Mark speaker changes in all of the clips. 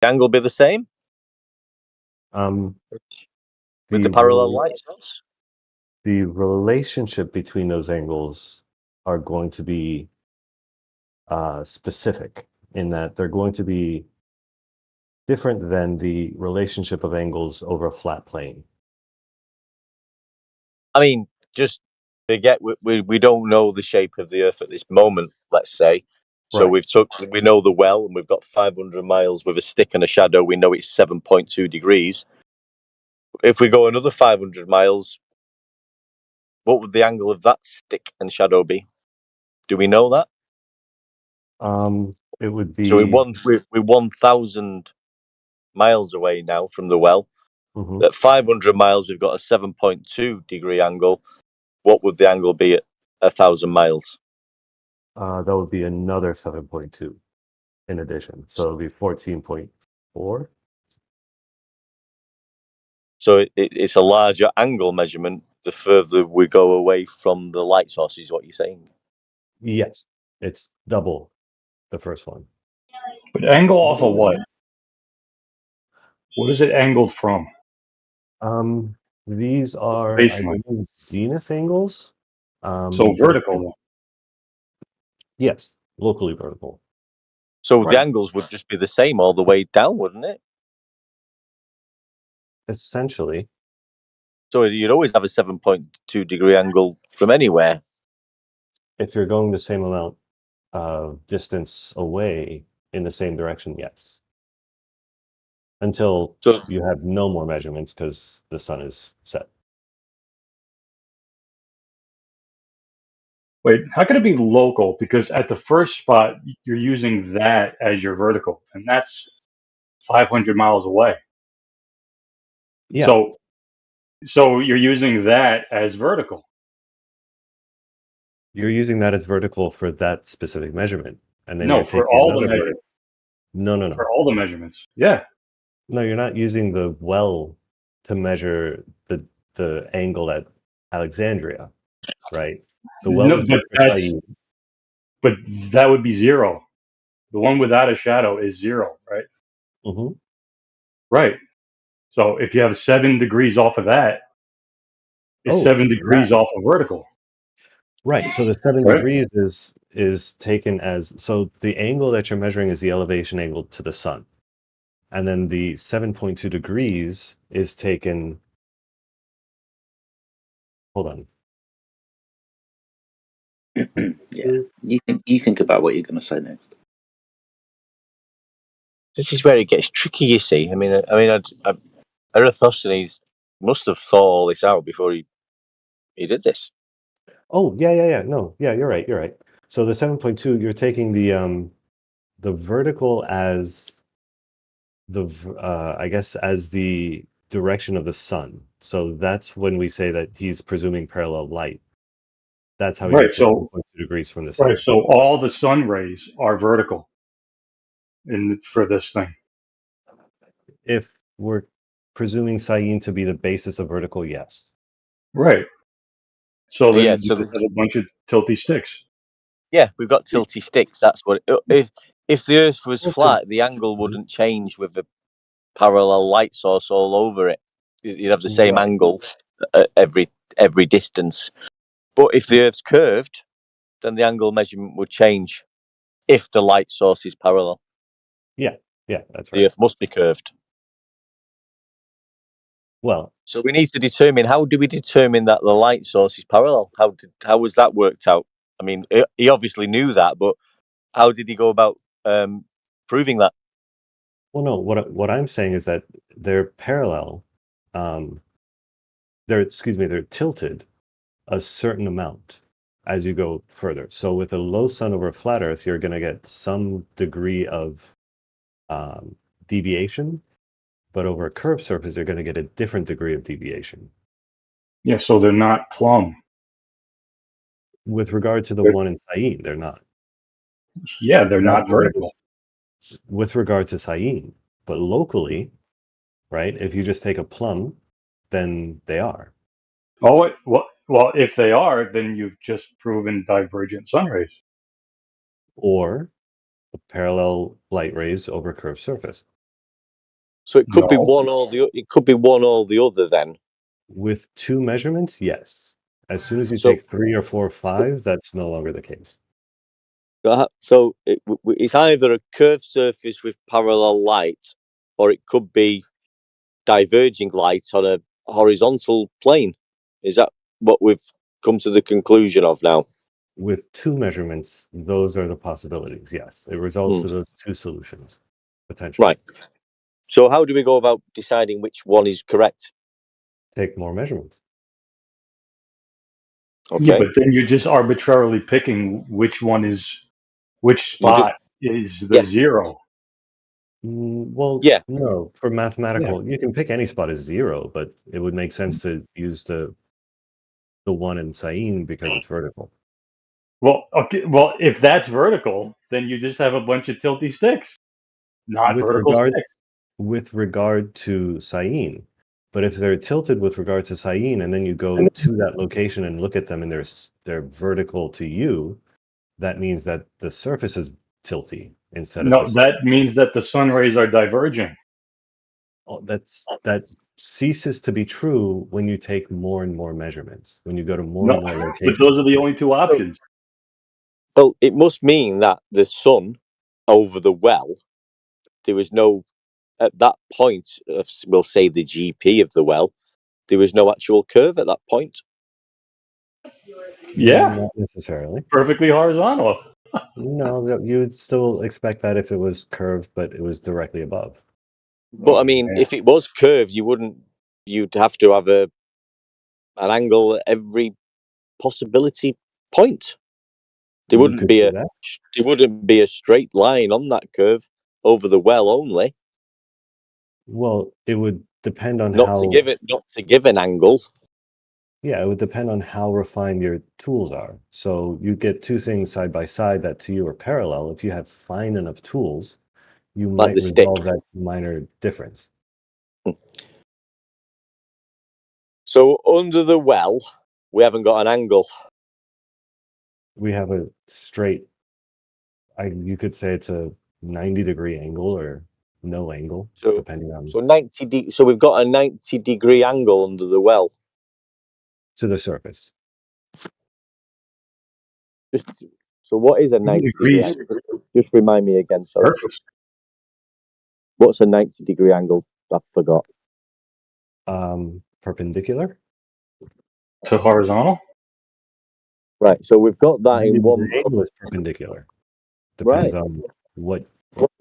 Speaker 1: the angle be the same
Speaker 2: Um,
Speaker 1: with the parallel light source?
Speaker 2: The relationship between those angles are going to be specific in that they're going to be different than the relationship of angles over a flat plane.
Speaker 1: I mean, just forget we don't know the shape of the Earth at this moment, let's say. So
Speaker 2: Right.
Speaker 1: we know the well, and we've got 500 miles with a stick and a shadow. We know it's 7.2 degrees. If we go another 500 miles, what would the angle of that stick and shadow be? Do we know that?
Speaker 2: It would
Speaker 1: So
Speaker 2: be.
Speaker 1: we're 1,000 miles away now from the well.
Speaker 2: Mhm.
Speaker 1: At 500 miles, we've got a 7.2 degree angle. What would the angle be at 1,000 miles?
Speaker 2: That would be another 7.2 in addition. So it'll be 14.4.
Speaker 1: So it's a larger angle measurement the further we go away from the light source, is what you're saying.
Speaker 2: Yes, it's double the first one.
Speaker 3: But angle off of what? What is it angled from?
Speaker 2: These are, I
Speaker 3: Baseline.
Speaker 2: believe, zenith angles.
Speaker 3: So vertical.
Speaker 2: Yes, locally vertical.
Speaker 1: So
Speaker 3: Right.
Speaker 1: the angles would just be the same all the way down, wouldn't it?
Speaker 2: Essentially,
Speaker 1: So you'd always have a 7.2 degree angle from anywhere.
Speaker 2: if you're going the same amount of distance away in the same direction, yes. Until
Speaker 1: So
Speaker 2: you have no more measurements because the sun is set.
Speaker 3: Wait, how could it be local? Because at the first spot, you're using that as your vertical, and that's 500 miles away.
Speaker 2: Yeah,
Speaker 3: So you're using that as vertical.
Speaker 2: you're using that as vertical for that specific measurement, and then
Speaker 3: No,
Speaker 2: you're
Speaker 3: for
Speaker 2: taking
Speaker 3: all the
Speaker 2: another vertical.
Speaker 3: measurements.
Speaker 2: No.
Speaker 3: For all the measurements. Yeah.
Speaker 2: No, you're not using the well to measure the angle at Alexandria, right? The well
Speaker 3: No,
Speaker 2: is just for Said.
Speaker 3: but that would be zero. The one without a shadow is zero, right?
Speaker 2: Mm-hmm.
Speaker 3: Right. So if you have 7 degrees off of that, it's
Speaker 2: Oh,
Speaker 3: 7
Speaker 2: that.
Speaker 3: degrees off of vertical.
Speaker 2: Right. So the 7
Speaker 3: Right.
Speaker 2: degrees is taken as, so the angle that you're measuring is the elevation angle to the sun. And then the 7.2 degrees is taken, hold on.
Speaker 4: Yeah. You think about what you're going to say next.
Speaker 1: this is where it gets tricky, you see. I mean, Eratosthenes must have thought all this out before he did this.
Speaker 2: Oh, yeah. No, yeah, you're right. So the 7.2, you're taking the vertical as I guess as the direction of the sun. So that's when we say that he's presuming parallel light. That's how he
Speaker 3: Right.
Speaker 2: gets the
Speaker 3: So
Speaker 2: 7.2 degrees from the sun.
Speaker 3: so all the sun rays are vertical for this thing.
Speaker 2: If we're presuming Sayin to be the basis of vertical, yes.
Speaker 3: Right. So then
Speaker 1: Yeah,
Speaker 3: you
Speaker 1: so
Speaker 3: just have a bunch of tilty sticks.
Speaker 1: yeah, we've got tilty sticks. That's what. If the Earth was flat, the angle wouldn't change with the parallel light source all over it. You'd have the same
Speaker 2: Right.
Speaker 1: angle at every distance. But if the Earth's curved, then the angle measurement would change. If the light source is parallel,
Speaker 2: Yeah, that's
Speaker 1: the
Speaker 2: right.
Speaker 1: Earth must be curved.
Speaker 2: Well,
Speaker 1: So we need to determine, how do we determine that the light source is parallel? How was that worked out? I mean, he obviously knew that, but how did he go about proving that?
Speaker 2: well, no. What I'm saying is that they're parallel. They're tilted a certain amount as you go further. So with a low sun over a flat Earth, you're going to get some degree of deviation, but over a curved surface, you're going to get a different degree of deviation.
Speaker 3: Yeah. So they're not plumb.
Speaker 2: With regard to the one in Sayin, they're not.
Speaker 3: Yeah, they're
Speaker 2: That's
Speaker 3: not vertical.
Speaker 2: with regard to Sayin, but locally, right? If you just take a plumb, then they are.
Speaker 3: Oh, well, if they are, then you've just proven divergent sun rays.
Speaker 2: Or parallel light rays over curved surface.
Speaker 1: So it could be
Speaker 3: No.
Speaker 1: one or the. It could be one or the other then.
Speaker 2: With 2 measurements, yes. As soon as you
Speaker 1: So-
Speaker 2: take 3 or 4 or 5, that's no longer the case.
Speaker 1: So it's either a curved surface with parallel light, or it could be diverging light on a horizontal plane. Is that what we've come to the conclusion of now?
Speaker 2: With 2 measurements, those are the possibilities, yes. It results to those 2 solutions, potentially.
Speaker 1: Right. So how do we go about deciding which one is correct?
Speaker 2: Take more measurements.
Speaker 1: Okay.
Speaker 3: Yeah, but then you're just arbitrarily picking which spot is the
Speaker 1: Yes.
Speaker 3: 0.
Speaker 2: Well,
Speaker 1: Yeah.
Speaker 2: no, for mathematical, you can pick any spot as 0, but it would make sense to use the one in Sine because it's vertical.
Speaker 3: Well, okay. Well, if that's vertical, then you just have a bunch of tilty sticks, not
Speaker 2: With
Speaker 3: vertical
Speaker 2: regard
Speaker 3: sticks.
Speaker 2: with regard to Sine. But if they're tilted with regard to Sine, and then you go to that location and look at them and they're vertical to you, that means that the surface is tilty instead of
Speaker 3: No,
Speaker 2: the
Speaker 3: that means that the sun rays are diverging.
Speaker 2: that ceases to be true when you take more and more measurements. When you go to more
Speaker 3: No,
Speaker 2: and more
Speaker 3: but
Speaker 2: locations.
Speaker 3: those are the only 2 options.
Speaker 1: Well, it must mean that the sun over the well, there was no, at that point, we'll say the GP of the well, there was no actual curve at that point.
Speaker 3: Yeah,
Speaker 2: Not necessarily.
Speaker 3: perfectly horizontal.
Speaker 2: No, you would still expect that if it was curved, but it was directly above.
Speaker 1: But
Speaker 3: Oh,
Speaker 1: I mean,
Speaker 3: man.
Speaker 1: if it was curved, you'd have to have an angle at every possibility point. There
Speaker 2: You
Speaker 1: wouldn't
Speaker 2: could
Speaker 1: be
Speaker 2: do
Speaker 1: a
Speaker 2: that.
Speaker 1: there wouldn't be a straight line on that curve over the well only.
Speaker 2: Well, it would depend on
Speaker 1: Not to give an angle.
Speaker 2: Yeah, it would depend on how refined your tools are. So you get 2 things side by side that to you are parallel. If you have fine enough tools, you
Speaker 1: Like
Speaker 2: might
Speaker 1: the stick.
Speaker 2: resolve that minor difference.
Speaker 1: So under the well, we haven't got an angle.
Speaker 2: We have a straight, you could say it's a 90-degree angle or no angle, depending on
Speaker 1: So we've got a 90-degree angle under the well.
Speaker 2: to the surface.
Speaker 1: So what is a
Speaker 3: 90
Speaker 1: 90-degree
Speaker 3: degrees.
Speaker 1: angle? Just remind me again. Sorry.
Speaker 3: Surface.
Speaker 1: What's a 90-degree angle? I forgot.
Speaker 2: Perpendicular.
Speaker 3: To horizontal?
Speaker 1: Right. So we've got that in one.
Speaker 2: 90-degree angle is perpendicular. Depends
Speaker 1: Right.
Speaker 2: on what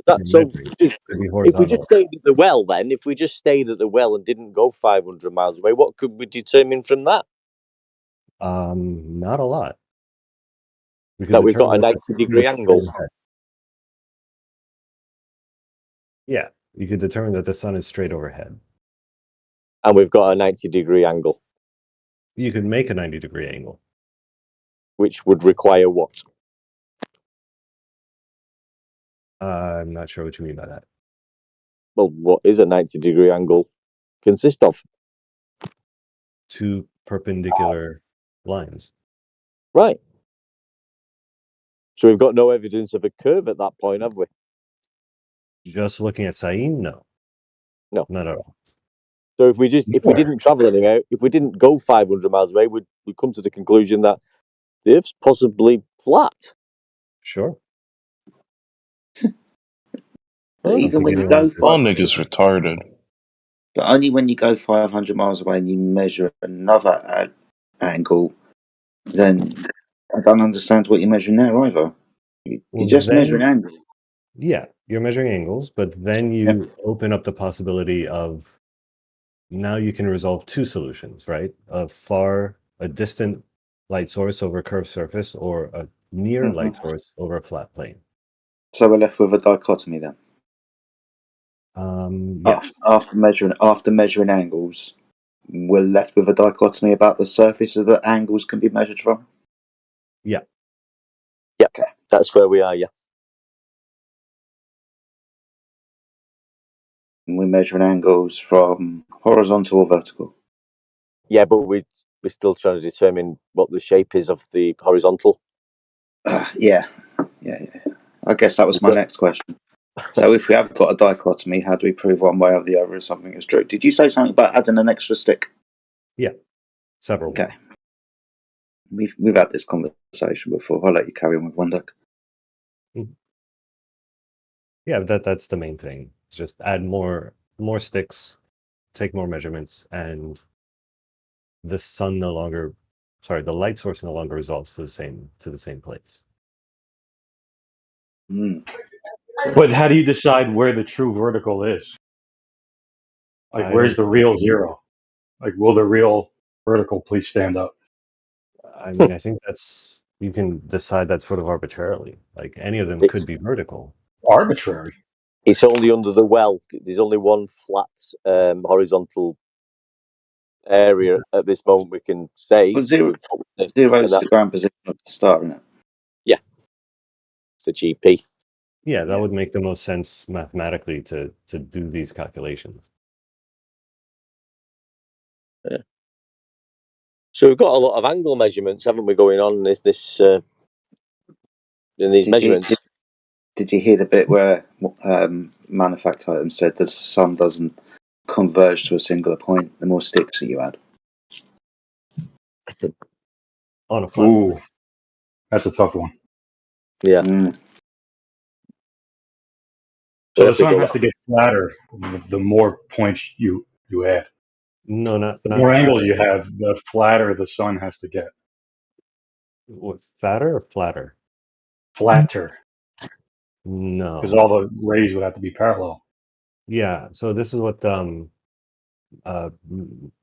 Speaker 1: That, so
Speaker 2: you're measuring. It could be
Speaker 1: if we just
Speaker 2: horizontal.
Speaker 1: stayed at the well, then, if we just stayed at the well and didn't go 500 miles away, what could we determine from that?
Speaker 2: Not a lot. We could
Speaker 1: That we've got a
Speaker 2: determine that the sun
Speaker 1: 90-degree
Speaker 2: is
Speaker 1: angle.
Speaker 2: straight ahead. Yeah, you could determine that the sun is straight overhead.
Speaker 1: And we've got a 90-degree angle,
Speaker 2: You could make a 90-degree angle.
Speaker 1: which would require what?
Speaker 2: I'm not sure what you mean by that.
Speaker 1: Well, what is a 90-degree angle consist of?
Speaker 2: 2 perpendicular lines.
Speaker 1: Right. So we've got no evidence of a curve at that point, have we?
Speaker 2: Just looking at Sine, no.
Speaker 1: No.
Speaker 2: Not at all.
Speaker 1: So if we didn't travel anyhow, if we didn't go 500 miles away, we'd come to the conclusion that the Earth's possibly flat.
Speaker 2: Sure.
Speaker 4: But
Speaker 2: I don't
Speaker 4: even
Speaker 2: think
Speaker 4: when you
Speaker 2: anyone
Speaker 4: go
Speaker 2: could-
Speaker 5: All niggas retarded.
Speaker 4: but only when you go 500 miles away and you measure another angle, then I don't understand what you're measuring there either. You
Speaker 2: Well,
Speaker 4: just
Speaker 2: then-
Speaker 4: measure an angle.
Speaker 2: Yeah, you're measuring angles, but then you open up the possibility of now you can resolve 2 solutions, right? A distant light source over a curved surface, or a near light source over a flat plane.
Speaker 4: So we're left with a dichotomy then.
Speaker 2: Yes.
Speaker 4: After measuring angles, we're left with a dichotomy about the surface of the angles can be measured from.
Speaker 2: Yeah.
Speaker 1: Yep. Okay. That's where we are, yeah.
Speaker 4: And we're measuring angles from horizontal or vertical.
Speaker 1: Yeah, but we're still trying to determine what the shape is of the horizontal.
Speaker 4: Yeah. I guess that was my next question. So if we have got a dichotomy, how do we prove one way or the other if something is true? Did you say something about adding an extra stick?
Speaker 2: Several.
Speaker 4: Okay. We've had this conversation before. I'll let you carry on with one duck.
Speaker 2: Yeah, that's the main thing. It's just add more sticks, take more measurements, and the light source no longer resolves to the same place.
Speaker 3: But how do you decide where the true vertical is? Like,
Speaker 2: I
Speaker 3: where's
Speaker 2: don't.
Speaker 3: the real zero? Like, will the real vertical please stand up?
Speaker 2: I mean, I think you can decide that sort of arbitrarily. Like any of them could be vertical.
Speaker 3: Arbitrary.
Speaker 1: It's only under the well. There's only one flat horizontal area at this moment we can say.
Speaker 4: Well, zero is the ground position of the star, isn't it?
Speaker 1: Yeah. It's the GP.
Speaker 2: Yeah, that would make the most sense mathematically to do these calculations.
Speaker 1: Yeah. So we've got a lot of angle measurements, haven't we, going on in these measurements?
Speaker 4: Did you hear the bit where Manufactitum said that the sun doesn't converge to a singular point the more sticks that you add?
Speaker 2: On a flat.
Speaker 3: Ooh, that's a tough one.
Speaker 1: Yeah.
Speaker 3: So the sun has to get flatter the more points you add.
Speaker 2: No, not
Speaker 3: The more angles
Speaker 2: fatter.
Speaker 3: you have, the flatter the sun has to get.
Speaker 2: What, fatter or flatter?
Speaker 3: Flatter,
Speaker 2: No.
Speaker 3: because all the rays would have to be parallel.
Speaker 2: Yeah, so this is what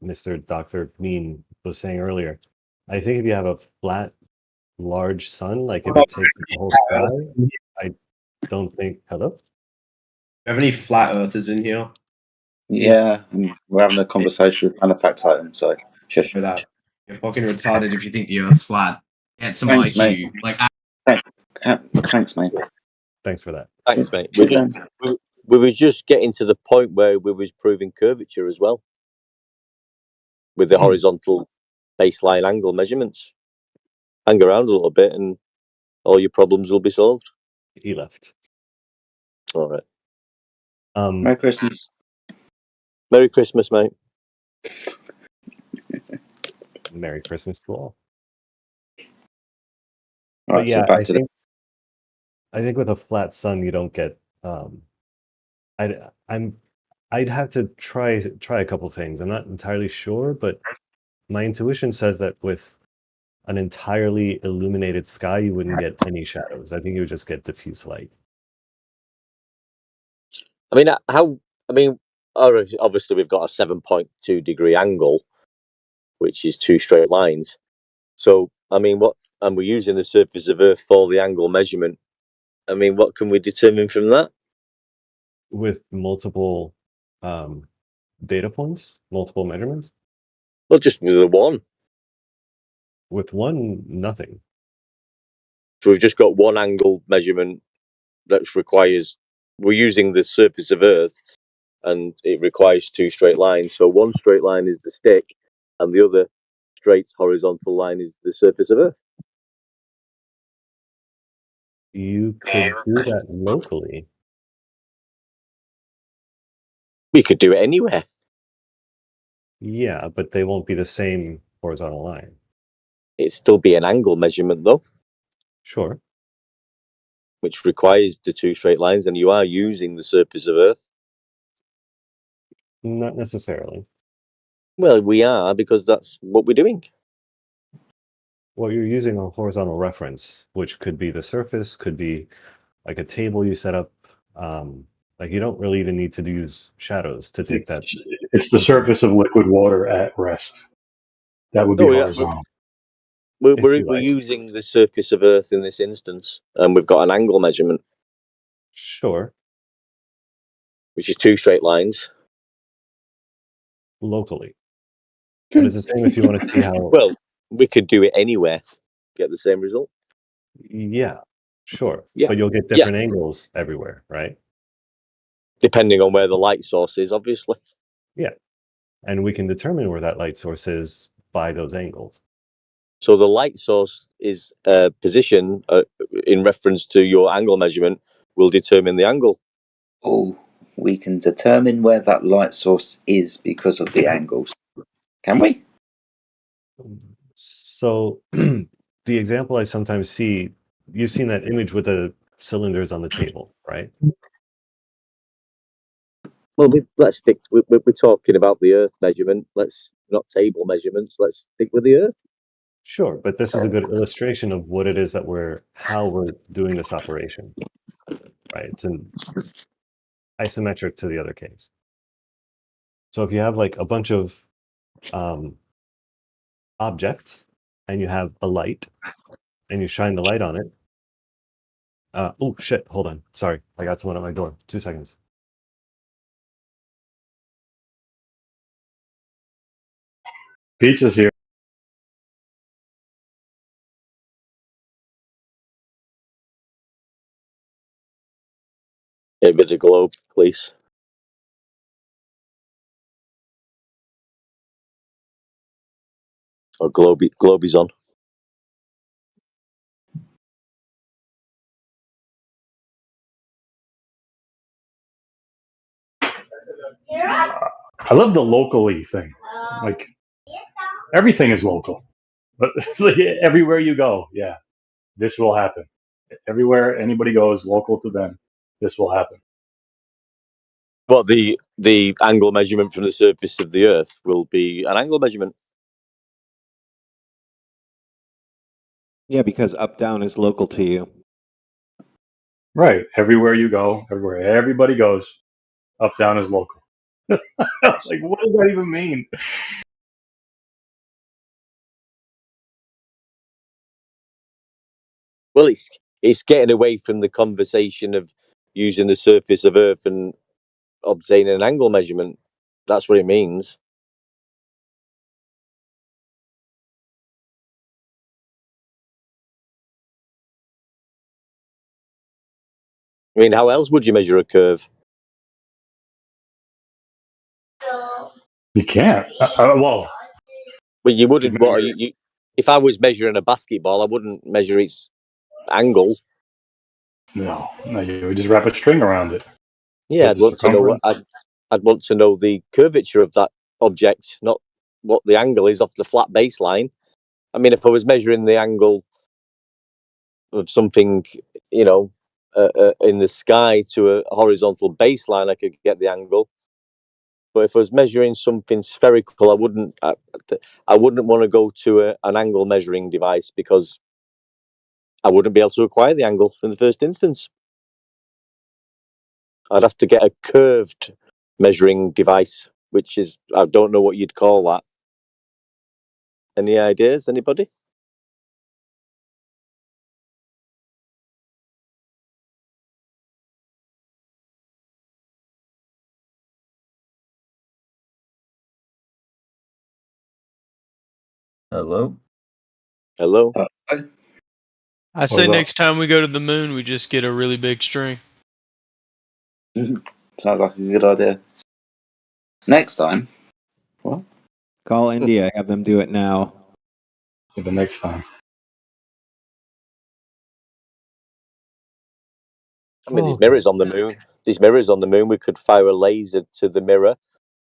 Speaker 2: Mr. Dr. Mean was saying earlier. I think if you have a flat, large sun, like if it takes up the whole sky, I don't think. Hello?
Speaker 5: Do you have any flat earthers in here?
Speaker 4: Yeah, we're having a conversation with Manufactitum, so shush.
Speaker 5: For that, you're fucking retarded if you think the Earth's flat. Get some
Speaker 4: Thanks,
Speaker 5: IQ.
Speaker 4: mate.
Speaker 5: Like,
Speaker 4: Thanks, mate.
Speaker 2: Thanks for that.
Speaker 1: Thanks, mate.
Speaker 4: Sit down.
Speaker 1: We was just getting to the point where we was proving curvature as well with the horizontal baseline angle measurements. Hang around a little bit and all your problems will be solved.
Speaker 2: He left.
Speaker 1: All right.
Speaker 4: Merry Christmas.
Speaker 1: Merry Christmas, mate.
Speaker 2: Merry Christmas to all.
Speaker 4: All right,
Speaker 2: yeah,
Speaker 4: so back to
Speaker 2: I think with a flat sun, you don't get. I'd have to try a couple things. I'm not entirely sure, but my intuition says that with an entirely illuminated sky, you wouldn't get any shadows. I think you would just get diffuse light.
Speaker 1: I mean, obviously we've got a 7.2 degree angle, which is two straight lines. So, I mean, and we're using the surface of Earth for the angle measurement. I mean, what can we determine from that?
Speaker 2: With multiple data points, multiple measurements?
Speaker 1: Well, just with the one.
Speaker 2: With one, nothing.
Speaker 1: So we've just got one angle measurement that requires, we're using the surface of Earth and it requires two straight lines. So one straight line is the stick and the other straight horizontal line is the surface of Earth.
Speaker 2: You could do that locally.
Speaker 1: We could do it anywhere.
Speaker 2: Yeah, but they won't be the same horizontal line.
Speaker 1: It'd still be an angle measurement though.
Speaker 2: Sure.
Speaker 1: Which requires the two straight lines, and you are using the surface of Earth.
Speaker 2: Not necessarily.
Speaker 1: Well, we are, because that's what we're doing.
Speaker 2: Well, you're using a horizontal reference, which could be the surface, could be like a table you set up. Like you don't really even need to use shadows to take that.
Speaker 3: It's the surface of liquid water at rest. That would be horizontal.
Speaker 1: We're using the surface of Earth in this instance, and we've got an angle measurement.
Speaker 2: Sure.
Speaker 1: Which is two straight lines.
Speaker 2: Locally. But it's the same if you want to see how...
Speaker 1: Well, we could do it anywhere, get the same result.
Speaker 2: Yeah, sure.
Speaker 1: Yeah.
Speaker 2: But you'll get different angles everywhere, right?
Speaker 1: Depending on where the light source is, obviously.
Speaker 2: Yeah. And we can determine where that light source is by those angles.
Speaker 1: So the light source is position in reference to your angle measurement will determine the angle.
Speaker 4: Oh, we can determine where that light source is because of the angles. Can we?
Speaker 2: So the example I sometimes see, you've seen that image with the cylinders on the table, right?
Speaker 1: Well, let's stick. We're talking about the Earth measurement. Let's not table measurements. Let's stick with the Earth.
Speaker 2: Sure, but this is a good illustration of what it is that how we're doing this operation, right? It's an isometric to the other case. So if you have like a bunch of objects and you have a light and you shine the light on it. Oh shit, hold on. Sorry, I got someone at my door. 2 seconds.
Speaker 3: Pizza's here.
Speaker 1: A bit of globe, please. Or globe is on.
Speaker 3: I love the locally thing. Like everything is local, but it's like everywhere you go, yeah, this will happen. Everywhere anybody goes, local to them, this will happen.
Speaker 1: Well, the angle measurement from the surface of the Earth will be an angle measurement.
Speaker 6: Yeah, because up down is local to you.
Speaker 3: Right. Everywhere you go, everywhere everybody goes, up down is local. Like, what does that even mean?
Speaker 1: Well, it's getting away from the conversation of using the surface of Earth and obtaining an angle measurement. That's what it means. I mean, how else would you measure a curve?
Speaker 3: You can't. Well,
Speaker 1: you wouldn't. What you? If I was measuring a basketball, I wouldn't measure its angle.
Speaker 3: No, you would just wrap a string around it.
Speaker 1: Yeah, I'd want to know. I'd want to know the curvature of that object, not what the angle is off the flat baseline. I mean, if I was measuring the angle of something, in the sky to a horizontal baseline, I could get the angle. But if I was measuring something spherical, I wouldn't want to go to an angle measuring device because I wouldn't be able to acquire the angle in the first instance. I'd have to get a curved measuring device, which is, I don't know what you'd call that. Any ideas, anybody?
Speaker 7: Hello?
Speaker 1: Hello?
Speaker 8: I say
Speaker 3: up?
Speaker 8: next time we go to the moon, we just get a really big string.
Speaker 4: Sounds like a good idea. Next time. What?
Speaker 6: Call India, have them do it now.
Speaker 3: For the next time.
Speaker 1: I mean, there's mirrors on the moon. These mirrors on the moon, we could fire a laser to the mirror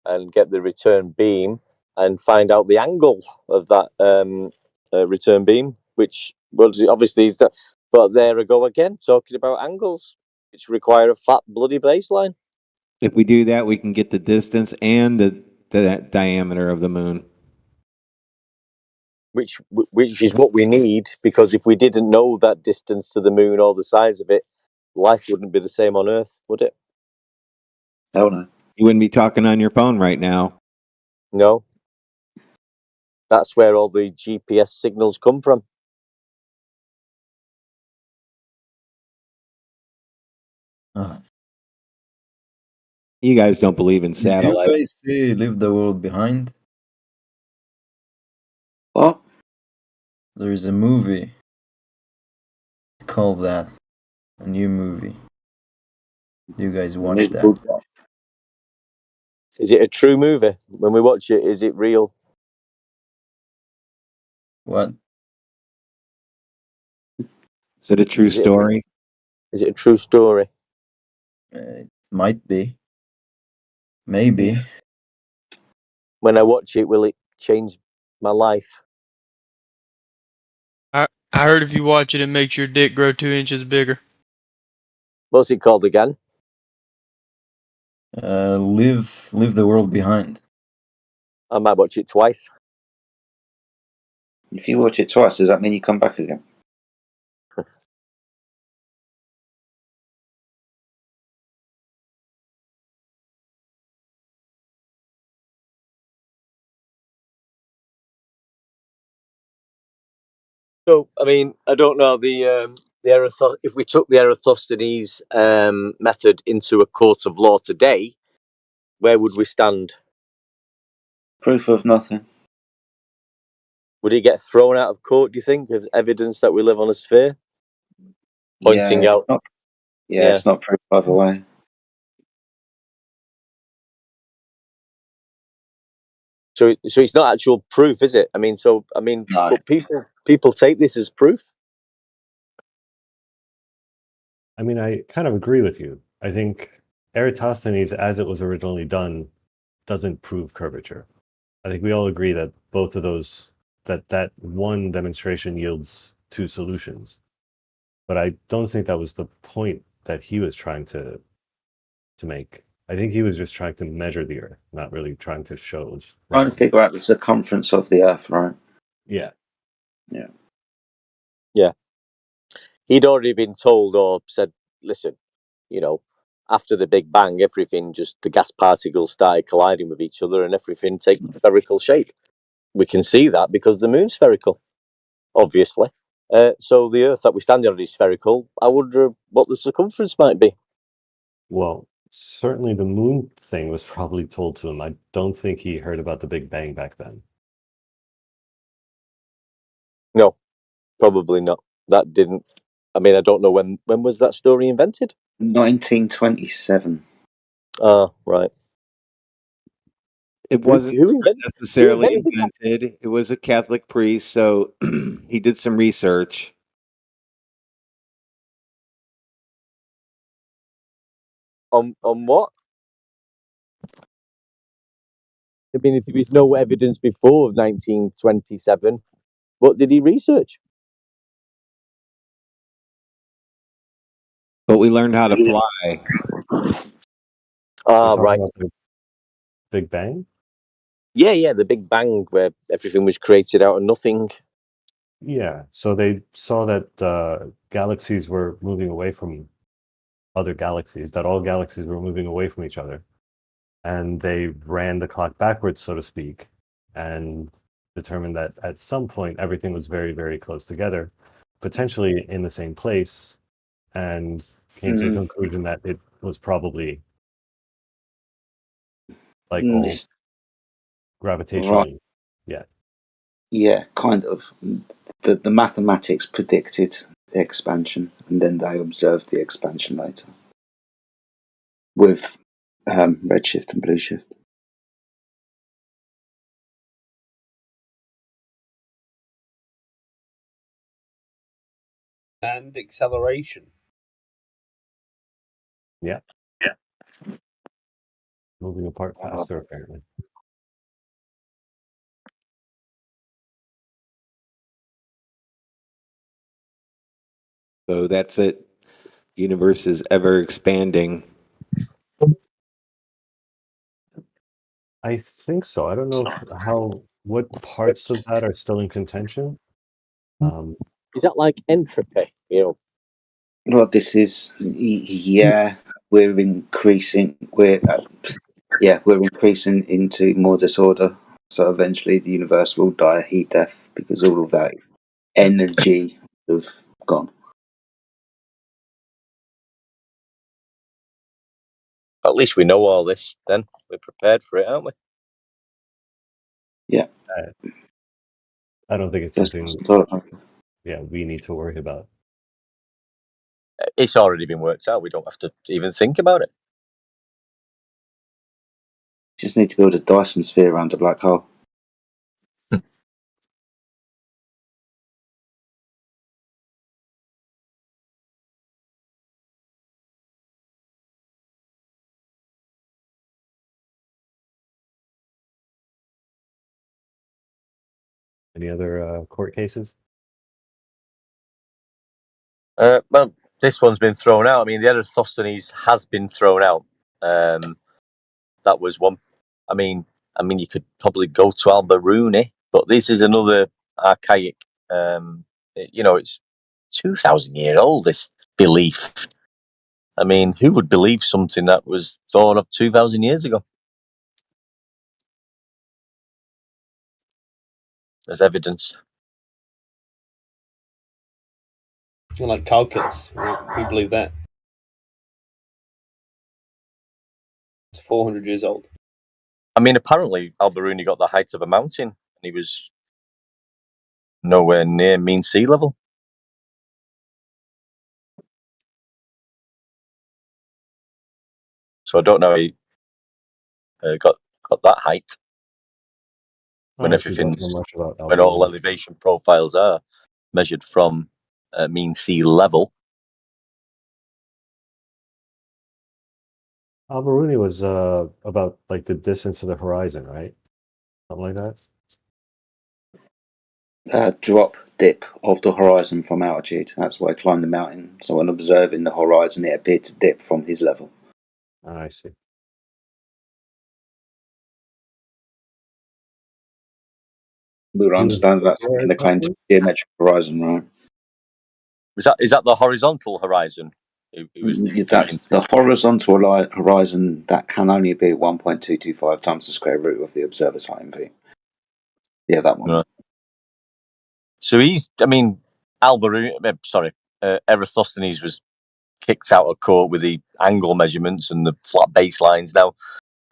Speaker 1: and get the return beam and find out the angle of that return beam, which, well, obviously is that. But there we go again, talking about angles, which require a flat bloody baseline.
Speaker 6: If we do that, we can get the distance and the diameter of the moon.
Speaker 1: Which is what we need, because if we didn't know that distance to the moon or the size of it, life wouldn't be the same on Earth, would it?
Speaker 4: Hell no.
Speaker 6: You wouldn't be talking on your phone right now.
Speaker 1: No. That's where all the GPS signals come from.
Speaker 6: You guys don't believe in
Speaker 7: Did you
Speaker 6: satellite.
Speaker 7: guys see Leave the World Behind?
Speaker 4: What?
Speaker 7: There is a movie called that. A new movie. Do you guys watch that?
Speaker 1: Is it a true movie? When we watch it, is it real?
Speaker 7: What?
Speaker 6: Is it a true story?
Speaker 1: Is it a true story?
Speaker 7: Might be. Maybe.
Speaker 1: When I watch it, will it change my life?
Speaker 8: I heard if you watch it, it makes your dick grow 2 inches bigger.
Speaker 1: What's it called again?
Speaker 7: Leave the world behind.
Speaker 1: I might watch it twice.
Speaker 4: If you watch it twice, does that mean you come back again?
Speaker 1: So, I mean, I don't know if we took the Eratosthenes method into a court of law today, where would we stand?
Speaker 4: Proof of nothing.
Speaker 1: Would he get thrown out of court? Do you think, of evidence that we live on a sphere, pointing
Speaker 4: Yeah,
Speaker 1: out? Yeah.
Speaker 4: it's not proof either way.
Speaker 1: So it's not actual proof, is it? I mean,
Speaker 4: No.
Speaker 1: but people take this as proof.
Speaker 2: I mean, I kind of agree with you. I think Eratosthenes, as it was originally done, doesn't prove curvature. I think we all agree that both of those, that one demonstration yields two solutions. But I don't think that was the point that he was trying to make. I think he was just trying to measure the Earth, not really trying to show it was
Speaker 4: Trying to
Speaker 2: round.
Speaker 4: figure out the circumference of the Earth, right?
Speaker 2: Yeah.
Speaker 1: Yeah. He'd already been told or said, listen, after the Big Bang, the gas particles started colliding with each other and everything takes spherical shape. We can see that because the moon's spherical, obviously. So the Earth that we're standing on is spherical. I wonder what the circumference might be.
Speaker 2: Well, certainly the moon thing was probably told to him. I don't think he heard about the Big Bang back then.
Speaker 1: No, probably not. That didn't. I mean, I don't know when was that story invented?
Speaker 4: 1927.
Speaker 1: Oh, right.
Speaker 6: It wasn't
Speaker 1: Who
Speaker 6: necessarily
Speaker 1: invented that?
Speaker 6: invented. It was a Catholic priest, so he did some research.
Speaker 1: On what? I mean, if there was no evidence before 1927, what did he research?
Speaker 6: But we learned how to fly.
Speaker 2: We're
Speaker 1: Ah,
Speaker 2: talking
Speaker 1: right.
Speaker 2: about the Big Bang?
Speaker 1: Yeah, the Big Bang, where everything was created out of nothing.
Speaker 2: Yeah. So they saw that galaxies were moving away from other galaxies, that all galaxies were moving away from each other. And they ran the clock backwards, so to speak, and determined that at some point everything was very, very close together, potentially in the same place, and came to the conclusion that it was probably like all
Speaker 4: Right.
Speaker 2: gravitationally. Yeah.
Speaker 4: Yeah, kind of. The mathematics predicted the expansion, and then they observed the expansion later with redshift and blueshift.
Speaker 9: And acceleration.
Speaker 2: Yeah. Moving apart faster, apparently.
Speaker 6: So that's it. Universe is ever expanding.
Speaker 2: I think so. I don't know what parts of that are still in contention.
Speaker 1: Is that like entropy?
Speaker 4: Well, this is we're increasing. We're increasing into more disorder. So eventually, the universe will die a heat death because all of that energy have gone.
Speaker 1: At least we know all this. Then we're prepared for it, aren't we?
Speaker 4: Yeah,
Speaker 2: I don't think it's
Speaker 4: that's
Speaker 2: something, we need to worry about.
Speaker 1: It's already been worked out. We don't have to even think about it.
Speaker 4: just need to build a Dyson sphere around a black hole.
Speaker 2: Any other court cases?
Speaker 1: Well, this one's been thrown out. I mean, the Eratosthenes has been thrown out. That was one. I mean, you could probably go to Alberuni, but this is another archaic. It's 2,000 year old. This belief. I mean, who would believe something that was thought of 2,000 years ago? As evidence.
Speaker 9: Like calculus, we believe that. It's 400 years old.
Speaker 1: I mean, apparently Alberuni got the height of a mountain, and he was nowhere near mean sea level. So I don't know how he got that height when
Speaker 2: Honestly, don't
Speaker 1: everything's
Speaker 2: know much about
Speaker 1: when all
Speaker 2: Alberuni.
Speaker 1: elevation profiles are measured from mean sea level.
Speaker 2: Alberuni was about like the distance to the horizon, right? Something like that.
Speaker 4: Drop dip of the horizon from altitude. That's why he climbed the mountain. So when observing the horizon, it appeared to dip from his level.
Speaker 2: I see.
Speaker 4: We would understand that's in the claim to geometric horizon, right?
Speaker 1: Is that the horizontal horizon?
Speaker 4: That's the horizontal horizon that can only be 1.225 times the square root of the observer's height in V. Yeah, that one.
Speaker 1: Right. So Eratosthenes was kicked out of court with the angle measurements and the flat baselines. Now,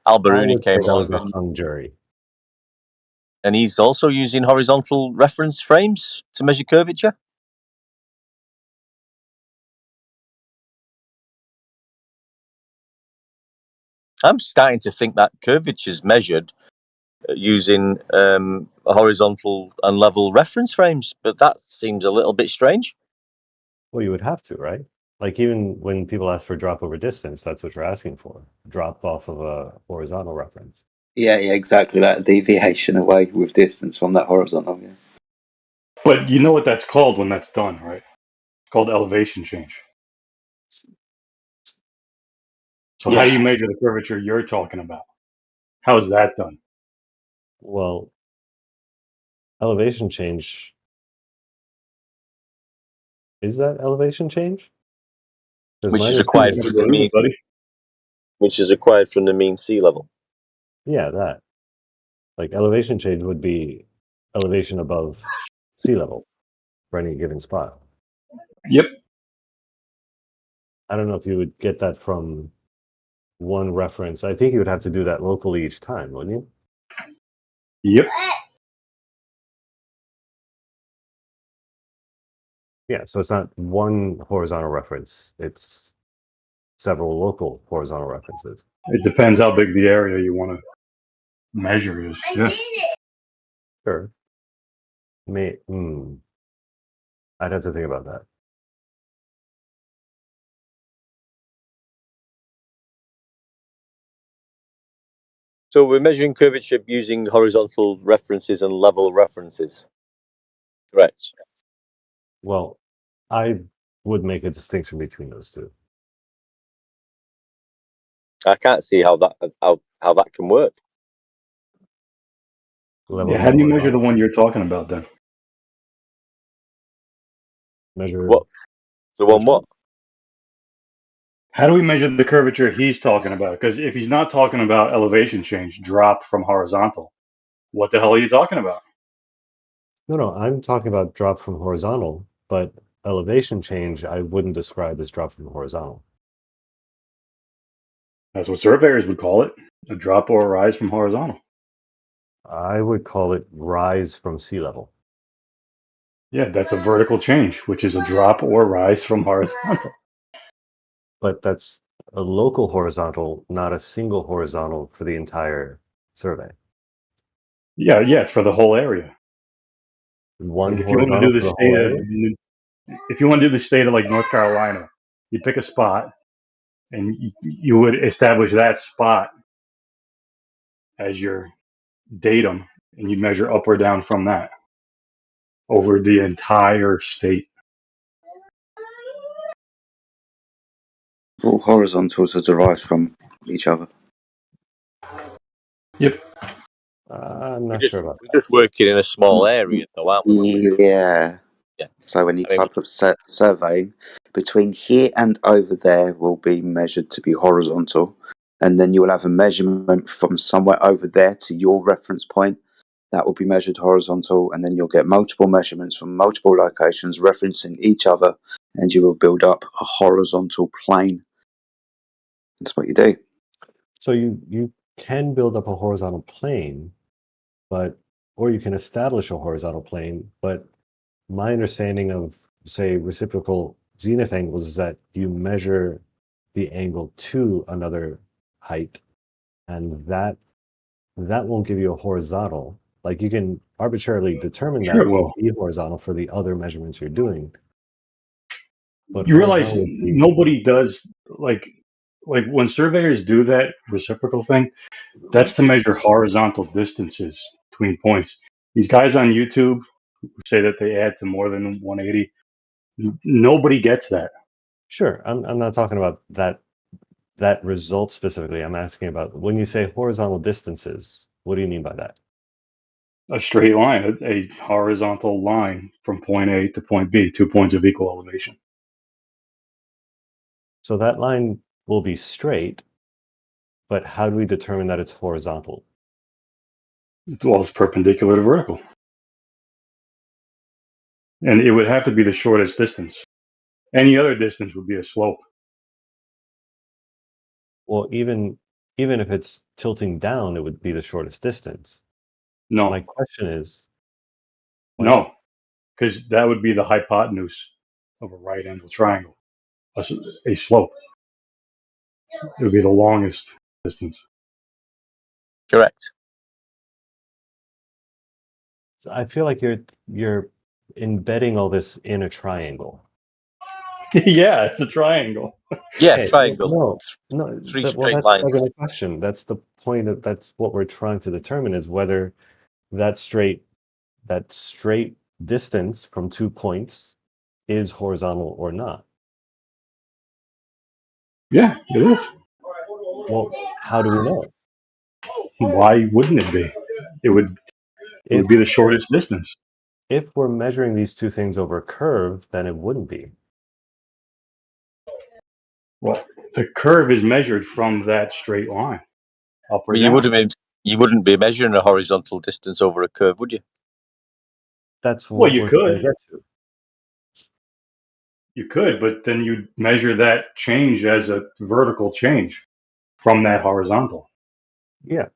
Speaker 1: Alberuni came along,
Speaker 2: that was a hung jury.
Speaker 1: And he's also using horizontal reference frames to measure curvature. I'm starting to think that curvature is measured using horizontal and level reference frames, but that seems a little bit strange.
Speaker 2: Well, you would have to, right? Like even when people ask for drop over distance, that's what you're asking for. Drop off of a horizontal reference.
Speaker 4: Yeah, exactly. That deviation away with distance from that horizontal. Yeah.
Speaker 3: But you know what that's called when that's done, right? It's called elevation change. So how do you measure the curvature you're talking about? How is that done?
Speaker 2: Well, elevation change. Is that elevation change?
Speaker 1: Which is acquired from the mean, which is acquired from the mean sea level.
Speaker 2: Yeah, that. Like elevation change would be elevation above sea level for any given spot.
Speaker 3: Yep.
Speaker 2: I don't know if you would get that from one reference. I think you would have to do that locally each time, wouldn't you?
Speaker 3: Yep.
Speaker 2: Yeah, so it's not one horizontal reference. It's several local horizontal references.
Speaker 3: It depends how big the area you want to measure is. Yeah.
Speaker 2: Sure. I'd have to think about that.
Speaker 1: So we're measuring curvature using horizontal references and level references. Correct.
Speaker 2: Well, I would make a distinction between those two.
Speaker 1: I can't see how that can work.
Speaker 3: Yeah, how do you measure the one you're talking about then?
Speaker 2: Measure
Speaker 1: what? The one what?
Speaker 3: How do we measure the curvature he's talking about? Because if he's not talking about elevation change, drop from horizontal, what the hell are you talking about?
Speaker 2: No, I'm talking about drop from horizontal, but elevation change I wouldn't describe as drop from horizontal.
Speaker 3: That's what surveyors would call it, a drop or a rise from horizontal.
Speaker 2: I would call it rise from sea level.
Speaker 3: Yeah, that's a vertical change, which is a drop or rise from horizontal.
Speaker 2: But that's a local horizontal, not a single horizontal for the entire survey.
Speaker 3: Yeah, it's for the whole area.
Speaker 2: One
Speaker 3: if you want to
Speaker 2: horizontal
Speaker 3: do
Speaker 2: for
Speaker 3: the
Speaker 2: the whole
Speaker 3: state
Speaker 2: area?
Speaker 3: if you want to do the state of like North Carolina, you pick a spot and you would establish that spot as your datum, and you measure up or down from that. over the entire state.
Speaker 4: All horizontals are derived from each other.
Speaker 3: Yep.
Speaker 2: I'm not sure about
Speaker 1: We're just working in a small area, though, aren't we?
Speaker 4: Yeah.
Speaker 1: Yeah.
Speaker 4: So when you
Speaker 1: I mean,
Speaker 4: type up surveying, between here and over there will be measured to be horizontal, and then you will have a measurement from somewhere over there to your reference point. That will be measured horizontal, and then you'll get multiple measurements from multiple locations referencing each other, and you will build up a horizontal plane. That's what you do.
Speaker 2: So you can build up a horizontal plane, or you can establish a horizontal plane, but my understanding of, say, reciprocal zenith angles is that you measure the angle to another height, and that won't give you a horizontal. Like, you can arbitrarily determine
Speaker 3: Sure
Speaker 2: that
Speaker 3: it
Speaker 2: to
Speaker 3: will.
Speaker 2: be horizontal for the other measurements you're doing, but
Speaker 3: You realize
Speaker 2: horizontal would be,
Speaker 3: nobody does like when surveyors do that reciprocal thing, that's to measure horizontal distances between points. These guys on YouTube who say that they add to more than 180, nobody gets that.
Speaker 2: sure. I'm not talking about that result specifically. I'm asking about when you say horizontal distances, what do you mean by that?
Speaker 3: A straight line, a horizontal line from point A to point B, 2 points of equal elevation.
Speaker 2: So that line will be straight, but how do we determine that it's horizontal?
Speaker 3: Well, it's perpendicular to vertical. And it would have to be the shortest distance. Any other distance would be a slope.
Speaker 2: Well, even if it's tilting down, it would be the shortest distance.
Speaker 3: No,
Speaker 2: My question is, what?
Speaker 3: no, because that would be the hypotenuse of a right angle triangle, a slope. It would be the longest distance.
Speaker 1: correct.
Speaker 2: So I feel like you're embedding all this in a triangle.
Speaker 3: Yeah, it's a triangle.
Speaker 1: Yeah,
Speaker 2: Hey,
Speaker 1: triangle.
Speaker 2: no,
Speaker 1: Three
Speaker 2: well,
Speaker 1: straight
Speaker 2: that's
Speaker 1: lines.
Speaker 2: not the question. That's the point of, that's what we're trying to determine, is whether that straight distance from 2 points is horizontal or not.
Speaker 3: Yeah, it is.
Speaker 2: Well, how do we know?
Speaker 3: Why wouldn't it be? It would. It
Speaker 2: If
Speaker 3: would be the shortest distance.
Speaker 2: if we're measuring these two things over a curve, then it wouldn't be.
Speaker 3: Well, the curve is measured from that straight line, up or
Speaker 1: But
Speaker 3: down.
Speaker 1: you wouldn't be measuring a horizontal distance over a curve, would you?
Speaker 2: That's
Speaker 3: Well,
Speaker 2: what
Speaker 3: you
Speaker 2: we're trying to
Speaker 3: could.
Speaker 2: get to.
Speaker 3: You could, but then you'd measure that change as a vertical change from that horizontal.
Speaker 2: Yeah,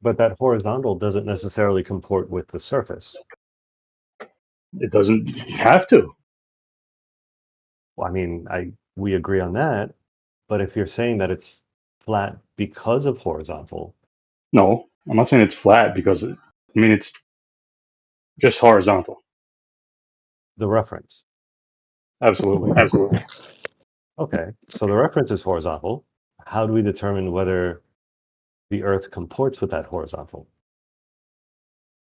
Speaker 2: but that horizontal doesn't necessarily comport with the surface.
Speaker 3: It doesn't have to.
Speaker 2: Well, I mean, we agree on that, but if you're saying that it's flat because of horizontal,
Speaker 3: No, I'm not saying it's flat because it's just horizontal.
Speaker 2: the reference.
Speaker 3: Absolutely.
Speaker 2: Okay, so the reference is horizontal. How do we determine whether the Earth comports with that horizontal?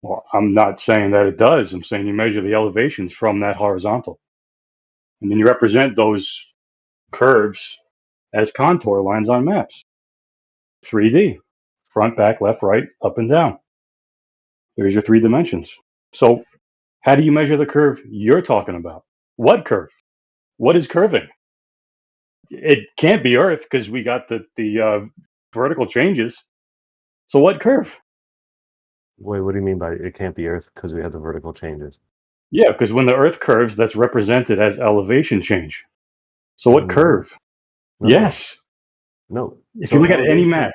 Speaker 3: Well, I'm not saying that it does. I'm saying you measure the elevations from that horizontal. And then you represent those curves as contour lines on maps. 3D. Front, back, left, right, up and down. There's your 3 dimensions. So how do you measure the curve you're talking about? What curve? What is curving? It can't be Earth because we got the vertical changes. So what curve?
Speaker 2: Wait, what do you mean by it can't be Earth because we have the vertical changes?
Speaker 3: Yeah, because when the Earth curves, that's represented as elevation change. So what
Speaker 2: No,
Speaker 3: curve?
Speaker 2: no,
Speaker 3: Yes.
Speaker 2: no.
Speaker 3: If you
Speaker 2: So
Speaker 3: look at any
Speaker 2: elevation.
Speaker 3: map,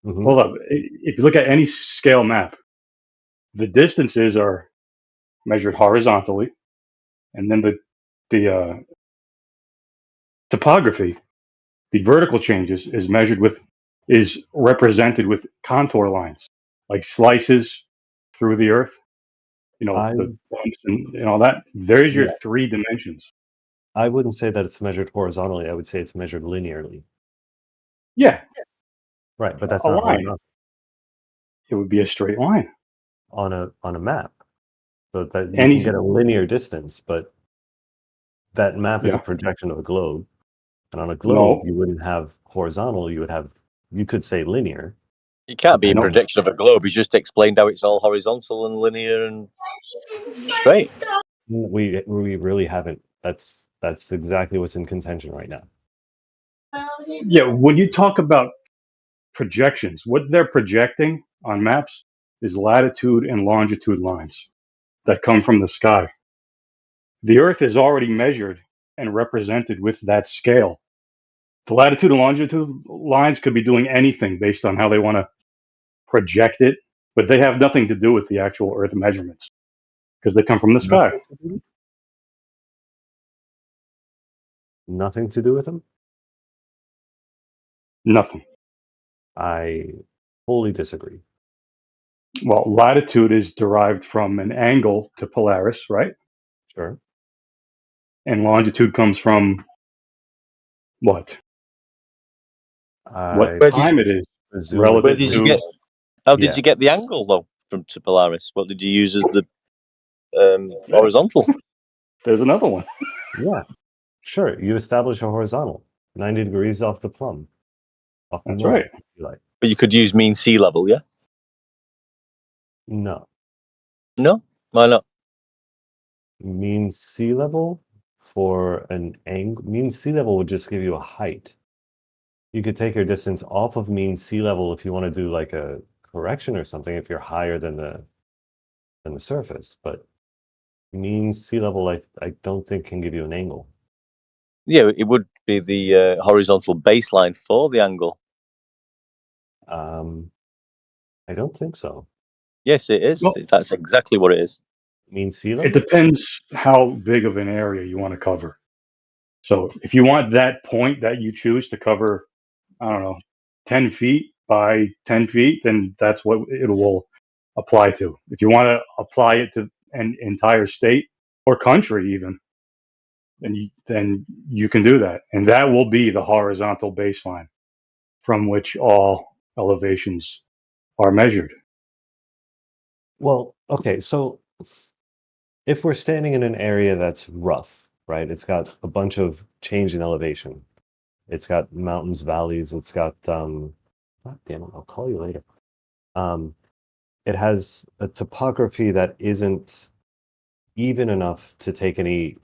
Speaker 2: Mhm.
Speaker 3: hold up. If you look at any scale map, the distances are measured horizontally, and then the topography, the vertical changes, is represented with contour lines, like slices through the Earth.
Speaker 2: I
Speaker 3: The bumps and all that. There's your
Speaker 2: Yeah,
Speaker 3: 3 dimensions.
Speaker 2: I wouldn't say that it's measured horizontally. I would say it's measured linearly.
Speaker 3: Yeah,
Speaker 2: Right, but that's
Speaker 3: a
Speaker 2: not
Speaker 3: line.
Speaker 2: horizontal
Speaker 3: It would be a straight line.
Speaker 2: on a map. so that you
Speaker 3: Any
Speaker 2: can get a linear distance, but that map is a
Speaker 3: yeah,
Speaker 2: projection of a globe. And on a globe,
Speaker 3: no,
Speaker 2: you wouldn't have horizontal, you could say linear.
Speaker 1: It can't be a
Speaker 3: no.
Speaker 1: projection of a globe. He's just explained how it's all horizontal and linear and straight.
Speaker 2: We really haven't. That's exactly what's in contention right now.
Speaker 3: Yeah, when you talk about projections, what they're projecting on maps is latitude and longitude lines that come from the sky. The Earth is already measured and represented with that scale. The latitude and longitude lines could be doing anything based on how they want to project it, but they have nothing to do with the actual Earth measurements because they come from the sky.
Speaker 2: Nothing to do? Nothing to do with them?
Speaker 3: Nothing.
Speaker 2: I wholly disagree.
Speaker 3: Well, latitude is derived from an angle to Polaris, right?
Speaker 2: Sure.
Speaker 3: And longitude comes from what?
Speaker 2: I
Speaker 3: What
Speaker 1: Where did
Speaker 3: time it is
Speaker 2: presume it's
Speaker 1: where
Speaker 3: relative
Speaker 1: did you
Speaker 3: to.
Speaker 1: get? How did
Speaker 2: yeah.
Speaker 1: you get the angle though from to Polaris? What did you use as the
Speaker 3: Yeah,
Speaker 1: horizontal?
Speaker 3: there's another one.
Speaker 2: Yeah. Sure. You establish a horizontal 90 degrees off the plumb, off the
Speaker 3: That's right.
Speaker 2: normal, if you like.
Speaker 1: But you could use mean sea level, yeah?
Speaker 2: No.
Speaker 1: No, why not?
Speaker 2: Mean sea level for an angle. Mean sea level would just give you a height. You could take your distance off of mean sea level if you want to do like a correction or something if you're higher than the surface, but mean sea level I don't think can give you an angle.
Speaker 1: Yeah, it would be the horizontal baseline for the angle.
Speaker 2: I don't think so.
Speaker 1: Yes, it is.
Speaker 3: Well,
Speaker 1: That's exactly what it is.
Speaker 2: Mean sea
Speaker 3: it
Speaker 2: level?
Speaker 3: depends how big of an area you want to cover. So if you want that point that you choose to cover, I don't know, 10 feet by 10 feet, then that's what it will apply to. If you want to apply it to an entire state or country, even, then you can do that. And that will be the horizontal baseline from which all elevations are measured.
Speaker 2: Well, okay, so if we're standing in an area that's rough, right? It's got a bunch of change in elevation. It's got mountains, valleys, it's got God damn it, I'll call you later. It has a topography that isn't even enough to take any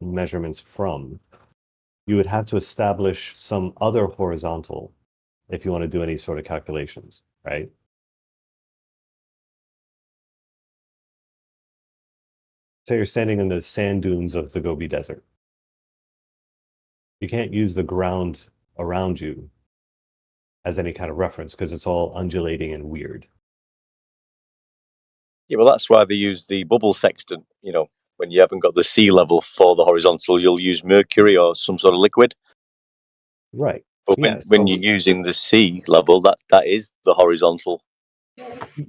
Speaker 2: measurements from. You would have to establish some other horizontal if you want to do any sort of calculations, right? So you're standing in the sand dunes of the Gobi Desert. You can't use the ground around you as any kind of reference because it's all undulating and weird.
Speaker 1: Yeah, well, that's why they use the bubble sextant. You know, when you haven't got the sea level for the horizontal, you'll use mercury or some sort of liquid.
Speaker 2: Right.
Speaker 1: But
Speaker 2: Yeah.
Speaker 1: when you're using the sea level, that is the horizontal.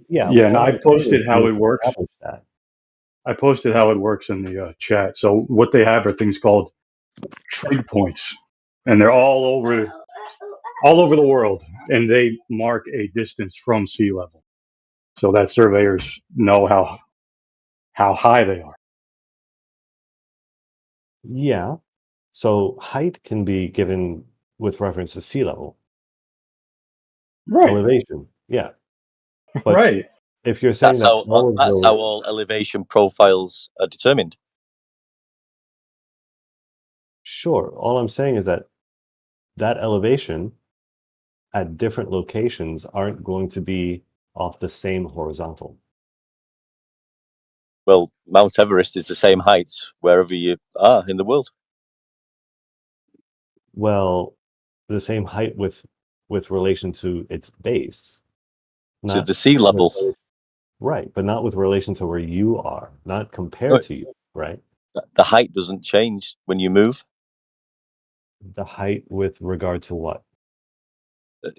Speaker 2: Yeah.
Speaker 3: Yeah, and
Speaker 2: All
Speaker 3: I
Speaker 2: I'm saying
Speaker 3: posted
Speaker 2: is
Speaker 3: how
Speaker 2: you
Speaker 3: it works.
Speaker 2: establish that.
Speaker 3: I posted how it works in the chat. So what they have are things called trig points, and they're all over the world, and they mark a distance from sea level, so that surveyors know how high they are.
Speaker 2: Yeah. So height can be given with reference to sea level.
Speaker 3: Right,
Speaker 2: Elevation. Yeah. But
Speaker 3: right.
Speaker 2: if you're saying that all of
Speaker 1: That's how
Speaker 2: those,
Speaker 1: all elevation profiles are determined.
Speaker 2: sure. All I'm saying is that elevation at different locations aren't going to be off the same horizontal.
Speaker 1: Well, Mount Everest is the same height wherever you are in the world.
Speaker 2: Well, the same height with relation to its base,
Speaker 1: To
Speaker 2: not
Speaker 1: the sea level.
Speaker 2: right, but not with relation to where you are, not compared to you, right?
Speaker 1: The height doesn't change when you move.
Speaker 2: The height with regard to what?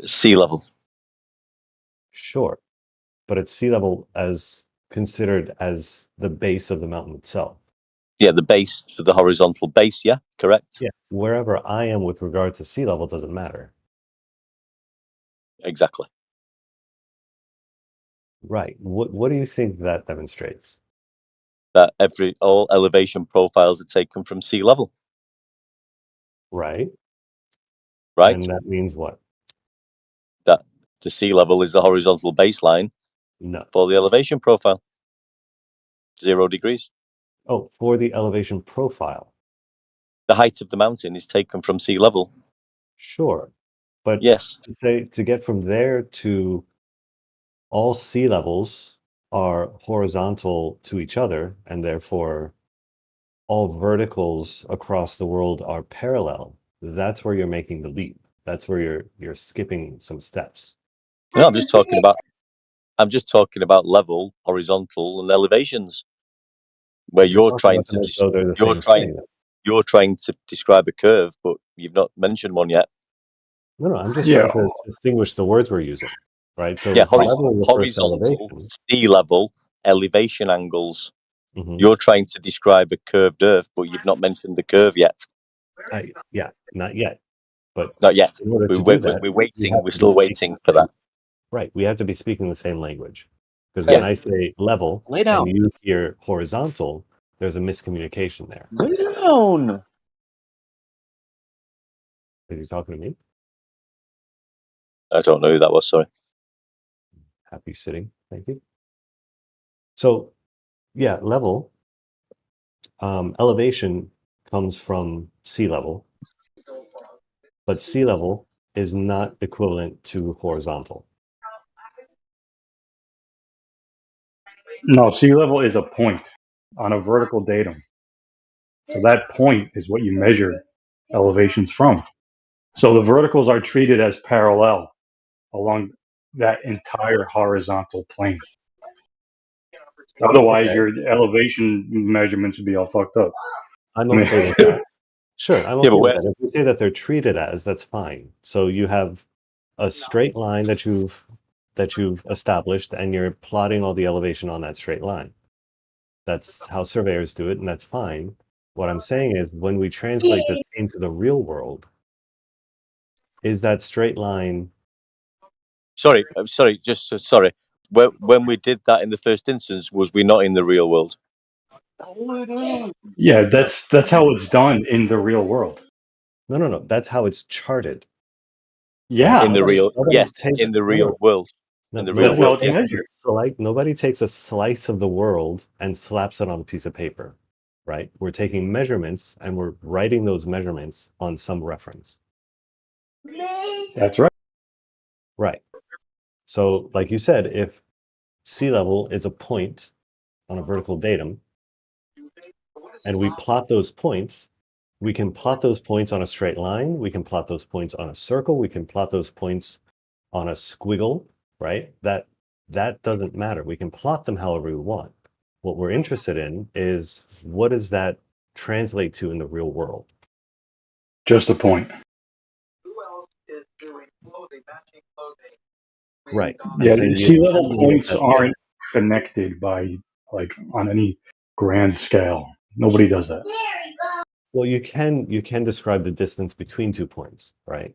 Speaker 1: Sea level.
Speaker 2: Sure, but it's sea level as considered as the base of the mountain itself.
Speaker 1: Yeah, the base for the horizontal base. Yeah, correct.
Speaker 2: Yeah, wherever I am with regard to sea level doesn't matter.
Speaker 1: Exactly.
Speaker 2: Right. What do you think that demonstrates?
Speaker 1: that all elevation profiles are taken from sea level,
Speaker 2: Right.
Speaker 1: right?
Speaker 2: And that means what?
Speaker 1: That the sea level is the horizontal baseline
Speaker 2: No.
Speaker 1: for the elevation profile. 0 degrees.
Speaker 2: Oh, for the elevation profile.
Speaker 1: The height of the mountain is taken from sea level.
Speaker 2: Sure. But
Speaker 1: Yes.
Speaker 2: to get from there to all sea levels are horizontal to each other, and therefore all verticals across the world are parallel. That's where you're making the leap. That's where you're skipping some steps.
Speaker 1: No, I'm just talking about level, horizontal, and elevations. Where
Speaker 2: You're
Speaker 1: you're
Speaker 2: talking
Speaker 1: trying
Speaker 2: about them
Speaker 1: to
Speaker 2: as though they're the
Speaker 1: you're
Speaker 2: same
Speaker 1: trying
Speaker 2: thing.
Speaker 1: you're trying to describe a curve, but you've not mentioned one yet.
Speaker 2: No, I'm just
Speaker 3: Yeah.
Speaker 2: trying to distinguish the words we're using, right? So
Speaker 1: Yeah,
Speaker 2: level refers to
Speaker 1: horizontal,
Speaker 2: elevation.
Speaker 1: sea level, elevation angles.
Speaker 2: Mhm.
Speaker 1: You're trying to describe a curved Earth, but you've not mentioned the curve yet.
Speaker 2: Yeah, not yet. But
Speaker 1: Not yet.
Speaker 2: in order to
Speaker 1: We're
Speaker 2: do that, we
Speaker 1: waiting.
Speaker 2: have
Speaker 1: We're
Speaker 2: to be
Speaker 1: still
Speaker 2: speaking
Speaker 1: waiting for that.
Speaker 2: right. We have to be speaking the same language. Because
Speaker 1: Yeah.
Speaker 2: when I say level
Speaker 10: Lay down.
Speaker 2: and you hear horizontal, there's a miscommunication there.
Speaker 10: Lay down.
Speaker 2: Are you talking to me?
Speaker 1: I don't know who that was. Sorry.
Speaker 2: Happy sitting. Thank you. So, yeah, level, elevation comes from sea level, but sea level is not equivalent to horizontal.
Speaker 3: No, sea level is a point on a vertical datum. So that point is what you measure elevations from. So the verticals are treated as parallel along that entire horizontal plane. Otherwise,
Speaker 2: Okay.
Speaker 3: your elevation measurements would be all fucked up.
Speaker 2: I'm
Speaker 3: I mean-
Speaker 2: okay with that. Sure, I'm
Speaker 1: Yeah,
Speaker 2: okay
Speaker 1: but
Speaker 2: with that. If we say that they're treated as, that's fine. So you have a straight line that you've established, and you're plotting all the elevation on that straight line. That's how surveyors do it, and that's fine. What I'm saying is, when we translate this into the real world, is that straight line?
Speaker 1: Sorry. Sorry. When we did that in the first instance, was we not in the real world?
Speaker 3: Yeah, that's how it's done in the real world.
Speaker 2: No. That's how it's charted.
Speaker 3: Yeah,
Speaker 1: In the real, yes,
Speaker 2: takes
Speaker 1: in the real world. In the real
Speaker 3: That's how
Speaker 1: world,
Speaker 3: it's
Speaker 1: yeah.
Speaker 3: measured.
Speaker 2: Nobody takes a slice of the world and slaps it on a piece of paper, right? We're taking measurements and we're writing those measurements on some reference.
Speaker 3: That's right.
Speaker 2: Right. So, like you said, if sea level is a point on a vertical datum, and we plot those points, we can plot those points on a straight line, we can plot those points on a circle, we can plot those points on a squiggle, right? That doesn't matter. We can plot them however we want. What we're interested in is, what does that translate to in the real world?
Speaker 3: Just a point.
Speaker 2: Right.
Speaker 3: Yeah,
Speaker 2: saying the
Speaker 3: sea level
Speaker 2: assembly of
Speaker 3: points
Speaker 2: that-
Speaker 3: aren't connected by on any grand scale. Nobody does that.
Speaker 2: Well, you can describe the distance between 2 points, right?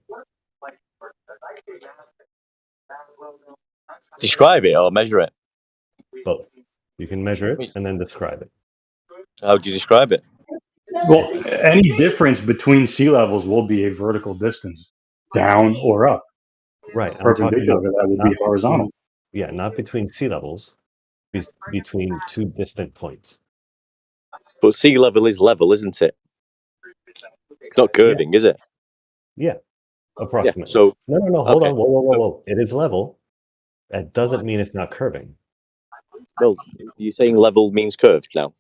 Speaker 1: Describe it or measure it.
Speaker 2: Both. You can measure it and then describe it.
Speaker 1: How do you describe it?
Speaker 3: Well, any difference between sea levels will be a vertical distance, down or up.
Speaker 2: Right. I'm talking
Speaker 3: Perpendicular,
Speaker 2: about
Speaker 3: that would be horizontal.
Speaker 2: not between sea levels, between 2 distant points.
Speaker 1: But sea level is level, isn't it? It's not curving, is it?
Speaker 2: Yeah, approximately.
Speaker 1: Yeah, so
Speaker 2: No. Hold
Speaker 1: okay.
Speaker 2: on. Whoa. It is level. That doesn't mean it's not curving.
Speaker 1: Well, you're saying level means curved now.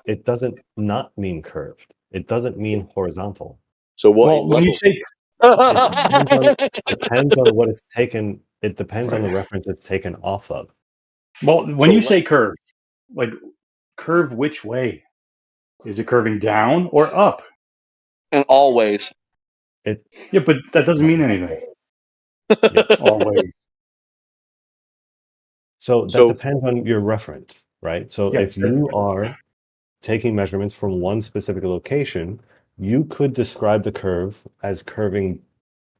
Speaker 2: It doesn't not mean curved. It doesn't mean horizontal.
Speaker 1: So what is
Speaker 3: Well, when
Speaker 1: level?
Speaker 3: you say
Speaker 2: It depends on what it's taken. It depends on the reference it's taken off of.
Speaker 3: well, when
Speaker 1: So
Speaker 3: you say curve, like curve which way? Is it curving down or up?
Speaker 10: And always.
Speaker 3: Yeah, but that doesn't mean anything.
Speaker 2: Yeah.
Speaker 3: Always.
Speaker 2: So that
Speaker 1: So
Speaker 2: depends on your reference, right? So
Speaker 3: Yeah.
Speaker 2: if you are taking measurements from one specific location, you could describe the curve as curving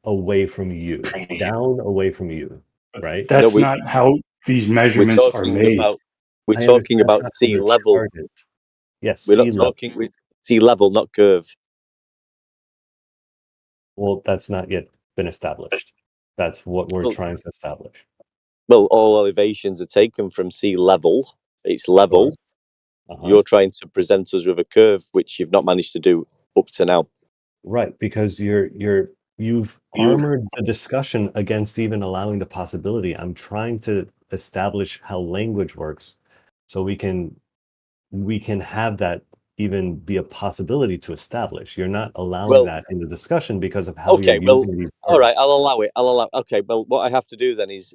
Speaker 2: away from you, down away from you, right?
Speaker 3: That's
Speaker 1: we-
Speaker 3: not how these
Speaker 1: we're
Speaker 3: measurements are
Speaker 1: talking
Speaker 3: made.
Speaker 1: about We're
Speaker 2: I
Speaker 1: talking
Speaker 2: understand
Speaker 1: about
Speaker 2: that's how
Speaker 1: sea
Speaker 2: they're
Speaker 1: level.
Speaker 2: charted. Yes,
Speaker 1: We're
Speaker 2: sea
Speaker 1: not
Speaker 2: level.
Speaker 1: talking with sea level, not curve.
Speaker 2: Well, that's not yet been established. That's what we're
Speaker 1: Well,
Speaker 2: trying to establish.
Speaker 1: well, all elevations are taken from sea level. It's level.
Speaker 2: Sure. Uh-huh.
Speaker 1: You're trying to present us with a curve, which you've not managed to do up to now.
Speaker 2: Right, because you've armored the discussion against even allowing the possibility. I'm trying to establish how language works so we can have that even be a possibility to establish. You're not allowing
Speaker 1: Well,
Speaker 2: that in the discussion because of how you're
Speaker 1: okay, well,
Speaker 2: using these
Speaker 1: all right,
Speaker 2: words.
Speaker 1: I'll allow it. I'll allow. Okay, well, what I have to do then is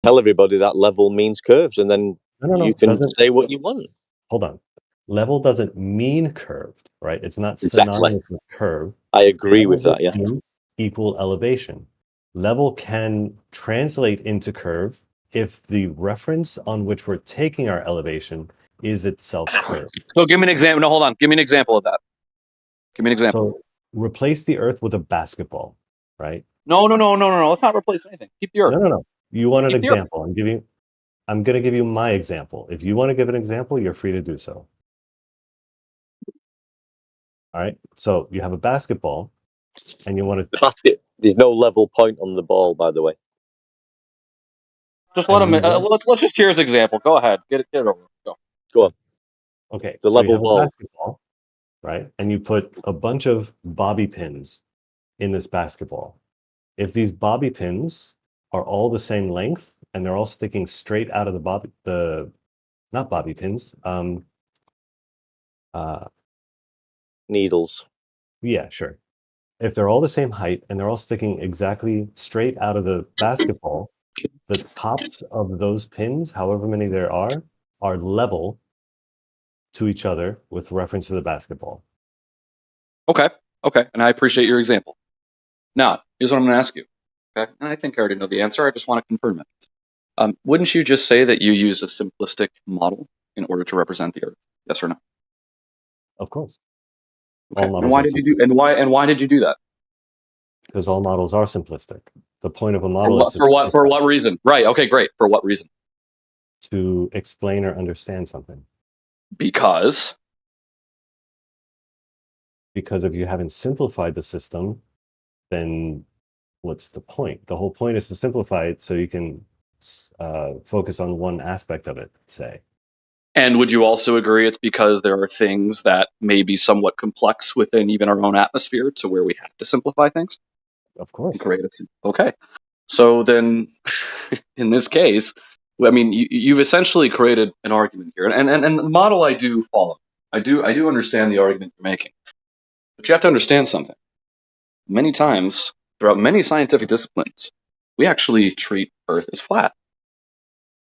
Speaker 1: tell everybody that level means curves, and then
Speaker 2: No,
Speaker 1: you can
Speaker 2: doesn't.
Speaker 1: say what you want.
Speaker 2: Hold on. Level doesn't mean curved, right? It's not
Speaker 1: Exactly.
Speaker 2: synonymous with curve.
Speaker 1: I agree
Speaker 2: Level
Speaker 1: with that. Yeah.
Speaker 2: means equal elevation. Level can translate into curve if the reference on which we're taking our elevation is itself curved.
Speaker 10: So give me an example. No, hold on. Give me an example of that. Give me an example.
Speaker 2: So replace the earth with a basketball, right?
Speaker 10: No. Let's not replace anything. Keep the earth.
Speaker 2: No. You want an
Speaker 10: Keep the earth.
Speaker 2: example. I'm going to give you my example. If you want to give an example, you're free to do so. All right. So you have a basketball and you want to
Speaker 1: The basket. There's no level point on the ball, by the way.
Speaker 10: Just let him. Let's just hear his example. Go ahead. Get it over. Go.
Speaker 1: Go on.
Speaker 2: Okay.
Speaker 1: The
Speaker 2: So you
Speaker 1: level
Speaker 2: have a
Speaker 1: ball.
Speaker 2: basketball, right? And you put a bunch of bobby pins in this basketball. If these bobby pins are all the same length and they're all sticking straight out of not bobby pins,
Speaker 1: Needles.
Speaker 2: yeah, sure. If they're all the same height and they're all sticking exactly straight out of the basketball, the tops of those pins, however many there are level to each other with reference to the basketball.
Speaker 10: Okay. And I appreciate your example. Now, here's what I'm going to ask you. Okay. And I think I already know the answer. I just want to confirm it. Wouldn't you just say that you use a simplistic model in order to represent the Earth? Yes or no?
Speaker 2: Of course.
Speaker 10: Okay.
Speaker 2: All models
Speaker 10: And why
Speaker 2: are
Speaker 10: did you do? And why did you do that?
Speaker 2: because all models are simplistic. The point of a model is
Speaker 10: For what reason? Right. Okay. Great. For what reason?
Speaker 2: to explain or understand something.
Speaker 10: Because
Speaker 2: Because if you haven't simplified the system, then what's the point? The whole point is to simplify it so you can focus on one aspect of it, say.
Speaker 10: And would you also agree it's because there are things that may be somewhat complex within even our own atmosphere to where we have to simplify things
Speaker 2: Of course.
Speaker 10: and create it? Okay. So then, in this case, I mean, you've essentially created an argument here, and the model I do follow. I do understand the argument you're making, but you have to understand something. Many times, throughout many scientific disciplines, we actually treat Earth as flat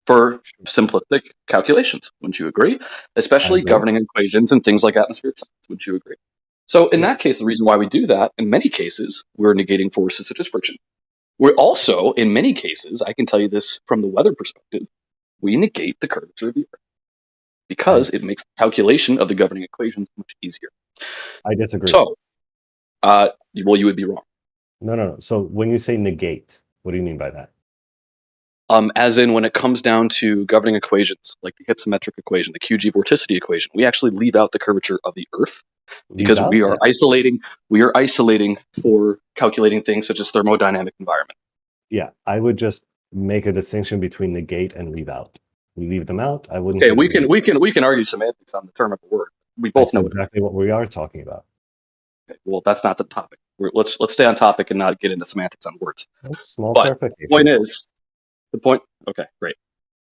Speaker 10: for simplistic calculations. Wouldn't you agree?
Speaker 2: I
Speaker 10: Especially
Speaker 2: agree.
Speaker 10: governing equations and things like atmospheric science. Wouldn't you agree? So, in
Speaker 2: Yeah.
Speaker 10: that case, the reason why we do that, in many cases, we're negating forces such as friction. We're also, in many cases, I can tell you this from the weather perspective, we negate the curvature of the Earth because it makes the calculation of the governing equations much easier.
Speaker 2: I disagree.
Speaker 10: So, well, you would be wrong.
Speaker 2: No. So when you say negate, what do you mean by that?
Speaker 10: As in, when it comes down to governing equations, like the hypsometric equation, the QG vorticity equation, we actually leave out the curvature of the Earth because
Speaker 2: Leave
Speaker 10: we
Speaker 2: out?
Speaker 10: are
Speaker 2: Yeah.
Speaker 10: isolating for calculating things such as thermodynamic environment.
Speaker 2: Yeah, I would just make a distinction between negate and leave out. We leave them out. I wouldn't
Speaker 10: Okay,
Speaker 2: say
Speaker 10: we
Speaker 2: negate.
Speaker 10: can argue semantics on the term of a word. We both
Speaker 2: That's
Speaker 10: know what it means.
Speaker 2: exactly what we are talking about.
Speaker 10: Okay, well, that's not the topic. Let's stay on topic and not get into semantics on words.
Speaker 2: That's small
Speaker 10: But the point
Speaker 2: clarification.
Speaker 10: is, okay, great.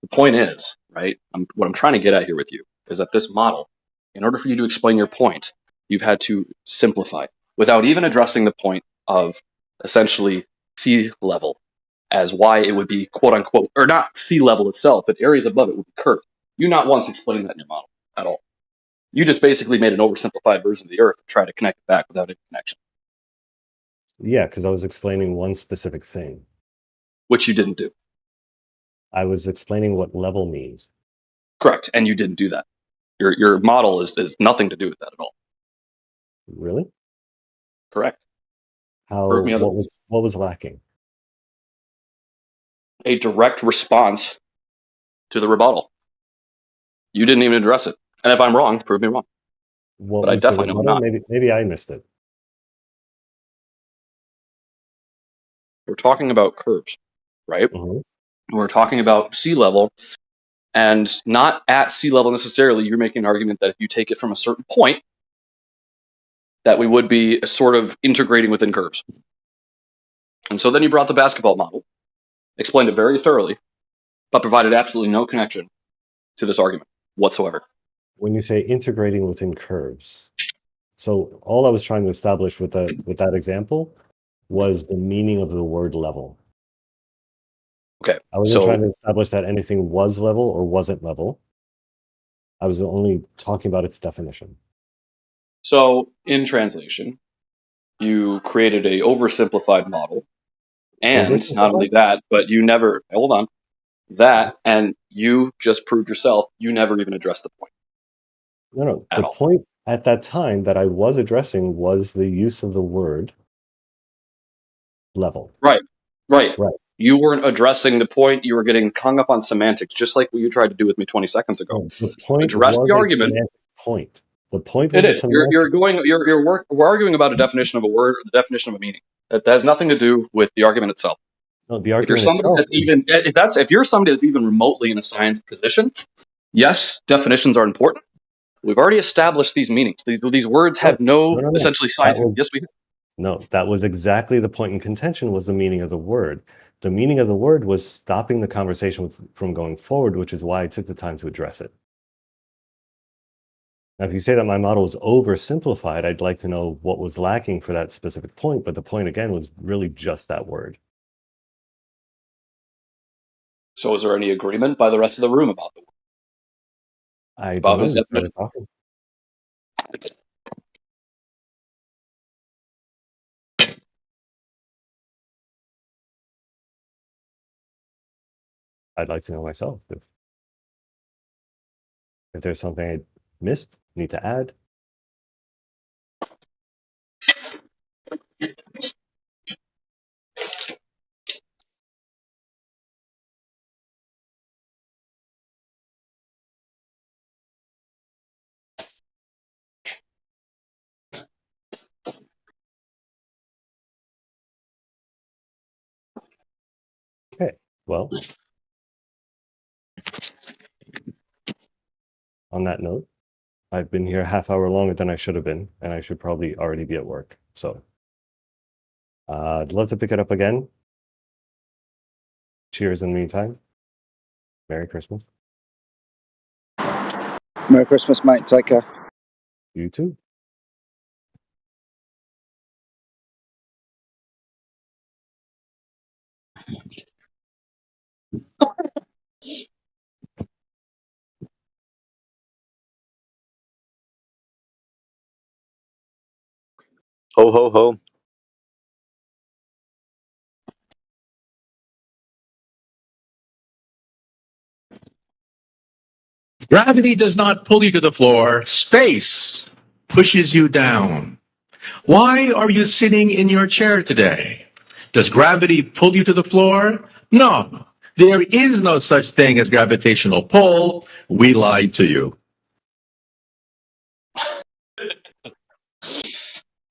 Speaker 10: The point is, right, what I'm trying to get at here with you is that this model, in order for you to explain your point, you've had to simplify without even addressing the point of essentially sea level as why it would be quote unquote, or not sea level itself, but areas above it would be curved. You not once explained that in your model at all. You just basically made an oversimplified version of the Earth to try to connect it back without any connection,
Speaker 2: Yeah, because I was explaining one specific thing.
Speaker 10: which you didn't do.
Speaker 2: I was explaining what level means.
Speaker 10: Correct, and you didn't do that. Your model is nothing to do with that at all.
Speaker 2: Really?
Speaker 10: Correct.
Speaker 2: How?
Speaker 10: Prove me otherwise.
Speaker 2: What was lacking?
Speaker 10: A direct response to the rebuttal. You didn't even address it. And if I'm wrong, prove me wrong.
Speaker 2: What
Speaker 10: But I
Speaker 2: was the
Speaker 10: definitely know I'm
Speaker 2: rebuttal?
Speaker 10: not.
Speaker 2: Maybe I missed it.
Speaker 10: We're talking about curves, right?
Speaker 2: Mhm.
Speaker 10: We're talking about sea level, and not at sea level necessarily. You're making an argument that if you take it from a certain point, that we would be sort of integrating within curves. And so then you brought the basketball model, explained it very thoroughly, but provided absolutely no connection to this argument whatsoever.
Speaker 2: When you say integrating within curves, so all I was trying to establish with that example was the meaning of the word level.
Speaker 10: Okay,
Speaker 2: I wasn't trying to establish that anything was level or wasn't level. I was only talking about its definition.
Speaker 10: So in translation, you created a oversimplified model, and not only
Speaker 2: Oversimplified?
Speaker 10: that, but you never hold on that, and you just proved yourself you never even addressed the point
Speaker 2: No.
Speaker 10: at
Speaker 2: The
Speaker 10: all.
Speaker 2: point at that time that I was addressing was the use of the word level.
Speaker 10: Right.
Speaker 2: Right.
Speaker 10: You weren't addressing the point. You were getting hung up on semantics, just like what you tried to do with me 20 seconds ago.
Speaker 2: No, the point
Speaker 10: Address
Speaker 2: was
Speaker 10: the
Speaker 2: a
Speaker 10: argument.
Speaker 2: semantic point. The point
Speaker 10: It
Speaker 2: was a
Speaker 10: is.
Speaker 2: semantic.
Speaker 10: We're arguing about a definition of a word, or the definition of a meaning. That has nothing to do with the argument itself.
Speaker 2: No, the
Speaker 10: If you're
Speaker 2: argument
Speaker 10: somebody
Speaker 2: itself
Speaker 10: that's
Speaker 2: is
Speaker 10: even if you're somebody that's even remotely in a science position, yes, definitions are important. We've already established these meanings. These words have no
Speaker 2: no.
Speaker 10: essentially
Speaker 2: That
Speaker 10: scientific.
Speaker 2: was
Speaker 10: Yes, we have.
Speaker 2: no, that was exactly the point in contention was the meaning of the word. The meaning of the word was stopping the conversation from going forward, which is why I took the time to address it. Now, if you say that my model is oversimplified, I'd like to know what was lacking for that specific point, but the point again was really just that word.
Speaker 10: So, is there any agreement by the rest of the room about
Speaker 2: I don't know.
Speaker 10: his
Speaker 2: You
Speaker 10: definition?
Speaker 2: started talking. I'd like to know myself if there's something I missed, need to add. Okay, well, on that note, I've been here a half hour longer than I should have been, and I should probably already be at work. So I'd love to pick it up again. Cheers in the meantime. Merry Christmas.
Speaker 4: Merry Christmas, mate. Take care.
Speaker 2: You too.
Speaker 1: Ho, ho, ho.
Speaker 11: Gravity does not pull you to the floor. Space pushes you down. Why are you sitting in your chair today? Does gravity pull you to the floor? No. There is no such thing as gravitational pull. We lied to you.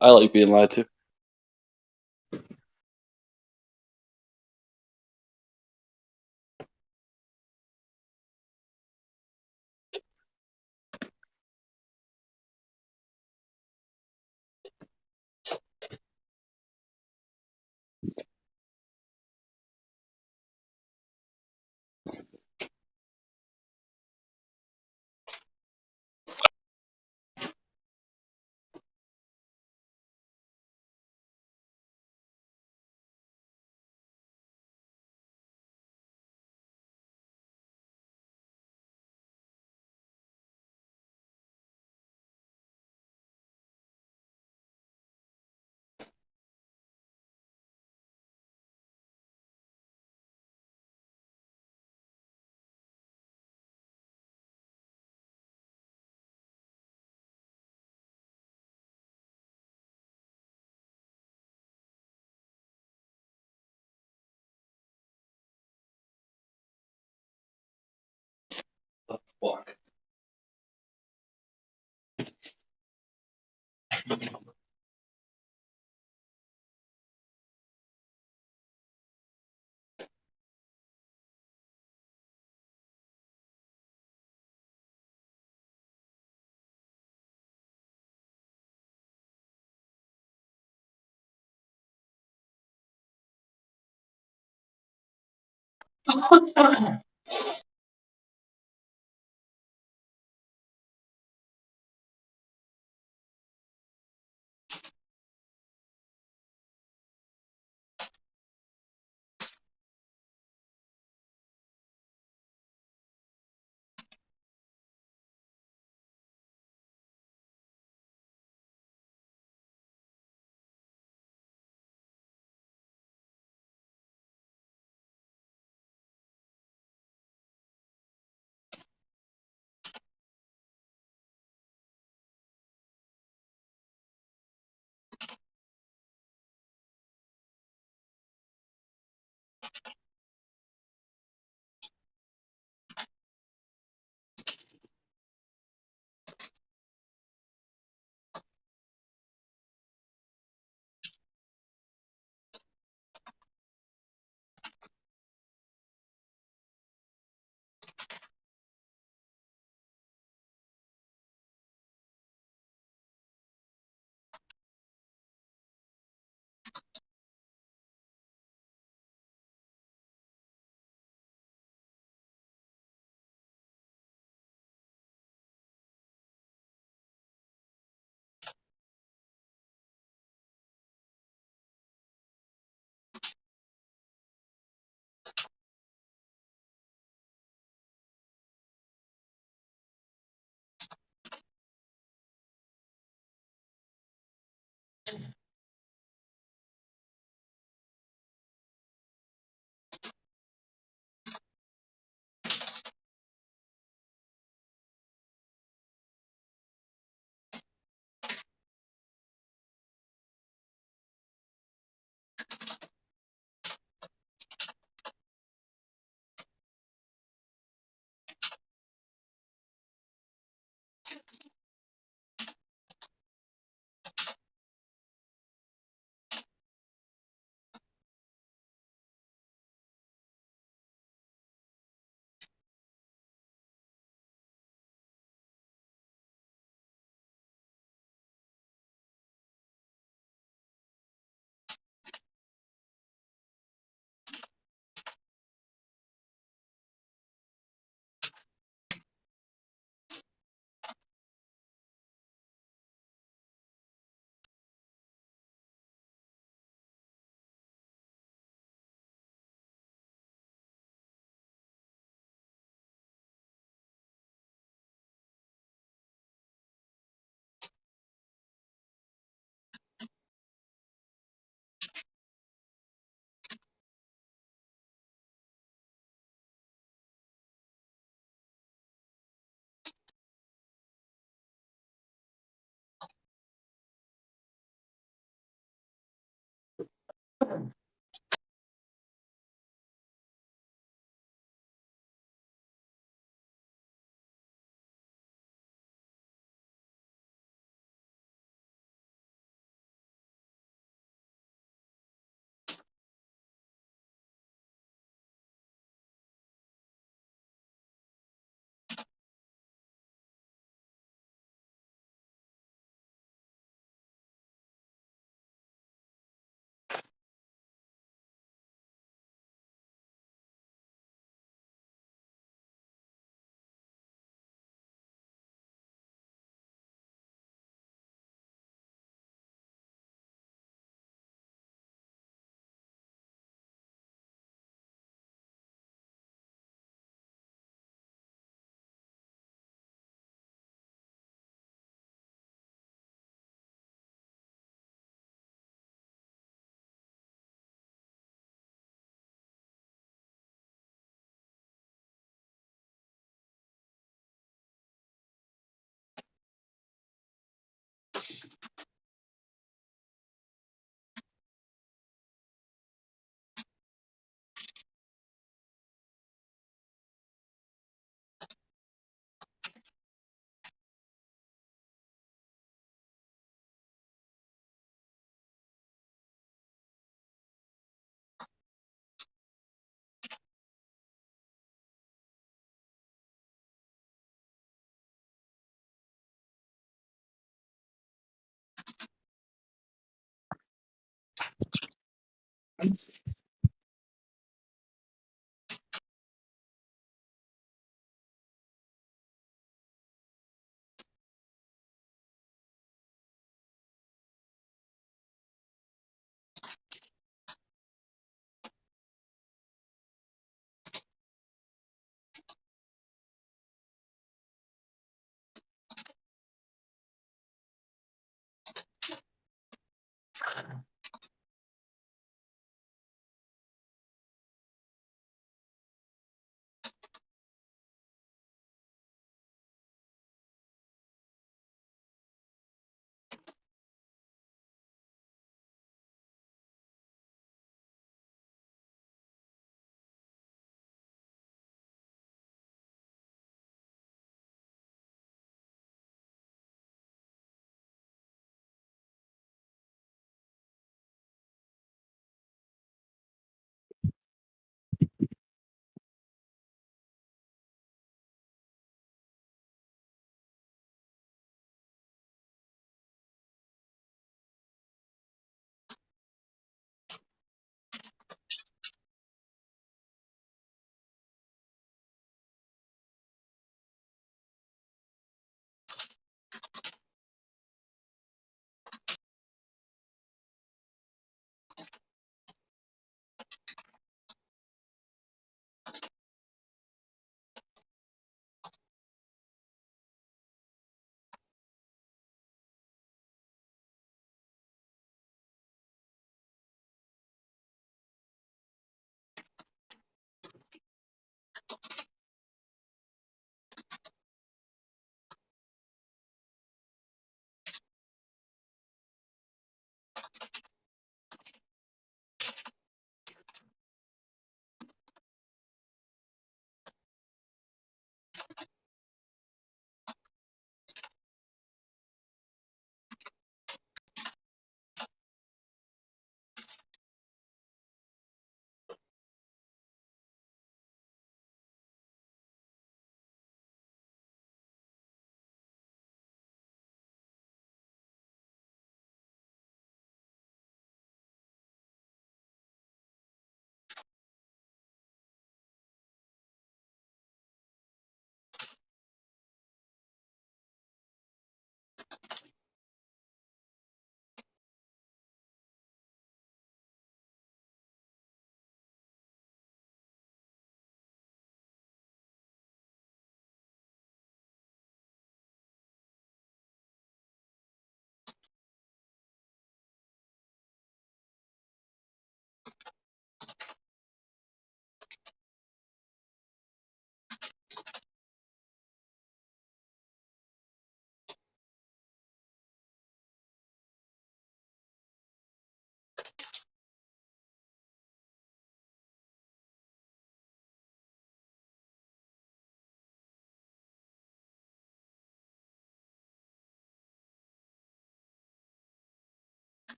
Speaker 10: I like being lied to.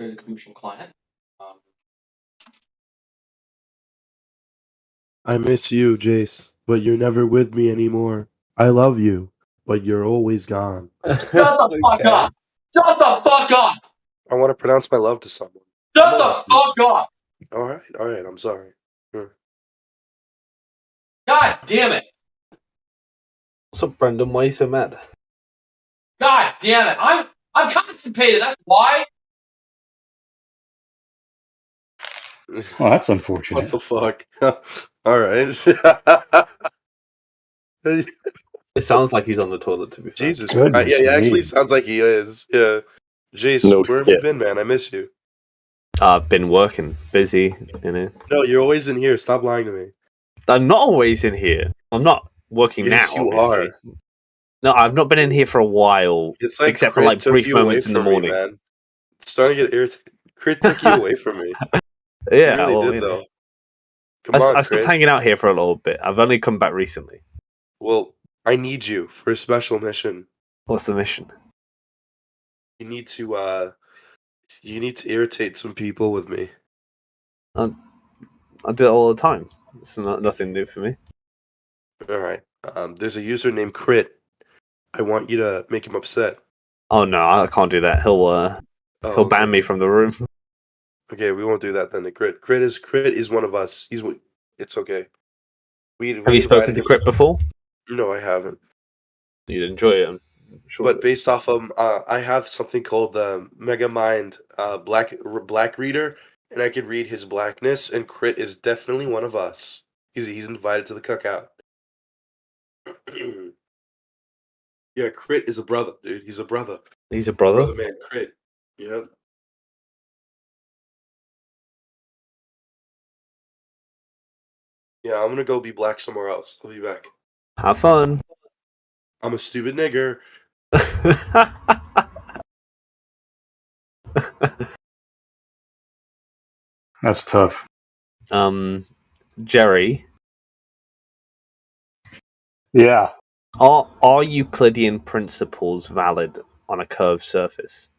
Speaker 10: a commercial client.
Speaker 12: I miss you, Jace, but you're never with me anymore. I love you, but you're always gone.
Speaker 10: Shut the fuck up! Shut the fuck up!
Speaker 12: I want to pronounce my love to someone.
Speaker 10: Shut the fuck up!
Speaker 12: All right, I'm sorry.
Speaker 10: God damn it!
Speaker 9: What's up, Brendan? Why are you so mad?
Speaker 10: God damn it! I'm constipated. That's why.
Speaker 3: Oh, that's unfortunate.
Speaker 12: What the fuck? All right.
Speaker 9: It sounds like he's on the toilet, to be fair.
Speaker 12: Jesus Christ.
Speaker 3: Goodness
Speaker 12: Yeah, he actually
Speaker 3: me.
Speaker 12: sounds like he is. Yeah. Jace,
Speaker 1: No
Speaker 12: where have you
Speaker 1: shit.
Speaker 12: been, man? I miss you.
Speaker 9: I've been working, busy, you know.
Speaker 12: No, you're always in here. Stop lying to me.
Speaker 9: I'm not always in here. I'm not working
Speaker 12: Yes,
Speaker 9: now,
Speaker 12: you
Speaker 9: obviously.
Speaker 12: are.
Speaker 9: No, I've not been in here for a while,
Speaker 12: It's like
Speaker 9: except for
Speaker 12: Crit
Speaker 9: like
Speaker 12: took
Speaker 9: brief
Speaker 12: you away
Speaker 9: moments in the
Speaker 12: from me,
Speaker 9: morning.
Speaker 12: man. It's starting to get irritating. Crit took you away from me.
Speaker 9: Yeah,
Speaker 12: You really
Speaker 9: well,
Speaker 12: did,
Speaker 9: you know.
Speaker 12: though. Come on,
Speaker 9: I stopped
Speaker 12: Crit.
Speaker 9: hanging out here for a little bit. I've only come back recently.
Speaker 12: Well, I need you for a special mission.
Speaker 9: What's the mission?
Speaker 12: You need to irritate some people with me.
Speaker 9: I do it all the time. It's nothing new for me.
Speaker 12: All right. There's a user named Crit. I want you to make him upset.
Speaker 9: Oh no, I can't do that. He'll ban me from the room.
Speaker 12: Okay, we won't do that then. Crit is one of us. It's okay.
Speaker 9: Have you spoken to Crit before?
Speaker 12: No, I haven't.
Speaker 9: You'd enjoy it, I'm sure.
Speaker 12: But based off of, I have something called Mega Mind Black Reader, and I could read his blackness. And Crit is definitely one of us. He's invited to the cookout. Yeah, Crit is a brother, dude. He's a brother.
Speaker 9: He's a brother?
Speaker 12: Brother man, Crit. Yep. Yeah, I'm gonna go be black somewhere else. I'll be back.
Speaker 9: Have fun.
Speaker 12: I'm a stupid nigger.
Speaker 3: That's tough.
Speaker 9: Jerry.
Speaker 3: Yeah.
Speaker 9: Are Euclidean principles valid on a curved surface?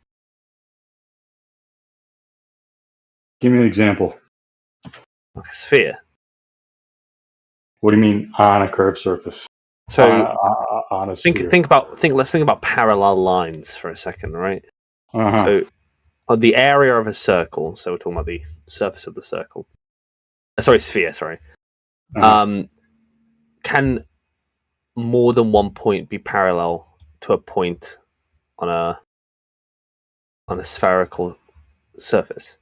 Speaker 3: Give me an example.
Speaker 9: Like a sphere.
Speaker 3: What do you mean on a curved surface?
Speaker 9: So
Speaker 3: on a sphere.
Speaker 9: let's think about parallel lines for a second, right?
Speaker 3: Uh-huh.
Speaker 9: So on the area of a circle, so we're talking about the surface of the circle. Sphere, sorry.
Speaker 3: Uh-huh.
Speaker 9: Can more than one point be parallel to a point on a spherical surface?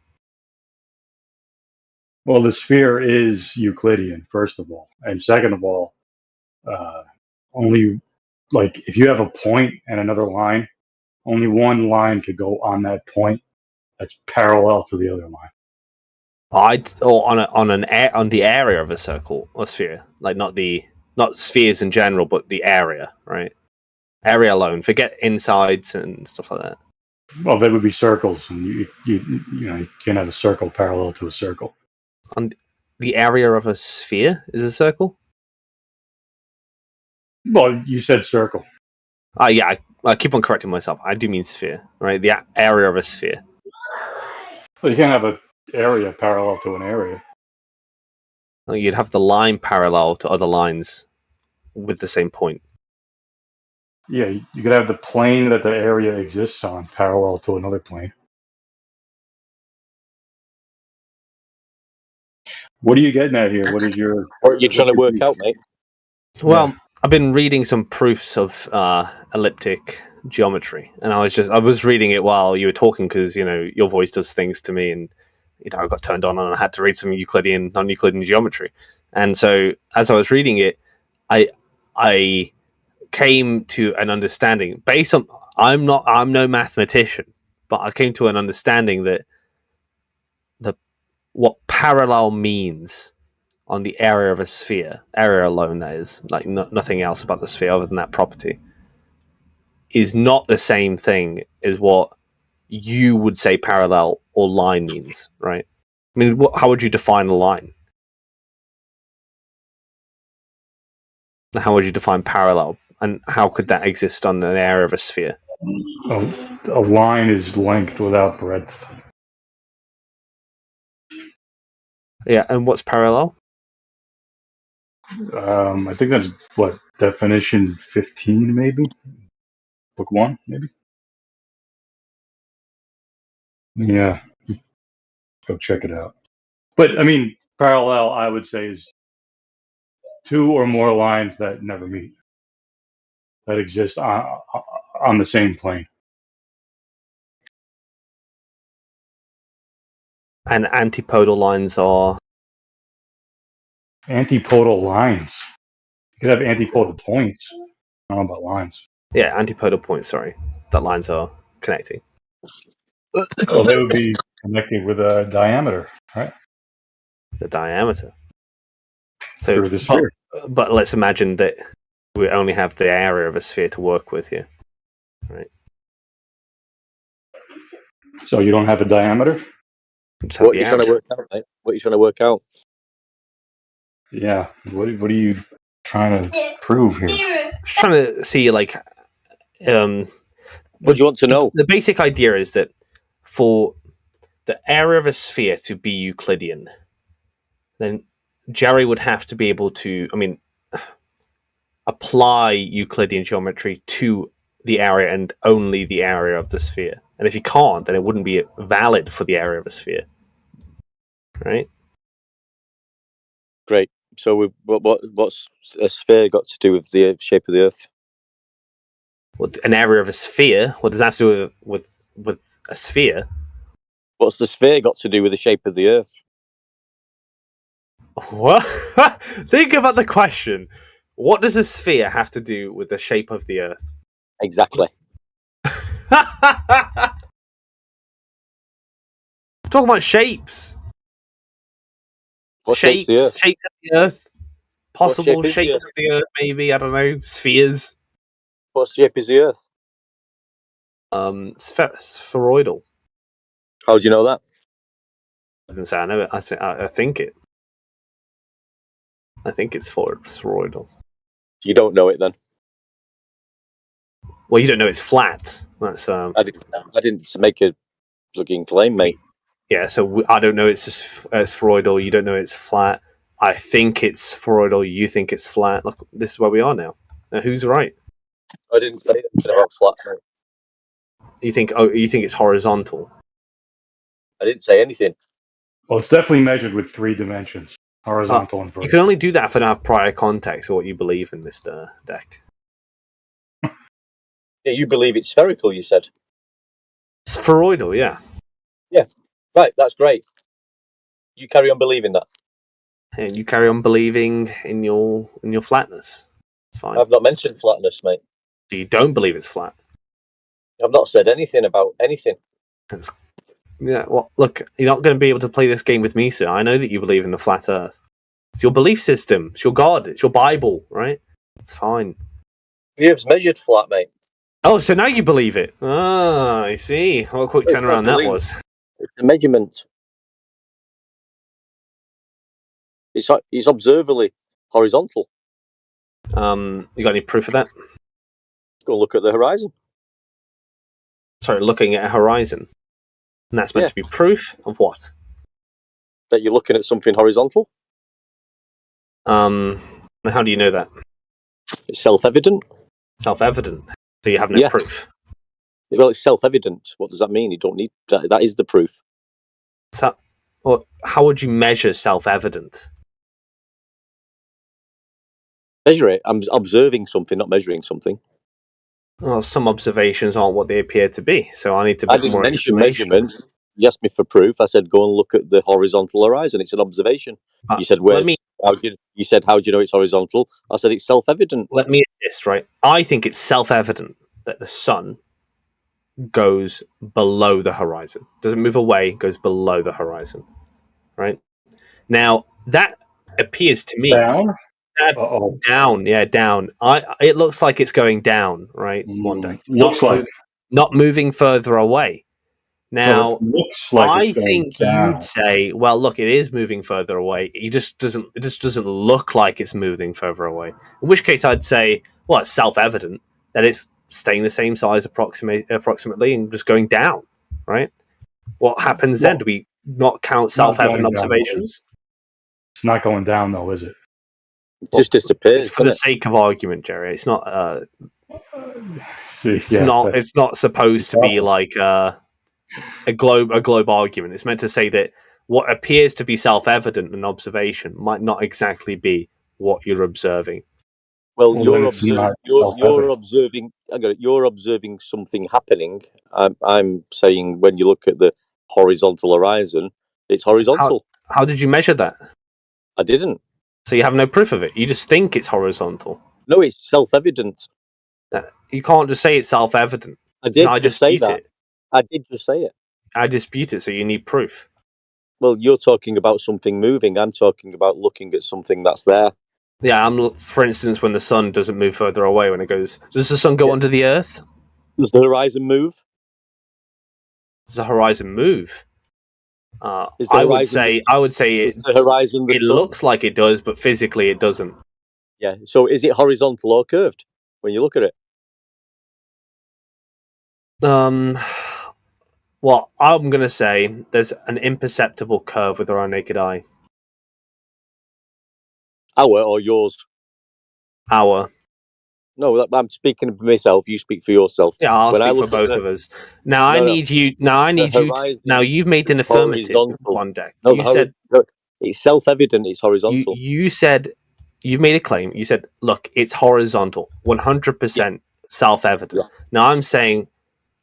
Speaker 3: Well, the sphere is Euclidean, first of all. And second of all, only, like, if you have a point and another line, only one line could go on that point that's parallel to the other line.
Speaker 9: On the area of a circle or sphere, like not spheres in general, but the area, right? Area alone. Forget insides and stuff like that.
Speaker 3: Well, they would be circles, and you can't have a circle parallel to a circle.
Speaker 9: On the area of a sphere is a circle.
Speaker 3: Well, you said circle.
Speaker 9: Yeah, I keep on correcting myself. I do mean sphere, right? The area of a sphere.
Speaker 3: Well, you can't have an area parallel to an area.
Speaker 9: You'd have the line parallel to other lines with the same point.
Speaker 3: Yeah, you could have the plane that the area exists on parallel to another plane. What are you getting at here? What is your?
Speaker 1: What are you trying to work out, mate?
Speaker 9: Well, I've been reading some proofs of elliptic geometry, and I was reading it while you were talking because your voice does things to me, and I got turned on, and I had to read some Euclidean, non-Euclidean geometry. And so, as I was reading it, I came to an understanding based on I'm no mathematician, but I came to an understanding that what parallel means on the area of a sphere, area alone, that is, like nothing else about the sphere other than that property, is not the same thing as what you would say parallel or line means, right? I mean, how would you define a line? How would you define parallel? And how could that exist on an area of a sphere?
Speaker 3: A line is length without breadth.
Speaker 9: Yeah, and what's parallel?
Speaker 3: I think that's what definition 15, maybe book 1, maybe. Yeah, go check it out. But I mean, parallel, I would say, is two or more lines that never meet, that exist on the same plane.
Speaker 9: And antipodal lines are
Speaker 3: Antipodal lines. You could have antipodal points. I don't know about lines.
Speaker 9: antipodal points. Sorry, that lines are connecting.
Speaker 3: Well, they would be connected with a diameter, right?
Speaker 9: The diameter. So,
Speaker 3: Through the sphere.
Speaker 9: but let's imagine that we only have the area of a sphere to work with here, right?
Speaker 3: So you don't have a diameter?
Speaker 1: What are you trying to work out, mate? What are you trying to work out?
Speaker 3: Yeah. What are you trying to prove here?
Speaker 9: Just trying to see, like,
Speaker 1: what do you want to know?
Speaker 9: The basic idea is that for the area of a sphere to be Euclidean, then Jerry would have to be able to, apply Euclidean geometry to the area and only the area of the sphere. And if you can't, then it wouldn't be valid for the area of a sphere, right?
Speaker 1: Great. So, what's a sphere got to do with the shape of the Earth?
Speaker 9: Well, an area of a sphere. What does that have to do with a sphere?
Speaker 1: What's the sphere got to do with the shape of the Earth?
Speaker 9: What? Think about the question. What does a sphere have to do with the shape of the Earth?
Speaker 1: Exactly.
Speaker 9: Talking about shapes.
Speaker 1: What shape's the Earth?
Speaker 9: Shape of the Earth. Possible
Speaker 1: shape
Speaker 9: shapes of the Earth, maybe. I don't know. Spheres.
Speaker 1: What shape is the Earth?
Speaker 9: Spheroidal.
Speaker 1: How do you know that?
Speaker 9: I didn't say I know it. I think it. I think it's spheroidal.
Speaker 1: You don't know it then?
Speaker 9: Well, you don't know it's flat. That's
Speaker 1: I didn't make a fucking claim, mate.
Speaker 9: Yeah, so I don't know it's spheroidal. You don't know it's flat. I think it's spheroidal. You think it's flat. Look, this is where we are now. Now, who's right?
Speaker 1: I didn't say anything about flat, mate.
Speaker 9: You think? Oh, you think it's horizontal?
Speaker 1: I didn't say anything.
Speaker 3: Well, it's definitely measured with 3 dimensions, horizontal and vertical.
Speaker 9: You can only do that if I don't have prior context of what you believe in, Mr. Deck.
Speaker 1: Yeah, you believe it's spherical, you said.
Speaker 9: Spheroidal, yeah.
Speaker 1: Yeah, right, that's great. You carry on believing that.
Speaker 9: And you carry on believing in your flatness. It's fine.
Speaker 1: I've not mentioned flatness, mate.
Speaker 9: So you don't believe it's flat?
Speaker 1: I've not said anything about anything.
Speaker 9: Yeah, well, look, you're not going to be able to play this game with me, sir. I know that you believe in the flat Earth. It's your belief system. It's your God. It's your Bible, right? It's fine.
Speaker 1: The Earth's measured flat, mate.
Speaker 9: Oh, so now you believe it. Ah, I see. What a quick turnaround that was.
Speaker 1: It's a measurement. It's observably horizontal.
Speaker 9: You got any proof of that?
Speaker 1: Go and look at the horizon.
Speaker 9: Sorry, looking at a horizon. And that's meant to be proof of what?
Speaker 1: That you're looking at something horizontal.
Speaker 9: How do you know that?
Speaker 1: It's self-evident.
Speaker 9: Self-evident. So you have no proof.
Speaker 1: Well, it's self-evident. What does that mean? You don't need that. That is the proof.
Speaker 9: So, well, how would you measure self-evident?
Speaker 1: Measure it. I'm observing something, not measuring something.
Speaker 9: Well, some observations aren't what they appear to be, so I need to.
Speaker 1: I didn't mention measurements. You asked me for proof. I said, go and look at the horizontal horizon. It's an observation. You said, you said, how do you know it's horizontal? I said, it's self-evident.
Speaker 9: Let me assist, right? I think it's self-evident that the sun goes below the horizon. Doesn't move away, goes below the horizon. Right? Now, that appears to me...
Speaker 3: Down?
Speaker 9: Down, yeah, down. It looks like it's going down, right? One day. Not moving further away. Now,
Speaker 3: it looks like
Speaker 9: I
Speaker 3: it's going
Speaker 9: think
Speaker 3: down.
Speaker 9: you'd say, well, look, it is moving further away. It just doesn't look like it's moving further away. In which case, I'd say, well, it's self-evident that it's staying the same size approximately and just going down, right? What happens then? Do we not count self-evident observations?
Speaker 3: It's not going down though, is it?
Speaker 1: It just disappears.
Speaker 9: It's for the sake of argument, Jerry. It's not.
Speaker 3: See,
Speaker 9: It's
Speaker 3: yeah,
Speaker 9: not.
Speaker 3: but
Speaker 9: It's not supposed to be like a globe argument. It's meant to say that what appears to be self-evident in observation might not exactly be what you're observing.
Speaker 1: Well,
Speaker 3: then
Speaker 1: you're
Speaker 3: it's not
Speaker 1: observing. I got it. You're observing something happening. I'm saying when you look at the horizontal horizon, it's horizontal.
Speaker 9: How did you measure that?
Speaker 1: I didn't.
Speaker 9: So you have no proof of it. You just think it's horizontal.
Speaker 1: No, it's self-evident.
Speaker 9: You can't just say it's self-evident.
Speaker 1: I did
Speaker 9: I
Speaker 1: just say
Speaker 9: dispute
Speaker 1: that.
Speaker 9: it.
Speaker 1: I did just say it.
Speaker 9: I dispute it. So you need proof.
Speaker 1: Well, you're talking about something moving. I'm talking about looking at something that's there.
Speaker 9: Yeah, for instance, when the sun doesn't move further away, when it goes, does the sun go under the Earth?
Speaker 1: Does the horizon move?
Speaker 9: Does the horizon move?
Speaker 1: Is the
Speaker 9: I would
Speaker 1: horizon
Speaker 9: say
Speaker 1: is the horizon the
Speaker 9: it
Speaker 1: sun?
Speaker 9: looks like it does, but physically it doesn't.
Speaker 1: Yeah. So is it horizontal or curved when you look at it?
Speaker 9: Well, I'm going to say there's an imperceptible curve with our naked eye.
Speaker 1: Our or yours?
Speaker 9: Our.
Speaker 1: No, I'm speaking for myself. You speak for yourself.
Speaker 9: Yeah, I'll
Speaker 1: When I
Speaker 9: speak for
Speaker 1: look at
Speaker 9: both of us. Now I
Speaker 1: No, no.
Speaker 9: need you. Now I need
Speaker 1: The
Speaker 9: you. Now
Speaker 1: horizon
Speaker 9: you've made an
Speaker 1: is
Speaker 9: affirmative
Speaker 1: horizontal.
Speaker 9: one deck.
Speaker 1: No,
Speaker 9: You said
Speaker 1: no, it's self-evident. It's horizontal.
Speaker 9: you said you've made a claim. You said, look, it's horizontal, 100% self-evident.
Speaker 1: Yeah.
Speaker 9: Now I'm saying,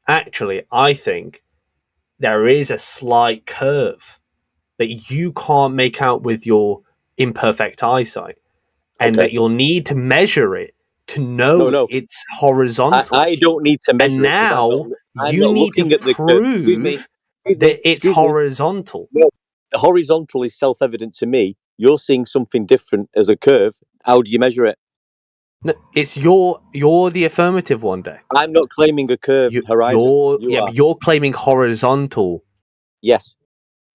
Speaker 9: actually, I think there is a slight curve that you can't make out with your imperfect eyesight, and
Speaker 1: Okay.
Speaker 9: that you'll need to measure it to know
Speaker 1: No.
Speaker 9: it's horizontal.
Speaker 1: I don't need to measure
Speaker 9: And
Speaker 1: it because
Speaker 9: now
Speaker 1: I'm
Speaker 9: you
Speaker 1: not
Speaker 9: need to
Speaker 1: looking at the curve.
Speaker 9: prove that it's horizontal.
Speaker 1: No, the horizontal is self-evident to me. You're seeing something different as a curve. How do you measure it?
Speaker 9: No, it's you're the affirmative one, deck.
Speaker 1: I'm not claiming a curved horizon.
Speaker 9: But you're claiming horizontal.
Speaker 1: Yes,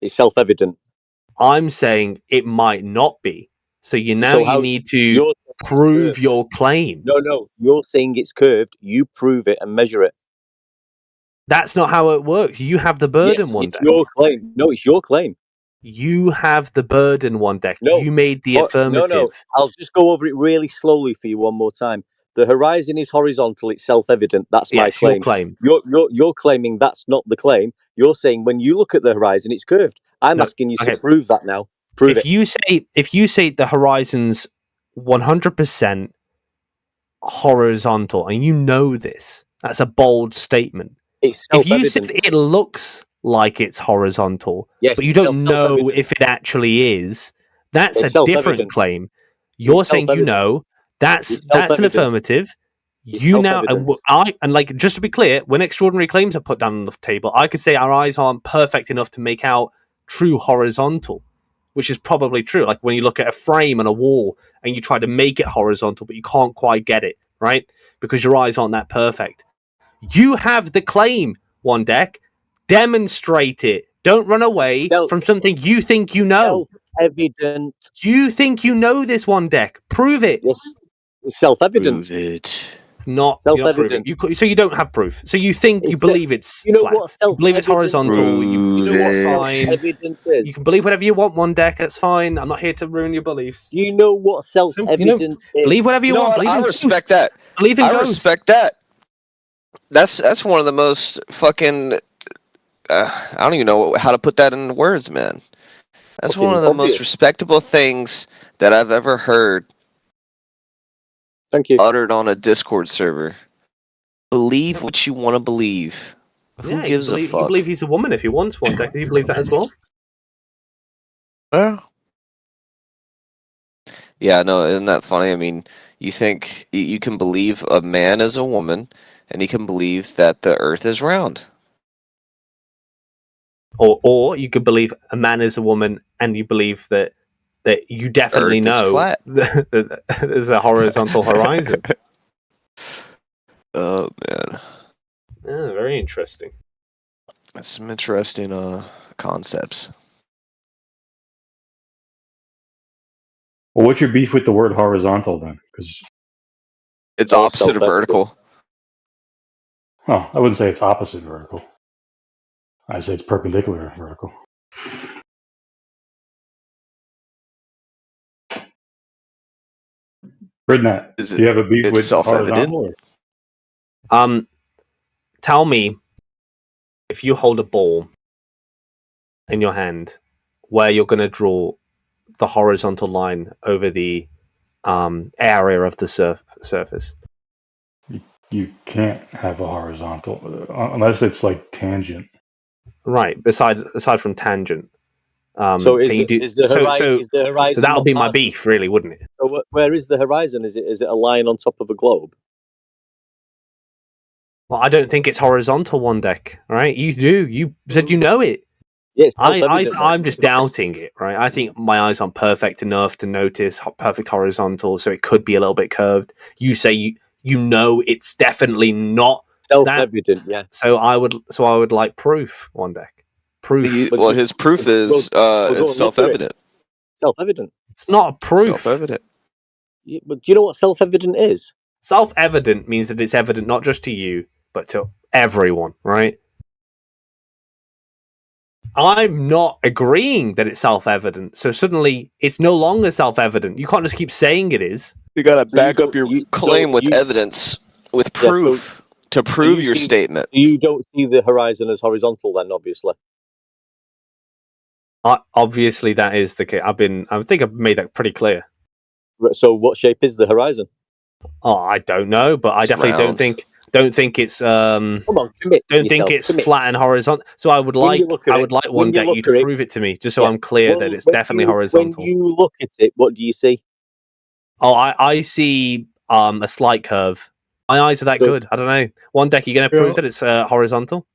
Speaker 1: it's self-evident.
Speaker 9: I'm saying it might not be. So you need to prove your claim.
Speaker 1: No, you're saying it's curved. You prove it and measure it.
Speaker 9: That's not how it works. You have the burden,
Speaker 1: Yes,
Speaker 9: one
Speaker 1: it's
Speaker 9: deck.
Speaker 1: your claim. No, it's your claim.
Speaker 9: You have the burden, one deck.
Speaker 1: No.
Speaker 9: You made the affirmative.
Speaker 1: No. I'll just go over it really slowly for you one more time. The horizon is horizontal. It's self-evident. That's my claim.
Speaker 9: Your claim.
Speaker 1: You're claiming that's not the claim. You're saying when you look at the horizon, it's curved. I'm asking you to prove that now. Prove it.
Speaker 9: If you say the horizon's 100% horizontal, and you know this, that's a bold statement.
Speaker 1: It's
Speaker 9: if you said
Speaker 1: self-evident.
Speaker 9: it looks like it's horizontal,
Speaker 1: Yes,
Speaker 9: but you don't
Speaker 1: it's
Speaker 9: know
Speaker 1: self-evident.
Speaker 9: if it actually is, that's
Speaker 1: It's
Speaker 9: a different
Speaker 1: self-evident.
Speaker 9: claim. You're
Speaker 1: It's
Speaker 9: saying you
Speaker 1: self-evident.
Speaker 9: know. That's
Speaker 1: It's
Speaker 9: an
Speaker 1: self-evident.
Speaker 9: affirmative.
Speaker 1: It's
Speaker 9: You now
Speaker 1: self-evident.
Speaker 9: and like, just to be clear, when extraordinary claims are put down on the table, I could say our eyes aren't perfect enough to make out true horizontal, which is probably true. Like when you look at a frame on a wall and you try to make it horizontal, but you can't quite get it, right? Because your eyes aren't that perfect. You have the claim, one deck. Demonstrate it. Don't run away from something you think you know.
Speaker 1: Self-evident.
Speaker 9: You think you know this, one deck. Prove it.
Speaker 1: Yes. It's self-evident.
Speaker 6: Prove it.
Speaker 9: It's not. You're not proving. So you don't have proof. So you think you believe it's flat. You believe it's horizontal. You know what's fine.
Speaker 1: Self-evident is?
Speaker 9: You can believe whatever you want, one deck. That's fine. I'm not here to ruin your beliefs.
Speaker 1: Do you know what self-evidence is?
Speaker 9: Believe whatever you want. Believe
Speaker 13: I
Speaker 9: in
Speaker 13: respect
Speaker 9: ghosts.
Speaker 13: that.
Speaker 9: Believe in
Speaker 13: I
Speaker 9: ghosts.
Speaker 13: respect that. That's one of the most fucking. I don't even know how to put that in words, man. That's
Speaker 1: Fucking
Speaker 13: one of the
Speaker 1: obvious.
Speaker 13: most respectable things that I've ever heard.
Speaker 1: Thank you.
Speaker 13: Uttered on a Discord server. Believe what you want to believe. Who gives a fuck?
Speaker 9: You believe he's a woman if he wants one deck. Do you believe that as well?
Speaker 13: Well. Yeah, no, isn't that funny? I mean, you think you can believe a man is a woman, and he can believe that the Earth is round.
Speaker 9: Or you could believe a man is a woman, and you believe that you definitely
Speaker 13: Earth is
Speaker 9: know
Speaker 13: flat.
Speaker 9: that there's a horizontal horizon.
Speaker 13: Oh man,
Speaker 9: Yeah, very interesting.
Speaker 13: that's some interesting concepts.
Speaker 3: Well, what's your beef with the word horizontal then? Because
Speaker 13: it's opposite of vertical.
Speaker 3: Oh, I wouldn't say it's opposite vertical. I'd say it's perpendicular vertical. Fridnet,
Speaker 13: Is
Speaker 3: do
Speaker 13: it?
Speaker 3: you have a beef
Speaker 13: It's
Speaker 3: with
Speaker 13: self-evident.
Speaker 3: horizontal? Or?
Speaker 9: Tell me, if you hold a ball in your hand, where you're going to draw the horizontal line over the area of the surface.
Speaker 3: You can't have a horizontal unless it's like tangent.
Speaker 9: Right. Aside from tangent.
Speaker 1: So
Speaker 9: can you do
Speaker 1: is the horizon
Speaker 9: so that'll
Speaker 1: not
Speaker 9: be my
Speaker 1: part
Speaker 9: beef, really, wouldn't it?
Speaker 1: So where is the horizon? Is it a line on top of a globe?
Speaker 9: Well, I don't think it's horizontal, one deck. Right? You do. You said you know it.
Speaker 1: Yeah, it's self-evident,
Speaker 9: I'm just doubting it, right? I think my eyes aren't perfect enough to notice perfect horizontal, so it could be a little bit curved. You say you know it's definitely not
Speaker 1: self-evident, yeah.
Speaker 9: So I would like proof, one deck. Proof.
Speaker 13: Well, his proof is it's self-evident.
Speaker 1: Self-evident.
Speaker 9: It's not a proof.
Speaker 13: Self-evident.
Speaker 1: Yeah, but do you know what self-evident is?
Speaker 9: Self-evident means that it's evident not just to you, but to everyone, right? I'm not agreeing that it's self-evident, so suddenly it's no longer self-evident. You can't just keep saying it is.
Speaker 13: You gotta back up your claim with evidence, with proof, to prove your statement.
Speaker 1: You don't see the horizon as horizontal, then, obviously.
Speaker 9: Obviously, that is the case. I think I've made that pretty clear.
Speaker 1: So, what shape is the horizon?
Speaker 9: Oh, I don't know, but I definitely don't think it's
Speaker 1: Come on, commit
Speaker 9: don't think
Speaker 1: yourself,
Speaker 9: it's
Speaker 1: commit.
Speaker 9: flat and horizontal. So I would like one day you to prove it to me, just so I'm clear that it's definitely horizontal.
Speaker 1: When you look at it, what do you see?
Speaker 9: Oh, I see a slight curve. My eyes are that good. I don't know. One deck, you're going to prove that it's horizontal?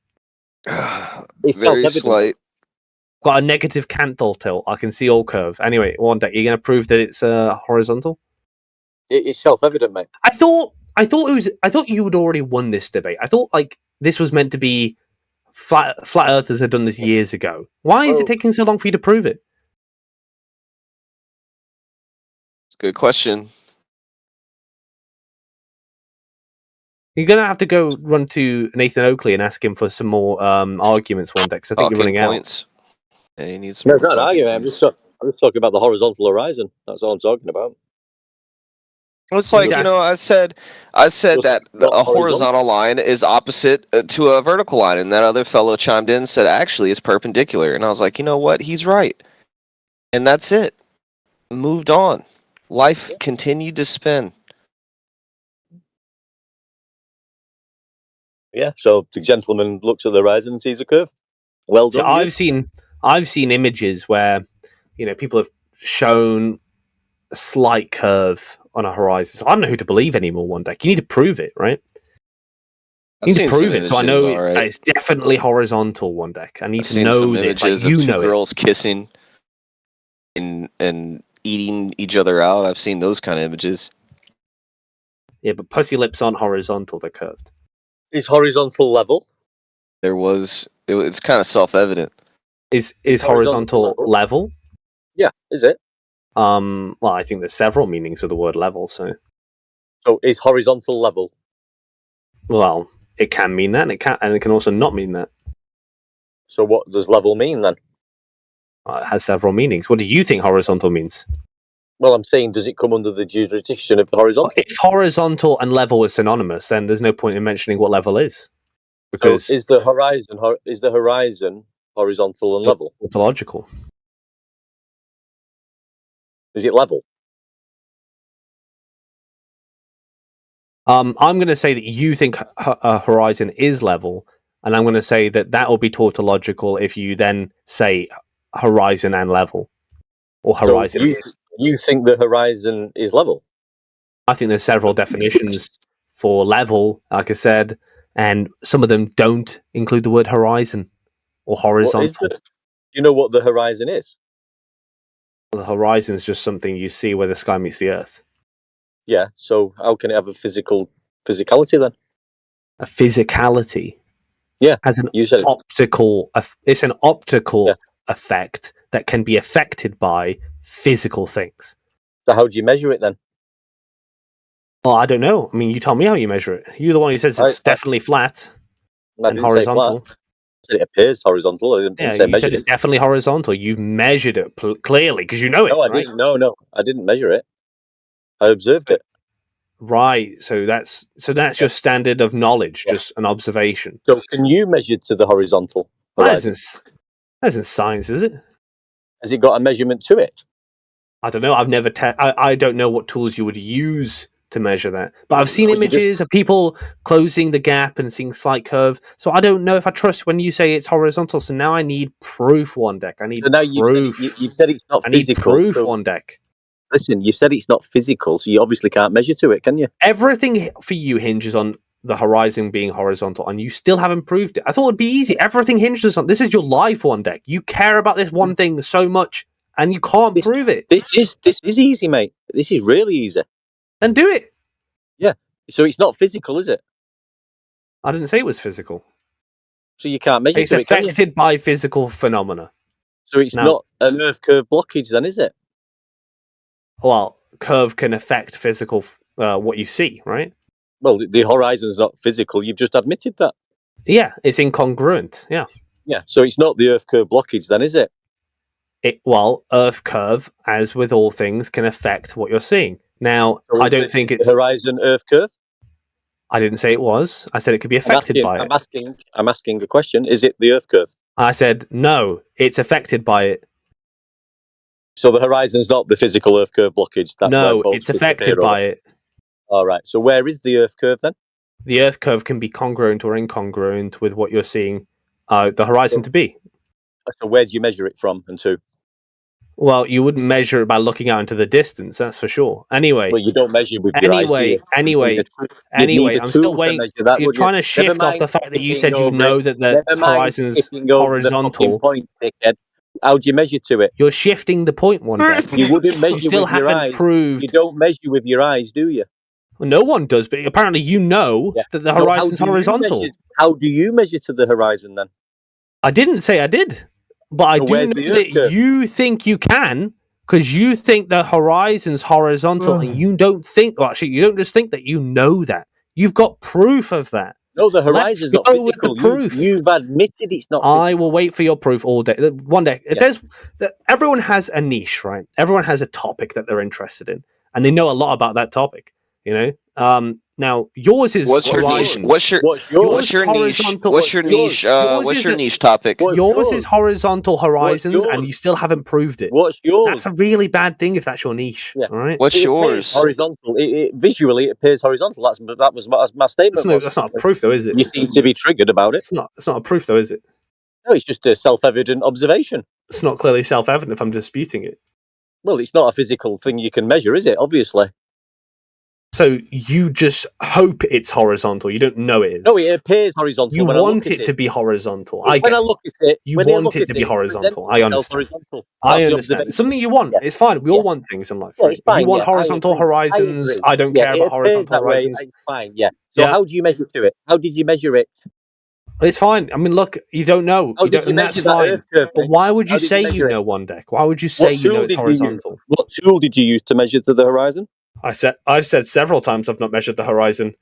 Speaker 1: It's
Speaker 13: very
Speaker 1: self-evident.
Speaker 13: slight.
Speaker 9: Got a negative canthal tilt. I can see all curve. Anyway, one deck, you're going to prove that it's horizontal?
Speaker 1: It's self-evident, mate.
Speaker 9: I thought you had already won this debate. I thought this was meant to be flat earthers had done this years ago. Why is it taking so long for you to prove it?
Speaker 13: It's a good question.
Speaker 9: You're gonna have to go run to Nathan Oakley and ask him for some more arguments one day, because I think you're running
Speaker 13: points.
Speaker 9: out.
Speaker 13: Yeah, he needs some
Speaker 1: No, it's not an argument. I'm just talking about the horizontal horizon. That's all I'm talking about.
Speaker 13: It's like, I said that a horizontal line is opposite to a vertical line, and that other fellow chimed in and said, actually, it's perpendicular. And I was like, you know what? He's right. And that's it. Moved on. Life continued to spin.
Speaker 1: Yeah, so the gentleman looks at the horizon and sees a curve. Well done.
Speaker 9: So I've seen images where people have shown a slight curve on a horizon. So I don't know who to believe anymore. One deck, you need to prove it, right? You need to prove it, so I know it's definitely horizontal. One deck, I need to know this.
Speaker 13: Images of two girls kissing and eating each other out. I've seen those kind of images.
Speaker 9: Yeah, but pussy lips aren't horizontal; they're curved.
Speaker 1: Is horizontal level?
Speaker 13: It's kind of self-evident.
Speaker 9: Is horizontal level?
Speaker 1: Yeah, is it?
Speaker 9: Well, I think there's several meanings for the word level. So
Speaker 1: is horizontal level?
Speaker 9: Well, it can mean that, and it can also not mean that.
Speaker 1: So what does level mean then?
Speaker 9: It has several meanings. What do you think horizontal means?
Speaker 1: Well, I'm saying, does it come under the jurisdiction of the horizontal?
Speaker 9: If horizontal and level are synonymous, then there's no point in mentioning what level is. Because
Speaker 1: so is the horizon horizontal and level?
Speaker 9: Tautological.
Speaker 1: Is it level?
Speaker 9: I'm going to say that you think a horizon is level, and I'm going to say that will be tautological if you then say horizon and level, or horizon.
Speaker 1: So you think the horizon is level?
Speaker 9: I think there's several definitions for level, like I said, and some of them don't include the word horizon or horizontal.
Speaker 1: Do you know what the horizon is?
Speaker 9: Well, the horizon is just something you see where the sky meets the earth.
Speaker 1: Yeah, so how can it have a physicality then?
Speaker 9: A physicality?
Speaker 1: Yeah,
Speaker 9: has an optical. It's an optical effect that can be affected by physical things.
Speaker 1: So how do you measure it then?
Speaker 9: Well, I don't know. I mean, you tell me how you measure it. You're the one who says it's definitely flat and horizontal.
Speaker 1: I said it appears horizontal. I didn't say
Speaker 9: you said it's definitely horizontal. You've measured it clearly because you know it.
Speaker 1: No, I didn't. No, I didn't measure it. I observed it.
Speaker 9: Right. So that's your standard of knowledge, just an observation.
Speaker 1: So can you measure to the horizontal horizon?
Speaker 9: That isn't science, is it?
Speaker 1: Has it got a measurement to it?
Speaker 9: I don't know. I've never. I don't know what tools you would use to measure that. But I've seen images of people closing the gap and seeing slight curve. So I don't know if I trust when you say it's horizontal. So now I need proof, one deck. I need proof.
Speaker 1: You've said it's not physical.
Speaker 9: I need proof, one deck.
Speaker 1: Listen, you said it's not physical, so you obviously can't measure to it, can you?
Speaker 9: Everything for you hinges on the horizon being horizontal, and you still haven't proved it. I thought it'd be easy. Everything hinges on this. Is your life, one deck. You care about this one thing so much, and you can't prove it.
Speaker 1: This is easy, mate. This is really easy.
Speaker 9: Then do it.
Speaker 1: Yeah. So it's not physical, is it?
Speaker 9: I didn't say it was physical.
Speaker 1: So you can't measure
Speaker 9: it's
Speaker 1: to it, can you?
Speaker 9: affected by physical phenomena.
Speaker 1: So it's not an Earth curve blockage, then, is it?
Speaker 9: Well, curve can affect physical what you see, right?
Speaker 1: Well, the horizon's not physical. You've just admitted that.
Speaker 9: Yeah, it's incongruent. Yeah.
Speaker 1: Yeah. So it's not the Earth curve blockage, then, is it?
Speaker 9: Well, Earth curve, as with all things, can affect what you're seeing. Now, I don't think it's
Speaker 1: the horizon Earth curve.
Speaker 9: I didn't say it was. I said it could be affected by it.
Speaker 1: I'm asking a question. Is it the Earth curve?
Speaker 9: I said no. It's affected by it.
Speaker 1: So the horizon's not the physical Earth curve blockage.
Speaker 9: No, it's affected by it.
Speaker 1: All right. So where is the Earth curve then?
Speaker 9: The Earth curve can be congruent or incongruent with what you're seeing the horizon to be.
Speaker 1: So where do you measure it from and to?
Speaker 9: Well, you wouldn't measure it by looking out into the distance, that's for sure. Anyway.
Speaker 1: Well, you don't measure with your eyes, do you?
Speaker 9: Anyway, I'm still waiting. You're trying to shift off the fact that you said you know that the horizon's horizontal.
Speaker 1: Point, dickhead. How do you measure to it?
Speaker 9: You're shifting the point, one day.
Speaker 1: You wouldn't measure
Speaker 9: You still
Speaker 1: with your
Speaker 9: haven't
Speaker 1: eyes.
Speaker 9: proved.
Speaker 1: You don't measure with your eyes, do you?
Speaker 9: Well, no one does, but apparently you know that the horizon's horizontal.
Speaker 1: How do you measure to the horizon then?
Speaker 9: I didn't say I did, but I do know that you think you can, because you think the horizon's horizontal, and you don't think. Well, actually, you don't just think that. You know that. You've got proof of that.
Speaker 1: No, the horizon's not physical.
Speaker 9: With the proof.
Speaker 1: You've admitted it's not.
Speaker 9: I will wait for your proof all day. One day, everyone has a niche, right? Everyone has a topic that they're interested in, and they know a lot about that topic. You know. Now yours is
Speaker 13: what's your niche? What's your niche? What's your niche? What's your niche topic?
Speaker 9: Yours is horizontal horizons, and you still haven't proved it.
Speaker 1: What's yours?
Speaker 9: That's a really bad thing if that's your niche. Yeah. All right.
Speaker 13: What's yours?
Speaker 1: Horizontal. Visually, it appears horizontal. That was my statement.
Speaker 9: That's not a proof, though, is it?
Speaker 1: You seem to be triggered about it.
Speaker 9: It's not a proof, though, is it?
Speaker 1: No, it's just a self-evident observation.
Speaker 9: It's not clearly self-evident if I'm disputing it.
Speaker 1: Well, it's not a physical thing you can measure, is it? Obviously.
Speaker 9: So you just hope it's horizontal. You don't know it is.
Speaker 1: No, it appears horizontal.
Speaker 9: You want it to be horizontal.
Speaker 1: When I look at it,
Speaker 9: you want it to be horizontal. I understand. I understand. Something you want. It's fine. We all want things in life.
Speaker 1: Yeah, it's fine,
Speaker 9: you want horizontal horizons. I don't care about horizontal horizons.
Speaker 1: It's fine. Yeah. So how do you measure to it? How did you measure it?
Speaker 9: It's fine. I mean, look, you don't know. And that's fine. But why would you say you know one deck? Why would you say you know it's horizontal?
Speaker 1: What tool did you use to measure to the horizon?
Speaker 9: I've said several times I've not measured the horizon,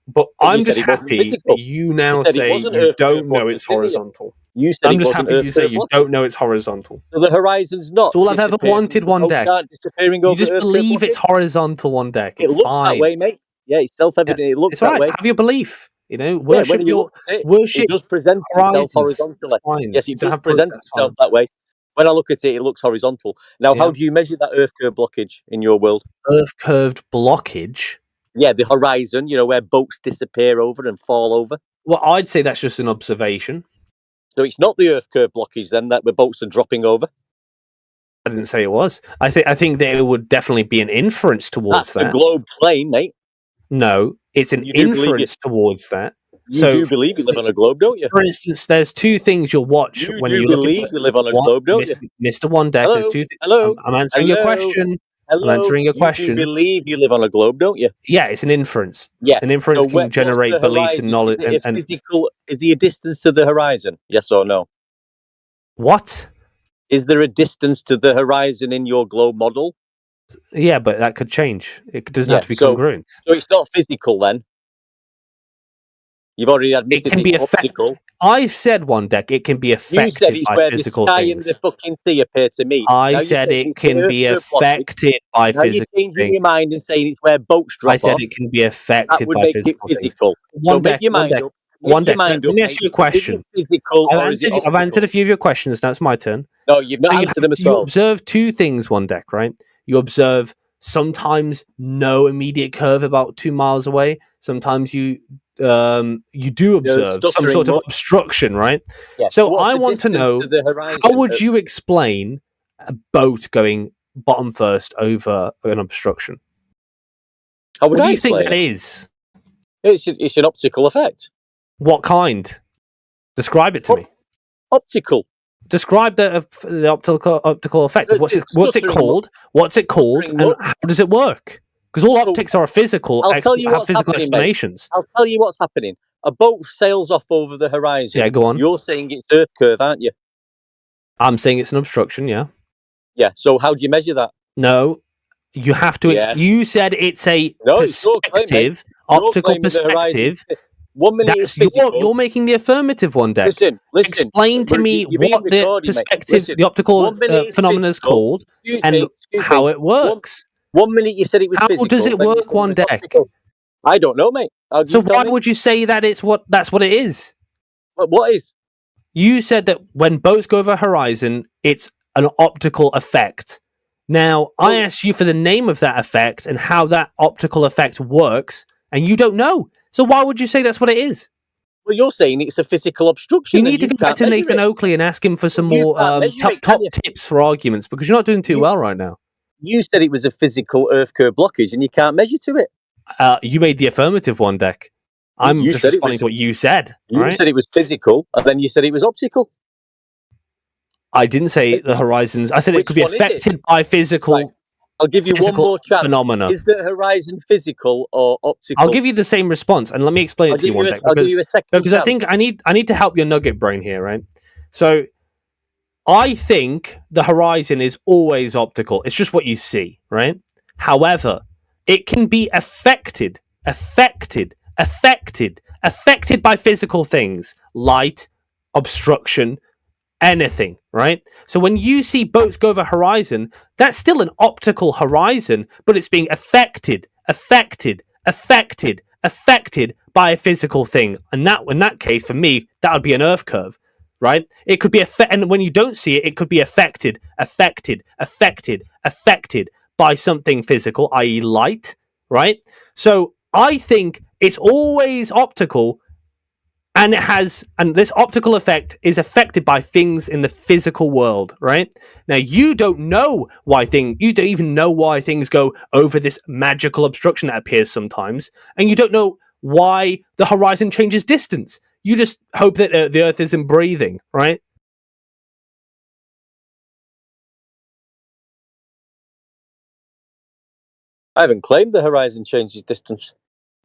Speaker 9: but I'm just happy that you now say you don't know it's horizontal. I'm just happy you say you don't know it's horizontal.
Speaker 1: So the horizon's not.
Speaker 9: It's all I've ever wanted, one deck. You just believe it's horizontal, one deck. It's
Speaker 1: fine. It looks
Speaker 9: that
Speaker 1: way, mate. Yeah, it's self-evident. It looks that way.
Speaker 9: Have your belief. You know, worship
Speaker 1: it does present itself horizontally. Yes, it does present itself that way. When I look at it, it looks horizontal. Now, how do you measure that Earth curve blockage in your world?
Speaker 9: Earth curved blockage?
Speaker 1: Yeah, the horizon, where boats disappear over and fall over.
Speaker 9: Well, I'd say that's just an observation.
Speaker 1: So it's not the Earth curve blockage then that the boats are dropping over?
Speaker 9: I didn't say it was. I think that it would definitely be an inference towards that.
Speaker 1: That's the globe plane, mate.
Speaker 9: No, it's an inference towards that.
Speaker 1: You do believe you live on a globe, don't you?
Speaker 9: For instance, there's two things you'll watch when you
Speaker 1: believe you live on a globe, don't you?
Speaker 9: Mr. One Deck, there's two things.
Speaker 1: Hello.
Speaker 9: I'm answering your question. I'm answering your question.
Speaker 1: You believe you live on a globe, don't you?
Speaker 9: Yeah, it's an inference.
Speaker 1: Yeah.
Speaker 9: An inference can generate beliefs and knowledge.
Speaker 1: Is there a distance to the horizon? Yes or no?
Speaker 9: What?
Speaker 1: Is there a distance to the horizon in your globe model?
Speaker 9: Yeah, but that could change. It doesn't have to be congruent.
Speaker 1: So it's not physical then? You've already admitted
Speaker 9: It can be
Speaker 1: it's optical.
Speaker 9: I've said one deck. It can be
Speaker 1: You said
Speaker 9: affected
Speaker 1: it's
Speaker 9: by
Speaker 1: where the
Speaker 9: physical
Speaker 1: sky
Speaker 9: things.
Speaker 1: and the fucking sea appear to meet.
Speaker 9: I
Speaker 1: Now you
Speaker 9: said
Speaker 1: said
Speaker 9: it
Speaker 1: it's
Speaker 9: can
Speaker 1: the
Speaker 9: be
Speaker 1: Earth curve blockage.
Speaker 9: affected by
Speaker 1: Now you're
Speaker 9: physical
Speaker 1: changing
Speaker 9: things.
Speaker 1: your mind and saying it's where boats drop
Speaker 9: I said
Speaker 1: off.
Speaker 9: it can be
Speaker 1: That
Speaker 9: affected
Speaker 1: would
Speaker 9: by
Speaker 1: make it
Speaker 9: physical things.
Speaker 1: physical. So
Speaker 9: One
Speaker 1: make
Speaker 9: deck.
Speaker 1: your
Speaker 9: One
Speaker 1: mind
Speaker 9: deck.
Speaker 1: up.
Speaker 9: One
Speaker 1: Make your
Speaker 9: deck.
Speaker 1: mind
Speaker 9: Let
Speaker 1: up,
Speaker 9: me ask
Speaker 1: mate.
Speaker 9: you a
Speaker 1: Is
Speaker 9: question.
Speaker 1: it physical or is it
Speaker 9: I've
Speaker 1: optical?
Speaker 9: answered a few of your questions. Now it's my turn.
Speaker 1: No, you've not
Speaker 9: So
Speaker 1: answered them at
Speaker 9: you
Speaker 1: all.
Speaker 9: observe two things. One deck, right? You observe sometimes no immediate curve about 2 miles away. Sometimes you do observe some sort of obstruction, right?
Speaker 1: Yeah.
Speaker 9: So
Speaker 1: What's
Speaker 9: I
Speaker 1: the
Speaker 9: want to
Speaker 1: distance
Speaker 9: know
Speaker 1: to the horizon?
Speaker 9: how would you explain a boat going bottom first over an obstruction?
Speaker 1: How would
Speaker 9: What do
Speaker 1: I
Speaker 9: you think
Speaker 1: explain
Speaker 9: that
Speaker 1: it?
Speaker 9: is?
Speaker 1: It's an optical effect.
Speaker 9: What kind? Describe it to me.
Speaker 1: Optical.
Speaker 9: Describe the optical effect. What's it called? What's it called? And how does it work? Because all optics are physical.
Speaker 1: I'll tell you
Speaker 9: have
Speaker 1: what's
Speaker 9: physical
Speaker 1: happening,
Speaker 9: explanations.
Speaker 1: mate. I'll tell you what's happening. A boat sails off over the horizon.
Speaker 9: Yeah, go on.
Speaker 1: You're saying it's Earth curve, aren't you?
Speaker 9: I'm saying it's an obstruction. Yeah.
Speaker 1: Yeah. So how do you measure that?
Speaker 9: No, you have to.
Speaker 1: Yes.
Speaker 9: You said it's a
Speaker 1: it's your claim, mate.
Speaker 9: optical
Speaker 1: You're claiming the horizon.
Speaker 9: perspective.
Speaker 1: 1 minute is physical.
Speaker 9: You're making the affirmative one, Deck.
Speaker 1: Listen.
Speaker 9: Explain to me
Speaker 1: You're being
Speaker 9: what the
Speaker 1: recorded, mate.
Speaker 9: perspective,
Speaker 1: Listen,
Speaker 9: the optical
Speaker 1: 1 minute is
Speaker 9: phenomena is
Speaker 1: physical.
Speaker 9: called,
Speaker 1: Excuse
Speaker 9: and
Speaker 1: me.
Speaker 9: how it works.
Speaker 1: 1 minute you said it was
Speaker 9: How
Speaker 1: physical.
Speaker 9: does it
Speaker 1: then you
Speaker 9: work,
Speaker 1: said it
Speaker 9: one
Speaker 1: was
Speaker 9: deck?
Speaker 1: optical. I don't know, mate.
Speaker 9: So why would you say that that's what it is?
Speaker 1: What is?
Speaker 9: You said that when boats go over a horizon, it's an optical effect. Now, I asked you for the name of that effect and how that optical effect works, and you don't know. So why would you say that's what it is?
Speaker 1: Well, you're saying it's a physical obstruction.
Speaker 9: You need to go back to Nathan Oakley and ask him for some more top tips for arguments, because you're not doing too well right now.
Speaker 1: You said it was a physical Earth curve blockage, and you can't measure to it.
Speaker 9: You made the affirmative one, Deck. I'm just responding to what you said.
Speaker 1: You said it was physical, and then you said it was optical.
Speaker 9: I didn't say the horizons. I said it could be affected by physical.
Speaker 1: Right. I'll give you one more chance.
Speaker 9: Phenomena.
Speaker 1: Is the horizon physical or optical?
Speaker 9: I'll give you the same response, and let me explain it to you one Deck.
Speaker 1: I'll give you a second
Speaker 9: because I
Speaker 1: chance.
Speaker 9: think I need to help your nugget brain here, right? So I think the horizon is always optical. It's just what you see, right? However, it can be affected by physical things, light, obstruction, anything, right? So when you see boats go over horizon, that's still an optical horizon, but it's being affected by a physical thing. And that, in that case, for me, that would be an Earth curve, right? It could be and when you don't see it, it could be affected by something physical, i.e. light, right? So I think it's always optical, and this optical effect is affected by things in the physical world, right? Now you don't know you don't even know why things go over this magical obstruction that appears sometimes, and you don't know why the horizon changes distance. You just hope that the Earth isn't breathing, right?
Speaker 1: I haven't claimed the horizon changes distance.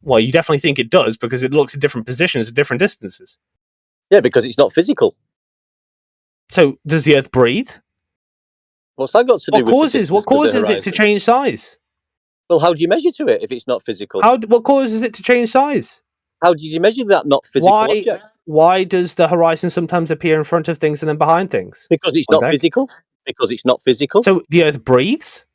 Speaker 9: Well, you definitely think it does because it looks at different positions at different distances.
Speaker 1: Yeah, because it's not physical.
Speaker 9: So, does the Earth breathe?
Speaker 1: What's that got to do with
Speaker 9: what causes it to change size?
Speaker 1: Well, how do you measure to it if it's not physical?
Speaker 9: What causes it to change size?
Speaker 1: How did you measure that not physical object?
Speaker 9: Why does the horizon sometimes appear in front of things and then behind things?
Speaker 1: Because it's not physical. Because it's not physical.
Speaker 9: So the Earth breathes?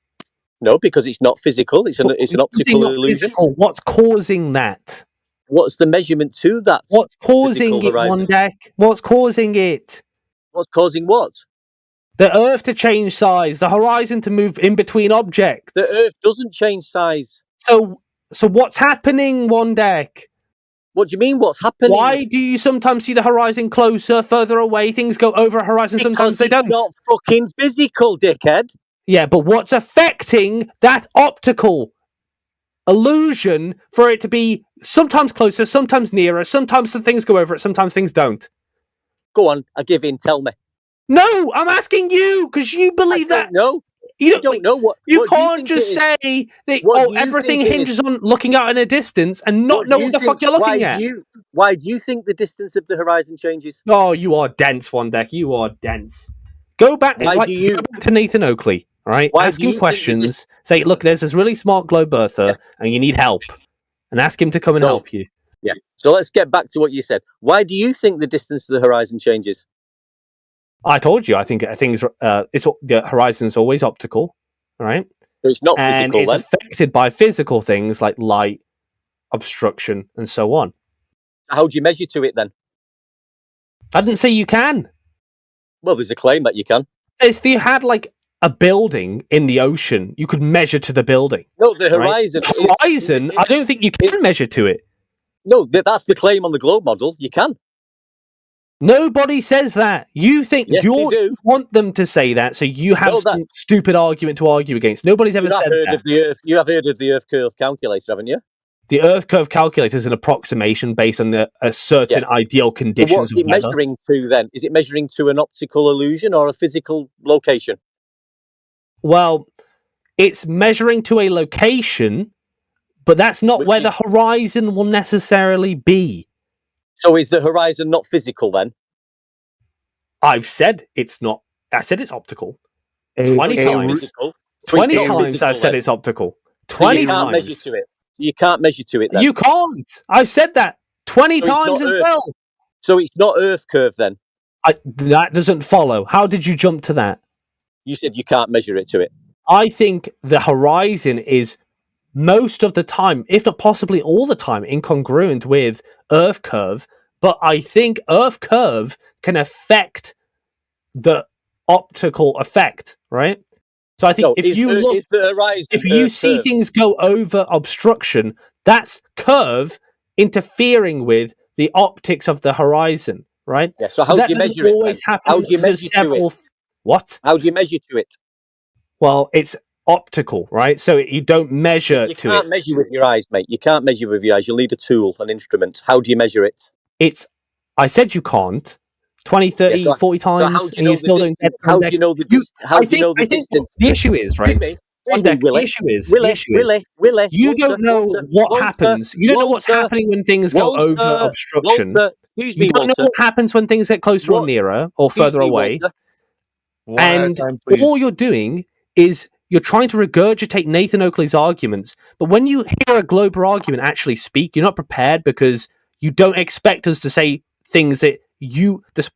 Speaker 1: No, because it's not physical. It's an optical illusion.
Speaker 9: Physical. What's causing that?
Speaker 1: What's the measurement to that?
Speaker 9: What's causing it, one Deck? What's causing it?
Speaker 1: What's causing what?
Speaker 9: The Earth to change size, the horizon to move in between objects.
Speaker 1: The Earth doesn't change size.
Speaker 9: So what's happening, one Deck?
Speaker 1: What do you mean, what's happening?
Speaker 9: Why do you sometimes see the horizon closer, further away? Things go over a horizon, sometimes they don't.
Speaker 1: It's not fucking physical, dickhead.
Speaker 9: Yeah, but what's affecting that optical illusion for it to be sometimes closer, sometimes nearer, sometimes things go over it, sometimes things don't?
Speaker 1: Go on, I give in, tell me.
Speaker 9: No, I'm asking you, because you believe that.
Speaker 1: No.
Speaker 9: You
Speaker 1: don't know what.
Speaker 9: You
Speaker 1: what
Speaker 9: can't just say that everything hinges on looking out in a distance and not know what the fuck you're looking at.
Speaker 1: Why do you think the distance of the horizon changes?
Speaker 9: Oh, you are dense, one Deck. You are dense. Go back, go back to Nathan Oakley, all right? Ask him questions. Say, look, there's this really smart globe earther, and you need help. And ask him to come and help you.
Speaker 1: Yeah. So let's get back to what you said. Why do you think the distance to the horizon changes?
Speaker 9: I told you. I think the horizon is always optical, right?
Speaker 1: So it's not
Speaker 9: and
Speaker 1: physical.
Speaker 9: It's
Speaker 1: then
Speaker 9: affected by physical things like light, obstruction, and so on.
Speaker 1: How do you measure to it then?
Speaker 9: I didn't say you can.
Speaker 1: Well, there's a claim that you can.
Speaker 9: If you had like a building in the ocean, you could measure to the building.
Speaker 1: No, the horizon.
Speaker 9: Right? The horizon, I don't think you can measure to it.
Speaker 1: No, that's the claim on the globe model. You can.
Speaker 9: Nobody says that. You think
Speaker 1: Yes,
Speaker 9: you
Speaker 1: do.
Speaker 9: want them to say that, so you have some stupid argument to argue against. Nobody's ever said that.
Speaker 1: You have heard of the Earth curve calculator, haven't you?
Speaker 9: The Earth curve calculator is an approximation based on a certain ideal conditions.
Speaker 1: So what's it measuring to then? Is it measuring to an optical illusion or a physical location?
Speaker 9: Well, it's measuring to a location, but that's not where the horizon will necessarily be.
Speaker 1: So is the horizon not physical then?
Speaker 9: I've said it's not. I said it's optical. 20 times. 20 times I've said it's optical. 20 times.
Speaker 1: Measure to it. You can't measure to it then.
Speaker 9: You can't. I've said that 20 times as well.
Speaker 1: So it's not Earth curve then?
Speaker 9: That doesn't follow. How did you jump to that?
Speaker 1: You said you can't measure it to it.
Speaker 9: I think the horizon is most of the time, if not possibly all the time, incongruent with Earth curve. But I think Earth curve can affect the optical effect, right? So I think if you see things go over obstruction, that's curve interfering with the optics of the horizon, right?
Speaker 1: Yeah, so how do you measure it? How do you measure to it?
Speaker 9: What?
Speaker 1: How do you measure to it?
Speaker 9: Well, it's optical, right? So you don't measure to it.
Speaker 1: You can't measure with your eyes, mate. You can't measure with your eyes. You'll need a tool, an instrument. How do you measure it?
Speaker 9: I said you can't. 20, 30, 40 times, and you still don't get
Speaker 1: how do you know the distance? How do you know the distance?
Speaker 9: The issue is, right? The issue is, you don't know what happens. You don't know what's happening when things go over obstruction. You don't know what happens when things get closer or nearer or further away. And all you're doing is you're trying to regurgitate Nathan Oakley's arguments. But when you hear a Glober argument actually speak, you're not prepared because you don't expect us to say things that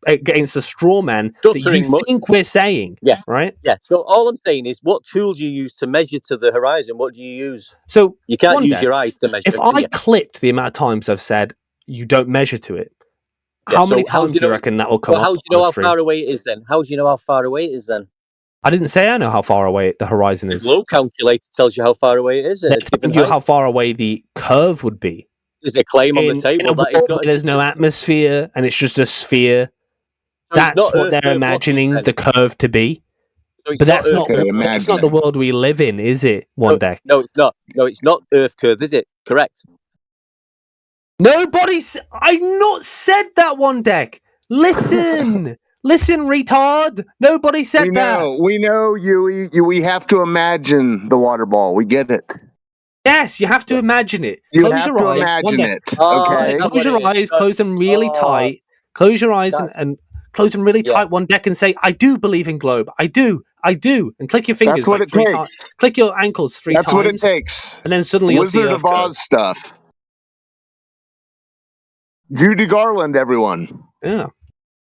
Speaker 9: against the straw man that you think we're saying.
Speaker 1: Yeah.
Speaker 9: Right?
Speaker 1: Yeah. So all I'm saying is, what tool do you use to measure to the horizon? What do you use?
Speaker 9: So
Speaker 1: you can't use your eyes to measure.
Speaker 9: If I clipped the amount of times I've said you don't measure to it, how many times do you reckon that will come up?
Speaker 1: How do you know how far away it is then? How do you know how far away it is then?
Speaker 9: I didn't say I know how far away the horizon is.
Speaker 1: The globe calculator tells you how far away it is.
Speaker 9: It tells you how far away the curve would be.
Speaker 1: There's a claim on the table that
Speaker 9: there's no atmosphere and it's just a sphere.
Speaker 1: So
Speaker 9: that's what they're imagining the curve to be.
Speaker 1: So
Speaker 9: but that's not the world we live in, is it? Deck.
Speaker 1: No, it's not. No, it's not Earth curve, is it? Correct.
Speaker 9: I've not said that, One Deck. Listen. Listen, retard. Nobody said that.
Speaker 14: We know, Yui. We have to imagine the water ball. We get it.
Speaker 9: Yes, you have to imagine it.
Speaker 14: Close your eyes. Imagine it. Okay.
Speaker 9: Close your eyes. Close them really tight. Close your eyes and close them really tight. One Deck and say, "I do believe in globe. I do. I do." And click your fingers.
Speaker 14: That's what it takes.
Speaker 9: Times. Click your ankles 3 times.
Speaker 14: That's what it takes.
Speaker 9: And then suddenly
Speaker 14: Wizard
Speaker 9: you'll see
Speaker 14: of Oz stuff. Judy Garland, everyone.
Speaker 9: Yeah.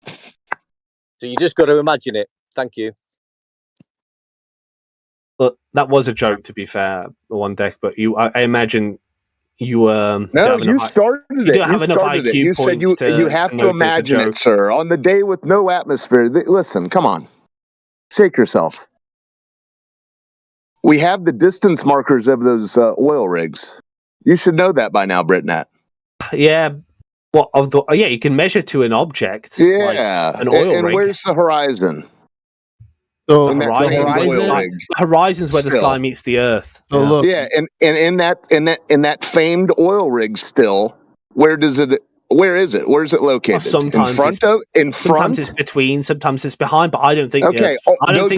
Speaker 1: So you just got to imagine it. Thank you.
Speaker 9: But that was a joke, to be fair, One Deck. But I imagine you
Speaker 14: no, you started it.
Speaker 9: You don't have enough IQ
Speaker 14: you
Speaker 9: points
Speaker 14: said you have to imagine it, sir. On the day with no atmosphere. Listen, come on, shake yourself. We have the distance markers of those oil rigs. You should know that by now, Britnat.
Speaker 9: Yeah. You can measure to an object.
Speaker 14: Yeah,
Speaker 9: like an oil rig.
Speaker 14: Where's the horizon?
Speaker 9: So the horizon's where the sky meets the earth.
Speaker 14: Yeah, and in that famed oil rig still, where is it? Where's it located?
Speaker 9: Sometimes sometimes it's between, sometimes it's behind, but I don't think the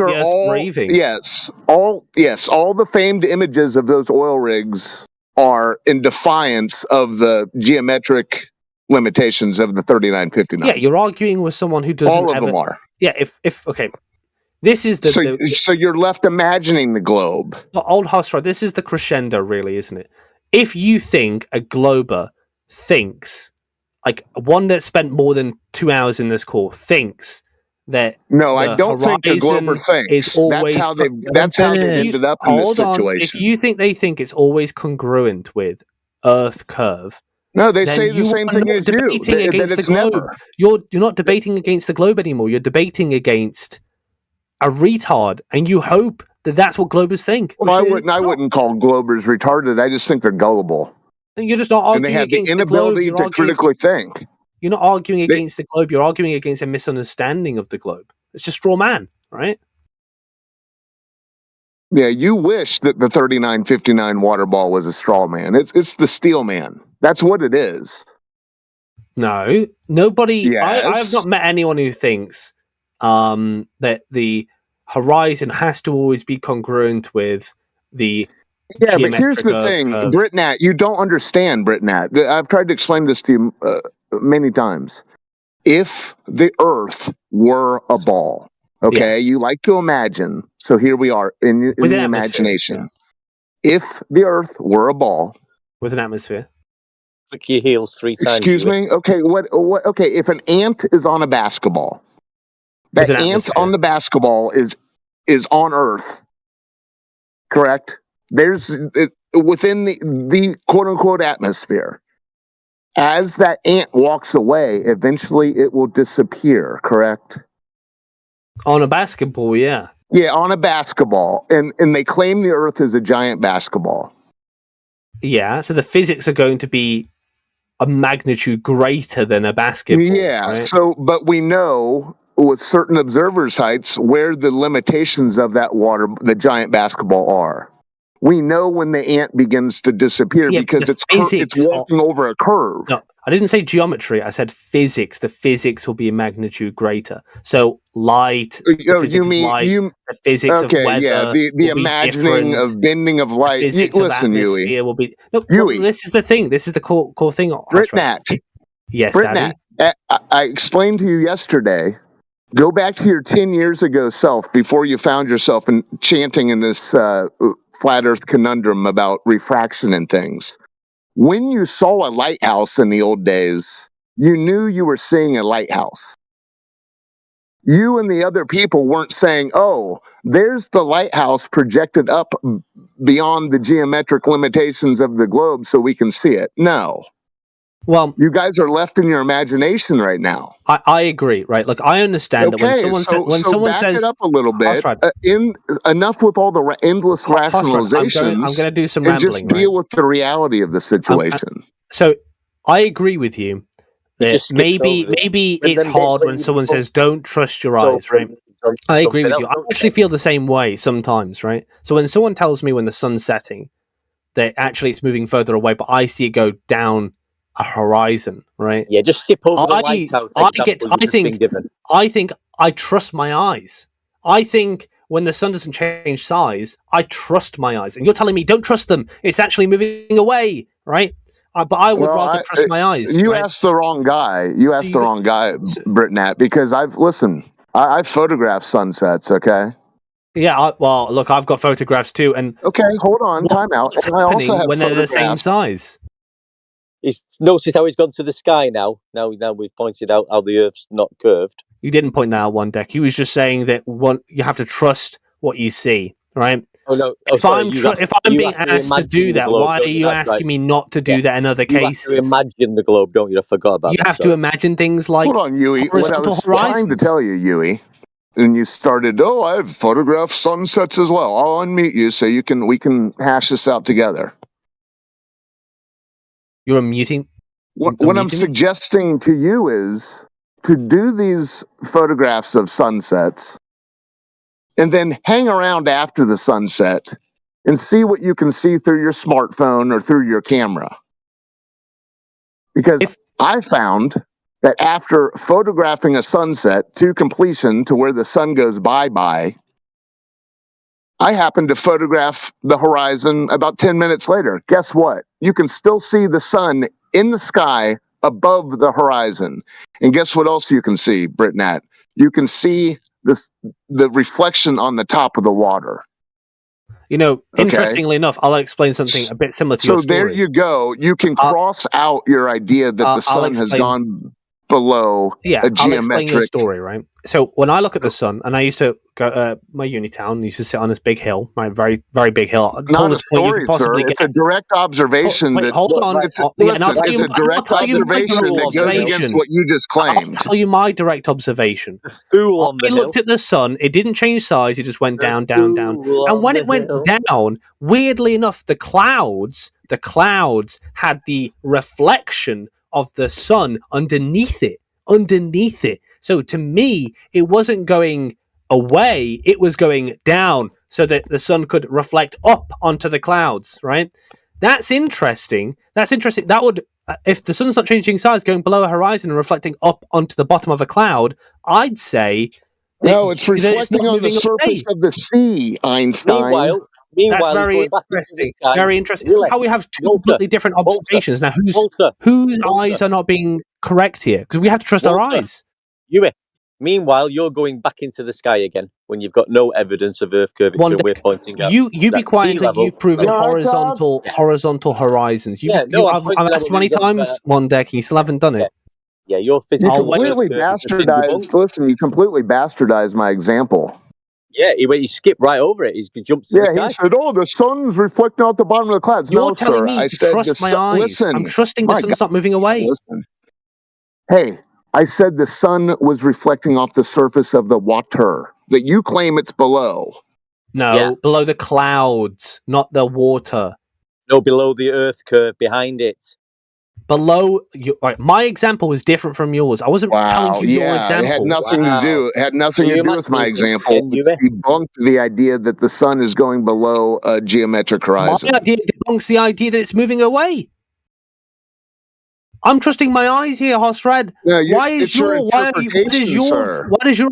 Speaker 9: Earth's raving.
Speaker 14: Yes, all the famed images of those oil rigs are in defiance of the geometric limitations of the 3959.
Speaker 9: Yeah, you're arguing with someone who doesn't.
Speaker 14: All of them are.
Speaker 9: Yeah, if okay, this is the
Speaker 14: so you're left imagining the globe.
Speaker 9: Old Hostro, this is the crescendo, really, isn't it? If you think a glober thinks, like one that spent more than 2 hours in this call, thinks that
Speaker 14: No, I
Speaker 9: the
Speaker 14: don't think the Glober
Speaker 9: horizon is
Speaker 14: thinks.
Speaker 9: always.
Speaker 14: That's how they've ended up in this
Speaker 9: Hold on. If
Speaker 14: situation.
Speaker 9: you think they think it's always congruent with Earth curve,
Speaker 14: No, they
Speaker 9: then
Speaker 14: say the
Speaker 9: you
Speaker 14: same
Speaker 9: are
Speaker 14: thing
Speaker 9: not
Speaker 14: as you.
Speaker 9: debating
Speaker 14: That
Speaker 9: against the
Speaker 14: it's
Speaker 9: globe.
Speaker 14: never.
Speaker 9: You're not debating against the globe anymore. You're debating against a retard, and you hope that that's what Globers think.
Speaker 14: Well, I wouldn't call Globers retarded. I just think they're gullible.
Speaker 9: You're just not
Speaker 14: And they
Speaker 9: arguing
Speaker 14: have the
Speaker 9: against the globe.
Speaker 14: inability to critically think.
Speaker 9: You're not arguing against the globe. You're arguing against a misunderstanding of the globe. It's just straw man, right?
Speaker 14: Yeah, you wish that the 3959 water ball was a straw man. It's the steel man. That's what it is.
Speaker 9: No, nobody.
Speaker 14: Yes.
Speaker 9: I have not met anyone who thinks that the horizon has to always be congruent with the
Speaker 14: Yeah, but here's
Speaker 9: geometric
Speaker 14: the
Speaker 9: Earth
Speaker 14: thing,
Speaker 9: curve.
Speaker 14: Britnat, you don't understand, Britnat. I've tried to explain this to you many times. If the Earth were a ball, okay, you like to imagine. So here we are in
Speaker 9: With
Speaker 14: the
Speaker 9: an atmosphere,
Speaker 14: imagination. If the Earth were a ball,
Speaker 9: with an atmosphere.
Speaker 1: Click your heels 3 times.
Speaker 14: Excuse me. Okay, what? Okay, if an ant is on a basketball, that ant on the basketball is on Earth, correct? There's within the quote unquote atmosphere. As that ant walks away, eventually it will disappear, correct?
Speaker 9: On a basketball, yeah.
Speaker 14: Yeah, on a basketball. And they claim the Earth is a giant basketball.
Speaker 9: Yeah, so the physics are going to be a magnitude greater than a basketball.
Speaker 14: Yeah,
Speaker 9: right?
Speaker 14: so, but we know with certain observer sites where the limitations of that the giant basketball are. We know when the ant begins to disappear because it's walking over a curve.
Speaker 9: No, I didn't say geometry. I said physics. The physics will be a magnitude greater. So light, the physics of light, the physics of weather.
Speaker 14: Yeah, the imagining of bending of light.
Speaker 9: The physics of atmosphere will be. No, well, this is the thing. This is the core thing.
Speaker 14: Britnat.
Speaker 9: Yes,
Speaker 14: Britnat,
Speaker 9: Daddy.
Speaker 14: I explained to you yesterday. Go back to your 10 years ago self before you found yourself chanting in this flat Earth conundrum about refraction and things. When you saw a lighthouse in the old days, you knew you were seeing a lighthouse. You and the other people weren't saying, oh, there's the lighthouse projected up beyond the geometric limitations of the globe so we can see it. No.
Speaker 9: Well,
Speaker 14: you guys are left in your imagination right now.
Speaker 9: I agree, right? Look, I understand that when someone
Speaker 14: back
Speaker 9: says
Speaker 14: it up a little bit, enough with all the endless rationalizations.
Speaker 9: I'm going to do some
Speaker 14: and
Speaker 9: rambling.
Speaker 14: Just deal with the reality of the situation.
Speaker 9: So I agree with you that maybe it's hard when someone says, "Don't trust your eyes," right? I agree with you. I actually feel the same way sometimes, right? So when someone tells me when the sun's setting, that actually it's moving further away, but I see it go down a horizon, right?
Speaker 1: Yeah, just skip over the lighthouse.
Speaker 9: I think I trust my eyes. I think when the sun doesn't change size, I trust my eyes. And you're telling me don't trust them. It's actually moving away, right? But I would rather trust my eyes.
Speaker 14: You asked the wrong guy. You asked the wrong guy, Britnat, because I've photographed sunsets, okay?
Speaker 9: Yeah, well, look, I've got photographs too. And
Speaker 14: okay, hold on, time out.
Speaker 9: What's happening when they're the same size?
Speaker 1: He's noticed how he's gone to the sky now. Now we've pointed out how the Earth's not curved.
Speaker 9: You didn't point that out one deck. He was just saying that you have to trust what you see, right?
Speaker 1: Oh no!
Speaker 9: If I'm being asked to do that, why are you asking me not to do that in other cases?
Speaker 1: You have to imagine the globe, don't you? I forgot about that.
Speaker 9: You have to imagine things like
Speaker 14: hold on, Yui. What I was trying to tell you, Yui, and you started. Oh, I've photographed sunsets as well. I'll unmute you so we can hash this out together.
Speaker 9: You're unmuting.
Speaker 14: What I'm suggesting to you is to do these photographs of sunsets and then hang around after the sunset and see what you can see through your smartphone or through your camera. Because I found that after photographing a sunset to completion to where the sun goes bye-bye, I happened to photograph the horizon about 10 minutes later. Guess what? You can still see the sun in the sky above the horizon. And guess what else you can see, Britnat? You can see the reflection on the top of the water.
Speaker 9: You know,
Speaker 14: Okay.
Speaker 9: interestingly enough, I'll explain something a bit similar to your
Speaker 14: So
Speaker 9: story.
Speaker 14: there you go. You can cross out your idea that the sun has gone below a
Speaker 9: I'll explain your
Speaker 14: geometric.
Speaker 9: story, right? So when I look at the sun, and I used to go my uni town, used to sit on this big hill, right, very very big hill,
Speaker 14: Not a
Speaker 9: tallest point you
Speaker 14: story,
Speaker 9: could possibly
Speaker 14: sir.
Speaker 9: get.
Speaker 14: It's a direct observation.
Speaker 9: Wait,
Speaker 14: that
Speaker 9: hold on.
Speaker 14: It's,
Speaker 9: Yeah, and I'll
Speaker 14: listen,
Speaker 9: tell
Speaker 14: it's
Speaker 9: you,
Speaker 14: a direct
Speaker 9: I'll tell you my
Speaker 14: observation
Speaker 9: direct
Speaker 14: that goes against
Speaker 9: observation.
Speaker 14: what you just
Speaker 9: I'll
Speaker 14: claimed.
Speaker 9: tell you my direct observation.
Speaker 1: Fool on the
Speaker 9: I looked
Speaker 1: hill.
Speaker 9: at the sun. It didn't change size. It just went down, down, down. And when it went down, weirdly enough, the clouds had the reflection of the sun underneath it. So to me, it wasn't going away. It was going down so that the sun could reflect up onto the clouds, right? That's interesting. That would, if the sun's not changing size, going below a horizon and reflecting up onto the bottom of a cloud, I'd say
Speaker 14: no, it's reflecting on the surface of the sea, Einstein.
Speaker 9: That's very interesting. Very interesting. It's how we have two completely different observations. Now, whose eyes are not being correct here? Because we have to trust our eyes.
Speaker 1: Meanwhile, you're going back into the sky again when you've got no evidence of Earth curvature. We're pointing out.
Speaker 9: You be quiet until you've proven horizontal horizons. I've asked you many times, one deck, and you still haven't done it.
Speaker 1: Yeah, your physics.
Speaker 14: You completely bastardized. Listen, you completely bastardized my example.
Speaker 1: Yeah, he skipped right over it. He jumped to the sky.
Speaker 14: He said, "Oh, the sun's reflecting out the bottom of the clouds."
Speaker 9: You're telling me to trust my eyes.
Speaker 14: Listen,
Speaker 9: I'm trusting the sun's not moving away.
Speaker 14: Listen. Hey, I said the sun was reflecting off the surface of the water that you claim it's below.
Speaker 9: No, below the clouds, not the water.
Speaker 1: No, below the Earth curve, behind it.
Speaker 9: Below, my example was different from yours. I wasn't telling you your example.
Speaker 14: It had nothing to do. It had nothing to do with my example. You debunked the idea that the sun is going below a geometric horizon.
Speaker 9: My idea debunks the idea that it's moving away. I'm trusting my eyes here, Hosred.
Speaker 14: No,
Speaker 9: why does your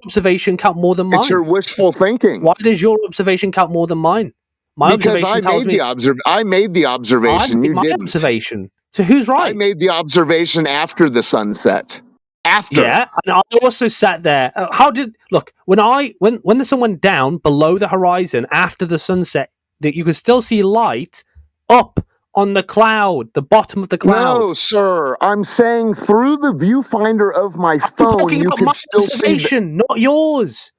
Speaker 9: observation count more than mine?
Speaker 14: It's your wishful thinking.
Speaker 9: Why does your observation count more than mine?
Speaker 14: Because I made the observation. You didn't.
Speaker 9: Observation. So who's right?
Speaker 14: I made the observation after the sunset. After.
Speaker 9: Yeah, and I also sat there. When the sun went down below the horizon after the sunset, that you could still see light up on the cloud, the bottom of the cloud.
Speaker 14: No, sir. I'm saying through the viewfinder of my phone, you can still see.
Speaker 9: Not yours.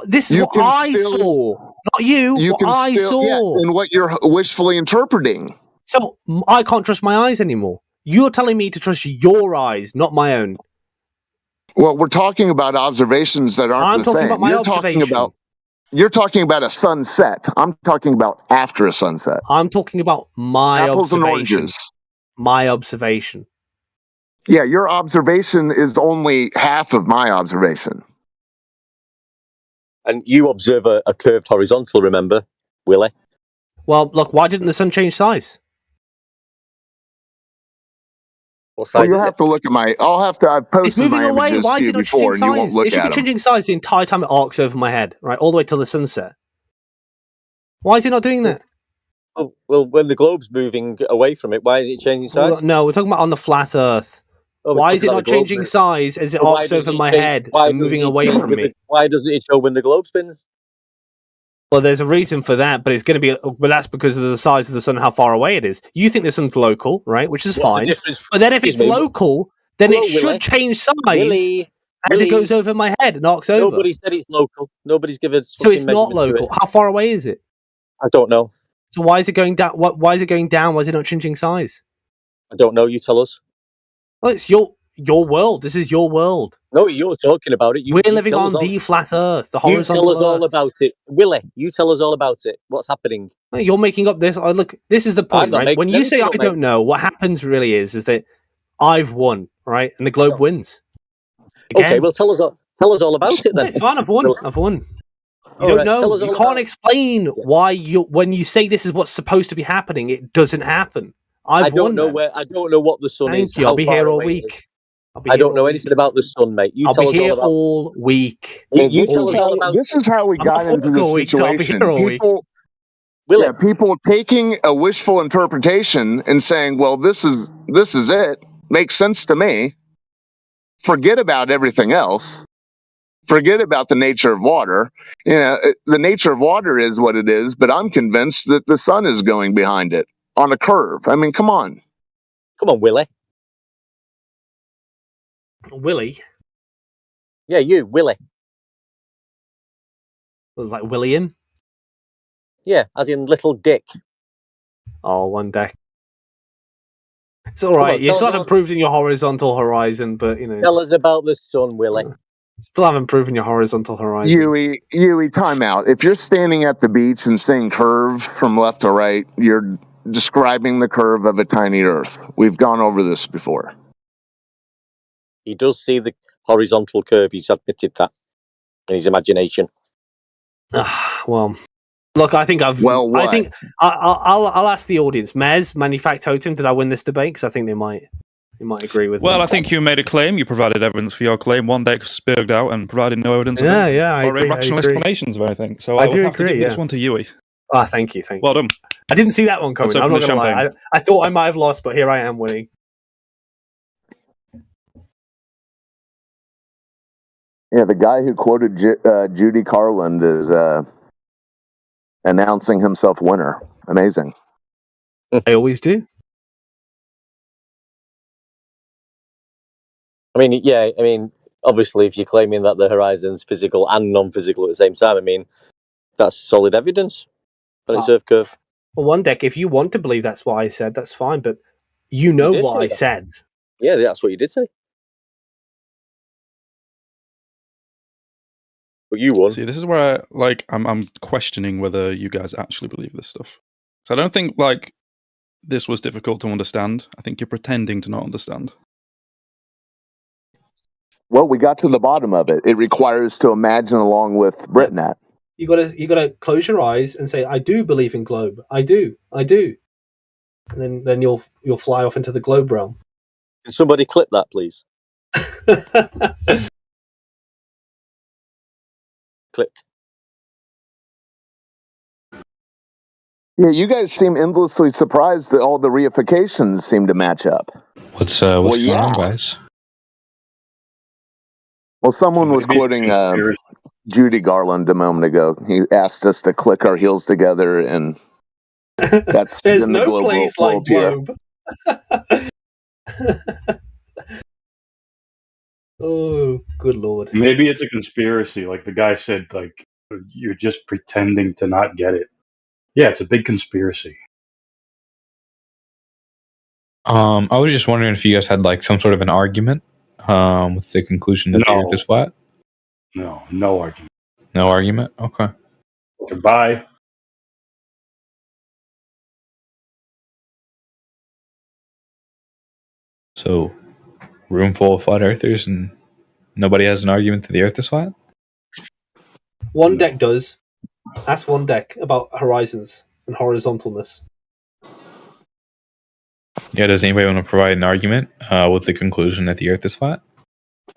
Speaker 9: This is what I saw, not you. What I saw,
Speaker 14: and what you're wishfully interpreting.
Speaker 9: So I can't trust my eyes anymore. You're telling me to trust your eyes, not my own.
Speaker 14: Well, we're talking about observations that aren't the same.
Speaker 9: About my observation.
Speaker 14: You're talking about a sunset. I'm talking about after a sunset.
Speaker 9: I'm talking about my
Speaker 14: apples
Speaker 9: observation.
Speaker 14: And oranges.
Speaker 9: My observation.
Speaker 14: Yeah, your observation is only half of my observation.
Speaker 1: And you observe a curved horizontal, remember, Willie?
Speaker 9: Well, look, why didn't the sun change size?
Speaker 1: What size
Speaker 14: you'll have to look at my. I've posted
Speaker 9: it's moving
Speaker 14: my
Speaker 9: away.
Speaker 14: images
Speaker 9: Why is
Speaker 14: to
Speaker 9: it
Speaker 14: you
Speaker 9: not
Speaker 14: before,
Speaker 9: changing
Speaker 14: and you won't
Speaker 9: size?
Speaker 14: look
Speaker 9: It should
Speaker 14: at
Speaker 9: be
Speaker 14: them.
Speaker 9: changing size the entire time it arcs over my head, right, all the way till the sunset. Why is it not doing that?
Speaker 1: Well, when the globe's moving away from it, why is it changing size?
Speaker 9: No, we're talking about on the flat Earth. Why is it not changing size as it arcs over my head and moving away from me?
Speaker 1: Why doesn't it show when the globe spins?
Speaker 9: Well, there's a reason for that, but it's going to be. But that's because of the size of the sun, how far away it is. You think the sun's local, right? Which is fine. But then if it's local, then it should change size as it goes over my head and arcs over.
Speaker 1: Nobody said it's local. Nobody's given.
Speaker 9: So it's not local. How far away is it?
Speaker 1: I don't know.
Speaker 9: So why is it going down? Why is it going down? Why is it not changing size?
Speaker 1: I don't know. You tell us.
Speaker 9: Well, it's your world. This is your world.
Speaker 1: No, you're talking about it.
Speaker 9: We're living on the flat Earth, the horizontal
Speaker 1: You tell us all
Speaker 9: Earth.
Speaker 1: about it. Willie, you tell us all about it. What's happening?
Speaker 9: You're making up this. Look, this is the point, right? When you say I don't know, what happens really is that I've won, right? And the globe wins. Again.
Speaker 1: Okay, well, tell us all about it then.
Speaker 9: It's fine. I've won. You don't know. You can't explain why when you say this is what's supposed to be happening, it doesn't happen. I don't
Speaker 1: know what the sun is.
Speaker 9: Thank you. I'll be here all week.
Speaker 1: I don't know anything about the sun, mate.
Speaker 9: I'll be here all week.
Speaker 14: You tell us all about. This is how we got into this situation. People taking a wishful interpretation and saying, "Well, this is it. Makes sense to me." Forget about everything else. Forget about the nature of water. The nature of water is what it is, but I'm convinced that the sun is going behind it on a curve. I mean, come on.
Speaker 1: Come on, Willie.
Speaker 9: Willie?
Speaker 1: Yeah, you, Willie.
Speaker 9: Was like William?
Speaker 1: Yeah, as in little Dick.
Speaker 9: Oh, one deck. It's all right. You still haven't proven your horizontal horizon, but
Speaker 1: Tell us about the sun, Willie.
Speaker 9: Still haven't proven your horizontal horizon.
Speaker 14: Yui, time out. If you're standing at the beach and saying curve from left to right, you're describing the curve of a tiny Earth. We've gone over this before.
Speaker 1: He does see the horizontal curve. He's admitted that in his imagination.
Speaker 9: Well, look, I think I've.
Speaker 14: Well, what?
Speaker 9: I think I'll ask the audience. Mez, Manufactotum, did I win this debate? Because I think they might agree with me.
Speaker 15: Well, I think you made a claim. You provided evidence for your claim. One deck spurged out and provided no evidence.
Speaker 9: I
Speaker 15: or
Speaker 9: agree,
Speaker 15: irrational explanations of anything. So
Speaker 9: I
Speaker 15: will
Speaker 9: do
Speaker 15: have to
Speaker 9: agree.
Speaker 15: give this one to Yui.
Speaker 9: Thank you.
Speaker 15: Well done.
Speaker 9: I didn't see that one coming.
Speaker 15: Let's
Speaker 9: I'm
Speaker 15: open
Speaker 9: not
Speaker 15: the
Speaker 9: going to lie.
Speaker 15: champagne.
Speaker 9: I thought I might have lost, but here I am winning.
Speaker 14: Yeah, the guy who quoted Judy Garland is announcing himself winner. Amazing.
Speaker 9: I always do.
Speaker 1: I mean, obviously, if you're claiming that the horizon's physical and non-physical at the same time, I mean, that's solid evidence on its Earth curve.
Speaker 9: Well, one deck, if you want to believe that's what I said, that's fine, but you know what I said.
Speaker 1: Yeah, that's what you did say. But you won.
Speaker 15: See, this is where I'm questioning whether you guys actually believe this stuff. So I don't think this was difficult to understand. I think you're pretending to not understand.
Speaker 14: Well, we got to the bottom of it. It requires to imagine along with Britnat.
Speaker 9: You gotta close your eyes and say, "I do believe in globe. I do, and then you'll fly off into the globe realm."
Speaker 1: Can somebody clip that, please? Clipped.
Speaker 14: Yeah, you guys seem endlessly surprised that all the reifications seem to match up.
Speaker 16: What's going on, guys?
Speaker 14: Well, someone was quoting Judy Garland a moment ago. He asked us to click our heels together, and that's
Speaker 9: There's
Speaker 14: in the
Speaker 9: no
Speaker 14: global
Speaker 9: place like
Speaker 14: world here.
Speaker 9: globe. Oh, good lord.
Speaker 3: Maybe it's a conspiracy. Like the guy said, you're just pretending to not get it. Yeah, it's a big conspiracy.
Speaker 16: I was just wondering if you guys had some sort of an argument with the conclusion that the Earth is flat.
Speaker 3: No argument.
Speaker 16: No argument? Okay.
Speaker 3: Goodbye.
Speaker 16: So, room full of flat earthers and nobody has an argument that the Earth is flat?
Speaker 9: One deck does. Ask one deck about horizons and horizontalness.
Speaker 16: Yeah, does anybody want to provide an argument with the conclusion that the Earth is flat?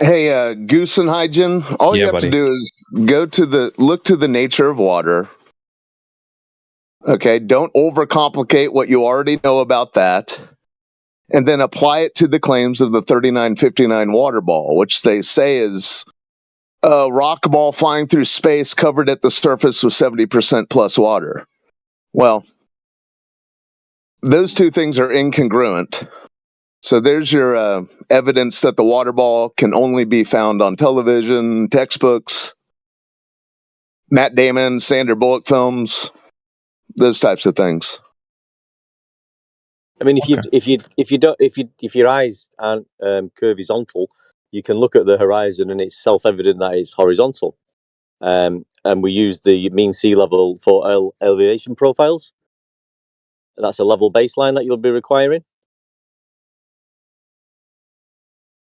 Speaker 14: Hey, Goosenhagen, all you have to do is look to the nature of water. Okay, don't overcomplicate what you already know about that. And then apply it to the claims of the 3959 water ball, which they say is a rock ball flying through space covered at the surface with 70% plus water. Well, those two things are incongruent. So there's your evidence that the water ball can only be found on television, textbooks, Matt Damon, Sandra Bullock films, those types of things.
Speaker 1: I mean, if your eyes aren't curvizontal, you can look at the horizon and it's self-evident that it's horizontal. And we use the mean sea level for elevation profiles. That's a level baseline that you'll be requiring,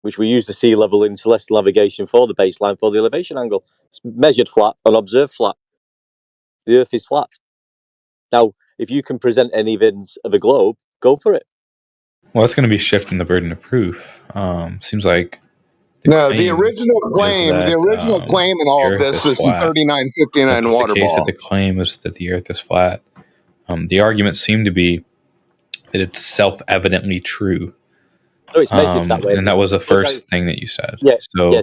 Speaker 1: which we use the sea level in celestial navigation for the baseline for the elevation angle. It's measured flat and observed flat. The Earth is flat. Now, if you can present any evidence of a globe, go for it.
Speaker 16: Well, that's going to be shifting the burden of proof. Seems like
Speaker 14: the original claim in all of this is the 3959 water
Speaker 16: the case
Speaker 14: ball.
Speaker 16: That the claim is that the Earth is flat. The argument seemed to be that it's self-evidently true.
Speaker 1: No, it's measured that way.
Speaker 16: And that was the
Speaker 1: Shows how-
Speaker 16: first thing that you said.
Speaker 1: Yeah, yeah.
Speaker 16: So,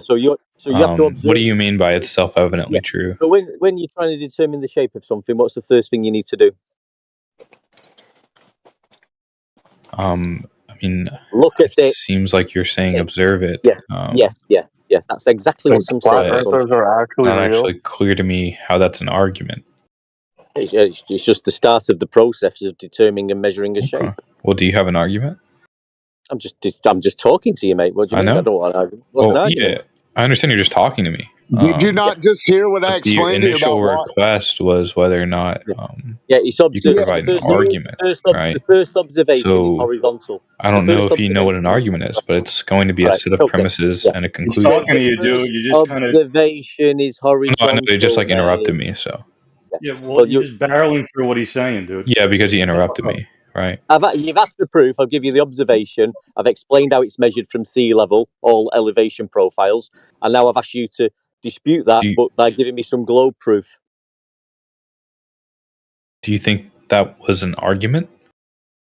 Speaker 1: So you have to observe.
Speaker 16: what do you mean by it's self-evidently
Speaker 1: Yeah.
Speaker 16: true?
Speaker 1: But when you're trying to determine the shape of something, what's the first thing you need to do?
Speaker 16: I mean,
Speaker 1: Look at
Speaker 16: it
Speaker 1: it.
Speaker 16: seems like you're saying
Speaker 1: Yes.
Speaker 16: observe it.
Speaker 1: Yeah. Yes. That's exactly what I'm
Speaker 3: Flat
Speaker 1: saying. Son.
Speaker 3: earthers are actually
Speaker 16: Not
Speaker 3: real.
Speaker 16: actually clear to me how that's an argument.
Speaker 1: It's just the start of the process of determining and measuring a shape.
Speaker 16: Well, do you have an argument?
Speaker 1: I'm just talking to you, mate. What do you
Speaker 16: I
Speaker 1: mean?
Speaker 16: know.
Speaker 1: I don't want to argue. What's an
Speaker 16: Well,
Speaker 1: argument?
Speaker 16: yeah, I understand you're just talking to me.
Speaker 14: Did you not just hear what I
Speaker 16: But the
Speaker 14: explained to you
Speaker 16: initial
Speaker 14: about water?
Speaker 16: request was whether or not
Speaker 1: Yeah, it's
Speaker 16: you could provide an argument, right?
Speaker 1: the first observation is
Speaker 16: So
Speaker 1: horizontal.
Speaker 16: I don't know if you know what an argument is, but it's going to be a
Speaker 1: Right,
Speaker 16: set of
Speaker 1: okay,
Speaker 16: premises
Speaker 1: yeah.
Speaker 16: and a
Speaker 3: He's
Speaker 16: conclusion.
Speaker 3: talking to you, dude.
Speaker 1: First
Speaker 3: You just kind of
Speaker 1: observation is
Speaker 16: No, I
Speaker 1: horizontal.
Speaker 16: know they just like interrupted
Speaker 1: mate.
Speaker 16: me, so
Speaker 3: yeah. Well,
Speaker 1: Well,
Speaker 3: you're just barreling through what he's saying, dude.
Speaker 16: yeah, because he interrupted me, right?
Speaker 1: You've asked for proof. I'll give you the observation. I've explained how it's measured from sea level, all elevation profiles, and now I've asked you to dispute that, but by giving me some globe proof.
Speaker 16: Do you think that was an argument?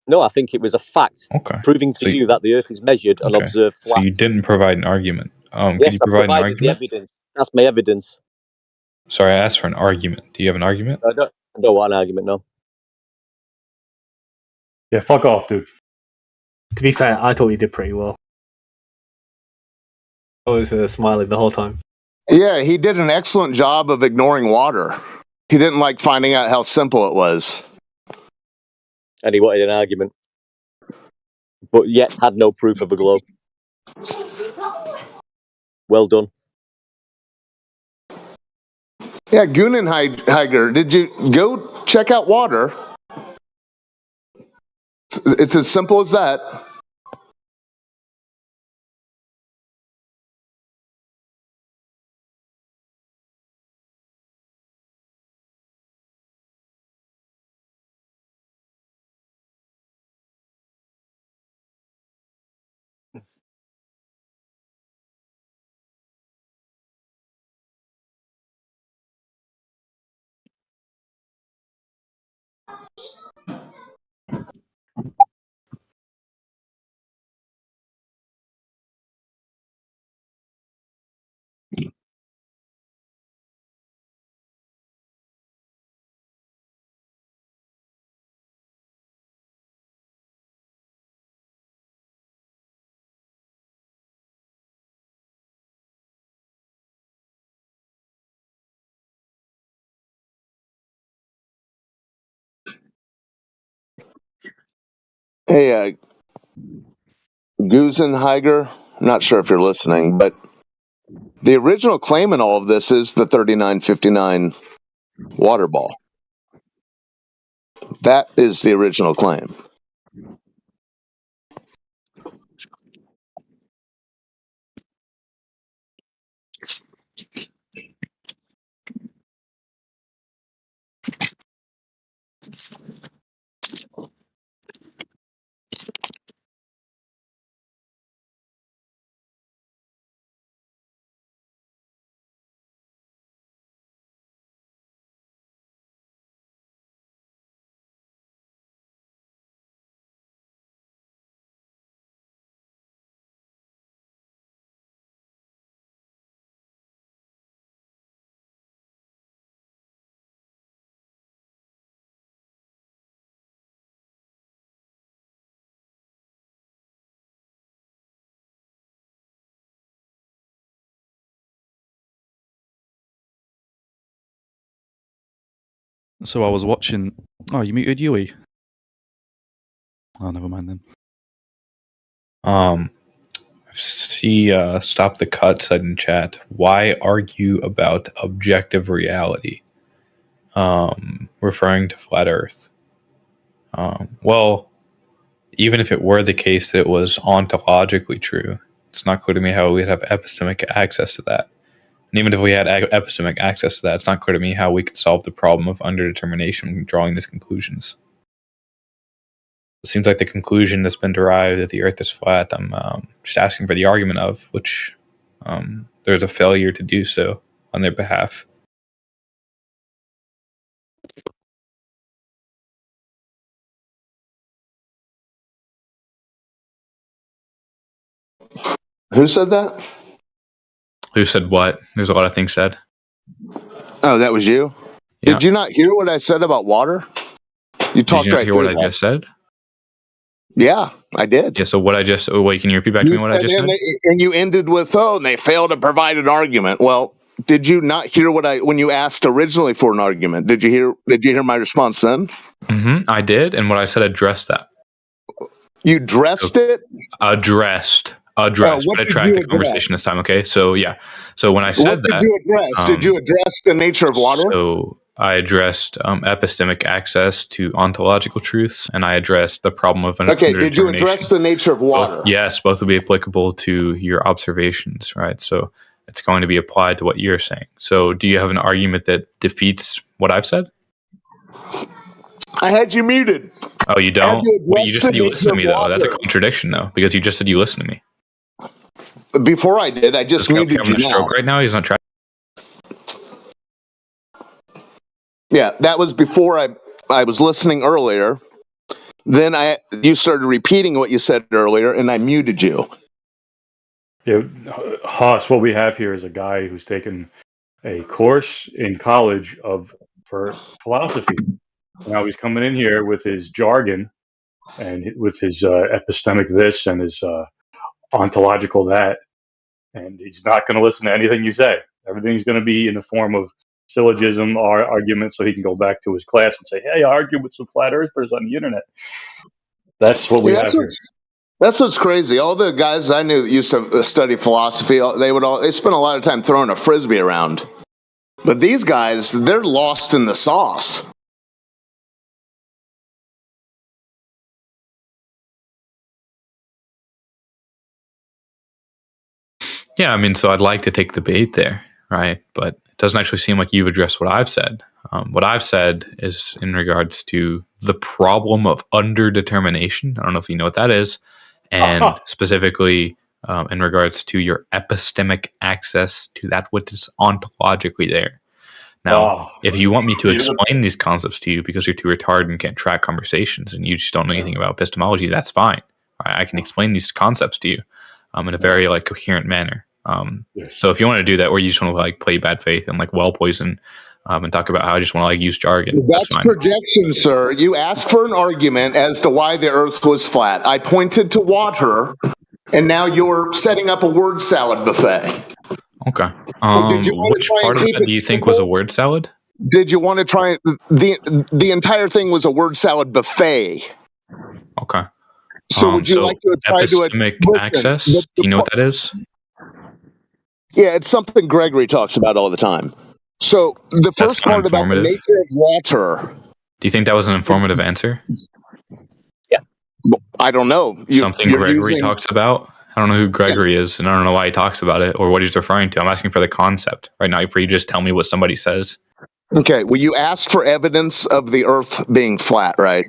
Speaker 1: No, I think it was a fact,
Speaker 16: Okay,
Speaker 1: proving to
Speaker 16: so
Speaker 1: you that the Earth is measured and
Speaker 16: okay,
Speaker 1: observed
Speaker 16: so
Speaker 1: flat.
Speaker 16: you didn't provide an argument. Could
Speaker 1: Yes,
Speaker 16: you
Speaker 1: I
Speaker 16: provide an
Speaker 1: provided the
Speaker 16: argument?
Speaker 1: evidence. That's my evidence.
Speaker 16: Sorry, I asked for an argument. Do you have an argument?
Speaker 1: I don't want an argument, no.
Speaker 3: Yeah, fuck off, dude.
Speaker 9: To be fair, I thought you did pretty well. I was smiling the whole time.
Speaker 14: Yeah, he did an excellent job of ignoring water. He didn't like finding out how simple it was.
Speaker 1: And he wanted an argument, but yet had no proof of a globe. Well done.
Speaker 14: Yeah, Gunenheiger, did you go check out water? It's as simple as that. Hey, Gusenheiger, I'm not sure if you're listening, but the original claim in all of this is the 3959 water ball. That is the original claim.
Speaker 15: So I was watching. Oh, you muted Yui. Oh, never mind then.
Speaker 16: See, stop the cut said in chat. Why argue about objective reality? Referring to flat Earth. Well, even if it were the case that it was ontologically true, it's not clear to me how we'd have epistemic access to that. And even if we had epistemic access to that, it's not clear to me how we could solve the problem of underdetermination when drawing these conclusions. It seems like the conclusion that's been derived that the Earth is flat, I'm just asking for the argument of, which there's a failure to do so on their behalf.
Speaker 14: Who said that?
Speaker 16: Who said what? There's a lot of things said.
Speaker 14: Oh, that was you?
Speaker 16: Yeah.
Speaker 14: Did you not hear what I said about water? You
Speaker 16: Did
Speaker 14: talked
Speaker 16: you not
Speaker 14: right
Speaker 16: hear
Speaker 14: through
Speaker 16: what I
Speaker 14: that.
Speaker 16: just said?
Speaker 14: Yeah, I did.
Speaker 16: Yeah, so what I just... Oh, wait, can you repeat back to me what I just said?
Speaker 14: And you ended with, and they failed to provide an argument. Well, did you not hear when you asked originally for an argument? Did you hear my response then?
Speaker 16: I did, and what I said addressed that.
Speaker 14: You dressed it?
Speaker 16: Addressed.
Speaker 14: What
Speaker 16: But I
Speaker 14: did
Speaker 16: tracked
Speaker 14: you
Speaker 16: the
Speaker 14: address?
Speaker 16: conversation this time, okay? So, yeah. So when I said
Speaker 14: What did you address? Did you address the nature of water?
Speaker 16: So I addressed epistemic access to ontological truths, and I addressed the problem of
Speaker 14: Okay, did you address the nature of water?
Speaker 16: Yes, both will be applicable to your observations, right? So it's going to be applied to what you're saying. So do you have an argument that defeats what I've said?
Speaker 14: I had you muted.
Speaker 16: Oh, you don't? You just said you listened to me, though.
Speaker 14: Water.
Speaker 16: That's a contradiction, though, because you just said you listened to me.
Speaker 14: Before I did, I just muted you now.
Speaker 16: Stroke right now? He's not trying.
Speaker 14: Yeah, that was before I was listening earlier. Then you started repeating what you said earlier, and I muted you.
Speaker 3: Yeah, Haas, what we have here is a guy who's taken a course in college for philosophy. Now he's coming in here with his jargon and with his epistemic this and his ontological that, and he's not going to listen to anything you say. Everything's going to be in the form of syllogism or argument, so he can go back to his class and say, "Hey, I argued with some flat earthers on the internet." That's what we have here.
Speaker 14: That's what's crazy. All the guys I knew that used to study philosophy, they spent a lot of time throwing a frisbee around. But these guys, they're lost in the sauce.
Speaker 16: Yeah, I mean, so I'd like to take the bait there, right? But it doesn't actually seem like you've addressed what I've said. What I've said is in regards to the problem of underdetermination. I don't know if you know what that is. And specifically in regards to your epistemic access to that which is ontologically there. Now, if you want me to explain these concepts to you because you're too retarded and can't track conversations and you just don't know anything about epistemology, that's fine. I can explain these concepts to you in a very coherent manner. So if you want to do that, or you just want to play bad faith and well poison and talk about how I just want to use jargon,
Speaker 14: that's
Speaker 16: fine.
Speaker 14: Projection, sir. You asked for an argument as to why the Earth was flat. I pointed to water, and now you're setting up a word salad buffet.
Speaker 16: Okay. Which part of that do you think was a word salad?
Speaker 14: Did you want to try the entire thing was a word salad buffet?
Speaker 16: Okay.
Speaker 14: So would you like to try to
Speaker 16: epistemic access? Do you know what that is?
Speaker 14: Yeah, it's something Gregory talks about all the time. So the first part about the nature of water.
Speaker 16: Do you think that was an informative answer?
Speaker 14: Yeah. I don't know.
Speaker 16: Something Gregory talks about? I don't know who Gregory is, and I don't know why he talks about it or what he's referring to. I'm asking for the concept right now for you to just tell me what somebody says.
Speaker 14: Okay. Well, you asked for evidence of the Earth being flat, right?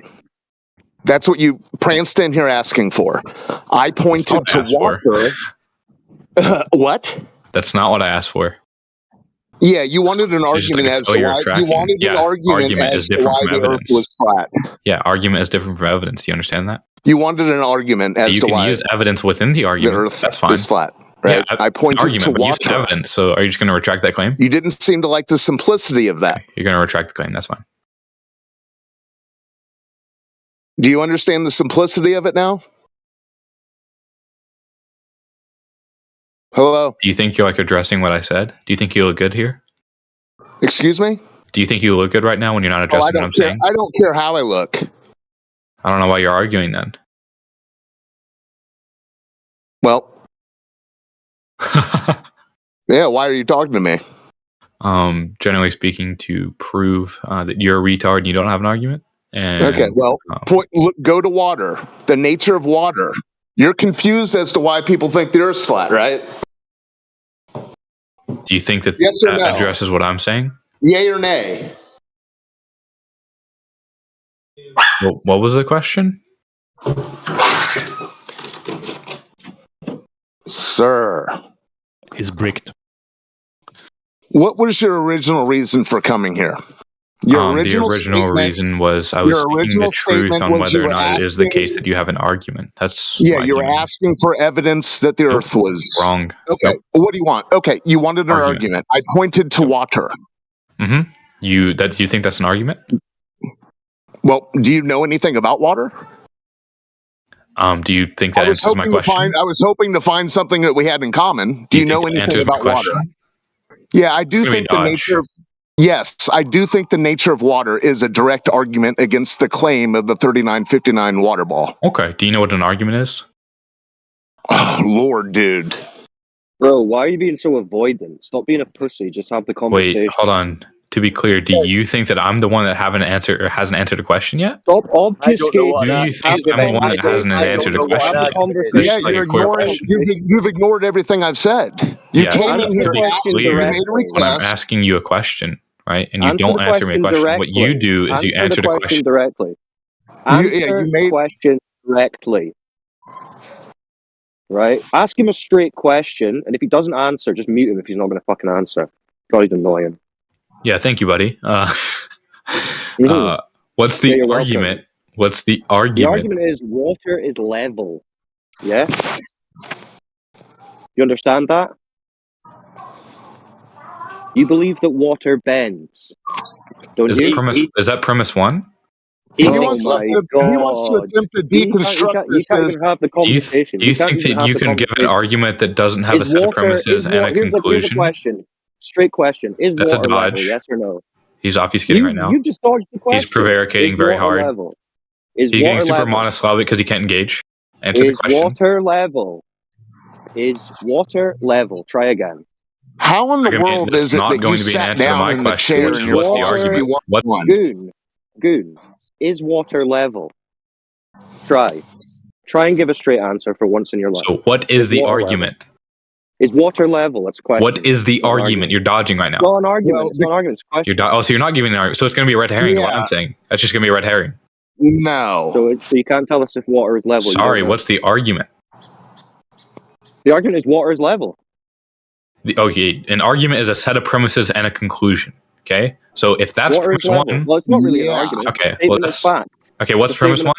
Speaker 14: That's what you pranced in here asking for. I pointed to water. What?
Speaker 16: That's not what I asked for.
Speaker 14: Yeah, you wanted an argument as to why the Earth was flat.
Speaker 16: Yeah, argument is different from evidence. Do you understand that?
Speaker 14: You wanted an argument as to why
Speaker 16: you can use evidence within the argument.
Speaker 14: The Earth
Speaker 16: that's fine.
Speaker 14: is flat, right?
Speaker 16: Yeah,
Speaker 14: I pointed to water.
Speaker 16: You evidence, so are you just going to retract that claim?
Speaker 14: You didn't seem to like the simplicity of that.
Speaker 16: You're going to retract the claim. That's fine.
Speaker 14: Do you understand the simplicity of it now? Hello?
Speaker 16: Do you think you're addressing what I said? Do you think you look good here?
Speaker 14: Excuse me?
Speaker 16: Do you think you look good right now when you're not addressing what I'm saying?
Speaker 14: I don't care how I look.
Speaker 16: I don't know why you're arguing then.
Speaker 14: Well. Yeah, why are you talking to me?
Speaker 16: Generally speaking, to prove that you're a retard and you don't have an argument. And,
Speaker 14: okay, well, go to water. The nature of water. You're confused as to why people think the Earth's flat, right?
Speaker 16: Do you think that that addresses what I'm saying?
Speaker 14: Yay or nay?
Speaker 16: What was the question?
Speaker 14: Sir.
Speaker 2: Is bricked.
Speaker 14: What was your original reason for coming here? Your
Speaker 16: The
Speaker 14: original
Speaker 16: original
Speaker 14: statement.
Speaker 16: reason was I was
Speaker 14: Your
Speaker 16: speaking the
Speaker 14: original
Speaker 16: truth
Speaker 14: statement
Speaker 16: on
Speaker 14: was you
Speaker 16: whether or
Speaker 14: were
Speaker 16: not it is the case
Speaker 14: asking.
Speaker 16: that you have an argument. That's
Speaker 14: Yeah,
Speaker 16: what I
Speaker 14: you
Speaker 16: came
Speaker 14: were
Speaker 16: in.
Speaker 14: asking for evidence that the
Speaker 16: Nope.
Speaker 14: Earth was
Speaker 16: Wrong.
Speaker 14: Okay.
Speaker 16: Nope.
Speaker 14: What do you want? Okay, you wanted an
Speaker 16: Argument.
Speaker 14: argument. I pointed to water.
Speaker 16: Mm-hmm. You think that's an argument?
Speaker 14: Well, do you know anything about water?
Speaker 16: Do you think that answers my question?
Speaker 14: I was hoping to find something that we had in common. Do
Speaker 16: Do
Speaker 14: you
Speaker 16: you think
Speaker 14: know
Speaker 16: that
Speaker 14: anything
Speaker 16: answers my
Speaker 14: about water?
Speaker 16: question?
Speaker 14: Yeah, I
Speaker 16: It's
Speaker 14: do
Speaker 16: gonna be
Speaker 14: think the
Speaker 16: dodge.
Speaker 14: nature. Yes, I do think the nature of water is a direct argument against the claim of the 3959 water ball.
Speaker 16: Okay. Do you know what an argument is?
Speaker 14: Oh, Lord, dude.
Speaker 10: Bro, why are you being so avoidant? Stop being a pussy. Just have the conversation.
Speaker 16: Wait, hold on. To be clear, do you think that I'm the one that hasn't answered a question yet?
Speaker 10: Stop obfuscating.
Speaker 16: Do you think I'm the one that hasn't answered a question yet? That's
Speaker 14: Yeah,
Speaker 16: just like
Speaker 14: you're
Speaker 16: a clear
Speaker 14: ignoring.
Speaker 16: question.
Speaker 14: You've ignored everything I've said. You
Speaker 16: Yes,
Speaker 14: came in
Speaker 16: but
Speaker 14: here.
Speaker 16: to be
Speaker 14: You
Speaker 16: clear,
Speaker 14: made a
Speaker 16: when I'm
Speaker 14: request.
Speaker 16: asking you a question, right, and you
Speaker 10: Answer
Speaker 16: don't
Speaker 10: the
Speaker 16: answer me a
Speaker 10: question
Speaker 16: question,
Speaker 10: directly.
Speaker 16: what you do is you answer the question.
Speaker 10: Directly. Answer the question directly. Right? Ask him a straight question, and if he doesn't answer, just mute him if he's not going to fucking answer. Probably annoy him.
Speaker 16: Yeah, thank you, buddy. What's
Speaker 10: Yeah,
Speaker 16: the
Speaker 10: you're
Speaker 16: argument?
Speaker 10: welcome.
Speaker 16: What's the
Speaker 10: The
Speaker 16: argument?
Speaker 10: argument is water is level. Yeah? You understand that? You believe that water bends. Don't
Speaker 16: Is
Speaker 10: you?
Speaker 16: that premise one?
Speaker 14: He wants to attempt to deconstruct
Speaker 10: You can't even have the conversation.
Speaker 16: Do you think that you can give an argument that doesn't have a set of premises and a
Speaker 10: Here's a
Speaker 16: conclusion?
Speaker 10: question. Straight question. Is
Speaker 16: That's a
Speaker 10: water level,
Speaker 16: dodge.
Speaker 10: yes or no?
Speaker 16: He's obfuscating right now.
Speaker 10: You just dodged the question.
Speaker 16: He's prevaricating
Speaker 10: Is
Speaker 16: very
Speaker 10: water
Speaker 16: hard.
Speaker 10: level? Is
Speaker 16: He's
Speaker 10: water
Speaker 16: getting super
Speaker 10: level?
Speaker 16: monosyllabic because he can't engage. Answer the
Speaker 10: Is
Speaker 16: question.
Speaker 10: water level? Is water level? Try again.
Speaker 14: How in the
Speaker 16: Again,
Speaker 14: world
Speaker 16: that's
Speaker 14: is it
Speaker 16: not
Speaker 14: that you
Speaker 16: going to be an
Speaker 14: sat
Speaker 16: answer to
Speaker 14: down
Speaker 16: my
Speaker 14: in the
Speaker 16: question,
Speaker 14: chair
Speaker 16: which
Speaker 14: and
Speaker 16: is
Speaker 14: you're
Speaker 16: what's the
Speaker 14: forced to
Speaker 16: argument?
Speaker 14: be one?
Speaker 10: Goon. Is water level? Try and give a straight answer for once in your life.
Speaker 16: So what is the argument?
Speaker 10: Is water level? That's a question.
Speaker 16: What is the argument? You're dodging right now.
Speaker 10: It's not an argument. It's not an argument. It's a question.
Speaker 16: So you're not giving an argument. So it's going to be a red herring. Is what I'm saying. That's just going to be a red herring.
Speaker 14: No.
Speaker 10: So you can't tell us if water is level.
Speaker 16: Sorry. What's the argument?
Speaker 10: The argument is water is level.
Speaker 16: Okay, an argument is a set of premises and a conclusion. Okay, so if that's
Speaker 10: water
Speaker 16: premise
Speaker 10: is level.
Speaker 16: one,
Speaker 10: Well, it's not really an argument.
Speaker 16: Okay,
Speaker 10: It's
Speaker 16: well
Speaker 10: that's
Speaker 16: that's okay. What's premise one?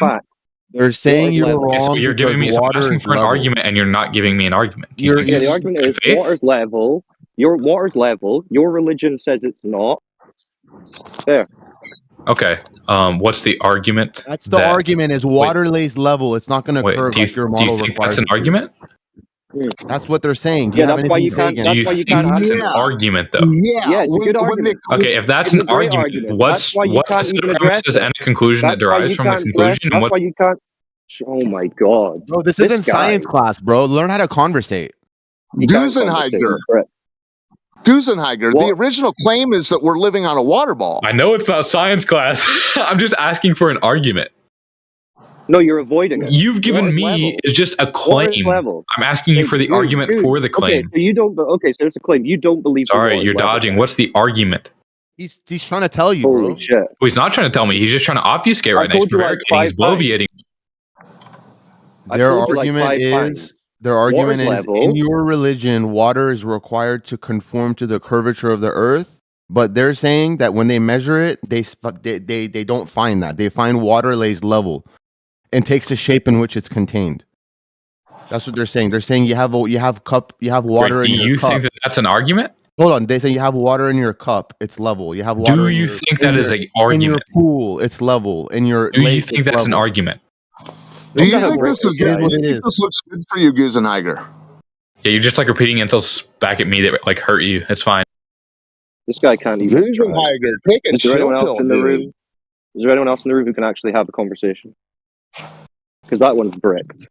Speaker 2: They're saying you're
Speaker 16: Okay, so
Speaker 2: wrong
Speaker 16: you're
Speaker 2: because
Speaker 16: giving me. So I'm
Speaker 2: water
Speaker 16: asking
Speaker 2: is
Speaker 16: for an
Speaker 2: level.
Speaker 16: argument, and you're not giving me an argument. Do you think
Speaker 10: the
Speaker 16: this
Speaker 10: argument
Speaker 16: good
Speaker 10: is
Speaker 16: faith?
Speaker 10: water's level. Your water's level. Your religion says it's not. There.
Speaker 16: Okay. What's the argument?
Speaker 17: That's the argument. Is water lays level? It's not going to curve like your model
Speaker 16: think
Speaker 17: requires.
Speaker 16: that's an argument?
Speaker 17: That's what they're saying. Do you have anything to say against?
Speaker 16: Do you think that's an argument, though?
Speaker 10: Yeah, it's a good argument.
Speaker 16: Okay, if that's
Speaker 10: It's
Speaker 16: an
Speaker 10: a great
Speaker 16: argument, what's
Speaker 10: why you
Speaker 16: the
Speaker 10: can't
Speaker 16: set
Speaker 10: even
Speaker 16: of
Speaker 10: address
Speaker 16: premises
Speaker 10: it.
Speaker 16: and a conclusion that
Speaker 10: That's why
Speaker 16: derives
Speaker 10: you
Speaker 16: from the
Speaker 10: can't
Speaker 16: conclusion? And
Speaker 10: That's
Speaker 16: what?
Speaker 10: why you can't. Oh my god,
Speaker 17: Bro, this isn't science class, bro. Learn how to conversate.
Speaker 14: Gusenheiger. The original claim is that we're living on a water ball.
Speaker 16: I know it's not science class. I'm just asking for an argument.
Speaker 10: No, you're avoiding it.
Speaker 16: You've given me is just a claim. I'm asking you for the argument for the claim.
Speaker 10: Okay, so you don't. Okay, so it's a claim. You don't believe.
Speaker 16: Sorry, you're dodging. What's the argument?
Speaker 17: He's trying to tell you,
Speaker 10: Holy
Speaker 17: bro.
Speaker 10: shit.
Speaker 16: Well, he's not trying to tell me. He's just trying to obfuscate right now. He's prevaricating. He's bloviating.
Speaker 17: Their argument is in your religion, water is required to conform to the curvature of the earth. But they're saying that when they measure it, they don't find that. They find water lays level and takes the shape in which it's contained. That's what they're saying. They're saying you have water in your cup.
Speaker 16: Do you think that's an argument?
Speaker 17: Hold on. They say you have water in your cup. It's level. You have water.
Speaker 16: Do you think that is an argument?
Speaker 17: In your pool, it's level. In your
Speaker 16: do you think that's an argument?
Speaker 14: Do you think this looks good for you, Gusenheiger?
Speaker 16: Yeah, you're just like repeating insults back at me that like hurt you. It's fine.
Speaker 10: This guy can't even.
Speaker 14: Gusenheiger, take a
Speaker 10: Is there
Speaker 14: chill
Speaker 10: anyone else
Speaker 14: pill,
Speaker 10: in the room?
Speaker 14: dude.
Speaker 10: Is there anyone else in the room who can actually have a conversation? Because that one's bricked.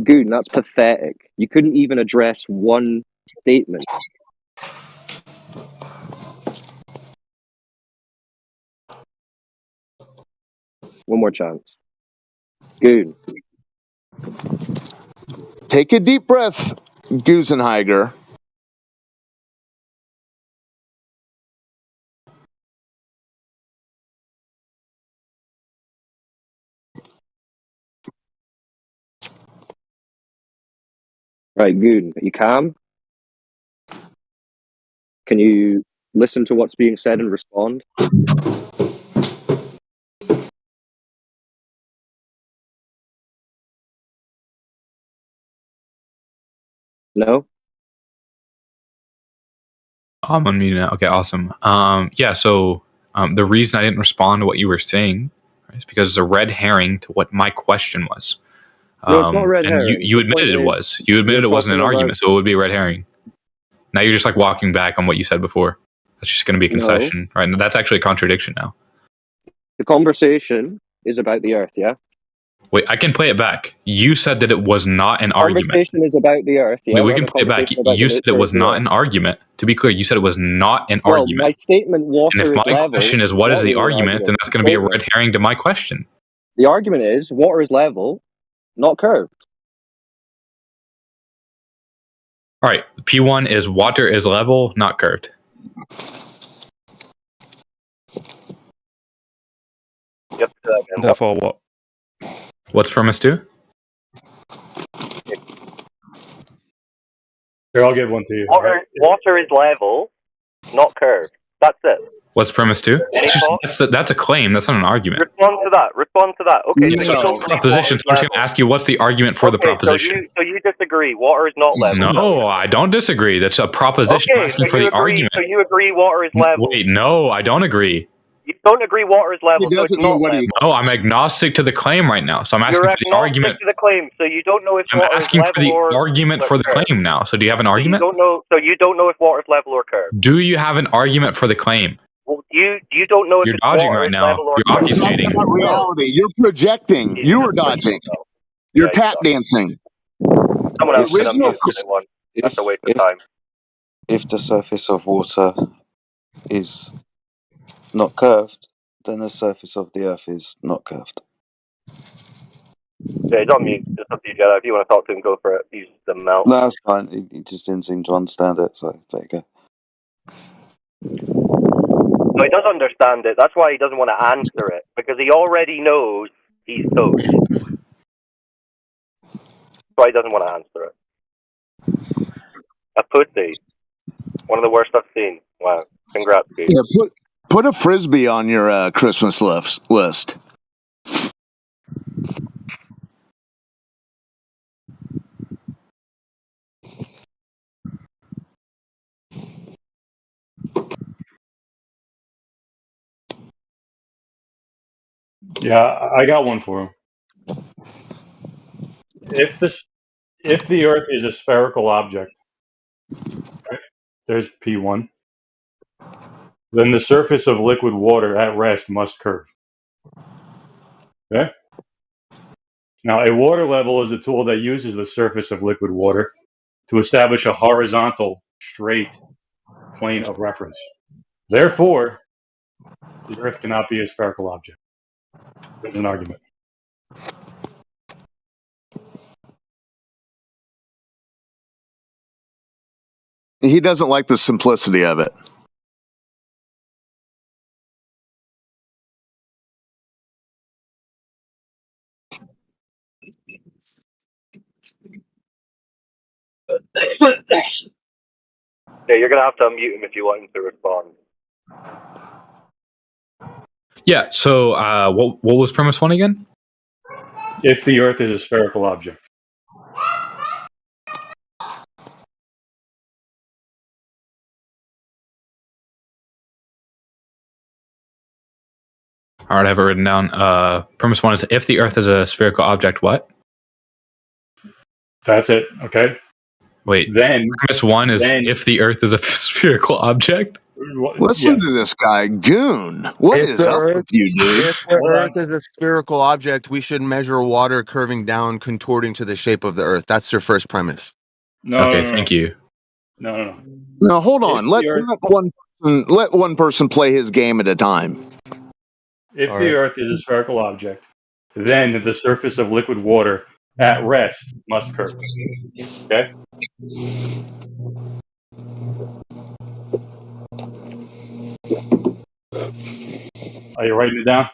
Speaker 10: Goon, that's pathetic. You couldn't even address one statement. One more chance. Goon.
Speaker 14: Take a deep breath, Gusenheiger.
Speaker 10: Right, Goon. Are you calm?
Speaker 18: Can you listen to what's being said and respond? No?
Speaker 16: I'm on mute now. Okay, awesome. Yeah, so the reason I didn't respond to what you were saying is because it's a red herring to what my question was.
Speaker 18: No, it's not a red
Speaker 16: and
Speaker 18: herring.
Speaker 16: you
Speaker 18: The
Speaker 16: admitted
Speaker 18: point
Speaker 16: it
Speaker 18: is,
Speaker 16: was. You admitted
Speaker 18: you're
Speaker 16: it wasn't an
Speaker 18: talking about-
Speaker 16: argument, so it would be a red herring. Now you're just like walking back on what you said before. That's just going to be a concession, right? And that's actually a contradiction now.
Speaker 18: The conversation is about the Earth, yeah?
Speaker 16: Wait, I can play it back. You said that it was not an argument.
Speaker 18: Conversation is about the Earth, yeah?
Speaker 16: Wait, we
Speaker 18: We're
Speaker 16: can
Speaker 18: having a
Speaker 16: play it back.
Speaker 18: conversation about
Speaker 16: You
Speaker 18: the
Speaker 16: said it
Speaker 18: nature
Speaker 16: was
Speaker 18: of the
Speaker 16: not
Speaker 18: Earth.
Speaker 16: an argument. To be clear, you said it was not an
Speaker 18: Well,
Speaker 16: argument.
Speaker 18: my statement,
Speaker 16: And
Speaker 18: water
Speaker 16: if
Speaker 18: is
Speaker 16: my
Speaker 18: level.
Speaker 16: question is what is the
Speaker 18: really an
Speaker 16: argument, then that's going to be a red herring to my question.
Speaker 18: The argument is water is level, not curved.
Speaker 16: All right, P1 is water is level, not curved.
Speaker 1: Yep.
Speaker 15: Therefore, what?
Speaker 16: What's premise 2?
Speaker 3: Here, I'll give one to you.
Speaker 1: Water is level, not curved. That's it.
Speaker 16: What's premise 2? That's a claim. That's not an argument.
Speaker 1: Respond to that. Okay.
Speaker 16: So it's a proposition. So we're just going to ask you what's the argument for the proposition.
Speaker 1: So you disagree. Water is not level.
Speaker 16: No, I don't disagree. That's a proposition. I'm asking for the argument.
Speaker 1: So you agree water is level.
Speaker 16: Wait, no, I don't agree.
Speaker 1: You don't agree water is level, so it's not level.
Speaker 16: No, I'm agnostic to the claim right now. So I'm asking
Speaker 1: You're
Speaker 16: for the
Speaker 1: agnostic
Speaker 16: argument.
Speaker 1: to the claim, so you don't know if
Speaker 16: I'm
Speaker 1: water is
Speaker 16: asking
Speaker 1: level
Speaker 16: for the
Speaker 1: or
Speaker 16: argument for the claim now. So do you have an argument?
Speaker 1: So you don't know if water is level or curved.
Speaker 16: Do you have an argument for the claim?
Speaker 1: Well, you don't know if
Speaker 16: You're
Speaker 1: it's
Speaker 16: dodging
Speaker 1: water
Speaker 16: right
Speaker 1: is
Speaker 16: now.
Speaker 1: level or
Speaker 16: You're
Speaker 1: curved.
Speaker 16: obfuscating.
Speaker 14: That's not reality. You're projecting. You are dodging. You're tap dancing.
Speaker 1: Someone else can
Speaker 4: original-
Speaker 1: unmute anyone. That's a waste of time.
Speaker 4: If the surface of water is not curved, then the surface of the Earth is not curved.
Speaker 1: Yeah, he's on mute. It's up to you, Jedi. If you want to talk to him, go for it. Use the mouth.
Speaker 4: No, that's fine. He just didn't seem to understand it, so there you go.
Speaker 1: No, he does understand it. That's why he doesn't want to answer it, because he already knows he's toast. That's why he doesn't want to answer it. A pussy. One of the worst I've seen. Wow. Congrats, dude.
Speaker 14: Yeah, put a frisbee on your Christmas list.
Speaker 3: Yeah, I got one for him. If the Earth is a spherical object, right, there's P1, then the surface of liquid water at rest must curve. Okay? Now, a water level is a tool that uses the surface of liquid water to establish a horizontal, straight plane of reference. Therefore, the Earth cannot be a spherical object. There's an argument.
Speaker 14: He doesn't like the simplicity of it.
Speaker 1: Yeah, you're going to have to unmute him if you want him to respond.
Speaker 16: Yeah. So what was premise 1 again?
Speaker 3: If the Earth is a spherical object.
Speaker 16: All right, I have it written down. Premise 1 is if the Earth is a spherical object, what?
Speaker 3: That's it. Okay.
Speaker 16: Wait.
Speaker 3: Then
Speaker 16: premise 1 is if the Earth is a spherical object.
Speaker 14: Listen to this guy, Goon. What
Speaker 17: If
Speaker 14: is
Speaker 17: the
Speaker 14: up
Speaker 17: Earth-
Speaker 14: with you, dude?
Speaker 17: If the Earth is a spherical object, we should measure water curving down, contorting to the shape of the Earth. That's your first premise.
Speaker 3: No.
Speaker 16: Okay, thank you.
Speaker 3: No.
Speaker 14: Now hold on. Let one person play his game at a time.
Speaker 3: If
Speaker 14: All
Speaker 3: the
Speaker 14: right.
Speaker 3: Earth is a spherical object, then the surface of liquid water at rest must curve. Okay? Are you writing it down?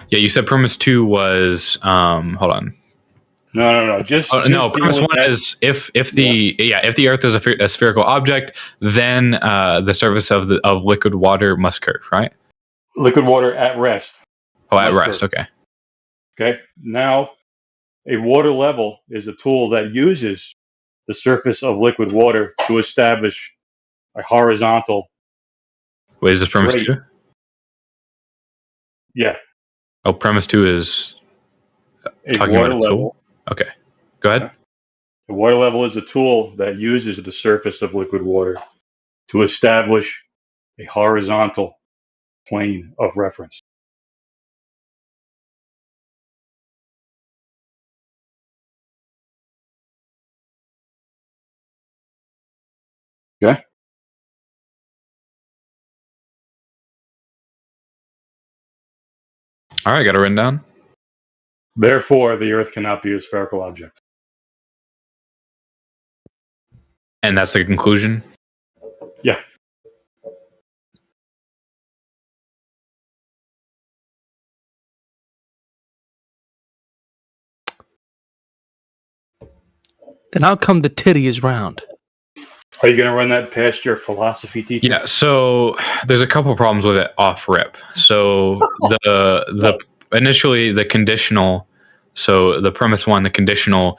Speaker 16: Yeah, you said premise 2 was hold on.
Speaker 3: No. Just
Speaker 16: no.
Speaker 3: deal
Speaker 16: Premise
Speaker 3: with
Speaker 16: one
Speaker 3: that.
Speaker 16: is if the Earth is a spherical object, then the surface of liquid water must curve, right?
Speaker 3: Liquid water at rest.
Speaker 16: Oh, at
Speaker 3: must
Speaker 16: rest.
Speaker 3: curve.
Speaker 16: Okay.
Speaker 3: Okay. Now, a water level is a tool that uses the surface of liquid water to establish a horizontal.
Speaker 16: Wait, is this premise
Speaker 3: straight.
Speaker 16: 2?
Speaker 3: Yeah.
Speaker 16: Oh, premise 2 is
Speaker 3: A
Speaker 16: talking
Speaker 3: water
Speaker 16: about a tool.
Speaker 3: level.
Speaker 16: Okay, go ahead.
Speaker 3: A water level is a tool that uses the surface of liquid water to establish a horizontal plane of reference. Okay.
Speaker 16: All right, got it written down.
Speaker 3: Therefore, the Earth cannot be a spherical object.
Speaker 16: And that's the conclusion.
Speaker 3: Yeah.
Speaker 19: Then how come the titty is round?
Speaker 3: Are you going to run that past your philosophy teacher?
Speaker 16: Yeah, so there's a couple problems with it off rip. So the initially the conditional, so the premise one, the conditional,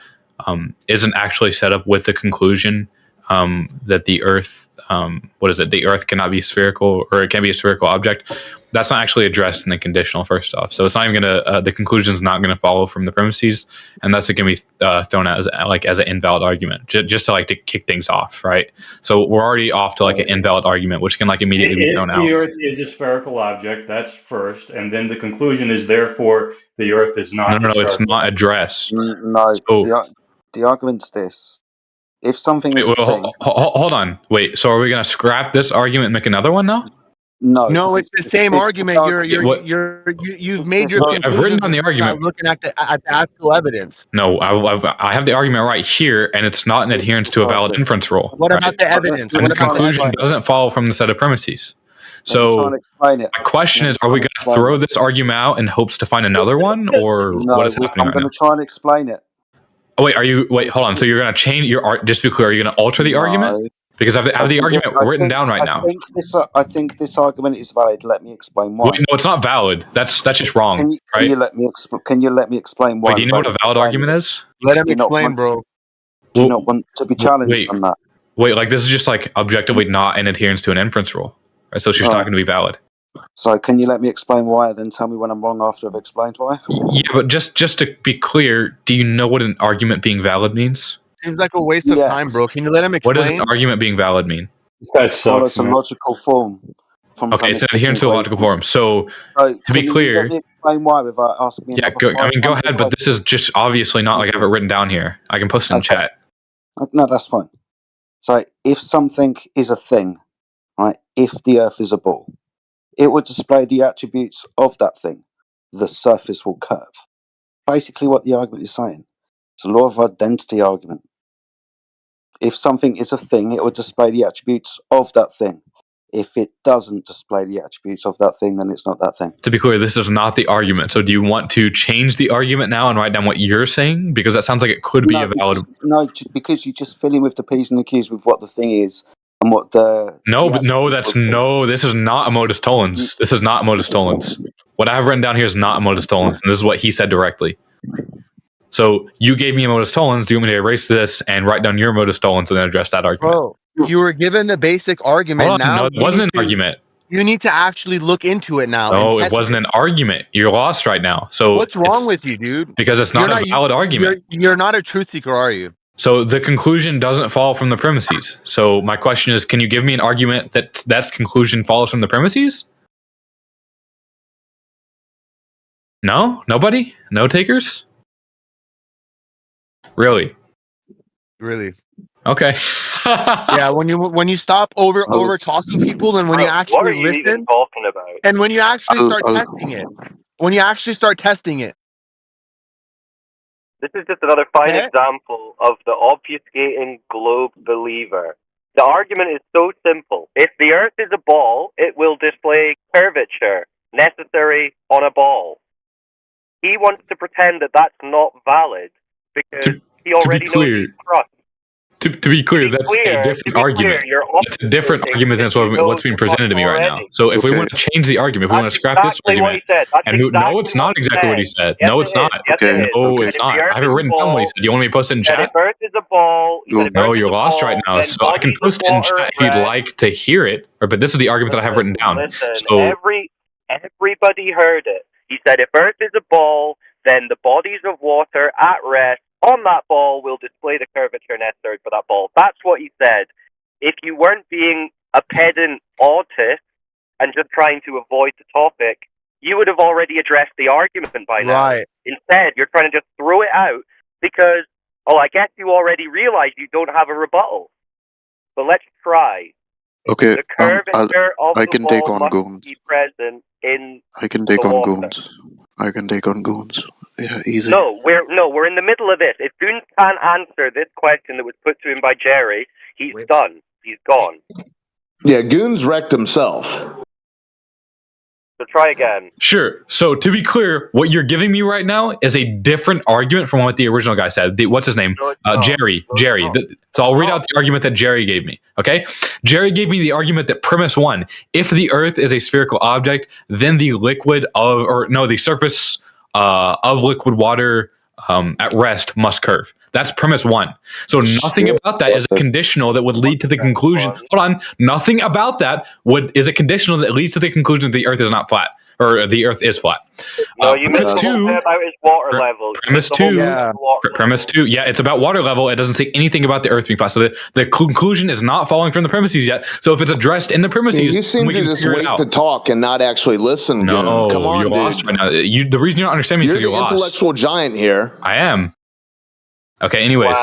Speaker 16: isn't actually set up with the conclusion that the Earth, the Earth cannot be spherical, or it can be a spherical object. That's not actually addressed in the conditional. First off, so it's not even gonna the conclusion is not gonna follow from the premises, and that's going to be thrown out as an invalid argument, just to kick things off, right? So we're already off to an invalid argument, which can immediately be thrown
Speaker 3: If
Speaker 16: out.
Speaker 3: the Earth is a spherical object, that's first, and then the conclusion is therefore the Earth is not.
Speaker 16: No, it's not addressed.
Speaker 4: No,
Speaker 16: So,
Speaker 4: the argument's this: if something is a thing,
Speaker 16: hold on, wait. So are we going to scrap this argument and make another one now?
Speaker 17: No, it's the same argument. You've made your conclusion.
Speaker 16: I've written down the argument.
Speaker 17: Looking at the actual evidence.
Speaker 16: No, I have the argument right here, and it's not in adherence to a valid inference rule.
Speaker 17: What about the evidence?
Speaker 16: And the conclusion doesn't follow from the set of premises. So my question is, are we going to throw this argument out in hopes to find another one, or what is happening
Speaker 4: I'm
Speaker 16: right
Speaker 4: going
Speaker 16: now?
Speaker 4: to try and explain it.
Speaker 16: Oh, wait, hold on. So you're going to change your art? Just to be clear, are you going to alter the argument? Because I have the argument written down right now.
Speaker 4: I think this argument is valid. Let me explain why.
Speaker 16: Wait, no, it's not valid. That's just wrong.
Speaker 4: Can you let me explain why?
Speaker 16: Wait, do you know what a valid argument is?
Speaker 17: Let him explain, bro.
Speaker 4: Do you not want to be challenged on that?
Speaker 16: Wait, this is just objectively not in adherence to an inference rule, right? So it's just not going to be valid.
Speaker 4: So can you let me explain why, then tell me when I'm wrong after I've explained why?
Speaker 16: Yeah, but just to be clear, do you know what an argument being valid means?
Speaker 17: Seems like a waste of time, bro. Can you let him explain?
Speaker 16: What does an argument being valid mean?
Speaker 4: It follows a logical form.
Speaker 16: Okay, it's adherence to a logical form. So to be clear,
Speaker 4: let me explain why without asking me.
Speaker 16: Yeah, go ahead. But this is just obviously not I have it written down here. I can post it in chat.
Speaker 4: No, that's fine. So if something is a thing, right? If the Earth is a ball, it will display the attributes of that thing. The surface will curve. Basically, what the argument is saying. It's a law of identity argument. If something is a thing, it will display the attributes of that thing. If it doesn't display the attributes of that thing, then it's not that thing.
Speaker 16: To be clear, this is not the argument. So do you want to change the argument now and write down what you're saying? Because that sounds like it could be a valid...
Speaker 4: Because you just fill in with the P's and the Q's with what the thing is and what the...
Speaker 16: this is not a modus tollens. This is not modus tollens. What I have written down here is not a modus tollens, and this is what he said directly. So you gave me a modus tollens. Do you want me to erase this and write down your modus tollens and then address that argument?
Speaker 17: Bro, you were given the basic argument.
Speaker 16: No, it wasn't an argument.
Speaker 17: You need to actually look into it now.
Speaker 16: No, it wasn't an argument. You're lost right now. So
Speaker 17: what's wrong with you, dude?
Speaker 16: Because it's not a valid argument.
Speaker 17: You're not a truth seeker, are you?
Speaker 16: So the conclusion doesn't follow from the premises. So my question is, can you give me an argument that's conclusion follows from the premises? No? Nobody? No takers? Really? Okay.
Speaker 17: Yeah, when you stop over talking people, and when you actually listen,
Speaker 20: even talking about?
Speaker 17: And when you actually start testing it,
Speaker 20: This is just another fine example of the obfuscating globe believer. The argument is so simple. If the Earth is a ball, it will display curvature necessary on a ball. He wants to pretend that that's not valid because he already knows he's crushed.
Speaker 16: To be clear, that's a different argument. It's a different argument than what's being presented to me right now. So if we want to change the argument, if we want to scrap this argument, no, it's not exactly what he said. No, it's not. No, it's not. I have it written down what he said. You want me to post it in chat?
Speaker 20: If Earth is a ball,
Speaker 16: No, you're lost right now. So I can post it in chat if you'd like to hear it. But this is the argument that I have written down.
Speaker 20: Listen,
Speaker 16: So
Speaker 20: everybody heard it. He said if Earth is a ball, then the bodies of water at rest on that ball will display the curvature necessary for that ball. That's what he said. If you weren't being a pedant autist and just trying to avoid the topic, you would have already addressed the argument by now.
Speaker 21: Right.
Speaker 20: Instead, you're trying to just throw it out because, I guess you already realize you don't have a rebuttal. But let's try.
Speaker 22: Okay,
Speaker 20: The curvature of
Speaker 22: I
Speaker 20: the
Speaker 22: can
Speaker 20: ball
Speaker 22: take on
Speaker 20: must
Speaker 22: goons.
Speaker 20: be present in
Speaker 22: I can take
Speaker 20: the
Speaker 22: on
Speaker 20: water.
Speaker 22: goons. I can take on goons. Yeah, easy.
Speaker 20: No, we're in the middle of this. If Goons can't answer this question that was put to him by Jerry, he's done. He's gone.
Speaker 14: Yeah, Goons wrecked himself.
Speaker 20: So try again.
Speaker 16: Sure. So to be clear, what you're giving me right now is a different argument from what the original guy said. What's his name? Jerry. So I'll read out the argument that Jerry gave me. Okay. Jerry gave me the argument that premise 1: if the Earth is a spherical object, then the the surface of liquid water at rest must curve. That's premise 1. So nothing about that is a conditional that would lead to the conclusion. Hold on. Nothing about that is a conditional that leads to the conclusion that the Earth is not flat, or the Earth is flat.
Speaker 20: No, you missed the whole bit about his water level.
Speaker 16: Premise 2. Yeah, it's about water level. It doesn't say anything about the Earth being flat. So the conclusion is not following from the premises yet. So if it's addressed in the premises,
Speaker 14: You seem to just wait to talk and not actually listen.
Speaker 16: No,
Speaker 14: Come on,
Speaker 16: you're lost right now. The reason you're not understanding me is
Speaker 14: You're
Speaker 16: because
Speaker 14: the
Speaker 16: you're lost.
Speaker 14: intellectual giant here.
Speaker 16: I am. Okay, anyways,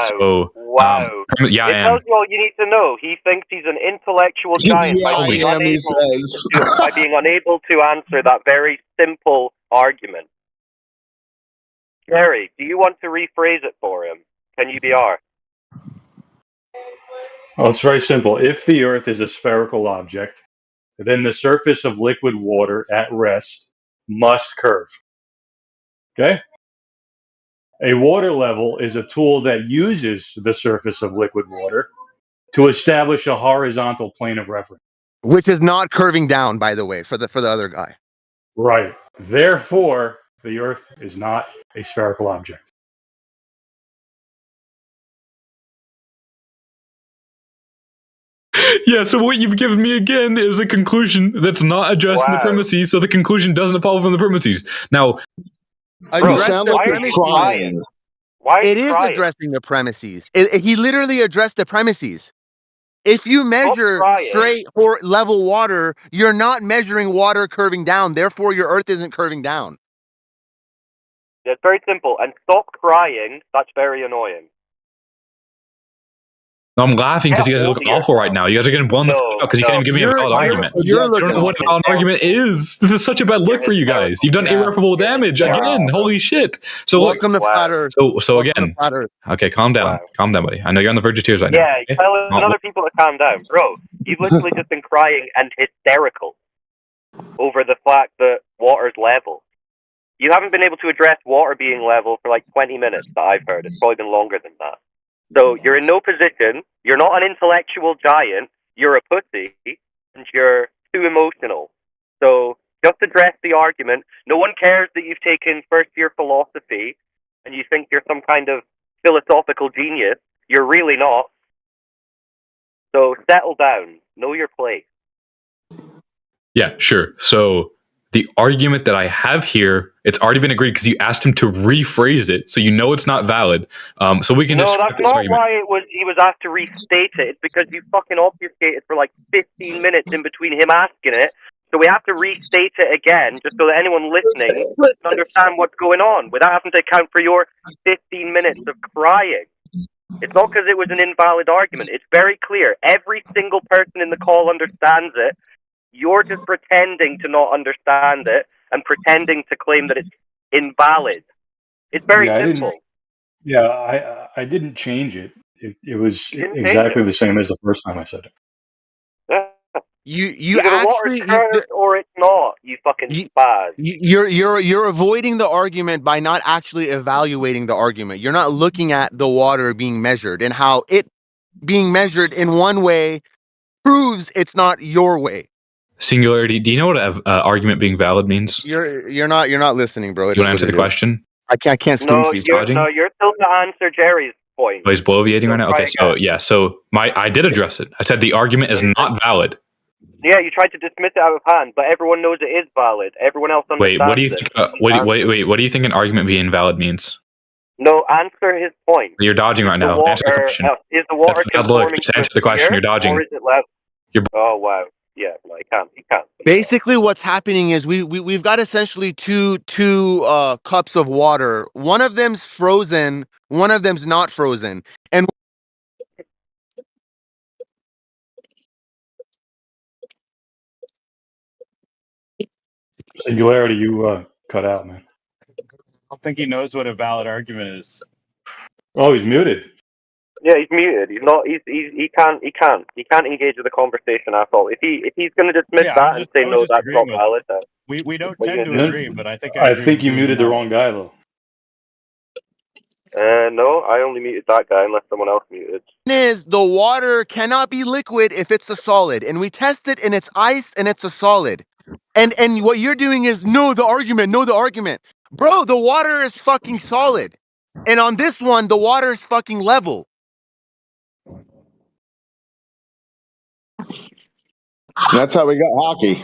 Speaker 20: Wow.
Speaker 16: Yeah, I
Speaker 20: It
Speaker 16: am.
Speaker 20: tells you all you need to know. He thinks he's an intellectual giant by being unable to answer that very simple argument. Jerry, do you want to rephrase it for him? Can you be our?
Speaker 3: Well, it's very simple. If the Earth is a spherical object, then the surface of liquid water at rest must curve. Okay? A water level is a tool that uses the surface of liquid water to establish a horizontal plane of reference.
Speaker 17: Which is not curving down, by the way, for the other guy.
Speaker 3: Right. Therefore, the Earth is not a spherical object.
Speaker 16: Yeah, so what you've given me again is a conclusion that's not addressed in the premises, so the conclusion doesn't follow from the premises. Now,
Speaker 17: It is addressing the premises. He literally addressed the premises. If you measure straight or level water, you're not measuring water curving down. Therefore, your Earth isn't curving down.
Speaker 20: It's very simple. And stop crying. That's very annoying.
Speaker 16: I'm laughing because you guys look awful right now. You guys are getting blown the fuck out because you can't even give me a valid argument. You don't know what a valid argument is. This is such a bad look for you guys. You've done irreparable damage again. Holy shit. So
Speaker 17: welcome to Flat Earth.
Speaker 16: So again. Okay, calm down. Calm down, buddy. I know you're on the verge of tears right now.
Speaker 20: Yeah, you're telling other people to calm down. Bro, you've literally just been crying and hysterical over the fact that water's level. You haven't been able to address water being level for like 20 minutes that I've heard. It's probably been longer than that. So you're in no position, you're not an intellectual giant, you're a pussy, and you're too emotional. So just address the argument. No one cares that you've taken first year philosophy and you think you're some kind of philosophical genius. You're really not. So settle down. Know your place.
Speaker 16: Yeah, sure. So the argument that I have here, it's already been agreed because you asked him to rephrase it, so you know it's not valid. So we can just
Speaker 20: that's not why he was asked to restate it. It's because you fucking obfuscated for like 15 minutes in between him asking it. So we have to restate it again, just so that anyone listening can understand what's going on, without having to account for your 15 minutes of crying. It's not because it was an invalid argument. It's very clear. Every single person in the call understands it. You're just pretending to not understand it and pretending to claim that it's invalid. It's very simple.
Speaker 3: I didn't change it. It was exactly the same as the first time I said it.
Speaker 20: Yeah.
Speaker 17: You
Speaker 20: Either the water's curved or it's not. You fucking spaz.
Speaker 17: you're avoiding the argument by not actually evaluating the argument. You're not looking at the water being measured and how it being measured in one way proves it's not your way.
Speaker 16: Singularity. Do you know what argument being valid means?
Speaker 17: You're not listening, bro.
Speaker 16: You want to answer the question?
Speaker 17: I can't spoon feed.
Speaker 20: You're still to answer Jerry's point.
Speaker 16: Oh, he's bloviating right now.
Speaker 20: try
Speaker 16: Okay, so yeah, so I did address it. I said the argument is not valid.
Speaker 20: Yeah, you tried to dismiss it out of hand, but everyone knows it is valid. Everyone else understands.
Speaker 16: Wait, what do you think? What do you think an argument being invalid means?
Speaker 20: No, answer his point.
Speaker 16: You're dodging right now. Answer the question.
Speaker 20: Is the water conforming
Speaker 16: Just answer the question. You're dodging.
Speaker 20: Or is it level? Oh wow. Yeah, no, he can't.
Speaker 17: Basically, what's happening is we've got essentially two cups of water. One of them's frozen, one of them's not frozen, and
Speaker 3: Singularity, you cut out, man.
Speaker 5: I don't think he knows what a valid argument is.
Speaker 3: Oh, he's muted.
Speaker 20: Yeah, he's muted. He's not. He can't engage with the conversation at all. If he's going to dismiss that and say no, that's not valid.
Speaker 5: We don't tend to agree, but I think
Speaker 3: I think you muted the wrong guy though.
Speaker 20: No, I only muted that guy unless someone else muted.
Speaker 17: is the water cannot be liquid if it's a solid, and we test it and it's ice and it's a solid, and what you're doing is no the argument, bro. The water is fucking solid, and on this one the water is fucking level.
Speaker 14: That's how we got hockey.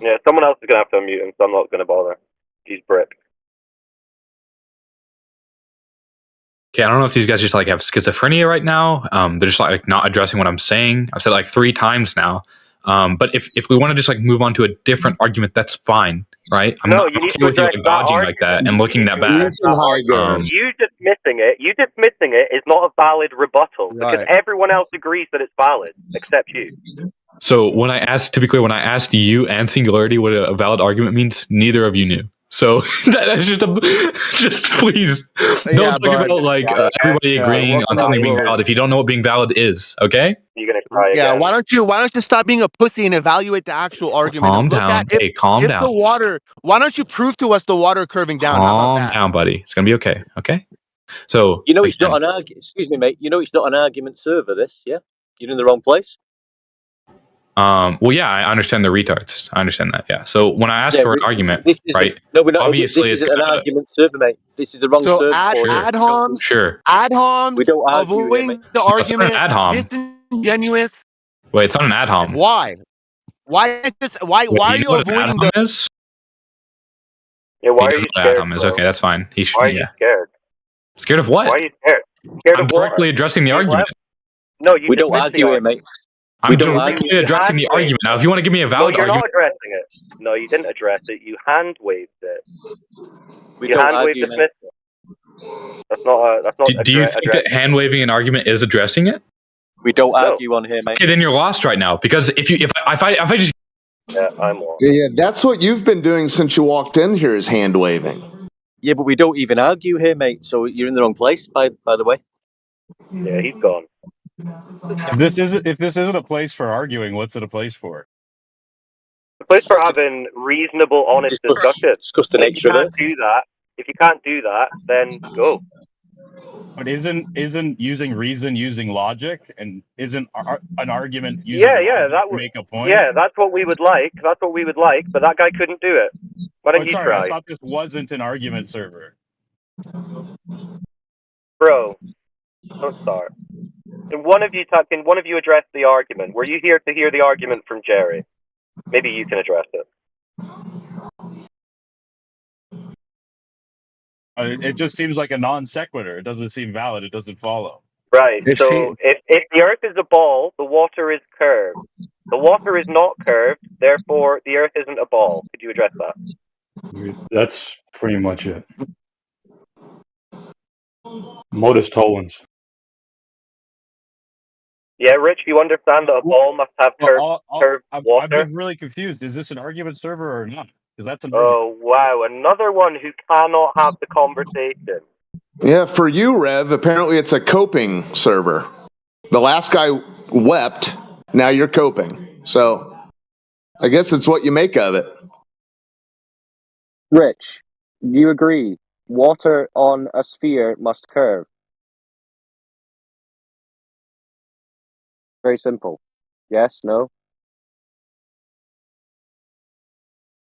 Speaker 20: Yeah, someone else is going to have to unmute him, so I'm not going to bother. He's brick.
Speaker 16: Okay, I don't know if these guys just like have schizophrenia right now. They're just like not addressing what I'm saying. I've said it like 3 times now. But if we want to just like move on to a different argument, that's fine, right? I'm not okay with you like dodging like that and looking that bad.
Speaker 20: You dismissing it is not a valid rebuttal because everyone else agrees that it's valid except you.
Speaker 16: So when I asked, to be clear, when I asked you and Singularity what a valid argument means, neither of you knew. So that's just please don't talk about like everybody agreeing on something being valid if you don't know what being valid is. Okay?
Speaker 20: You're gonna try
Speaker 17: Yeah.
Speaker 20: again.
Speaker 17: Why don't you stop being a pussy and evaluate the actual argument?
Speaker 16: Calm down. Hey, calm down.
Speaker 17: The water. Why don't you prove to us the water curving down? How about that?
Speaker 16: Calm down, buddy. It's gonna be okay. Okay. So
Speaker 1: you know it's not an argument. Excuse me, mate. You know it's not an argument server. This, yeah. You're in the wrong place.
Speaker 16: Well, yeah, I understand the retards. I understand that. Yeah. So when I ask for an argument, right?
Speaker 1: No, we're not.
Speaker 16: Obviously,
Speaker 1: this isn't an argument server, mate. This is the wrong server.
Speaker 17: Ad homs.
Speaker 16: Sure.
Speaker 17: Ad homs.
Speaker 1: We don't argue
Speaker 17: avoiding the argument.
Speaker 16: Ad hom.
Speaker 17: Disingenuous.
Speaker 16: Wait, it's not an ad hom.
Speaker 17: Why? Why are you avoiding the?
Speaker 16: Is?
Speaker 20: Yeah, why are you scared?
Speaker 16: Ad hom is okay. That's fine. He should.
Speaker 20: Why are you scared?
Speaker 16: Scared of what?
Speaker 20: Why are you scared? Scared
Speaker 16: I'm
Speaker 20: of what?
Speaker 16: directly addressing the argument.
Speaker 20: No,
Speaker 1: we don't argue here, mate.
Speaker 16: I'm directly addressing the argument. Now, if you want to give me a valid
Speaker 20: you're
Speaker 16: argument,
Speaker 20: not addressing it. No, you didn't address it. You hand waved it.
Speaker 1: You hand
Speaker 20: waved dismissal. That's not.
Speaker 16: Do you think that hand waving an argument is addressing it?
Speaker 1: We don't argue on here, mate.
Speaker 16: Okay, then you're lost right now because if I just
Speaker 20: I'm lost.
Speaker 14: Yeah, that's what you've been doing since you walked in here is hand waving.
Speaker 1: Yeah, but we don't even argue here, mate. So you're in the wrong place, by the way.
Speaker 20: Yeah, he's gone.
Speaker 5: If this isn't a place for arguing, what's it a place for?
Speaker 20: A place for having reasonable, honest discussion.
Speaker 1: Discuss the nature of it.
Speaker 20: If you can't do that, then go.
Speaker 5: But isn't using reason using logic, and isn't an argument using
Speaker 20: that would
Speaker 5: make a point?
Speaker 20: Yeah, that's what we would like. But that guy couldn't do it. Why don't you try?
Speaker 5: I thought this wasn't an argument server.
Speaker 20: Bro, don't start. Can one of you address the argument? Were you here to hear the argument from Jerry? Maybe you can address it.
Speaker 5: It just seems like a non sequitur. It doesn't seem valid. It doesn't follow.
Speaker 20: Right. If the Earth is a ball, the water is curved. The water is not curved, therefore the Earth isn't a ball. Could you address that?
Speaker 3: That's pretty much it. Modus tollens.
Speaker 20: Yeah, Rich, you understand that a ball must have curved water?
Speaker 5: I'm just really confused. Is this an argument server or not? Because that's an
Speaker 20: argument. Wow, another one who cannot have the conversation.
Speaker 14: Yeah, for you, Rev, apparently it's a coping server. The last guy wept, now you're coping. So I guess it's what you make of it.
Speaker 18: Rich, do you agree? Water on a sphere must curve. Very simple. Yes, no?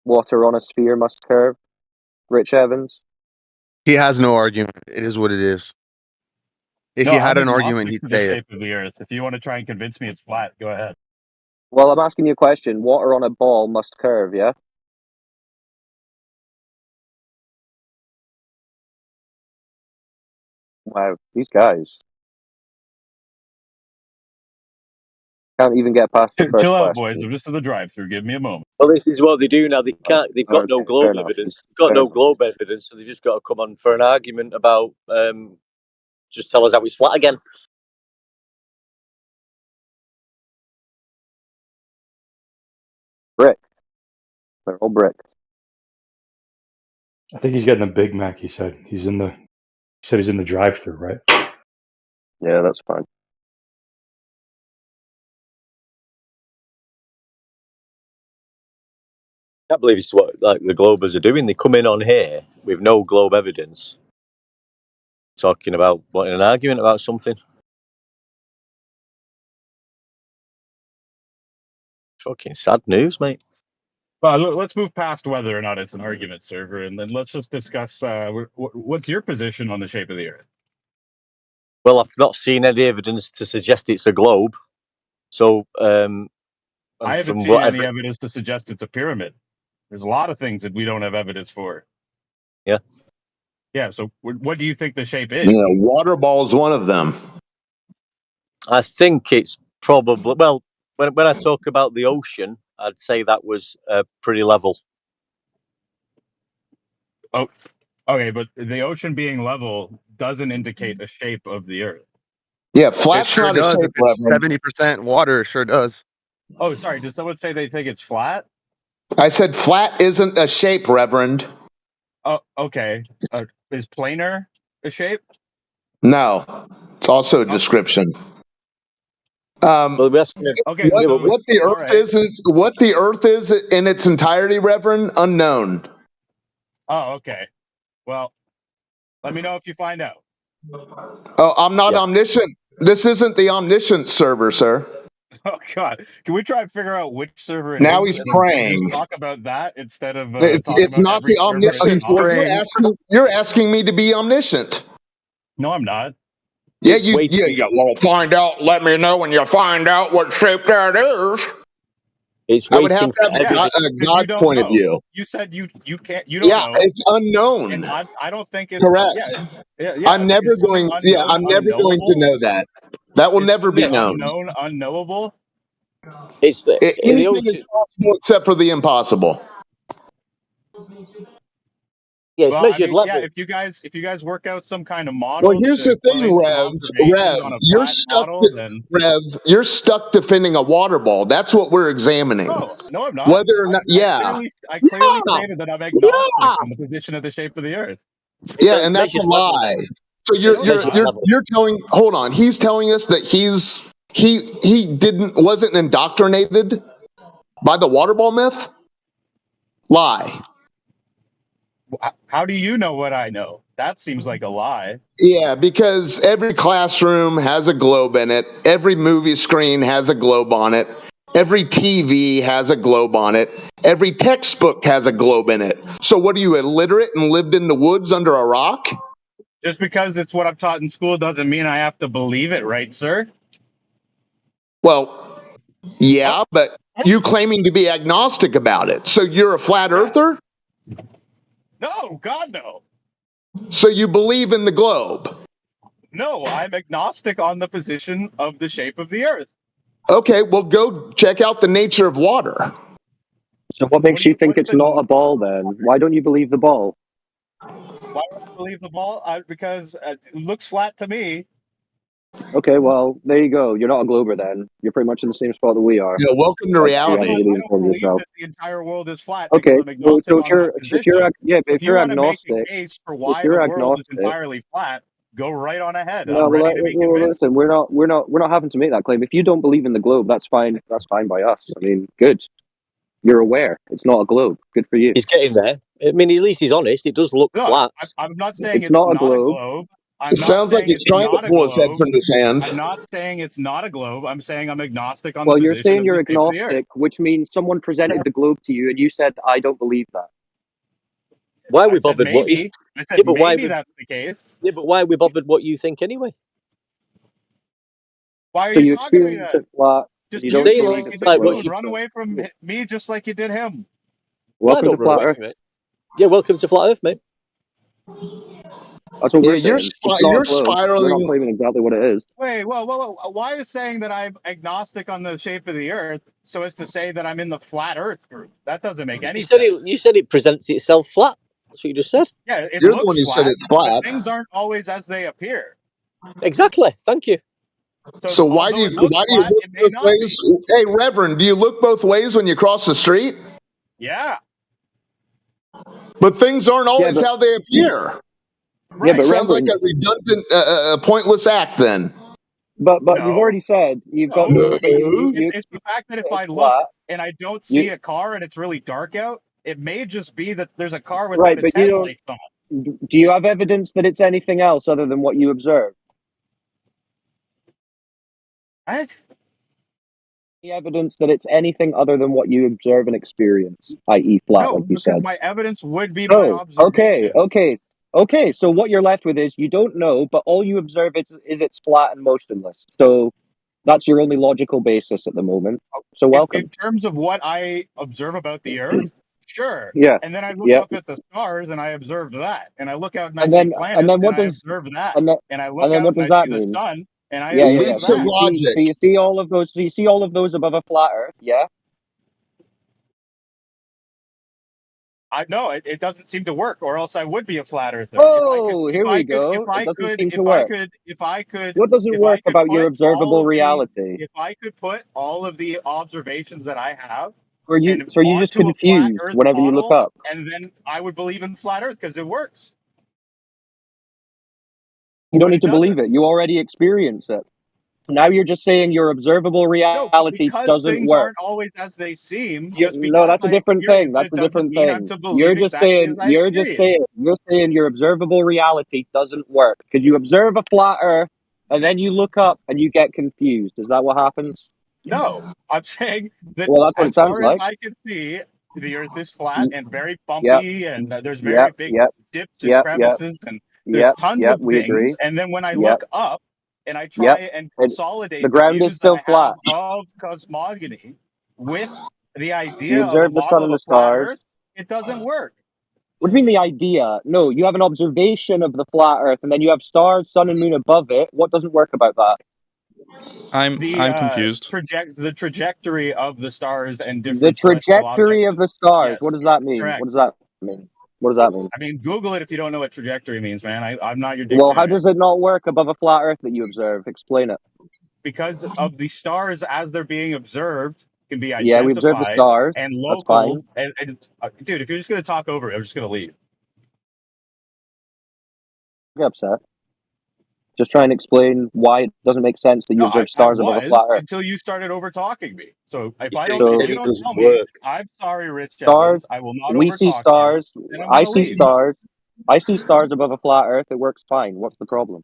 Speaker 18: Water on a sphere must curve. Rich Evans?
Speaker 17: He has no argument. It is what it is. If
Speaker 5: No,
Speaker 17: he had
Speaker 5: I'm
Speaker 17: an argument,
Speaker 5: agnostic
Speaker 17: he'd
Speaker 5: to the
Speaker 17: say it.
Speaker 5: shape of the Earth. If you want to try and convince me it's flat, go ahead.
Speaker 18: Well, I'm asking you a question. Water on a ball must curve, yeah? Wow, these guys can't even get past the first
Speaker 5: Chill out, boys.
Speaker 18: question.
Speaker 5: I'm just at the drive-through. Give me a moment.
Speaker 1: Well, this is what they do now. They can't. They've got no
Speaker 18: Okay, fair
Speaker 1: globe
Speaker 18: enough.
Speaker 1: evidence. They've got
Speaker 18: Fair
Speaker 1: no
Speaker 18: enough.
Speaker 1: globe evidence, so they've just got to come on for an argument about. Just tell us how it's flat again.
Speaker 18: Brick. They're all brick.
Speaker 3: I think he's getting a Big Mac. He said he's in the drive-through, right?
Speaker 18: Yeah, that's fine.
Speaker 1: I can't believe it's what like the Globers are doing. They come in on here with no globe evidence, talking about wanting an argument about something. Fucking sad news, mate.
Speaker 5: Well, let's move past whether or not it's an argument server, and then let's just discuss what's your position on the shape of the Earth.
Speaker 1: Well, I've not seen any evidence to suggest it's a globe. So,
Speaker 5: I haven't
Speaker 1: from
Speaker 5: seen
Speaker 1: whatever,
Speaker 5: any evidence to suggest it's a pyramid. There's a lot of things that we don't have evidence for.
Speaker 1: yeah.
Speaker 5: Yeah. So, what do you think the shape is?
Speaker 14: Yeah, water ball is one of them.
Speaker 1: I think it's probably well. When I talk about the ocean, I'd say that was pretty level.
Speaker 5: Oh, okay, but the ocean being level doesn't indicate a shape of the Earth.
Speaker 14: Yeah,
Speaker 17: It
Speaker 14: flat's
Speaker 17: sure
Speaker 14: not a
Speaker 17: does. If
Speaker 14: shape,
Speaker 17: it's
Speaker 14: Reverend.
Speaker 17: 70% water, it sure does.
Speaker 5: Oh, sorry. Did someone say they think it's flat?
Speaker 14: I said flat isn't a shape, Reverend.
Speaker 5: Oh, okay. Is planar a shape?
Speaker 14: No, it's also a description.
Speaker 1: Well,
Speaker 5: Okay, so
Speaker 14: What the
Speaker 5: all
Speaker 14: Earth
Speaker 5: right.
Speaker 14: is what the Earth is in its entirety, Reverend, unknown.
Speaker 5: Oh, okay. Well, let me know if you find out.
Speaker 14: Oh, I'm not omniscient. This isn't the omniscient server, sir.
Speaker 5: Oh God! Can we try and figure out which server it
Speaker 14: Now
Speaker 5: is,
Speaker 14: he's
Speaker 5: and just
Speaker 14: praying.
Speaker 5: talk about that instead of talking
Speaker 14: It's
Speaker 5: about
Speaker 14: not
Speaker 5: every
Speaker 14: the
Speaker 5: server in
Speaker 14: omniscient.
Speaker 5: this model?
Speaker 14: You're asking me to be omniscient.
Speaker 5: No, I'm not.
Speaker 14: Yeah, yeah. Well, find out. Let me know when you find out what shape that is.
Speaker 1: It's
Speaker 14: I would have to have
Speaker 5: Yeah,
Speaker 14: a
Speaker 5: because you
Speaker 14: God
Speaker 5: don't
Speaker 14: point of
Speaker 5: know.
Speaker 14: view.
Speaker 5: You said you can't. You don't
Speaker 14: Yeah,
Speaker 5: know.
Speaker 14: it's unknown.
Speaker 5: And I don't think it's
Speaker 14: Correct.
Speaker 5: yeah.
Speaker 14: I'm never
Speaker 5: Is something
Speaker 14: going. Yeah,
Speaker 5: unknown
Speaker 14: I'm never going to
Speaker 5: unknowable?
Speaker 14: know that. That will
Speaker 5: Is
Speaker 14: never be
Speaker 5: something
Speaker 14: known.
Speaker 5: unknown unknowable?
Speaker 1: It's the
Speaker 14: Anything
Speaker 1: ocean.
Speaker 14: is possible except for the impossible.
Speaker 1: Yeah, it's
Speaker 5: Well, I
Speaker 1: measured
Speaker 5: mean, yeah.
Speaker 1: level.
Speaker 5: If you guys work out some kind of
Speaker 14: Well,
Speaker 5: model
Speaker 14: here's
Speaker 5: to
Speaker 14: the thing,
Speaker 5: correlate some
Speaker 14: Rev.
Speaker 5: observations on a flat model, then
Speaker 14: You're stuck defending a water ball. That's what we're examining.
Speaker 5: no, I'm not.
Speaker 14: Whether or not, yeah,
Speaker 5: I clearly
Speaker 14: yeah,
Speaker 5: stated that I'm agnostic
Speaker 14: yeah,
Speaker 5: on the position of the shape of the Earth.
Speaker 14: yeah,
Speaker 1: It's
Speaker 14: and that's a
Speaker 1: measured level,
Speaker 14: lie.
Speaker 1: man.
Speaker 14: So
Speaker 5: No, it's not.
Speaker 14: you're telling. Hold on, he's telling us that he wasn't indoctrinated by the water ball myth. Lie.
Speaker 5: How do you know what I know? That seems like a lie.
Speaker 14: Yeah, because every classroom has a globe in it. Every movie screen has a globe on it. Every TV has a globe on it. Every textbook has a globe in it. So what are you, illiterate and lived in the woods under a rock?
Speaker 5: Just because it's what I'm taught in school doesn't mean I have to believe it, right, sir?
Speaker 14: Well, yeah, but you claiming to be agnostic about it. So you're a flat earther?
Speaker 5: No, God, no.
Speaker 14: So you believe in the globe?
Speaker 5: No, I'm agnostic on the position of the shape of the Earth.
Speaker 14: Okay, well, go check out the nature of water.
Speaker 18: So what makes you think it's not a ball then? Why don't you believe the ball?
Speaker 5: Why would I believe the ball? Because it looks flat to me.
Speaker 18: Okay, well, there you go. You're not a glober then. You're pretty much in the same spot that we are.
Speaker 14: Yeah, welcome to
Speaker 18: Like, you haven't
Speaker 14: reality.
Speaker 18: really
Speaker 5: I don't
Speaker 18: informed
Speaker 5: believe
Speaker 18: yourself.
Speaker 5: that the entire world is flat
Speaker 18: Okay,
Speaker 5: because I'm agnostic
Speaker 18: so
Speaker 5: on that position.
Speaker 18: but
Speaker 5: If
Speaker 18: if
Speaker 5: you
Speaker 18: you're
Speaker 5: want to make
Speaker 18: agnostic,
Speaker 5: a case for
Speaker 18: if
Speaker 5: why the
Speaker 18: you're
Speaker 5: world is
Speaker 18: agnostic,
Speaker 5: entirely flat, go right on ahead.
Speaker 18: No,
Speaker 5: I'm ready to be convinced.
Speaker 18: listen, we're not having to make that claim. If you don't believe in the globe, that's fine. That's fine by us. I mean, good. You're aware it's not a globe. Good for you.
Speaker 1: He's getting there. I mean, at least he's honest. It does look
Speaker 5: No,
Speaker 1: flat.
Speaker 5: I'm not saying
Speaker 18: It's
Speaker 5: it's
Speaker 18: not a
Speaker 5: not a
Speaker 18: globe.
Speaker 5: globe. I'm
Speaker 14: It
Speaker 5: not
Speaker 14: sounds like
Speaker 5: saying
Speaker 14: he's
Speaker 5: it's
Speaker 14: trying to
Speaker 5: not a
Speaker 14: pull his head
Speaker 5: globe.
Speaker 14: from the sand.
Speaker 5: I'm not saying it's not a globe. I'm saying I'm agnostic on the
Speaker 18: Well, you're
Speaker 5: position
Speaker 18: saying
Speaker 5: of
Speaker 18: you're
Speaker 5: the shape of the Earth.
Speaker 18: agnostic, which means someone presented the globe to you, and you said, "I don't believe that."
Speaker 1: Why are
Speaker 5: I
Speaker 1: we
Speaker 5: said
Speaker 1: bothered? What? If,
Speaker 5: maybe. I said
Speaker 1: yeah, but why?
Speaker 5: maybe that's the case.
Speaker 1: Yeah, but why are we bothered? What you think anyway?
Speaker 5: Why are
Speaker 18: So
Speaker 5: you
Speaker 18: you
Speaker 5: talking to me
Speaker 18: experience
Speaker 5: then?
Speaker 18: it flat, and
Speaker 5: Just
Speaker 18: you
Speaker 1: You
Speaker 18: don't
Speaker 1: say
Speaker 18: believe
Speaker 5: like
Speaker 18: it's
Speaker 5: you
Speaker 18: a
Speaker 5: did
Speaker 1: like
Speaker 5: you
Speaker 1: what
Speaker 5: and
Speaker 18: globe.
Speaker 1: you.
Speaker 5: run away from me just like you did him.
Speaker 1: I
Speaker 18: Welcome to
Speaker 1: don't run
Speaker 18: Flat
Speaker 1: away
Speaker 18: Earth.
Speaker 1: from it. Yeah, welcome to Flat Earth, mate.
Speaker 18: That's what
Speaker 14: Yeah,
Speaker 18: we're saying. It's not a
Speaker 14: you're
Speaker 18: globe. We're not
Speaker 14: spiraling.
Speaker 18: claiming exactly what it is.
Speaker 5: Wait, whoa. Why is saying that I'm agnostic on the shape of the Earth so as to say that I'm in the flat Earth group? That doesn't make
Speaker 1: You
Speaker 5: any
Speaker 1: said it.
Speaker 5: sense.
Speaker 1: You said it presents itself flat. That's what you just said.
Speaker 5: Yeah, it
Speaker 14: You're the one
Speaker 5: looks
Speaker 14: who said
Speaker 5: flat,
Speaker 14: it's
Speaker 5: but
Speaker 14: flat.
Speaker 5: things aren't always as they appear.
Speaker 1: Exactly. Thank you.
Speaker 5: So
Speaker 14: So
Speaker 5: although it looks
Speaker 14: why do you
Speaker 5: flat,
Speaker 14: look
Speaker 5: it may
Speaker 14: both
Speaker 5: not
Speaker 14: ways?
Speaker 5: be.
Speaker 14: Hey, Reverend, do you look both ways when you cross the street?
Speaker 5: Yeah,
Speaker 14: But things aren't
Speaker 18: Yeah,
Speaker 14: always
Speaker 18: but
Speaker 14: how they appear.
Speaker 5: right.
Speaker 14: Sounds like
Speaker 18: Reverend,
Speaker 14: a redundant, pointless act. Then.
Speaker 18: but you've
Speaker 5: No,
Speaker 18: already said you've got,
Speaker 5: no.
Speaker 18: but you
Speaker 5: It's the fact that if
Speaker 18: it's
Speaker 5: I look
Speaker 18: flat.
Speaker 5: and I don't
Speaker 18: You
Speaker 5: see a car and it's really dark out, it may just be that there's a car without
Speaker 18: right, but
Speaker 5: its
Speaker 18: you don't.
Speaker 5: headlights on.
Speaker 18: Do you have evidence that it's anything else other than what you observe?
Speaker 5: What?
Speaker 18: Any evidence that it's anything other than what you observe and experience, i.e., flat,
Speaker 5: No,
Speaker 18: like you
Speaker 5: because
Speaker 18: said?
Speaker 5: my evidence would be my
Speaker 18: No. Okay.
Speaker 5: observation.
Speaker 18: Okay. So what you're left with is you don't know, but all you observe is it's flat and motionless. So that's your only logical basis at the moment. So
Speaker 5: In
Speaker 18: welcome.
Speaker 5: terms of what I observe about the Earth, sure.
Speaker 18: Yeah.
Speaker 5: And then I look
Speaker 18: Yeah.
Speaker 5: up at the stars and I observe that. And I look out and I
Speaker 18: And
Speaker 5: see
Speaker 18: then
Speaker 5: planets and
Speaker 18: what
Speaker 5: I
Speaker 18: does
Speaker 5: observe that.
Speaker 18: and then
Speaker 5: And I
Speaker 18: and
Speaker 5: look
Speaker 18: then
Speaker 5: out
Speaker 18: what
Speaker 5: and
Speaker 18: does
Speaker 5: I see
Speaker 18: that
Speaker 5: the
Speaker 18: mean?
Speaker 5: sun and I
Speaker 18: Yeah.
Speaker 5: observe
Speaker 14: Leaps
Speaker 18: So
Speaker 14: of
Speaker 5: that.
Speaker 14: logic.
Speaker 18: you see all of those. So you see all of those above a flat Earth. Yeah.
Speaker 5: I know it doesn't seem to work, or else I would be a flat earther.
Speaker 18: Oh, here we go. It doesn't seem to work. What doesn't
Speaker 5: If I
Speaker 18: work
Speaker 5: could
Speaker 18: about your
Speaker 5: put all
Speaker 18: observable
Speaker 5: of the
Speaker 18: reality?
Speaker 5: if I could put all of the observations that I have and
Speaker 18: So are you just
Speaker 5: onto a flat
Speaker 18: confused
Speaker 5: earth
Speaker 18: whenever you look
Speaker 5: model,
Speaker 18: up?
Speaker 5: and then I would believe in flat earth because it works.
Speaker 18: You don't
Speaker 5: But
Speaker 18: need
Speaker 5: it
Speaker 18: to believe
Speaker 5: doesn't.
Speaker 18: it. You already experience it. Now you're just saying your observable
Speaker 5: No, but
Speaker 18: reality
Speaker 5: because
Speaker 18: doesn't
Speaker 5: things
Speaker 18: work.
Speaker 5: aren't always as they seem,
Speaker 18: You,
Speaker 5: just
Speaker 18: no,
Speaker 5: because
Speaker 18: that's a
Speaker 5: I
Speaker 18: different thing.
Speaker 5: experience
Speaker 18: That's
Speaker 5: it
Speaker 18: a
Speaker 5: doesn't
Speaker 18: different
Speaker 5: mean I'm
Speaker 18: thing.
Speaker 5: to believe exactly as I experience.
Speaker 18: You're saying your observable reality doesn't work because you observe a flat Earth and then you look up and you get confused. Is that what happens?
Speaker 5: No, I'm saying that
Speaker 18: Well, that's what it
Speaker 5: as
Speaker 18: sounds
Speaker 5: far as
Speaker 18: like.
Speaker 5: I can see, the Earth is flat and very
Speaker 18: Yep,
Speaker 5: bumpy, and there's very
Speaker 18: yep,
Speaker 5: big
Speaker 18: yep,
Speaker 5: dips and
Speaker 18: yep, yep,
Speaker 5: crevices, and there's
Speaker 18: yep,
Speaker 5: tons
Speaker 18: yep.
Speaker 5: of
Speaker 18: We
Speaker 5: things.
Speaker 18: agree.
Speaker 5: And then when I
Speaker 18: Yep,
Speaker 5: look up and I
Speaker 18: yep.
Speaker 5: try and
Speaker 18: And the
Speaker 5: consolidate the
Speaker 18: ground is
Speaker 5: views that
Speaker 18: still
Speaker 5: I have
Speaker 18: flat.
Speaker 5: of cosmogony with the
Speaker 18: You
Speaker 5: idea of a
Speaker 18: observe the sun
Speaker 5: model
Speaker 18: and
Speaker 5: of
Speaker 18: the
Speaker 5: a flat Earth,
Speaker 18: stars.
Speaker 5: it doesn't work.
Speaker 18: What do you mean the idea? No, you have an observation of the flat Earth, and then you have stars, sun, and moon above it. What doesn't work about that?
Speaker 15: I'm confused.
Speaker 5: The trajectory of the stars and
Speaker 18: The
Speaker 5: different celestial
Speaker 18: trajectory
Speaker 5: objects.
Speaker 18: of the stars. What
Speaker 5: Yes,
Speaker 18: does that mean?
Speaker 5: correct.
Speaker 18: What does that mean? What does that mean?
Speaker 5: I mean, Google it if you don't know what trajectory means, man. I'm not your
Speaker 18: Well, how
Speaker 5: dictionary.
Speaker 18: does it not work above a flat Earth that you observe? Explain it.
Speaker 5: Because of the stars as they're being observed can be
Speaker 18: Yeah, we observe the
Speaker 5: identified
Speaker 18: stars.
Speaker 5: and
Speaker 18: That's
Speaker 5: local.
Speaker 18: fine.
Speaker 5: Dude, if you're just going to talk over it, I'm just going to leave.
Speaker 18: Get upset. Just try and explain why it doesn't make sense that you
Speaker 5: No,
Speaker 18: observe
Speaker 5: I
Speaker 18: stars above a
Speaker 5: was
Speaker 18: flat Earth.
Speaker 5: until you started over talking me. So
Speaker 1: He
Speaker 5: if
Speaker 18: So
Speaker 1: said
Speaker 5: you
Speaker 1: it
Speaker 5: don't
Speaker 1: doesn't
Speaker 5: tell me,
Speaker 1: work.
Speaker 5: I'm sorry, Rich Evans,
Speaker 18: stars,
Speaker 5: I will not
Speaker 18: we see
Speaker 5: overtalk you,
Speaker 18: stars.
Speaker 5: and I'm going
Speaker 18: I
Speaker 5: to
Speaker 18: see
Speaker 5: leave.
Speaker 18: stars. I see stars above a flat Earth. It works fine. What's the problem?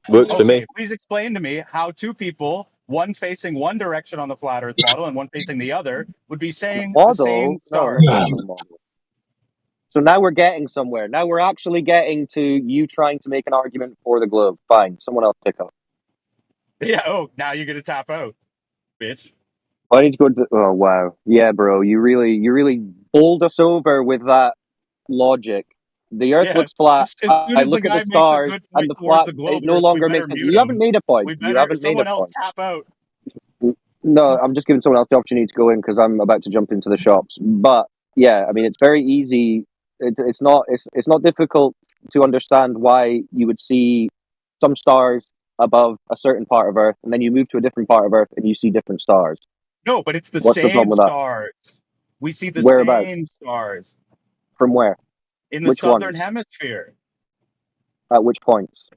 Speaker 1: Works for
Speaker 5: Okay,
Speaker 1: me.
Speaker 5: please explain to me how two people, one facing one direction on the flat Earth model and one facing the other, would be saying the same
Speaker 18: Model? No,
Speaker 5: stars.
Speaker 18: there is no model. So now we're getting somewhere. Now we're actually getting to you trying to make an argument for the globe. Fine. Someone else pick up.
Speaker 5: Yeah, oh, now you're going to tap out, bitch.
Speaker 18: I need to go to the, oh wow. Yeah, bro. You really bowled us over with that logic. The Earth
Speaker 5: Yeah,
Speaker 18: looks flat.
Speaker 5: as soon
Speaker 18: I
Speaker 5: as the
Speaker 18: look at the
Speaker 5: guy makes a
Speaker 18: stars,
Speaker 5: good
Speaker 18: and
Speaker 5: point
Speaker 18: the
Speaker 5: towards
Speaker 18: flat.
Speaker 5: the
Speaker 18: It
Speaker 5: globe
Speaker 18: no
Speaker 5: Earth, we
Speaker 18: longer
Speaker 5: better
Speaker 18: makes sense.
Speaker 5: mute
Speaker 18: You haven't
Speaker 5: him.
Speaker 18: made a point. You haven't made a
Speaker 5: Someone else
Speaker 18: point.
Speaker 5: tap out.
Speaker 18: No, I'm just giving someone else the opportunity to go in because I'm about to jump into the shops. But yeah, I mean, it's very easy. It's not difficult to understand why you would see some stars above a certain part of Earth, and then you move to a different part of Earth and you see different stars.
Speaker 5: No, but it's the
Speaker 18: What's the problem
Speaker 5: same
Speaker 18: with that?
Speaker 5: stars. We see the
Speaker 18: Whereabouts?
Speaker 5: same stars
Speaker 18: From where?
Speaker 5: in the
Speaker 18: Which
Speaker 5: southern
Speaker 18: ones?
Speaker 5: hemisphere.
Speaker 18: At which points?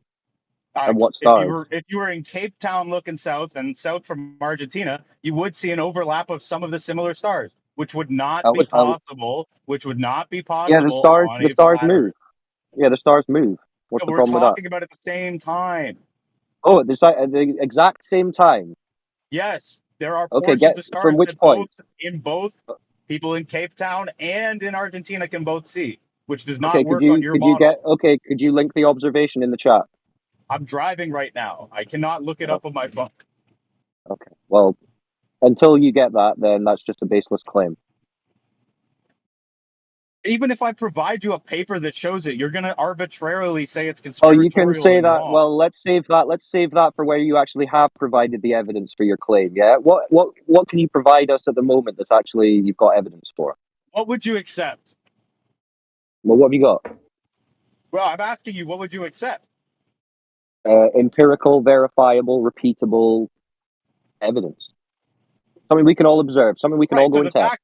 Speaker 18: And what
Speaker 5: If
Speaker 18: stars?
Speaker 5: you were in Cape Town looking south and south from Argentina, you would see an overlap of some of the similar stars, which would not be possible. Which would not be
Speaker 18: Yeah,
Speaker 5: possible on
Speaker 18: the
Speaker 5: a
Speaker 18: stars
Speaker 5: flat
Speaker 18: move.
Speaker 5: Earth.
Speaker 18: Yeah, the stars move. What's
Speaker 5: Yeah,
Speaker 18: the
Speaker 5: we're
Speaker 18: problem with that?
Speaker 5: talking about at the same time.
Speaker 18: Oh, at the exact same time.
Speaker 5: Yes, there are
Speaker 18: Okay,
Speaker 5: portions of
Speaker 18: from
Speaker 5: stars
Speaker 18: which
Speaker 5: that
Speaker 18: point?
Speaker 5: both people in Cape Town and in Argentina can both see, which does
Speaker 18: Okay,
Speaker 5: not work on your model.
Speaker 18: could you link the observation in the chat?
Speaker 5: I'm driving right now. I cannot look it up on my phone.
Speaker 18: Okay. Well, until you get that, then that's just a baseless claim.
Speaker 5: Even if I provide you a paper that shows it, you're going to arbitrarily say it's
Speaker 18: Oh, you can
Speaker 5: conspiratorial
Speaker 18: say
Speaker 5: and
Speaker 18: that.
Speaker 5: wrong.
Speaker 18: Well, let's save that. Let's save that for where you actually have provided the evidence for your claim. Yeah. What can you provide us at the moment that's actually you've got evidence for?
Speaker 5: What would you accept?
Speaker 18: Well, what have you got?
Speaker 5: Well, I'm asking you, what would you accept?
Speaker 18: Empirical, verifiable, repeatable evidence. Something we can all observe. Something we can all go and test.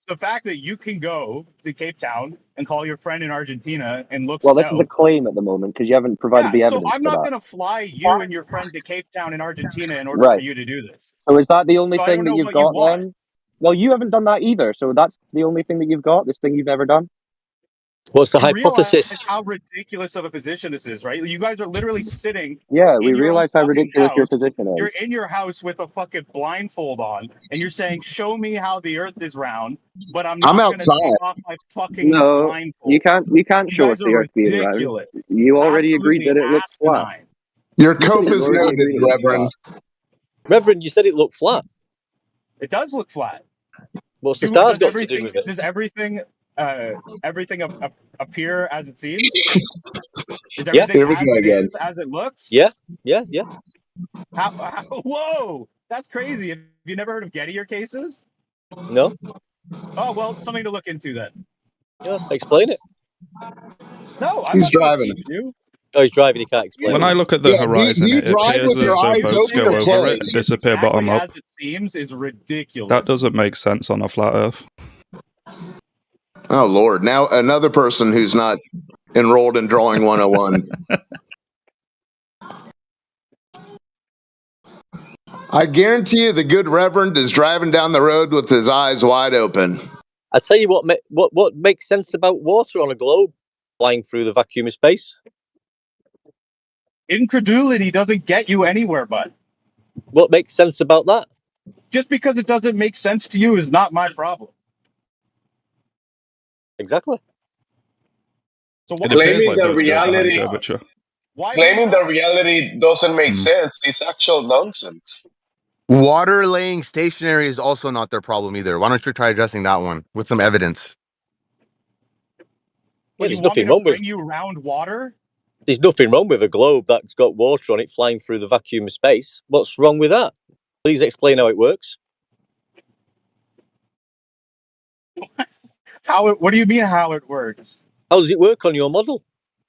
Speaker 5: The fact that you can go to Cape Town and call your friend in Argentina and look
Speaker 18: Well, this is a
Speaker 5: south.
Speaker 18: claim at the moment because you haven't provided the
Speaker 5: So
Speaker 18: evidence
Speaker 5: I'm
Speaker 18: for
Speaker 5: not
Speaker 18: that.
Speaker 5: going to fly you and your friend to Cape Town in Argentina in order for
Speaker 18: Right.
Speaker 5: you to do this.
Speaker 18: So is that the only
Speaker 5: So I
Speaker 18: thing
Speaker 5: don't
Speaker 18: that
Speaker 5: know
Speaker 18: you've
Speaker 5: what you
Speaker 18: got
Speaker 5: want.
Speaker 18: then? Well, you haven't done that either. So that's the only thing that you've got. This thing you've never done.
Speaker 1: What's the
Speaker 5: You
Speaker 1: hypothesis?
Speaker 5: realize how ridiculous of a position this is, right? You guys are literally sitting
Speaker 18: Yeah, we
Speaker 5: in your own
Speaker 18: realize how
Speaker 5: fucking
Speaker 18: ridiculous your
Speaker 5: house.
Speaker 18: position
Speaker 5: You're
Speaker 18: is.
Speaker 5: in your house with a fucking blindfold on, and you're saying, "Show me how the Earth is round," but I'm
Speaker 14: I'm
Speaker 5: not going to
Speaker 14: outside.
Speaker 5: take off my fucking
Speaker 18: No,
Speaker 5: blindfold.
Speaker 18: you can't
Speaker 5: You
Speaker 18: show
Speaker 5: guys
Speaker 18: us
Speaker 5: are
Speaker 18: the Earth being round.
Speaker 5: ridiculous.
Speaker 18: You already agreed
Speaker 5: Absolutely
Speaker 18: that it looks flat.
Speaker 5: asinine.
Speaker 14: Your cope
Speaker 18: You
Speaker 14: is
Speaker 18: already
Speaker 14: noted,
Speaker 18: agreed it looks
Speaker 14: Reverend.
Speaker 18: flat.
Speaker 1: Reverend, you said it looked flat.
Speaker 5: It does look flat.
Speaker 1: What's the stars
Speaker 5: Does
Speaker 1: got to do with it?
Speaker 5: everything appear as it seems? Is
Speaker 1: Yeah.
Speaker 5: everything as it is, as it looks?
Speaker 1: Yeah.
Speaker 5: How, whoa, that's crazy. Have you never heard of Gettier cases?
Speaker 1: No.
Speaker 5: Oh, well, something to look into then.
Speaker 1: Yeah, explain it.
Speaker 5: No, I'm
Speaker 14: He's
Speaker 5: not going to
Speaker 14: driving.
Speaker 5: teach you.
Speaker 1: Oh, he's driving. He can't explain
Speaker 15: When
Speaker 1: it.
Speaker 15: I look at the horizon,
Speaker 14: do you
Speaker 15: it
Speaker 14: drive
Speaker 15: appears
Speaker 14: with your
Speaker 15: as though
Speaker 14: eyes
Speaker 15: boats
Speaker 14: open
Speaker 15: go
Speaker 14: or
Speaker 15: over it
Speaker 14: closed?
Speaker 15: and disappear bottom
Speaker 5: Exactly
Speaker 15: up.
Speaker 5: as it seems is ridiculous.
Speaker 15: That doesn't make sense on a flat Earth.
Speaker 14: Oh Lord! Now another person who's not enrolled in Drawing 101. I guarantee you, the good Reverend is driving down the road with his eyes wide open.
Speaker 1: I tell you what makes sense about water on a globe flying through the vacuum of space.
Speaker 5: Incredulity doesn't get you anywhere, bud.
Speaker 1: What makes sense about that?
Speaker 5: Just because it doesn't make sense to you is not my problem.
Speaker 1: Exactly.
Speaker 5: So
Speaker 15: It appears like boats go behind curvature.
Speaker 8: Claiming the reality doesn't make
Speaker 15: Hmm.
Speaker 8: sense is actual nonsense.
Speaker 17: Water laying stationary is also not their problem either. Why don't you try addressing that one with some evidence?
Speaker 5: Well, you want me to bring you around water?
Speaker 1: There's nothing wrong with a globe that's got water on it flying through the vacuum of space. What's wrong with that? Please explain how it works.
Speaker 5: What do you mean how it works?
Speaker 1: How does it work on your model?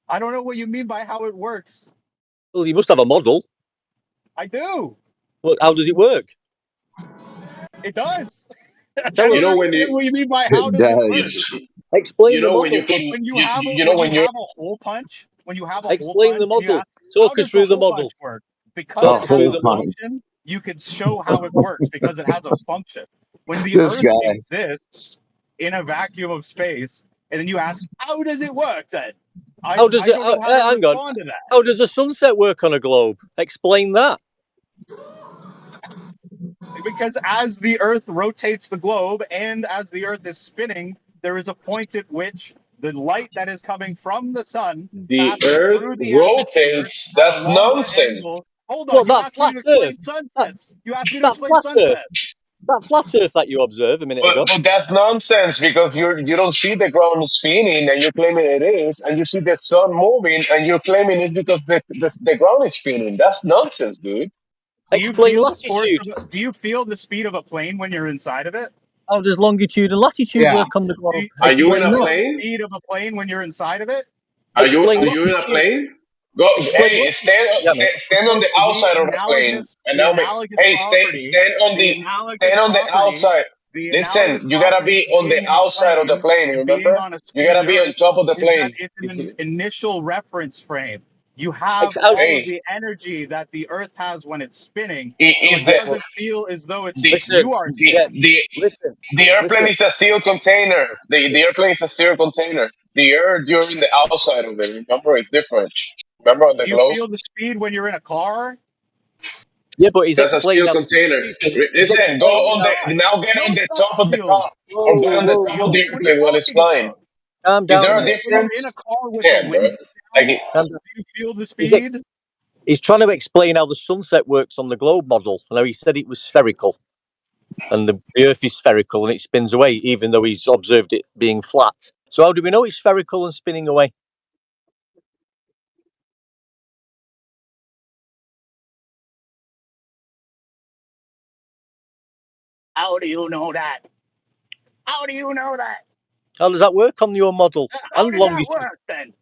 Speaker 5: I don't know what you mean by how it works.
Speaker 1: Well, you must have a model.
Speaker 5: I do.
Speaker 1: Well, how does it work?
Speaker 5: It does.
Speaker 1: Tell
Speaker 8: You know
Speaker 5: what
Speaker 8: when
Speaker 5: do you mean by how does it work?
Speaker 1: Explain
Speaker 8: you
Speaker 1: the
Speaker 8: know when
Speaker 1: model.
Speaker 8: you put
Speaker 5: When you
Speaker 8: you,
Speaker 5: have
Speaker 8: you know when you
Speaker 5: a hole punch,
Speaker 1: Explain the
Speaker 5: and you
Speaker 1: model.
Speaker 5: ask, how
Speaker 1: Talk us
Speaker 5: does
Speaker 1: through
Speaker 5: the
Speaker 1: the
Speaker 5: hole
Speaker 1: model.
Speaker 5: punch work? Because
Speaker 1: Talk
Speaker 5: it
Speaker 1: us
Speaker 5: has
Speaker 1: through
Speaker 5: a
Speaker 1: the model.
Speaker 5: function, you could show how it works because it has a function. When the
Speaker 14: This
Speaker 5: Earth
Speaker 14: guy.
Speaker 5: exists in a vacuum of space, and then you ask, how does it work then? I
Speaker 1: How does it?
Speaker 5: don't know how to
Speaker 1: hang on.
Speaker 5: respond to that.
Speaker 1: How does the sunset work on a globe? Explain that.
Speaker 5: Because as the Earth rotates the globe and as the Earth is spinning, there is a point at which the light that is coming from the sun
Speaker 8: the
Speaker 5: passes
Speaker 8: earth
Speaker 5: through the atmosphere
Speaker 8: rotates,
Speaker 5: at a
Speaker 8: that's
Speaker 5: longer
Speaker 8: nonsense.
Speaker 5: angle. Hold on,
Speaker 1: What,
Speaker 5: you
Speaker 1: that
Speaker 5: asked me
Speaker 1: flat
Speaker 5: to
Speaker 1: Earth?
Speaker 5: explain sunsets. You asked me to
Speaker 1: That
Speaker 5: explain
Speaker 1: flat Earth?
Speaker 5: sunsets.
Speaker 1: That flat Earth that you observed a minute ago?
Speaker 8: But that's nonsense because you don't see the ground spinning and you're claiming it is, and you see the sun moving and you're claiming it's because the ground is spinning. That's nonsense, dude.
Speaker 1: Explain latitude.
Speaker 5: Do you feel the speed of a plane when you're inside of it?
Speaker 1: How does longitude and latitude work on the globe?
Speaker 8: Are you in
Speaker 1: Explain
Speaker 8: a
Speaker 1: that.
Speaker 5: The
Speaker 8: plane?
Speaker 5: speed of a plane when you're inside of it?
Speaker 1: Explain
Speaker 8: Are you in a
Speaker 1: latitude.
Speaker 8: plane? Go.
Speaker 1: Explain
Speaker 8: Hey,
Speaker 1: latitude. Yeah, mate.
Speaker 8: stand on the outside of the plane, and now make. Hey, stand on the outside. Listen, you gotta be on the outside of the plane.
Speaker 5: and being
Speaker 8: Remember,
Speaker 5: on a
Speaker 8: you gotta
Speaker 5: spinning
Speaker 8: be on
Speaker 5: Earth
Speaker 8: top of the
Speaker 5: is that
Speaker 8: plane.
Speaker 5: it's an initial reference frame. You have all of the energy that the Earth has when it's spinning, so it doesn't feel as though it's you are spinning.
Speaker 8: The airplane is a sealed container. The airplane is a sealed container. The Earth, you're in the outside of it. Remember, it's different. Remember on the
Speaker 5: Do you
Speaker 8: globe?
Speaker 5: feel the speed when you're in a car?
Speaker 1: Yeah, but he's
Speaker 8: That's a
Speaker 1: explained
Speaker 8: sealed
Speaker 1: how.
Speaker 8: container.
Speaker 1: He's
Speaker 8: Listen, go
Speaker 1: explained
Speaker 8: on
Speaker 1: how.
Speaker 8: now get on the top of the
Speaker 5: Feel.
Speaker 8: car. Or
Speaker 1: Whoa,
Speaker 8: get on the
Speaker 1: whoa,
Speaker 8: top of
Speaker 1: whoa.
Speaker 8: the
Speaker 5: What are you
Speaker 8: airplane while it's
Speaker 5: talking
Speaker 8: flying.
Speaker 5: about?
Speaker 1: Calm
Speaker 8: Is
Speaker 1: down
Speaker 8: there
Speaker 1: a
Speaker 8: a
Speaker 1: minute.
Speaker 5: When you're in a
Speaker 8: difference?
Speaker 5: car with the
Speaker 8: Yeah, bro.
Speaker 5: window
Speaker 8: Like,
Speaker 5: down, do you feel the
Speaker 1: He's,
Speaker 5: speed?
Speaker 1: he's trying to explain how the sunset works on the globe model. And how he said it was spherical. And the Earth is spherical and it spins away, even though he's observed it being flat. So how do we know it's spherical and spinning away?
Speaker 5: How do you know that? How do you know that?
Speaker 1: How does that work on your model?
Speaker 5: How
Speaker 1: And
Speaker 5: does that
Speaker 1: longitude?
Speaker 5: work then?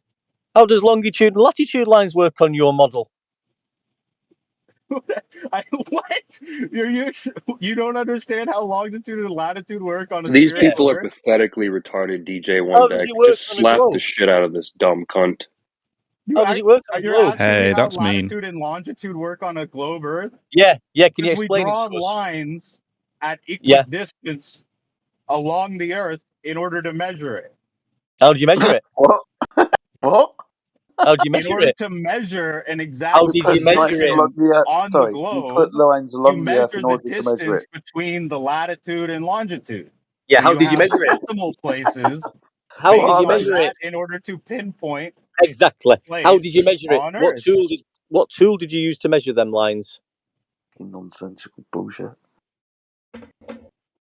Speaker 1: How does longitude and latitude lines work on your model?
Speaker 5: What? You don't understand how longitude and latitude work on a
Speaker 7: These
Speaker 5: spherical
Speaker 7: people are
Speaker 5: Earth?
Speaker 7: pathetically retarded, DJ
Speaker 1: How
Speaker 7: One
Speaker 1: does
Speaker 7: Deck.
Speaker 1: it work
Speaker 7: Just
Speaker 1: on a
Speaker 7: slap the
Speaker 1: globe?
Speaker 7: shit out of this dumb cunt.
Speaker 1: How does it work on a
Speaker 5: You're
Speaker 1: globe?
Speaker 5: asking me
Speaker 15: Hey,
Speaker 5: how
Speaker 15: that's mean.
Speaker 5: latitude and longitude work on a globe Earth?
Speaker 1: Yeah. Can you
Speaker 5: Because we
Speaker 1: explain it
Speaker 5: draw
Speaker 1: to us?
Speaker 5: lines at
Speaker 1: Yeah.
Speaker 5: equidistance along the Earth in order to measure it.
Speaker 1: How do you measure it?
Speaker 4: What?
Speaker 1: How do you
Speaker 5: In
Speaker 1: measure
Speaker 5: order
Speaker 1: it?
Speaker 5: to measure an exact
Speaker 1: How did you measure it?
Speaker 5: position on the
Speaker 4: You put
Speaker 5: globe,
Speaker 4: lines
Speaker 5: you
Speaker 4: along the Earth
Speaker 5: measure
Speaker 4: in
Speaker 5: the
Speaker 4: order to measure
Speaker 5: distance
Speaker 4: it.
Speaker 5: between the latitude and longitude.
Speaker 1: Yeah,
Speaker 5: So
Speaker 1: how
Speaker 5: you
Speaker 1: did you
Speaker 5: have
Speaker 1: measure it?
Speaker 5: decimal places
Speaker 1: How
Speaker 5: based
Speaker 1: did you
Speaker 5: on
Speaker 1: measure
Speaker 5: that
Speaker 1: it?
Speaker 5: in order to pinpoint
Speaker 1: Exactly. How did
Speaker 5: place
Speaker 1: you measure it?
Speaker 5: on
Speaker 1: What
Speaker 5: Earth.
Speaker 1: tool did you use to measure them lines?
Speaker 4: Nonsensical bullshit.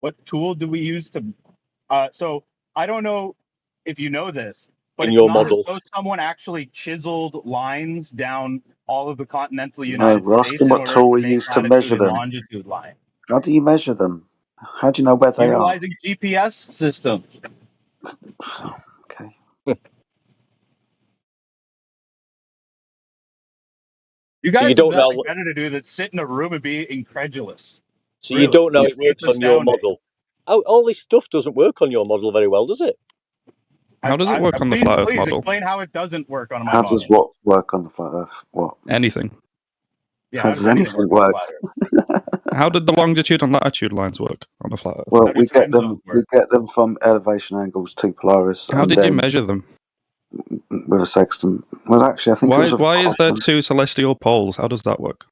Speaker 5: What tool do we use to? So I don't know if you know this, but
Speaker 1: In
Speaker 5: it's
Speaker 1: your
Speaker 5: not as
Speaker 1: model?
Speaker 5: though someone actually chiseled lines down all of the continental
Speaker 4: No,
Speaker 5: United
Speaker 4: we're asking
Speaker 5: States in
Speaker 4: what
Speaker 5: order
Speaker 4: tool
Speaker 5: to
Speaker 4: we
Speaker 5: make
Speaker 4: use to
Speaker 5: latitude
Speaker 4: measure
Speaker 5: and
Speaker 4: them.
Speaker 5: longitude line.
Speaker 4: How do you measure them? How do you know where they are?
Speaker 5: Utilizing GPS systems.
Speaker 4: Okay.
Speaker 5: You
Speaker 1: So you
Speaker 5: guys have
Speaker 1: don't know.
Speaker 5: nothing better to do than sit in a room and be incredulous.
Speaker 1: So you
Speaker 5: Really,
Speaker 1: don't know how it
Speaker 5: it's
Speaker 1: works on your
Speaker 5: astounding.
Speaker 1: model. All this stuff doesn't work on your model very well, does it?
Speaker 15: How does it work on the flat Earth
Speaker 5: Please
Speaker 15: model?
Speaker 5: explain how it doesn't work on my
Speaker 4: How
Speaker 5: model.
Speaker 4: does what work on the flat Earth? What?
Speaker 15: Anything.
Speaker 5: Yeah,
Speaker 4: How does anything work?
Speaker 15: How did the longitude and latitude lines work on the flat Earth?
Speaker 4: Well, we get them from elevation angles to Polaris.
Speaker 15: How
Speaker 4: and
Speaker 15: did you
Speaker 4: then
Speaker 15: measure them?
Speaker 4: with a sextant? Well, actually, I think it was with
Speaker 15: Why is there
Speaker 4: quadrant.
Speaker 15: two celestial poles? How does that work?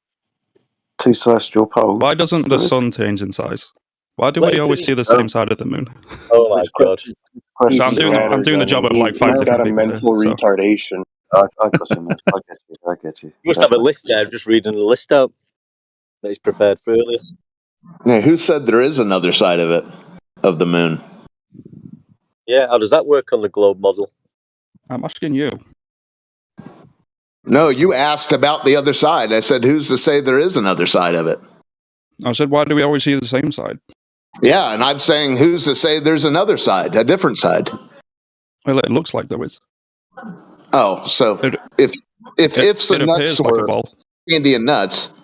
Speaker 4: Two celestial poles.
Speaker 15: Why doesn't the
Speaker 4: There is-
Speaker 15: sun change in size? Why do
Speaker 1: Let
Speaker 15: we
Speaker 1: him
Speaker 15: always
Speaker 1: finish.
Speaker 15: see the same side of the moon?
Speaker 1: Oh my god.
Speaker 15: So I'm doing the job of like five different people here. So.
Speaker 7: retardation.
Speaker 4: I got you, man. I get you.
Speaker 1: You must have a list there, just reading the list out that he's prepared for earlier.
Speaker 14: Yeah, who said there is another side of it, of the moon?
Speaker 1: Yeah, how does that work on the globe model?
Speaker 15: I'm asking you.
Speaker 14: No, you asked about the other side. I said, who's to say there is another side of it?
Speaker 15: I said, why do we always see the same side?
Speaker 14: Yeah, and I'm saying, who's to say there's another side, a different side?
Speaker 15: Well, it looks like there is.
Speaker 14: Oh, so if ifs and nuts
Speaker 15: like a
Speaker 14: were
Speaker 15: ball.
Speaker 14: candy and nuts,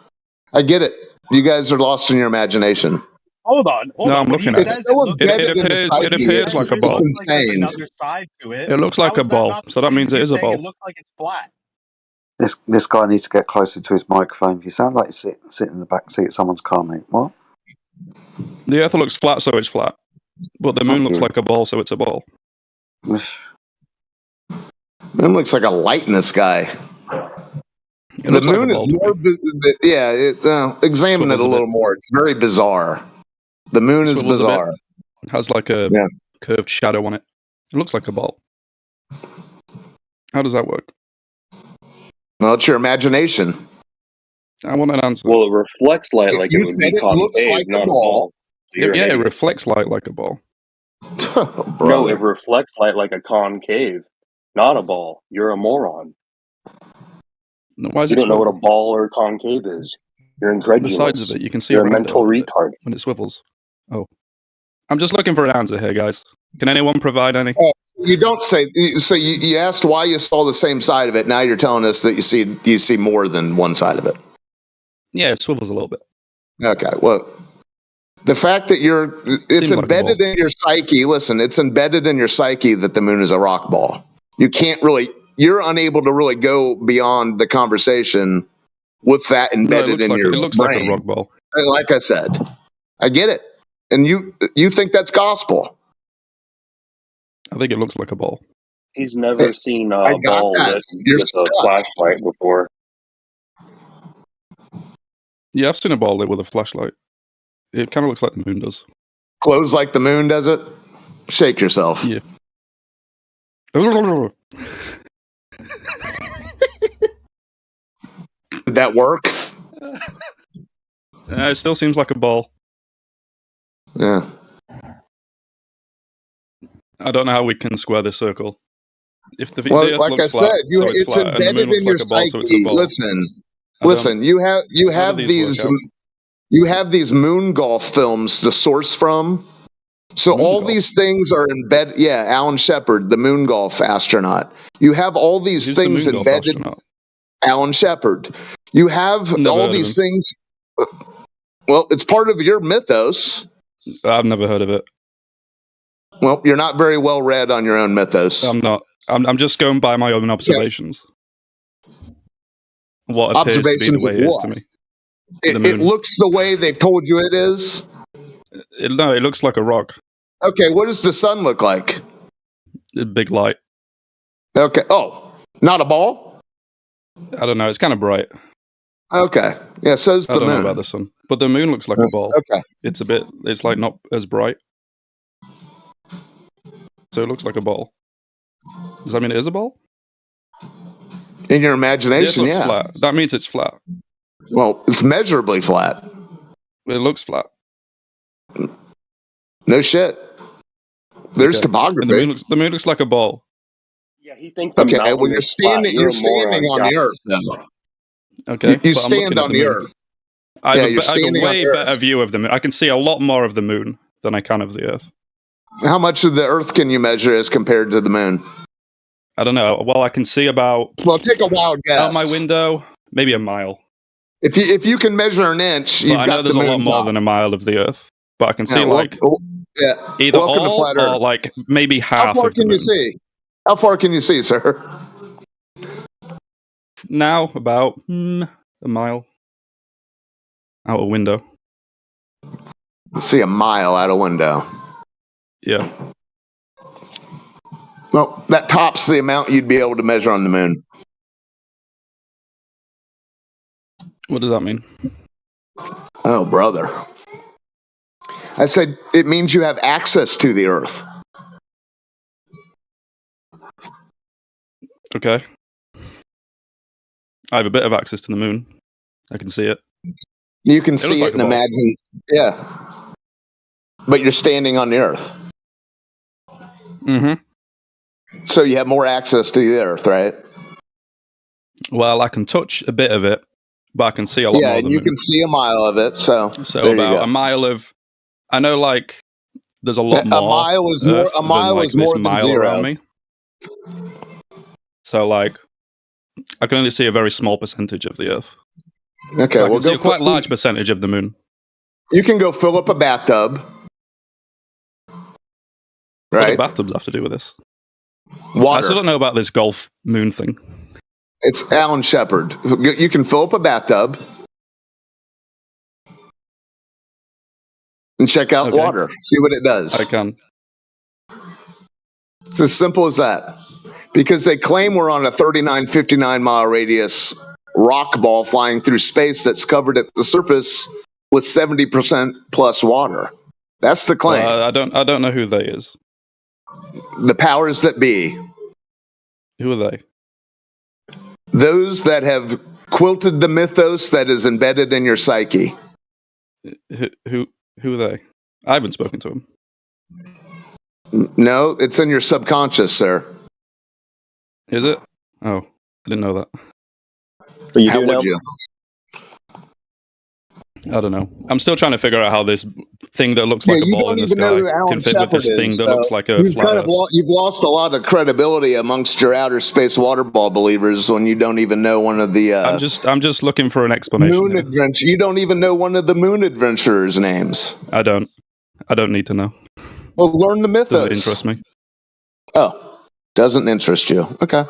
Speaker 14: I get it. You guys are lost in your imagination.
Speaker 5: Hold on.
Speaker 15: I'm looking at it.
Speaker 14: It's so embedded in the psyche.
Speaker 15: It appears like a ball.
Speaker 14: It's
Speaker 5: Like there's
Speaker 14: insane.
Speaker 5: another side to it.
Speaker 15: It looks like
Speaker 5: How
Speaker 15: a
Speaker 5: is that
Speaker 15: ball,
Speaker 5: not the
Speaker 15: so that
Speaker 5: same
Speaker 15: means
Speaker 5: as
Speaker 15: it
Speaker 5: you
Speaker 15: is a
Speaker 5: saying
Speaker 15: ball.
Speaker 5: It looks like it's flat.
Speaker 4: This guy needs to get closer to his microphone. You sound like you're sitting in the back seat of someone's car, mate. What?
Speaker 15: The Earth looks flat, so it's flat. But the moon looks like a ball, so it's a ball.
Speaker 14: Moon looks like a light in the sky.
Speaker 15: It
Speaker 14: The
Speaker 15: looks like a
Speaker 14: moon is
Speaker 15: ball to
Speaker 14: more. Examine it
Speaker 15: Swivels
Speaker 14: a
Speaker 15: a
Speaker 14: little
Speaker 15: bit.
Speaker 14: more. It's very bizarre. The moon is
Speaker 15: Swivels a bit.
Speaker 14: bizarre.
Speaker 15: Has like a curved shadow on it. It looks like a ball. How does that work?
Speaker 14: Well, it's your imagination.
Speaker 15: I want an answer.
Speaker 7: Well, it reflects light like it
Speaker 14: You
Speaker 7: would
Speaker 14: said
Speaker 7: be
Speaker 14: it looks
Speaker 7: concave,
Speaker 14: like a
Speaker 7: not a
Speaker 14: ball.
Speaker 7: ball. So you're an
Speaker 15: Yeah, it
Speaker 7: idiot.
Speaker 15: reflects light like a ball.
Speaker 7: No, it reflects light like a concave, not a ball. You're a moron.
Speaker 15: Why is
Speaker 7: You
Speaker 15: it
Speaker 7: don't know what a
Speaker 15: swivel?
Speaker 7: ball or concave is. You're
Speaker 15: The sides
Speaker 7: incredulous.
Speaker 15: of it, you can see
Speaker 7: You're a
Speaker 15: around it a
Speaker 7: mental
Speaker 15: little bit
Speaker 7: retard.
Speaker 15: when it swivels. Oh. I'm just looking for an answer here, guys. Can anyone provide any?
Speaker 14: You don't say. So you asked why you saw the same side of it. Now you're telling us that you see more than one side of it.
Speaker 15: Yeah, it swivels a little bit.
Speaker 14: Okay. Well, the fact that it's
Speaker 15: Seems like a
Speaker 14: embedded in your psyche. Listen, it's embedded in your psyche that the moon is a rock ball. You can't really you're unable to really go beyond the conversation with that embedded in your
Speaker 15: it looks
Speaker 14: brain.
Speaker 15: like a rock ball.
Speaker 14: Like I said, I get it, and you think that's gospel.
Speaker 15: I think it looks like a ball.
Speaker 7: He's never seen a
Speaker 14: I got
Speaker 7: ball
Speaker 14: that.
Speaker 7: lit
Speaker 14: You're
Speaker 7: with a
Speaker 14: stuck.
Speaker 7: flashlight before.
Speaker 15: Yeah, I've seen a ball lit with a flashlight. It kind of looks like the moon does.
Speaker 14: Glows like the moon, does it? Shake yourself.
Speaker 15: Yeah.
Speaker 14: Did that work?
Speaker 15: It still seems like a ball.
Speaker 14: Yeah.
Speaker 15: I don't know how we can square this circle. If the
Speaker 14: Well,
Speaker 15: Earth
Speaker 14: like
Speaker 15: looks
Speaker 14: I
Speaker 15: flat,
Speaker 14: said,
Speaker 15: so it's
Speaker 14: it's
Speaker 15: flat, and the moon
Speaker 14: embedded
Speaker 15: looks
Speaker 14: in your
Speaker 15: like a ball, so it's a
Speaker 14: psyche.
Speaker 15: ball.
Speaker 14: Listen. You have
Speaker 15: these work out?
Speaker 14: you have these moon golf films to source from. So
Speaker 15: Moon
Speaker 14: all
Speaker 15: golf?
Speaker 14: these things are embedded. Yeah, Alan Shepard, the moon golf astronaut. You have all these
Speaker 15: Who's the
Speaker 14: things
Speaker 15: moon golf
Speaker 14: embedded.
Speaker 15: astronaut?
Speaker 14: Alan Shepard. You have
Speaker 15: Never
Speaker 14: all
Speaker 15: heard of
Speaker 14: these
Speaker 15: him.
Speaker 14: things. Well, it's part of your mythos.
Speaker 15: I've never heard of it.
Speaker 14: Well, you're not very well read on your own mythos.
Speaker 15: I'm not. I'm just going by my own observations. What appears to be the
Speaker 14: Observations
Speaker 15: way
Speaker 14: of
Speaker 15: it is
Speaker 14: what?
Speaker 15: to me.
Speaker 14: It looks the way they've told you it is.
Speaker 15: No, it looks like a rock.
Speaker 14: Okay, what does the sun look like?
Speaker 15: A big light.
Speaker 14: Okay. Oh, not a ball?
Speaker 15: I don't know. It's kind of bright.
Speaker 14: Okay. Yeah, so's
Speaker 15: I
Speaker 14: the
Speaker 15: don't know
Speaker 14: moon.
Speaker 15: about the sun, but the moon looks like a ball.
Speaker 14: Okay.
Speaker 15: It's like not as bright. So it looks like a ball. Does that mean it is a ball?
Speaker 14: In your
Speaker 15: The Earth
Speaker 14: imagination,
Speaker 15: looks
Speaker 14: yeah.
Speaker 15: flat. That means it's flat.
Speaker 14: Well, it's measurably flat.
Speaker 15: It looks flat.
Speaker 14: No shit. There's
Speaker 15: Okay.
Speaker 14: topography.
Speaker 15: And the moon looks like a ball.
Speaker 7: Yeah, he thinks a
Speaker 14: Okay,
Speaker 7: mountain
Speaker 14: well, you're
Speaker 7: is flat.
Speaker 14: standing.
Speaker 7: You're
Speaker 14: You're
Speaker 7: a
Speaker 14: standing
Speaker 7: moron,
Speaker 14: on the
Speaker 7: guy.
Speaker 14: Earth, though.
Speaker 15: Okay,
Speaker 14: You
Speaker 15: but I'm
Speaker 14: stand
Speaker 15: looking at
Speaker 14: on
Speaker 15: the
Speaker 14: the
Speaker 15: moon.
Speaker 14: Earth.
Speaker 15: I
Speaker 14: Yeah,
Speaker 15: have
Speaker 14: you're
Speaker 15: a
Speaker 14: standing on
Speaker 15: way
Speaker 14: the
Speaker 15: better
Speaker 14: Earth.
Speaker 15: view of the moon. I can see a lot more of the moon than I can of the Earth.
Speaker 14: How much of the Earth can you measure as compared to the moon?
Speaker 15: I don't know. Well, I can see about
Speaker 14: Well, take a wild guess.
Speaker 15: out my window, maybe a mile.
Speaker 14: If you can measure an inch,
Speaker 15: But
Speaker 14: you've
Speaker 15: I
Speaker 14: got
Speaker 15: know there's
Speaker 14: the
Speaker 15: a lot
Speaker 14: moon
Speaker 15: more
Speaker 14: top.
Speaker 15: than a mile of the Earth. But I can see
Speaker 14: Yeah,
Speaker 15: like either
Speaker 14: welcome to
Speaker 15: all
Speaker 14: Flat
Speaker 15: or
Speaker 14: Earth.
Speaker 15: like maybe
Speaker 14: How
Speaker 15: half
Speaker 14: far
Speaker 15: of the
Speaker 14: can you
Speaker 15: moon.
Speaker 14: see? How far can you see, sir?
Speaker 15: Now about a mile out a window.
Speaker 14: See a mile out a window.
Speaker 15: Yeah.
Speaker 14: Well, that tops the amount you'd be able to measure on the moon.
Speaker 15: What does that mean?
Speaker 14: Oh, brother. I said it means you have access to the Earth.
Speaker 15: Okay. I have a bit of access to the moon. I can see it.
Speaker 14: You can
Speaker 15: looks
Speaker 14: see
Speaker 15: like
Speaker 14: it
Speaker 15: a
Speaker 14: and
Speaker 15: ball.
Speaker 14: imagine. Yeah. But you're standing on the Earth.
Speaker 15: Mm-hmm.
Speaker 14: So you have more access to the Earth, right?
Speaker 15: Well, I can touch a bit of it, but I can see a lot
Speaker 14: Yeah,
Speaker 15: more of
Speaker 14: and
Speaker 15: the
Speaker 14: you
Speaker 15: moon.
Speaker 14: can see a mile of it. So there you
Speaker 15: about
Speaker 14: go.
Speaker 15: a mile of. I know, like there's a lot more.
Speaker 14: A mile is more.
Speaker 15: Earth
Speaker 14: A mile
Speaker 15: than, like,
Speaker 14: is more
Speaker 15: this
Speaker 14: than
Speaker 15: mile
Speaker 14: zero.
Speaker 15: around me. So like, I can only see a very small percentage of the Earth.
Speaker 14: Okay,
Speaker 15: But I
Speaker 14: well,
Speaker 15: can see a quite large percentage of the moon.
Speaker 14: You can go fill up a bathtub.
Speaker 15: What
Speaker 14: Right.
Speaker 15: do bathtubs have to do with this?
Speaker 14: Water.
Speaker 15: I still don't know about this golf moon thing.
Speaker 14: It's Alan Shepard. You can fill up a bathtub and check out water. See what it does.
Speaker 15: I can.
Speaker 14: It's as simple as that. Because they claim we're on a 39, 59-mile radius rock ball flying through space that's covered at the surface with 70% plus water. That's the claim.
Speaker 15: I don't know who they is.
Speaker 14: The powers that be.
Speaker 15: Who are they?
Speaker 14: Those that have quilted the mythos that is embedded in your psyche.
Speaker 15: Who are they? I haven't spoken to them.
Speaker 14: No, it's in your subconscious, sir.
Speaker 15: Is it? Oh, I didn't know that.
Speaker 7: But you
Speaker 14: How
Speaker 7: do
Speaker 14: would
Speaker 7: know?
Speaker 14: you?
Speaker 15: I don't know. I'm still trying to figure out how this thing that looks like a
Speaker 14: you
Speaker 15: ball
Speaker 14: don't
Speaker 15: in the
Speaker 14: even know who
Speaker 15: sky
Speaker 14: Alan
Speaker 15: can fit with this
Speaker 14: Shepard
Speaker 15: thing
Speaker 14: is,
Speaker 15: that
Speaker 14: so
Speaker 15: looks like a
Speaker 14: you've
Speaker 15: flat
Speaker 14: kind of
Speaker 15: Earth.
Speaker 14: you've lost a lot of credibility amongst your outer space water ball believers when you don't even know one of the
Speaker 15: I'm just looking for an explanation.
Speaker 14: moon adventure. You don't even know one of the moon adventurers' names.
Speaker 15: I don't need to know.
Speaker 14: Well, learn the mythos.
Speaker 15: Does it interest me?
Speaker 14: Oh, doesn't interest you. Okay.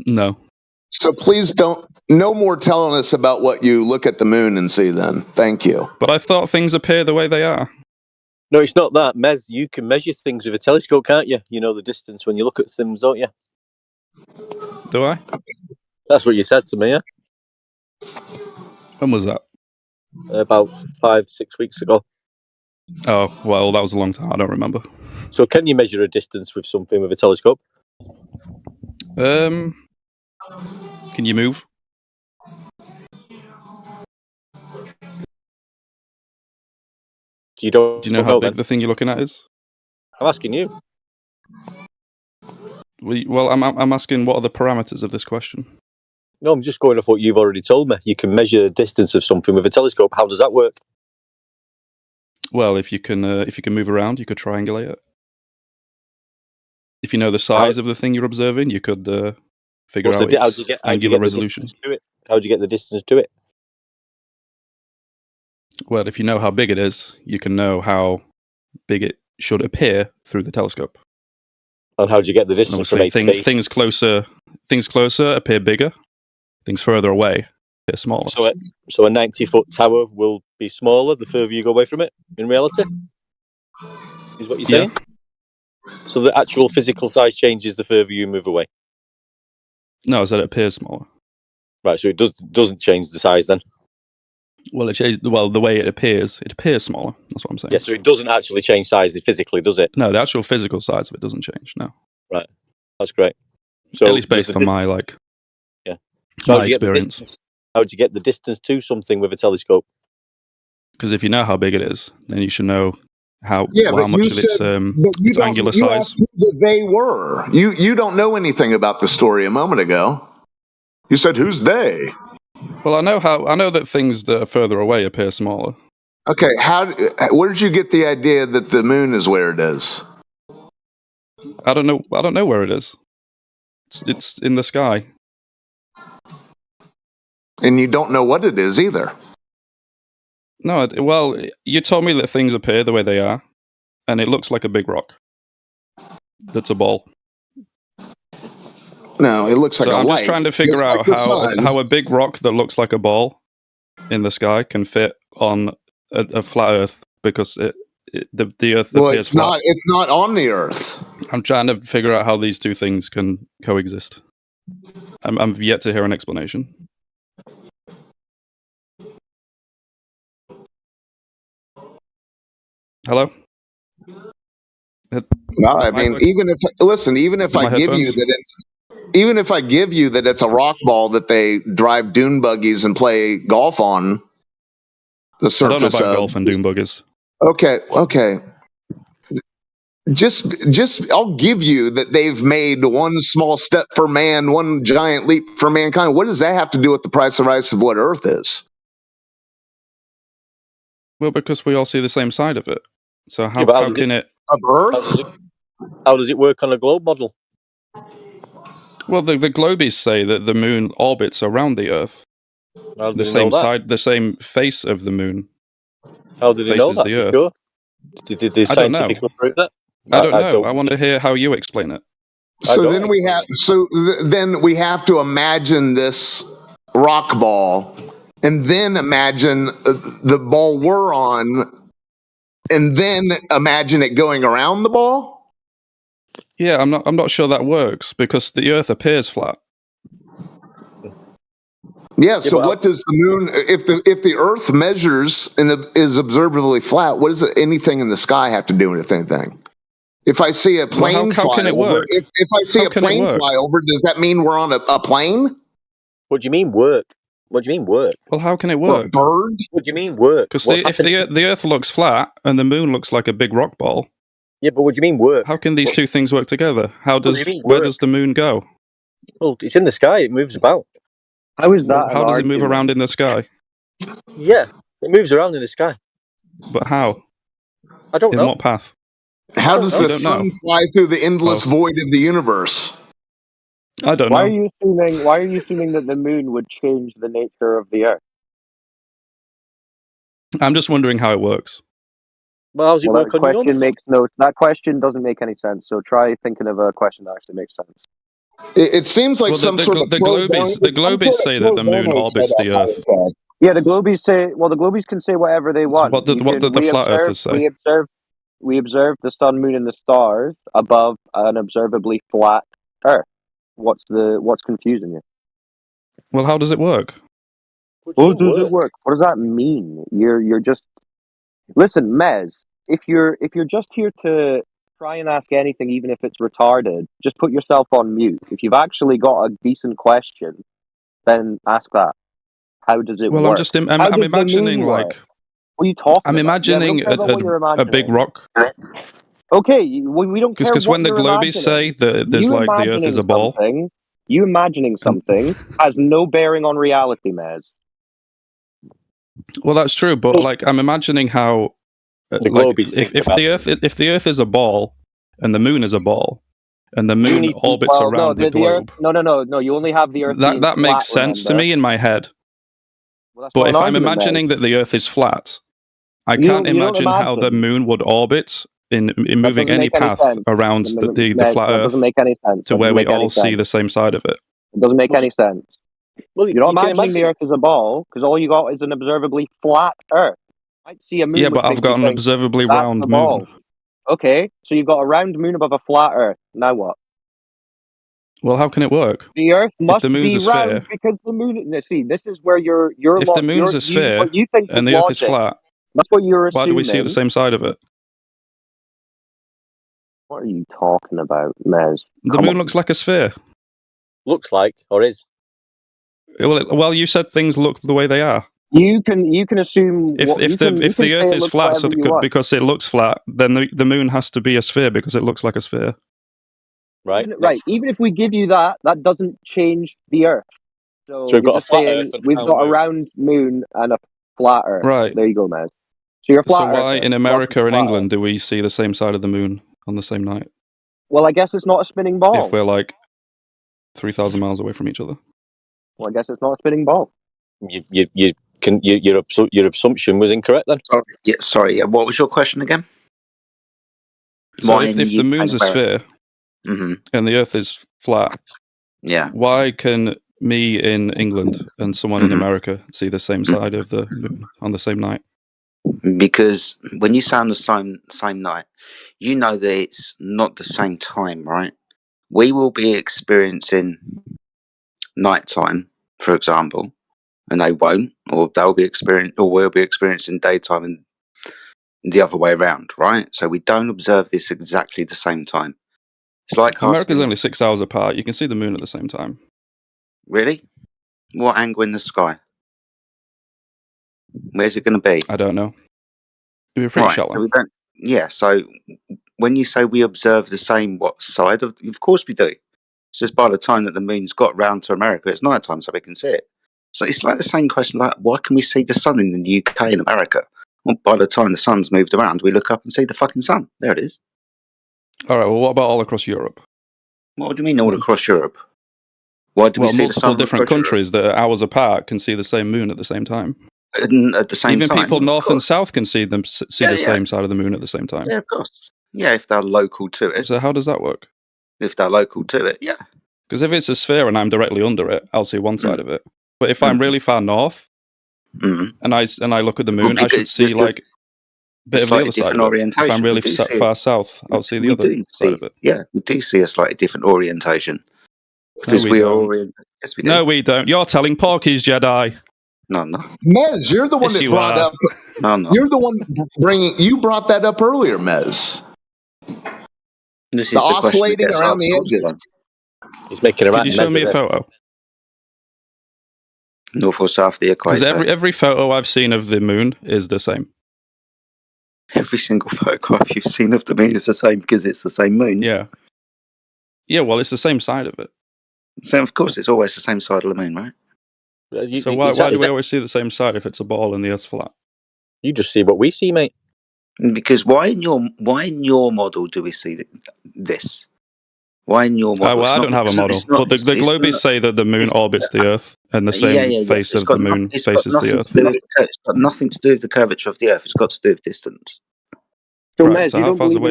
Speaker 15: No.
Speaker 14: So please don't. No more telling us about what you look at the moon and see. Then, thank you.
Speaker 15: But I thought things appear the way they are.
Speaker 1: No, it's not that, Mez. You can measure things with a telescope, can't you? You know the distance when you look at things, don't you?
Speaker 15: Do I?
Speaker 1: That's what you said to me, yeah?
Speaker 15: When was that?
Speaker 1: About 5-6 weeks ago.
Speaker 15: Oh, well, that was a long time. I don't remember.
Speaker 1: So can you measure a distance with something with a telescope?
Speaker 15: Can you move?
Speaker 1: You don't.
Speaker 15: Do you know how big the thing you're looking at is?
Speaker 1: I'm asking you.
Speaker 15: Well, I'm asking what are the parameters of this question?
Speaker 1: No, I'm just going off what you've already told me. You can measure the distance of something with a telescope. How does that work?
Speaker 15: Well, if you can move around, you could triangulate it. If you know the size of the thing you're observing, you could figure out its angular resolution.
Speaker 1: How do you get the distance to it?
Speaker 15: Well, if you know how big it is, you can know how big it should appear through the telescope.
Speaker 1: And how do you get the distance from A to B?
Speaker 15: Things closer appear bigger. Things further away appear smaller.
Speaker 1: So a 90-foot tower will be smaller the further you go away from it, in reality? Is what you're saying? Yeah. So the actual physical size changes the further you move away?
Speaker 15: No, I said it appears smaller.
Speaker 1: Right, so it doesn't change the size then?
Speaker 15: Well, the way it appears smaller. That's what I'm saying.
Speaker 1: Yeah, so it doesn't actually change size physically, does it?
Speaker 15: No, the actual physical size of it doesn't change, no.
Speaker 1: Right, that's great. So
Speaker 15: at least based on my
Speaker 1: So
Speaker 15: my experience.
Speaker 1: How do you get the distance to something with a telescope?
Speaker 15: Because if you know how big it is, then you should know how
Speaker 14: but
Speaker 15: much
Speaker 14: you
Speaker 15: of its
Speaker 14: said,
Speaker 15: angular size.
Speaker 14: They were. You don't know anything about the story a moment ago. You said, who's they?
Speaker 15: Well, I know that things that are further away appear smaller.
Speaker 14: Okay, where did you get the idea that the moon is where it is?
Speaker 15: I don't know where it is. It's in the sky.
Speaker 14: And you don't know what it is either.
Speaker 15: No, well, you told me that things appear the way they are, and it looks like a big rock. That's a ball.
Speaker 14: No, it looks like a light.
Speaker 15: I'm just trying to figure out how a big rock that looks like a ball in the sky can fit on a flat Earth, because the Earth appears flat.
Speaker 14: It's not on the Earth.
Speaker 15: I'm trying to figure out how these two things can coexist. I'm yet to hear an explanation. Hello?
Speaker 14: No, I mean, even if I give you that it's a rock ball that they drive dune buggies and play golf on the surface
Speaker 15: I don't know about golf and dune buggies.
Speaker 14: Okay. Just I'll give you that they've made one small step for man, one giant leap for mankind. What does that have to do with the price of rice of what Earth is?
Speaker 15: Well, because we all see the same side of it. So how can it...
Speaker 14: Of Earth?
Speaker 1: How does it work on a globe model?
Speaker 15: Well, the globies say that the moon orbits around the Earth. The same side, the same face of the moon.
Speaker 1: How did he know that?
Speaker 15: The Earth.
Speaker 1: Sure. Did the scientifically prove that?
Speaker 15: I don't know. I want to hear how you explain it.
Speaker 14: So then we have to imagine this rock ball, and then imagine the ball we're on, and then imagine it going around the ball.
Speaker 15: Yeah, I'm not sure that works, because the Earth appears flat.
Speaker 14: Yeah. So what does the moon? If the Earth measures and is observably flat, what does anything in the sky have to do with anything? If I see a plane fly over, if I see a plane fly over, does that mean we're on a plane?
Speaker 1: What do you mean work? What do you mean work?
Speaker 15: Well, how can it work?
Speaker 14: A bird?
Speaker 1: What do you mean work?
Speaker 15: Because if the Earth looks flat and the moon looks like a big rock ball.
Speaker 1: Yeah, but what do you mean work?
Speaker 15: How can these two things work together? Where does the moon go?
Speaker 1: Well, it's in the sky. It moves about.
Speaker 18: How is that?
Speaker 15: How does it move around in the sky?
Speaker 1: Yeah, it moves around in the sky.
Speaker 15: But how?
Speaker 1: I don't know.
Speaker 15: In what path?
Speaker 14: How does the sun fly through the endless void of the universe?
Speaker 15: I don't know.
Speaker 18: Why are you assuming that the moon would change the nature of the Earth?
Speaker 15: I'm just wondering how it works.
Speaker 1: Well, how's it work on your own?
Speaker 18: That question doesn't make any sense. So try thinking of a question that actually makes sense.
Speaker 14: It seems like some sort of
Speaker 15: the globies say that the moon orbits the Earth.
Speaker 18: Yeah, the globies say. Well, the globies can say whatever they want.
Speaker 15: What did the flat earthers say?
Speaker 18: We observed the sun, moon, and the stars above an observably flat Earth. What's confusing you?
Speaker 15: Well, how does it work?
Speaker 18: How does it work? What does that mean? You're just listen, Mez. If you're just here to try and ask anything, even if it's retarded, just put yourself on mute. If you've actually got a decent question, then ask that. How does it
Speaker 15: Well,
Speaker 18: work?
Speaker 15: I'm imagining like.
Speaker 18: What are you talking
Speaker 15: I'm
Speaker 18: about?
Speaker 15: imagining a big rock.
Speaker 18: Okay, we don't care
Speaker 15: Because
Speaker 18: what
Speaker 15: when the
Speaker 18: you're
Speaker 15: globies say that there's like the Earth is a ball,
Speaker 18: you imagining something has no bearing on reality, Mez.
Speaker 15: Well, that's true, but like I'm imagining how
Speaker 1: the
Speaker 15: like
Speaker 1: globies
Speaker 15: if the Earth is a ball and the moon is a ball and the moon orbits around the globe.
Speaker 18: Earth, no. You only have the Earth.
Speaker 15: That makes sense to me in my head.
Speaker 18: Well,
Speaker 15: but if I'm imagining that the Earth is flat, I can't imagine how the moon would orbit in moving any path around the flat Earth
Speaker 18: doesn't make any sense.
Speaker 15: to where we all see the same side of it.
Speaker 18: It doesn't make any sense.
Speaker 1: Well,
Speaker 18: you're not imagining the Earth as a ball because all you got is an observably flat Earth. You might see a moon.
Speaker 15: Yeah, but I've got an observably round moon.
Speaker 18: Okay, so you've got a round moon above a flat Earth. Now what?
Speaker 15: Well, how can it work?
Speaker 18: The Earth must
Speaker 15: the moon's
Speaker 18: be
Speaker 15: a sphere,
Speaker 18: round because the moon. See, this is where you're.
Speaker 15: If the moon's a sphere
Speaker 18: what you think
Speaker 15: and the Earth is flat,
Speaker 18: that's what you're assuming.
Speaker 15: Why do we see the same side of it?
Speaker 18: What are you talking about, Mez?
Speaker 15: The moon looks like a sphere.
Speaker 1: Looks like, or is?
Speaker 15: Well, you said things look the way they are.
Speaker 18: You can assume
Speaker 15: if the Earth is flat because it looks flat, then the moon has to be a sphere because it looks like a sphere.
Speaker 1: Right.
Speaker 18: Right. Even if we give you that, that doesn't change the Earth. So
Speaker 1: we've got a flat Earth.
Speaker 18: We've got a round moon and a flat Earth.
Speaker 15: Right.
Speaker 18: There you go, Mez. So you're flat.
Speaker 15: So why in America and England do we see the same side of the moon on the same night?
Speaker 18: Well, I guess it's not a spinning ball.
Speaker 15: If we're like 3,000 miles away from each other.
Speaker 18: Well, I guess it's not a spinning ball.
Speaker 1: Your assumption was incorrect then.
Speaker 4: Sorry. What was your question again?
Speaker 15: So if the moon's a sphere and the Earth is flat, why can me in England and someone in America see the same side of the moon on the same night?
Speaker 4: Because when you say on the same night, you know that it's not the same time, right? We will be experiencing nighttime, for example, and they won't, or we'll be experiencing daytime and the other way around, right? So we don't observe this exactly the same time. It's like
Speaker 15: America's only 6 hours apart. You can see the moon at the same time.
Speaker 4: Really? What angle in the sky? Where's it going to be?
Speaker 15: I don't know. It'll be pretty shallow.
Speaker 4: So so when you say we observe the same side of course we do. It's just by the time that the moon's got round to America, it's night time, so we can see it. So it's like the same question, like why can we see the sun in the UK and America? Well, by the time the sun's moved around, we look up and see the fucking sun. There it is.
Speaker 15: All right. Well, what about all across Europe?
Speaker 4: What do you mean all across Europe? Why do we see the sun?
Speaker 15: Multiple different countries that are hours apart can see the same moon at the same time.
Speaker 4: At the same time.
Speaker 15: Even people north and south can see the same side of the moon at the same time.
Speaker 4: Yeah, of course. Yeah, if they're local to it.
Speaker 15: So how does that work?
Speaker 4: If they're local to it, yeah.
Speaker 15: Because if it's a sphere and I'm directly under it, I'll see one side of it. But if I'm really far north and I look at the moon, I should see like a bit of the other side of it. If I'm really far south, I'll see the other side of it.
Speaker 4: Yeah, we do see a slightly different orientation. Because we are oriented. Yes, we do.
Speaker 15: No, we don't. You're telling Porky's Jedi.
Speaker 4: No.
Speaker 14: Mez, you're the one that brought up.
Speaker 4: No.
Speaker 14: You're the one you brought that up earlier, Mez.
Speaker 4: This is
Speaker 14: the oscillating around the edges.
Speaker 1: He's making a
Speaker 15: Can you show me a photo?
Speaker 4: North or south of the equator.
Speaker 15: Because every photo I've seen of the moon is the same.
Speaker 4: Every single photograph you've seen of the moon is the same because it's the same moon.
Speaker 15: Yeah. Yeah, well, it's the same side of it.
Speaker 4: So, of course, it's always the same side of the moon, right?
Speaker 15: So why do we always see the same side if it's a ball and the Earth's flat?
Speaker 1: You just see what we see, mate.
Speaker 4: Because why in your model do we see this? Why in your model?
Speaker 15: Well, I don't have a model, but the globies say that the moon orbits the Earth, and the same face of the moon faces the Earth.
Speaker 4: It's got nothing to do with the curvature of the Earth. It's got to do with distance.
Speaker 18: So,
Speaker 15: right, so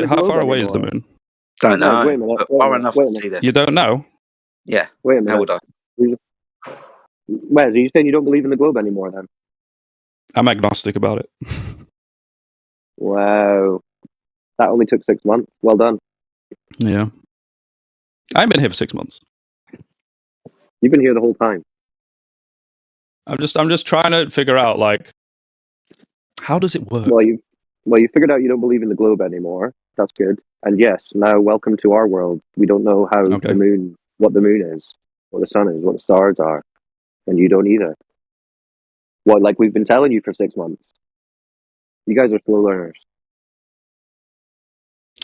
Speaker 15: how far away is the moon?
Speaker 4: Don't know. Wait a minute.
Speaker 15: You don't know?
Speaker 4: Yeah.
Speaker 18: Wait a minute.
Speaker 4: How would I?
Speaker 18: Wes, are you saying you don't believe in the globe anymore then?
Speaker 15: I'm agnostic about it.
Speaker 18: Wow. That only took 6 months. Well done.
Speaker 15: Yeah. I've been here for 6 months.
Speaker 18: You've been here the whole time.
Speaker 15: I'm just trying to figure out, like, how does it work?
Speaker 18: Well, you figured out you don't believe in the globe anymore. That's good. And yes, now welcome to our world. We don't know how the moon, what the moon is, what the sun is, what the stars are, and you don't either. What, like we've been telling you for 6 months. You guys are slow learners.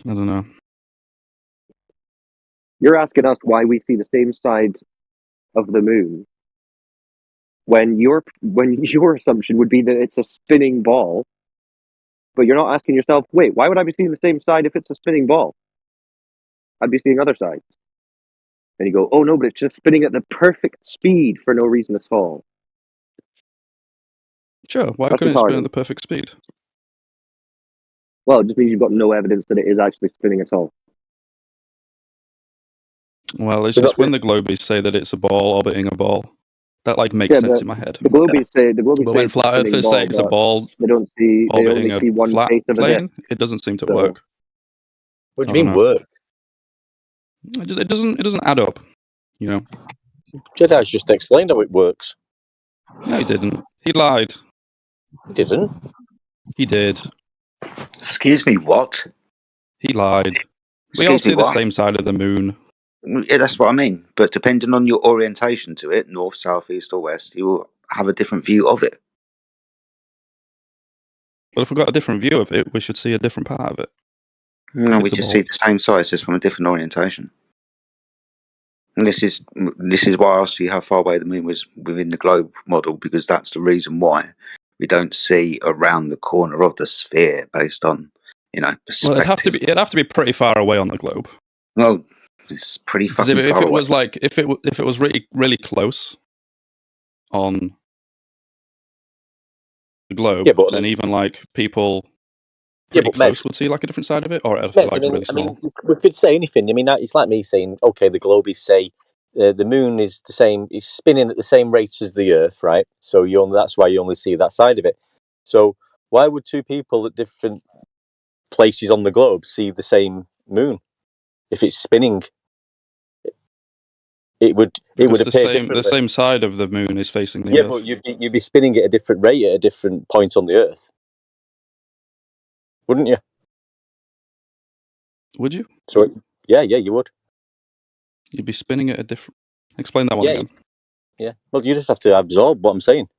Speaker 15: I don't know.
Speaker 18: You're asking us why we see the same side of the moon when your assumption would be that it's a spinning ball, but you're not asking yourself, wait, why would I be seeing the same side if it's a spinning ball? I'd be seeing other sides. And you go, oh no, but it's just spinning at the perfect speed for no reason at all.
Speaker 15: Sure, why couldn't it spin at the perfect speed?
Speaker 18: Well, it just means you've got no evidence that it is actually spinning at all.
Speaker 15: Well, it's just when the globies say that it's a ball orbiting a ball. That like makes sense in my head.
Speaker 18: The globies say
Speaker 15: but when flat earthers say it's a ball
Speaker 18: they don't see, they
Speaker 15: orbiting
Speaker 18: only see one
Speaker 15: flat
Speaker 18: face of
Speaker 15: plane, it doesn't seem to work.
Speaker 1: What do you mean work?
Speaker 15: It doesn't add up, you know.
Speaker 1: Jedi's just explained how it works.
Speaker 15: No, he didn't. He lied.
Speaker 1: He didn't.
Speaker 15: He did.
Speaker 4: Excuse me, what?
Speaker 15: He lied. We all see the same side of the moon.
Speaker 4: Yeah, that's what I mean. But depending on your orientation to it, north, south, east, or west, you will have a different view of it.
Speaker 15: Well, if we've got a different view of it, we should see a different part of it.
Speaker 4: No, we just see the same size, just from a different orientation. And this is why I asked you how far away the moon was within the globe model, because that's the reason why we don't see around the corner of the sphere based on, perspective.
Speaker 15: Well, it'd have to be pretty far away on the globe.
Speaker 4: Well, it's pretty fucking far away.
Speaker 15: If it was like if it was really really close on the globe, then even like people pretty close would see like a different side of it, or it'd feel like really small.
Speaker 1: We could say anything. I mean, it's like me saying, okay, the globies say the moon is the same, is spinning at the same rate as the Earth, right? So that's why you only see that side of it. So why would two people at different places on the globe see the same moon if it's spinning? It would appear differently.
Speaker 15: The same side of the moon is facing the Earth.
Speaker 1: Yeah, but you'd be spinning at a different rate at a different point on the Earth, wouldn't you?
Speaker 15: Would you?
Speaker 1: So yeah, you would.
Speaker 15: You'd be spinning at a different. Explain that one again.
Speaker 1: Yeah. Well, you just have to absorb what I'm saying.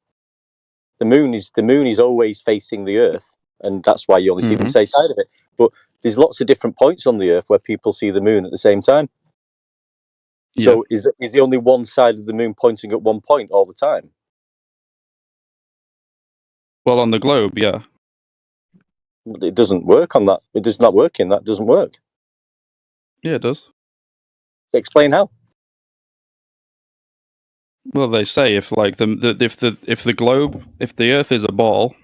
Speaker 1: The moon is always facing the Earth, and that's why you only see the same side of it. But there's lots of different points on the Earth where people see the moon at the same time. Yeah. So is the only one side of the moon pointing at one point all the time?
Speaker 15: Well, on the globe, yeah.
Speaker 1: It doesn't work on that. It does not work in that. Doesn't work.
Speaker 15: Yeah, it does.
Speaker 1: Explain how.
Speaker 15: Well, they say if like if the globe, if the Earth is a ball,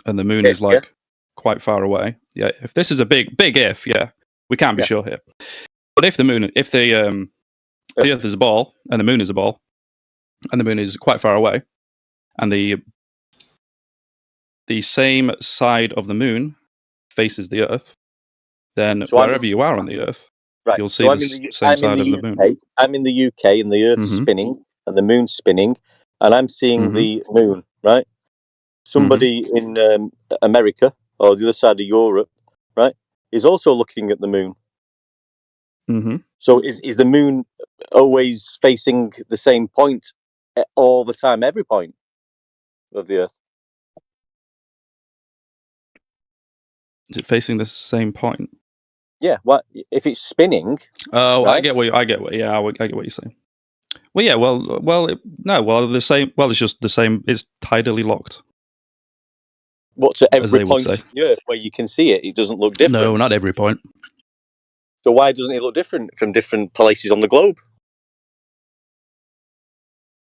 Speaker 15: and the moon is like quite far away. Yeah, if this is a big if, yeah, we can't be sure here. But if the Earth is a ball and the moon is a ball, and the moon is quite far away, and the same side of the moon faces the Earth, then wherever you are on the Earth, you'll see the same side of the moon.
Speaker 1: I'm in the UK, and the Earth is spinning, and the moon's spinning, and I'm seeing the moon, right? Somebody in America or the other side of Europe, right, is also looking at the moon. So is the moon always facing the same point all the time, every point of the Earth?
Speaker 15: Is it facing the same point?
Speaker 1: Yeah. What if it's spinning?
Speaker 15: Oh, right? I get what you're saying. Well, yeah. The same. Well, it's just the same. It's tidally locked.
Speaker 1: What's at every point on the Earth where you can see it? It doesn't look different.
Speaker 15: No, not every point.
Speaker 1: So why doesn't it look different from different places on the globe?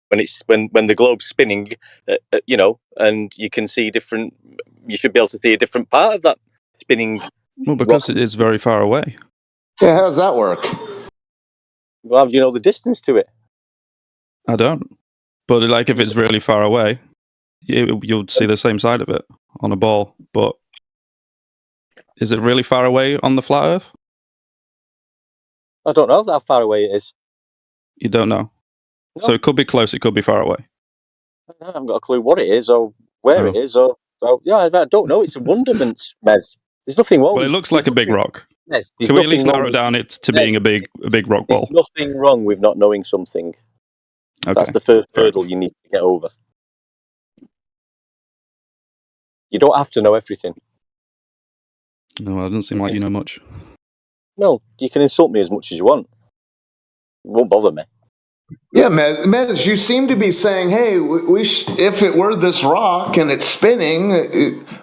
Speaker 1: When the globe's spinning, and you can see different. You should be able to see a different part of that spinning.
Speaker 15: Well, because it is very far away.
Speaker 14: Yeah, how does that work?
Speaker 1: Well, how do you know the distance to it?
Speaker 15: I don't. But like, if it's really far away, you'll see the same side of it on a ball. But is it really far away on the flat Earth?
Speaker 1: I don't know how far away it is.
Speaker 15: You don't know.
Speaker 1: No.
Speaker 15: So it could be close. It could be far away.
Speaker 1: I haven't got a clue what it is or where it is. Yeah, I don't know. It's a wonderment, Mez. There's nothing wrong.
Speaker 15: Well, it looks like a big rock.
Speaker 1: Yes,
Speaker 15: Can we at least narrow down it to being a big rock ball?
Speaker 1: There's nothing wrong with not knowing something.
Speaker 15: Okay.
Speaker 1: That's the first hurdle you need to get over. You don't have to know everything.
Speaker 15: No, it doesn't seem like you know much.
Speaker 1: No, you can insult me as much as you want. It won't bother me.
Speaker 14: Yeah, Mez, you seem to be saying, hey, if it were this rock and it's spinning,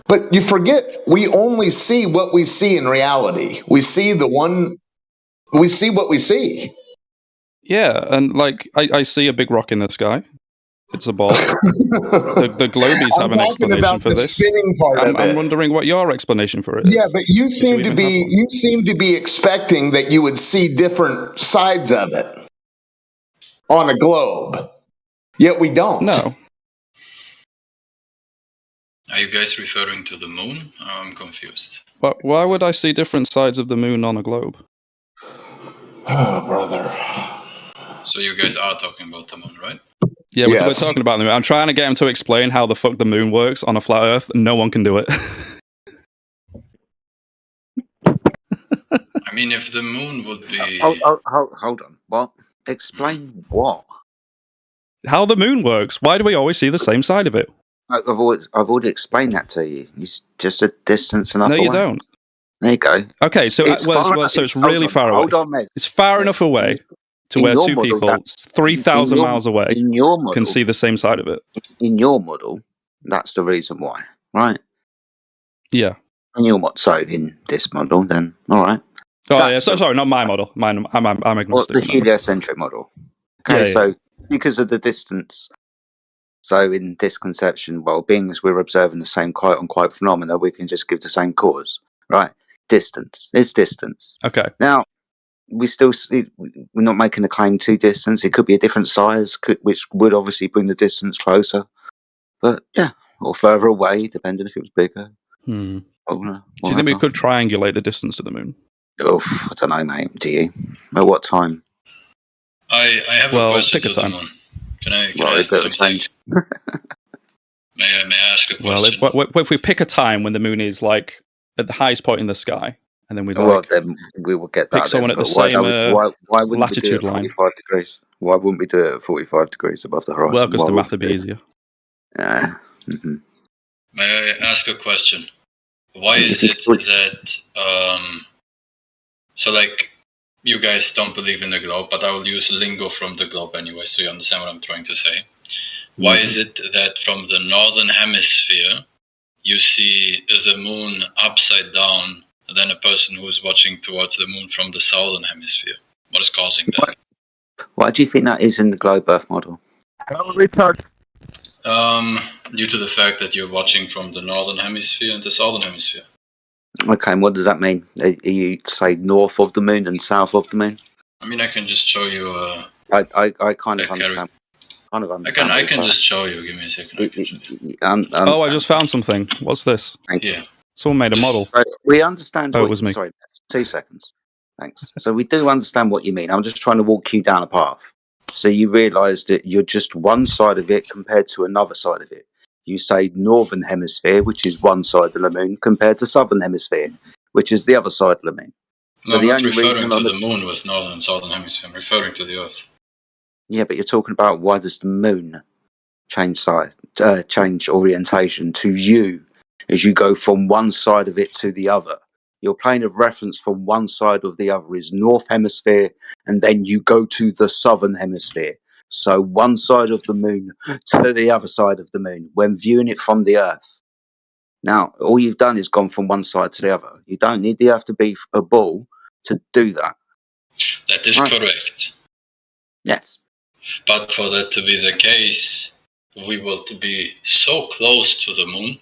Speaker 14: but you forget we only see what we see in reality. We see what we see.
Speaker 15: Yeah, and like I see a big rock in the sky. It's a ball. the globies have an explanation for this.
Speaker 14: Spinning part of it.
Speaker 15: I'm wondering what your explanation for it is.
Speaker 14: Yeah, but you seem to be expecting that you would see different sides of it on a globe. Yet we don't.
Speaker 15: No.
Speaker 11: Are you guys referring to the moon? I'm confused.
Speaker 15: But why would I see different sides of the moon on a globe?
Speaker 14: Oh, brother.
Speaker 11: So you guys are talking about the moon, right?
Speaker 15: Yeah, we're talking about the moon. I'm trying to get him to explain how the fuck the moon works on a flat Earth, and no one can do it.
Speaker 11: I mean, if the moon would be...
Speaker 4: Hold on. What? Explain what?
Speaker 15: How the moon works. Why do we always see the same side of it?
Speaker 4: I've already explained that to you. It's just a distance enough away.
Speaker 15: No, you don't.
Speaker 4: There you go.
Speaker 15: Okay, so it's really far away.
Speaker 4: Hold on, Meg.
Speaker 15: It's far enough away to where two people 3,000 miles away can see the same side of it.
Speaker 4: In your model, that's the reason why, right?
Speaker 15: Yeah.
Speaker 4: In your model, so in this model, then all right.
Speaker 15: Oh yeah, sorry, not my model. I'm agnostic.
Speaker 4: Well, the heliocentric model. Okay, so because of the distance. So in this conception, well, being as we're observing the same quote-unquote phenomena, we can just give the same cause, right? Distance. It's distance.
Speaker 15: Okay.
Speaker 4: Now, we're not making a claim to distance. It could be a different size, which would obviously bring the distance closer. But yeah, or further away, depending if it was bigger.
Speaker 15: Do you think we could triangulate the distance to the moon?
Speaker 4: Oh, I don't know, mate. Do you? At what time?
Speaker 11: I have a question to the moon. Can I ask something? May I ask a question?
Speaker 15: Well, if we pick a time when the moon is like at the highest point in the sky, and then
Speaker 4: then we will get that.
Speaker 15: Pick someone at the same latitude line.
Speaker 4: 45 degrees. Why wouldn't we do it at 45 degrees above the horizon?
Speaker 15: Well, because the math would be easier.
Speaker 4: Mm-hmm.
Speaker 11: May I ask a question? Why is it that so like you guys don't believe in the globe, but I will use lingo from the globe anyway, so you understand what I'm trying to say. Why is it that from the northern hemisphere you see the moon upside down than a person who is watching towards the moon from the southern hemisphere? What is causing that?
Speaker 4: Why do you think that is in the globe Earth model?
Speaker 11: Due to the fact that you're watching from the northern hemisphere and the southern hemisphere.
Speaker 4: Okay, and what does that mean? Are you say north of the moon and south of the moon?
Speaker 11: I mean, I can just show you.
Speaker 4: I kind of understand.
Speaker 11: I can just show you. Give me a second.
Speaker 15: I just found something. What's this?
Speaker 11: Yeah.
Speaker 15: Someone made a model.
Speaker 4: We understand.
Speaker 15: Oh, it was me.
Speaker 4: Sorry, 2 seconds. Thanks. So we do understand what you mean. I'm just trying to walk you down a path. So you realise that you're just one side of it compared to another side of it. You say northern hemisphere, which is one side of the moon, compared to southern hemisphere, which is the other side of the moon.
Speaker 11: So I'm not referring to the moon with northern and southern hemisphere. I'm referring to the Earth.
Speaker 4: Yeah, but you're talking about why does the moon change orientation to you as you go from one side of it to the other. Your plane of reference from one side of the other is north hemisphere, and then you go to the southern hemisphere. So one side of the moon to the other side of the moon when viewing it from the Earth. Now, all you've done is gone from one side to the other. You don't need the Earth to be a ball to do that.
Speaker 11: That is correct.
Speaker 4: Yes.
Speaker 11: But for that to be the case, we will be so close to the moon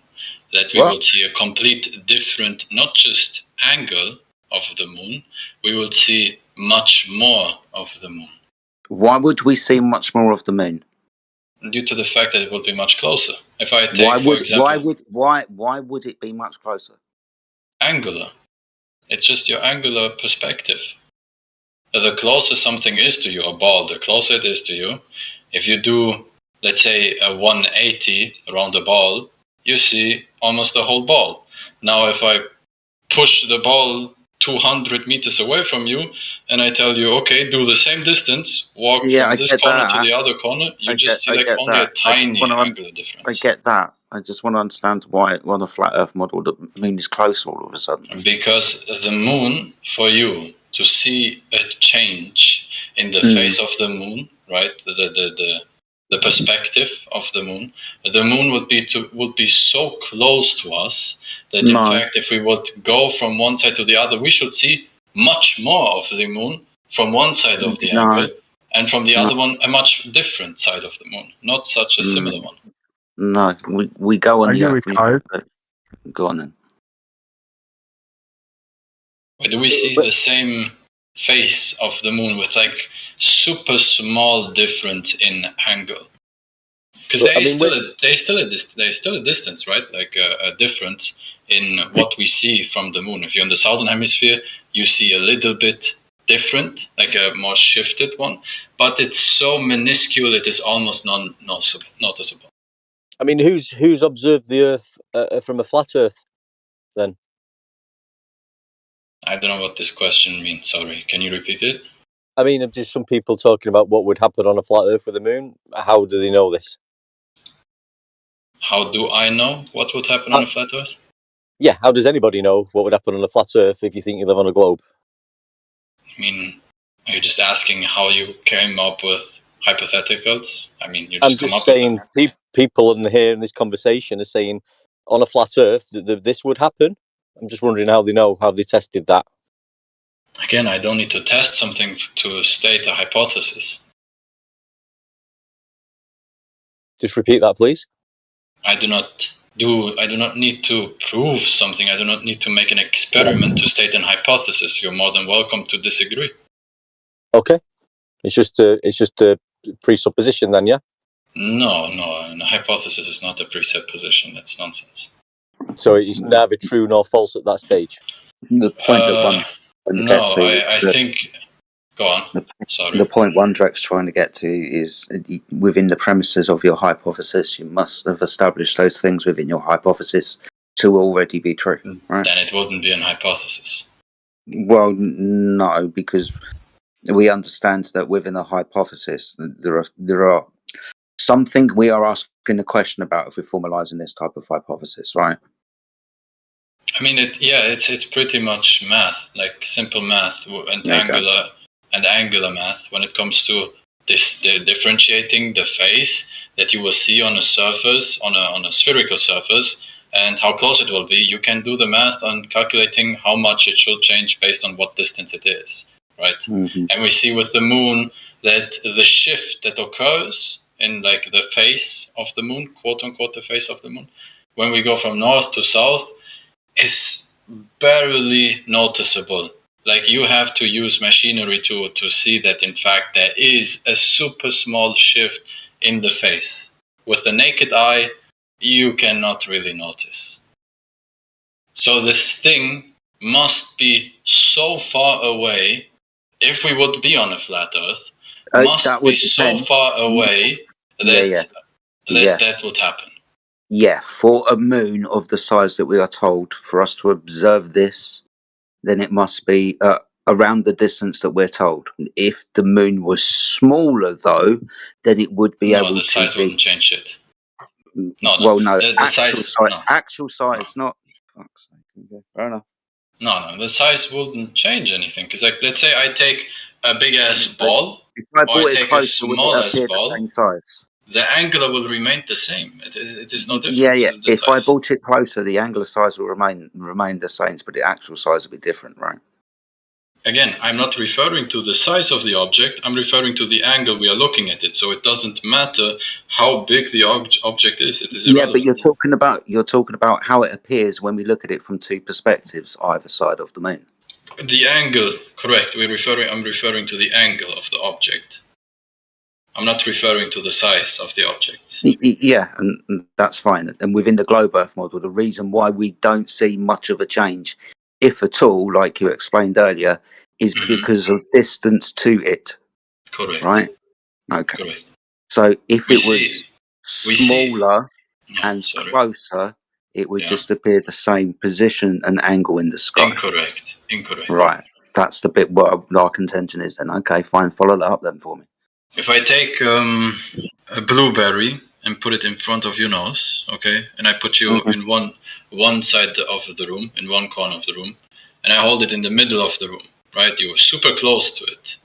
Speaker 11: that we will see a complete different, not just angle of the moon, we will see much more of the moon.
Speaker 4: Why would we see much more of the moon?
Speaker 11: Due to the fact that it will be much closer. If I take, for example,
Speaker 4: why would it be much closer?
Speaker 11: Angular. It's just your angular perspective. The closer something is to you, a ball, the closer it is to you. If you do, let's say, a 180 around the ball, you see almost the whole ball. Now, if I push the ball 200 meters away from you and I tell you, okay, do the same distance, walk from this corner to the other corner, you just see only a tiny angular difference.
Speaker 4: I get that. I just want to understand why on a flat Earth model the moon is closer all of a sudden.
Speaker 11: Because the moon, for you to see a change in the face of the moon, right? The perspective of the moon would be so close to us that in fact, if we would go from one side to the other, we should see much more of the moon from one side of the angle, and from the other one a much different side of the moon, not such a similar one.
Speaker 4: No, we go on the Earth. Go on then.
Speaker 11: Where do we see the same face of the moon with like super small difference in angle? Because there's still a distance, right? Like a difference in what we see from the moon. If you're in the southern hemisphere, you see a little bit different, like a more shifted one, but it's so minuscule it is almost non-noticeable.
Speaker 1: I mean, who's observed the Earth from a flat Earth, then?
Speaker 11: I don't know what this question means. Sorry, can you repeat it?
Speaker 1: I mean, just some people talking about what would happen on a flat Earth with the moon. How do they know this?
Speaker 11: How do I know what would happen on a flat Earth?
Speaker 1: Yeah, how does anybody know what would happen on a flat Earth if you think you live on a globe?
Speaker 11: I mean, are you just asking how you came up with hypotheticals? I mean, you just come up
Speaker 1: saying
Speaker 11: with them.
Speaker 1: people in here in this conversation are saying on a flat Earth this would happen. I'm just wondering how they know, how they tested that.
Speaker 11: Again, I don't need to test something to state a hypothesis.
Speaker 1: Just repeat that, please.
Speaker 11: I do not need to prove something. I do not need to make an experiment to state an hypothesis. You're more than welcome to disagree.
Speaker 1: Okay. It's just a presupposition then, yeah?
Speaker 11: No, a hypothesis is not a presupposition. That's nonsense.
Speaker 1: So it's neither true nor false at that stage?
Speaker 4: The point that one
Speaker 11: I think... Go on. Sorry.
Speaker 4: The point Wondrek's trying to get to is within the premises of your hypothesis, you must have established those things within your hypothesis to already be true, right?
Speaker 11: Then it wouldn't be an hypothesis.
Speaker 4: Well, no, because we understand that within a hypothesis, there are something we are asking a question about if we're formalizing this type of hypothesis, right?
Speaker 11: I mean, it's pretty much math, like simple math and angular math when it comes to differentiating the phase that you will see on a surface, on a spherical surface, and how close it will be. You can do the math on calculating how much it should change based on what distance it is, right? Mm-hmm. And we see with the moon that the shift that occurs in like the face of the moon, quote unquote, the face of the moon, when we go from north to south, is barely noticeable. Like you have to use machinery to see that in fact there is a super small shift in the face. With the naked eye, you cannot really notice. So this thing must be so far away, if we would be on a flat Earth, must be so far away that would happen.
Speaker 4: Yeah, for a moon of the size that we are told, for us to observe this, then it must be around the distance that we're told. If the moon was smaller, though, then it would be able to be... No,
Speaker 11: the size wouldn't change it. No.
Speaker 4: Actual size, not... Fuck's sake. Okay, fair enough.
Speaker 11: No, the size wouldn't change anything. Because, like, let's say I take a big-ass ball, or I take a small-ass ball, the angular will remain the same. It is no difference.
Speaker 4: Yeah. If I brought it closer, the angular size will remain the same, but the actual size will be different, right?
Speaker 11: Again, I'm not referring to the size of the object. I'm referring to the angle we are looking at it. So it doesn't matter how big the object is. It is irrelevant.
Speaker 4: Yeah, but you're talking about how it appears when we look at it from two perspectives, either side of the moon.
Speaker 11: The angle, correct. I'm referring to the angle of the object. I'm not referring to the size of the object.
Speaker 4: Yeah, and that's fine. And within the globe Earth model, the reason why we don't see much of a change, if at all, like you explained earlier, is because of distance to it.
Speaker 11: Correct.
Speaker 4: Right? Okay.
Speaker 11: Correct.
Speaker 4: So if it was smaller and
Speaker 11: sorry.
Speaker 4: closer, it would just appear the same position and angle in the sky.
Speaker 11: Incorrect.
Speaker 4: Right. That's the bit where our contention is then. Okay, fine. Follow that up then for me.
Speaker 11: If I take a blueberry and put it in front of your nose, okay, and I put you in one side of the room, in one corner of the room, and I hold it in the middle of the room, right? You're super close to it.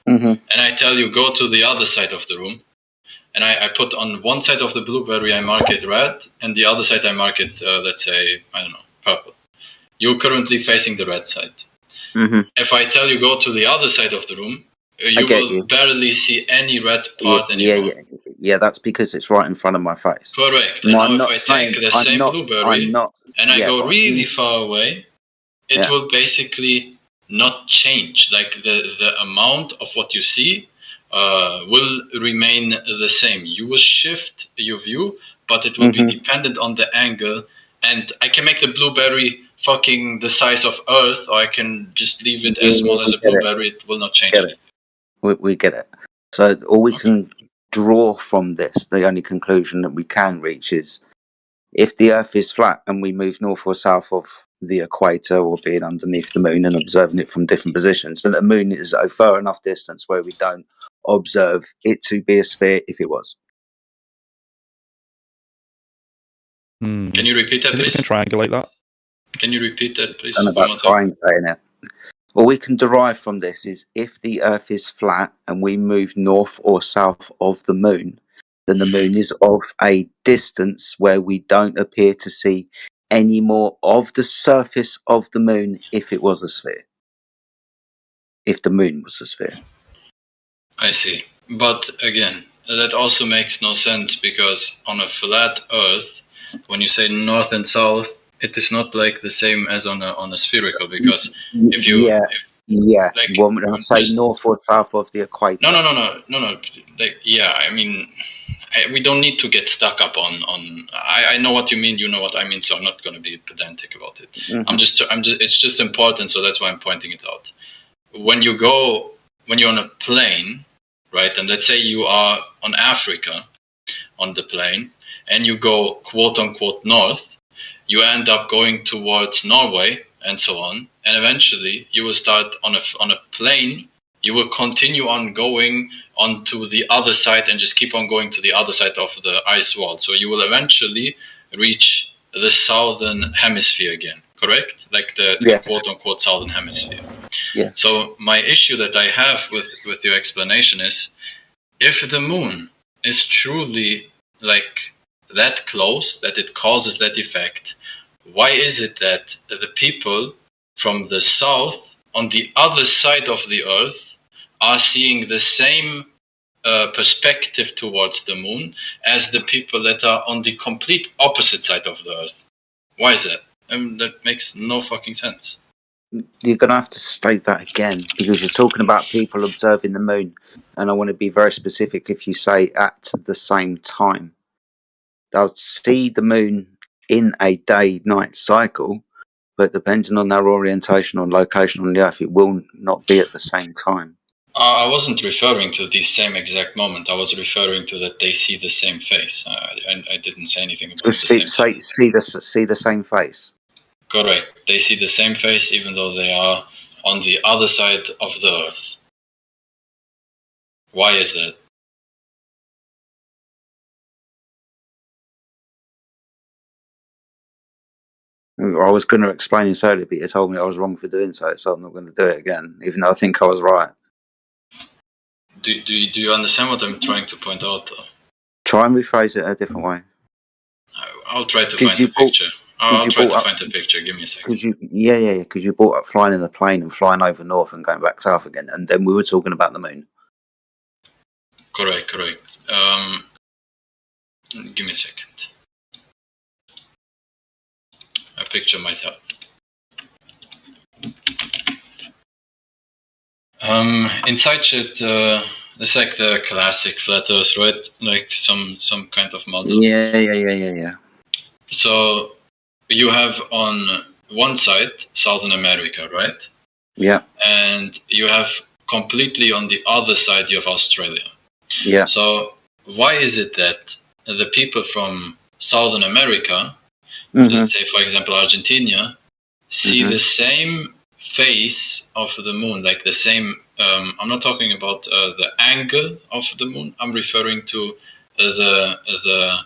Speaker 11: And I tell you, go to the other side of the room, and I put on one side of the blueberry, I mark it red, and the other side I mark it, let's say, I don't know, purple. You're currently facing the red side. If I tell you go to the other side of the room, you will barely see any red part anymore.
Speaker 4: Yeah, that's because it's right in front of my face.
Speaker 11: Correct.
Speaker 4: No,
Speaker 11: and now if I take the same blueberry and I go really far away, it will basically not change. Like the amount of what you see will remain the same. You will shift your view, but it will be dependent on the angle. And I can make the blueberry fucking the size of Earth, or I can just leave it as small as a blueberry. It will not change anything.
Speaker 4: We get it. So all we can draw from this, the only conclusion that we can reach is if the Earth is flat and we move north or south of the equator or being underneath the moon and observing it from different positions, then the moon is a far enough distance where we don't observe it to be a sphere if it was.
Speaker 11: Can you repeat that, please?
Speaker 15: We can triangulate that.
Speaker 11: Can you repeat that, please?
Speaker 4: And about triangulating it. What we can derive from this is if the Earth is flat and we move north or south of the moon, then the moon is of a distance where we don't appear to see any more of the surface of the moon if it was a sphere. If the moon was a sphere.
Speaker 11: I see. But again, that also makes no sense because on a flat Earth, when you say north and south, it is not like the same as on a spherical, because if you like,
Speaker 4: when I say north or south of the equator.
Speaker 11: No. Like, yeah, I mean, we don't need to get stuck up on. I know what you mean. You know what I mean. So I'm not going to be pedantic about it. It's just important. So that's why I'm pointing it out. When you're on a plane, right? And let's say you are on Africa on the plane, and you go quote unquote north. You end up going towards Norway and so on, and eventually you will start on a plane. You will continue on going onto the other side and just keep on going to the other side of the ice wall. So you will eventually reach the southern hemisphere again, correct? Like the quote unquote southern hemisphere.
Speaker 4: Yeah.
Speaker 11: So my issue that I have with your explanation is, if the moon is truly like that close that it causes that effect, why is it that the people from the south on the other side of the earth are seeing the same perspective towards the moon as the people that are on the complete opposite side of the earth? Why is that? That makes no fucking sense.
Speaker 4: You're going to have to state that again, because you're talking about people observing the moon, and I want to be very specific. If you say at the same time, they'll see the moon in a day-night cycle, but depending on their orientation or location on the Earth, it will not be at the same time.
Speaker 11: I wasn't referring to the same exact moment. I was referring to that they see the same face. I didn't say anything about
Speaker 4: see the same face.
Speaker 11: Correct. They see the same face even though they are on the other side of the Earth. Why is that?
Speaker 4: I was going to explain this earlier, but you told me I was wrong for doing so I'm not going to do it again, even though I think I was right.
Speaker 11: Do you understand what I'm trying to point out, though?
Speaker 4: Try and rephrase it a different way.
Speaker 11: I'll try to find a picture. I'll try to find a picture. Give me a second.
Speaker 4: Because you brought up flying in a plane and flying over north and going back south again, and then we were talking about the moon.
Speaker 11: Correct. Give me a second. A picture might help. Inside it, it's like the classic flat Earth, right? Like some kind of model.
Speaker 4: Yeah.
Speaker 11: So you have on one side Southern America, right?
Speaker 4: Yeah.
Speaker 11: And you have completely on the other side you have Australia.
Speaker 4: Yeah.
Speaker 11: So why is it that the people from Southern America, let's say for example Argentina, see the same face of the moon, like the same, I'm not talking about the angle of the moon, I'm referring to the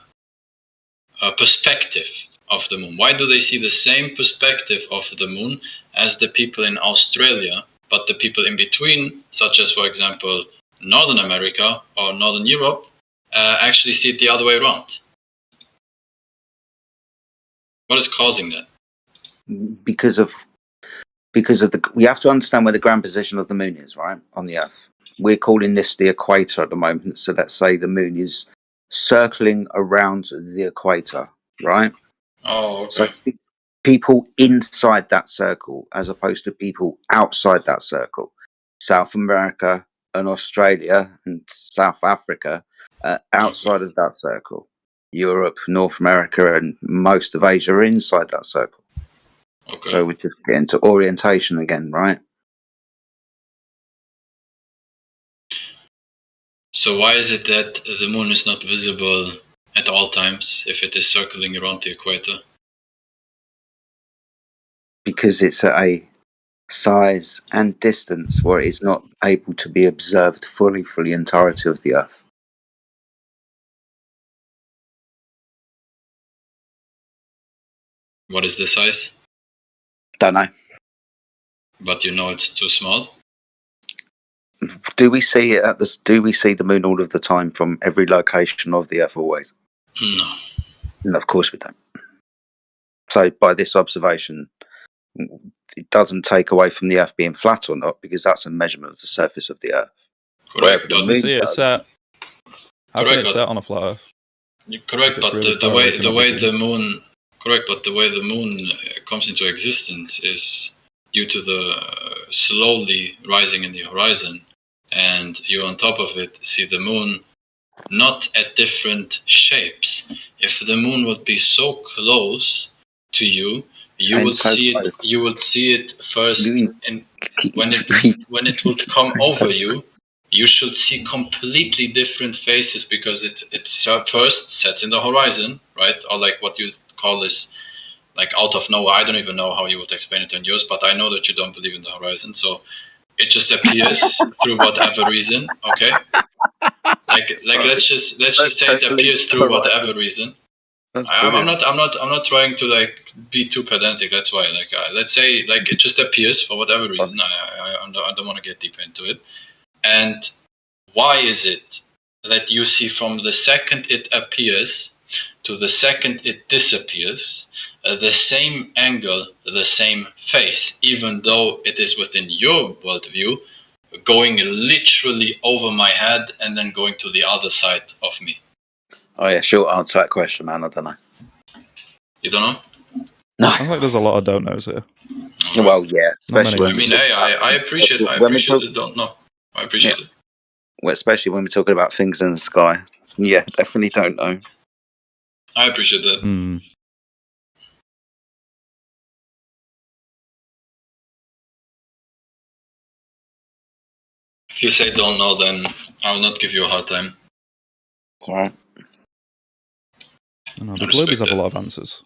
Speaker 11: perspective of the moon. Why do they see the same perspective of the moon as the people in Australia, but the people in between, such as for example Northern America or Northern Europe, actually see it the other way around? What is causing that?
Speaker 4: Because of the, we have to understand where the ground position of the moon is, right, on the Earth. We're calling this the equator at the moment. So let's say the moon is circling around the equator, right?
Speaker 11: Oh, okay.
Speaker 4: So people inside that circle, as opposed to people outside that circle. South America and Australia and South Africa outside of that circle. Europe, North America, and most of Asia are inside that circle.
Speaker 11: Okay.
Speaker 4: So we're just getting to orientation again, right?
Speaker 11: So why is it that the moon is not visible at all times if it is circling around the equator?
Speaker 4: Because it's at a size and distance where it's not able to be observed fully for the entirety of the Earth.
Speaker 11: What is the size?
Speaker 4: Don't know.
Speaker 11: But you know it's too small?
Speaker 4: Do we see it at this? Do we see the moon all of the time from every location of the Earth always?
Speaker 11: No.
Speaker 4: No, of course we don't. So by this observation, it doesn't take away from the Earth being flat or not, because that's a measurement of the surface of the Earth.
Speaker 11: Correct.
Speaker 15: But you see it set. How can it set on a flat Earth?
Speaker 11: Correct, but
Speaker 15: really
Speaker 11: the way the moon. Correct, but the way the moon comes into existence is due to the slowly rising in the horizon, and you on top of it see the moon not at different shapes. If the moon would be so close to you, you would see it. You would see it first, and when it would come over you, you should see completely different faces, because it first sets in the horizon, right? Or like what you call this, like out of nowhere. I don't even know how you would explain it in yours, but I know that you don't believe in the horizon, so it just appears through whatever reason. Okay. Like let's just say it appears through whatever reason. I'm not trying to like be too pedantic. That's why let's say like it just appears for whatever reason. I don't want to get deep into it. And why is it that you see from the second it appears to the second it disappears the same angle, the same face, even though it is within your worldview, going literally over my head and then going to the other side of me?
Speaker 4: Oh yeah, short answer to that question, man. I don't know.
Speaker 11: You don't know?
Speaker 4: No.
Speaker 15: I think there's a lot of don't knows here.
Speaker 4: Right. Well, yeah. Especially
Speaker 11: I mean, hey, I appreciate the don't know. I appreciate it.
Speaker 4: Well, especially when we're talking about things in the sky. Yeah, definitely don't know.
Speaker 11: I appreciate that.
Speaker 15: Mm.
Speaker 11: If you say don't know, then I'll not give you a hard time.
Speaker 4: It's alright.
Speaker 15: No, the Globies have a lot of answers.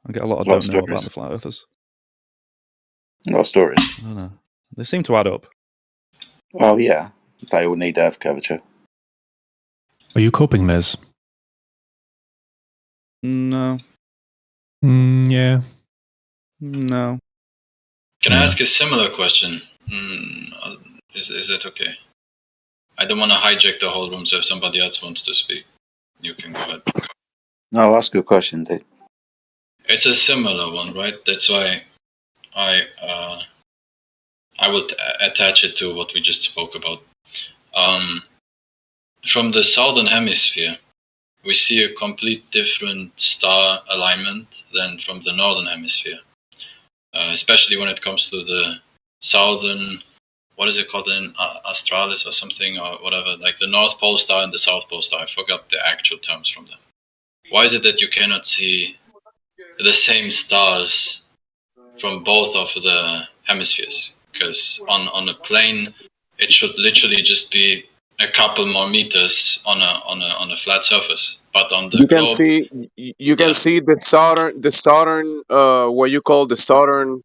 Speaker 15: I get a lot of don't know about the flat earthers.
Speaker 4: A lot of stories.
Speaker 15: I don't know. They seem to add up.
Speaker 4: Well, yeah. They all need Earth curvature.
Speaker 19: Are you coping, Les?
Speaker 15: No.
Speaker 19: Yeah.
Speaker 15: No.
Speaker 11: Can I ask a similar question? Is that okay? I don't want to hijack the whole room, so if somebody else wants to speak, you can go ahead.
Speaker 4: No, ask a question, dude.
Speaker 11: It's a similar one, right? That's why I would attach it to what we just spoke about. From the southern hemisphere, we see a complete different star alignment than from the northern hemisphere, especially when it comes to the southern what is it called in Australis or something or whatever, like the North Pole Star and the South Pole Star. I forgot the actual terms from them. Why is it that you cannot see the same stars from both of the hemispheres? Because on a plane, it should literally just be a couple more meters on a flat surface. But on the
Speaker 12: You can
Speaker 11: globe,
Speaker 12: see the southern what you call the southern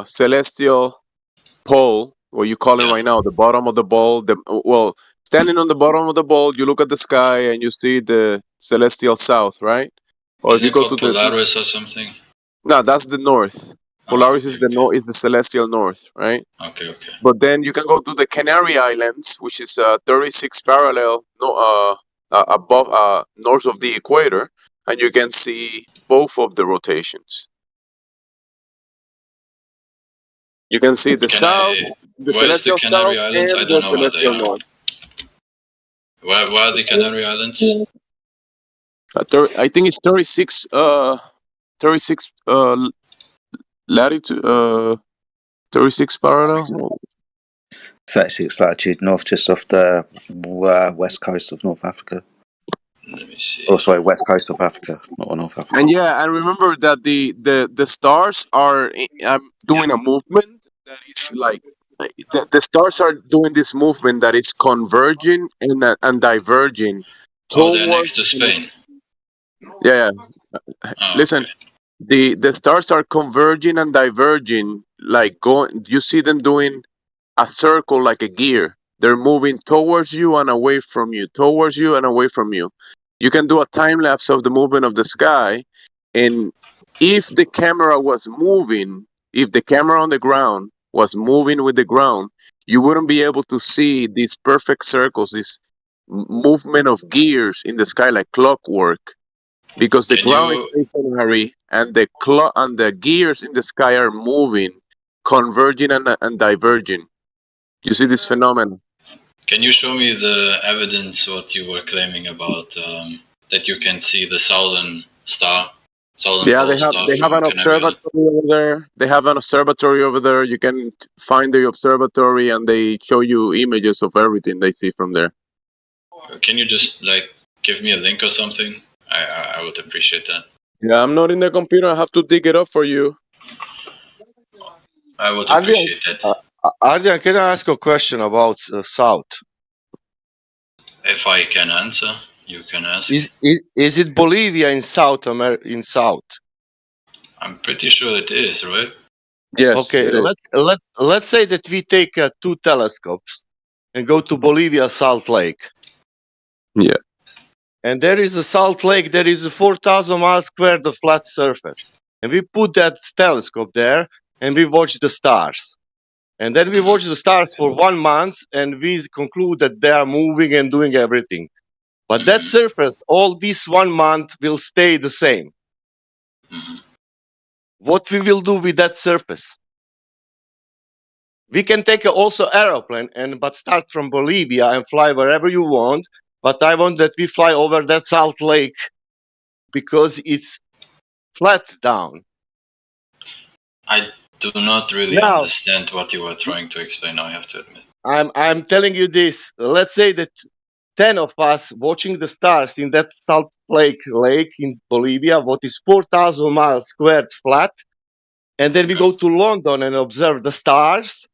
Speaker 12: celestial pole, what you call it right now, the bottom of the ball. Standing on the bottom of the ball, you look at the sky and you see the celestial south, right? Or if
Speaker 11: isn't
Speaker 12: you
Speaker 11: it
Speaker 12: go
Speaker 11: called
Speaker 12: to the
Speaker 11: Polaris or something?
Speaker 12: no, that's the north. Polaris is the north, is the celestial north, right?
Speaker 11: Okay.
Speaker 12: But then you can go to the Canary Islands, which is 36 parallel above north of the equator, and you can see both of the rotations. You can see the south, the
Speaker 11: Where's the
Speaker 12: celestial
Speaker 11: Canary
Speaker 12: south,
Speaker 11: Islands? I
Speaker 12: and
Speaker 11: don't
Speaker 12: the
Speaker 11: know where they
Speaker 12: celestial
Speaker 11: are.
Speaker 12: north.
Speaker 11: Where are the Canary Islands?
Speaker 12: I think it's 36 latitude 36 parallel.
Speaker 4: 36 latitude north, just off the west coast of North Africa.
Speaker 11: Let me see.
Speaker 4: Oh, sorry, west coast of Africa, not North Africa.
Speaker 12: And yeah, I remember that the stars are doing a movement that is like the stars are doing this movement that is converging and diverging
Speaker 11: Oh, they're
Speaker 12: towards.
Speaker 11: next to Spain.
Speaker 12: Yeah.
Speaker 11: Oh,
Speaker 12: Listen, the stars are converging and diverging, like going. You see them doing a circle like a gear. They're moving towards you and away from you, towards you and away from you. You can do a time lapse of the movement of the sky, and if the camera was moving, if the camera on the ground was moving with the ground, you wouldn't be able to see these perfect circles, this movement of gears in the sky like clockwork, because the
Speaker 11: Can
Speaker 12: ground
Speaker 11: you
Speaker 12: is stationary and the gears in the sky are moving, converging and diverging. You see this phenomenon.
Speaker 11: Can you show me the evidence what you were claiming about that you can see the southern
Speaker 12: Yeah,
Speaker 11: pole star
Speaker 12: they have
Speaker 11: from
Speaker 12: an
Speaker 11: Canary Islands?
Speaker 12: observatory over there. They have an observatory over there. You can find the observatory and they show you images of everything they see from there.
Speaker 11: Can you just like give me a link or something? I would appreciate that.
Speaker 12: Yeah, I'm not in the computer. I have to dig it up for you.
Speaker 11: I would
Speaker 21: Adrian,
Speaker 11: appreciate that.
Speaker 21: Adrian, can I ask a question about South?
Speaker 11: If I can answer, you can ask.
Speaker 21: Is it Bolivia in South America? In South?
Speaker 11: I'm pretty sure it is, right?
Speaker 12: Yes.
Speaker 21: Okay. Let's say that we take 2 telescopes and go to Bolivia, Salt Lake.
Speaker 12: Yeah.
Speaker 21: And there is a Salt Lake. There is a 4,000 miles squared of flat surface, and we put that telescope there and we watch the stars. And then we watch the stars for 1 month and we conclude that they are moving and doing everything. But that surface, all this 1 month will stay the same. What we will do with that surface? We can take also aeroplane but start from Bolivia and fly wherever you want. But I want that we fly over that Salt Lake because it's flat down.
Speaker 11: I do not really understand what you were trying to explain, I have to admit.
Speaker 21: I'm telling you this. Let's say that 10 of us watching the stars in that Salt Lake in Bolivia, what is 4,000 miles squared flat. And then we go to London and observe the stars.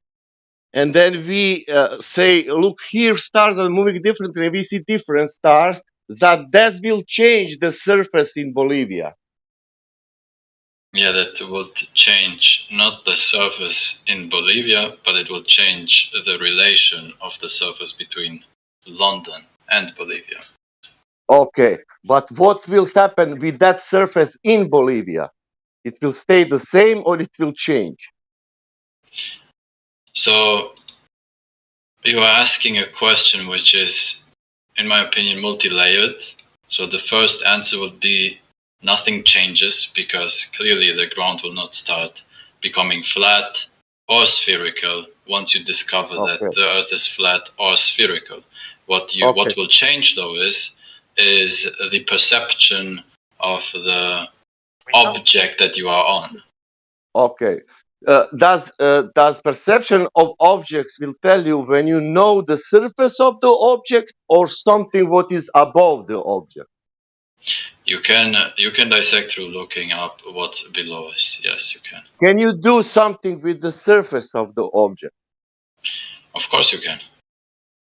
Speaker 21: And then we say, look, here stars are moving differently. We see different stars. That will change the surface in Bolivia.
Speaker 11: Yeah, that would change not the surface in Bolivia, but it will change the relation of the surface between London and Bolivia.
Speaker 21: Okay, but what will happen with that surface in Bolivia? It will stay the same or it will change?
Speaker 11: So you are asking a question which is, in my opinion, multi-layered. So the first answer would be nothing changes, because clearly the ground will not start becoming flat or spherical once you discover that the Earth is flat or spherical. What will change though is the perception of the object that you are on.
Speaker 21: Okay, Does perception of objects will tell you when you know the surface of the object or something what is above the object?
Speaker 11: You can dissect through looking up what below is. Yes, you can.
Speaker 21: Can you do something with the surface of the object?
Speaker 11: Of course you can.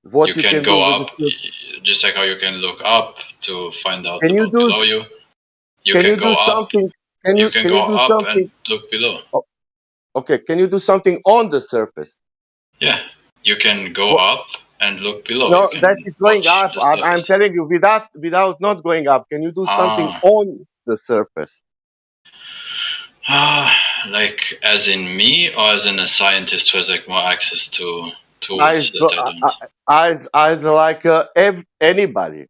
Speaker 21: What
Speaker 11: You can
Speaker 21: do
Speaker 11: go
Speaker 21: with the
Speaker 11: up,
Speaker 21: surface?
Speaker 11: just like how you can look up to find out
Speaker 21: Can you
Speaker 11: about
Speaker 21: do
Speaker 11: below you. You
Speaker 21: can
Speaker 11: can
Speaker 21: you
Speaker 11: go
Speaker 21: do
Speaker 11: up.
Speaker 21: something?
Speaker 11: You can
Speaker 21: Can
Speaker 11: go
Speaker 21: you do
Speaker 11: up and
Speaker 21: something?
Speaker 11: look below.
Speaker 21: Okay, can you do something on the surface?
Speaker 11: Yeah, you can go
Speaker 21: What?
Speaker 11: up and look below. You
Speaker 21: No, that
Speaker 11: can
Speaker 21: is going
Speaker 11: watch
Speaker 21: up.
Speaker 11: the
Speaker 21: I'm
Speaker 11: surface.
Speaker 21: telling you, without not going up. Can you do something
Speaker 11: Ah,
Speaker 21: on the surface?
Speaker 11: like as in me, or as in a scientist who has like more access to tools
Speaker 21: Eyes,
Speaker 11: that I don't.
Speaker 21: eyes like anybody.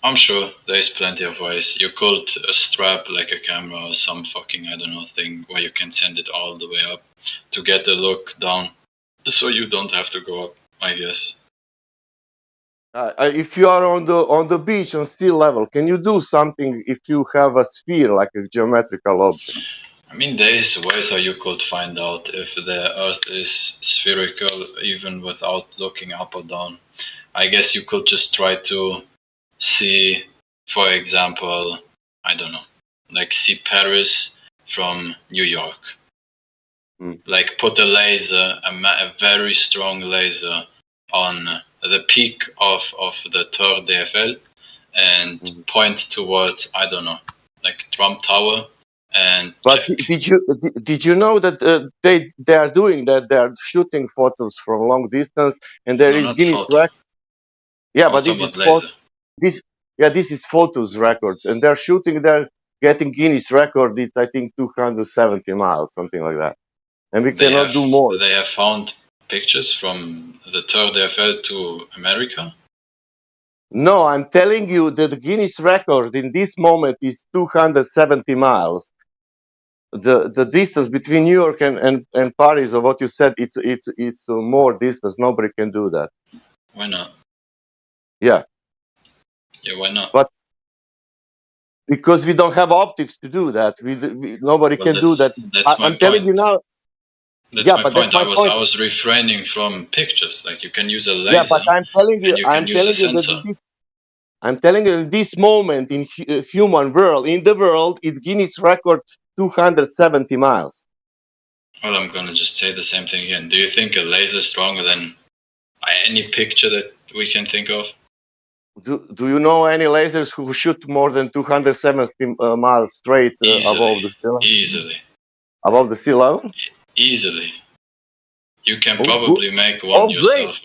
Speaker 11: I'm sure there's plenty of ways. You could strap like a camera or some fucking, I don't know, thing where you can send it all the way up to get a look down, so you don't have to go up, I guess.
Speaker 21: If you are on the beach on sea level, can you do something if you have a sphere like a geometrical object?
Speaker 11: I mean, there is ways how you could find out if the Earth is spherical even without looking up or down. I guess you could just try to see, for example, I don't know, like see Paris from New York. Like put a laser, a very strong laser on the peak of the Tour d'Eiffel and point towards, I don't know, like Trump Tower and
Speaker 21: But
Speaker 11: check.
Speaker 21: did you know that they are doing that? They are shooting photos from long distance, and there
Speaker 11: No,
Speaker 21: is
Speaker 11: not
Speaker 21: Guinness
Speaker 11: photo.
Speaker 21: record. Yeah, but
Speaker 11: Also
Speaker 21: this
Speaker 11: about
Speaker 21: is
Speaker 11: laser.
Speaker 21: this is photos records, and they're shooting. They're getting Guinness record. It's I think 270 miles, something like that, and we cannot do more.
Speaker 11: They have found pictures from the Tour d'Eiffel to America.
Speaker 21: No, I'm telling you that the Guinness record in this moment is 270 miles. The distance between New York and Paris, or what you said, it's more distance. Nobody can do that.
Speaker 11: Why not?
Speaker 21: Yeah.
Speaker 11: Yeah, why not?
Speaker 21: But because we don't have optics to do that, nobody
Speaker 11: Well,
Speaker 21: can do that.
Speaker 11: that's my
Speaker 21: I'm telling you
Speaker 11: point.
Speaker 21: now.
Speaker 11: That's
Speaker 21: Yeah,
Speaker 11: my
Speaker 21: but
Speaker 11: point.
Speaker 21: that's my point.
Speaker 11: I was refraining from pictures. Like you can use a
Speaker 21: Yeah,
Speaker 11: laser
Speaker 21: but I'm telling
Speaker 11: and
Speaker 21: you,
Speaker 11: you can use a sensor.
Speaker 21: I'm telling you, in this moment in human world, in the world, it's Guinness record 270 miles.
Speaker 11: Well, I'm gonna just say the same thing again. Do you think a laser is stronger than any picture that we can think of?
Speaker 21: Do you know any lasers who shoot more than 270 miles straight above the sea level?
Speaker 11: Easily.
Speaker 21: Above the sea level?
Speaker 11: Easily. You can
Speaker 21: Oh,
Speaker 11: probably make one yourself.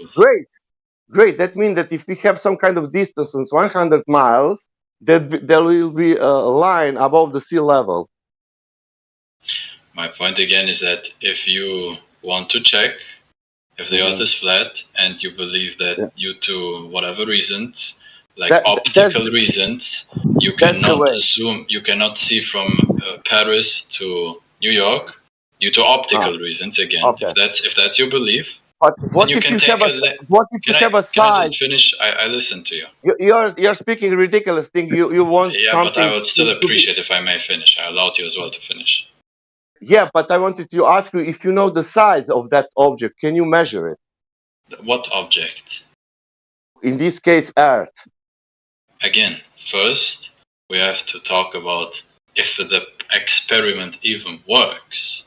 Speaker 21: Great. That means that if we have some kind of distance of 100 miles, that there will be a line above the sea level.
Speaker 11: My point again is that if you want to check if the Earth is flat and you believe that due to whatever reasons, like optical reasons, you cannot zoom, you cannot see from Paris to New York due to optical reasons. Again,
Speaker 21: Okay.
Speaker 11: if that's your belief,
Speaker 21: but
Speaker 11: what if you
Speaker 21: have a size?
Speaker 11: Can I just finish? I listen to you.
Speaker 21: You're speaking ridiculous thing. You want
Speaker 11: yeah,
Speaker 21: something.
Speaker 11: But I would still appreciate if I may finish. I allowed you as well to finish.
Speaker 21: Yeah, but I wanted to ask you if you know the size of that object. Can you measure it?
Speaker 11: What object?
Speaker 21: In this case, Earth.
Speaker 11: Again, first we have to talk about if the experiment even works.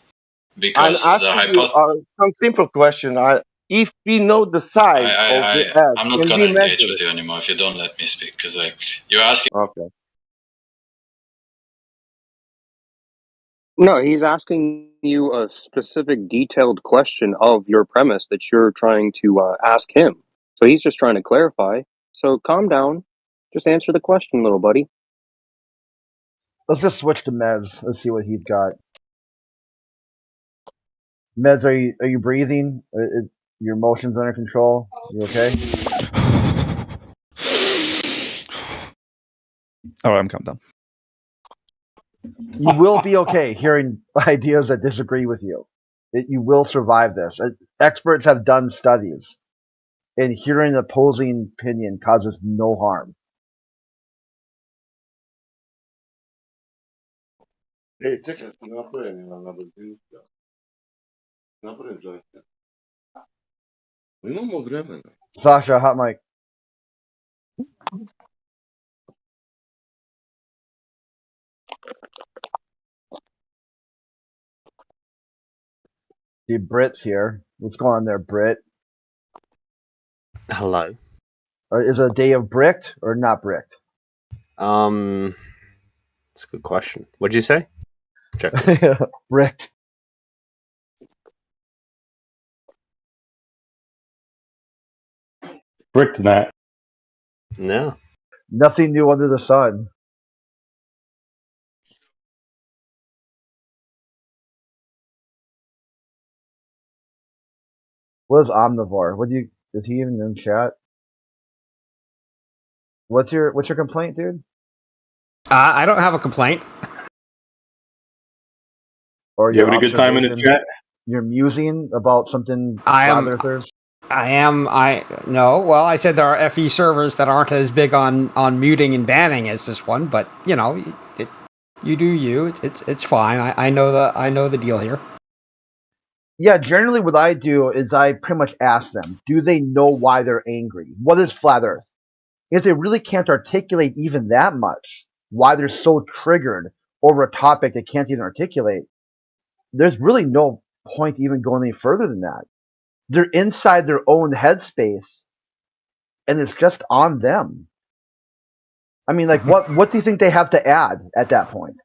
Speaker 11: Because
Speaker 21: I'm asking you some simple question. If we know the size of the Earth,
Speaker 11: I'm not
Speaker 21: can
Speaker 11: gonna
Speaker 21: we
Speaker 11: engage
Speaker 21: measure
Speaker 11: with
Speaker 21: it?
Speaker 11: you anymore if you don't let me speak. Because like you're asking.
Speaker 21: Okay.
Speaker 18: No, he's asking you a specific, detailed question of your premise that you're trying to ask him. So he's just trying to clarify. So calm down. Just answer the question, little buddy.
Speaker 6: Let's just switch to Mez. Let's see what he's got. Mez, are you breathing? Your emotions under control? You okay?
Speaker 15: All right, I'm calm down.
Speaker 6: You will be okay hearing ideas that disagree with you. You will survive this. Experts have done studies, and hearing an opposing opinion causes no harm.
Speaker 21: Čekaj, si napravim na brzinu. Napravim joystick. Imamo vremena.
Speaker 6: Sasha, hot mic. The Brit's here. What's going on there, Brit?
Speaker 9: Hello.
Speaker 6: Or is it a day of bricked or not bricked?
Speaker 9: That's a good question. What'd you say? Check.
Speaker 6: Bricked.
Speaker 3: Bricked that.
Speaker 9: No.
Speaker 6: Nothing new under the sun. What is omnivore? Is he even in chat? What's your complaint, dude?
Speaker 13: I don't have a complaint.
Speaker 6: Or
Speaker 3: You having a good time in the chat?
Speaker 6: You're musing about something
Speaker 13: No, well, I said there are FE servers that aren't as big on muting and banning as this one, but you know, you do you. It's fine. I know the deal here.
Speaker 6: Yeah, generally what I do is I pretty much ask them, do they know why they're angry? What is flat Earth? If they really can't articulate even that much, why they're so triggered over a topic they can't even articulate, there's really no point even going any further than that. They're inside their own headspace, and it's just on them. I mean, like, what do you think they have to add at that point?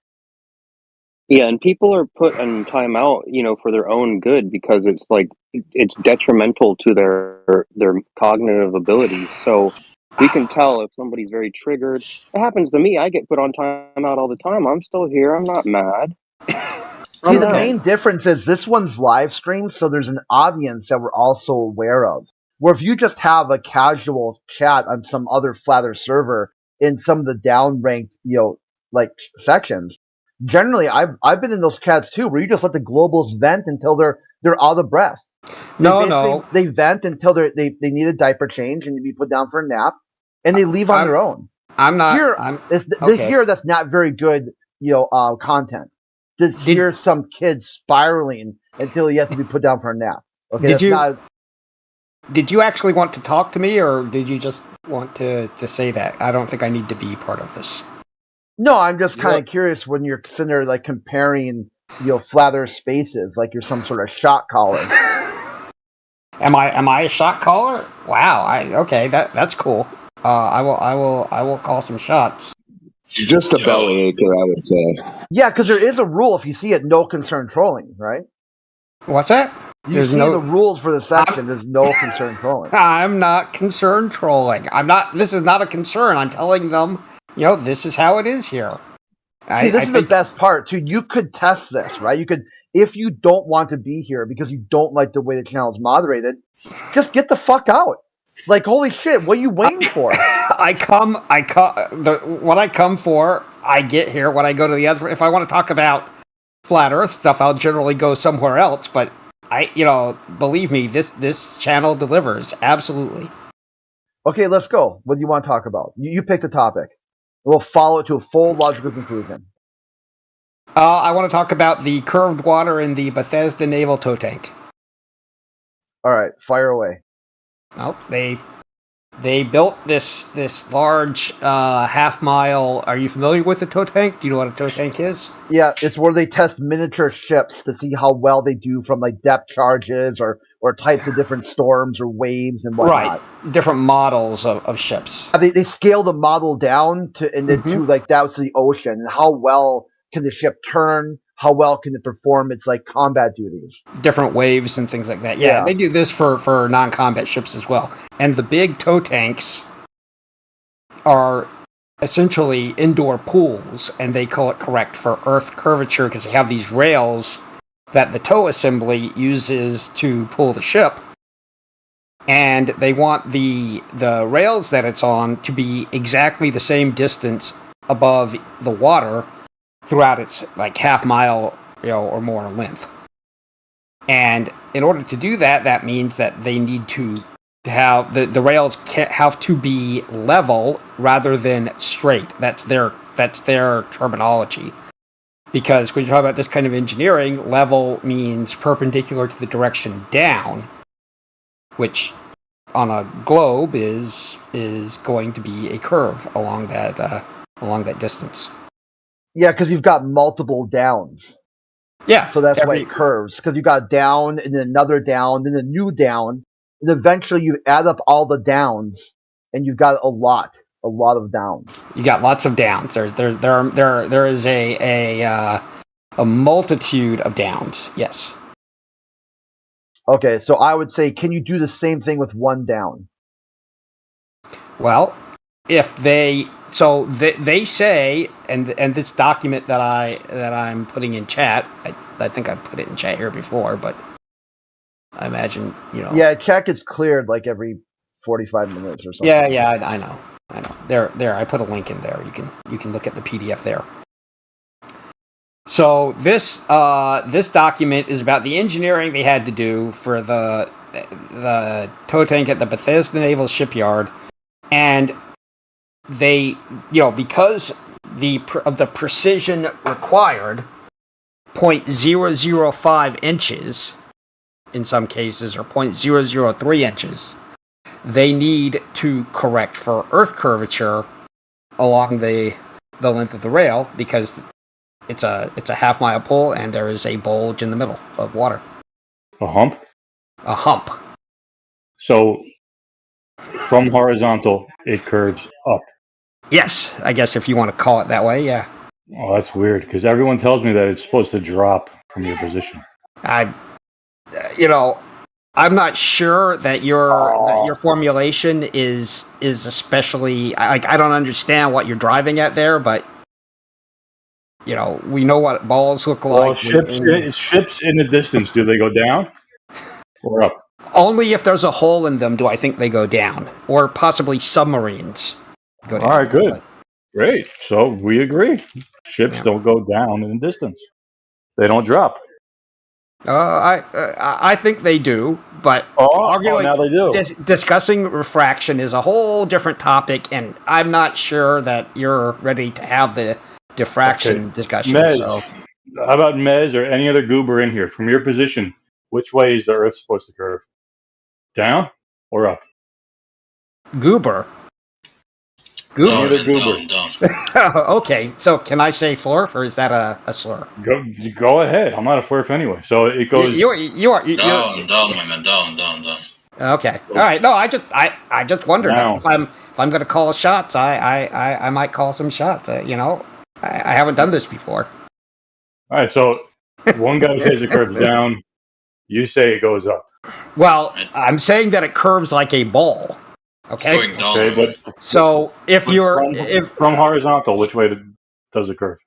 Speaker 18: Yeah, and people are put in timeout, for their own good because it's like it's detrimental to their cognitive abilities. So we can tell if somebody's very triggered. It happens to me. I get put on timeout all the time. I'm still here. I'm not mad.
Speaker 6: See, the main difference is this one's live streamed, so there's an audience that we're also aware of. Where if you just have a casual chat on some other flat Earth server in some of the downranked, sections, generally I've been in those chats too, where you just let the globals vent until they're out of breath. They vent until they need a diaper change and to be put down for a nap, and they leave on their own. Here that's not very good, content. Just hear some kid spiraling until he has to be put down for a nap. Okay,
Speaker 13: Did you actually want to talk to me, or did you just want to say that? I don't think I need to be part of this.
Speaker 6: No, I'm just kind of curious when you're sitting there like comparing, flat Earth spaces, like you're some sort of shot caller.
Speaker 13: Am I a shot caller? Wow. Okay, that's cool. I will call some shots.
Speaker 14: Just a bellyacre, I would say.
Speaker 6: Yeah, because there is a rule. If you see it, no concern trolling, right?
Speaker 13: What's that?
Speaker 6: You see the rules for the section. There's no concern trolling.
Speaker 13: I'm not concern trolling. I'm not. This is not a concern. I'm telling them, this is how it is here.
Speaker 6: See, this is the best part too. You could test this, right? You could, if you don't want to be here because you don't like the way the channel is moderated, just get the fuck out. Like, holy shit, what are you waiting for?
Speaker 13: When I come for, I get here. When I go to the other, if I want to talk about flat Earth stuff, I'll generally go somewhere else. But believe me, this channel delivers absolutely.
Speaker 6: Okay, let's go. What do you want to talk about? You pick a topic. We'll follow it to a full logical conclusion.
Speaker 13: I want to talk about the curved water in the Bethesda naval tow tank.
Speaker 6: All right, fire away.
Speaker 13: Well, they built this large half-mile. Are you familiar with the tow tank? Do you know what a tow tank is?
Speaker 6: Yeah, it's where they test miniature ships to see how well they do from like depth charges or types of different storms or waves and whatnot.
Speaker 13: Right, different models of ships.
Speaker 6: They scale the model down to like down to the ocean, and how well can the ship turn? How well can it perform its like combat duties?
Speaker 13: Different waves and things like that. Yeah, they do this for non-combat ships as well. And the big tow tanks are essentially indoor pools, and they call it correct for Earth curvature because they have these rails that the tow assembly uses to pull the ship. And they want the rails that it's on to be exactly the same distance above the water throughout its like half mile, or more length. And in order to do that, that means that they need to have the rails have to be level rather than straight. That's their terminology. Because when you talk about this kind of engineering, level means perpendicular to the direction down, which on a globe is going to be a curve along that distance.
Speaker 6: Yeah, because you've got multiple downs.
Speaker 13: Yeah.
Speaker 6: So that's why it curves. Because you got down, and then another down, then a new down, and eventually you add up all the downs, and you've got a lot of downs.
Speaker 13: You got lots of downs. There is a multitude of downs. Yes.
Speaker 6: Okay, so I would say, can you do the same thing with one down?
Speaker 13: Well, if they say, and this document that I'm putting in chat, I think I put it in chat here before, but I imagine
Speaker 6: Yeah, chat gets cleared like every 45 minutes or something.
Speaker 13: Yeah, I know. There, I put a link in there. You can look at the PDF there. So this document is about the engineering they had to do for the tow tank at the Bethesda Naval Shipyard, and they, because of the precision required, 0.005 inches in some cases, or 0.003 inches, they need to correct for earth curvature along the length of the rail, because it's a half-mile pull and there is a bulge in the middle of water.
Speaker 3: A hump?
Speaker 13: A hump.
Speaker 3: So from horizontal, it curves up.
Speaker 13: Yes, I guess if you want to call it that way, yeah.
Speaker 3: Oh, that's weird, because everyone tells me that it's supposed to drop from your position.
Speaker 13: I'm not sure that your formulation is especially, I don't understand what you're driving at there, but we know what balls look like.
Speaker 3: Well, ships in the distance, do they go down or up?
Speaker 13: Only if there's a hole in them do I think they go down, or possibly submarines go down.
Speaker 3: All right, good. Great. So we agree. Ships don't go down in the distance. They don't drop.
Speaker 13: I think they do, but
Speaker 3: now they do.
Speaker 13: Discussing refraction is a whole different topic, and I'm not sure that you're ready to have the diffraction discussion.
Speaker 3: Mez,
Speaker 13: So,
Speaker 3: how about Mez or any other goober in here? From your position, which way is the Earth supposed to curve? Down or up?
Speaker 13: Goober.
Speaker 11: Down.
Speaker 13: Okay, so can I say flurf, or is that a slur?
Speaker 3: Go ahead. I'm not a flurf anyway. So it goes.
Speaker 11: Down, my man. Down.
Speaker 13: Okay. All right. No, I just wondered if I'm going to call shots. I might call some shots. I haven't done this before.
Speaker 3: All right. So one guy says it curves down. You say it goes up.
Speaker 13: Well, I'm saying that it curves like a ball. Okay.
Speaker 11: It's going down.
Speaker 3: Okay, but
Speaker 13: so if
Speaker 3: from horizontal, which way does it curve?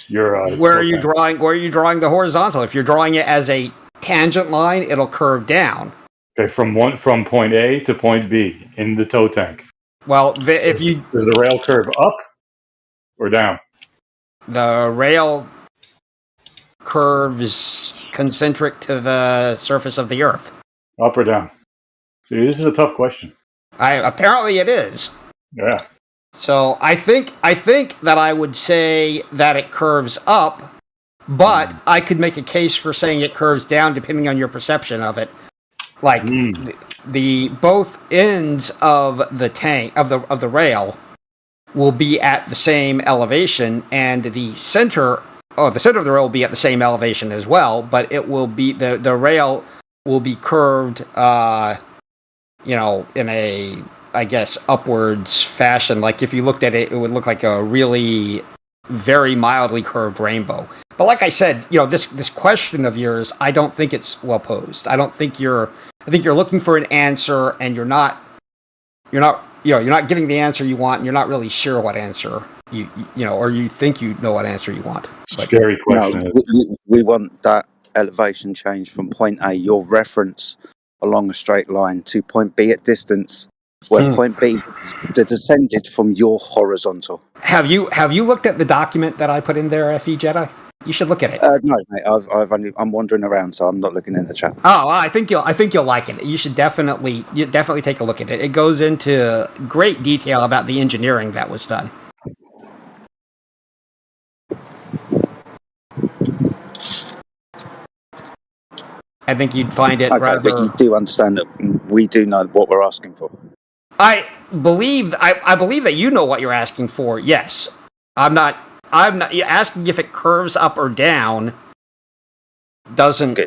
Speaker 13: Where are you drawing the horizontal? If you're drawing it as a tangent line, it'll curve down.
Speaker 3: Okay, from point A to point B in the tow tank.
Speaker 13: Well, does
Speaker 3: the rail curve up or down?
Speaker 13: The rail curves concentric to the surface of the Earth.
Speaker 3: Up or down? See, this is a tough question.
Speaker 13: Apparently it is.
Speaker 3: Yeah.
Speaker 13: So I think that I would say that it curves up, but I could make a case for saying it curves down depending on your perception of it. Like the both ends of the tank of the rail will be at the same elevation, and the center of the rail will be at the same elevation as well, but it will be the rail will be curved in a, I guess, upwards fashion. Like if you looked at it, it would look like a really very mildly curved rainbow. But like I said, this question of yours, I don't think it's well posed. I think you're looking for an answer, and you're not getting the answer you want, and you're not really sure what answer or you think you know what answer you want. But,
Speaker 3: scary question.
Speaker 4: No, we want that elevation change from point A, your reference along a straight line, to point B at distance, where point B descended from your horizontal.
Speaker 13: Have you looked at the document that I put in there, FE Jedi? You should look at it.
Speaker 4: No, mate. I'm wandering around, so I'm not looking in the chat.
Speaker 13: Oh, well, I think you'll like it. You should definitely take a look at it. It goes into great detail about the engineering that was done. I think you'd find it
Speaker 4: Okay,
Speaker 13: rather.
Speaker 4: but you do understand that we do know what we're asking for.
Speaker 13: I believe that you know what you're asking for. Yes, I'm not you're asking if it curves up or down. Doesn't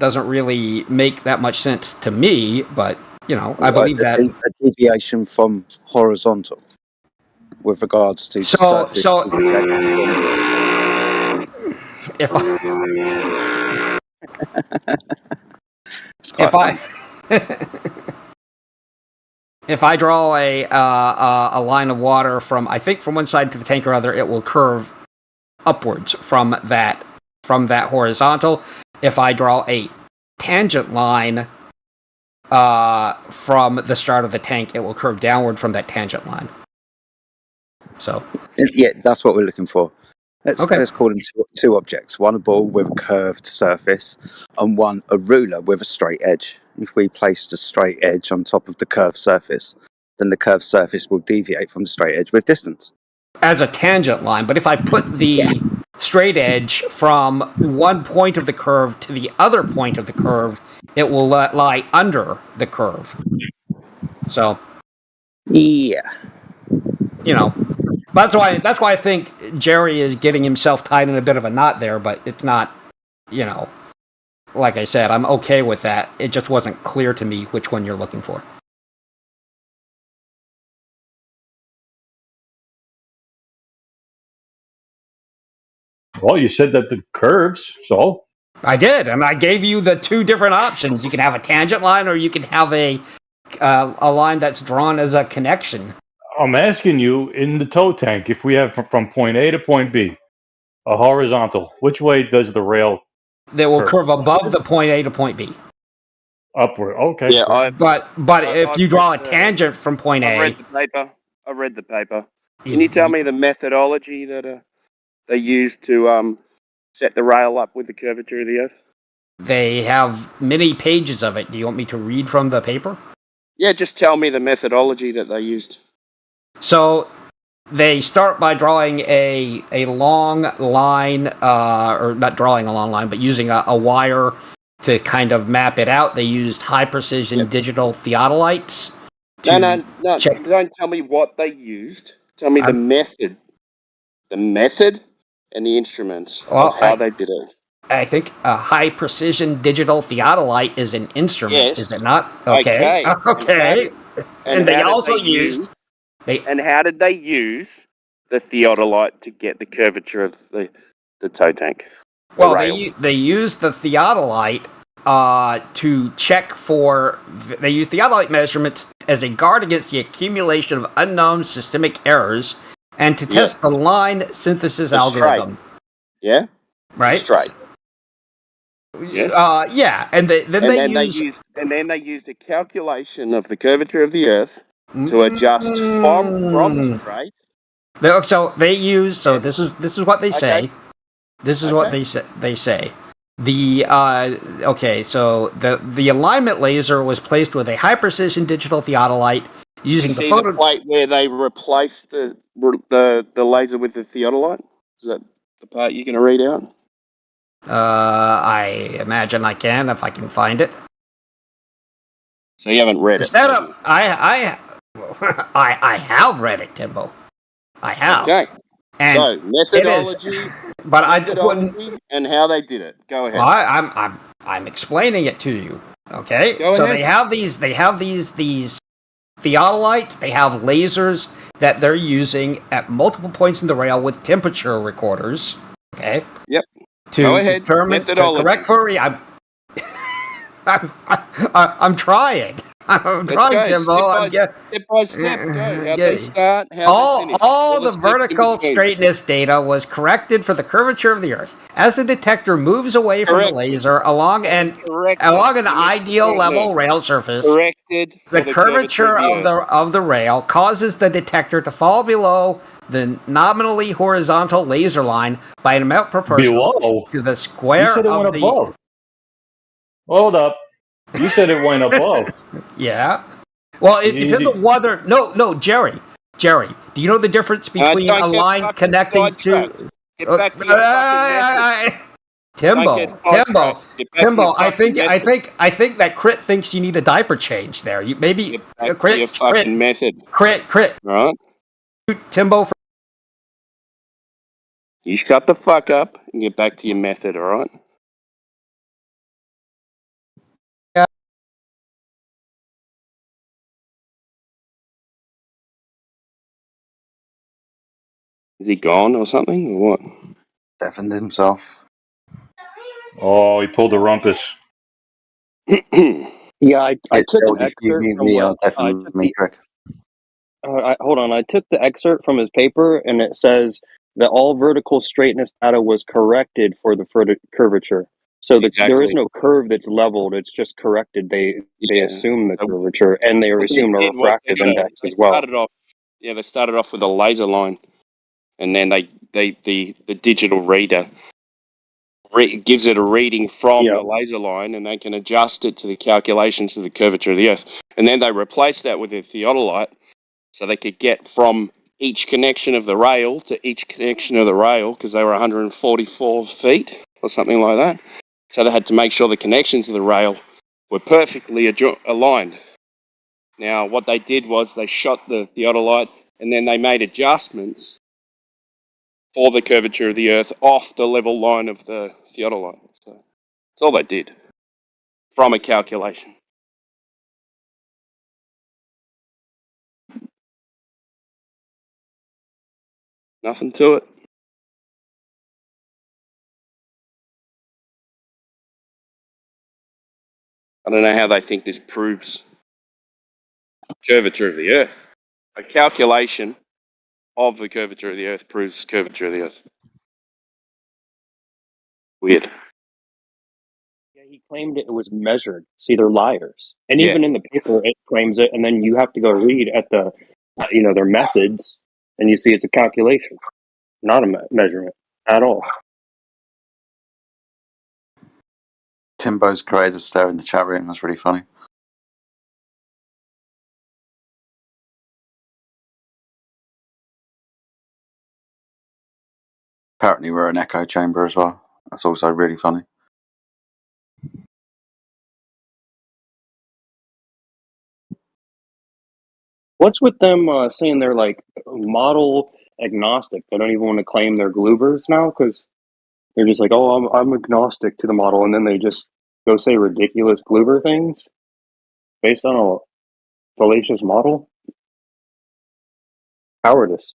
Speaker 13: really make that much sense to me, but I believe that
Speaker 4: a deviation from horizontal with regards to the surface.
Speaker 13: So if if I draw a line of water from one side to the tank or other, it will curve upwards from that horizontal. If I draw a tangent line from the start of the tank, it will curve downward from that tangent line. So
Speaker 4: yeah, that's what we're looking for. Let's call them two objects: one a ball with a curved surface, and one a ruler with a straight edge. If we place the straight edge on top of the curved surface, then the curved surface will deviate from the straight edge with distance.
Speaker 13: As a tangent line, but if I put the straight edge from one point of the curve to the other point of the curve, it will lie under the curve. So,
Speaker 4: yeah,
Speaker 13: that's why I think Jerry is getting himself tied in a bit of a knot there. But it's not, like I said, I'm okay with that. It just wasn't clear to me which one you're looking for.
Speaker 3: Well, you said that the curves, so
Speaker 13: I did, and I gave you the two different options. You can have a tangent line, or you can have a line that's drawn as a connection.
Speaker 3: I'm asking you, in the tow tank, if we have from point A to point B, a horizontal, which way does the rail
Speaker 13: They will curve above the point A to point B.
Speaker 3: Upward, okay.
Speaker 2: Yeah,
Speaker 13: but if you draw a tangent from point A...
Speaker 2: I've read the paper. Can you tell me the methodology that they used to set the rail up with the curvature of the Earth?
Speaker 13: They have many pages of it. Do you want me to read from the paper?
Speaker 2: Yeah, just tell me the methodology that they used.
Speaker 13: So they start by drawing a long line, or not drawing a long line, but using a wire to kind of map it out. They used high precision digital theodolites.
Speaker 2: No. Don't tell me what they used. Tell me the method. The method and the instruments of how they did it.
Speaker 13: I think a high precision digital theodolite is an instrument,
Speaker 2: yes.
Speaker 13: Is it not? Okay. And they also used...
Speaker 2: And how did they use the theodolite to get the curvature of the tow tank?
Speaker 13: Well, they used the theodolite to check for... They used theodolite measurements as a guard against the accumulation of unknown systemic errors and to test the line synthesis algorithm.
Speaker 2: Yeah?
Speaker 13: Right?
Speaker 2: Straight. Yes.
Speaker 13: Yeah, and then
Speaker 2: they used a calculation of the curvature of the Earth to adjust from straight.
Speaker 13: So they use. So this is what they say. This is what they say. The so the alignment laser was placed with a high precision digital theodolite using
Speaker 2: the photo plate where they replaced the laser with the theodolite. Is that the part you're going to read out?
Speaker 13: I imagine I can if I can find it.
Speaker 2: So you haven't read it?
Speaker 13: I have read it, Timbo. I have.
Speaker 2: Okay.
Speaker 13: And
Speaker 2: so methodology,
Speaker 13: but I wouldn't.
Speaker 2: And how they did it. Go ahead.
Speaker 13: Well, I'm explaining it to you. Okay.
Speaker 2: Go ahead.
Speaker 13: They have these theodolites. They have lasers that they're using at multiple points in the rail with temperature recorders. Okay.
Speaker 2: Yep.
Speaker 13: To determine to correct for I'm trying. I'm trying, Timbo.
Speaker 2: Step by step. Go. How they start. How they finish.
Speaker 13: All the vertical straightness data was corrected for the curvature of the Earth as the detector moves away from the laser along an ideal level rail surface.
Speaker 2: Corrected.
Speaker 13: The curvature of the rail causes the detector to fall below the nominally horizontal laser line by an amount proportional to the square
Speaker 3: you said it
Speaker 13: of
Speaker 3: went
Speaker 13: the.
Speaker 3: Above. Hold up. You said it went above.
Speaker 13: Yeah. Well, it depends on whether... No, Jerry. Do you know the difference between a line connecting to...
Speaker 2: Get back to your fucking
Speaker 13: Timbo, Timbo, Timbo. I think that Crit thinks you need a diaper change there. You maybe Crit
Speaker 2: method.
Speaker 13: Crit.
Speaker 2: Right,
Speaker 13: Timbo.
Speaker 2: You shut the fuck up and get back to your method. All right.
Speaker 13: Yeah.
Speaker 2: Is he gone or something, or what?
Speaker 4: Deafened himself.
Speaker 3: Oh, he pulled a rumpus.
Speaker 18: Yeah, I took an
Speaker 4: If you
Speaker 18: excerpt
Speaker 4: mute
Speaker 18: from
Speaker 4: me,
Speaker 18: what
Speaker 4: I'll deafen me, Trick.
Speaker 18: hold on. I took the excerpt from his paper, and it says that all vertical straightness data was corrected for the curvature. So there is no curve that's leveled; it's just corrected. They assume the curvature, and they assume a refractive index as well.
Speaker 2: They started off with a laser line, and then the digital reader gives it a reading from the laser line, and they can adjust it to the calculations of the curvature of the Earth. And then they replaced that with a theodolite, so they could get from each connection of the rail to each connection of the rail, because they were 144 feet or something like that. So they had to make sure the connections of the rail were perfectly aligned. Now, what they did was they shot the theodolite, and then they made adjustments for the curvature of the Earth off the level line of the theodolite. So that's all they did from a calculation. Nothing to it. I don't know how they think this proves curvature of the Earth. A calculation of the curvature of the Earth proves curvature of the Earth. Weird.
Speaker 18: Yeah, he claimed it was measured. See, they're liars. And even in the paper, it claims it, and then you have to go read at the, their methods, and you see it's a calculation, not a measurement at all.
Speaker 4: Timbo's created a stare in the chat room. That's really funny. Apparently, we're an echo chamber as well. That's also really funny.
Speaker 18: What's with them saying they're like model agnostic? They don't even want to claim they're Gloobers now because they're just like, oh, I'm agnostic to the model, and then they just go say ridiculous Gloober things based on a fallacious model. Cowardice.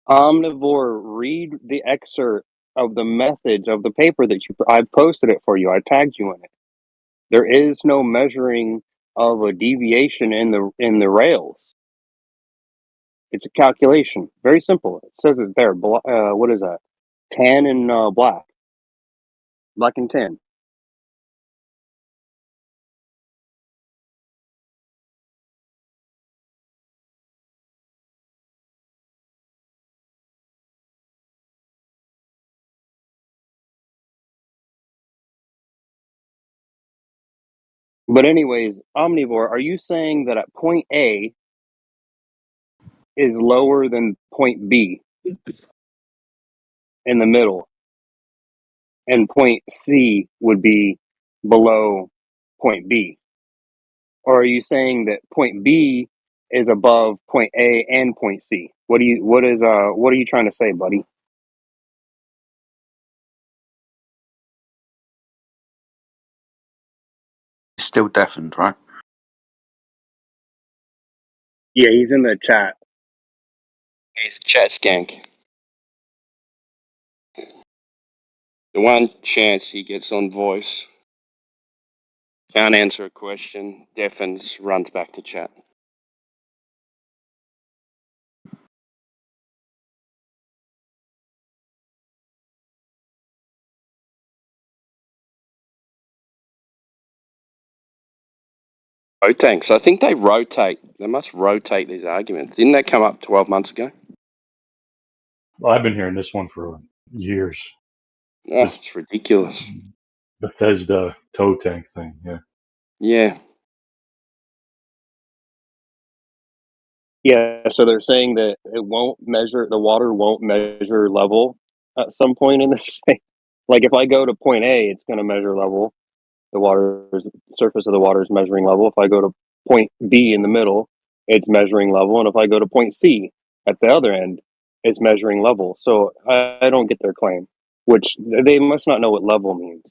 Speaker 18: Omnivore, read the excerpt of the methods of the paper that I posted it for you. I tagged you in it. There is no measuring of a deviation in the rails. It's a calculation. Very simple. It says it there. What is that? Tan and black. Black and tan. But anyways, Omnivore, are you saying that at point A is lower than point B in the middle, and point C would be below point B? Or are you saying that point B is above point A and point C? What are you trying to say, buddy?
Speaker 4: He's still deafened, right?
Speaker 18: Yeah, he's in the chat.
Speaker 2: He's a chat skank. The one chance he gets on voice, can't answer a question, deafens, runs back to chat. Tanks. I think they rotate. They must rotate these arguments. Didn't that come up 12 months ago?
Speaker 3: Well, I've been hearing this one for years.
Speaker 2: Oh, it's ridiculous.
Speaker 3: Bethesda tow tank thing, yeah.
Speaker 2: Yeah.
Speaker 7: Yeah, so they're saying that it won't measure, the water won't measure level at some point in this thing. Like if I go to point A, it's going to measure level. The surface of the water is measuring level. If I go to point B in the middle, it's measuring level. And if I go to point C at the other end, it's measuring level. So I don't get their claim, which they must not know what level means.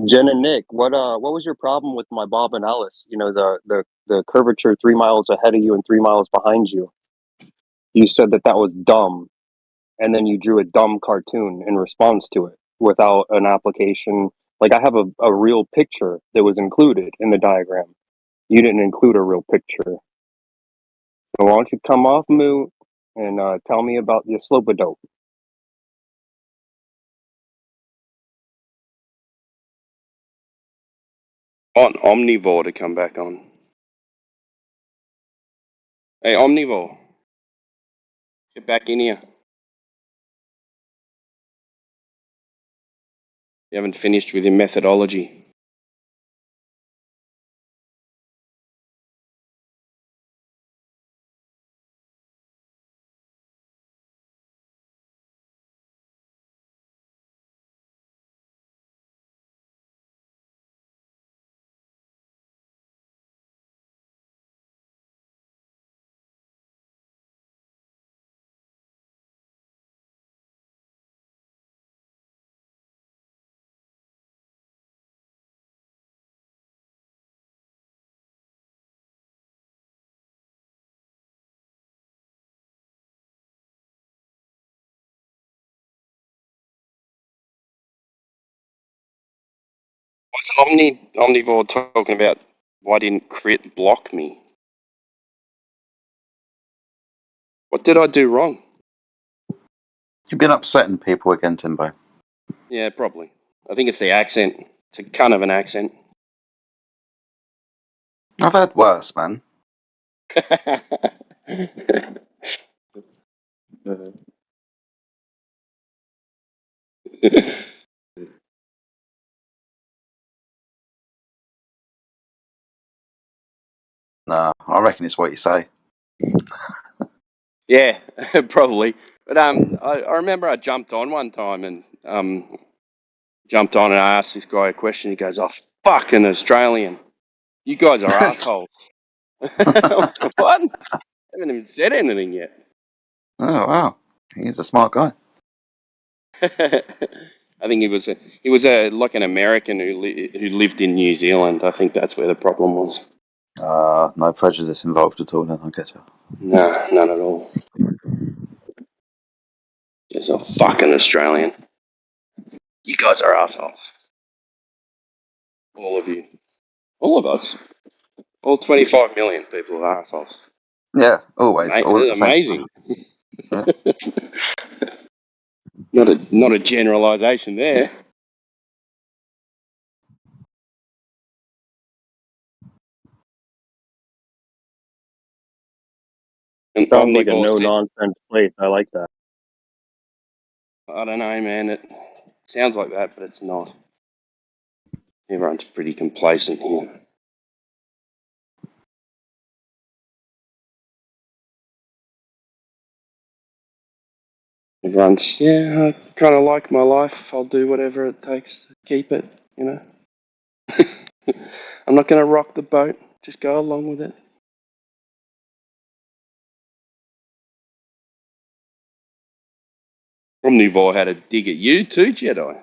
Speaker 7: Jen and Nick, what was your problem with my Bob and Alice? You know, the curvature 3 miles ahead of you and 3 miles behind you. You said that was dumb, and then you drew a dumb cartoon in response to it without an application. Like I have a real picture that was included in the diagram. You didn't include a real picture. So why don't you come off mute and tell me about the slope-a-dope?
Speaker 2: Want Omnivore to come back on. Hey, Omnivore. Get back in here. You haven't finished with your methodology. What's Omnivore talking about? Why didn't Crit block me? What did I do wrong?
Speaker 4: You've been upsetting people again, Timbo.
Speaker 2: Yeah, probably. I think it's the accent. It's a kind of an accent.
Speaker 4: I've had worse, man. Nah, I reckon it's what you say.
Speaker 2: Yeah, probably. But I remember I jumped on one time and jumped on and I asked this guy a question. He goes, "Oh, fucking Australian. You guys are assholes." What? I haven't even said anything yet.
Speaker 4: Oh wow, he's a smart guy.
Speaker 2: I think he was like an American who lived in New Zealand. I think that's where the problem was.
Speaker 4: No prejudice involved at all. Then I get you.
Speaker 2: No, none at all. He's a fucking Australian. You guys are assholes. All of you. All of us. All 25 million people are assholes.
Speaker 4: Yeah, always.
Speaker 2: Mate,
Speaker 4: All at the same
Speaker 2: amazing.
Speaker 4: time. Yeah.
Speaker 2: Not a generalisation there. And
Speaker 7: Sounds like a
Speaker 2: Omnivore said,
Speaker 7: no-nonsense place. I like that.
Speaker 2: I don't know, man. It sounds like that, but it's not. Everyone's pretty complacent here. Everyone's, I kind of like my life. I'll do whatever it takes to keep it, you know. I'm not going to rock the boat. Just go along with it. Omnivore had a dig at you too, Jedi.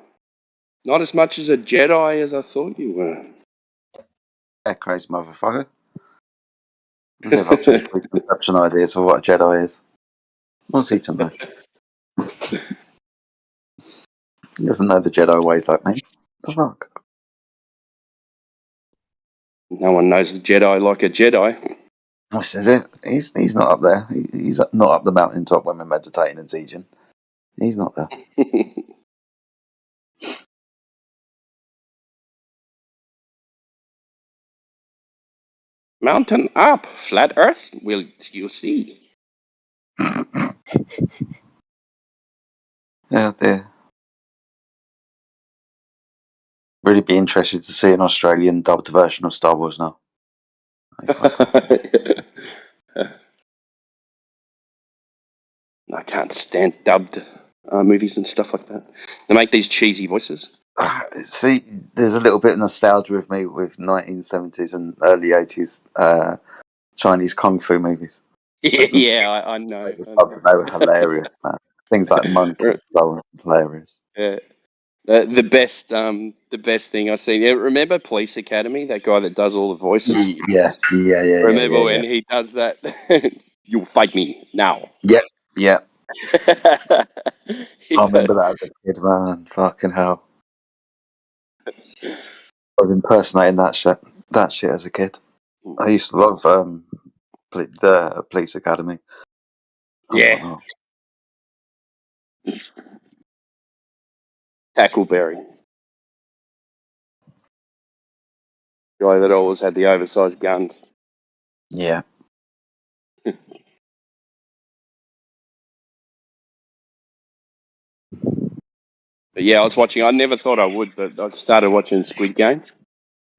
Speaker 2: Not as much as a Jedi as I thought you were.
Speaker 4: Yeah, crazy motherfucker. Live up to his preconception ideas of what a Jedi is. What's he to know? He doesn't know the Jedi ways like me. The fuck?
Speaker 2: No one knows the Jedi like a Jedi.
Speaker 4: This is it. He's not up there. He's not up the mountaintop when we're meditating and teaching. He's not there.
Speaker 2: Mountain up, flat Earth. You'll see.
Speaker 4: Yeah, dear. Really be interested to see an Australian dubbed version of Star Wars now.
Speaker 2: I can't stand dubbed movies and stuff like that. They make these cheesy voices.
Speaker 4: See, there's a little bit of nostalgia with me with 1970s and early 80s Chinese kung fu movies.
Speaker 2: Yeah, I know.
Speaker 4: They were hilarious, man. Things like Monkey and so on, hilarious.
Speaker 2: Yeah. The best thing I've seen. Remember Police Academy? That guy that does all the voices.
Speaker 4: Yeah.
Speaker 2: Remember when he does that? You'll fight me now.
Speaker 4: Yeah. I remember that as a kid, man. Fucking hell. I was impersonating that shit as a kid. I used to love the Police Academy.
Speaker 2: Yeah. Tackleberry. Guy that always had the oversized guns.
Speaker 4: Yeah.
Speaker 2: But yeah, I was watching. I never thought I would, but I started watching Squid Game.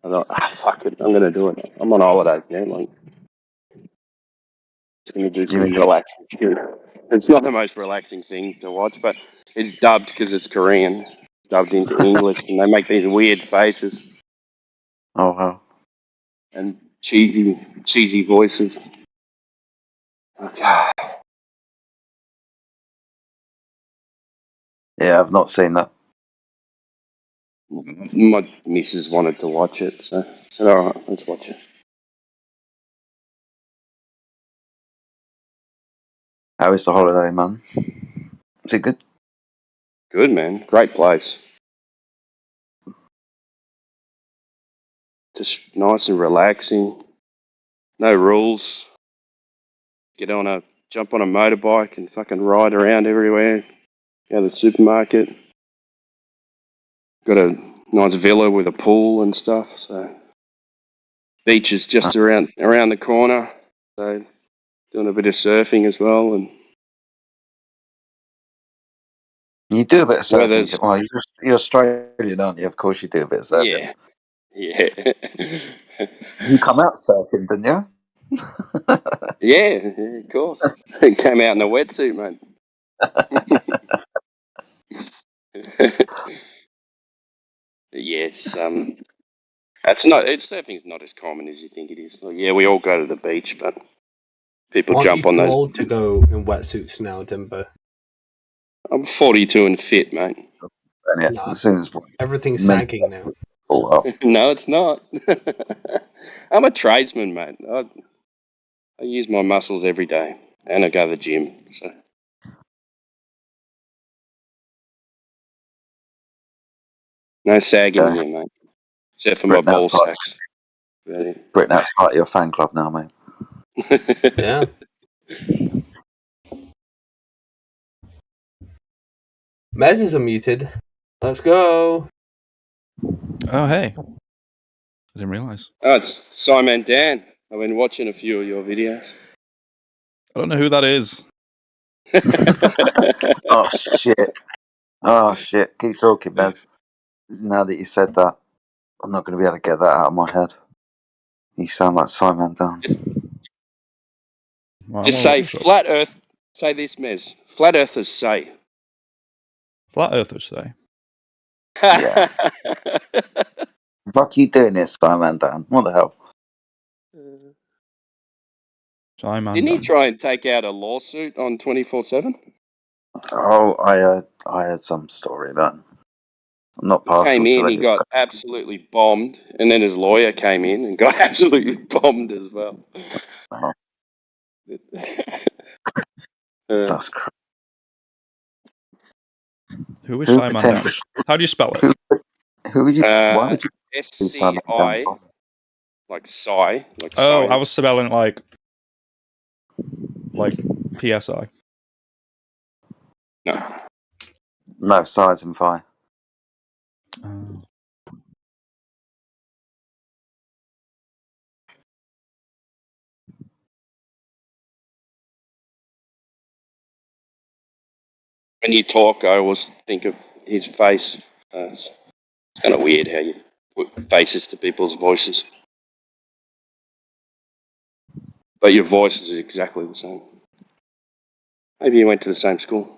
Speaker 2: I thought, fuck it, I'm gonna do it. I'm on holiday, like just gonna do some relaxing shit. It's not the most relaxing thing to watch, but it's dubbed because it's Korean, dubbed into English, and they make these weird faces.
Speaker 4: Oh wow.
Speaker 2: And cheesy voices. Okay.
Speaker 4: Yeah, I've not seen that.
Speaker 2: My missus wanted to watch it, so I said, all right, let's watch it.
Speaker 4: How is the holiday, man? Is it good?
Speaker 2: Good, man. Great place. Just nice and relaxing. No rules. Jump on a motorbike and fucking ride around everywhere. Go to the supermarket. Got a nice villa with a pool and stuff. So beach is just around the corner. So doing a bit of surfing as well. And
Speaker 4: You do a bit of surfing. Well, you're Australian, aren't you? Of course you do a bit of surfing.
Speaker 2: Yeah.
Speaker 4: You come out surfing, didn't you?
Speaker 2: Yeah, of course. It came out in a wetsuit, mate. Yes, surfing's not as common as you think it is. Like, yeah, we all go to the beach, but people
Speaker 9: Aren't
Speaker 2: jump
Speaker 9: you
Speaker 2: on
Speaker 9: too
Speaker 2: those.
Speaker 9: old to go in wetsuits now, Dimbo?
Speaker 2: I'm 42 and fit, mate.
Speaker 9: Nah, everything's sagging now.
Speaker 2: No, it's not. I'm a tradesman, mate. I use my muscles every day, and I go to the gym. So no sagging here, mate. Except for my ball sacks.
Speaker 4: Britain, that's part of your fan club now, mate.
Speaker 9: Yeah. Mez is unmuted. Let's go.
Speaker 15: Oh, hey. I didn't realize.
Speaker 2: Oh, it's Simon Dan. I've been watching a few of your videos.
Speaker 15: I don't know who that is.
Speaker 4: Oh shit. Keep talking, Bez. Now that you said that, I'm not going to be able to get that out of my head. You sound like Simon Dan.
Speaker 2: Just say flat Earth. Say this, Mez. Flat Earthers say
Speaker 15: Flat earthers say.
Speaker 4: Yeah. Fuck you doing this, Simon Dan? What the hell?
Speaker 2: Didn't he try and take out a lawsuit on 24/7?
Speaker 4: Oh, I had some story then. I'm not
Speaker 2: He came
Speaker 4: partial to
Speaker 2: in, he
Speaker 4: any of
Speaker 2: got
Speaker 4: that.
Speaker 2: absolutely bombed, and then his lawyer came in and got absolutely bombed as well.
Speaker 4: Oh,
Speaker 2: Uh,
Speaker 4: that's crazy.
Speaker 15: Who is
Speaker 4: Who
Speaker 15: Simon Dan?
Speaker 4: pretends?
Speaker 15: How do you spell it?
Speaker 4: Who would you? Why would you be Simon Dan?
Speaker 2: SCI, like Psy, like
Speaker 15: Oh, I
Speaker 2: science.
Speaker 15: was spelling it like PSI.
Speaker 2: No.
Speaker 4: No, size and fire.
Speaker 15: Oh.
Speaker 2: When you talk, I always think of his face. It's kind of weird how you put faces to people's voices. But your voice is exactly the same. Maybe you went to the same school.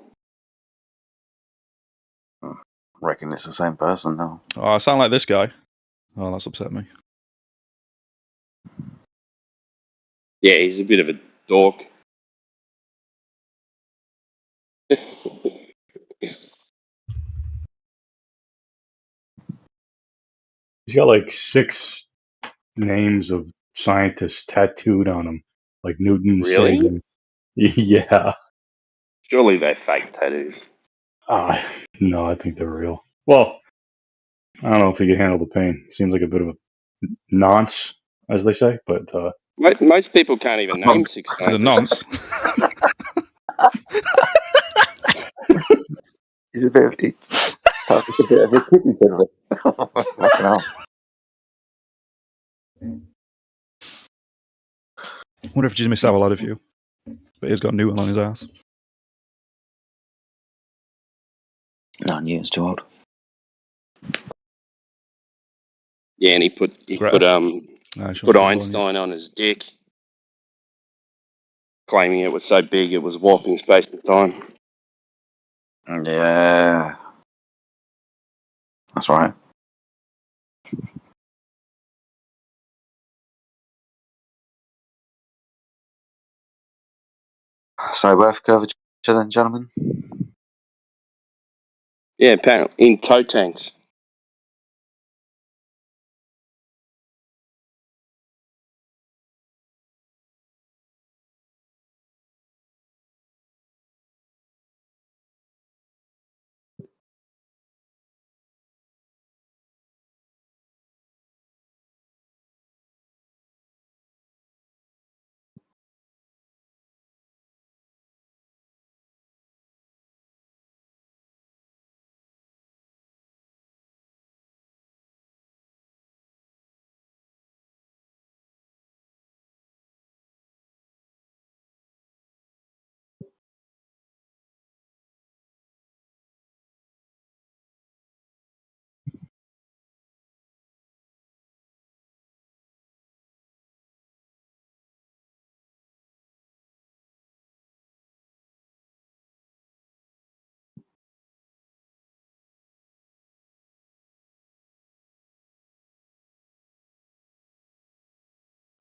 Speaker 4: Reckon it's the same person now.
Speaker 15: Oh, I sound like this guy. Oh, that's upset me.
Speaker 2: Yeah, he's a bit of a dork.
Speaker 3: He's got like 6 names of scientists tattooed on him, like Newton,
Speaker 2: Really?
Speaker 3: Sagan. Yeah.
Speaker 2: Surely they're fake tattoos.
Speaker 3: No, I think they're real. Well, I don't know if he can handle the pain. Seems like a bit of a nonce, as they say, but
Speaker 2: Most people can't even name 6
Speaker 15: The
Speaker 2: scientists.
Speaker 15: nonce.
Speaker 4: He's a bit of a kiddie fiddler. Fucking hell.
Speaker 15: Wonder if Jimmy Savile had a few. But he's got a new one on his ass.
Speaker 4: 9 years too old.
Speaker 2: Yeah, and he put Einstein on his dick, claiming it was so big it was warping space and time.
Speaker 4: Yeah. That's right. So, Earth curvature then, gentlemen?
Speaker 2: Yeah, apparently in tow tanks.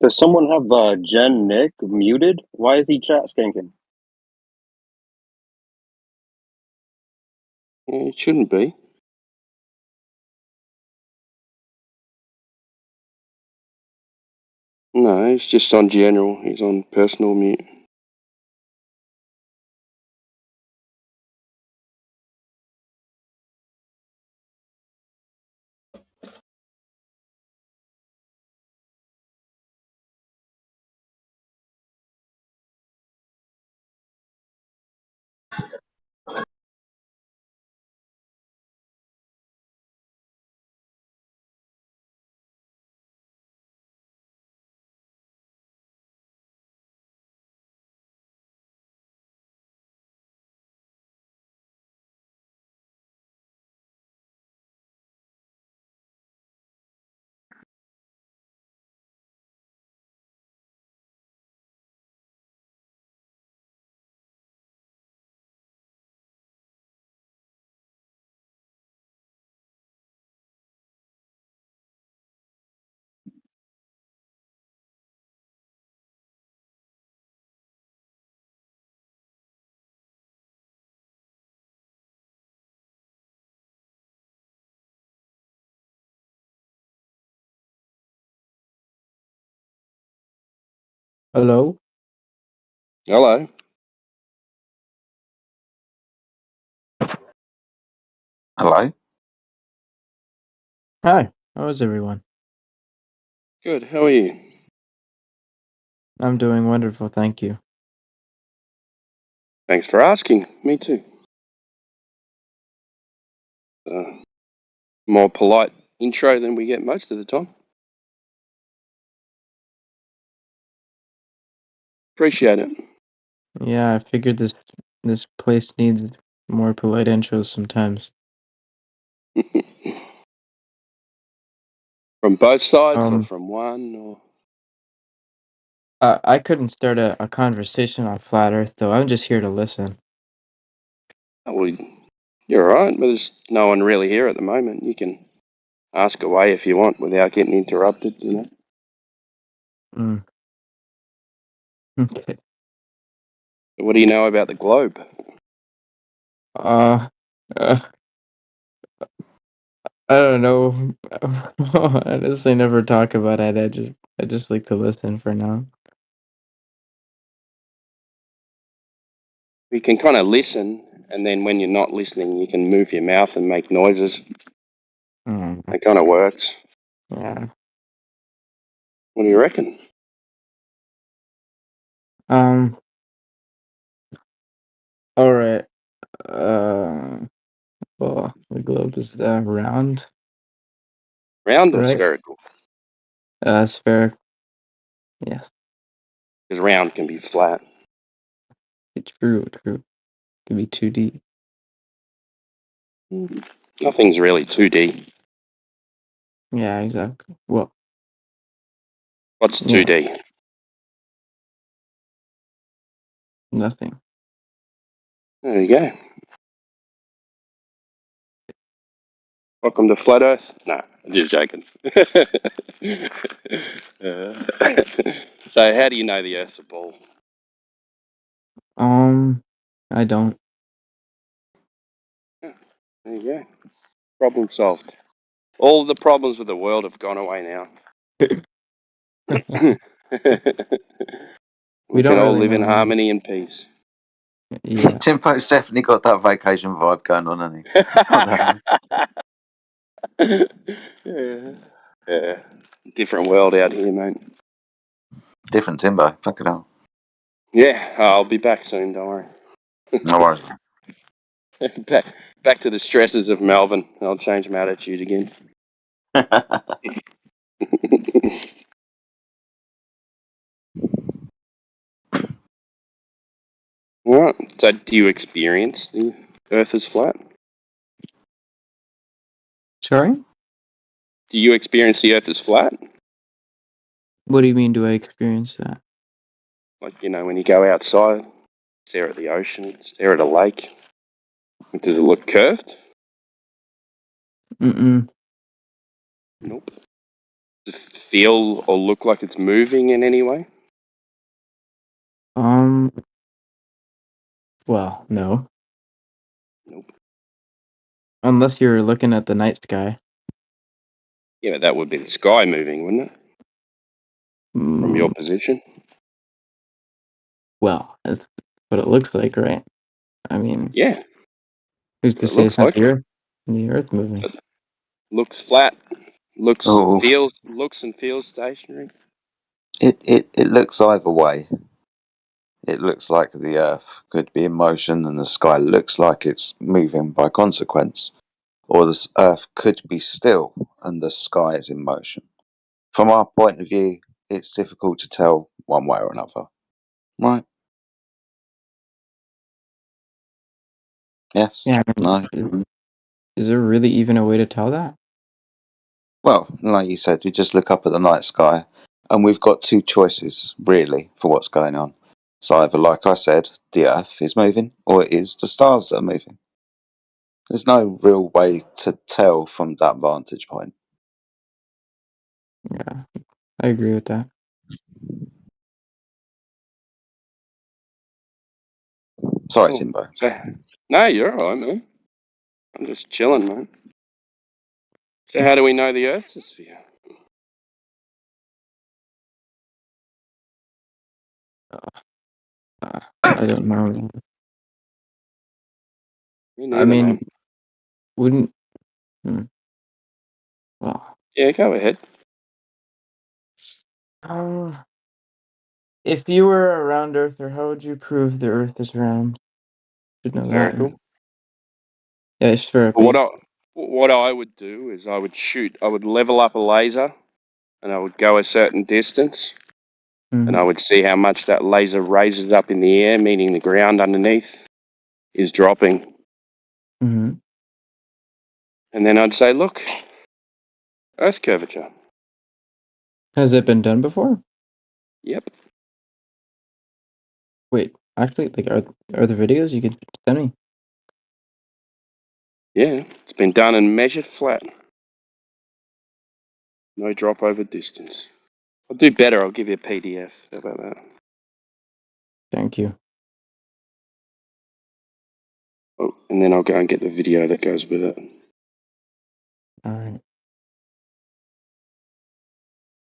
Speaker 7: Does someone have Gen Nick muted? Why is he chat skanking?
Speaker 2: It shouldn't be. No, he's just on general. He's on personal mute.
Speaker 10: Hello?
Speaker 2: Hello.
Speaker 4: Hello.
Speaker 10: Hi, how is everyone?
Speaker 2: Good. How are you?
Speaker 10: I'm doing wonderful, thank you.
Speaker 2: Thanks for asking. Me too. More polite intro than we get most of the time. Appreciate it.
Speaker 10: Yeah, I figured this place needs more polite intros sometimes.
Speaker 2: From both sides or from one or
Speaker 10: I couldn't start a conversation on Flat Earth, though. I'm just here to listen.
Speaker 2: well, you're alright, but there's no one really here at the moment. You can ask away if you want without getting interrupted, you know.
Speaker 10: Mm. Okay.
Speaker 2: What do you know about the globe?
Speaker 10: Uh, uh I don't know. I honestly never talk about it. I just like to listen for now.
Speaker 2: You can kind of listen, and then when you're not listening, you can move your mouth and make noises.
Speaker 10: Mm.
Speaker 2: It kind of works.
Speaker 10: Yeah.
Speaker 2: What do you reckon?
Speaker 10: All right. Well, the globe is round,
Speaker 2: Round or
Speaker 10: right?
Speaker 2: spherical?
Speaker 10: Spherical. Yes.
Speaker 2: Because round can be flat.
Speaker 10: True. Could be 2D.
Speaker 2: Nothing's really 2D.
Speaker 10: Yeah, exactly. Well,
Speaker 2: What's
Speaker 10: yeah,
Speaker 2: 2D?
Speaker 10: nothing.
Speaker 2: There you go. Welcome to Flat Earth. Nah, I'm just joking. Uh, so, how do you know the Earth's a ball?
Speaker 10: I don't.
Speaker 2: Yeah, there you go. Problem solved. All the problems with the world have gone away now.
Speaker 10: We
Speaker 2: We can
Speaker 10: don't
Speaker 2: all
Speaker 10: really
Speaker 2: live in
Speaker 10: know.
Speaker 2: harmony and peace.
Speaker 10: Yeah.
Speaker 4: Timpo's definitely got that vacation vibe going on, hasn't he?
Speaker 2: Yeah. Different world out here, mate.
Speaker 4: Different Timbo. Fuck it up.
Speaker 2: Yeah, I'll be back soon, don't worry.
Speaker 4: No worries.
Speaker 2: back to the stresses of Melbourne. I'll change my attitude again. Alright, so do you experience the Earth is flat?
Speaker 10: Sorry?
Speaker 2: Do you experience the Earth is flat?
Speaker 10: What do you mean? Do I experience that?
Speaker 2: Like, you know, when you go outside, stare at the ocean, stare at a lake, does it look curved?
Speaker 10: Mm-mm.
Speaker 2: Nope. Does it feel or look like it's moving in any way?
Speaker 10: Well, no.
Speaker 2: Nope.
Speaker 10: Unless you're looking at the night sky.
Speaker 2: Yeah, but that would be the sky moving, wouldn't it? From your position?
Speaker 10: Well, that's what it looks like, right? I mean,
Speaker 2: Yeah.
Speaker 10: who's to
Speaker 2: It
Speaker 10: say
Speaker 2: looks
Speaker 10: it's not
Speaker 2: like
Speaker 10: the
Speaker 2: it.
Speaker 10: Earth? The Earth moving.
Speaker 2: It looks flat. Looks
Speaker 4: Oh,
Speaker 2: and feels stationary.
Speaker 4: it looks either way. It looks like the Earth could be in motion and the sky looks like it's moving by consequence. Or the Earth could be still and the sky is in motion. From our point of view, it's difficult to tell one way or another. Right? Yes?
Speaker 10: Yeah.
Speaker 4: No?
Speaker 10: Is there really even a way to tell that?
Speaker 4: Well, like you said, we just look up at the night sky and we've got two choices, really, for what's going on. It's either, like I said, the Earth is moving or it is the stars that are moving. There's no real way to tell from that vantage point.
Speaker 10: Yeah, I agree with that.
Speaker 4: Sorry,
Speaker 2: Cool.
Speaker 4: Timbo.
Speaker 2: No, you're alright, man. I'm just chilling, man. So how do we know the Earth's a sphere?
Speaker 10: I don't know.
Speaker 2: Me neither,
Speaker 10: I mean,
Speaker 2: man.
Speaker 10: wouldn't. Well,
Speaker 2: Yeah, go ahead.
Speaker 10: If you were a round earther, how would you prove the Earth is round? Should know that.
Speaker 2: Spherical.
Speaker 10: Yeah, spherical.
Speaker 2: What I would do is I would level up a laser, and I would go a certain distance, and I would see how much that laser raises up in the air, meaning the ground underneath is dropping.
Speaker 10: Mm-hmm.
Speaker 2: And then I'd say, look, Earth curvature.
Speaker 10: Has it been done before?
Speaker 2: Yep.
Speaker 10: Wait, actually, like, are there videos you can send me?
Speaker 2: Yeah, it's been done and measured flat. No drop over distance. I'll do better. I'll give you a PDF. How about that?
Speaker 10: Thank you.
Speaker 2: Oh, and then I'll go and get the video that goes with it.
Speaker 10: All right.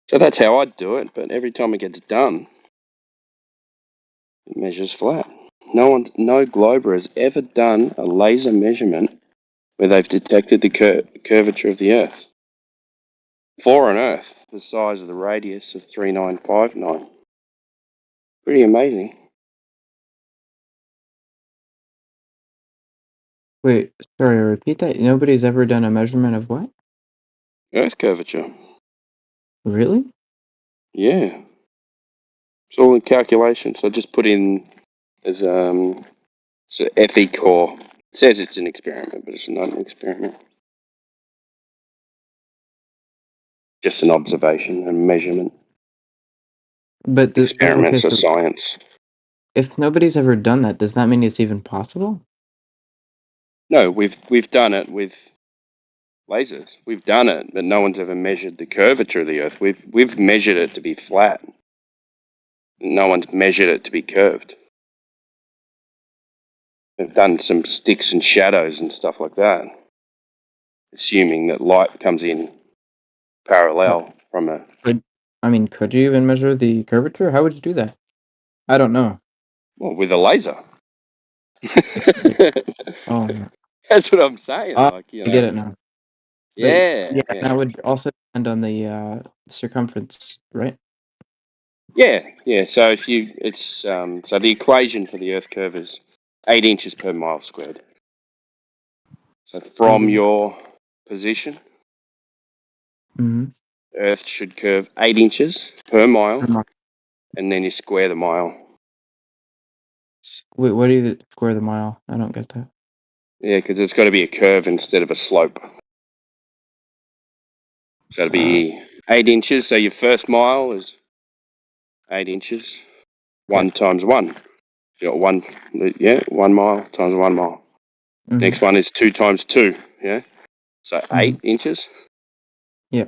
Speaker 2: So that's how I'd do it, but every time it gets done, it measures flat. No glober has ever done a laser measurement where they've detected the curvature of the Earth. For an Earth the size of the radius of 3959. Pretty amazing.
Speaker 10: Wait, sorry, repeat that. Nobody's ever done a measurement of what?
Speaker 2: Earth curvature.
Speaker 10: Really?
Speaker 2: Yeah. It's all in calculations. I just put in as so FE core. It says it's an experiment, but it's not an experiment. Just an observation and measurement.
Speaker 10: But
Speaker 2: Experiments are science.
Speaker 10: If nobody's ever done that, does that mean it's even possible?
Speaker 2: No, we've done it with lasers. We've done it, but no one's ever measured the curvature of the Earth. We've measured it to be flat. No one's measured it to be curved. They've done some sticks and shadows and stuff like that, assuming that light comes in parallel from a...
Speaker 10: Could you even measure the curvature? How would you do that? I don't know.
Speaker 2: Well, with a laser.
Speaker 10: Oh, no.
Speaker 2: That's what I'm saying.
Speaker 10: I get it now.
Speaker 2: Yeah.
Speaker 10: That would also depend on the circumference, right?
Speaker 2: Yeah. So if so the equation for the Earth curve is 8 inches per mile squared. So from your position, Earth should curve 8 inches per mile, and then you square the mile.
Speaker 10: Wait, what do you square the mile? I don't get that.
Speaker 2: Yeah, because it's got to be a curve instead of a slope. So it'll be 8 inches. So your first mile is 8 inches. 1 times 1. You got 1 mile times 1 mile. Next one is 2 times 2. Yeah. So 8 inches.
Speaker 10: Yeah.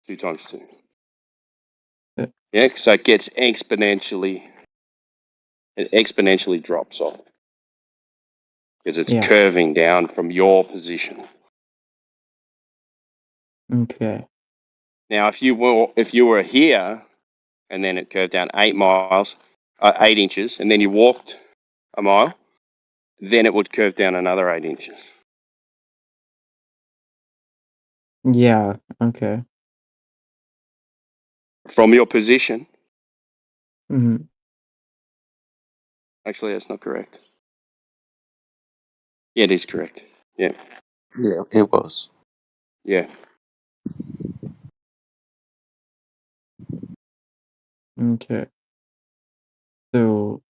Speaker 2: 2 times 2. Yeah. So it gets exponentially. It exponentially drops off because it's curving down from your position.
Speaker 10: Okay.
Speaker 2: Now, if you were here, and then it curved down 8 inches, and then you walked a mile, then it would curve down another 8 inches.
Speaker 10: Yeah. Okay.
Speaker 2: From your position.
Speaker 10: Mm-hmm.
Speaker 2: Actually, that's not correct. Yeah, it is correct. Yeah.
Speaker 4: Yeah, it was.
Speaker 2: Yeah.
Speaker 10: Okay. So,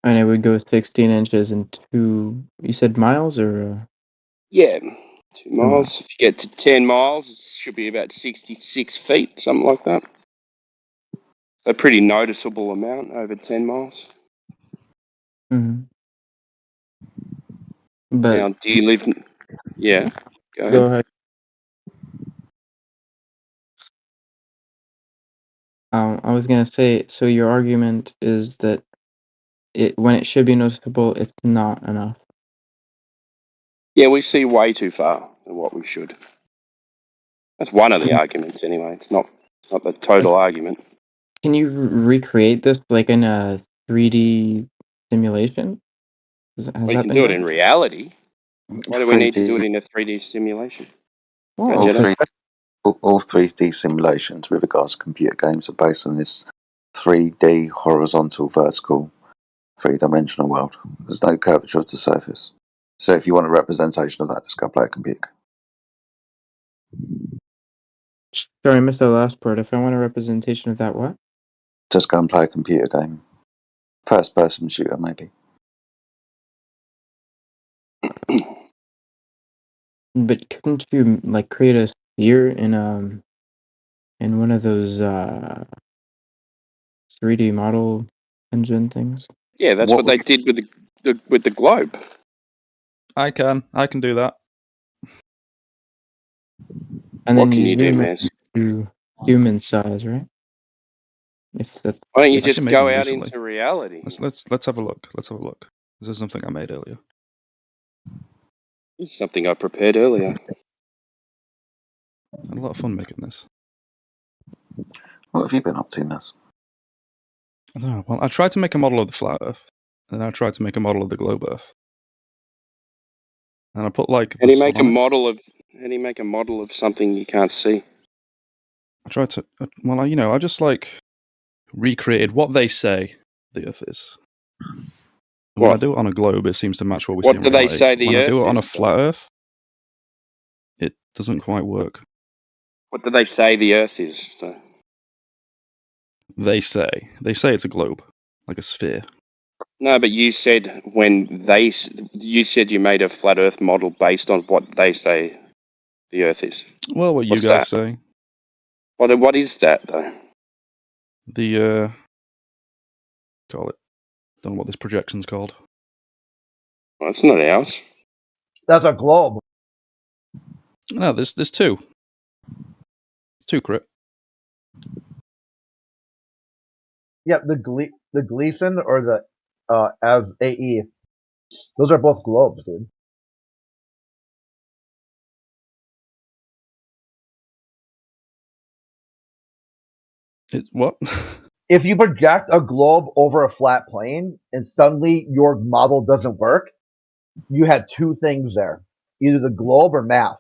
Speaker 10: and it would go 16 inches and 2. You said miles or?
Speaker 2: Yeah. 2
Speaker 10: 2 miles.
Speaker 2: miles. If you get to 10 miles, it should be about 66 feet, something like that. A pretty noticeable amount over 10 miles.
Speaker 10: Mm-hmm. But
Speaker 2: now, do you live? Yeah.
Speaker 10: Go ahead. I was gonna say, so your argument is that when it should be noticeable, it's not enough.
Speaker 2: Yeah, we see way too far than what we should. That's one of the arguments, anyway. It's not the total argument.
Speaker 10: Can you recreate this like in a 3D simulation? Has
Speaker 2: Well, you
Speaker 10: that
Speaker 2: can
Speaker 10: been
Speaker 2: do it in
Speaker 10: done?
Speaker 2: reality. Why do we need to do it
Speaker 4: 3D,
Speaker 2: in a 3D simulation?
Speaker 10: Oh,
Speaker 4: all
Speaker 10: okay.
Speaker 4: 3D, all 3D simulations with regards to computer games are based on this 3D horizontal vertical three-dimensional world. There's no curvature of the surface. So if you want a representation of that, just go play a computer game.
Speaker 10: Sorry, I missed the last part. If I want a representation of that, what?
Speaker 4: Just go and play a computer game. First-person shooter, maybe.
Speaker 10: But couldn't you like create a sphere in one of those 3D model engine things?
Speaker 2: Yeah, that's what they did with the globe.
Speaker 15: I can do that.
Speaker 10: And
Speaker 2: What
Speaker 10: then
Speaker 2: can
Speaker 10: you
Speaker 2: you do,
Speaker 10: zoom in
Speaker 2: Maz?
Speaker 10: to human size, right? If that's
Speaker 2: Why don't you
Speaker 15: I
Speaker 2: just
Speaker 15: actually made
Speaker 2: go
Speaker 15: one
Speaker 2: out
Speaker 15: recently.
Speaker 2: into reality?
Speaker 15: Let's have a look. Let's have a look. This is something I made earlier.
Speaker 2: It's something I prepared earlier.
Speaker 15: I had a lot of fun making this.
Speaker 4: What have you been up to, Naz?
Speaker 15: I don't know. Well, I tried to make a model of the flat Earth, and then I tried to make a model of the globe Earth, and I put like
Speaker 2: How
Speaker 15: the
Speaker 2: do you
Speaker 15: sun
Speaker 2: make a
Speaker 15: on it.
Speaker 2: model of? How do you make a model of something you can't see?
Speaker 15: I tried to. Well, I just like recreated what they say the Earth is. And when I do it on a globe, it seems to match what we see
Speaker 2: What
Speaker 15: in
Speaker 2: do they
Speaker 15: reality.
Speaker 2: say the
Speaker 15: When I do
Speaker 2: Earth
Speaker 15: it on a
Speaker 2: is, though?
Speaker 15: flat Earth, it doesn't quite work.
Speaker 2: What do they say the Earth is, though?
Speaker 15: They say it's a globe, like a sphere.
Speaker 2: No, but you said you said you made a flat Earth model based on what they say the Earth is.
Speaker 15: Well, what you
Speaker 2: What's
Speaker 15: guys
Speaker 2: that?
Speaker 15: say.
Speaker 2: What is that, though?
Speaker 15: The call it. Don't know what this projection's called.
Speaker 2: Well, it's not ours.
Speaker 6: That's a globe.
Speaker 15: No, there's two. It's two, Crit.
Speaker 6: Yeah, the Gleason or the as AE. Those are both globes, dude.
Speaker 15: It's what?
Speaker 6: If you project a globe over a flat plane and suddenly your model doesn't work, you had two things there. Either the globe or math.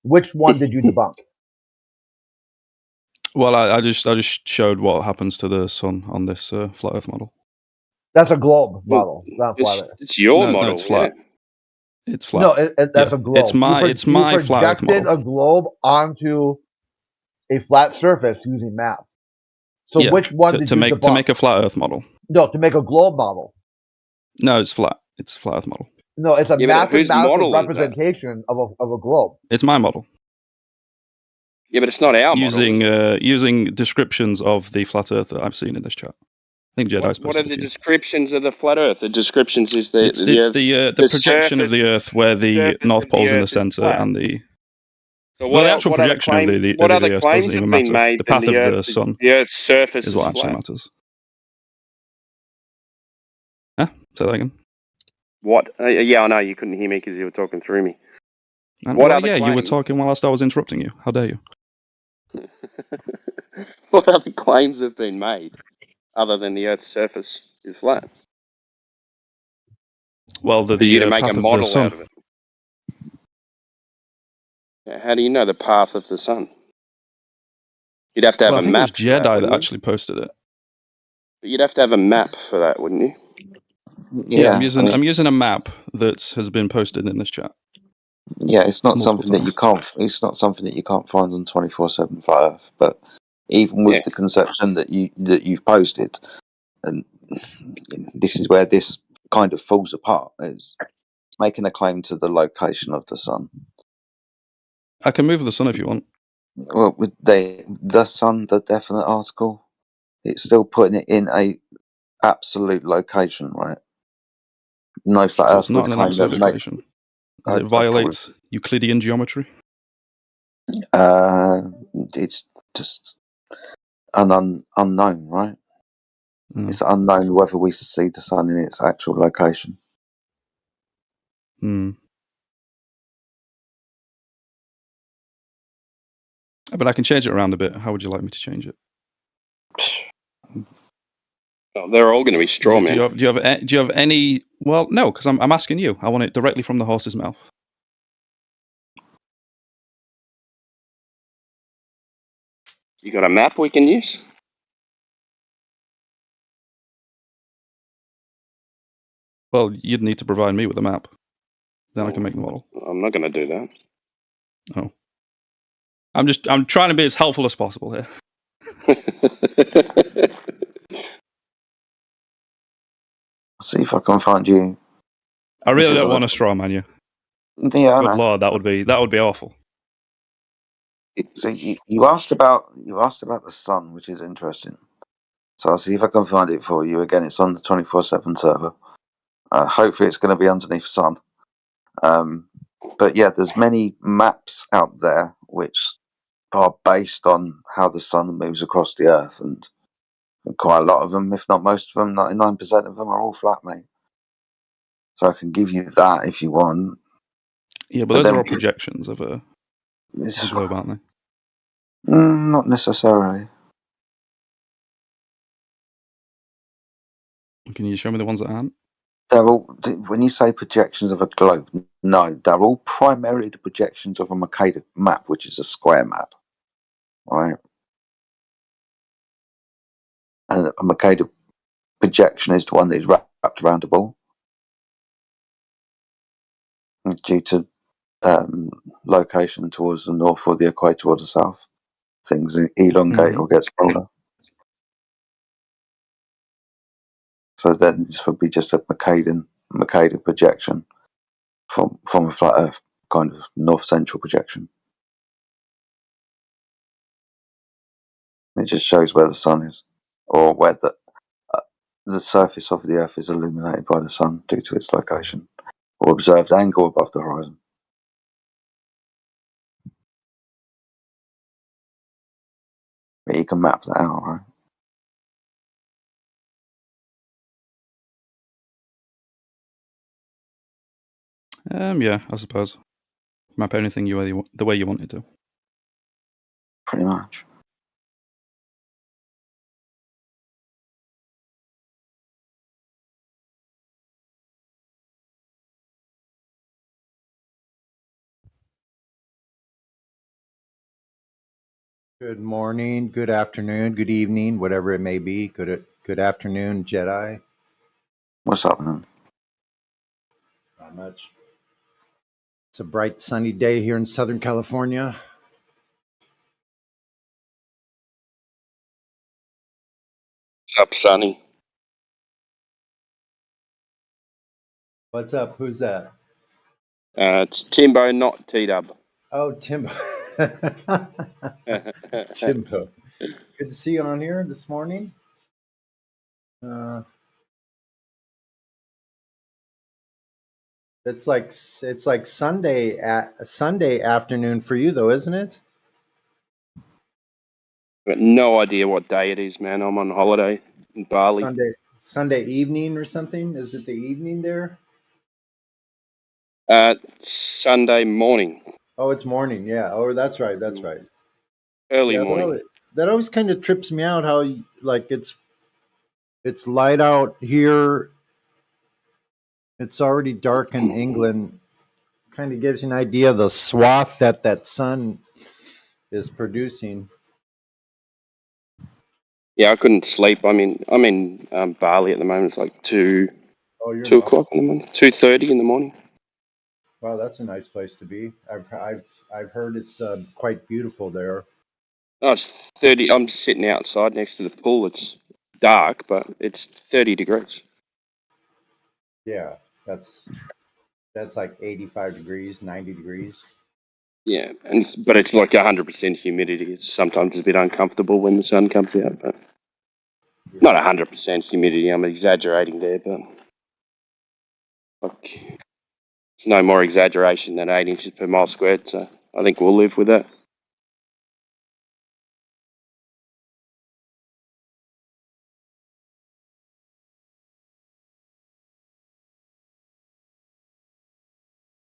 Speaker 6: Which one did you debunk?
Speaker 15: Well, I just showed what happens to the sun on this flat Earth model.
Speaker 6: That's a globe model, not flat Earth.
Speaker 2: It's your
Speaker 15: No,
Speaker 2: model.
Speaker 15: it's flat. It's flat.
Speaker 6: No, that's a globe.
Speaker 15: It's my
Speaker 6: you
Speaker 15: flat Earth
Speaker 6: projected
Speaker 15: model.
Speaker 6: a globe onto a flat surface using math. So
Speaker 15: Yeah,
Speaker 6: which one did you debunk?
Speaker 15: to make a flat Earth model.
Speaker 6: No, to make a globe model.
Speaker 15: No, it's flat. It's a flat Earth model.
Speaker 6: No, it's a
Speaker 2: Yeah, but whose
Speaker 6: mathematical
Speaker 2: model is that?
Speaker 6: representation of a globe.
Speaker 15: It's my model.
Speaker 2: Yeah, but it's not our
Speaker 15: using
Speaker 2: model.
Speaker 15: Using descriptions of the flat Earth that I've seen in this chat. I think Jedi's
Speaker 2: What are
Speaker 15: posted
Speaker 2: the
Speaker 15: a few.
Speaker 2: descriptions of the flat Earth? The descriptions is
Speaker 15: It's the projection of the Earth where the North Pole's in the center and the
Speaker 2: So
Speaker 15: the actual projection of the Earth doesn't even matter. The path of the sun
Speaker 2: the Earth's surface
Speaker 15: is
Speaker 2: is
Speaker 15: what actually
Speaker 2: flat?
Speaker 15: matters. Huh? Say that again.
Speaker 2: What? Yeah, I know you couldn't hear me because you were talking through me.
Speaker 15: And,
Speaker 2: What
Speaker 15: well,
Speaker 2: other
Speaker 15: yeah, you were
Speaker 2: claims?
Speaker 15: talking whilst I was interrupting you. How dare you?
Speaker 2: What other claims have been made other than the Earth's surface is flat?
Speaker 15: Well,
Speaker 2: For you to
Speaker 15: the
Speaker 2: make a
Speaker 15: path of the
Speaker 2: model
Speaker 15: sun.
Speaker 2: out of it. Yeah, how do you know the path of the sun? You'd have to have
Speaker 15: Well,
Speaker 2: a
Speaker 15: I think it was
Speaker 2: map for that,
Speaker 15: Jedi
Speaker 2: wouldn't
Speaker 15: that
Speaker 2: you?
Speaker 15: actually posted it.
Speaker 2: But you'd have to have a map for that, wouldn't you?
Speaker 15: Yeah, I'm using a map that has been posted in this chat.
Speaker 4: Yeah, it's not
Speaker 15: multiple
Speaker 4: something that you can't. It's not something that you can't find on 24/7 Flat Earth. But even with the conception that you've posted, and this is where this kind of falls apart, is making a claim to the location of the sun.
Speaker 15: I can move the sun if you want.
Speaker 4: Well, with the sun, the definite article, it's still putting it in a absolute location, right? No flat
Speaker 15: So
Speaker 4: Earth
Speaker 15: it's not
Speaker 4: would
Speaker 15: in an
Speaker 4: claim
Speaker 15: absolute
Speaker 4: that.
Speaker 15: location. Does it violate Euclidean geometry?
Speaker 4: It's just an unknown, right? It's unknown whether we see the sun in its actual location.
Speaker 15: But I can change it around a bit. How would you like me to change it?
Speaker 2: Oh, they're all going to be straw, man.
Speaker 15: Do you have any? Well, no, because I'm asking you. I want it directly from the horse's mouth.
Speaker 2: You got a map we can use?
Speaker 15: Well, you'd need to provide me with a map. Then I can make the model.
Speaker 2: I'm not going to do that.
Speaker 15: Oh. I'm trying to be as helpful as possible here.
Speaker 4: See if I can find you.
Speaker 15: I really don't want to straw man you.
Speaker 4: Yeah, I know.
Speaker 15: Good Lord, that would be awful.
Speaker 4: So you asked about the sun, which is interesting. So I'll see if I can find it for you. Again, it's on the 24/7 server. Hopefully, it's going to be underneath sun. But yeah, there's many maps out there which are based on how the sun moves across the Earth, and quite a lot of them, if not most of them, 99% of them are all flat, mate. So I can give you that if you want.
Speaker 15: Yeah, but those are all projections of a globe, aren't they?
Speaker 4: Not necessarily.
Speaker 15: Can you show me the ones that aren't?
Speaker 4: They're all, when you say projections of a globe, no, they're all primarily the projections of a Mercator map, which is a square map, right? And a Mercator projection is the one that is wrapped around a ball. Due to location towards the north or the equator or the south, things elongate or get smaller. So then this would be just a Mercator projection from a flat Earth, kind of north-central projection. It just shows where the sun is, or where the surface of the Earth is illuminated by the sun due to its location, or observed angle above the horizon. But you can map that out, right?
Speaker 15: Yeah, I suppose. Map anything the way you want it to.
Speaker 4: Pretty much.
Speaker 16: Good morning, good afternoon, good evening, whatever it may be. Good afternoon, Jedi.
Speaker 4: What's up, man?
Speaker 16: Not much. It's a bright, sunny day here in Southern California.
Speaker 2: What's up, Sonny?
Speaker 16: What's up? Who's that?
Speaker 2: It's Timbo, not T-Dub.
Speaker 16: Oh, Timbo. Timbo. Good to see you on here this morning. It's like Sunday afternoon for you, though, isn't it?
Speaker 2: Got no idea what day it is, man. I'm on holiday in Bali.
Speaker 16: Sunday evening or something? Is it the evening there?
Speaker 2: Sunday morning.
Speaker 16: Oh, it's morning. Yeah. Oh, that's right. That's right.
Speaker 2: Early morning.
Speaker 16: That always kind of trips me out. How like it's light out here. It's already dark in England. Kind of gives you an idea of the swath that sun is producing.
Speaker 2: Yeah, I couldn't sleep. I'm in Bali at the moment. It's like 2 o'clock in the morning, 2:30 in the morning.
Speaker 16: Wow, that's a nice place to be. I've heard it's quite beautiful there.
Speaker 2: Oh, it's 30. I'm sitting outside next to the pool. It's dark, but it's 30 degrees.
Speaker 16: Yeah, that's like 85 degrees, 90 degrees.
Speaker 2: Yeah, but it's like 100% humidity. It's sometimes a bit uncomfortable when the sun comes out, but not 100% humidity. I'm exaggerating there, but like it's no more exaggeration than 8 inches per mile squared. So I think we'll live with that.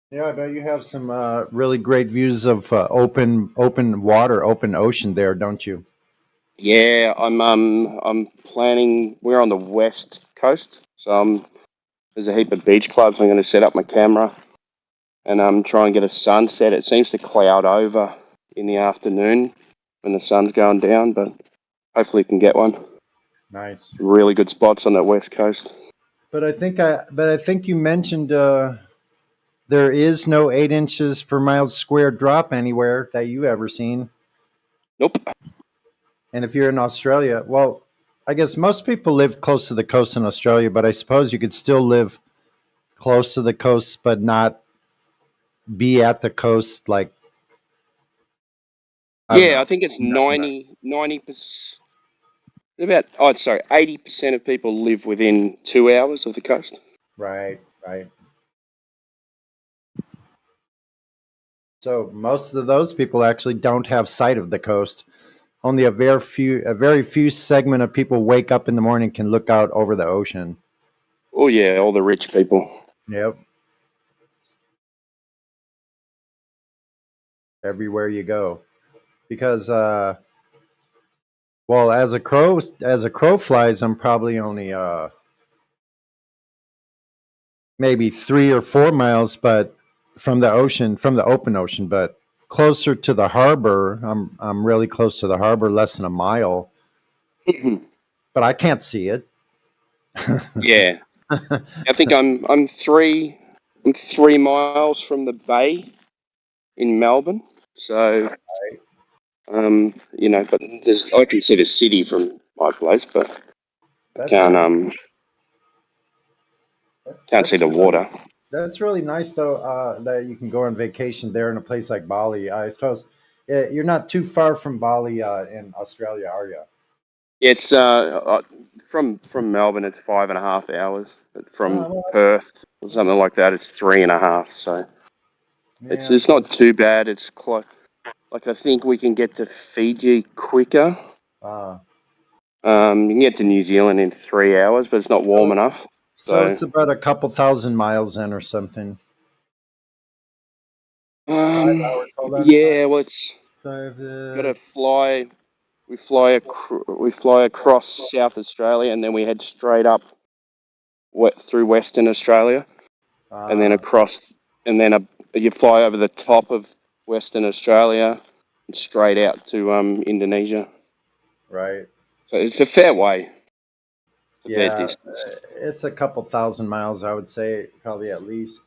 Speaker 16: Yeah, I bet you have some really great views of open water, open ocean there, don't you?
Speaker 2: Yeah, I'm planning. We're on the west coast, so there's a heap of beach clubs. I'm going to set up my camera and try and get a sunset. It seems to cloud over in the afternoon when the sun's going down, but hopefully we can get one.
Speaker 16: Nice.
Speaker 2: Really good spots on that west coast.
Speaker 16: But I think you mentioned there is no 8 inches per mile square drop anywhere that you ever seen.
Speaker 2: Nope.
Speaker 16: And if you're in Australia, well, I guess most people live close to the coast in Australia, but I suppose you could still live close to the coast but not be at the coast. Like, I don't know.
Speaker 2: I think it's 90%. About 80% of people live within 2 hours of the coast.
Speaker 16: Right. So most of those people actually don't have sight of the coast. Only a very few segment of people wake up in the morning can look out over the ocean.
Speaker 2: Oh yeah, all the rich people.
Speaker 16: Yep. Everywhere you go, because well, as a crow flies, I'm probably only maybe 3 or 4 miles, but from the open ocean, but closer to the harbor. I'm really close to the harbor, less than a mile, but I can't see it.
Speaker 2: Yeah, I think I'm 3 miles from the bay in Melbourne. So, but I can see the city from my place, but I can't see the water.
Speaker 16: That's really nice, though, that you can go on vacation there in a place like Bali. I suppose you're not too far from Bali in Australia, are you?
Speaker 2: It's from Melbourne, it's 5.5 hours, but from Perth or something like that, it's 3.5. So it's not too bad. It's close. Like I think we can get to Fiji quicker. You can get to New Zealand in 3 hours, but it's not warm enough.
Speaker 16: So it's about a couple thousand miles in or something.
Speaker 2: 5 hours. Yeah, well, it's got to fly. We fly across South Australia, and then we head straight up through Western Australia, and then across, and then you fly over the top of Western Australia and straight out to Indonesia.
Speaker 16: Right.
Speaker 2: So it's a fair way.
Speaker 16: Yeah, it's a couple thousand miles, I would say, probably at least.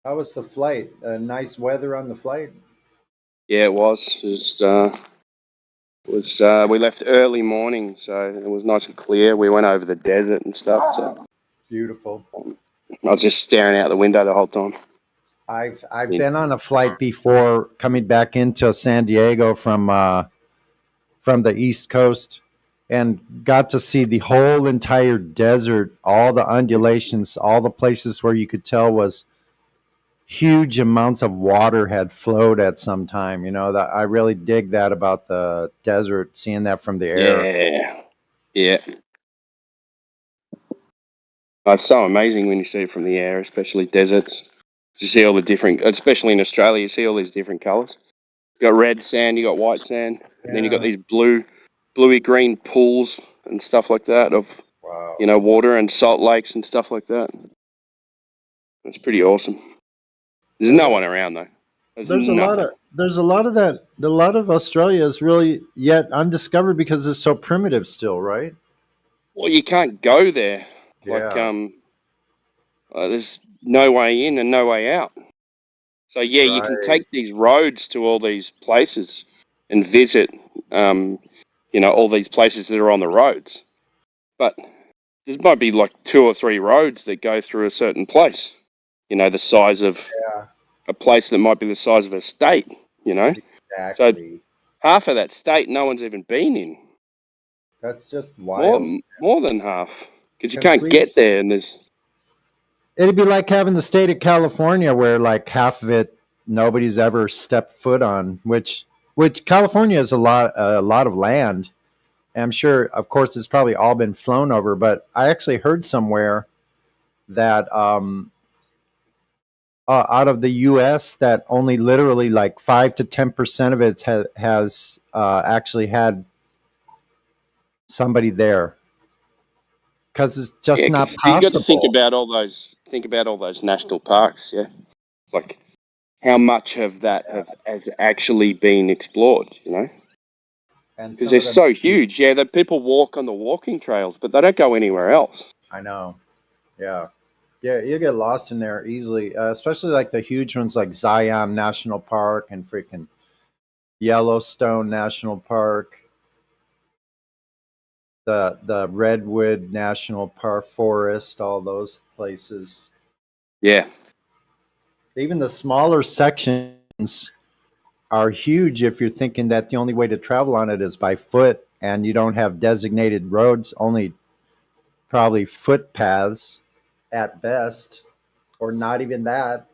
Speaker 16: How was the flight? Nice weather on the flight?
Speaker 2: Yeah, it was. We left early morning, so it was nice and clear. We went over the desert and stuff. So
Speaker 16: beautiful.
Speaker 2: I was just staring out the window the whole time.
Speaker 16: I've been on a flight before, coming back into San Diego from the East Coast, and got to see the whole entire desert, all the undulations, all the places where you could tell was huge amounts of water had flowed at some time. That I really dig that about the desert, seeing that from the air.
Speaker 2: Yeah. It's so amazing when you see it from the air, especially deserts. You see all the different, especially in Australia, you see all these different colours. You got red sand, you got white sand, and then you got these bluey green pools and stuff like that of water and salt lakes and stuff like that. It's pretty awesome. There's no one around though.
Speaker 16: There's a lot of that. A lot of Australia is really yet undiscovered because it's so primitive still, right?
Speaker 2: Well, you can't go there. There's no way in and no way out. So you can take these roads to all these places and visit, all these places that are on the roads. But there might be like 2 or 3 roads that go through a certain place. The size of a place that might be the size of a state.
Speaker 16: Exactly.
Speaker 2: So half of that state no one's even been in.
Speaker 16: That's just wild.
Speaker 2: More than half, because you can't get there, and there's.
Speaker 16: It'd be like having the state of California, where like half of it nobody's ever stepped foot on. Which California is a lot of land. And I'm sure, of course, it's probably all been flown over. But I actually heard somewhere that out of the U.S. that only literally like 5 to 10% of it has actually had somebody there, because it's just not
Speaker 2: So you got to think
Speaker 16: possible.
Speaker 2: about all those national parks. Yeah, like how much of that has actually been explored? You know,
Speaker 16: And
Speaker 2: because
Speaker 16: some
Speaker 2: they're
Speaker 16: of them,
Speaker 2: so huge. Yeah, that people walk on the walking trails, but they don't go anywhere else.
Speaker 16: I know. Yeah. Yeah, you get lost in there easily, especially like the huge ones like Zion National Park and freaking Yellowstone National Park, the Redwood National Park Forest, all those places.
Speaker 2: Yeah.
Speaker 16: Even the smaller sections are huge if you're thinking that the only way to travel on it is by foot and you don't have designated roads, only probably footpaths at best, or not even that.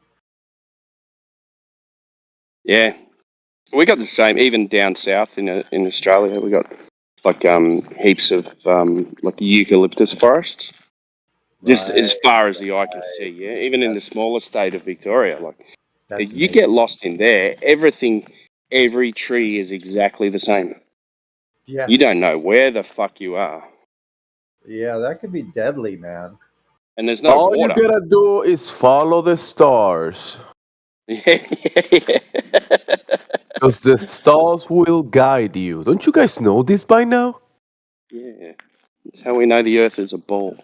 Speaker 2: Yeah, we got the same. Even down south in Australia, we got like heaps of like eucalyptus forests, just as
Speaker 16: Right.
Speaker 2: far as the eye can see. Yeah, even in the smaller state of Victoria, like
Speaker 16: That's
Speaker 2: you get
Speaker 16: amazing.
Speaker 2: lost in there. Every tree is exactly the same. You don't
Speaker 16: Yes.
Speaker 2: know where the fuck you are,
Speaker 16: Yeah, that could be deadly, man.
Speaker 2: and there's no
Speaker 12: All you
Speaker 2: water.
Speaker 12: gotta do is follow the stars.
Speaker 2: Yeah, yeah.
Speaker 12: Because the stars will guide you. Don't you guys know this by now?
Speaker 2: Yeah, that's how we know the Earth is a ball.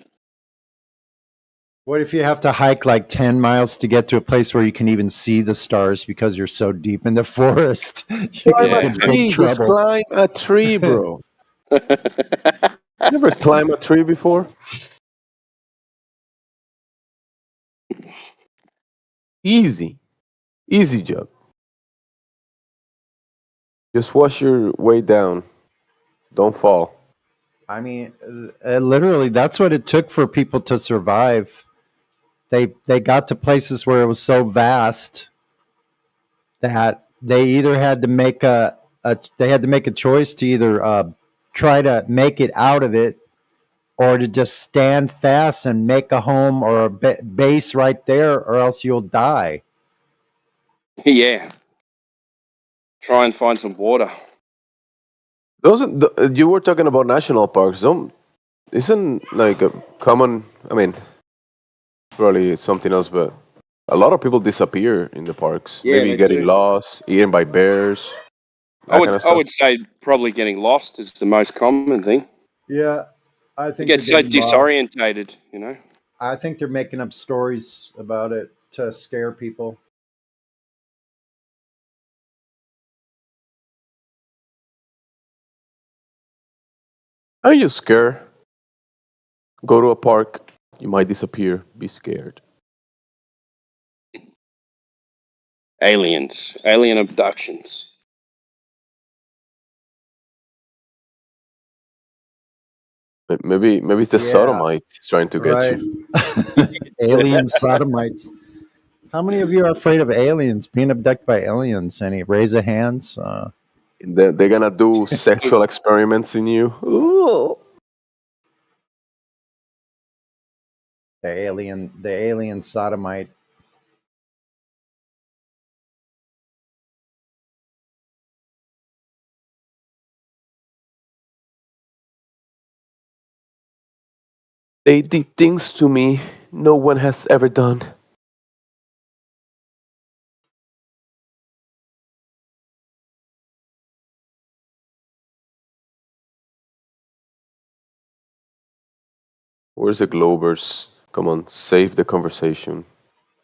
Speaker 16: What if you have to hike like 10 miles to get to a place where you can even see the stars because you're so deep in the forest? You
Speaker 12: Climb
Speaker 16: could
Speaker 12: a
Speaker 16: be
Speaker 2: Yeah.
Speaker 16: in big
Speaker 12: tree. Just
Speaker 16: trouble.
Speaker 12: climb a tree, bro. Never climb a tree before? Easy. Easy job. Just wash your way down. Don't fall.
Speaker 16: I mean, literally, that's what it took for people to survive. They got to places where it was so vast that they either had to make a choice to either try to make it out of it, or to just stand fast and make a home or a base right there, or else you'll die.
Speaker 2: Yeah. Try and find some water.
Speaker 12: You were talking about national parks. Isn't like a common? I mean, probably it's something else, but a lot of people disappear in the parks.
Speaker 2: Yeah,
Speaker 12: Maybe
Speaker 2: they
Speaker 12: getting
Speaker 2: do.
Speaker 12: lost, eaten by bears,
Speaker 2: I
Speaker 12: that kind
Speaker 2: would
Speaker 12: of
Speaker 2: I
Speaker 12: stuff.
Speaker 2: would say probably getting lost is the most common thing.
Speaker 16: Yeah, I
Speaker 2: You
Speaker 16: think
Speaker 2: get
Speaker 16: they're
Speaker 2: so
Speaker 16: getting lost.
Speaker 2: disorientated, you know.
Speaker 16: I think they're making up stories about it to scare people.
Speaker 12: Are you scared? Go to a park. You might disappear. Be scared.
Speaker 2: Aliens, alien abductions.
Speaker 12: Maybe it's the
Speaker 16: Yeah,
Speaker 12: sodomites trying to get
Speaker 16: right.
Speaker 12: you.
Speaker 16: Alien sodomites. How many of you are afraid of aliens, being abducted by aliens? Any raise of hands?
Speaker 12: They're gonna do sexual experiments in you. Ooh.
Speaker 16: The alien sodomite.
Speaker 12: They did things to me no one has ever done. Where's the Globers? Come on, save the conversation.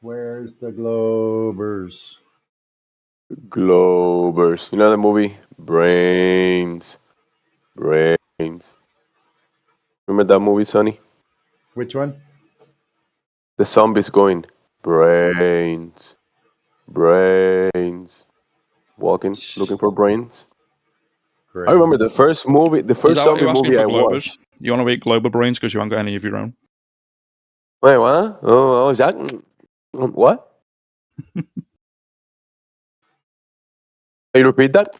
Speaker 16: Where's the Globers?
Speaker 12: Globers. You know the movie? Brains. Brains. Remember that movie, Sonny?
Speaker 16: Which one?
Speaker 12: The zombies going, brains. Brains. Walking, looking for brains. I remember the
Speaker 16: Brains.
Speaker 12: first movie, the
Speaker 15: Is
Speaker 12: first
Speaker 15: that what
Speaker 12: zombie
Speaker 15: you're asking
Speaker 12: movie
Speaker 15: for,
Speaker 12: I
Speaker 15: Globers?
Speaker 12: watched.
Speaker 15: You want to eat Glober brains because you haven't got any of your own?
Speaker 12: Wait, what? Oh, is that? What? Can you repeat that?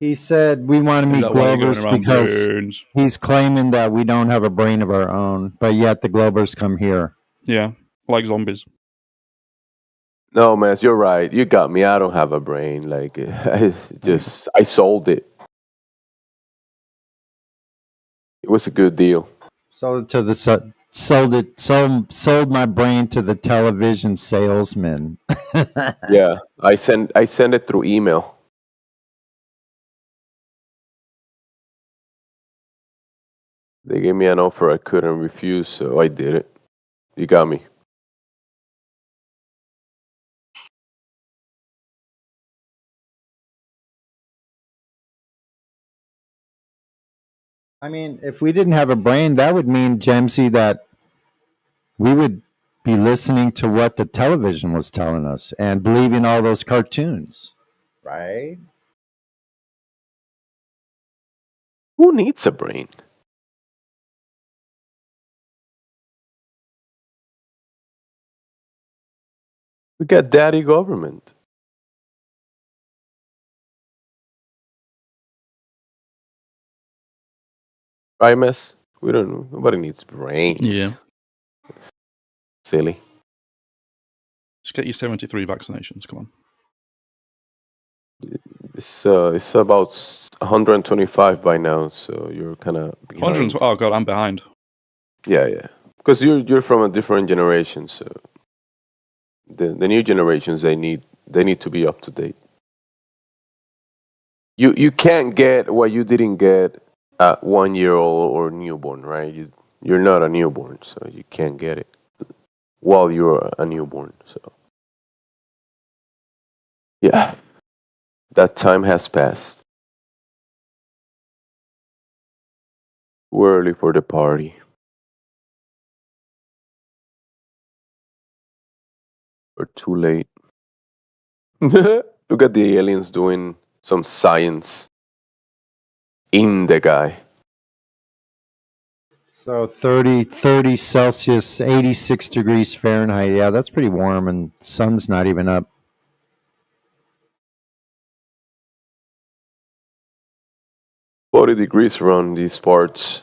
Speaker 16: He said we want to meet Globers because he's claiming that we don't have a brain of our own, but yet the Globers come here.
Speaker 15: Yeah, like zombies.
Speaker 12: No, man, you're right. You got me. I don't have a brain. Like, I sold it. It was a good deal.
Speaker 16: Sold my brain to the television salesman.
Speaker 12: Yeah, I send it through email. They gave me an offer I couldn't refuse, so I did it. You got me.
Speaker 16: I mean, if we didn't have a brain, that would mean, Jamesy, that we would be listening to what the television was telling us and believing all those cartoons, right?
Speaker 12: Who needs a brain? We got daddy government. Right, miss? Nobody needs brains.
Speaker 15: Yeah.
Speaker 12: Silly.
Speaker 15: Just get your 73 vaccinations. Come on.
Speaker 12: It's about 125 by now, so you're kind of behind.
Speaker 15: Oh god, I'm behind.
Speaker 12: Yeah, because you're from a different generation, so the new generations they need to be up to date. You can't get what you didn't get at 1 year old or newborn, right? You're not a newborn, so you can't get it while you're a newborn. So yeah, that time has passed. We're early for the party. We're too late. Look at the aliens doing some science in the guy.
Speaker 16: So 30 Celsius, 86 degrees Fahrenheit. Yeah, that's pretty warm, and sun's not even up.
Speaker 12: — 40 degrees around these parts.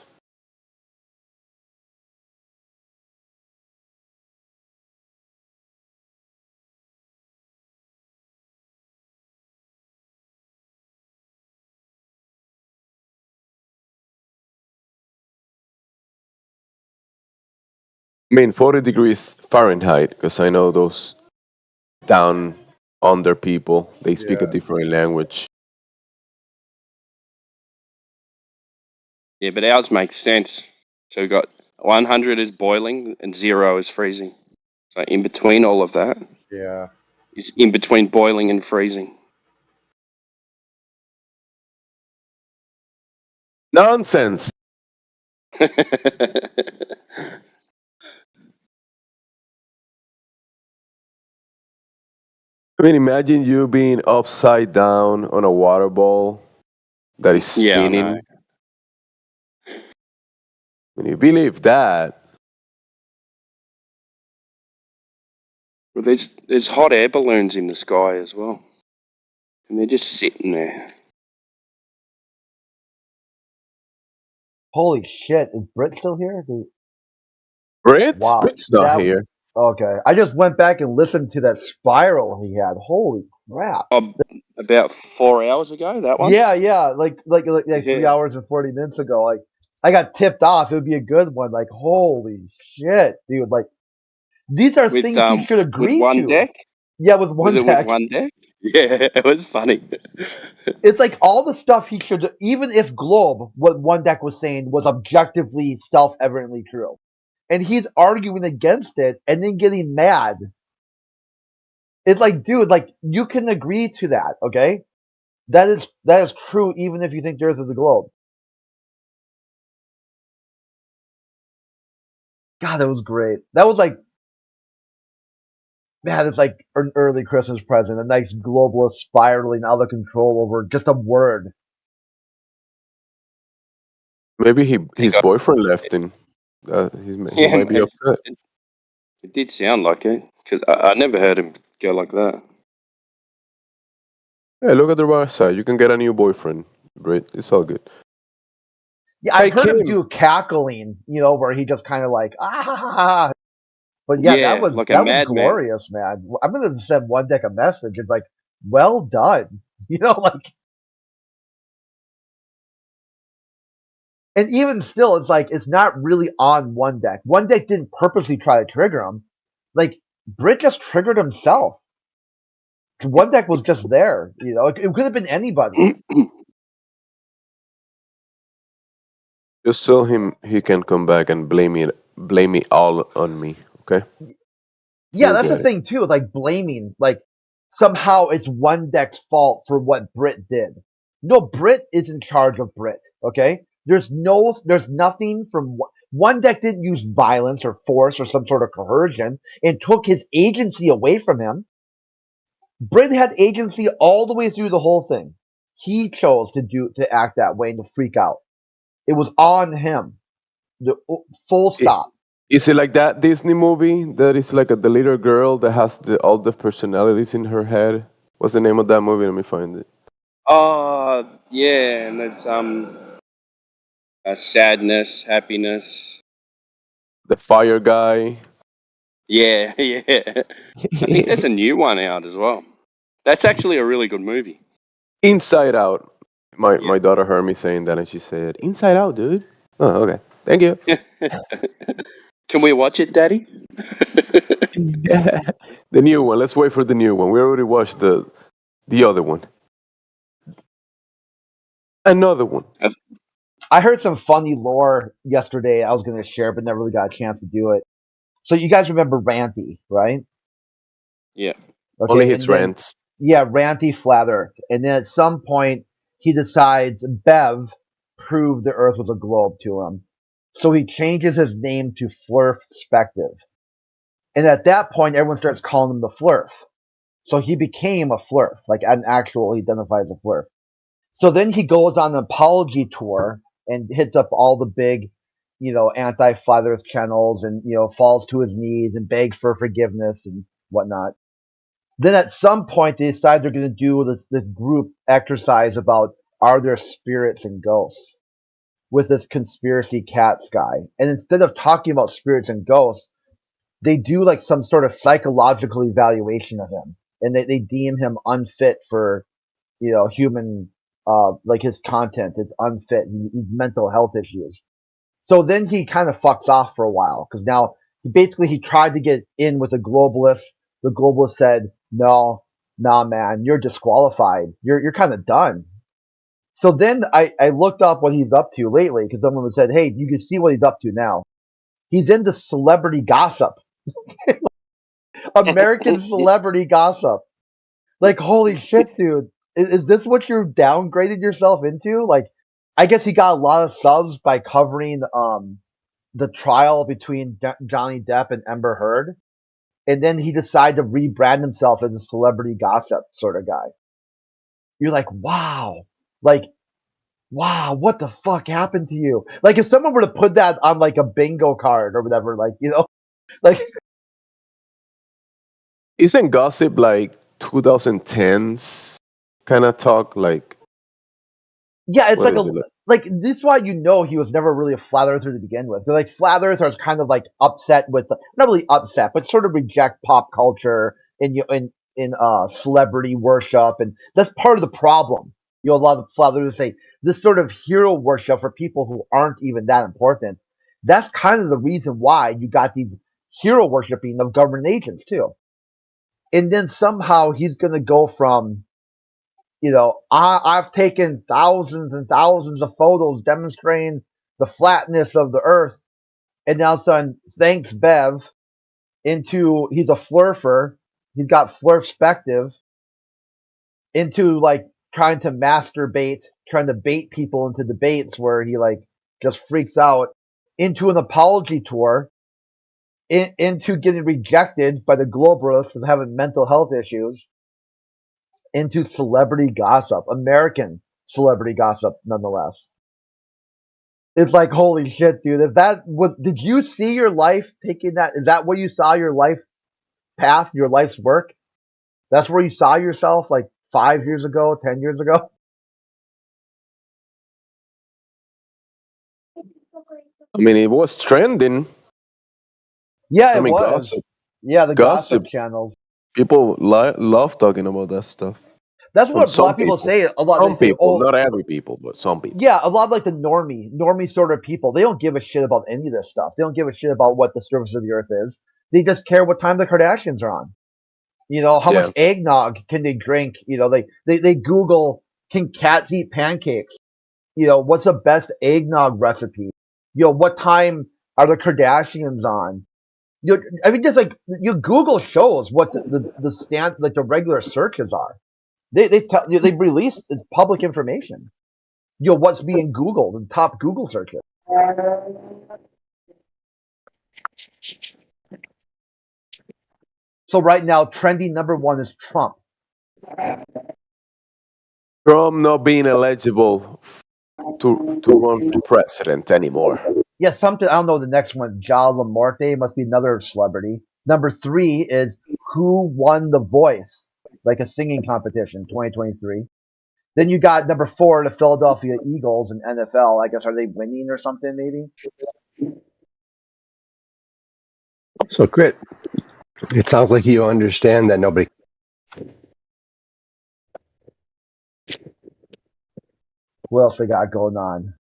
Speaker 12: I mean, 40 degrees Fahrenheit, because I know those down under people, they speak a different language.
Speaker 2: Yeah, but ours makes sense. So we've got 100 is boiling and 0 is freezing. So in between all of that is in between boiling and freezing.
Speaker 12: Nonsense. I mean, imagine you being upside down on a water ball that is spinning.
Speaker 2: Yeah, I know.
Speaker 12: When you believe that.
Speaker 2: Well, there's hot air balloons in the sky as well. And they're just sitting there.
Speaker 6: Holy shit! Is Britt still here?
Speaker 12: Brit?
Speaker 6: Wow,
Speaker 12: Brit's not here.
Speaker 6: Okay, I just went back and listened to that spiral he had. Holy crap!
Speaker 2: About 4 hours ago, that one.
Speaker 6: Yeah, like 3 hours and 40 minutes ago. Like, I got tipped off. It would be a good one. Like, holy shit, dude! Like, these are things he should agree
Speaker 2: with one
Speaker 6: to.
Speaker 2: Deck?
Speaker 6: Yeah, with one
Speaker 2: Was
Speaker 6: deck.
Speaker 2: it with one deck? Yeah, it was funny.
Speaker 6: It's like all the stuff he should, even if Globe, what one deck was saying was objectively self-evidently true. And he's arguing against it and then getting mad. It's like, dude, like, you can agree to that, okay? That is true even if you think the Earth is a globe. God, that was great. That was like, man, it's like an early Christmas present. A nice globalist spiraling out of control over just a word.
Speaker 12: Maybe his boyfriend left him. He might be upset.
Speaker 2: It did sound like it, because I never heard him go like that.
Speaker 20: Hey, look at the right side. You can get a new boyfriend, Brit. It's all good.
Speaker 6: Yeah, I've heard him
Speaker 20: Kim.
Speaker 6: do cackling, where he just kind of like ah. But yeah, that was
Speaker 2: like a
Speaker 6: that was
Speaker 2: madman.
Speaker 6: glorious, man. I'm gonna send one deck a message. It's like, well done, like. And even still, it's like it's not really on one deck. One deck didn't purposely try to trigger him. Like Brit just triggered himself. One deck was just there. It could have been anybody.
Speaker 20: Just tell him he can come back and blame me all on me, okay?
Speaker 6: Yeah,
Speaker 20: He'll
Speaker 6: that's the
Speaker 20: get it.
Speaker 6: thing too. Like blaming, like somehow it's one deck's fault for what Brit did. No, Brit is in charge of Brit. Okay, there's nothing from one deck didn't use violence or force or some sort of coercion and took his agency away from him. Brit had agency all the way through the whole thing. He chose to act that way and to freak out. It was on him. Full stop.
Speaker 20: Is it like that Disney movie that is like the little girl that has all the personalities in her head? What's the name of that movie? Let me find it.
Speaker 2: Yeah, and it's sadness, happiness.
Speaker 20: The Fire Guy.
Speaker 2: Yeah, yeah. I think there's a new one out as well. That's actually a really good movie.
Speaker 20: Inside Out. My daughter heard me saying that and she said, "Inside Out, dude." Oh, okay. Thank you.
Speaker 2: Can we watch it, Daddy?
Speaker 20: The new one. Let's wait for the new one. We already watched the other one. Another one.
Speaker 6: I heard some funny lore yesterday I was going to share, but never really got a chance to do it. So you guys remember Ranty, right?
Speaker 2: Yeah.
Speaker 6: Okay,
Speaker 20: Only his rants.
Speaker 6: Yeah, Ranty Flat Earth. And then at some point, he decides Bev proved the Earth was a globe to him. So he changes his name to Flurf Spective. And at that point, everyone starts calling him the Flurf. So he became a Flurf, like an actual, he identifies as a Flurf. So then he goes on an apology tour and hits up all the big, anti-Flat Earth channels and, falls to his knees and begs for forgiveness and whatnot. Then at some point they decide they're going to do this group exercise about are there spirits and ghosts with this conspiracy cats guy. And instead of talking about spirits and ghosts, they do like some sort of psychological evaluation of him. And they deem him unfit for, human, like his content is unfit. He's mental health issues. So then he kind of fucks off for a while because now he tried to get in with the globalists. The globalist said, no, nah, man, you're disqualified. You're kind of done. So then I looked up what he's up to lately because someone said, hey, you can see what he's up to now. He's into celebrity gossip. American celebrity gossip. Like, holy shit, dude. Is this what you're downgraded yourself into? Like, I guess he got a lot of subs by covering the trial between Johnny Depp and Amber Heard. And then he decided to rebrand himself as a celebrity gossip sort of guy. You're like, wow, what the fuck happened to you? Like, if someone were to put that on like a bingo card or whatever, like, like.
Speaker 20: Isn't gossip like 2010s kind of talk? Like,
Speaker 6: yeah, it's like this is why he was never really a flat earther to begin with. But like flat earthers kind of like upset with not really upset, but sort of reject pop culture in celebrity worship, and that's part of the problem. A lot of flat earthers say this sort of hero worship for people who aren't even that important. That's kind of the reason why you got these hero worshiping of government agents too. And then somehow he's going to go from I've taken thousands and thousands of photos demonstrating the flatness of the earth. And now, son, thanks, Bev, into he's a flurfer. He's got flurspective into like trying to masturbate, trying to bait people into debates where he like just freaks out into an apology tour, into getting rejected by the globalists and having mental health issues, into celebrity gossip, American celebrity gossip, nonetheless. It's like, holy shit, dude. Did you see your life taking that? Is that where you saw your life path, your life's work? That's where you saw yourself, like 5 years ago, 10 years ago.
Speaker 20: I mean, it was trending.
Speaker 6: Yeah,
Speaker 20: I
Speaker 6: it
Speaker 20: mean,
Speaker 6: was.
Speaker 20: gossip.
Speaker 6: Yeah, the gossip
Speaker 20: Gossip.
Speaker 6: channels.
Speaker 20: People love talking about that stuff.
Speaker 6: That's
Speaker 20: From
Speaker 6: what a lot
Speaker 20: some
Speaker 6: of people
Speaker 20: people.
Speaker 6: say. A lot they
Speaker 20: Some
Speaker 6: say,
Speaker 20: people,
Speaker 6: "Oh,
Speaker 20: not every people, but some people.
Speaker 6: yeah." A lot of like the normie sort of people. They don't give a shit about any of this stuff. They don't give a shit about what the surface of the Earth is. They just care what time the Kardashians are on. How
Speaker 20: Yeah.
Speaker 6: much eggnog can they drink? They Google, can cats eat pancakes? What's the best eggnog recipe? What time are the Kardashians on? I mean, just like Google shows what the regular searches are. They release it's public information. What's being Googled and top Google searches. So right now, trending number one is Trump.
Speaker 20: Trump not being eligible to run for president anymore.
Speaker 6: Yeah, something I don't know. The next one, Ja Lamorte, must be another celebrity. Number 3 is who won The Voice, like a singing competition, 2023. Then you got number 4, the Philadelphia Eagles and NFL. I guess are they winning or something? Maybe.
Speaker 17: So, Crit, it sounds like you understand that nobody.
Speaker 6: What else they got going on?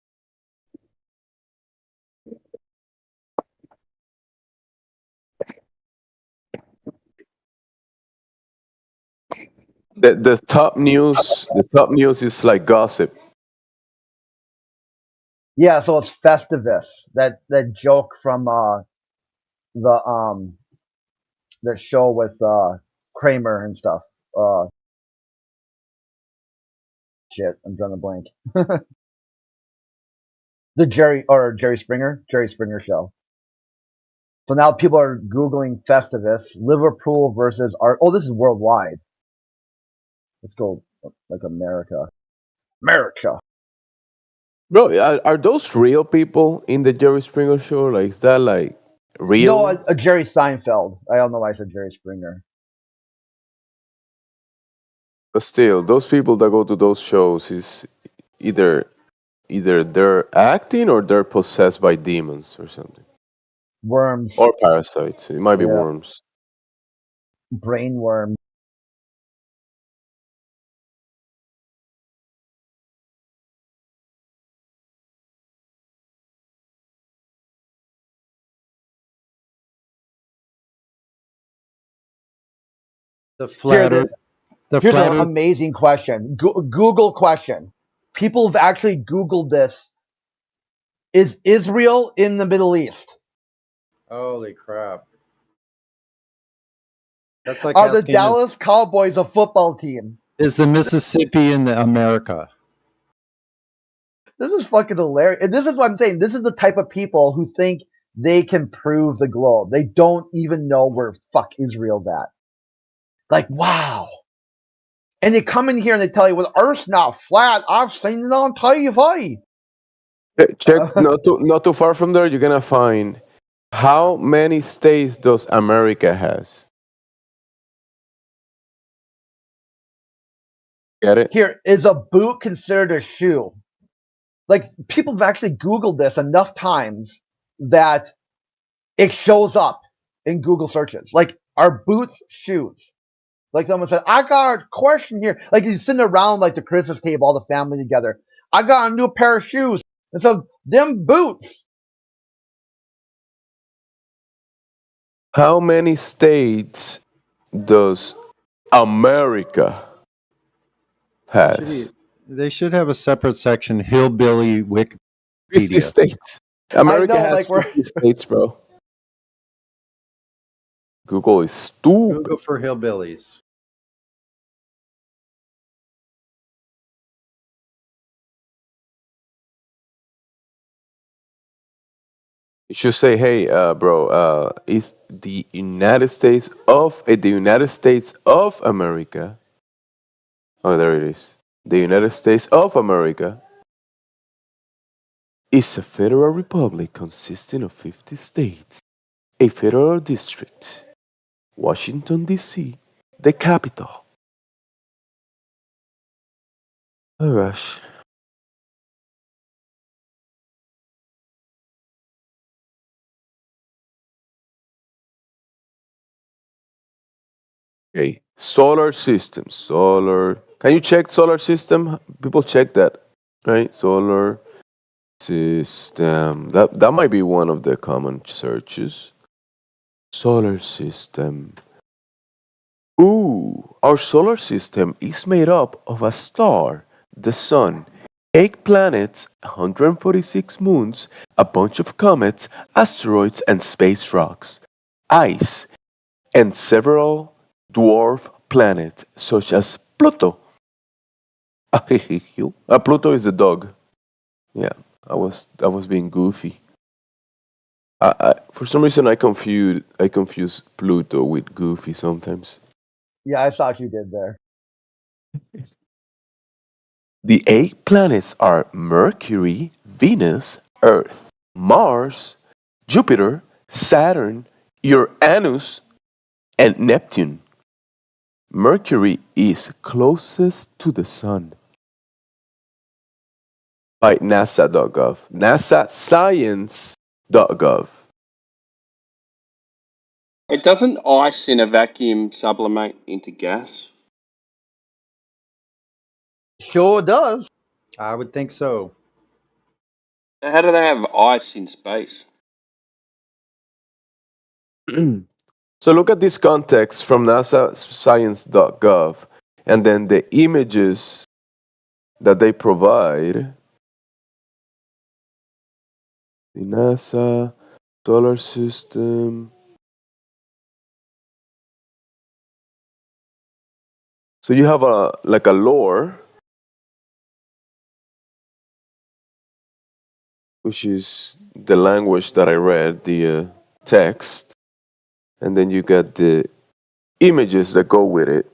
Speaker 20: The top news is like gossip.
Speaker 6: Yeah, so it's Festivus, that joke from the that show with Kramer and stuff. Shit, I'm drawing a blank. The Jerry Springer show. So now people are Googling Festivus, Liverpool versus Art. Oh, this is worldwide. Let's go like America. America.
Speaker 20: Bro, are those real people in the Jerry Springer show? Like, is that like real?
Speaker 6: No, a Jerry Seinfeld. I don't know why I said Jerry Springer.
Speaker 20: But still, those people that go to those shows is either they're acting or they're possessed by demons or something.
Speaker 6: Worms.
Speaker 20: Or parasites. It might be
Speaker 6: Yeah.
Speaker 20: worms.
Speaker 6: Brain worm.
Speaker 16: The flat Earth.
Speaker 6: Here's an amazing question. Google question. People have actually Googled this. Is Israel in the Middle East?
Speaker 16: Holy crap. That's like
Speaker 6: Are the Dallas Cowboys a football team?
Speaker 16: Is the Mississippi in America?
Speaker 6: This is fucking hilarious. And this is what I'm saying. This is the type of people who think they can prove the globe. They don't even know where fuck Israel's at. Like, wow. And they come in here and they tell you, well, the Earth's not flat. I've seen it on TV.
Speaker 20: Check not too far from there. You're gonna find how many states does America has. Get it?
Speaker 6: Here, is a boot considered a shoe? Like, people have actually Googled this enough times that it shows up in Google searches. Like, are boots shoes? Like someone said, I got a question here. Like he's sitting around like the Christmas table, all the family together. I got a new pair of shoes. And so them boots.
Speaker 20: How many states does America has?
Speaker 16: They should have a separate section, Hillbilly Wikipedia.
Speaker 20: 50 states. America has 50 states, bro. Google is stupid.
Speaker 16: Google for hillbillies.
Speaker 20: You should say, hey, bro, is the United States of America? Oh, there it is. The United States of America is a federal republic consisting of 50 states, a federal district, Washington, D.C., the capital. Oh gosh. Okay. Solar system. Solar. Can you check solar system? People check that, right? Solar system. That might be one of the common searches. Solar system. Ooh, our solar system is made up of a star, the sun, 8 planets, 146 moons, a bunch of comets, asteroids, and space rocks, ice, and several dwarf planets such as Pluto. Pluto is a dog. Yeah, I was being goofy. For some reason, I confuse Pluto with Goofy sometimes.
Speaker 6: Yeah, I saw what you did there.
Speaker 20: The 8 planets are Mercury, Venus, Earth, Mars, Jupiter, Saturn, Uranus, and Neptune. Mercury is closest to the Sun. By NASA.gov. NASAScience.gov.
Speaker 2: It doesn't ice in a vacuum sublimate into gas.
Speaker 6: Sure does.
Speaker 16: I would think so.
Speaker 2: How do they have ice in space?
Speaker 20: So look at this context from NASAScience.gov and then the images that they provide. The NASA solar system. So you have a lore, which is the language that I read, the text, and then you get the images that go with it,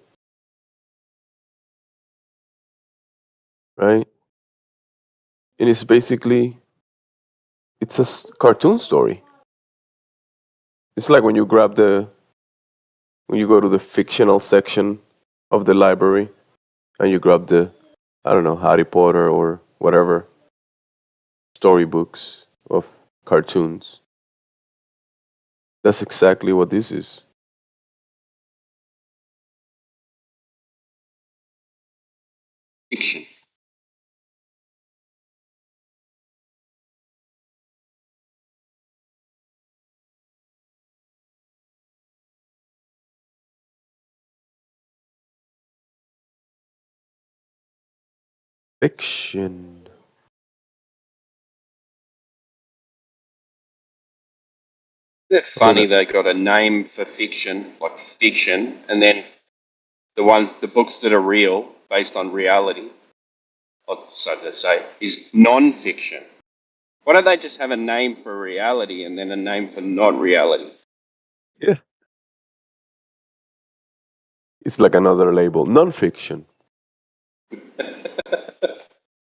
Speaker 20: right? And it's basically it's a cartoon story. It's like when you go to the fictional section of the library and you grab the, I don't know, Harry Potter or whatever storybooks of cartoons. That's exactly what this is.
Speaker 2: Fiction.
Speaker 20: Fiction.
Speaker 2: Isn't it funny they got a name for fiction, like fiction, and then the books that are real, based on reality, or so to say, is non-fiction. Why don't they just have a name for reality and then a name for non-reality?
Speaker 20: Yeah. It's like another label, non-fiction.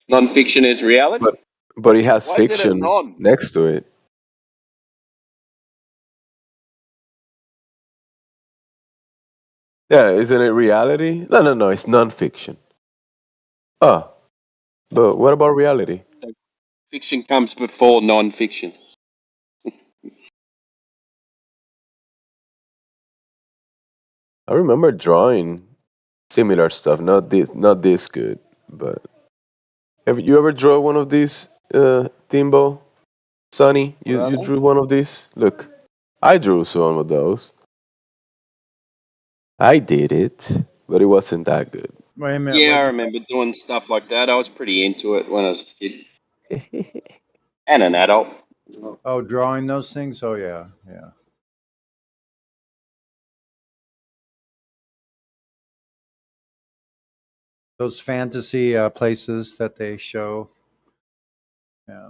Speaker 2: Non-fiction is reality?
Speaker 20: But it has
Speaker 2: Why is it a
Speaker 20: fiction
Speaker 2: non?
Speaker 20: next to it. Yeah, isn't it reality? No, it's non-fiction. Ah, but what about reality?
Speaker 2: Fiction comes before non-fiction.
Speaker 20: I remember drawing similar stuff, not this good, but have you ever drawn one of these, Timbo? Sonny,
Speaker 2: What are
Speaker 20: you
Speaker 2: they?
Speaker 20: drew one of these? Look, I drew some of those. I did it, but it wasn't that good.
Speaker 16: Wait a minute.
Speaker 2: Yeah, I
Speaker 16: What?
Speaker 2: remember doing stuff like that. I was pretty into it when I was a kid and an adult.
Speaker 16: Oh, drawing those things. Oh yeah, yeah. Those fantasy places that they show. Yeah.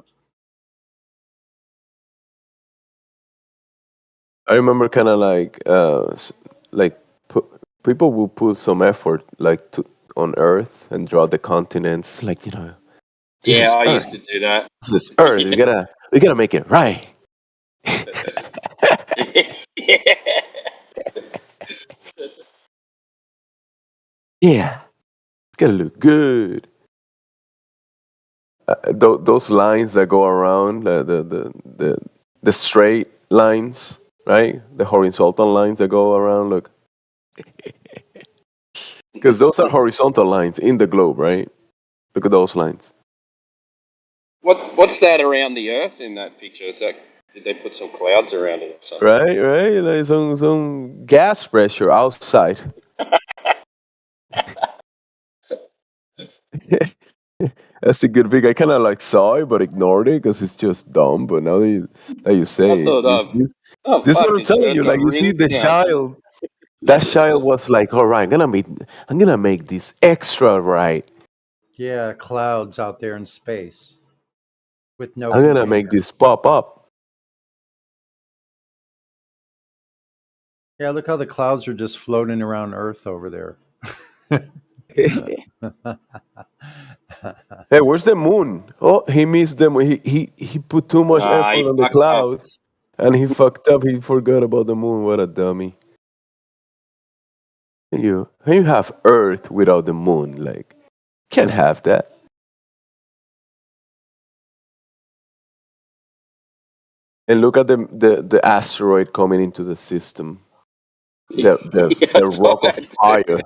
Speaker 20: I remember kind of like people will put some effort on Earth and draw the continents. Like this
Speaker 2: Yeah,
Speaker 20: is
Speaker 2: I used to
Speaker 20: Earth.
Speaker 2: do that.
Speaker 20: This is Earth. We gotta make it right. Yeah, it's gotta look good. those lines that go around the straight lines, right? The horizontal lines that go around. Look, because those are horizontal lines in the globe, right? Look at those lines.
Speaker 2: What's that around the Earth in that picture? Is that, did they put some clouds around it or something?
Speaker 20: Right. Like some gas pressure outside. That's a good pic. I kind of like saw it, but ignored it because it's just dumb. But now that you say
Speaker 2: I
Speaker 20: it,
Speaker 2: thought,
Speaker 20: this is
Speaker 2: fuck,
Speaker 20: what I'm
Speaker 2: is
Speaker 20: telling
Speaker 2: Earth
Speaker 20: you.
Speaker 2: got
Speaker 20: Like you see
Speaker 2: rings
Speaker 20: the
Speaker 2: now?
Speaker 20: child. That child was like, "All right, I'm gonna make this extra right.
Speaker 16: Yeah, clouds out there in space with no
Speaker 20: I'm gonna make
Speaker 16: container.
Speaker 20: this pop up."
Speaker 16: Yeah, look how the clouds are just floating around Earth over there.
Speaker 20: Hey, where's the moon? Oh, he missed them. He put too much
Speaker 2: Nah,
Speaker 20: effort
Speaker 2: he
Speaker 20: on the
Speaker 2: fucked up.
Speaker 20: clouds, and he fucked up. He forgot about the moon. What a dummy! Can you have Earth without the moon? Like, can't have that. And look at the asteroid coming into the system. The
Speaker 2: I saw
Speaker 20: rock of
Speaker 2: that
Speaker 20: fire.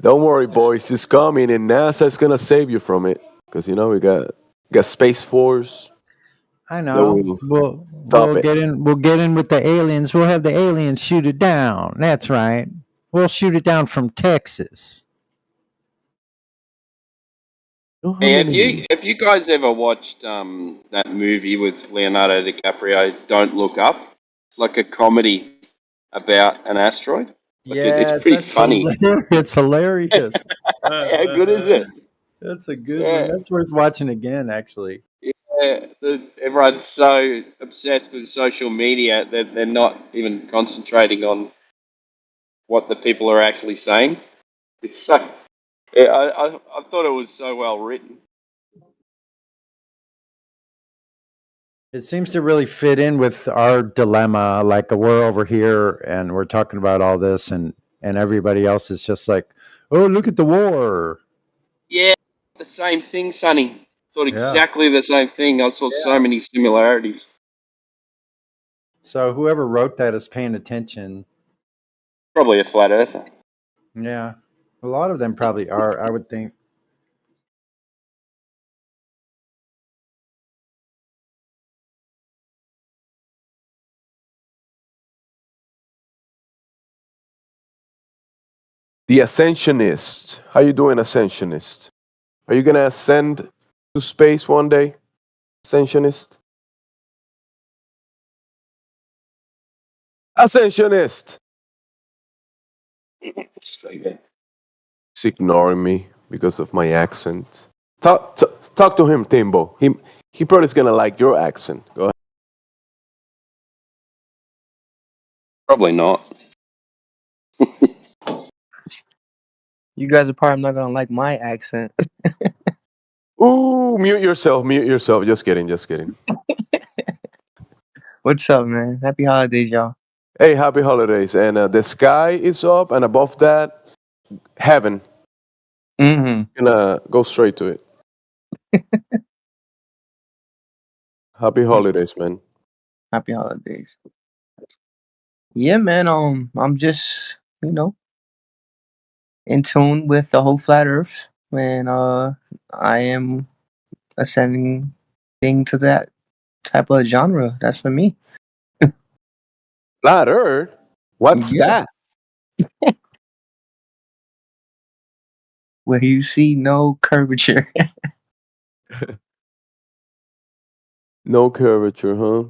Speaker 20: Don't worry, boys. It's coming, and NASA's gonna save you from it. Because we got Space Force
Speaker 16: I
Speaker 20: that
Speaker 16: know.
Speaker 20: will
Speaker 16: We'll
Speaker 20: stop it.
Speaker 16: get in. We'll get in with the aliens. We'll have the aliens shoot it down. That's right. We'll shoot it down from Texas.
Speaker 20: You know how
Speaker 2: Hey,
Speaker 20: many?
Speaker 2: have you guys ever watched that movie with Leonardo DiCaprio, Don't Look Up? It's like a comedy about an asteroid. Like it's
Speaker 16: Yes,
Speaker 2: pretty
Speaker 16: that's
Speaker 2: funny.
Speaker 16: hilarious. It's hilarious.
Speaker 2: How good is it?
Speaker 16: That's a good one.
Speaker 2: Yeah,
Speaker 16: That's worth watching again, actually.
Speaker 2: yeah. Everyone's so obsessed with social media that they're not even concentrating on what the people are actually saying. It's so. Yeah, I thought it was so well written.
Speaker 16: It seems to really fit in with our dilemma. Like we're over here and we're talking about all this, and everybody else is just like, "Oh, look at the war."
Speaker 2: Yeah, the same thing, Sonny. Thought
Speaker 16: Yeah.
Speaker 2: exactly the same thing. I saw so many similarities.
Speaker 16: So whoever wrote that is paying attention.
Speaker 2: Probably a flat earther.
Speaker 16: Yeah. A lot of them probably are, I would think.
Speaker 20: The Ascensionist. How you doing, Ascensionist? Are you gonna ascend to space one day, Ascensionist? Ascensionist. He's ignoring me because of my accent. Talk to him, Timbo. He probably is gonna like your accent. Go ahead.
Speaker 2: Probably not.
Speaker 8: You guys are probably not gonna like my accent.
Speaker 20: Ooh, mute yourself. Mute yourself. Just kidding. Just kidding.
Speaker 8: What's up, man? Happy holidays, y'all.
Speaker 20: Hey, happy holidays. And the sky is up, and above that, heaven.
Speaker 8: Mm-hmm.
Speaker 20: Gonna go straight to it. Happy holidays, man.
Speaker 8: Happy holidays. Yeah, man. I'm just, in tune with the whole flat Earth, and I am ascending to that type of genre. That's for me.
Speaker 20: Flat Earth? What's
Speaker 8: Yeah.
Speaker 20: that?
Speaker 8: Where you see no curvature.
Speaker 20: No curvature, huh?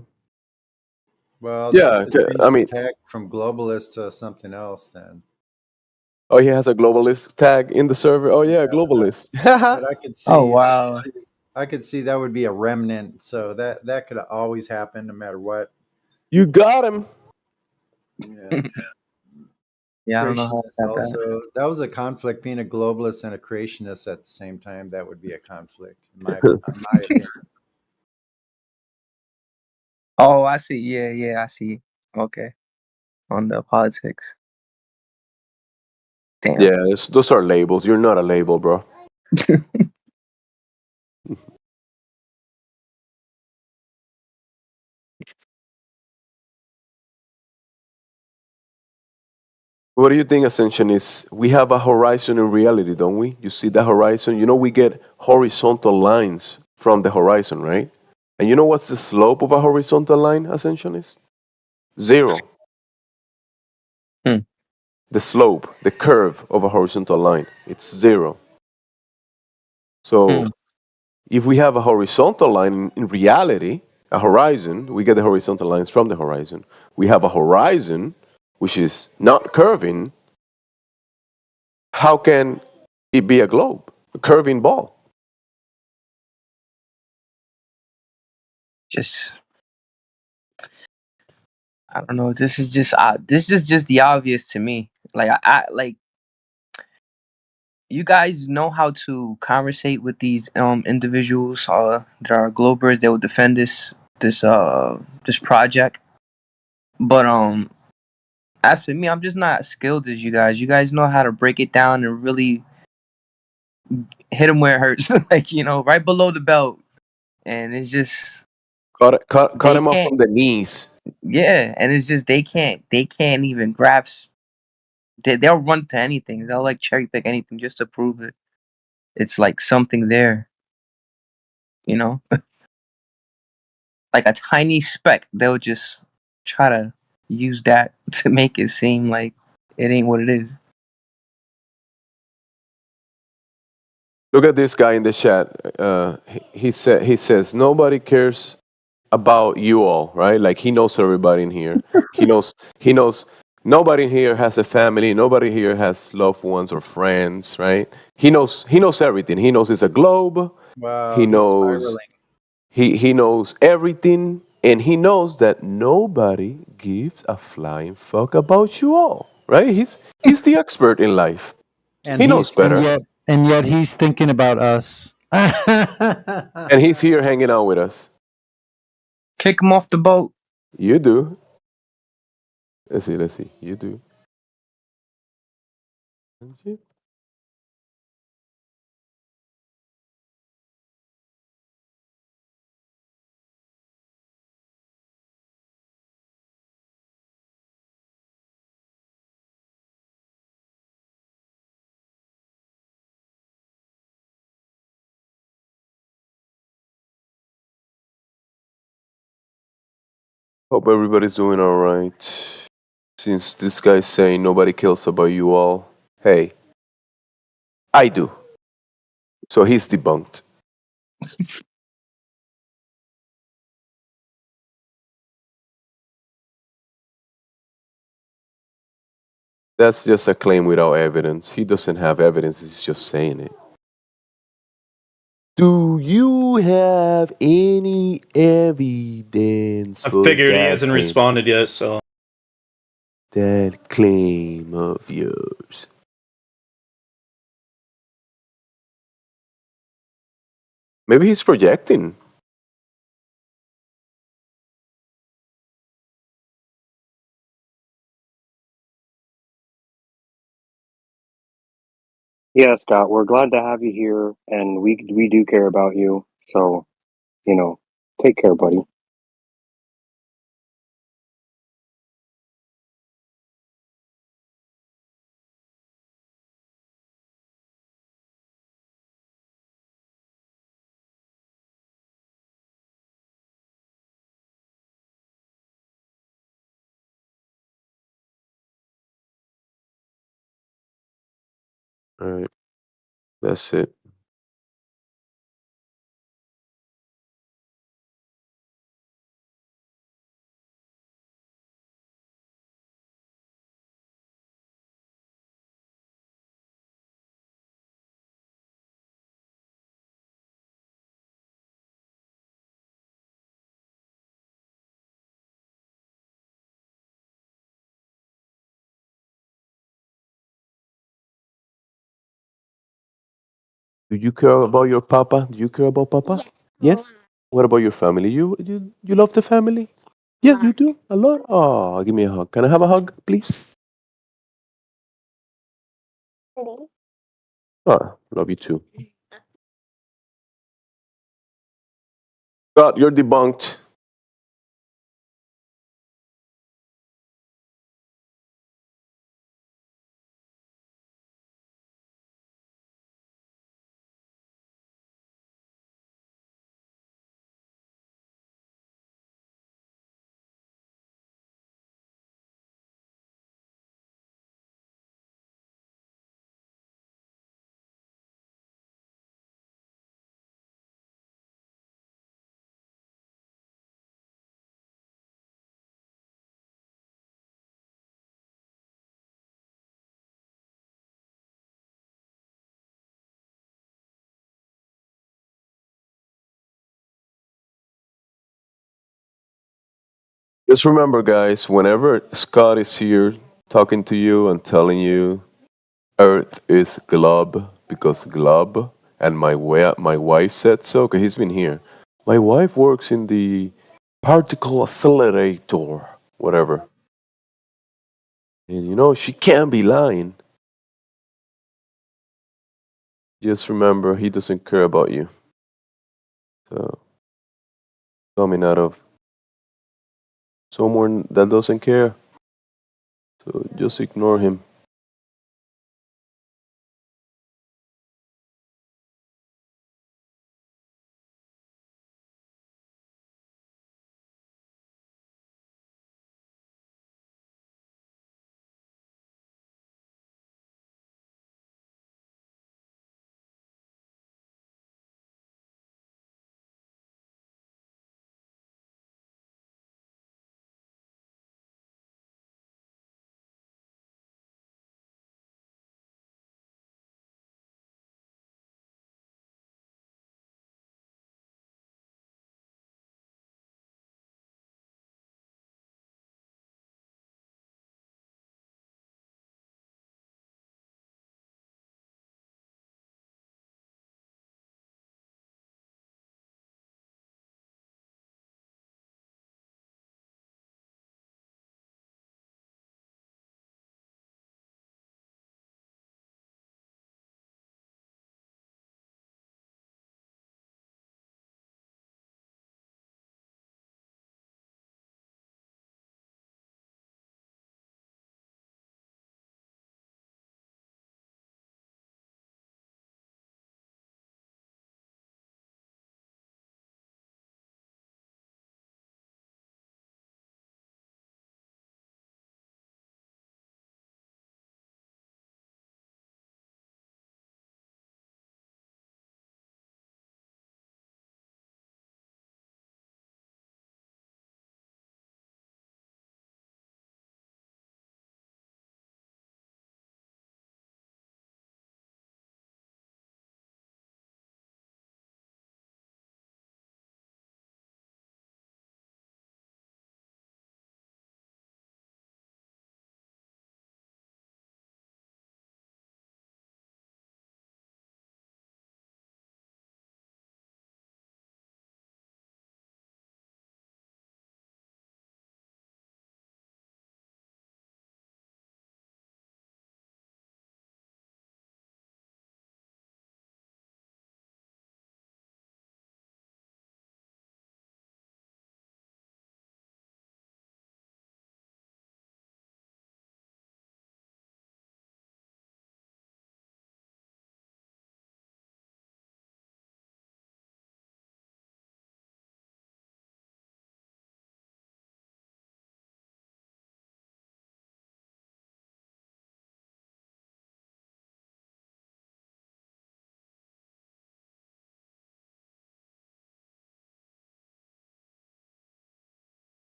Speaker 16: Well, they'll
Speaker 20: Yeah,
Speaker 16: have to change
Speaker 20: I
Speaker 16: the
Speaker 20: mean,
Speaker 16: tag from globalist to something else then.
Speaker 20: oh, he has a globalist tag in the server. Oh yeah,
Speaker 16: Yeah,
Speaker 20: globalist.
Speaker 16: but I could
Speaker 8: Oh
Speaker 16: see
Speaker 8: wow.
Speaker 16: I could see that would be a remnant, so that could always happen no matter what.
Speaker 20: You got him.
Speaker 16: Yeah.
Speaker 8: Yeah, I don't know how
Speaker 16: Creationist
Speaker 8: to have that.
Speaker 16: also, that was a conflict. Being a globalist and a creationist at the same time, that would be a conflict in my opinion.
Speaker 8: Oh, I see. Yeah, I see. Okay. On the politics. Damn.
Speaker 20: Yeah, those are labels. You're not a label, bro. What do you think ascension is? We have a horizon in reality, don't we? You see the horizon? You know, we get horizontal lines from the horizon, right? And you know what's the slope of a horizontal line, ascension is? 0. The slope, the curve of a horizontal line, it's 0. So if we have a horizontal line in reality, a horizon, we get the horizontal lines from the horizon. We have a horizon which is not curving. How can it be a globe, a curving ball?
Speaker 8: Just I don't know. This is just the obvious to me. Like I like you guys know how to conversate with these individuals. There are globers. They will defend this project. But as for me, I'm just not as skilled as you guys. You guys know how to break it down and really hit them where it hurts, like right below the belt. And it's just
Speaker 20: Cut
Speaker 8: they
Speaker 20: him off
Speaker 8: can't.
Speaker 20: from the knees.
Speaker 8: Yeah, and it's just they can't even grasp. They'll run to anything. They'll like cherry pick anything just to prove it. It's like something there, you know, like a tiny speck. They'll just try to use that to make it seem like it ain't what it is.
Speaker 20: Look at this guy in the chat. He says nobody cares about you all, right? Like he knows everybody in here. He knows nobody in here has a family. Nobody here has loved ones or friends, right? He knows everything. He knows it's a globe.
Speaker 16: Wow,
Speaker 20: He
Speaker 16: he's
Speaker 20: knows
Speaker 16: spiraling.
Speaker 20: he knows everything, and he knows that nobody gives a flying fuck about you all, right? He's the expert in life.
Speaker 16: And
Speaker 20: He knows
Speaker 16: he's
Speaker 20: better.
Speaker 16: and yet he's thinking about us.
Speaker 20: And he's here hanging out with us.
Speaker 8: Kick him off the boat.
Speaker 20: You do. Let's see. You do. Hope everybody's doing all right. Since this guy's saying nobody cares about you all, hey, I do. So he's debunked. That's just a claim without evidence. He doesn't have evidence, he's just saying it. Do you have any evidence
Speaker 5: I
Speaker 20: for
Speaker 5: figured he
Speaker 20: that
Speaker 5: hasn't
Speaker 20: claim?
Speaker 5: responded yet, so
Speaker 20: That claim of yours. Maybe he's projecting.
Speaker 7: Yeah, Scott, we're glad to have you here, and we do care about you. So, take care, buddy.
Speaker 20: All right. That's it. Do you care about your papa? Do you care about papa? Yes. What about your family? You love the family? Yeah, you do a lot. Oh, give me a hug. Can I have a hug, please? Oh, love you too. God, you're debunked. Just remember, guys, whenever Scott is here talking to you and telling you Earth is glob because glob, and my wife said so, because he's been here. My wife works in the particle accelerator, whatever. And she can't be lying. Just remember, he doesn't care about you. So, coming out of someone that doesn't care, so just ignore him.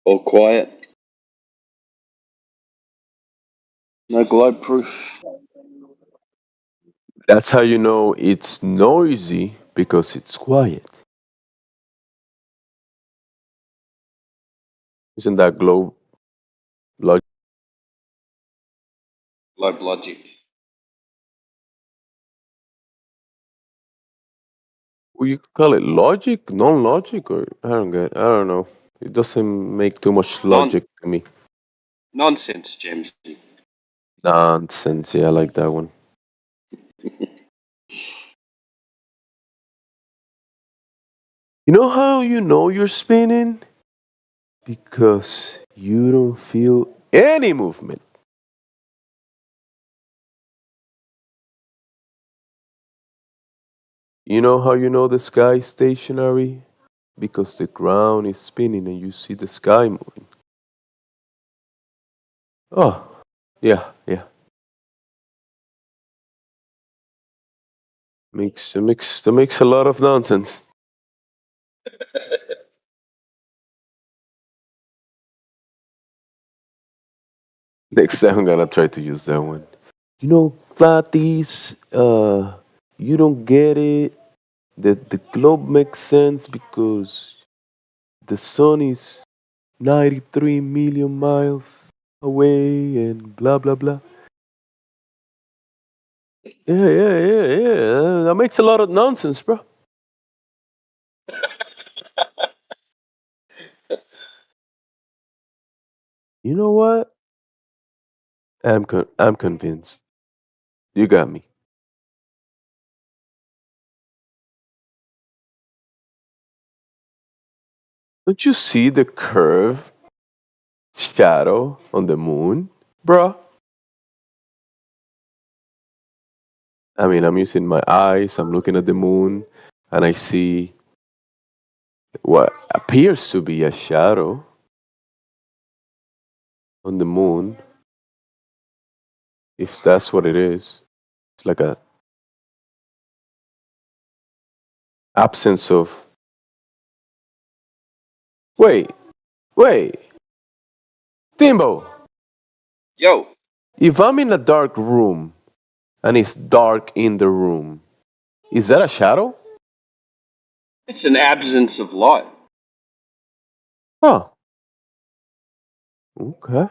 Speaker 2: All quiet. No globe proof.
Speaker 20: That's how you know it's noisy, because it's quiet. Isn't that globe logic?
Speaker 2: Globe logic.
Speaker 20: You call it logic, non-logic, or I don't know. It doesn't make too much logic to me.
Speaker 2: Nonsense, James.
Speaker 20: Nonsense. Yeah, I like that one. You know how you know you're spinning? Because you don't feel any movement. You know how you know the sky is stationary? Because the ground is spinning and you see the sky moving. Oh, yeah. That makes a lot of nonsense. Next time I'm gonna try to use that one. You know, flatties, you don't get it. The globe makes sense because the sun is 93 million miles away and blah blah blah. Yeah. That makes a lot of nonsense, bro. You know what? I'm convinced. You got me. Don't you see the curve shadow on the moon, bro? I mean, I'm using my eyes, I'm looking at the moon, and I see what appears to be a shadow on the moon. If that's what it is, it's like a absence of. Wait, Timbo.
Speaker 2: Yo.
Speaker 20: If I'm in a dark room and it's dark in the room, is that a shadow?
Speaker 2: It's an absence of light.
Speaker 20: Oh. Okay.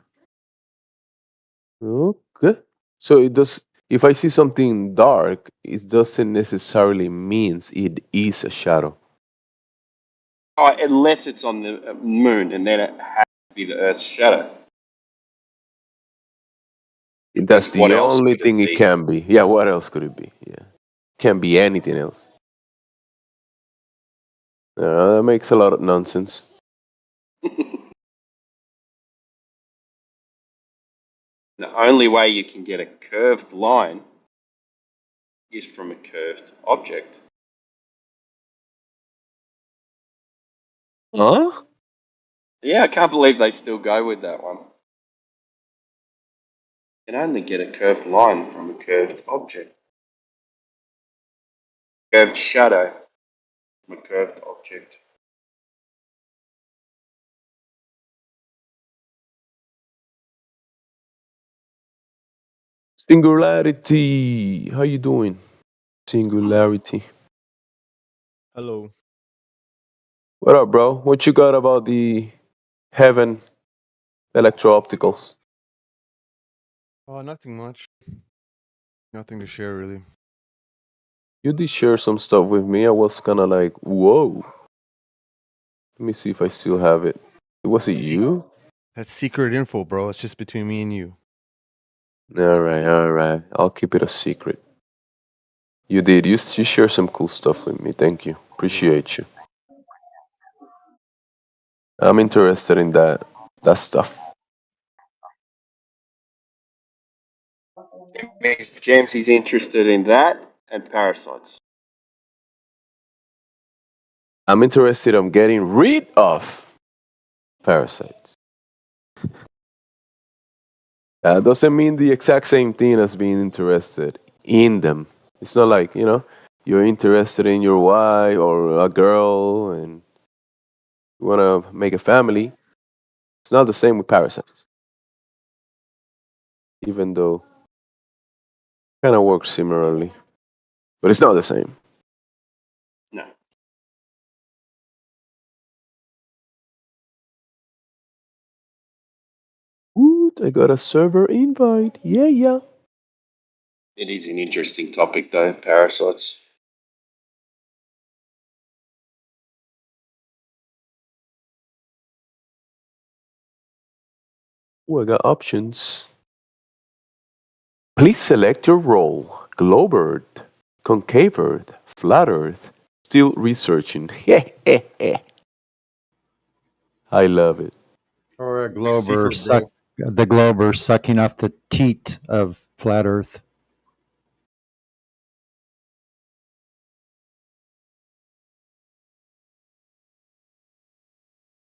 Speaker 20: So it does. If I see something dark, it doesn't necessarily means it is a shadow.
Speaker 2: Oh, unless it's on the moon, and then it has to be the Earth's shadow.
Speaker 20: That's
Speaker 2: What
Speaker 20: the
Speaker 2: else
Speaker 20: only
Speaker 2: could it
Speaker 20: thing it
Speaker 2: be?
Speaker 20: can be. Yeah, what else could it be? Yeah. Can't be anything else. That makes a lot of nonsense.
Speaker 2: The only way you can get a curved line is from a curved object.
Speaker 20: Huh?
Speaker 2: Yeah, I can't believe they still go with that one. You can only get a curved line from a curved object. Curved shadow from a curved object.
Speaker 20: Singularity. How you doing? Singularity.
Speaker 5: Hello.
Speaker 20: What up, bro? What you got about the heaven electro-opticals?
Speaker 5: Oh, nothing much. Nothing to share, really.
Speaker 20: You did share some stuff with me. I was kind of like, whoa. Let me see if I still have it. Was it you?
Speaker 5: That's secret info, bro. It's just between me and you.
Speaker 20: All right. I'll keep it a secret. You did. You shared some cool stuff with me. Thank you. Appreciate you. I'm interested in that stuff.
Speaker 2: James is interested in that and parasites.
Speaker 20: I'm interested in getting rid of parasites. That doesn't mean the exact same thing as being interested in them. It's not like, you're interested in your wife or a girl and you want to make a family. It's not the same with parasites. Even though it kind of works similarly. But it's not the same.
Speaker 2: No.
Speaker 20: Woot, I got a server invite. Yeah.
Speaker 2: It is an interesting topic, though, parasites.
Speaker 20: Oh, I got options. Please select your role. Globe Earth, concave Earth, flat Earth. Still researching. I love it.
Speaker 16: Or a
Speaker 9: Secret
Speaker 16: the glober sucking off the teat of flat Earth.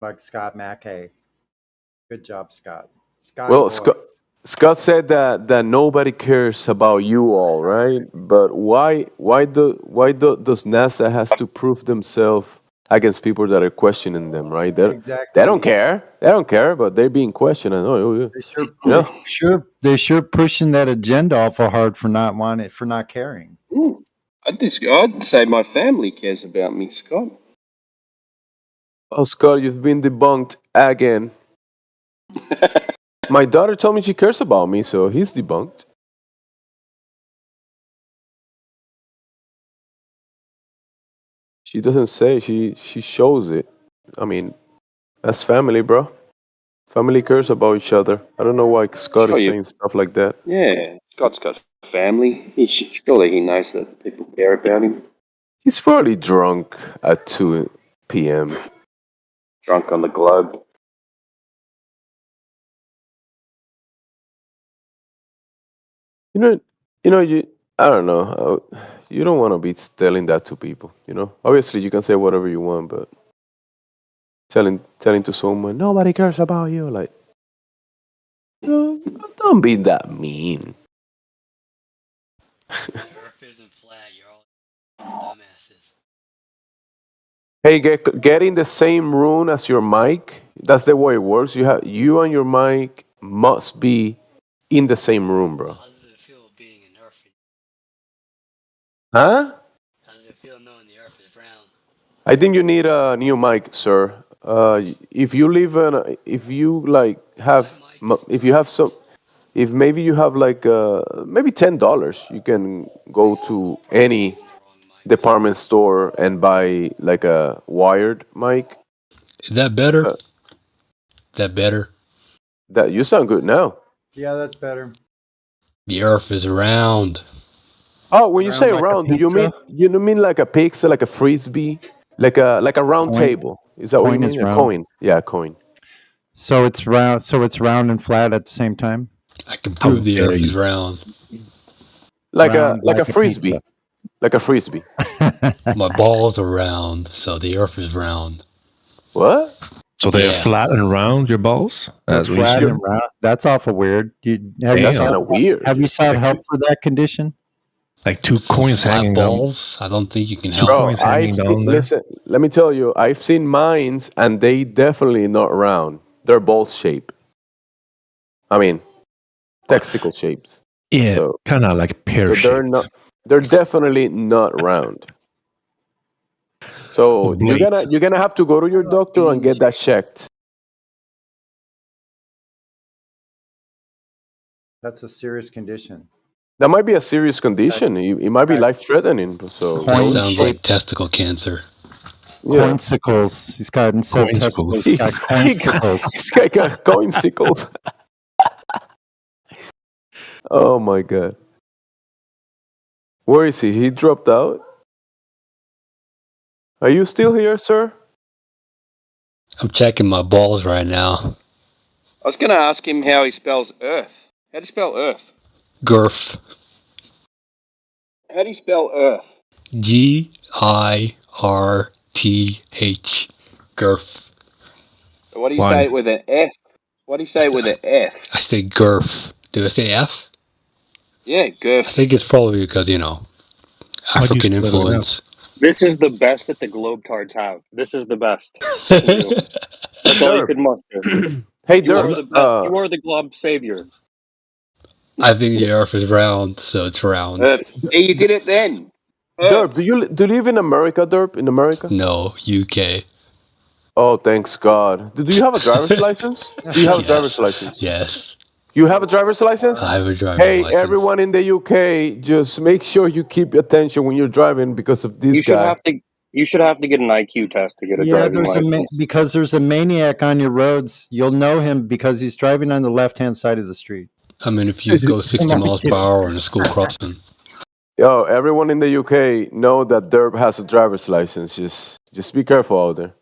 Speaker 16: Like Scott Mackay. Good job, Scott.
Speaker 20: Well,
Speaker 16: Boy.
Speaker 20: Scott said that nobody cares about you all, right? But does NASA has to prove themselves against people that are questioning them, right? They don't care. They don't care, but they're being questioned. Yeah.
Speaker 16: They're sure pushing that agenda awful hard for not caring.
Speaker 2: Ooh, I'd say my family cares about me, Scott.
Speaker 20: Oh, Scott, you've been debunked again. My daughter told me she cares about me, so he's debunked. She doesn't say. She shows it. I mean, that's family, bro. Family cares about each other. I don't know why Scott is saying stuff like that.
Speaker 2: Yeah, Scott's got family. Surely he knows that people care about him.
Speaker 20: He's probably drunk at 2 p.m.
Speaker 2: Drunk on the globe.
Speaker 20: I don't know. You don't want to be telling that to people, Obviously, you can say whatever you want, but telling to someone, nobody cares about you, like, don't be that mean.
Speaker 1: Earth isn't flat. You're all dumbasses.
Speaker 20: Hey, get in the same room as your mic. That's the way it works. You and your mic must be in the same room, bro.
Speaker 1: How does it feel being an Earth?
Speaker 20: Huh?
Speaker 1: How does it feel knowing the Earth is round?
Speaker 20: I think you need a new mic, sir. If you live in, if you like have, if you have some, if maybe you have like maybe $10, you can go to any department store and buy like a wired mic.
Speaker 19: Is that better? That better?
Speaker 20: That you sound good now.
Speaker 16: Yeah, that's better.
Speaker 19: The Earth is round.
Speaker 20: Oh, when you say round, do you mean like a pixel, like a frisbee, like a round table? Is that what you mean? A coin? Yeah, a coin.
Speaker 16: So it's round. So it's round and flat at the same time.
Speaker 19: I can prove the Earth is round.
Speaker 20: Like a frisbee, like a frisbee.
Speaker 19: My balls are round, so the Earth is round.
Speaker 20: What?
Speaker 19: So
Speaker 17: they're flat and round, your balls?
Speaker 16: Flat and round. That's awful weird. Have you sought help for that condition?
Speaker 17: Like two coins
Speaker 19: Flat
Speaker 17: hanging
Speaker 19: balls? I don't think you can help.
Speaker 20: Bro, listen, let me tell you, I've seen mines and they definitely not round. They're ball shape. I mean, testicle shapes.
Speaker 17: Yeah,
Speaker 20: so,
Speaker 17: kind of like pear shape.
Speaker 20: They're definitely not round. So you're gonna have to go to your doctor and get that checked.
Speaker 16: That's a serious condition.
Speaker 20: That might be a serious condition. It might be life-threatening. So
Speaker 19: that sounds like testicle cancer.
Speaker 16: Coinsicles. He's got instead of testicles. He's got coinsicles.
Speaker 20: This guy got coinsicles. Oh my god. Where is he? He dropped out? Are you still here, sir?
Speaker 19: I'm checking my balls right now.
Speaker 2: I was going to ask him how he spells Earth. How do you spell Earth?
Speaker 19: Girth.
Speaker 2: How do you spell Earth?
Speaker 19: Girth. Girth.
Speaker 2: What do you say it with an F? What do you say it with an F?
Speaker 19: I say girth. Do I say F?
Speaker 2: Yeah, girth.
Speaker 19: I think it's probably because, African influence.
Speaker 7: This is the best that the Globetards have. This is the best. They can do. That's all you can muster.
Speaker 20: Hey,
Speaker 7: you are the best. You are the glob savior.
Speaker 19: I think the Earth is round, so it's round.
Speaker 2: Hey, you did it then.
Speaker 20: Derp, do you live in America, Derp? In America?
Speaker 19: No, UK.
Speaker 20: Oh, thanks God. Do you have a driver's license? Do you have a driver's license?
Speaker 19: Yes.
Speaker 20: You have a driver's license?
Speaker 19: I have a driver's license.
Speaker 20: Hey, everyone in the UK, just make sure you keep attention when you're driving because of this guy.
Speaker 7: You should have to get an IQ test to get a
Speaker 16: Yeah,
Speaker 7: driving license.
Speaker 16: because there's a maniac on your roads. You'll know him because he's driving on the left-hand side of the street.
Speaker 19: I mean, if you go 60 miles per hour in a school crossing.
Speaker 20: Yo, everyone in the UK know that Derb has a driver's license. Just be careful out there.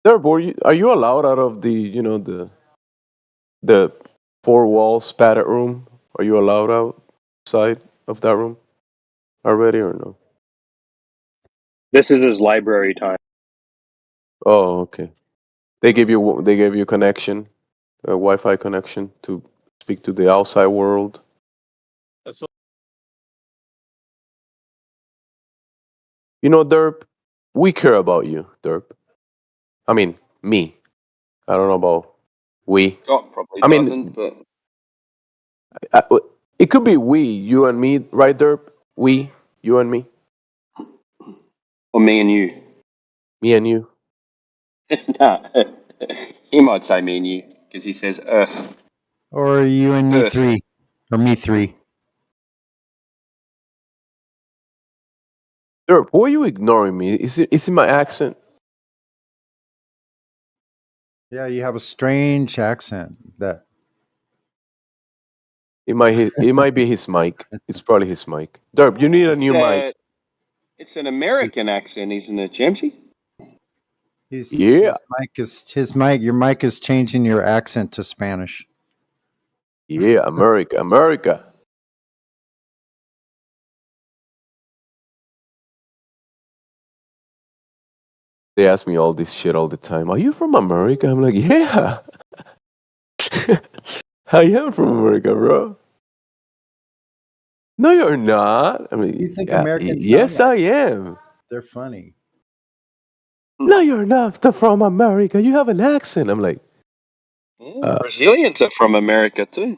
Speaker 20: Derb, are you allowed out of the four walls padded room? Are you allowed outside of that room already or no?
Speaker 7: This is his library time.
Speaker 20: Oh, okay. They gave you connection, a Wi-Fi connection to speak to the outside world. You know, Derp, we care about you, Derp. I mean, me. I don't know about we.
Speaker 2: Scott probably
Speaker 20: I
Speaker 2: doesn't,
Speaker 20: mean,
Speaker 2: but
Speaker 20: it could be we, you and me, right, Derp? We, you and me.
Speaker 2: or me and you.
Speaker 20: Me and you.
Speaker 2: Nah, he might say me and you because he says Earth.
Speaker 16: Or you and me
Speaker 2: Earth.
Speaker 16: 3. Or me 3.
Speaker 20: Derp, why are you ignoring me? Is it my accent?
Speaker 16: Yeah, you have a strange accent. That
Speaker 20: It might be his mic. It's probably his mic. Derp, you need a new mic.
Speaker 2: It's an American accent, isn't it, Jamesy?
Speaker 20: Yeah.
Speaker 16: his mic. Your mic is changing your accent to Spanish.
Speaker 20: Yeah, America. They ask me all this shit all the time. Are you from America? I'm like, yeah. I am from America, bro. No, you're not. I mean,
Speaker 16: You think
Speaker 20: yeah,
Speaker 16: Americans sound
Speaker 20: yes,
Speaker 16: like
Speaker 20: I am.
Speaker 16: they're funny.
Speaker 20: No, you're not from America. You have an accent. I'm like,
Speaker 2: Brazilians are from America too.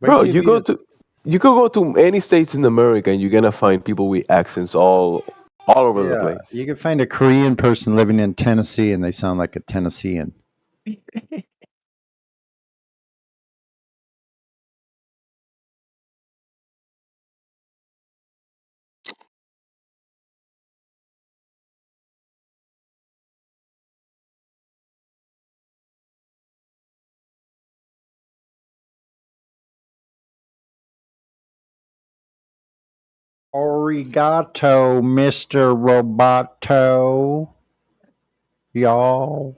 Speaker 20: bro, you could go to any states in America and you're gonna find people with accents all over the
Speaker 16: Yeah,
Speaker 20: place.
Speaker 16: you could find a Korean person living in Tennessee and they sound like a Tennessean. Arigato, Mr. Roboto. Y'all.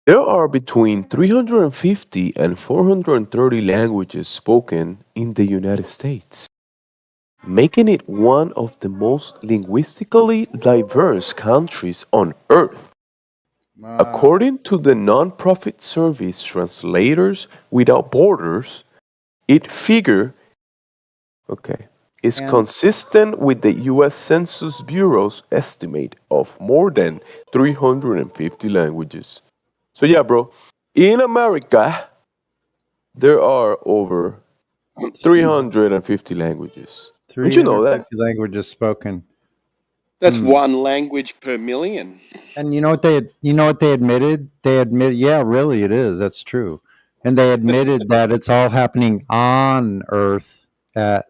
Speaker 20: There are between 350 and 430 languages spoken in the United States, making it one of the most linguistically diverse countries on Earth. According to the nonprofit service Translators Without Borders, it figure is
Speaker 16: And-
Speaker 20: consistent with the US Census Bureau's estimate of more than 350 languages. So yeah, bro, in America there are over 350 languages. Don't you know that?
Speaker 16: 350 languages spoken.
Speaker 2: That's one language per million.
Speaker 16: And you know what they admitted? They admit, yeah, really it is. That's true. And they admitted that it's all happening on Earth,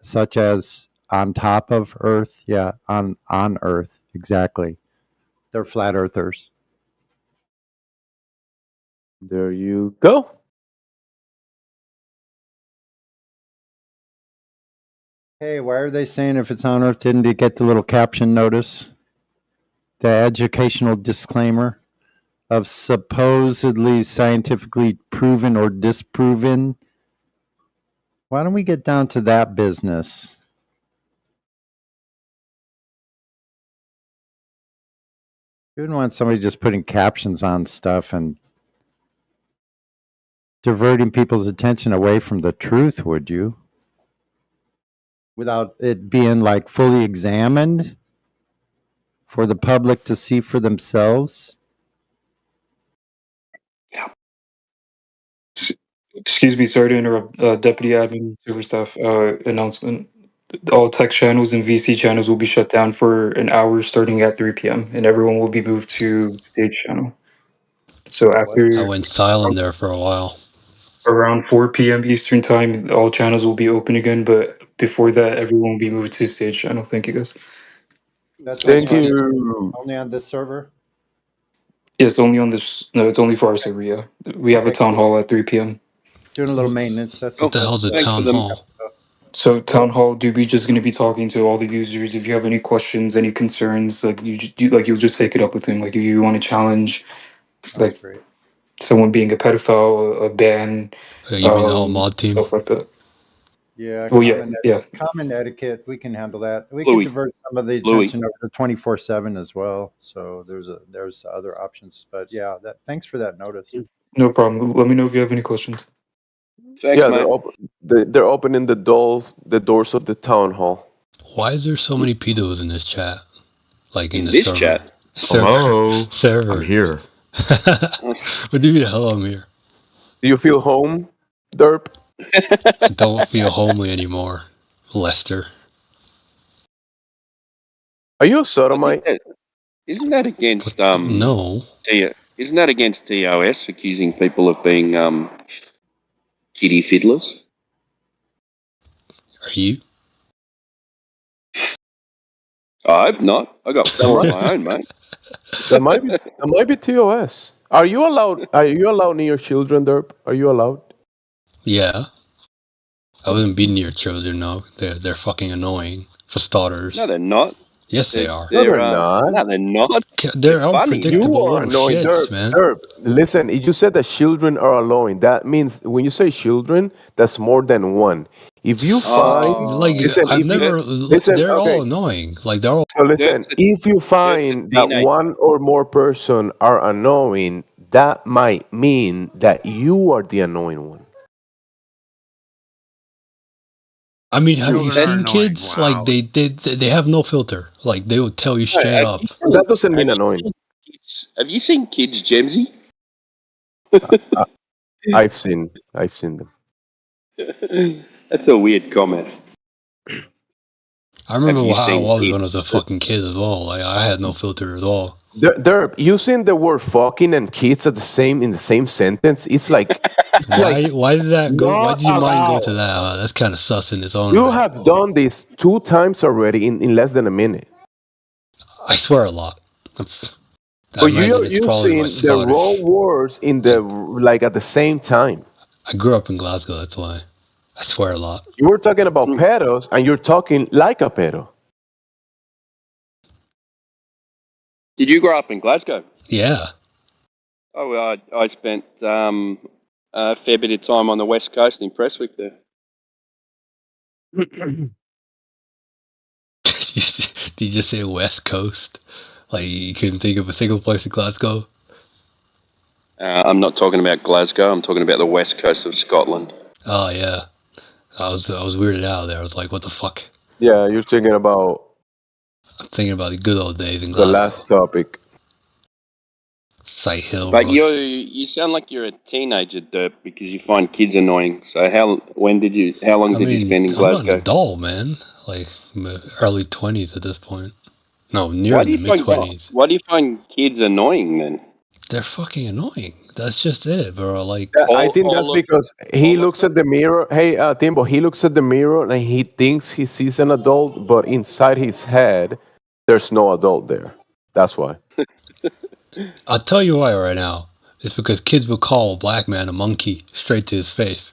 Speaker 16: such as on top of Earth. Yeah, on Earth. Exactly. They're flat earthers.
Speaker 20: There you go.
Speaker 16: Hey, why are they saying if it's on Earth, didn't you get the little caption notice? The educational disclaimer of supposedly scientifically proven or disproven. Why don't we get down to that business? You wouldn't want somebody just putting captions on stuff and diverting people's attention away from the truth, would you? Without it being like fully examined for the public to see for themselves?
Speaker 21: Excuse me, sorry to interrupt. Deputy Admin Super Staff announcement. all tech channels and VC channels will be shut down for an hour starting at 3 p.m. and everyone will be moved to stage channel. So
Speaker 19: I
Speaker 21: after
Speaker 19: went silent there for a while.
Speaker 21: around 4 p.m. Eastern time, all channels will be open again. But before that, everyone will be moved to stage channel. Thank you, guys.
Speaker 16: That's
Speaker 12: Thank
Speaker 16: only
Speaker 12: you.
Speaker 16: on this server.
Speaker 21: Yes, only on this. No, it's only for our server. Yeah, we have a
Speaker 16: Okay,
Speaker 21: town
Speaker 16: cool.
Speaker 21: hall at 3 p.m.
Speaker 16: Doing a little maintenance.
Speaker 19: What the hell's a
Speaker 2: Thanks for
Speaker 19: town
Speaker 2: them.
Speaker 19: hall?
Speaker 21: So town hall, Doobie just going to be talking to all the users. If you have any questions, any concerns, like you'll just take it up with him. Like if you want to challenge,
Speaker 16: That's
Speaker 21: like
Speaker 16: great.
Speaker 21: someone being a pedophile, a ban,
Speaker 19: You mean the whole mod team?
Speaker 21: stuff like that.
Speaker 16: Yeah,
Speaker 21: Well, yeah, yeah.
Speaker 16: common etiquette. We can handle that. We can
Speaker 2: Louis.
Speaker 16: divert some of the
Speaker 2: Louis.
Speaker 16: attention over to 24/7 as well. So there's other options. But yeah, thanks for that notice.
Speaker 21: No problem. Let me know if you have any questions.
Speaker 2: Thanks,
Speaker 12: Yeah,
Speaker 2: mate.
Speaker 12: they're opening the doors of the town hall.
Speaker 19: Why is there so many pedos in this chat? Like in
Speaker 2: In
Speaker 19: the
Speaker 2: this
Speaker 19: server.
Speaker 2: chat?
Speaker 22: Hello.
Speaker 19: Server.
Speaker 22: I'm here.
Speaker 19: What do you mean, hello, I'm here?
Speaker 12: Do you feel home, Derp?
Speaker 19: I don't feel homely anymore, Lester.
Speaker 12: Are you a sodomite?
Speaker 2: Isn't that against
Speaker 19: No.
Speaker 2: Isn't that against TOS accusing people of being kitty fiddlers?
Speaker 19: Are you?
Speaker 2: I hope not. I got four of my own, mate.
Speaker 12: That might be TOS. Are you allowed near children, Derp? Are you allowed?
Speaker 19: Yeah. I wasn't beating your children, no. They're fucking annoying, for starters.
Speaker 2: No, they're not.
Speaker 19: Yes, they are.
Speaker 12: No, they're not.
Speaker 2: No, they're not.
Speaker 19: They're
Speaker 2: funny.
Speaker 19: unpredictable
Speaker 12: You are
Speaker 19: little
Speaker 12: annoying,
Speaker 19: shits,
Speaker 12: Derp.
Speaker 19: man.
Speaker 12: Derp, listen, you said that children are annoying. That means when you say children, that's more than one. If you find,
Speaker 19: Like,
Speaker 12: listen,
Speaker 19: I've
Speaker 12: if you
Speaker 19: never.
Speaker 12: listen,
Speaker 19: They're
Speaker 12: okay.
Speaker 19: all annoying. Like, they're all.
Speaker 12: So listen, if you find that
Speaker 2: teenager.
Speaker 12: one or more person are annoying, that might mean that you are the annoying one.
Speaker 19: I mean, have you
Speaker 12: Children are
Speaker 19: seen
Speaker 12: annoying,
Speaker 19: kids?
Speaker 12: wow.
Speaker 19: Like, they have no filter. Like, they will tell you straight up.
Speaker 12: That doesn't mean annoying.
Speaker 2: Have you seen kids, Gemsy?
Speaker 12: I've seen them.
Speaker 2: That's a weird comment.
Speaker 19: I remember
Speaker 2: Have you
Speaker 19: how I
Speaker 2: seen
Speaker 19: was
Speaker 2: kids?
Speaker 19: when I was a fucking kid as well. Like, I had no filter at all.
Speaker 12: Derp, using the word fucking and kids in the same sentence, it's like
Speaker 19: Why did that go? Why
Speaker 12: not
Speaker 19: did your mind go
Speaker 12: allowed.
Speaker 19: to that? That's kind of sus in its own
Speaker 12: You
Speaker 19: right.
Speaker 12: have done this 2 times already in less than a minute.
Speaker 19: I swear a lot. I
Speaker 12: But
Speaker 19: imagine
Speaker 12: you're
Speaker 19: it's probably my
Speaker 12: using the wrong
Speaker 19: Scottish.
Speaker 12: words in the like at the same time.
Speaker 19: I grew up in Glasgow, that's why. I swear a lot.
Speaker 12: You were talking about pedos, and you're talking like a pedo.
Speaker 2: Did you grow up in Glasgow?
Speaker 19: Yeah.
Speaker 2: Oh, well, I spent a fair bit of time on the west coast in Prestwick there.
Speaker 19: Did you just say West Coast? Like, you couldn't think of a single place in Glasgow?
Speaker 2: I'm not talking about Glasgow. I'm talking about the west coast of Scotland.
Speaker 19: Oh, yeah. I was weirded out there. I was like, what the fuck?
Speaker 12: Yeah, you're thinking about
Speaker 19: I'm thinking about the good old days in
Speaker 12: the
Speaker 19: Glasgow.
Speaker 12: last topic.
Speaker 19: Sight Hill.
Speaker 2: But
Speaker 19: Rush.
Speaker 2: you sound like you're a teenager, Derp, because you find kids annoying. So how long did you spend in
Speaker 19: I'm not an
Speaker 2: Glasgow?
Speaker 19: adult, man. Like, early 20s at this point. No, near
Speaker 2: Why do
Speaker 19: the
Speaker 2: you
Speaker 19: mid
Speaker 2: find
Speaker 19: 20s.
Speaker 2: Why do you find kids annoying then?
Speaker 19: They're fucking annoying. That's just it, bro. Like,
Speaker 12: I think that's because he looks at the mirror. Hey, Timbo, he looks at the mirror and he thinks he sees an adult, but inside his head, there's no adult there. That's why.
Speaker 19: I'll tell you why right now. It's because kids will call a black man a monkey straight to his face.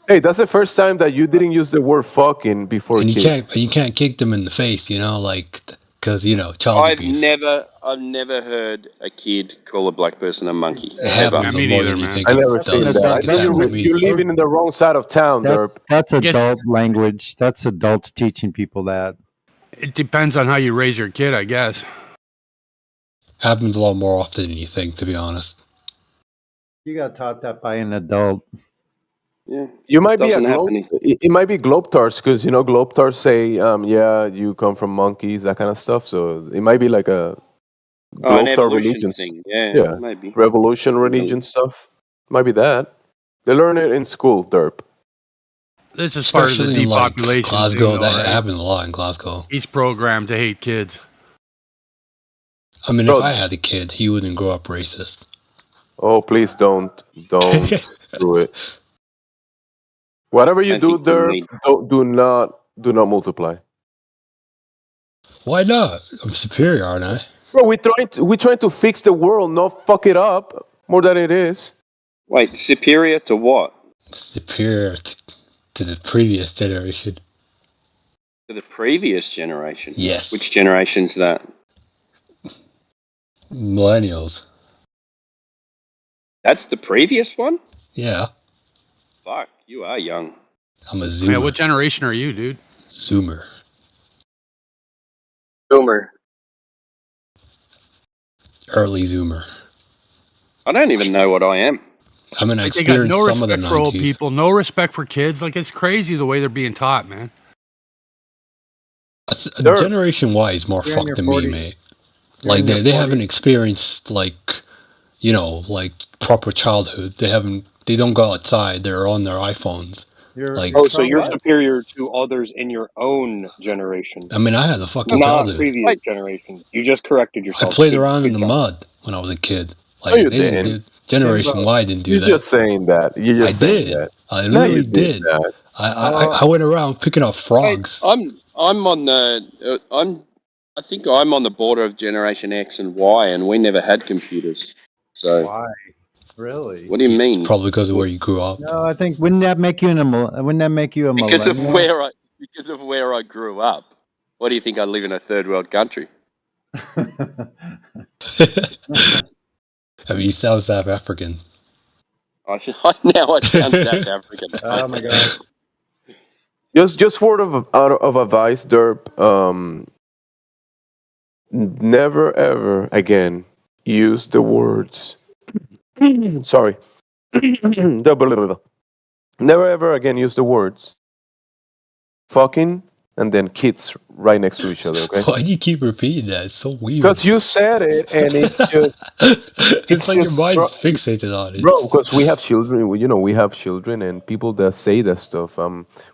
Speaker 12: Hey, that's the first time that you didn't use the word fucking before
Speaker 19: And
Speaker 12: kids.
Speaker 19: you can't kick them in the face, you know, like, because, you know, child abuse.
Speaker 2: I've never heard a kid call a black person a monkey.
Speaker 19: It happens more than you think.
Speaker 12: I never
Speaker 19: it
Speaker 12: seen
Speaker 19: does.
Speaker 12: that. I
Speaker 19: It's
Speaker 12: think
Speaker 19: happened to me.
Speaker 12: you're living in the wrong side of town, Derp.
Speaker 16: That's adult language. That's adults teaching people that.
Speaker 23: It depends on how you raise your kid, I guess.
Speaker 19: Happens a lot more often than you think, to be honest.
Speaker 16: You got taught that by an adult.
Speaker 2: Yeah,
Speaker 12: You might be
Speaker 2: doesn't happen.
Speaker 12: it might be globetards because globetards say, yeah, you come from monkeys, that kind of stuff. So it might be like a
Speaker 2: An
Speaker 12: globetar
Speaker 2: evolution
Speaker 12: religions.
Speaker 2: thing. Yeah,
Speaker 12: Yeah,
Speaker 2: maybe.
Speaker 12: revolution religion stuff. Might be that. They learn it in school, Derp.
Speaker 23: This is part of the
Speaker 19: Especially in like
Speaker 23: depopulation
Speaker 19: Glasgow,
Speaker 23: thing, though,
Speaker 19: that
Speaker 23: right?
Speaker 19: happened a lot in Glasgow.
Speaker 23: He's programmed to hate kids.
Speaker 19: I mean, if
Speaker 20: Bro,
Speaker 19: I had a kid, he wouldn't grow up racist.
Speaker 20: oh, please don't do it. Whatever you
Speaker 2: I
Speaker 20: do
Speaker 2: think you
Speaker 20: there,
Speaker 2: need.
Speaker 20: do not multiply.
Speaker 19: Why not? I'm superior, aren't I?
Speaker 20: Bro, we're trying to fix the world, not fuck it up more than it is.
Speaker 2: Wait, superior to what?
Speaker 19: Superior to the previous generation.
Speaker 2: To the previous generation?
Speaker 19: Yes.
Speaker 2: Which generation's that?
Speaker 19: Millennials.
Speaker 2: That's the previous one?
Speaker 19: Yeah.
Speaker 2: Fuck, you are young.
Speaker 19: I'm a
Speaker 23: Yeah,
Speaker 19: Zoomer.
Speaker 23: what generation are you, dude?
Speaker 19: Zoomer.
Speaker 7: Boomer.
Speaker 19: Early Zoomer.
Speaker 2: I don't even know what I am.
Speaker 19: I mean, I
Speaker 23: Like, they got
Speaker 19: experienced
Speaker 23: no
Speaker 19: some of the
Speaker 23: respect for old
Speaker 19: 90s.
Speaker 23: people, no respect for kids. Like, it's crazy the way they're being taught, man.
Speaker 19: Generation Y is more
Speaker 16: You're in
Speaker 19: fucked
Speaker 16: your
Speaker 19: than me,
Speaker 16: 40s.
Speaker 19: mate.
Speaker 16: You're
Speaker 19: Like
Speaker 16: in your
Speaker 19: they haven't
Speaker 16: 40s.
Speaker 19: experienced like proper childhood. They don't go outside. They're on their iPhones.
Speaker 16: You're
Speaker 7: So you're
Speaker 16: what?
Speaker 7: superior to others in your own generation,
Speaker 19: I mean, I had a fucking
Speaker 7: not
Speaker 19: childhood.
Speaker 7: previous generations. You just corrected
Speaker 19: I
Speaker 7: yourself.
Speaker 19: played
Speaker 7: Good,
Speaker 19: around in
Speaker 7: good
Speaker 19: the
Speaker 7: job.
Speaker 19: mud when I was a kid.
Speaker 20: No,
Speaker 19: Like
Speaker 20: you
Speaker 19: they didn't
Speaker 20: didn't.
Speaker 19: do. Generation
Speaker 16: Timbo.
Speaker 19: Y didn't do
Speaker 20: You're
Speaker 19: that.
Speaker 20: just saying that. You're
Speaker 19: I
Speaker 20: just saying
Speaker 19: did.
Speaker 20: that.
Speaker 19: I
Speaker 20: No, you
Speaker 19: literally
Speaker 20: did
Speaker 19: did.
Speaker 20: that.
Speaker 19: I went around picking up
Speaker 2: Wait,
Speaker 19: frogs.
Speaker 2: I'm on the I think I'm on the border of Generation X and Y, and we never had computers. So
Speaker 16: Why? Really?
Speaker 2: what do you
Speaker 19: Yeah, it's
Speaker 2: mean?
Speaker 19: probably because of where you grew up.
Speaker 16: No, I think wouldn't that make you a
Speaker 2: Because of
Speaker 16: millennial?
Speaker 2: where I grew up. What do you think? I live in a third world country.
Speaker 19: I mean, you sound South African.
Speaker 2: Now I sound South African.
Speaker 16: Oh my god.
Speaker 20: Just word of advice, Derp. Never ever again use the words. Sorry. Never ever again use the words fucking and then kids right next to each other. Okay.
Speaker 19: Why do you keep repeating that? It's so weird.
Speaker 20: Because you said it, and it's just
Speaker 19: it's like your mind's fixated on it,
Speaker 20: bro. Because we have children, we have children and people that say that stuff.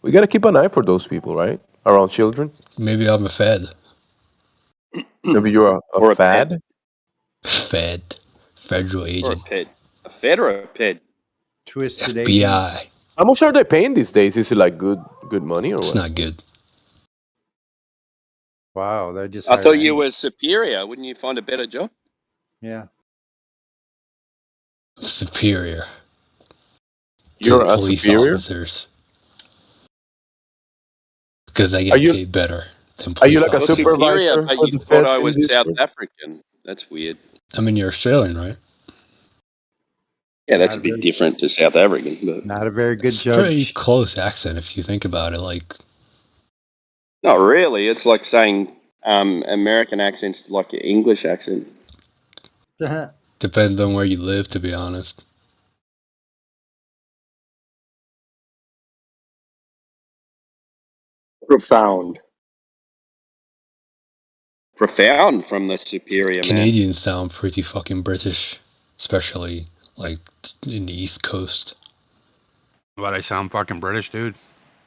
Speaker 20: We gotta keep an eye for those people, right? Around children.
Speaker 19: Maybe I'm a fed.
Speaker 20: Maybe you're
Speaker 2: Or
Speaker 20: a
Speaker 2: a pet.
Speaker 20: fad.
Speaker 19: Fed. Federal
Speaker 2: Or a
Speaker 19: agent.
Speaker 2: pet. A fed or a pet?
Speaker 16: Twisted
Speaker 19: FBI.
Speaker 20: How much are they paying these days? Is it like good money or
Speaker 19: It's
Speaker 20: what?
Speaker 19: not good.
Speaker 16: Wow, they just
Speaker 2: I
Speaker 16: hired
Speaker 2: thought you
Speaker 16: any-
Speaker 2: were superior. Wouldn't you find a better job?
Speaker 16: Yeah.
Speaker 19: I'm superior.
Speaker 20: You're
Speaker 19: to
Speaker 20: a
Speaker 19: police
Speaker 20: superior?
Speaker 19: officers. Because I
Speaker 20: Are
Speaker 19: get
Speaker 20: you-
Speaker 19: paid better than
Speaker 20: Are you
Speaker 19: police
Speaker 20: like a
Speaker 2: You're
Speaker 19: officers.
Speaker 2: superior,
Speaker 20: supervisor
Speaker 2: but
Speaker 20: for
Speaker 2: you
Speaker 20: the
Speaker 2: thought I
Speaker 20: feds in
Speaker 2: was
Speaker 20: this?
Speaker 2: South African. That's weird.
Speaker 19: I mean, you're Australian, right?
Speaker 2: Yeah, that's
Speaker 16: Not
Speaker 2: a
Speaker 16: a
Speaker 2: bit
Speaker 16: very-
Speaker 2: different to South African, but
Speaker 16: Not a very good
Speaker 19: It's a pretty
Speaker 16: judge.
Speaker 19: close accent if you think about it. Like,
Speaker 2: not really. It's like saying American accent's like an English accent.
Speaker 19: depends on where you live, to be honest.
Speaker 7: Profound.
Speaker 2: Profound from the superior man.
Speaker 19: Canadians sound pretty fucking British, especially like in the East Coast.
Speaker 23: What, I sound fucking British, dude?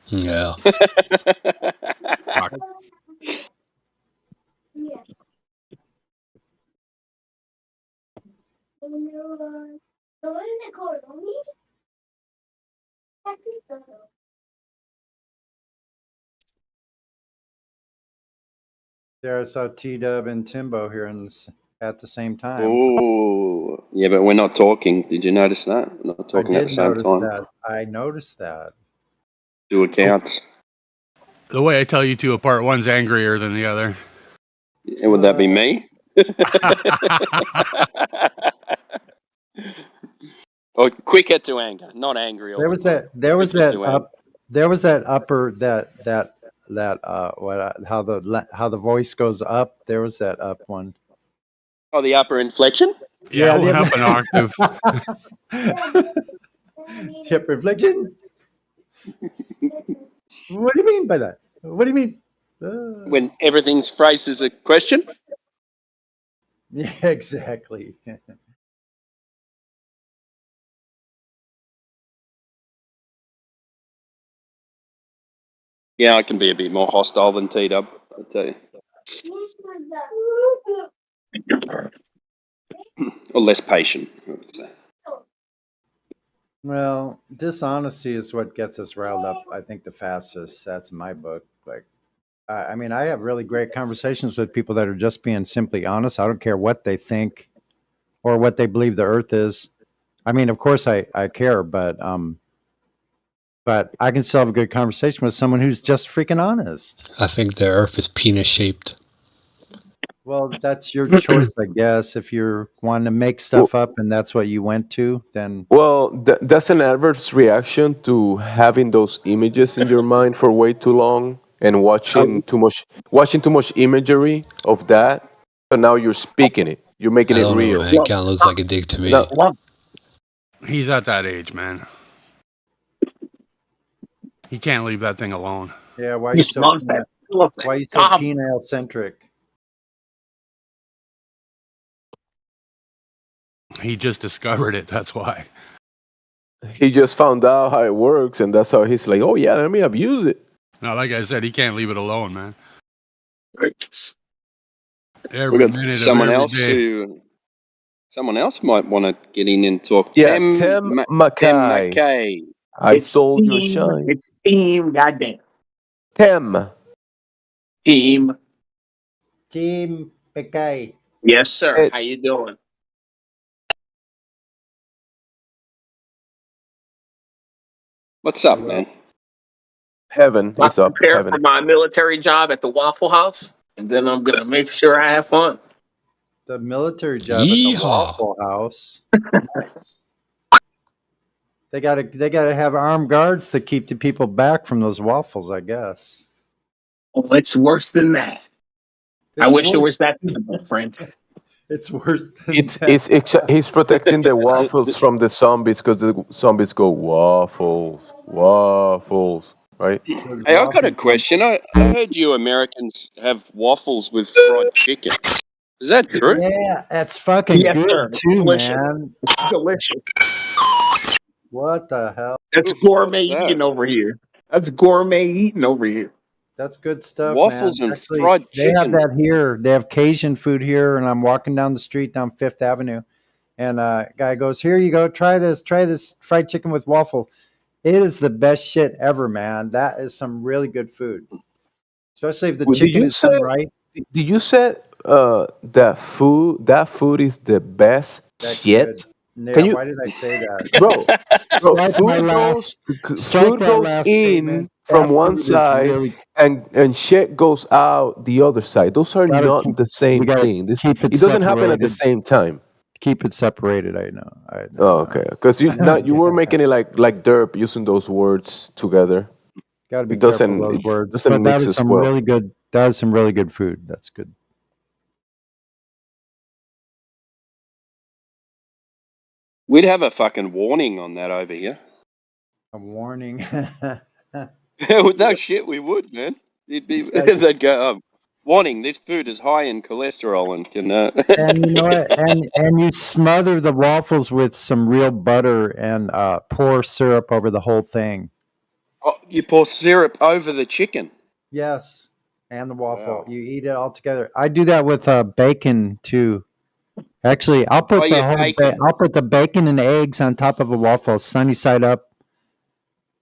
Speaker 19: Yeah.
Speaker 23: Fuck.
Speaker 16: There, I saw T-Dub and Timbo here at the same time.
Speaker 2: Oh, yeah, but we're not talking. Did you notice that? We're not
Speaker 16: I
Speaker 2: talking at
Speaker 16: did
Speaker 2: the same
Speaker 16: notice
Speaker 2: time.
Speaker 16: that. I noticed that.
Speaker 2: Two accounts.
Speaker 23: The way I tell you two apart, one's angrier than the other.
Speaker 2: And would that be me? Or quicker to anger, not angry all
Speaker 16: There
Speaker 2: the
Speaker 16: was
Speaker 2: time.
Speaker 16: that. There was
Speaker 2: Quicker
Speaker 16: that
Speaker 2: to anger.
Speaker 16: up. There was that upper how the voice goes up. There was that up one.
Speaker 2: Oh, the upper inflection?
Speaker 23: Yeah,
Speaker 16: the
Speaker 23: up an octave.
Speaker 16: The upper inflection. What do you mean by that? What do you mean?
Speaker 2: When everything's phrased as a question?
Speaker 16: Yeah, exactly.
Speaker 2: Yeah, I can be a bit more hostile than T-Dub, I'll tell you. Or less patient, I would say.
Speaker 16: Well, dishonesty is what gets us riled up, I think, the fastest. That's my book. Like, I mean, I have really great conversations with people that are just being simply honest. I don't care what they think or what they believe the earth is. I mean, of course I care, but I can still have a good conversation with someone who's just freaking honest.
Speaker 19: I think the Earth is penis shaped.
Speaker 16: Well, that's your choice, I guess. If you're wanting to make stuff up and that's what you went to, then
Speaker 20: Well, that's an adverse reaction to having those images in your mind for way too long and watching too much imagery of that. So now you're speaking it. You're making
Speaker 19: I
Speaker 20: it
Speaker 19: don't know,
Speaker 20: real.
Speaker 19: man. It kind of looks like a dick to me.
Speaker 23: He's at that age, man. He can't leave that thing alone.
Speaker 16: yeah, why are you so penile centric?
Speaker 23: He just discovered it. That's why.
Speaker 20: He just found out how it works, and that's how he's like, "Oh yeah, let me abuse it."
Speaker 23: Now, like I said, he can't leave it alone, man.
Speaker 2: We
Speaker 23: Every
Speaker 2: got
Speaker 23: minute of
Speaker 2: someone
Speaker 23: every
Speaker 2: else
Speaker 23: day.
Speaker 2: someone else might want to get in and talk.
Speaker 20: Yeah,
Speaker 2: Tem
Speaker 20: Tem
Speaker 2: Tem
Speaker 20: Mackay.
Speaker 2: McKay.
Speaker 20: I stole your shine.
Speaker 11: It's team, goddamn.
Speaker 20: Tem.
Speaker 11: Team.
Speaker 16: Team McKay.
Speaker 11: Yes, sir.
Speaker 20: It,
Speaker 11: How you doing?
Speaker 2: What's up, man?
Speaker 20: Heaven
Speaker 11: I
Speaker 20: is up.
Speaker 11: prepare for
Speaker 20: Heaven.
Speaker 11: my military job at the Waffle House, and then I'm gonna make sure I have fun.
Speaker 16: The military job at the Waffle House. Nice. They gotta have armed guards to keep the people back from those waffles, I guess.
Speaker 11: Oh, it's worse than that. I
Speaker 16: It's
Speaker 11: wish it
Speaker 16: worse.
Speaker 11: was that simple, friend.
Speaker 16: It's worse than
Speaker 20: It's
Speaker 16: that.
Speaker 20: he's protecting the waffles from the zombies because the zombies go waffles, waffles, right?
Speaker 2: Hey, I got a question. I heard you Americans have waffles with fried chicken. Is that true?
Speaker 16: Yeah, that's fucking
Speaker 11: Yes,
Speaker 16: good
Speaker 11: sir. It's
Speaker 16: too,
Speaker 11: delicious.
Speaker 16: man.
Speaker 11: It's delicious.
Speaker 16: What the hell?
Speaker 11: That's
Speaker 2: Who the
Speaker 11: gourmet
Speaker 2: fuck's that?
Speaker 11: eating over here. That's gourmet eating over here.
Speaker 16: That's good stuff, man.
Speaker 2: Waffles and
Speaker 16: Actually,
Speaker 2: fried
Speaker 16: they have
Speaker 2: chicken.
Speaker 16: that here. They have Cajun food here, and I'm walking down the street down Fifth Avenue, and a guy goes, "Here you go, try this fried chicken with waffle. It is the best shit ever, man. That is some really good food, especially if the
Speaker 20: Well,
Speaker 16: chicken is done right."
Speaker 20: did you say that food is the best
Speaker 16: That's
Speaker 20: shit?
Speaker 16: good. Yeah,
Speaker 20: Can you,
Speaker 16: why did I say that?
Speaker 20: bro?
Speaker 16: Strike my last. Strike
Speaker 20: Food
Speaker 16: that
Speaker 20: goes
Speaker 16: last
Speaker 20: in
Speaker 16: statement.
Speaker 20: from
Speaker 16: That
Speaker 20: one
Speaker 16: food is
Speaker 20: side
Speaker 16: really
Speaker 20: and shit goes out the other side. Those are
Speaker 16: gotta
Speaker 20: not
Speaker 16: keep.
Speaker 20: the
Speaker 16: We
Speaker 20: same
Speaker 16: gotta
Speaker 20: thing.
Speaker 16: keep it
Speaker 20: It doesn't happen at the
Speaker 16: separated.
Speaker 20: same time.
Speaker 16: Keep it separated. I know. I
Speaker 20: Oh,
Speaker 16: know.
Speaker 20: okay. Because you were making it like derp using those words together.
Speaker 16: Got to be
Speaker 20: It
Speaker 16: careful
Speaker 20: doesn't
Speaker 16: of
Speaker 20: it
Speaker 16: those words.
Speaker 20: doesn't
Speaker 16: But that
Speaker 20: mix
Speaker 16: is
Speaker 20: as
Speaker 16: some
Speaker 20: well.
Speaker 16: really good. That is some really good food. That's good.
Speaker 2: We'd have a fucking warning on that over here.
Speaker 16: A warning.
Speaker 2: No shit, we would, man. It'd be, they'd go, warning, this food is high in cholesterol and can...
Speaker 16: And you know what? And you smother the waffles with some real butter and pour syrup over the whole thing.
Speaker 2: Oh, you pour syrup over the chicken.
Speaker 16: Yes, and the waffle.
Speaker 2: Wow.
Speaker 16: You eat it all together. I do that with bacon too. Actually, I'll
Speaker 2: Oh,
Speaker 16: put the
Speaker 2: yeah,
Speaker 16: whole
Speaker 2: bacon.
Speaker 16: I'll put the bacon and eggs on top of a waffle, sunny side up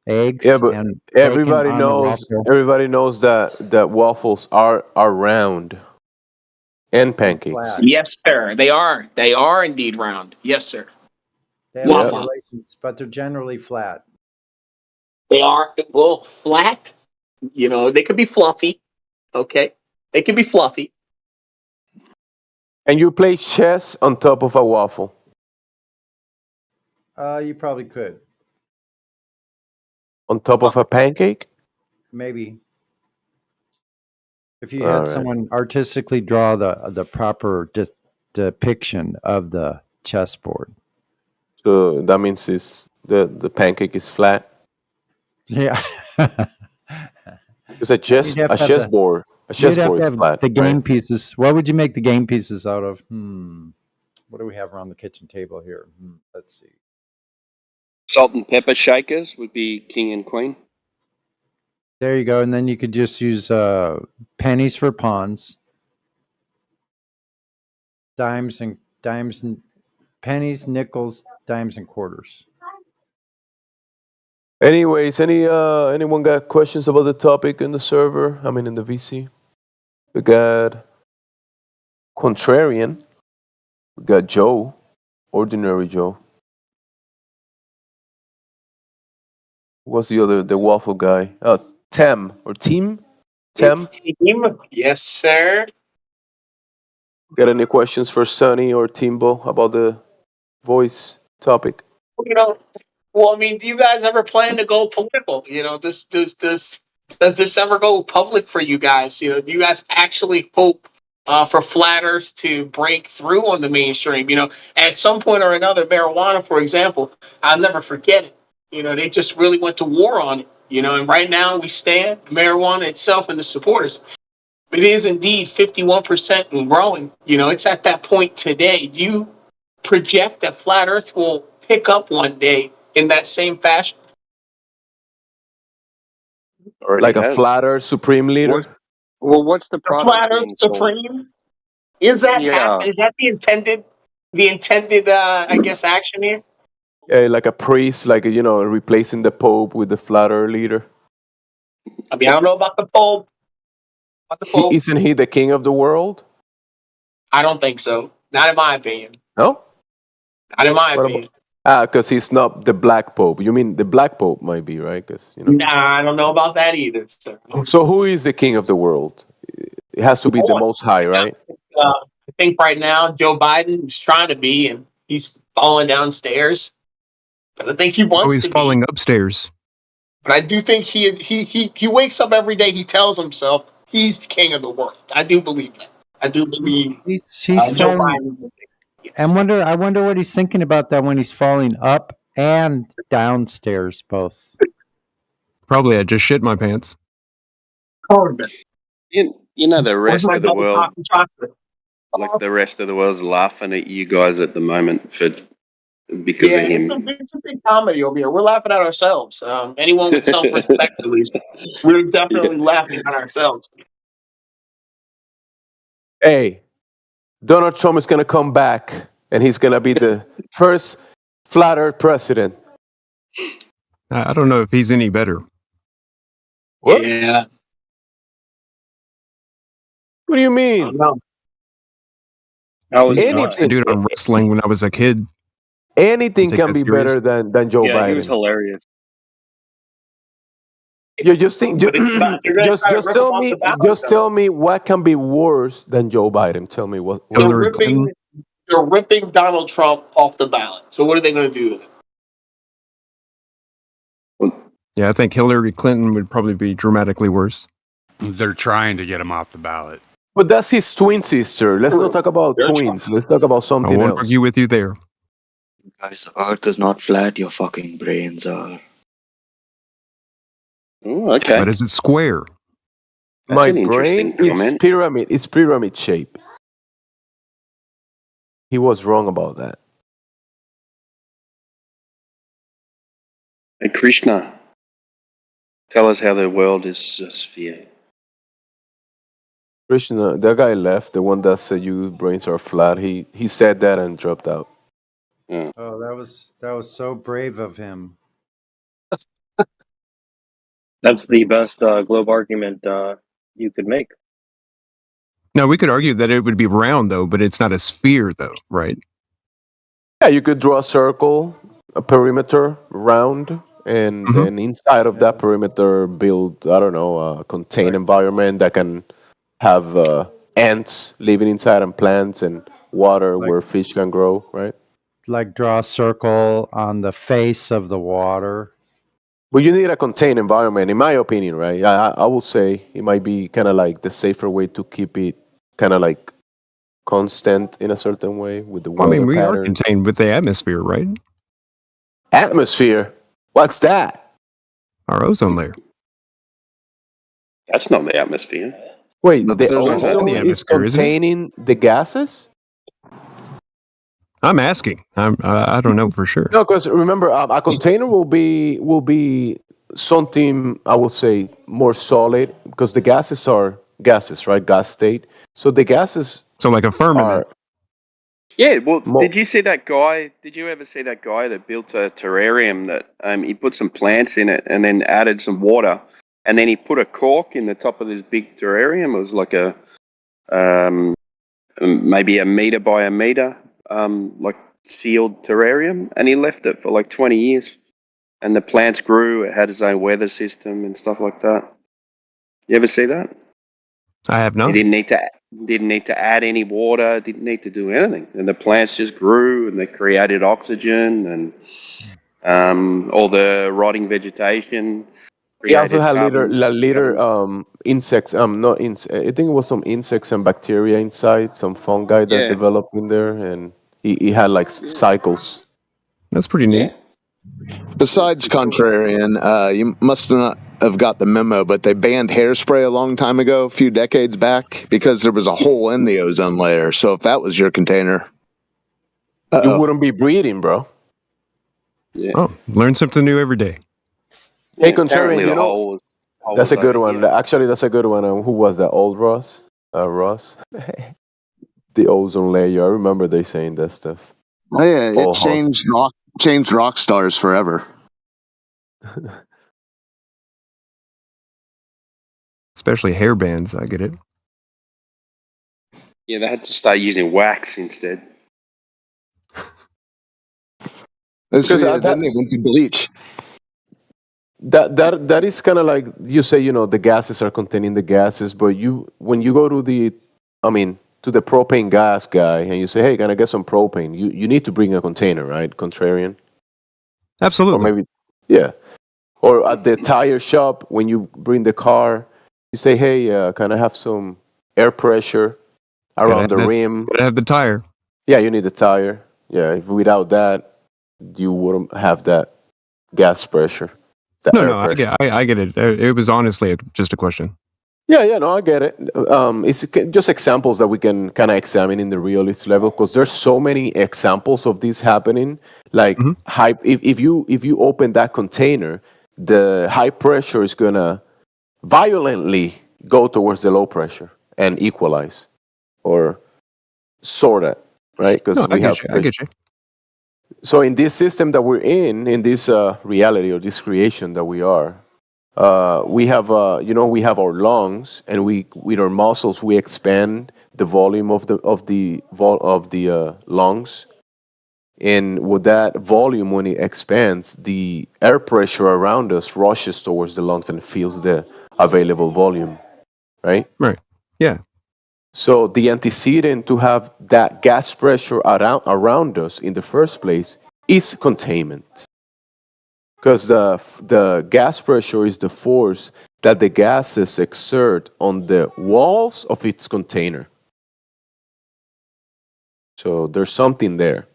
Speaker 20: Yeah,
Speaker 16: eggs
Speaker 20: but
Speaker 16: and bacon on the waffle.
Speaker 20: everybody knows that waffles are round and
Speaker 16: And
Speaker 20: pancakes.
Speaker 16: flat.
Speaker 11: Yes, sir. They are. They are indeed round. Yes, sir.
Speaker 16: They have
Speaker 20: Yeah.
Speaker 11: Waffle.
Speaker 16: undulations, but they're generally flat.
Speaker 11: They are well flat. You know, they could be fluffy. Okay, they could be fluffy.
Speaker 20: And you play chess on top of a waffle.
Speaker 16: You probably could.
Speaker 20: On top of a pancake?
Speaker 16: Maybe. If you
Speaker 20: All
Speaker 16: had
Speaker 20: right.
Speaker 16: someone artistically draw the proper depiction of the chessboard.
Speaker 20: So that means the pancake is flat.
Speaker 16: Yeah.
Speaker 20: It's a
Speaker 16: You'd have to have
Speaker 20: chessboard. A
Speaker 16: you'd have
Speaker 20: chessboard
Speaker 16: to
Speaker 20: is
Speaker 16: have
Speaker 20: flat,
Speaker 16: the
Speaker 20: right?
Speaker 16: game pieces. What would you make the game pieces out of? What do we have around the kitchen table here? Let's see.
Speaker 2: Salt and pepper shakers would be king and queen.
Speaker 16: There you go. And then you could just use pennies for pawns, dimes and pennies, nickels, dimes, and quarters.
Speaker 20: Anyways, anyone got questions about the topic in the server? I mean, in the VC. We got Contrarian. We got Joe, Ordinary Joe. What's the other? The waffle guy. Tem or Team. Tem.
Speaker 11: It's Team. Yes, sir.
Speaker 20: Got any questions for Sonny or Timbo about the voice topic?
Speaker 11: You know, well, I mean, do you guys ever plan to go political? You know, does this ever go public for you guys? You know, do you guys actually hope for flat Earth to break through on the mainstream? You know, at some point or another, marijuana, for example, I'll never forget it. You know, they just really went to war on it. You know, and right now we stand marijuana itself and the supporters. It is indeed 51% and growing. You know, it's at that point today. Do you project that flat Earth will pick up one day in that same fashion?
Speaker 2: Already
Speaker 20: Like a
Speaker 2: has.
Speaker 20: flat Earth supreme leader?
Speaker 18: What's the
Speaker 11: The
Speaker 18: product
Speaker 11: flat Earth
Speaker 18: being sold?
Speaker 11: supreme? Is that
Speaker 18: Yeah.
Speaker 11: Is that the intended I guess action here?
Speaker 20: Yeah, like a priest, like replacing the Pope with the flat Earth leader.
Speaker 11: I mean, I don't know about the Pope.
Speaker 20: Isn't he the king of the world?
Speaker 11: I don't think so. Not in my opinion.
Speaker 20: No?
Speaker 11: Not in my opinion.
Speaker 20: Because he's not the Black Pope. You mean the Black Pope might be, right?
Speaker 11: Nah, I don't know about that either, sir.
Speaker 20: So who is the king of the world? It has to be the Most High, right?
Speaker 11: I think right now Joe Biden is trying to be, and he's falling downstairs. But I think he wants
Speaker 13: he's
Speaker 11: to
Speaker 13: falling
Speaker 11: be.
Speaker 13: upstairs.
Speaker 11: But I do think he wakes up every day. He tells himself he's the king of the world. I do believe that. I do believe
Speaker 16: He's
Speaker 11: Joe
Speaker 16: falling.
Speaker 11: Biden.
Speaker 16: I wonder what he's thinking about that when he's falling up and downstairs both.
Speaker 13: Probably I just shit my pants.
Speaker 2: You know the rest
Speaker 11: my
Speaker 2: of the
Speaker 11: double
Speaker 2: world,
Speaker 11: chocolate chocolate?
Speaker 2: like the rest of the world's laughing at you guys at the moment because of him.
Speaker 11: It's a big comedy over here. We're laughing at ourselves. Anyone with self-respect, at least, we're definitely laughing at ourselves.
Speaker 20: Hey, Donald Trump is going to come back, and he's going to be the first flat Earth president.
Speaker 13: I don't know if he's any better.
Speaker 20: What?
Speaker 11: Yeah.
Speaker 20: What do you mean?
Speaker 13: I watched the dude on wrestling when I was a kid.
Speaker 20: Anything can be better than Joe Biden.
Speaker 18: He was hilarious.
Speaker 20: You just think, just tell me what can be worse than Joe Biden. Tell me what.
Speaker 11: They're ripping Donald Trump off the ballot. So what are they going to do to him?
Speaker 13: Yeah, I think Hillary Clinton would probably be dramatically worse.
Speaker 23: They're trying to get him off the ballot.
Speaker 20: But that's his twin sister. Let's not talk about twins. Let's talk about something
Speaker 13: I won't
Speaker 20: else.
Speaker 13: argue with you there.
Speaker 4: Guys, the Earth is not flat. Your fucking brains are.
Speaker 2: Oh, okay.
Speaker 13: But is it square?
Speaker 20: My brain is pyramid. It's pyramid shape. He was wrong about that.
Speaker 2: Hey, Krishna, tell us how the world is a sphere.
Speaker 20: Krishna, that guy left. The one that said you brains are flat. He said that and dropped out.
Speaker 2: Yeah.
Speaker 16: Oh, that was so brave of him.
Speaker 18: That's the best globe argument you could make.
Speaker 13: No, we could argue that it would be round, though, but it's not a sphere, though, right?
Speaker 20: Yeah, you could draw a circle, a perimeter, round, and then inside of that perimeter build, I don't know, a contained environment that can have ants living inside and plants and water where fish can grow, right?
Speaker 16: Like draw a circle on the face of the water.
Speaker 20: But you need a contained environment, in my opinion, right? I will say it might be kind of like the safer way to keep it kind of like constant in a certain way with the weather
Speaker 13: we are
Speaker 20: pattern.
Speaker 13: contained with the atmosphere, right?
Speaker 20: Atmosphere? What's that?
Speaker 13: Our ozone layer.
Speaker 2: That's not the atmosphere.
Speaker 20: Wait, the ozone is containing the gases?
Speaker 13: I'm asking. I don't know for sure.
Speaker 20: No, because remember, a container will be something I would say more solid because the gases are gases, right? Gas state. So the gases
Speaker 13: So like a firmament.
Speaker 2: Yeah, well, did you see that guy? Did you ever see that guy that built a terrarium that he put some plants in it and then added some water, and then he put a cork in the top of this big terrarium? It was like a maybe a meter by a meter, like sealed terrarium, and he left it for like 20 years, and the plants grew. It had its own weather system and stuff like that. You ever see that?
Speaker 13: I have not.
Speaker 2: He didn't need to add any water, didn't need to do anything, and the plants just grew and they created oxygen and all the rotting vegetation
Speaker 20: He also
Speaker 2: created
Speaker 20: had
Speaker 2: carbon.
Speaker 20: insects. Not I think it was some insects and bacteria inside, some fungi that
Speaker 2: Yeah,
Speaker 20: developed in there, and he had like cycles.
Speaker 13: That's pretty neat.
Speaker 3: Besides contrarian, you must not have got the memo, but they banned hairspray a long time ago, a few decades back, because there was a hole in the ozone layer. So if that was your container,
Speaker 20: you wouldn't be breathing, bro.
Speaker 2: Yeah.
Speaker 13: Oh, learn something new every day.
Speaker 20: Hey,
Speaker 2: apparently
Speaker 20: contrarian,
Speaker 2: the
Speaker 20: you know
Speaker 2: hole
Speaker 20: that's
Speaker 2: was
Speaker 20: a good
Speaker 2: over
Speaker 20: one.
Speaker 2: here.
Speaker 20: Actually, that's a good one. Who was that? Old Ross. Ross. The ozone layer. I remember they saying that stuff.
Speaker 3: oh yeah, it
Speaker 20: Paul Hoss.
Speaker 3: changed rock stars forever.
Speaker 13: Especially hair bands, I get it.
Speaker 2: Yeah, they had to start using wax instead.
Speaker 3: Then they went to bleach.
Speaker 20: That is kind of like you say, the gases are containing the gases, but when you go to the propane gas guy and you say, hey, can I get some propane? You need to bring a container, right? Contrarian.
Speaker 13: Absolutely.
Speaker 20: Or maybe, yeah. Or at the tire shop when you bring the car, you say, hey, can I have some air pressure around the rim?
Speaker 13: Gotta have the tire.
Speaker 20: Yeah, you need the tire. Yeah, if without that, you wouldn't have that gas pressure.
Speaker 13: No, I get it. It was honestly just a question.
Speaker 20: Yeah, no, I get it. It's just examples that we can kind of examine in the realist level because there's so many examples of this happening. Like if you open that container, the high pressure is gonna violently go towards the low pressure and equalize or sort it, right? Because
Speaker 13: I get you.
Speaker 20: So in this system that we're in this reality or this creation that we are, we have we have our lungs, and we with our muscles we expand the volume of the lungs, and with that volume, when it expands, the air pressure around us rushes towards the lungs and fills the available volume, right?
Speaker 13: Right. Yeah.
Speaker 20: So the antecedent to have that gas pressure around us in the first place is containment. Because the gas pressure is the force that the gases exert on the walls of its container. So there's something there.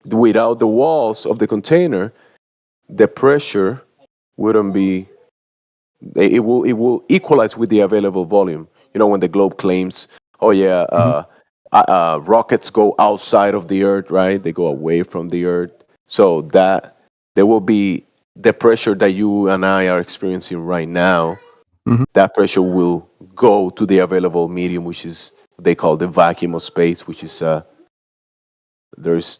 Speaker 20: Without the walls of the container, the pressure wouldn't be. It will equalize with the available volume. When the globe claims, "Oh yeah, rockets go outside of the Earth, right? They go away from the Earth." So that there will be the pressure that you and I are experiencing right now. That pressure will go to the available medium, which is they call the vacuum of space, which is there is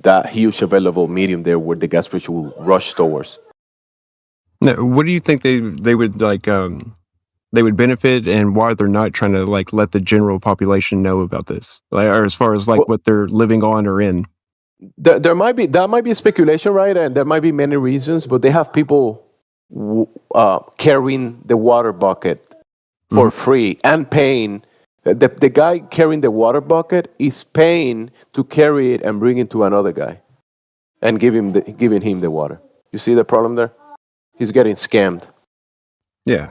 Speaker 20: that huge available medium there where the gas pressure will rush towards.
Speaker 13: Now, what do you think they would like? They would benefit, and why they're not trying to like let the general population know about this, or as far as like what they're living on or in.
Speaker 20: There might be a speculation, right? And there might be many reasons, but they have people carrying the water bucket for free and paying. The guy carrying the water bucket is paying to carry it and bring it to another guy, and giving him the water. You see the problem there? He's getting scammed.
Speaker 13: Yeah.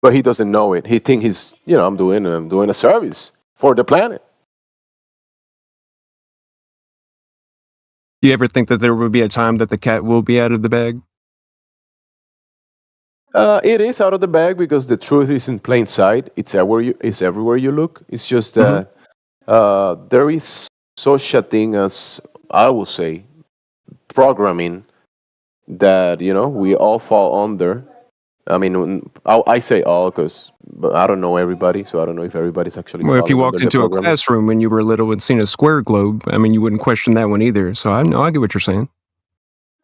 Speaker 20: But he doesn't know it. He thinks he's, I'm doing a service for the planet.
Speaker 13: Do you ever think that there will be a time that the cat will be out of the bag?
Speaker 20: It is out of the bag because the truth is in plain sight. It's everywhere you look. It's just that there is such a thing as, I will say, programming that we all fall under. I mean, I say all because, but I don't know everybody, so I don't know if everybody's actually
Speaker 13: Well, if you
Speaker 20: falling under
Speaker 13: walked
Speaker 20: the
Speaker 13: into a
Speaker 20: programming.
Speaker 13: classroom when you were little and seen a square globe, I mean, you wouldn't question that one either. So I know, I get what you're saying.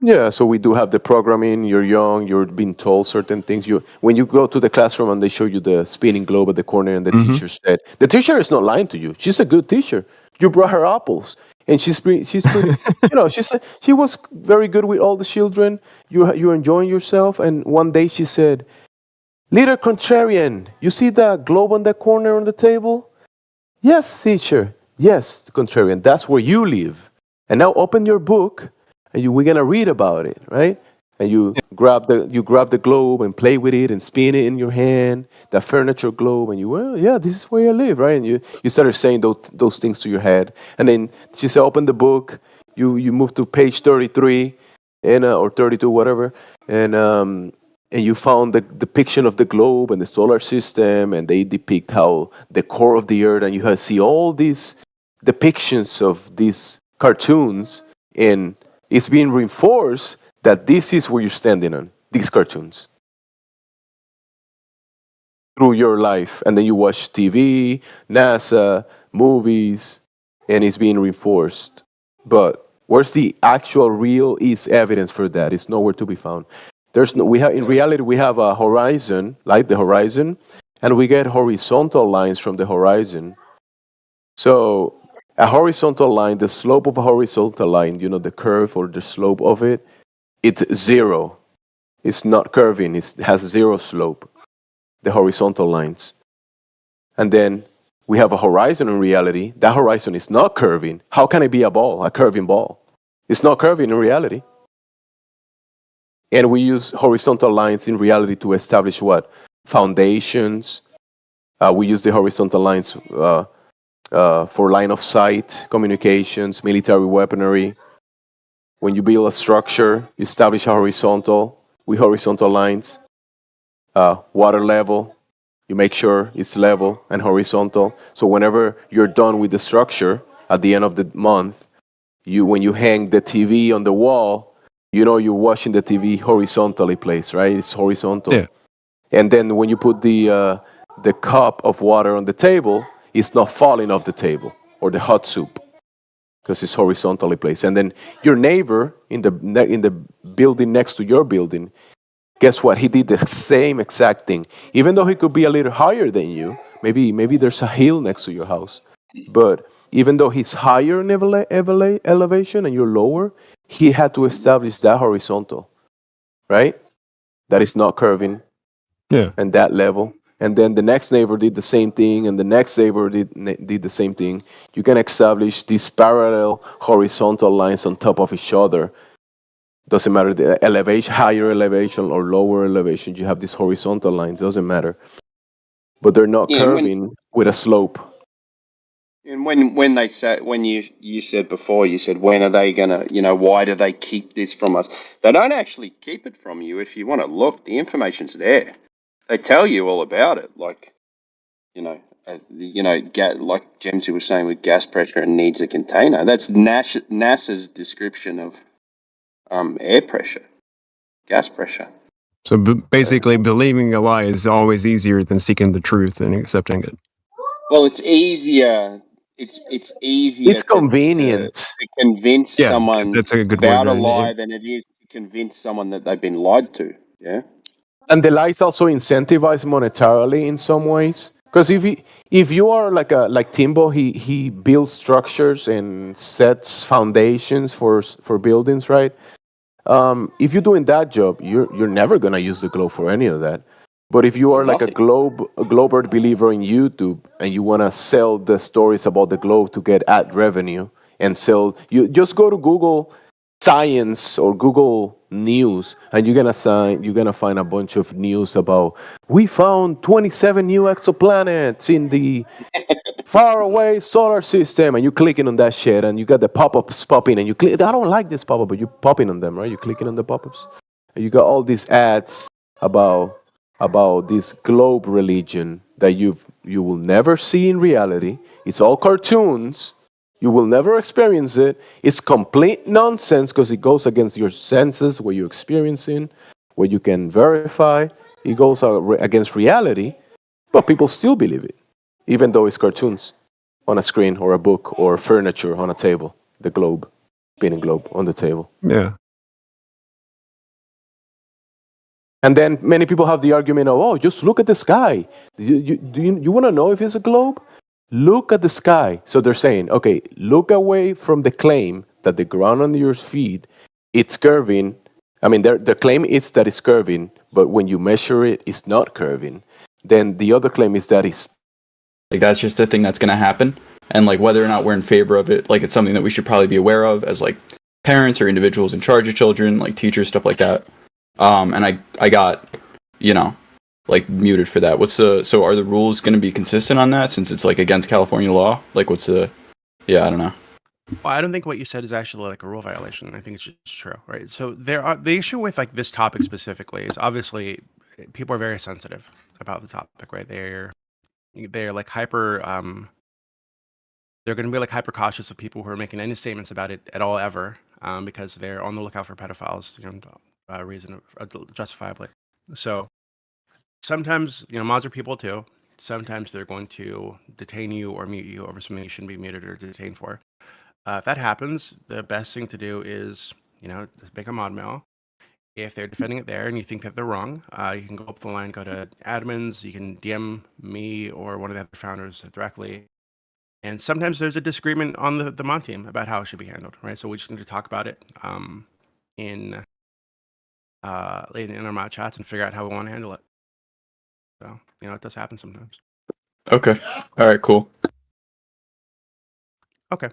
Speaker 20: Yeah, so we do have the programming. You're young. You're being told certain things. When you go to the classroom and they show you the spinning globe at the corner, and the teacher said, the teacher is not lying to you. She's a good teacher. You brought her apples, and she's pretty. She said she was very good with all the children. You're enjoying yourself. And one day she said, "Little contrarian, you see that globe on the corner on the table? Yes, teacher. Yes, contrarian. That's where you live. And now open your book, and we're gonna read about it, right?" And you grab the globe and play with it and spin it in your hand, the furniture globe, and well, yeah, this is where I live, right? And you started saying those things to your head, and then she said, open the book. You move to page 33, and or 32, whatever, and you found the depiction of the globe and the solar system, and they depict how the core of the earth, and you see all these depictions of these cartoons, and it's being reinforced that this is where you're standing on these cartoons through your life, and then you watch TV, NASA, movies, and it's being reinforced. But where's the actual real is evidence for that? It's nowhere to be found. There's no. We have in reality we have a horizon, like the horizon, and we get horizontal lines from the horizon. So a horizontal line, the slope of a horizontal line, the curve or the slope of it, it's zero. It's not curving. It has zero slope. The horizontal lines. And then we have a horizon in reality. That horizon is not curving. How can it be a curving ball? It's not curving in reality. And we use horizontal lines in reality to establish what? Foundations. We use the horizontal lines for line of sight, communications, military weaponry. When you build a structure, you establish a horizontal with horizontal lines. Water level, you make sure it's level and horizontal. So whenever you're done with the structure at the end of the month, when you hang the TV on the wall, you're watching the TV horizontally placed, right? It's horizontal.
Speaker 13: Yeah.
Speaker 20: And then when you put the cup of water on the table, it's not falling off the table, or the hot soup, because it's horizontally placed. And then your neighbor in the building next to your building, guess what? He did the same exact thing. Even though he could be a little higher than you, maybe there's a hill next to your house, but even though he's higher in elevation and you're lower, he had to establish that horizontal, right? That is not curving,
Speaker 13: Yeah.
Speaker 20: and that level. And then the next neighbor did the same thing, and the next neighbor did the same thing. You can establish these parallel horizontal lines on top of each other. Doesn't matter the elevation, higher elevation or lower elevation. You have these horizontal lines. Doesn't matter, but they're not
Speaker 2: Yeah, and when
Speaker 20: curving with a slope.
Speaker 2: and when they say when you said before, you said when are they gonna, why do they keep this from us? They don't actually keep it from you. If you want to look, the information's there. They tell you all about it, like like James was saying with gas pressure and needs a container. That's NASA's description of air pressure, gas pressure.
Speaker 13: So basically, believing a lie is always easier than seeking the truth and accepting it.
Speaker 2: Well, it's easier. It's easier
Speaker 20: It's
Speaker 2: to
Speaker 20: convenient.
Speaker 2: convince
Speaker 13: Yeah,
Speaker 2: someone
Speaker 13: that's a good word.
Speaker 2: about a lie
Speaker 13: Right?
Speaker 2: than it is to convince someone that they've been lied to. Yeah.
Speaker 20: And the lies also incentivize monetarily in some ways. Because if you are like Timbo, he builds structures and sets foundations for buildings, right? If you're doing that job, you're never gonna use the globe for any of that. But if you
Speaker 2: For
Speaker 20: are like
Speaker 2: nothing.
Speaker 20: a glober believer in YouTube, and you wanna sell the stories about the globe to get ad revenue and sell, you just go to Google Science or Google News, and you're gonna find a bunch of news about we found 27 new exoplanets in the far away solar system, and you clicking on that shit, and you got the pop-ups popping, and you click. I don't like this pop-up, but you popping on them, right? You clicking on the pop-ups, and you got all these ads about this globe religion that you will never see in reality. It's all cartoons, You will never experience it. It's complete nonsense because it goes against your senses, what you're experiencing, what you can verify. It goes against reality, but people still believe it, even though it's cartoons on a screen or a book or furniture on a table, the globe, spinning globe on the table.
Speaker 13: Yeah.
Speaker 20: And then many people have the argument of, oh, just look at the sky. You want to know if it's a globe? Look at the sky. So they're saying, okay, look away from the claim that the ground under your feet, it's curving. I mean, the claim is that it's curving, but when you measure it, it's not curving. Then the other claim is that it's...
Speaker 10: Like, that's just a thing that's going to happen. And, like, whether or not we're in favor of it, like, it's something that we should probably be aware of as, like, parents or individuals in charge of children, like teachers, stuff like that. And I got, you know, like muted for that. So are the rules going to be consistent on that since it's like against California law? Like yeah, I don't know.
Speaker 14: Well, I don't think what you said is actually like a rule violation. I think it's just true, right? So the issue with like this topic specifically is obviously people are very sensitive about the topic, right? They're like hyper they're going to be like hyper cautious of people who are making any statements about it at all ever, because they're on the lookout for pedophiles, justifiably. So sometimes, mods are people too. Sometimes they're going to detain you or mute you over something you shouldn't be muted or detained for. If that happens, the best thing to do is, just make a mod mail. If they're defending it there and you think that they're wrong, you can go up the line, go to admins, you can DM me or one of the other founders directly. And sometimes there's a disagreement on the mod team about how it should be handled, right? So we just need to talk about it in our mod chats and figure out how we want to handle it. So, it does happen sometimes.
Speaker 10: Okay. All right, cool.
Speaker 14: Okay.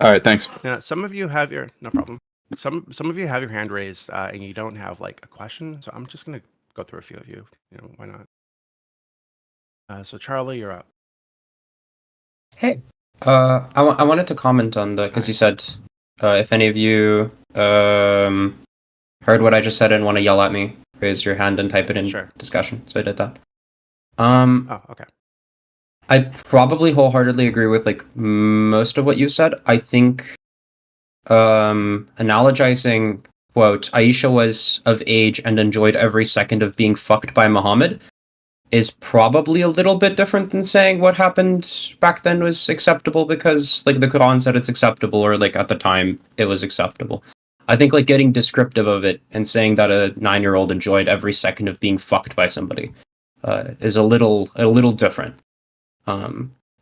Speaker 10: All right, thanks.
Speaker 14: Now, some of you have no problem. Some of you have your hand raised and you don't have like a question, so I'm just gonna go through a few of you. Why not? So Charlie, you're up.
Speaker 22: Hey, I wanted to comment on because you said if any of you heard what I just said and want to yell at me, raise your hand and type it in discussion. So I did that.
Speaker 14: Oh, okay.
Speaker 22: I probably wholeheartedly agree with like most of what you said. I think analogizing, quote, Aisha was of age and enjoyed every second of being fucked by Muhammad is probably a little bit different than saying what happened back then was acceptable because like the Quran said it's acceptable, or like at the time it was acceptable. I think like getting descriptive of it and saying that a 9-year-old enjoyed every second of being fucked by somebody is a little different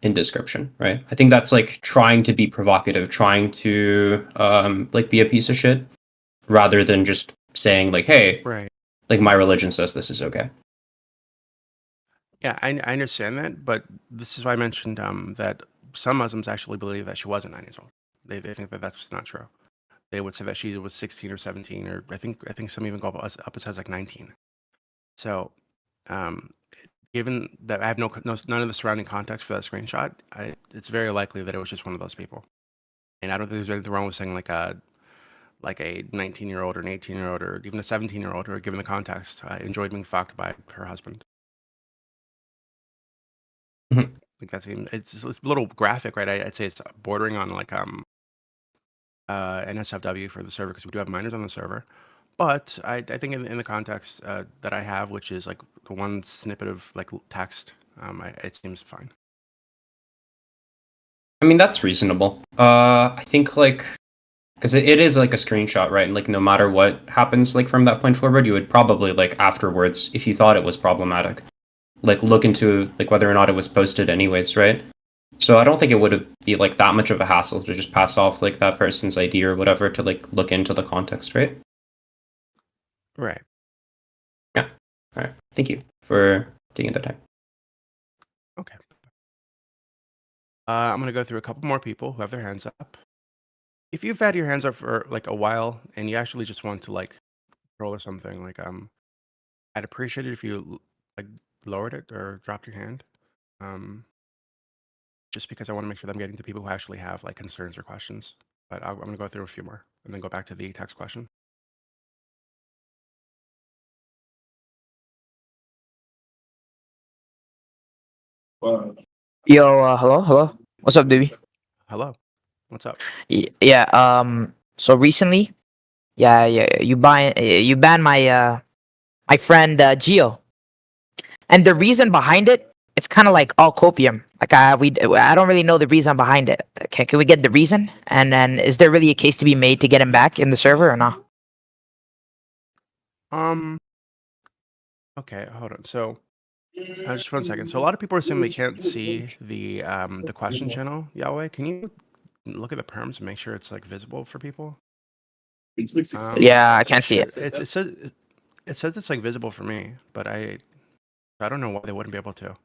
Speaker 22: in description, right? I think that's like trying to be provocative, trying to like be a piece of shit, rather than just saying like, hey,
Speaker 14: right,
Speaker 22: like my religion says this is okay.
Speaker 14: Yeah, I understand that, but this is why I mentioned that some Muslims actually believe that she wasn't 9 years old. They think that that's not true. They would say that she was 16 or 17, or I think some even go up as high as like 19. So, given that I have none of the surrounding context for that screenshot, it's very likely that it was just one of those people. And I don't think there's anything wrong with saying like a 19-year-old or an 18-year-old or even a 17-year-old, or given the context, enjoyed being fucked by her husband. Like that seems it's a little graphic, right? I'd say it's bordering on like NSFW for the server, because we do have minors on the server. But I think in the context that I have, which is like the one snippet of like text, it seems fine.
Speaker 22: I mean, that's reasonable. I think like because it is like a screenshot, right? And like no matter what happens like from that point forward, you would probably like afterwards, if you thought it was problematic, like look into like whether or not it was posted anyways, right? So I don't think it would be like that much of a hassle to just pass off like that person's ID or whatever to like look into the context, right?
Speaker 14: Right.
Speaker 22: Yeah. All right. Thank you for taking the time.
Speaker 14: Okay. I'm gonna go through a couple more people who have their hands up. If you've had your hands up for like a while and you actually just want to like roll or something, like I'd appreciate it if you like lowered it or dropped your hand. Just because I want to make sure that I'm getting to people who actually have like concerns or questions. But I'm gonna go through a few more and then go back to the text question.
Speaker 24: Yo, hello. What's up, Dewey?
Speaker 14: Hello. What's up?
Speaker 6: Yeah. So recently, you banned my friend Gio, and the reason behind it, it's kind of like all copium. Like I don't really know the reason behind it. Can we get the reason? And then is there really a case to be made to get him back in the server or not?
Speaker 14: Okay, hold on. So, just 1 second. So a lot of people are saying they can't see the question channel. Yahweh, can you look at the perms and make sure it's like visible for people?
Speaker 6: Yeah, I can't see it.
Speaker 14: It says it's like visible for me, but I don't know why they wouldn't be able to.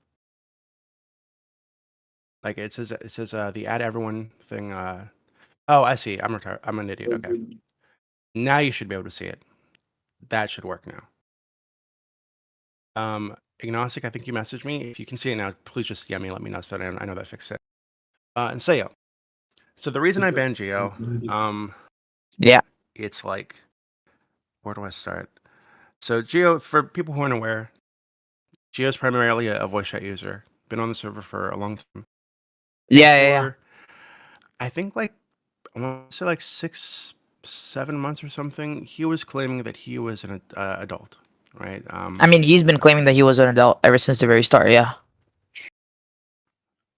Speaker 14: Like it says the add everyone thing. Oh, I see. I'm retarded. I'm an idiot. Okay. Now you should be able to see it. That should work now. Agnostic, I think you messaged me. If you can see it now, please just DM me. Let me know so that I know that fixed it. And Sayo. So the reason I banned Geo,
Speaker 6: yeah,
Speaker 14: it's like, where do I start? So Geo, for people who aren't aware, Geo is primarily a voice chat user. Been on the server for a long time.
Speaker 6: Yeah.
Speaker 14: I think like I want to say like 6-7 months or something. He was claiming that he was an adult, right?
Speaker 6: I mean, he's been claiming that he was an adult ever since the very start. Yeah.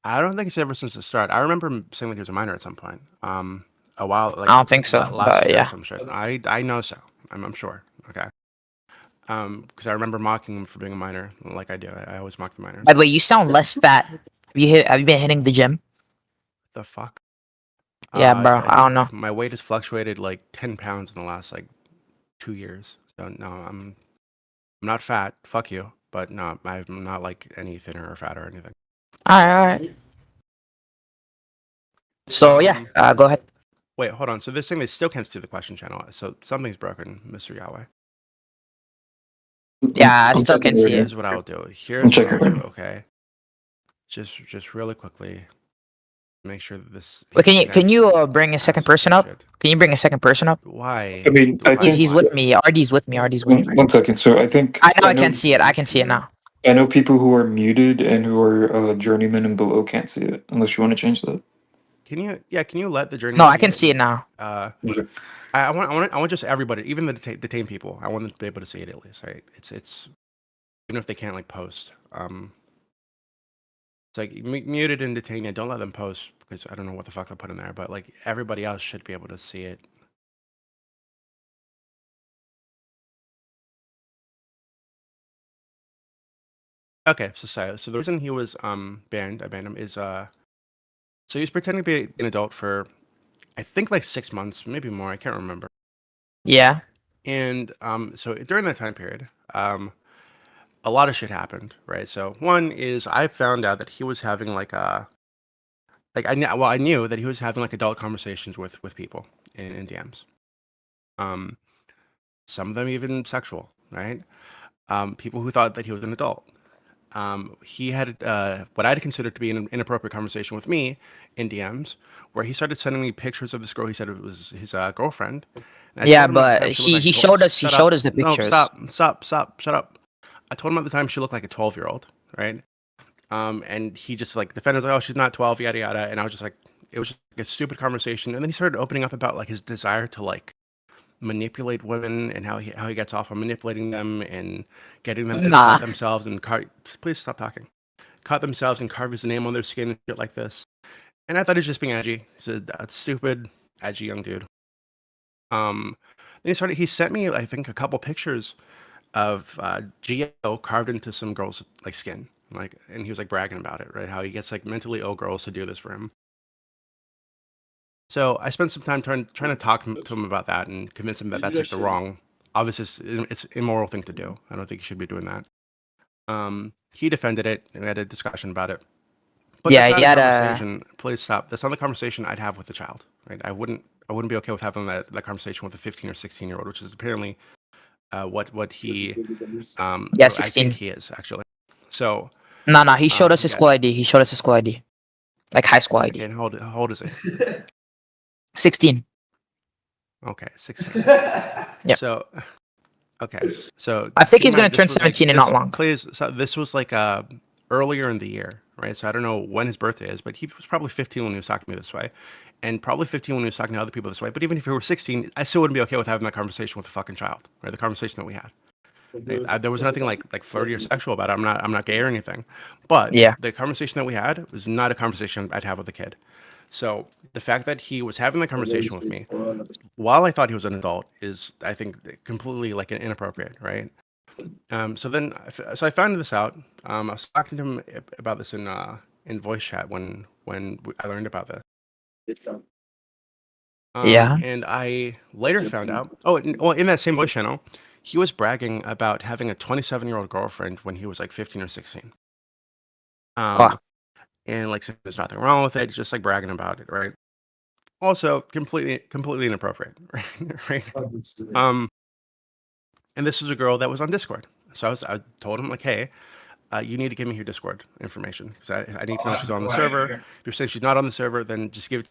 Speaker 14: I don't think it's ever since the start. I remember him saying that he was a minor at some point. A while like
Speaker 6: I don't think so,
Speaker 14: last
Speaker 6: but
Speaker 14: year or
Speaker 6: yeah.
Speaker 14: some shit. I know so. I'm sure. Okay. Because I remember mocking him for being a minor, like I do. I always mock the minors.
Speaker 6: By the way, you sound less fat. Have you been hitting the gym?
Speaker 14: The fuck?
Speaker 6: Yeah, bro. I don't know.
Speaker 14: My weight has fluctuated like 10 pounds in the last like 2 years. So no, I'm not fat. Fuck you. But no, I'm not like any thinner or fat or anything.
Speaker 6: All right. So yeah, go ahead.
Speaker 14: Wait, hold on. So this thing they still can't see the question channel. So something's broken, Mr. Yahweh.
Speaker 6: Yeah, I still can see it.
Speaker 14: Here's what I'll do. Okay. Just really quickly. Make sure that this.
Speaker 6: Wait, can you bring a second person up? Can you bring a second person up?
Speaker 14: Why?
Speaker 21: I mean, I think
Speaker 6: he's with me. RD's with me. RD's with me.
Speaker 21: 1 second. So I think
Speaker 6: I can see it. I can see it now.
Speaker 21: I know people who are muted and who are journeyman and below can't see it unless you want to change that.
Speaker 14: Can you let the journeyman?
Speaker 6: No, I can see it now.
Speaker 14: I want just everybody, even the detained people. I want them to be able to see it at least. Right? It's even if they can't like post. It's like muted and detained. Don't let them post because I don't know what the fuck they put in there. But like everybody else should be able to see it. Okay, so the reason he was banned, I banned him, is so he was pretending to be an adult for I think like 6 months, maybe more. I can't remember.
Speaker 6: Yeah.
Speaker 14: And so during that time period, a lot of shit happened, right? So one is I found out that he was having like I knew that he was having like adult conversations with people in DMs. Some of them even sexual, right? People who thought that he was an adult. He had what I'd consider to be an inappropriate conversation with me in DMs, where he started sending me pictures of this girl. He said it was his girlfriend.
Speaker 6: Yeah, but he showed us the pictures.
Speaker 14: No, stop, shut up. I told him at the time she looked like a 12-year-old, right? And he just like defended, like, oh, she's not 12, yada yada. And I was just like, it was just like a stupid conversation. And then he started opening up about like his desire to like manipulate women and how he gets off on manipulating them and getting them to cut themselves and please stop talking. Cut themselves and carve his name on their skin and shit like this. And I thought he was just being edgy. He said, that's stupid, edgy young dude. Then he sent me, I think, a couple pictures of Geo carved into some girl's like skin. Like, and he was like bragging about it, right? How he gets like mentally ill girls to do this for him. So I spent some time trying to talk to him about that and convince him that that's like the wrong, obviously it's immoral thing to do. I don't think he should be doing that. He defended it, and we had a discussion about it. But
Speaker 6: yeah,
Speaker 14: that's not a conversation. Please stop. That's not the conversation I'd have with a child, right? I wouldn't be okay with having that conversation with a 15 or 16-year-old, which is apparently what he
Speaker 6: 16.
Speaker 14: I think he is actually. So
Speaker 6: no, he showed us his school ID. He showed us his school ID, like high school ID.
Speaker 14: Okay, and how old is he?
Speaker 6: 16.
Speaker 14: Okay, 16.
Speaker 6: Yeah.
Speaker 14: So, okay, so
Speaker 6: I think he's gonna turn 17 in not long.
Speaker 14: Please, so this was like earlier in the year, right? So I don't know when his birthday is, but he was probably 15 when he was talking to me this way, and probably 15 when he was talking to other people this way. But even if he were 16, I still wouldn't be okay with having that conversation with a fucking child, right? The conversation that we had. There was nothing like flirty or sexual about it. I'm not gay or anything, but
Speaker 6: Yeah.
Speaker 14: the conversation that we had was not a conversation I'd have with a kid. So the fact that he was having the conversation with me while I thought he was an adult is, I think, completely like inappropriate, right? So I found this out. I was talking to him about this in voice chat when I learned about this.
Speaker 6: Yeah.
Speaker 14: And I later found out. Oh, well, in that same voice channel, he was bragging about having a 27-year-old girlfriend when he was like 15 or 16.
Speaker 6: Huh.
Speaker 14: And like saying there's nothing wrong with it, just like bragging about it, right? Also, completely inappropriate, right? Right. And this was a girl that was on Discord. So I told him like, hey, you need to give me your Discord information because I need to know if she's on the server. If you're saying she's not on the server, then just give it.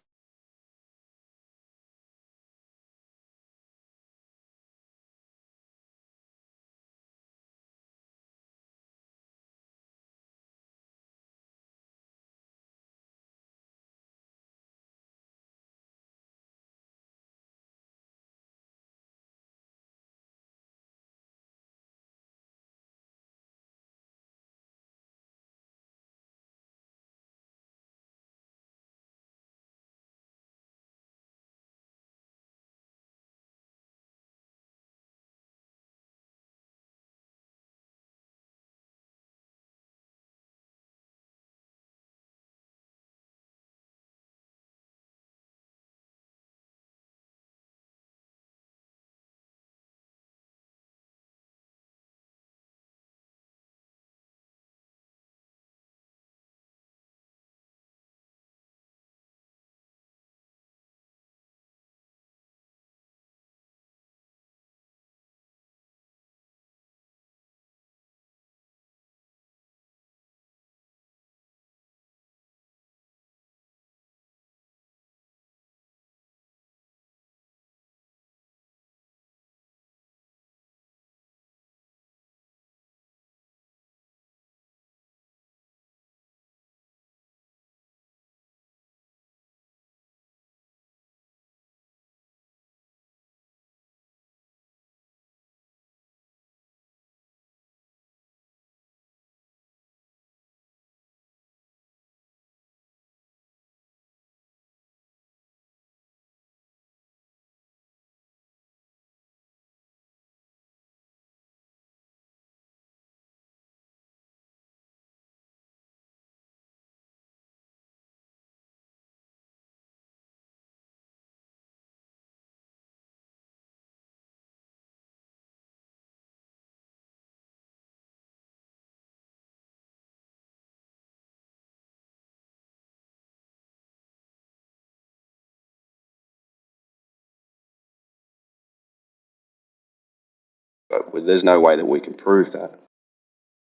Speaker 2: But there's no way that we can prove that.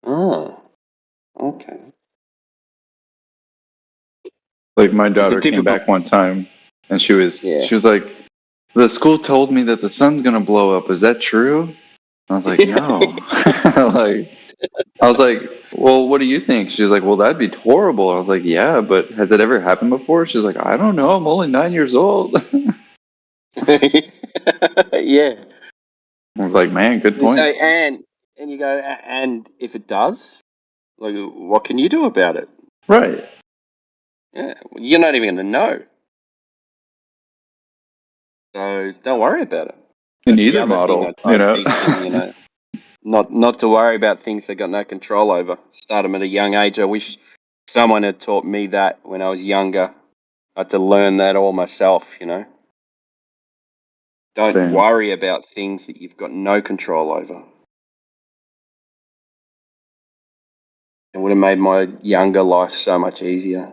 Speaker 2: Oh, okay.
Speaker 5: Like my daughter came back one time and she was like, the school told me that the sun's gonna blow up. Is that true? I was like, no. Like I was like, well, what do you think? She was like, well, that'd be horrible. I was like, yeah, but has it ever happened before? She's like, I don't know. I'm only 9 years old.
Speaker 2: Yeah.
Speaker 5: I was like, man, good
Speaker 2: And you
Speaker 5: point.
Speaker 2: say, and you go, and if it does, like, what can you do about it?
Speaker 5: Right.
Speaker 2: Yeah, you're not even going to know. So don't worry about it.
Speaker 5: In
Speaker 2: That's the
Speaker 5: either
Speaker 2: other thing
Speaker 5: model,
Speaker 2: I try and teach them, not to worry about things they got no control over. Start them at a young age. I wish someone had taught me that when I was younger. I had to learn that all myself. Don't
Speaker 5: Same.
Speaker 2: worry about things that you've got no control over. It would have made my younger life so much easier.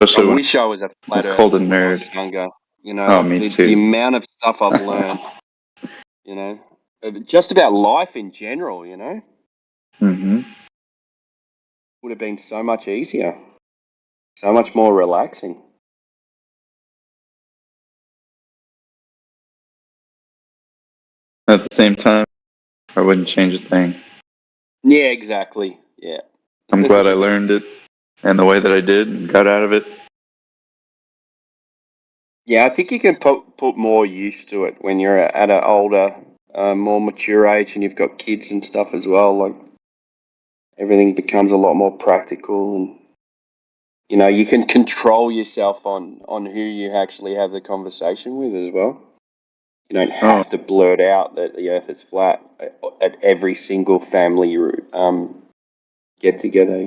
Speaker 2: I
Speaker 5: Especially when
Speaker 2: wish I was a
Speaker 5: I was
Speaker 2: flat
Speaker 5: called a
Speaker 2: earther when I was
Speaker 5: nerd.
Speaker 2: younger.
Speaker 5: Oh, me
Speaker 2: The
Speaker 5: too.
Speaker 2: amount of stuff I've learned, just about life in general,
Speaker 5: Mm-hmm.
Speaker 2: would have been so much easier, so much more relaxing.
Speaker 5: At the same time, I wouldn't change a thing.
Speaker 2: Yeah, exactly. Yeah.
Speaker 5: I'm glad I learned it and the way that I did and got out of it.
Speaker 2: Yeah, I think you can put more use to it when you're at an older, more mature age, and you've got kids and stuff as well. Like everything becomes a lot more practical, and you can control yourself on who you actually have the conversation with as well. You don't have to blurt out that the Earth is flat at every single family get together.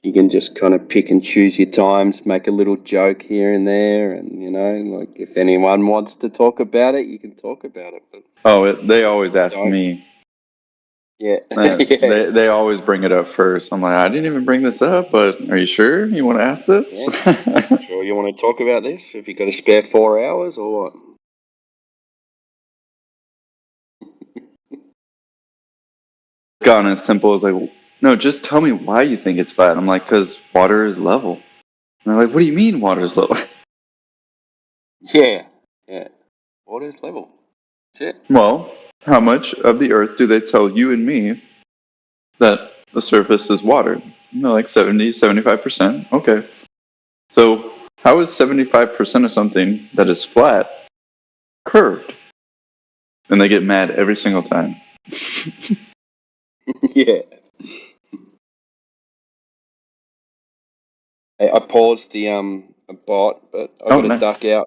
Speaker 2: You can just kind of pick and choose your times, make a little joke here and there, and like if anyone wants to talk about it, you can talk about it. But
Speaker 5: they always ask
Speaker 2: don't.
Speaker 5: me.
Speaker 2: Yeah,
Speaker 5: yeah. They always bring it up first. I'm like, I didn't even bring this up, but are you sure you want to ask this?
Speaker 2: Yeah. Sure, you want to talk about this? Have you got a spare 4 hours or what?
Speaker 5: It's gone as simple as like, no, just tell me why you think it's flat. I'm like, because water is level. And they're like, what do you mean water is level?
Speaker 2: Yeah, water is level. That's it.
Speaker 5: Well, how much of the Earth do they tell you and me that the surface is water? Like 70, 75%. Okay. So how is 75% of something that is flat curved? And they get mad every single time.
Speaker 2: Yeah. Hey, I paused the bot, but I got to
Speaker 5: nice.
Speaker 2: duck out.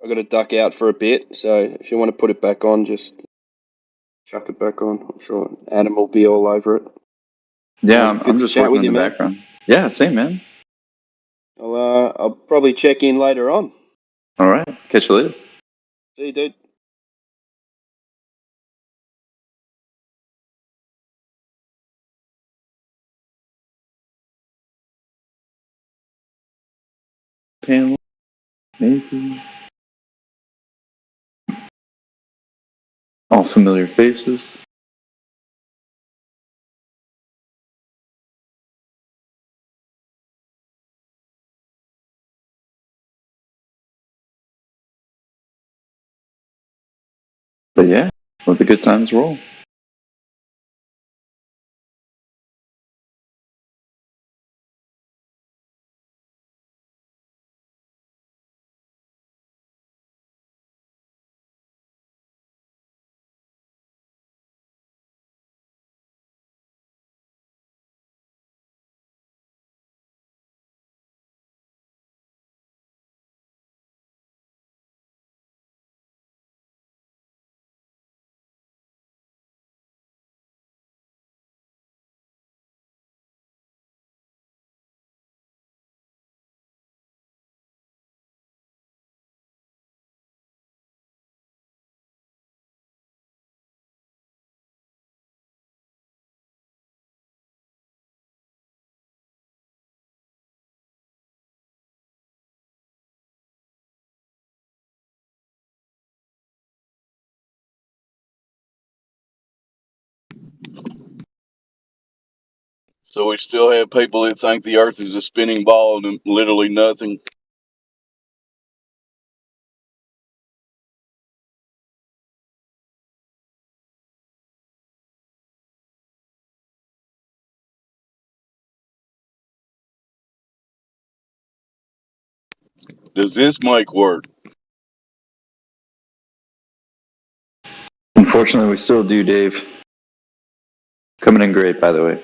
Speaker 2: I got to duck out for a bit. So if you want to put it back on, just chuck it back on. I'm sure Adam will be all over it.
Speaker 5: Yeah,
Speaker 2: Good
Speaker 5: I'm
Speaker 2: to
Speaker 5: just
Speaker 2: chat
Speaker 5: working
Speaker 2: with
Speaker 5: in
Speaker 2: you,
Speaker 5: the
Speaker 2: man.
Speaker 5: background. Yeah, same, man.
Speaker 2: I'll probably check in later on.
Speaker 5: All right. Catch you later.
Speaker 2: See you, dude.
Speaker 5: Panel, maybe. All familiar faces. But yeah, let the good times roll.
Speaker 8: So we still have people that think the Earth is a spinning ball and literally nothing. Does this mic work?
Speaker 5: Unfortunately, we still do, Dave. Coming in great, by the way.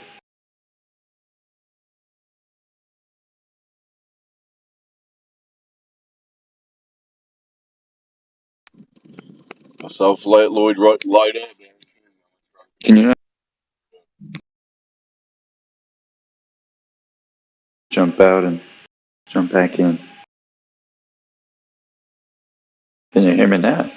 Speaker 8: I saw Flat Lloyd light up.
Speaker 5: Can you not jump out and jump back in? Can you hear me now?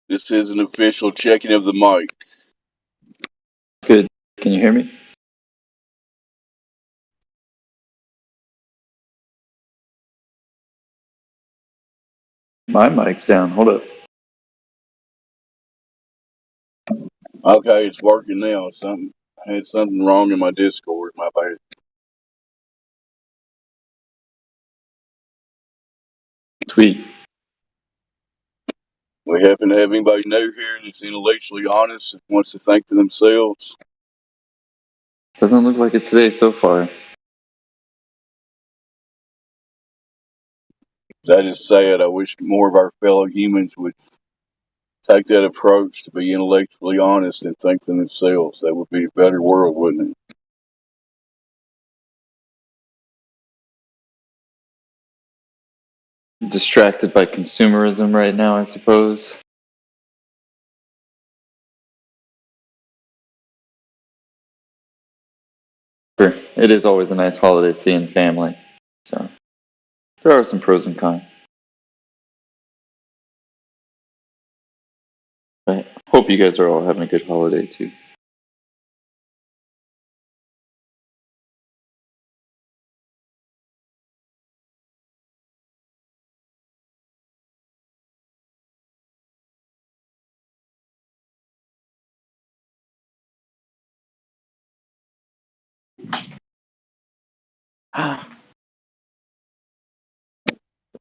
Speaker 8: This is an official checking of the mic.
Speaker 5: Good. Can you hear me? My mic's down. Hold up.
Speaker 8: Okay, it's working now. I had something wrong in my Discord. My bad.
Speaker 5: Sweet.
Speaker 8: We happen to have anybody new here that's intellectually honest and wants to think for themselves.
Speaker 5: Doesn't look like it today so far.
Speaker 8: That is sad. I wish more of our fellow humans would take that approach to be intellectually honest and think for themselves. That would be a better world, wouldn't it?
Speaker 5: Distracted by consumerism right now, I suppose. Sure. It is always a nice holiday seeing family. So there are some pros and cons. I hope you guys are all having a good holiday too.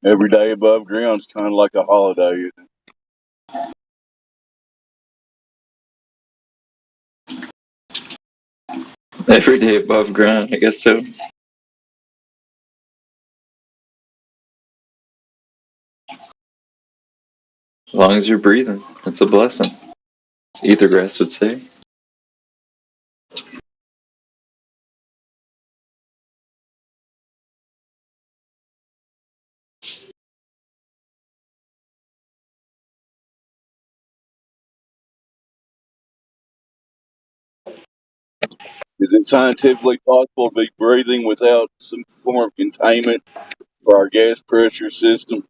Speaker 8: Every day above ground is kind of like a holiday.
Speaker 5: Every day above ground, I guess so. As long as you're breathing, it's a blessing. As Ethergrass would say.
Speaker 8: Is it scientifically possible to be breathing without some form of containment for our gas pressure system?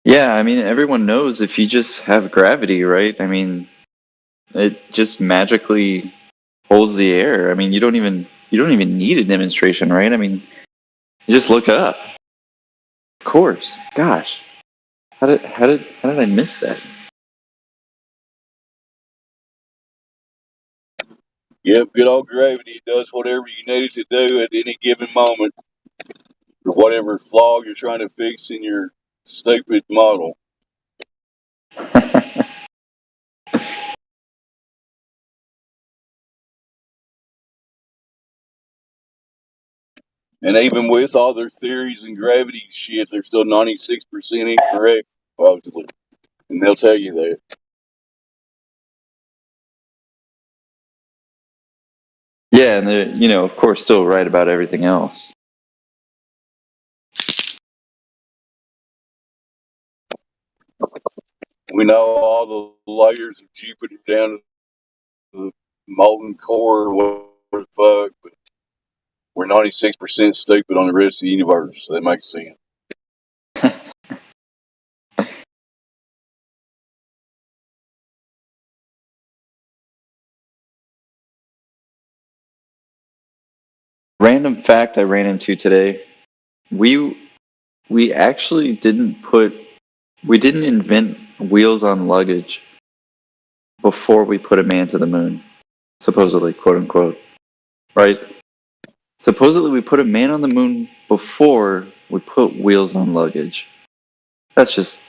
Speaker 5: Yeah, I mean, everyone knows if you just have gravity, right? I mean, it just magically holds the air. I mean, you don't even need a demonstration, right? I mean, you just look it up. Of course. Gosh. How did I miss that?
Speaker 8: Yep, good old gravity does whatever you need it to do at any given moment for whatever flaw you're trying to fix in your stupid model. And even with all their theories and gravity shit, they're still 96% incorrect, supposedly. And they'll tell you that.
Speaker 5: Yeah, and they're, of course, still right about everything else.
Speaker 8: We know all the layers of Jupiter down to the molten core, what the fuck, but we're 96% stupid on the rest of the universe, so that makes sense.
Speaker 5: Random fact I ran into today. We we actually didn't invent wheels on luggage before we put a man to the moon, supposedly, quote unquote. Right? Supposedly we put a man on the moon before we put wheels on luggage. That's just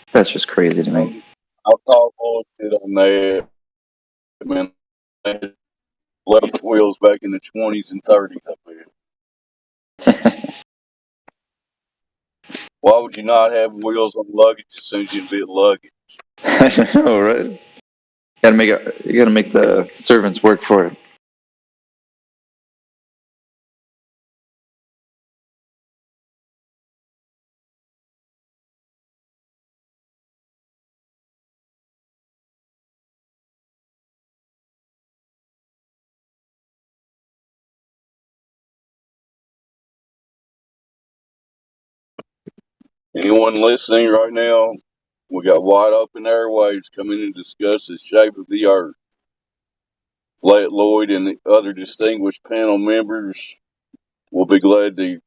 Speaker 5: crazy to me.
Speaker 8: I'll call bullshit on that, man. They had left wheels back in the 20s and 30s, I bet. Why would you not have wheels on luggage as soon as you invent luggage?
Speaker 5: I know, right? You gotta make the servants work for it.
Speaker 8: Anyone listening right now, we got wide open airwaves coming in to discuss the shape of the Earth. Flat Lloyd and the other distinguished panel members will be glad to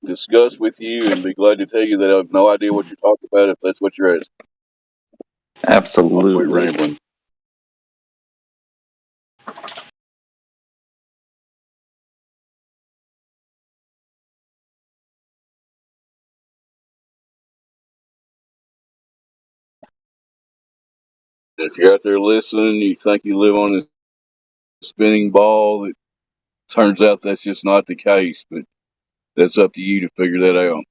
Speaker 8: discuss with you and be glad to tell you that I have no idea what you're talking about if that's what you're asking. I'll quit
Speaker 5: Absolutely.
Speaker 8: rambling. If you're out there listening, you think you live on a spinning ball, it turns out that's just not the case, but that's up to you to figure that out.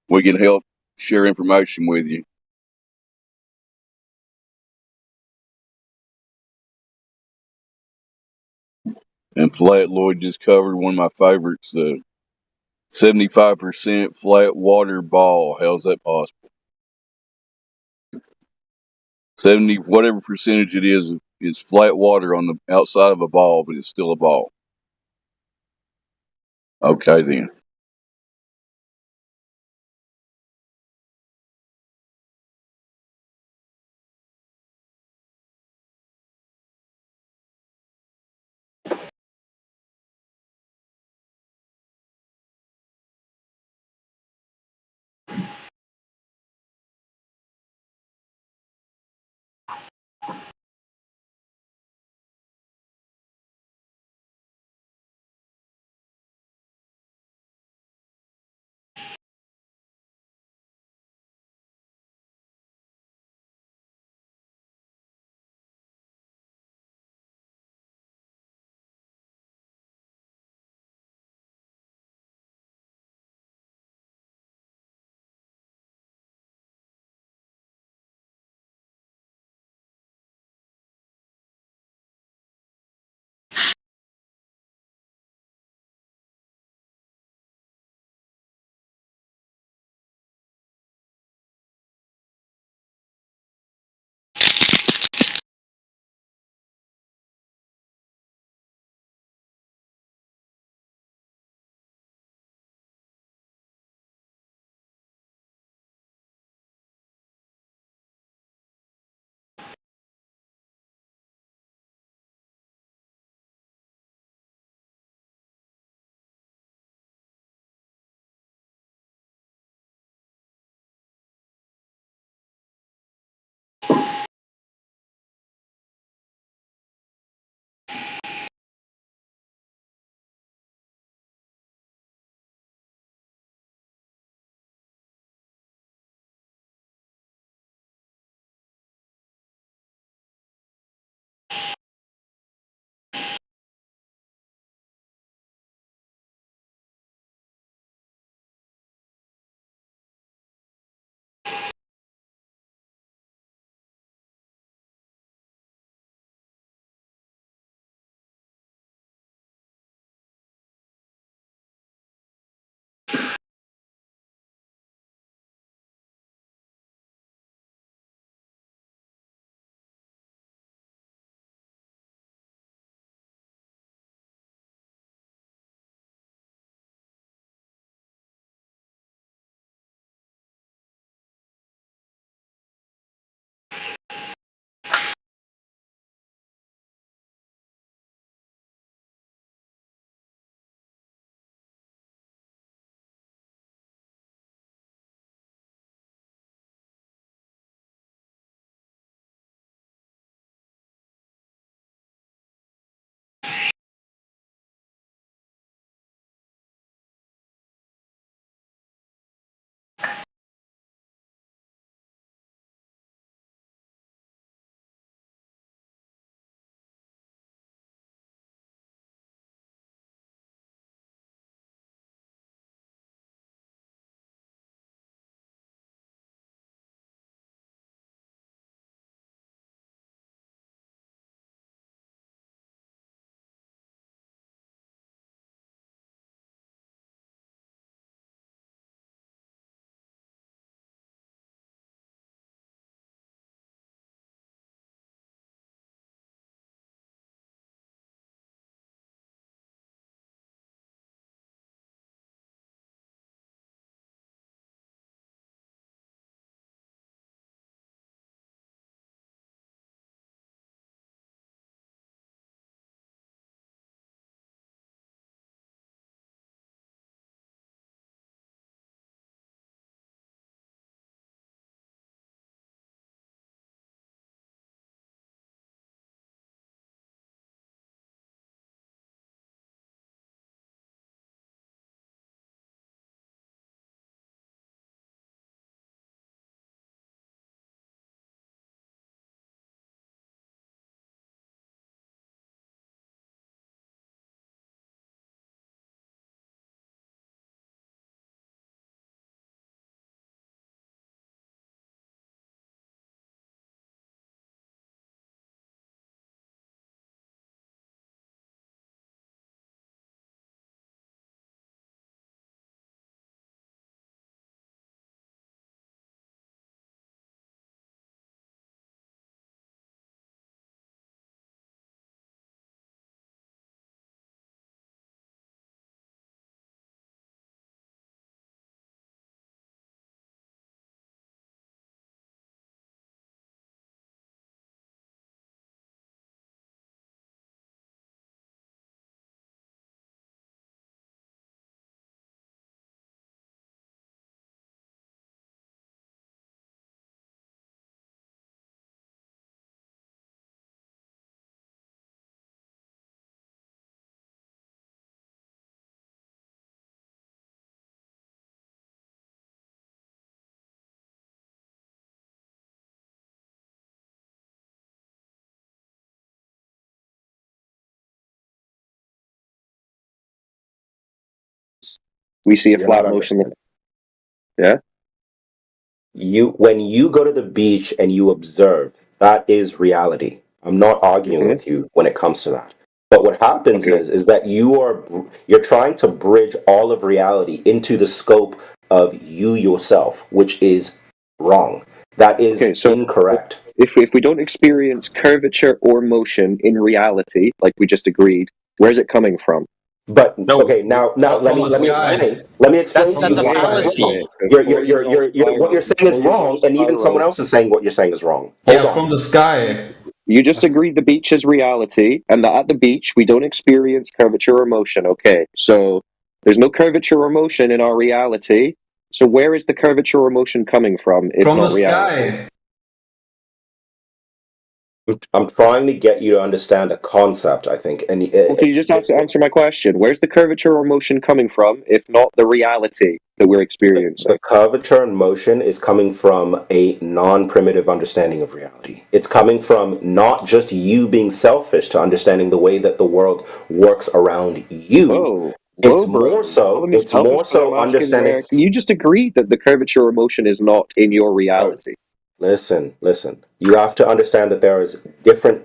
Speaker 8: We can help share information with you. And flat Lloyd just covered one of my favorites, the 75% flat water ball. How's that possible? 70, whatever percentage it is flat water on the outside of a ball, but it's still a ball. Okay, then.
Speaker 18: We see a
Speaker 1: You're
Speaker 18: flat
Speaker 1: not
Speaker 18: motion.
Speaker 1: understanding.
Speaker 18: Yeah.
Speaker 1: When you go to the beach and you observe, that is reality. I'm not arguing with you when it comes to that. But what happens is that you're trying to bridge all of reality into the scope of you yourself, which is wrong. That is incorrect.
Speaker 18: If we don't experience curvature or motion in reality, like we just agreed, where's it coming from?
Speaker 1: But okay, now let me explain. Let me explain to you why that's wrong. What you're saying is wrong, and even someone else is saying what you're saying is wrong. Hold on.
Speaker 22: From the sky.
Speaker 18: You just agreed the beach is reality, and that at the beach we don't experience curvature or motion. Okay, so there's no curvature or motion in our reality. So where is the curvature or motion coming from if
Speaker 22: From
Speaker 18: not
Speaker 22: the
Speaker 18: reality?
Speaker 22: sky.
Speaker 1: I'm trying to get you to understand a concept, I think. And
Speaker 18: Well, can you just answer my question? Where's the curvature or motion coming from if not the reality that we're experiencing?
Speaker 1: The curvature and motion is coming from a non-primitive understanding of reality. It's coming from not just you being selfish to understanding the way that the world works around you. It's more so understanding.
Speaker 18: You just agreed that the curvature or motion is not in your reality.
Speaker 1: Listen. You have to understand that there is different.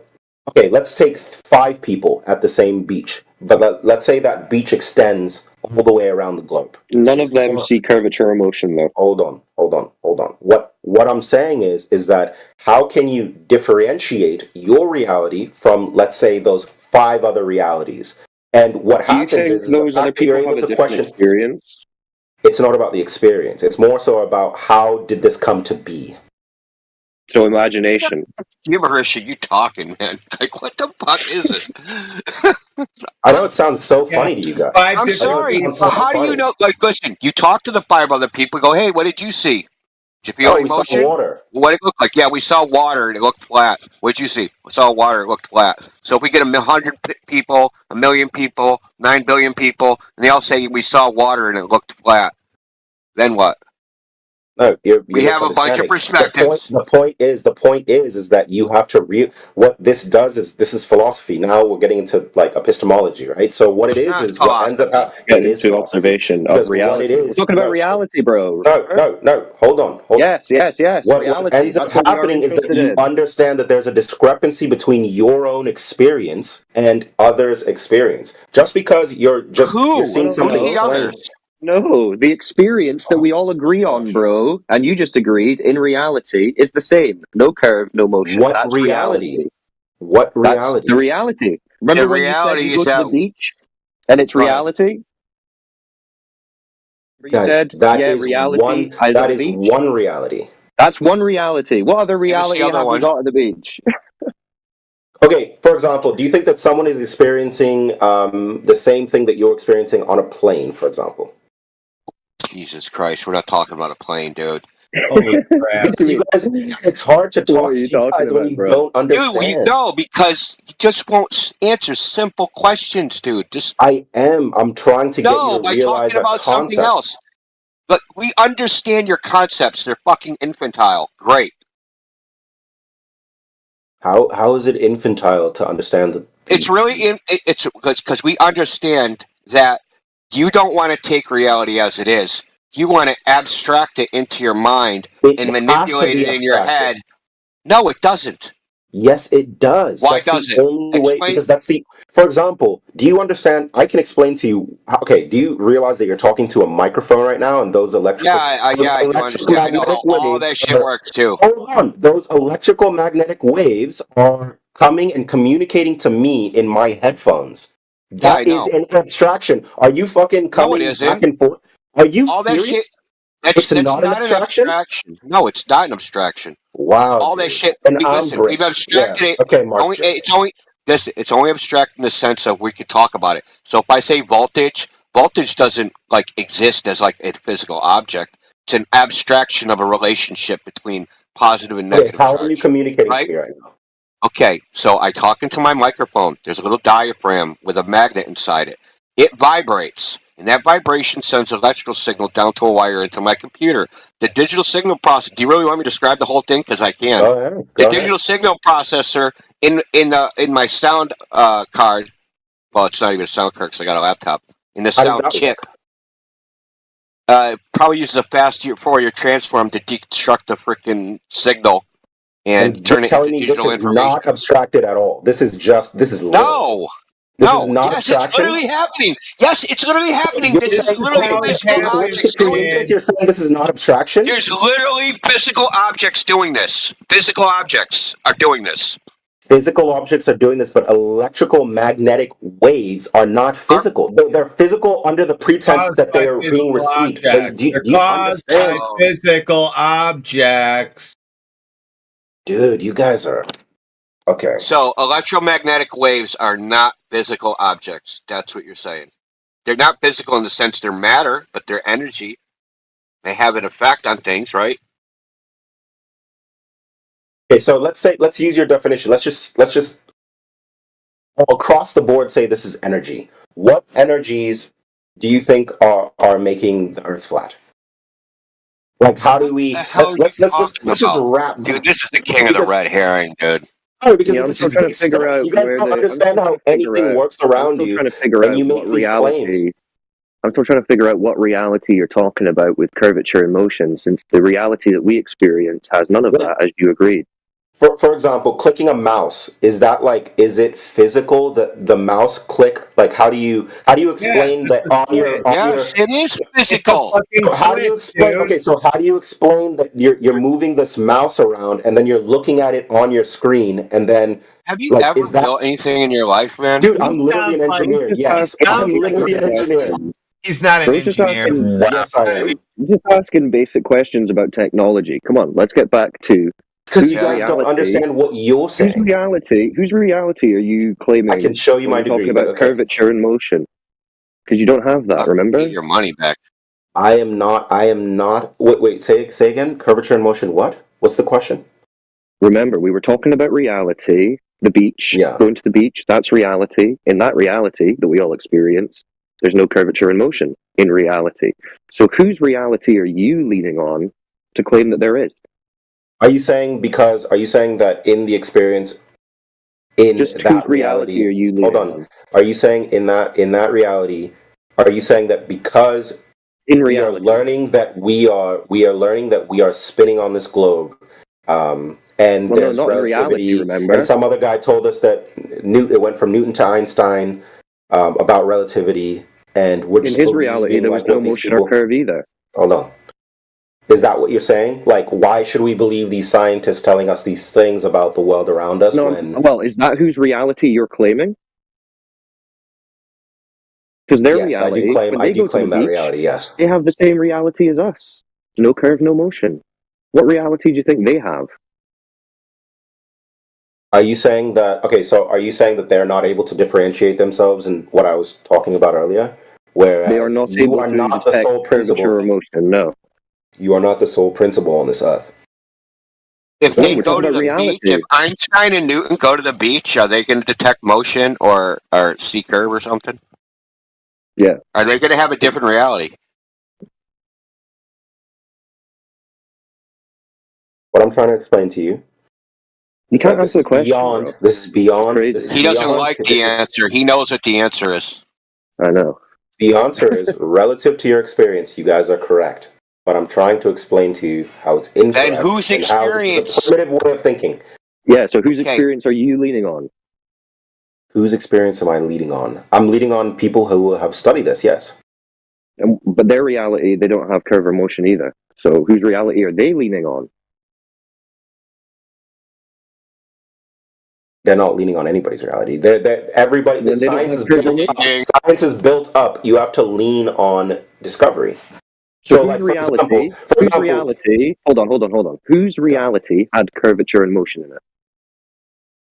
Speaker 1: Okay, let's take 5 people at the same beach, but let's say that beach extends all the way around the globe.
Speaker 18: None of them see curvature or motion, though.
Speaker 1: Hold on. What I'm saying is that how can you differentiate your reality from, let's say, those 5 other realities? And what happens is
Speaker 18: those
Speaker 1: the
Speaker 18: other
Speaker 1: fact that you're
Speaker 18: people
Speaker 1: able
Speaker 18: have a
Speaker 1: to
Speaker 18: different
Speaker 1: question.
Speaker 18: Experience?
Speaker 1: It's not about the experience. It's more so about how did this come to be.
Speaker 18: So imagination.
Speaker 9: Gibberish are you talking, man? Like, what the fuck is this?
Speaker 1: I know it sounds so funny to you guys.
Speaker 9: I'm sorry, but how do you know? Like, listen, you talk to the 5 other people, go, hey, what did you see? Did you feel
Speaker 1: we saw
Speaker 9: emotion?
Speaker 1: water.
Speaker 9: What did it look like? Yeah, we saw water and it looked flat. What did you see? We saw water, it looked flat. So if we get 100 people, 1 million people, 9 billion people, and they all say we saw water and it looked flat, then what?
Speaker 1: No, you're
Speaker 9: we have a bunch of
Speaker 1: misunderstanding.
Speaker 9: perspectives.
Speaker 1: The point is that you have to what this does is this is philosophy. Now we're getting into like epistemology, right? So what it is what ends up
Speaker 18: Get into observation of reality. We're talking about reality, bro.
Speaker 1: No. Hold on.
Speaker 18: Yes.
Speaker 1: What
Speaker 18: Reality.
Speaker 1: ends up
Speaker 18: That's what we are
Speaker 1: happening is that
Speaker 18: interested
Speaker 1: you
Speaker 18: in.
Speaker 1: understand that there's a discrepancy between your own experience and others' experience. Just because you're seeing something.
Speaker 18: No, the experience that we all agree on, bro, and you just agreed, in reality, is the same. No curve, no motion.
Speaker 1: What
Speaker 18: That's
Speaker 1: reality? What reality?
Speaker 18: That's the reality. Remember when you said you go to the beach and it's reality? You said, reality is on the beach.
Speaker 1: One reality.
Speaker 18: That's one reality. What other reality have we got at the beach?
Speaker 1: Okay, for example, do you think that someone is experiencing the same thing that you're experiencing on a plane, for example?
Speaker 9: Jesus Christ, we're not talking about a plane, dude.
Speaker 1: Holy crap. Because you guys, it's hard to talk to you guys when you don't understand.
Speaker 9: Dude, no, because you just won't answer simple questions, dude.
Speaker 1: I'm trying to get you to
Speaker 9: by
Speaker 1: realize
Speaker 9: talking about something
Speaker 1: concept.
Speaker 9: else. But we understand your concepts. They're fucking infantile. Great.
Speaker 1: How is it infantile to understand?
Speaker 9: It's really it's because we understand that you don't want to take reality as it is. You want to abstract it into your mind and manipulate it in your head. No, it doesn't.
Speaker 1: Yes, it does.
Speaker 9: Why
Speaker 1: that's
Speaker 9: does
Speaker 1: the
Speaker 9: it?
Speaker 1: only way, because that's the. For example, do you understand? I can explain to you. Okay, do you realize that you're talking to a microphone right now, and those electrical?
Speaker 9: I do understand. I know how all that shit works too.
Speaker 1: Hold on, those electrical magnetic waves are coming and communicating to me in my headphones. That is an abstraction. Are you fucking coming back and forth? Are you
Speaker 9: all
Speaker 1: serious?
Speaker 9: That shit,
Speaker 1: it's not an abstraction.
Speaker 9: No, it's not an abstraction.
Speaker 1: Wow.
Speaker 9: All that shit. Listen, we've abstracted it.
Speaker 1: Okay, Mark.
Speaker 9: It's only abstract in the sense of we could talk about it. So if I say voltage doesn't exist as a physical object. It's an abstraction of a relationship between positive and negative
Speaker 1: how
Speaker 9: charge.
Speaker 1: are you communicating
Speaker 9: right?
Speaker 1: to me right now?
Speaker 9: Okay, so I talk into my microphone. There's a little diaphragm with a magnet inside it. It vibrates, and that vibration sends an electrical signal down to a wire into my computer. The digital signal process. Do you really want me to describe the whole thing? Because I can.
Speaker 1: Go ahead.
Speaker 9: The digital signal processor in my sound card. Well, it's not even a sound card because I got a laptop. In the sound chip. probably uses a fast Fourier transform to deconstruct the freaking signal and
Speaker 1: you're
Speaker 9: turn it
Speaker 1: telling
Speaker 9: into
Speaker 1: me this
Speaker 9: digital
Speaker 1: is
Speaker 9: information.
Speaker 1: not abstracted at all. This is literal.
Speaker 9: No,
Speaker 1: This is
Speaker 9: no,
Speaker 1: not
Speaker 9: yes, it's
Speaker 1: abstraction.
Speaker 9: literally happening. Yes, it's literally
Speaker 1: So
Speaker 9: happening.
Speaker 1: you're
Speaker 9: This is
Speaker 1: saying,
Speaker 9: literally
Speaker 1: okay,
Speaker 9: physical
Speaker 1: in order to
Speaker 9: objects doing
Speaker 1: create
Speaker 9: it.
Speaker 1: this, you're saying this is not abstraction?
Speaker 9: There's literally physical objects doing this. Physical objects are doing this.
Speaker 1: Physical objects are doing this, but electrical magnetic waves are not physical. They're physical under the pretense
Speaker 12: Caused
Speaker 1: that
Speaker 12: by
Speaker 1: they are being
Speaker 12: physical
Speaker 1: received.
Speaker 12: objects.
Speaker 1: Do
Speaker 12: They're
Speaker 1: you
Speaker 12: caused by
Speaker 1: understand?
Speaker 12: physical objects.
Speaker 1: Dude, you guys are okay.
Speaker 9: So electromagnetic waves are not physical objects. That's what you're saying. They're not physical in the sense they're matter, but they're energy. They have an effect on things, right?
Speaker 1: Okay, so let's use your definition. Let's just across the board say this is energy. What energies do you think are making the Earth flat? Like, how do
Speaker 9: What the
Speaker 1: we?
Speaker 9: hell are you talking
Speaker 1: Let's just
Speaker 9: about?
Speaker 1: wrap,
Speaker 9: Dude, this is the king of the
Speaker 1: because
Speaker 9: red herring, dude.
Speaker 1: because
Speaker 18: Yeah, I'm
Speaker 1: this
Speaker 18: still
Speaker 1: is
Speaker 18: trying to
Speaker 1: basic
Speaker 18: figure
Speaker 1: stuff.
Speaker 18: out
Speaker 1: You guys
Speaker 18: where
Speaker 1: don't
Speaker 18: the. I'm
Speaker 1: understand
Speaker 18: still trying
Speaker 1: how
Speaker 18: to figure
Speaker 1: anything
Speaker 18: out.
Speaker 1: works
Speaker 18: I'm
Speaker 1: around
Speaker 18: still
Speaker 1: you,
Speaker 18: trying to figure
Speaker 1: and
Speaker 18: out
Speaker 1: you
Speaker 18: what
Speaker 1: make these claims.
Speaker 18: reality. I'm still trying to figure out what reality you're talking about with curvature and motion, since the reality that we experience has none of
Speaker 1: Like,
Speaker 18: that, as you agreed.
Speaker 1: for example, clicking a mouse, is it physical that the mouse click? Like, how do you
Speaker 12: Yes,
Speaker 1: explain
Speaker 12: it's
Speaker 1: that
Speaker 12: a
Speaker 1: on
Speaker 12: switch.
Speaker 9: Yes, it is
Speaker 12: It's a
Speaker 9: physical.
Speaker 12: fucking
Speaker 1: so how do you
Speaker 12: switch,
Speaker 1: explain?
Speaker 12: dude.
Speaker 1: Okay, so how do you explain that you're moving this mouse around and then you're looking at it on your screen and then
Speaker 9: Have you
Speaker 1: like
Speaker 9: ever
Speaker 1: is that
Speaker 9: built anything in your life, man?
Speaker 1: dude?
Speaker 12: He
Speaker 1: I'm literally
Speaker 12: sounds
Speaker 1: an
Speaker 12: like
Speaker 1: engineer.
Speaker 18: Just
Speaker 1: Yes, I'm
Speaker 12: sounds
Speaker 18: asking
Speaker 12: like
Speaker 1: literally
Speaker 18: basic
Speaker 1: an engineer.
Speaker 18: questions.
Speaker 12: he's not an
Speaker 18: So he's just
Speaker 12: engineer.
Speaker 18: asking.
Speaker 1: Yes, I am.
Speaker 18: Just asking basic questions about technology. Come on, let's get back to
Speaker 1: Because you
Speaker 18: whose
Speaker 1: guys
Speaker 9: Yeah.
Speaker 1: don't
Speaker 18: reality.
Speaker 1: understand what you're saying.
Speaker 18: Whose reality are you
Speaker 1: I can
Speaker 18: claiming
Speaker 1: show you
Speaker 18: when
Speaker 1: my
Speaker 18: you're talking
Speaker 1: degree, but
Speaker 18: about
Speaker 1: okay.
Speaker 18: curvature and motion? Because you don't have that,
Speaker 9: Fuck, you get
Speaker 18: remember?
Speaker 9: your money back.
Speaker 1: I am not. Wait. Say again. Curvature in motion. What? What's the question?
Speaker 18: Remember, we were talking about reality, the beach,
Speaker 1: Yeah.
Speaker 18: going to the beach, that's reality. In that reality that we all experience, there's no curvature and motion in reality. So whose reality are you leaning on to claim that there is?
Speaker 1: Are you saying that in the experience in
Speaker 18: Just whose
Speaker 1: that
Speaker 18: reality
Speaker 1: reality?
Speaker 18: are you
Speaker 1: Hold
Speaker 18: leaning
Speaker 1: on.
Speaker 18: on?
Speaker 1: Are you saying in that reality? Are you saying that because
Speaker 18: In
Speaker 1: we are
Speaker 18: reality.
Speaker 1: learning that we are learning that we are spinning on this globe, and
Speaker 18: Well, no,
Speaker 1: there's
Speaker 18: not in reality,
Speaker 1: relativity, and
Speaker 18: remember?
Speaker 1: some other guy told us that it went from Newton to Einstein about relativity, and we're
Speaker 18: In
Speaker 1: just
Speaker 18: his reality,
Speaker 1: believing
Speaker 18: there was
Speaker 1: like
Speaker 18: no
Speaker 1: what these
Speaker 18: motion or
Speaker 1: people.
Speaker 18: curve either.
Speaker 1: Hold on. Is that what you're saying? Like, why should we believe these scientists telling us these things about the world around us
Speaker 18: No,
Speaker 1: when?
Speaker 18: well, is that whose reality you're claiming? Because their
Speaker 1: Yes,
Speaker 18: reality, when
Speaker 1: I
Speaker 18: they
Speaker 1: do
Speaker 18: go to the
Speaker 1: claim that
Speaker 18: beach,
Speaker 1: reality. Yes.
Speaker 18: they have the same reality as us. No curve, no motion. What reality do you think they have?
Speaker 1: Are you saying that? Okay, so are you saying that they're not able to differentiate themselves in what I was talking about earlier?
Speaker 18: They are
Speaker 1: Whereas
Speaker 18: not
Speaker 1: you
Speaker 18: able
Speaker 1: are
Speaker 18: to
Speaker 1: not the
Speaker 18: detect
Speaker 1: sole
Speaker 18: curvature or
Speaker 1: principle.
Speaker 18: motion, no.
Speaker 1: You are not the sole principle on this earth.
Speaker 9: If
Speaker 1: Is that
Speaker 9: they
Speaker 18: No, we're
Speaker 1: what you're
Speaker 9: go
Speaker 18: talking
Speaker 9: to
Speaker 18: about
Speaker 1: saying?
Speaker 9: the beach, if
Speaker 18: reality.
Speaker 9: Einstein and Newton go to the beach, are they going to detect motion or see curve or something?
Speaker 18: Yeah.
Speaker 9: Are they going to have a different reality?
Speaker 1: What I'm trying to explain to you
Speaker 18: You
Speaker 1: is
Speaker 18: can't
Speaker 1: that this
Speaker 18: answer the
Speaker 1: is
Speaker 18: question,
Speaker 1: beyond.
Speaker 18: bro.
Speaker 1: This is
Speaker 18: You're
Speaker 1: beyond. This
Speaker 18: crazy.
Speaker 1: is
Speaker 9: He doesn't
Speaker 1: beyond.
Speaker 9: like the
Speaker 1: This is
Speaker 9: answer. He knows what the answer is.
Speaker 18: I know.
Speaker 1: the answer is relative to your experience. You guys are correct, but I'm trying to explain to you how it's
Speaker 9: Then
Speaker 1: incorrect
Speaker 9: whose
Speaker 1: and how this is a
Speaker 9: experience?
Speaker 1: primitive way of thinking.
Speaker 18: Yeah, so whose
Speaker 9: Okay,
Speaker 18: experience are you leaning on?
Speaker 1: Whose experience am I leading on? I'm leading on people who have studied this. Yes.
Speaker 18: But their reality, they don't have curve or motion either. So whose reality are they leaning on?
Speaker 1: They're not leaning on anybody's reality. They're everybody. The
Speaker 18: Then they don't
Speaker 1: science
Speaker 18: have
Speaker 1: is
Speaker 18: curve or
Speaker 1: built up.
Speaker 18: motion.
Speaker 9: ding.
Speaker 1: Science is built up. You have to lean on discovery.
Speaker 18: So
Speaker 1: So,
Speaker 18: whose
Speaker 1: like
Speaker 18: reality, hold on. Whose
Speaker 1: God,
Speaker 18: reality had curvature and motion in it?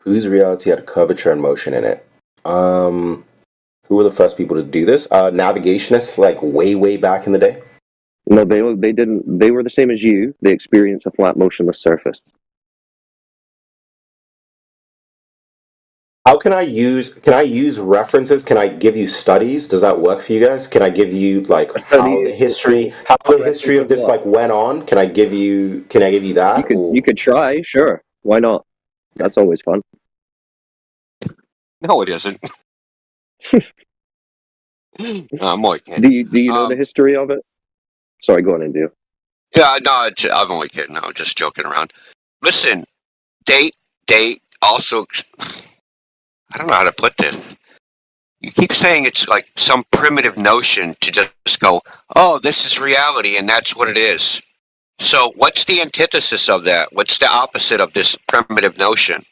Speaker 1: whose reality had curvature and motion in it? Who were the first people to do this? Navigationists, like way back in the day.
Speaker 18: No, they didn't. They were the same as you. They experienced a flat, motionless surface.
Speaker 1: How can I use? Can I use references? Can I give you studies? Does that work for you guys? Can I give you like
Speaker 18: A study,
Speaker 1: how the
Speaker 18: a
Speaker 1: history
Speaker 18: reference
Speaker 1: of
Speaker 18: of
Speaker 1: this
Speaker 18: what?
Speaker 1: like went on? Can I give you? Can I give you
Speaker 18: You
Speaker 1: that?
Speaker 18: could
Speaker 1: Or
Speaker 18: you could try, sure. Why not?
Speaker 1: okay.
Speaker 18: That's always fun.
Speaker 9: No, it isn't. I'm only
Speaker 18: Do
Speaker 9: kidding.
Speaker 18: you know the history of it? Sorry, go on, India.
Speaker 9: Yeah, no, I'm only kidding. I'm just joking around. Listen, they also, I don't know how to put this. You keep saying it's like some primitive notion to just go, oh, this is reality and that's what it is. So what's the antithesis of that? What's the opposite of this primitive notion?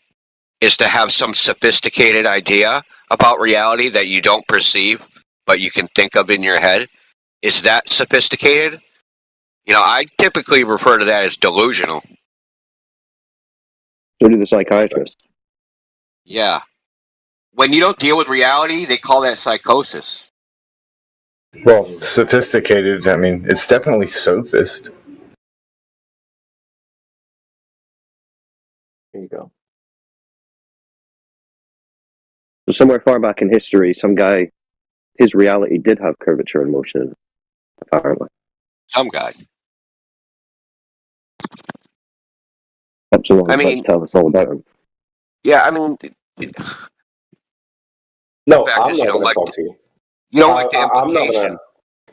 Speaker 9: Is to have some sophisticated idea about reality that you don't perceive, but you can think of in your head. Is that sophisticated? I typically refer to that as delusional.
Speaker 18: So do the psychiatrists.
Speaker 9: Yeah. When you don't deal with reality, they call that psychosis.
Speaker 7: Well, sophisticated, I mean, it's definitely sophist.
Speaker 1: There you go.
Speaker 18: So somewhere far back in history, some guy, his reality did have curvature and motion, apparently.
Speaker 9: Some guy.
Speaker 18: Epsilon was about to tell us all about him.
Speaker 9: Yeah, I mean...
Speaker 1: No, I'm not going to talk to you.
Speaker 9: You don't like the
Speaker 1: I'm not
Speaker 9: implication.
Speaker 1: going to...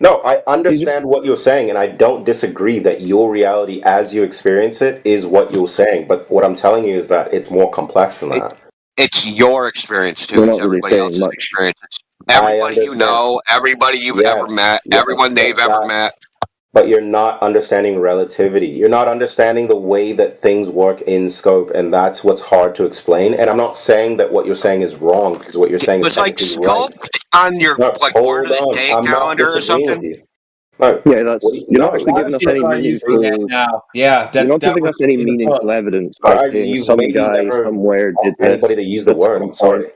Speaker 1: No, I understand what you're saying, and I don't disagree that your reality as you experience it is what you're saying. But what I'm telling you is that it's more complex than that.
Speaker 9: It's your experience, too.
Speaker 18: You're
Speaker 9: It's
Speaker 18: not really
Speaker 9: everybody
Speaker 18: saying
Speaker 9: else's
Speaker 18: much.
Speaker 9: experience. It's everybody you
Speaker 1: understand.
Speaker 9: know, everybody you've ever met,
Speaker 1: Yes,
Speaker 9: everyone they've ever met.
Speaker 1: But you're not understanding relativity. You're not understanding the way that things work in scope, and that's what's hard to explain. And I'm not saying that what you're saying is wrong, because what you're saying is
Speaker 9: It's like
Speaker 1: technically
Speaker 9: scope on your
Speaker 1: No,
Speaker 9: word of the
Speaker 1: hold on.
Speaker 9: day
Speaker 1: I'm not
Speaker 9: calendar or
Speaker 1: disagreeing with
Speaker 9: something.
Speaker 1: you. No,
Speaker 18: Yeah, that's you're not
Speaker 1: no.
Speaker 18: actually giving us any meaningful.
Speaker 12: now. Yeah,
Speaker 18: You're not
Speaker 12: that
Speaker 18: giving
Speaker 12: was
Speaker 18: us any meaningful evidence by saying
Speaker 1: You've
Speaker 18: some
Speaker 1: maybe
Speaker 18: guy
Speaker 1: never
Speaker 18: somewhere did this
Speaker 1: anybody that used the
Speaker 18: at
Speaker 1: word.
Speaker 18: some
Speaker 1: I'm sorry.
Speaker 18: point.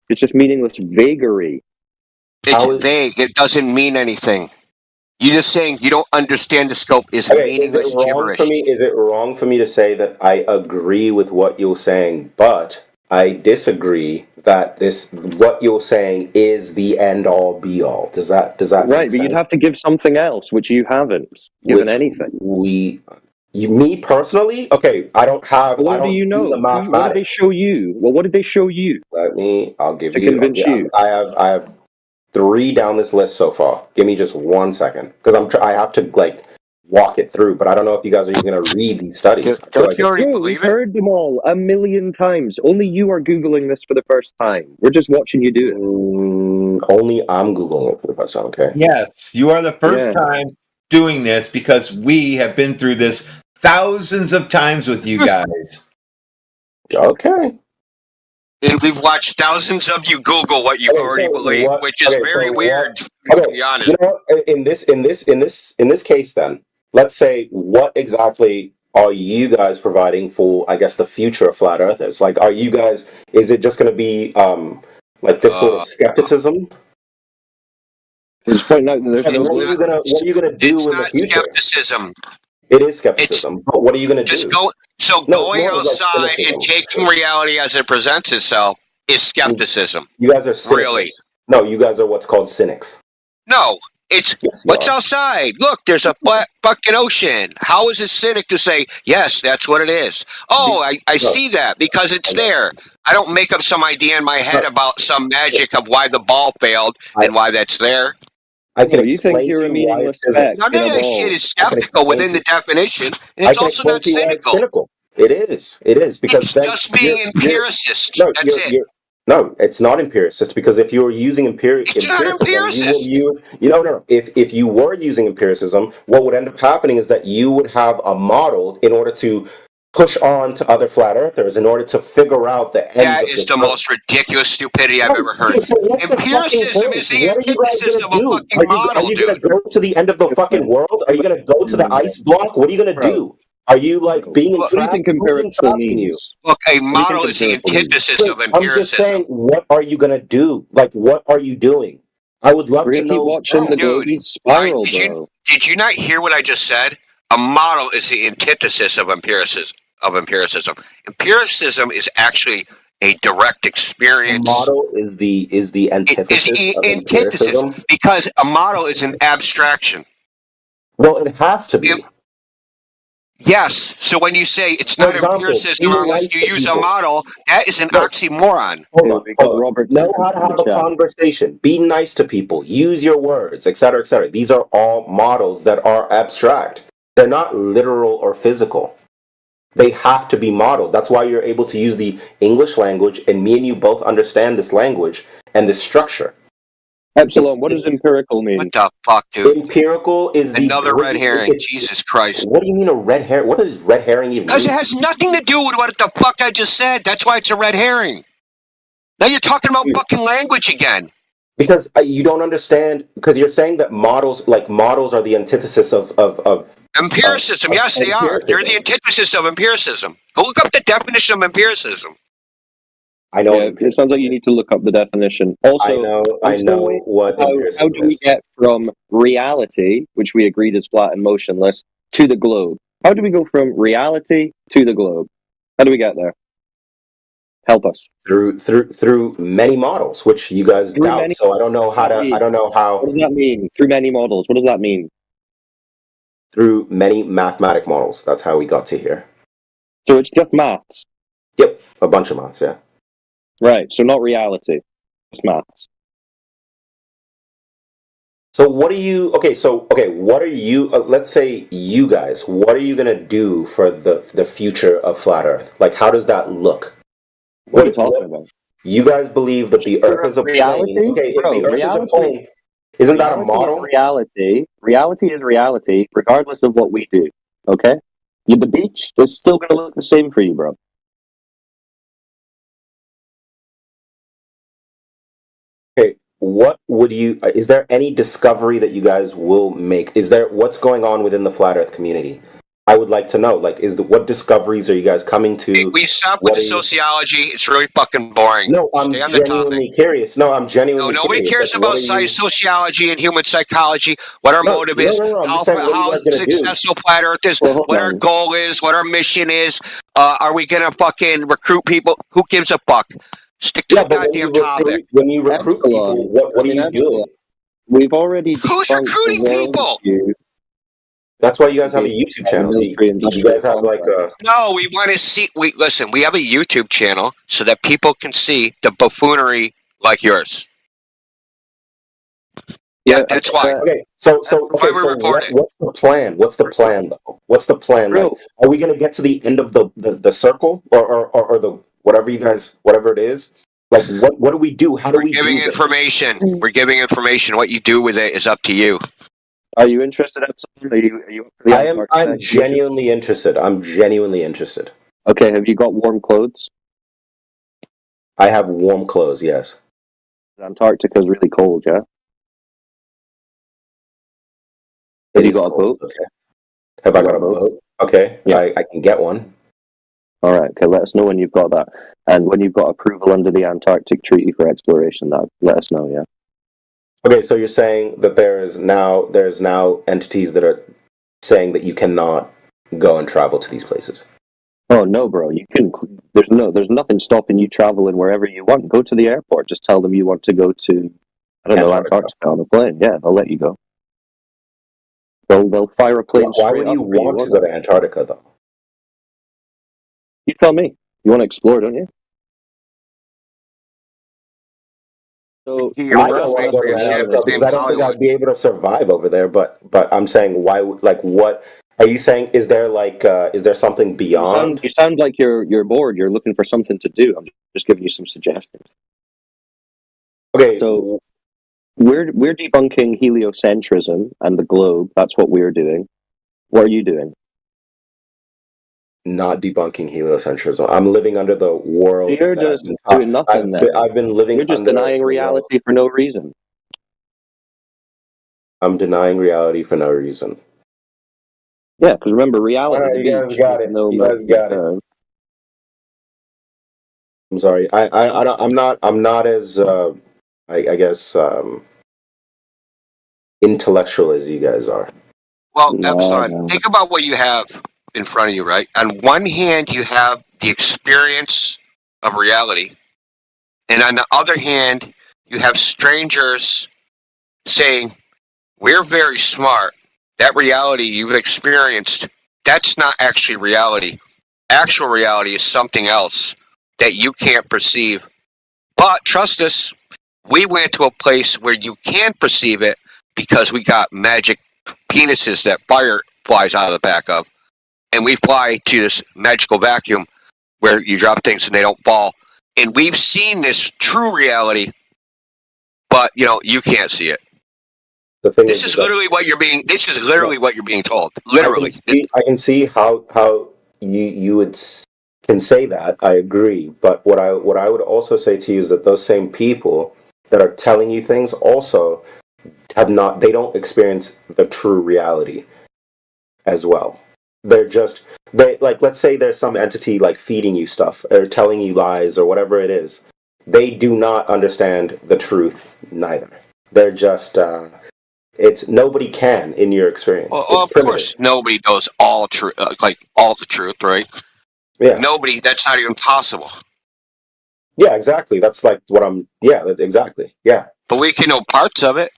Speaker 18: It's just meaningless vagary.
Speaker 9: It's vague. It doesn't mean anything. You're just saying you don't understand the scope is
Speaker 1: Okay, is it
Speaker 9: meaningless
Speaker 1: wrong
Speaker 9: gibberish.
Speaker 1: for me? Is it wrong for me to say that I agree with what you're saying, but I disagree that what you're saying is the end all be all? Does that
Speaker 18: Right,
Speaker 1: make
Speaker 18: but
Speaker 1: sense?
Speaker 18: you'd have to give something else, which you haven't given anything.
Speaker 1: Me personally, okay, I don't have.
Speaker 18: Well,
Speaker 1: I
Speaker 18: what do
Speaker 1: don't
Speaker 18: you
Speaker 1: do
Speaker 18: know?
Speaker 1: the
Speaker 18: What did they
Speaker 1: mathematics.
Speaker 18: show you? Well, what did they show you?
Speaker 1: I'll give
Speaker 18: to
Speaker 1: you.
Speaker 18: convince you.
Speaker 1: I have 3 down this list so far. Give me just 1 second, because I have to walk it through. But I don't know if you guys are even going to read these studies. I feel like
Speaker 18: We've heard them all 1,000,000 times. Only you are Googling this for the first time. We're just watching you do it.
Speaker 1: Only I'm Googling it for the first time, okay?
Speaker 12: Yes, you are the first time doing this because we have been through this thousands of times with you guys.
Speaker 1: Okay.
Speaker 9: And we've watched thousands of you Google what you already believe, which is very weird, to be honest.
Speaker 1: You know what? In this case, then let's say what exactly are you guys providing for? I guess the future of flat earthers. Like, are you guys? Is it just going to be like this sort of skepticism?
Speaker 18: Just pointing out that there's no.
Speaker 1: What are you gonna do in the future?
Speaker 9: Skepticism.
Speaker 1: It is skepticism. But what are you going to do?
Speaker 9: Going outside and taking reality as it presents itself is skepticism.
Speaker 1: You guys are cynics.
Speaker 9: Really?
Speaker 1: No, you guys are what's called cynics.
Speaker 9: No, it's what's outside. Look, there's a fucking ocean. How is a cynic to say, yes, that's what it is? Oh, I see that because it's there. I don't make up some idea in my head about some magic of why the ball failed and why that's there.
Speaker 1: I can
Speaker 18: you think you're a meaningless speck
Speaker 9: None of that shit is skeptical within the definition, and
Speaker 1: I
Speaker 9: it's
Speaker 1: can
Speaker 9: also
Speaker 1: explain
Speaker 9: not
Speaker 1: to you why it's
Speaker 9: cynical.
Speaker 1: cynical. It is because
Speaker 9: It's
Speaker 1: then
Speaker 9: just being empiricist. That's it.
Speaker 1: No, it's not empiricist because if you were using
Speaker 9: It's not empiricist.
Speaker 1: No. If you were using empiricism, what would end up happening is that you would have a model in order to push on to other flat earthers in order to figure out the ends
Speaker 9: That
Speaker 1: of
Speaker 9: is
Speaker 1: this
Speaker 9: the most ridiculous stupidity I've ever heard.
Speaker 1: So what's the fucking
Speaker 9: Empiricism
Speaker 1: point?
Speaker 9: is the
Speaker 1: What are you guys
Speaker 9: antithesis
Speaker 1: gonna
Speaker 9: of a
Speaker 1: do?
Speaker 9: fucking model,
Speaker 1: Are you
Speaker 9: dude.
Speaker 1: gonna go to the end of the fucking world? Are you gonna go to the ice block? What are you gonna do? Are you like being
Speaker 18: What do you
Speaker 1: entrapped?
Speaker 18: think
Speaker 1: Who's
Speaker 18: empirical
Speaker 1: entrapping you?
Speaker 18: means?
Speaker 9: Look, a
Speaker 18: What do you
Speaker 9: model
Speaker 18: think
Speaker 9: is the
Speaker 18: empirical means?
Speaker 9: antithesis of
Speaker 1: I'm just
Speaker 9: empiricism.
Speaker 1: saying, what are you gonna do? Like, what are you doing? I would love
Speaker 18: We're
Speaker 1: to
Speaker 18: gonna keep
Speaker 1: know.
Speaker 18: watching the globe spiral, bro.
Speaker 9: Did you not hear what I just said? A model is the antithesis of empiricism. Empiricism is actually a direct experience.
Speaker 1: A model is the antithesis of empiricism.
Speaker 9: Because a model is an abstraction.
Speaker 1: Well, it has to be.
Speaker 9: Yes. So when you say it's
Speaker 1: For
Speaker 9: not
Speaker 1: example,
Speaker 9: empiricism
Speaker 1: be
Speaker 9: unless
Speaker 1: nice
Speaker 9: you
Speaker 1: to
Speaker 9: use a
Speaker 1: people.
Speaker 9: model, that is an
Speaker 1: No,
Speaker 9: oxymoron.
Speaker 1: hold
Speaker 18: Okay,
Speaker 1: on,
Speaker 18: we got
Speaker 1: hold on.
Speaker 18: Robert
Speaker 1: Know
Speaker 18: Simmons
Speaker 1: how to
Speaker 18: in the
Speaker 1: have a
Speaker 18: chat.
Speaker 1: conversation. Be nice to people. Use your words, etc., etc. These are all models that are abstract. They're not literal or physical. They have to be modeled. That's why you're able to use the English language, and me and you both understand this language and this structure.
Speaker 18: Epsilon, what does empirical mean?
Speaker 9: What the fuck, dude?
Speaker 1: Empirical is the
Speaker 9: Another red herring.
Speaker 1: it's
Speaker 9: Jesus Christ.
Speaker 1: what do you mean a red herring? What does red herring even
Speaker 9: Because it
Speaker 1: mean?
Speaker 9: has nothing to do with what the fuck I just said. That's why it's a red herring. Now you're talking about fucking language again.
Speaker 1: Because you don't understand. Because you're saying that models are the antithesis of
Speaker 9: Empiricism, yes, they are. They're the
Speaker 1: empiricism.
Speaker 9: antithesis of empiricism. Go look up the definition of empiricism.
Speaker 1: I know.
Speaker 18: Yeah, it sounds like you need to look up the definition. Also, I'm
Speaker 1: I
Speaker 18: still
Speaker 1: know
Speaker 18: waiting
Speaker 1: what
Speaker 18: how
Speaker 1: empiricism
Speaker 18: do we
Speaker 1: is.
Speaker 18: get from reality, which we agreed is flat and motionless, to the globe? How do we go from reality to the globe? How do we get there? Help us.
Speaker 1: Through many models, which you guys
Speaker 18: Through
Speaker 1: doubt.
Speaker 18: many.
Speaker 1: So I don't know how to. I don't know
Speaker 18: What
Speaker 1: how
Speaker 18: does that mean? Through many models. What does that mean?
Speaker 1: through many mathematic models. That's how we got to here.
Speaker 18: So it's just maths.
Speaker 1: Yep, a bunch of maths. Yeah.
Speaker 18: Right. So not reality. Just maths.
Speaker 1: So what are you? What are you? Let's say you guys. What are you gonna do for the future of flat Earth? Like, how does that look?
Speaker 18: What are you talking about?
Speaker 1: You guys believe that the Earth is a plane?
Speaker 18: Reality?
Speaker 1: Okay, if
Speaker 18: Bro,
Speaker 1: the Earth is a
Speaker 18: reality.
Speaker 1: plane, isn't that a
Speaker 18: Reality is
Speaker 1: model?
Speaker 18: reality. Reality is reality, regardless of what we do. Okay? The beach is still going to look the same for you, bro.
Speaker 1: Okay, what would you? Is there any discovery that you guys will make? Is there what's going on within the flat Earth community? I would like to know. Like, what discoveries are you guys coming to?
Speaker 9: We stop with
Speaker 1: What
Speaker 9: the
Speaker 1: are you?
Speaker 9: sociology. It's really fucking boring.
Speaker 1: No, I'm
Speaker 9: Stay on the topic.
Speaker 1: genuinely curious. No, I'm
Speaker 9: No,
Speaker 1: genuinely
Speaker 9: nobody
Speaker 1: curious. Like,
Speaker 9: cares
Speaker 1: what
Speaker 9: about
Speaker 1: are you?
Speaker 9: sociology and human psychology, what our
Speaker 1: No,
Speaker 9: motive
Speaker 1: no,
Speaker 9: is,
Speaker 1: no, no. I'm just saying, what are you
Speaker 9: how
Speaker 1: guys gonna do?
Speaker 9: successful Flat Earth is,
Speaker 18: Well, hold
Speaker 9: what our
Speaker 18: on.
Speaker 9: goal is, what our mission is. Are we going to fucking recruit people? Who gives a fuck? Stick to
Speaker 1: Yeah,
Speaker 9: the
Speaker 1: but
Speaker 9: goddamn topic.
Speaker 1: when you recruit people,
Speaker 18: Epsilon.
Speaker 1: what are you
Speaker 18: Epsilon.
Speaker 1: doing?
Speaker 18: We've already
Speaker 9: Who's
Speaker 18: debunked the
Speaker 9: recruiting people?
Speaker 18: worldview
Speaker 1: That's why you guys have a
Speaker 18: debate
Speaker 1: YouTube
Speaker 18: about the
Speaker 1: channel. Do you
Speaker 18: military-industrial
Speaker 1: guys have like
Speaker 18: complex.
Speaker 1: a?
Speaker 9: No, we want to see. Listen. We have a YouTube channel so that people can see the buffoonery like yours. Yeah, that's why.
Speaker 1: Okay,
Speaker 9: Why we record it.
Speaker 1: what's the plan? What's the plan though? What's the plan? Like,
Speaker 18: Bro,
Speaker 1: are we gonna get to the end of the circle or the whatever it is? Like, what do we do? How do
Speaker 9: We're
Speaker 1: we
Speaker 9: giving
Speaker 1: do this?
Speaker 9: information. We're giving information. What you do with it is up to you.
Speaker 18: are you interested, Epsilon? Are you up for the Antarctica
Speaker 1: I'm
Speaker 18: expedition?
Speaker 1: genuinely interested. I'm genuinely interested.
Speaker 18: Okay, have you got warm clothes?
Speaker 1: I have warm clothes, yes.
Speaker 18: Antarctica is really cold, yeah?
Speaker 1: It
Speaker 18: Have you
Speaker 1: is
Speaker 18: got a
Speaker 1: cold.
Speaker 18: boat?
Speaker 1: Okay. Have I got a boat? Okay.
Speaker 18: Yeah.
Speaker 1: I can get one.
Speaker 18: All right. Okay. Let us know when you've got that, and when you've got approval under the Antarctic Treaty for exploration. That let us know. Yeah.
Speaker 1: Okay, so you're saying that there's now entities that are saying that you cannot go and travel to these places.
Speaker 18: Oh no, bro. You can. There's nothing stopping you traveling wherever you want. Go to the airport. Just tell them you want to go to, I don't know, Antarctica on a plane. Yeah, they'll let you go. They'll fire a plane
Speaker 1: Why
Speaker 18: straight
Speaker 1: would
Speaker 18: up
Speaker 1: you
Speaker 18: for you.
Speaker 1: want to go to Antarctica though?
Speaker 18: You tell me. You want to explore, don't you? So
Speaker 1: I don't want to go to Antarctica because I don't think I'd be able to survive over there. But I'm saying why? Like, what are you saying? Is there something beyond?
Speaker 18: You sound like you're bored. You're looking for something to do. I'm just giving you some suggestions.
Speaker 1: Okay.
Speaker 18: So we're debunking heliocentrism and the globe. That's what we're doing. What are you doing?
Speaker 1: Not debunking heliocentrism. I'm living under the world.
Speaker 18: You're just doing nothing.
Speaker 1: I've been living.
Speaker 18: You're just denying reality for no reason.
Speaker 1: I'm denying reality for no reason.
Speaker 18: Yeah, because remember, reality.
Speaker 1: All right, you guys got it. You guys got it. I'm sorry. I'm not as I guess intellectual as you guys are.
Speaker 9: Well, Epsilon, think about what you have in front of you, right? On one hand, you have the experience of reality, and on the other hand, you have strangers saying, "We're very smart. That reality you've experienced That's not actually reality. Actual reality is something else that you can't perceive. But trust us, we went to a place where you can perceive it because we got magic penises that fire flies out of the back of. And we fly to this magical vacuum where you drop things and they don't fall. And we've seen this true reality, but you can't see it.
Speaker 1: The thing
Speaker 9: This is literally what you're being. This is literally what you're being told. Literally.
Speaker 1: I can see how you can say that. I agree, but what I would also say to you is that those same people that are telling you things also they don't experience the true reality as well. They like, let's say there's some entity like feeding you stuff or telling you lies or whatever it is. They do not understand the truth neither. They're just it's nobody can in your experience.
Speaker 9: Well,
Speaker 1: It's
Speaker 9: of course, nobody knows all truth, all the truth, right?
Speaker 1: Yeah.
Speaker 9: Nobody. That's not even possible.
Speaker 1: Yeah, exactly. That's like what I'm. Yeah, exactly. Yeah.
Speaker 9: But we can know parts of it.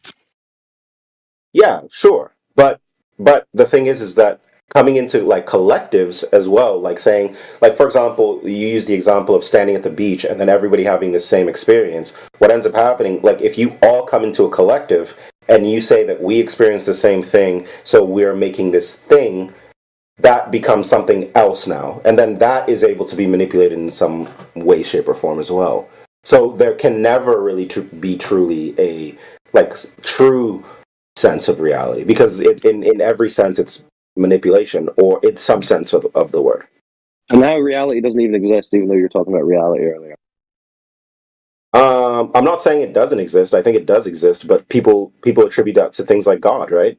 Speaker 1: Yeah, sure. But the thing is that coming into like collectives as well, like saying, like for example, you use the example of standing at the beach and then everybody having the same experience. What ends up happening, like if you all come into a collective and you say that we experience the same thing, so we're making this thing, that becomes something else now, and then that is able to be manipulated in some way, shape, or form as well. So there can never really be truly a like true sense of reality because in every sense it's manipulation or it's some sense of the word.
Speaker 18: And now reality doesn't even exist, even though you're talking about reality earlier.
Speaker 1: I'm not saying it doesn't exist. I think it does exist, but people attribute that to things like God, right?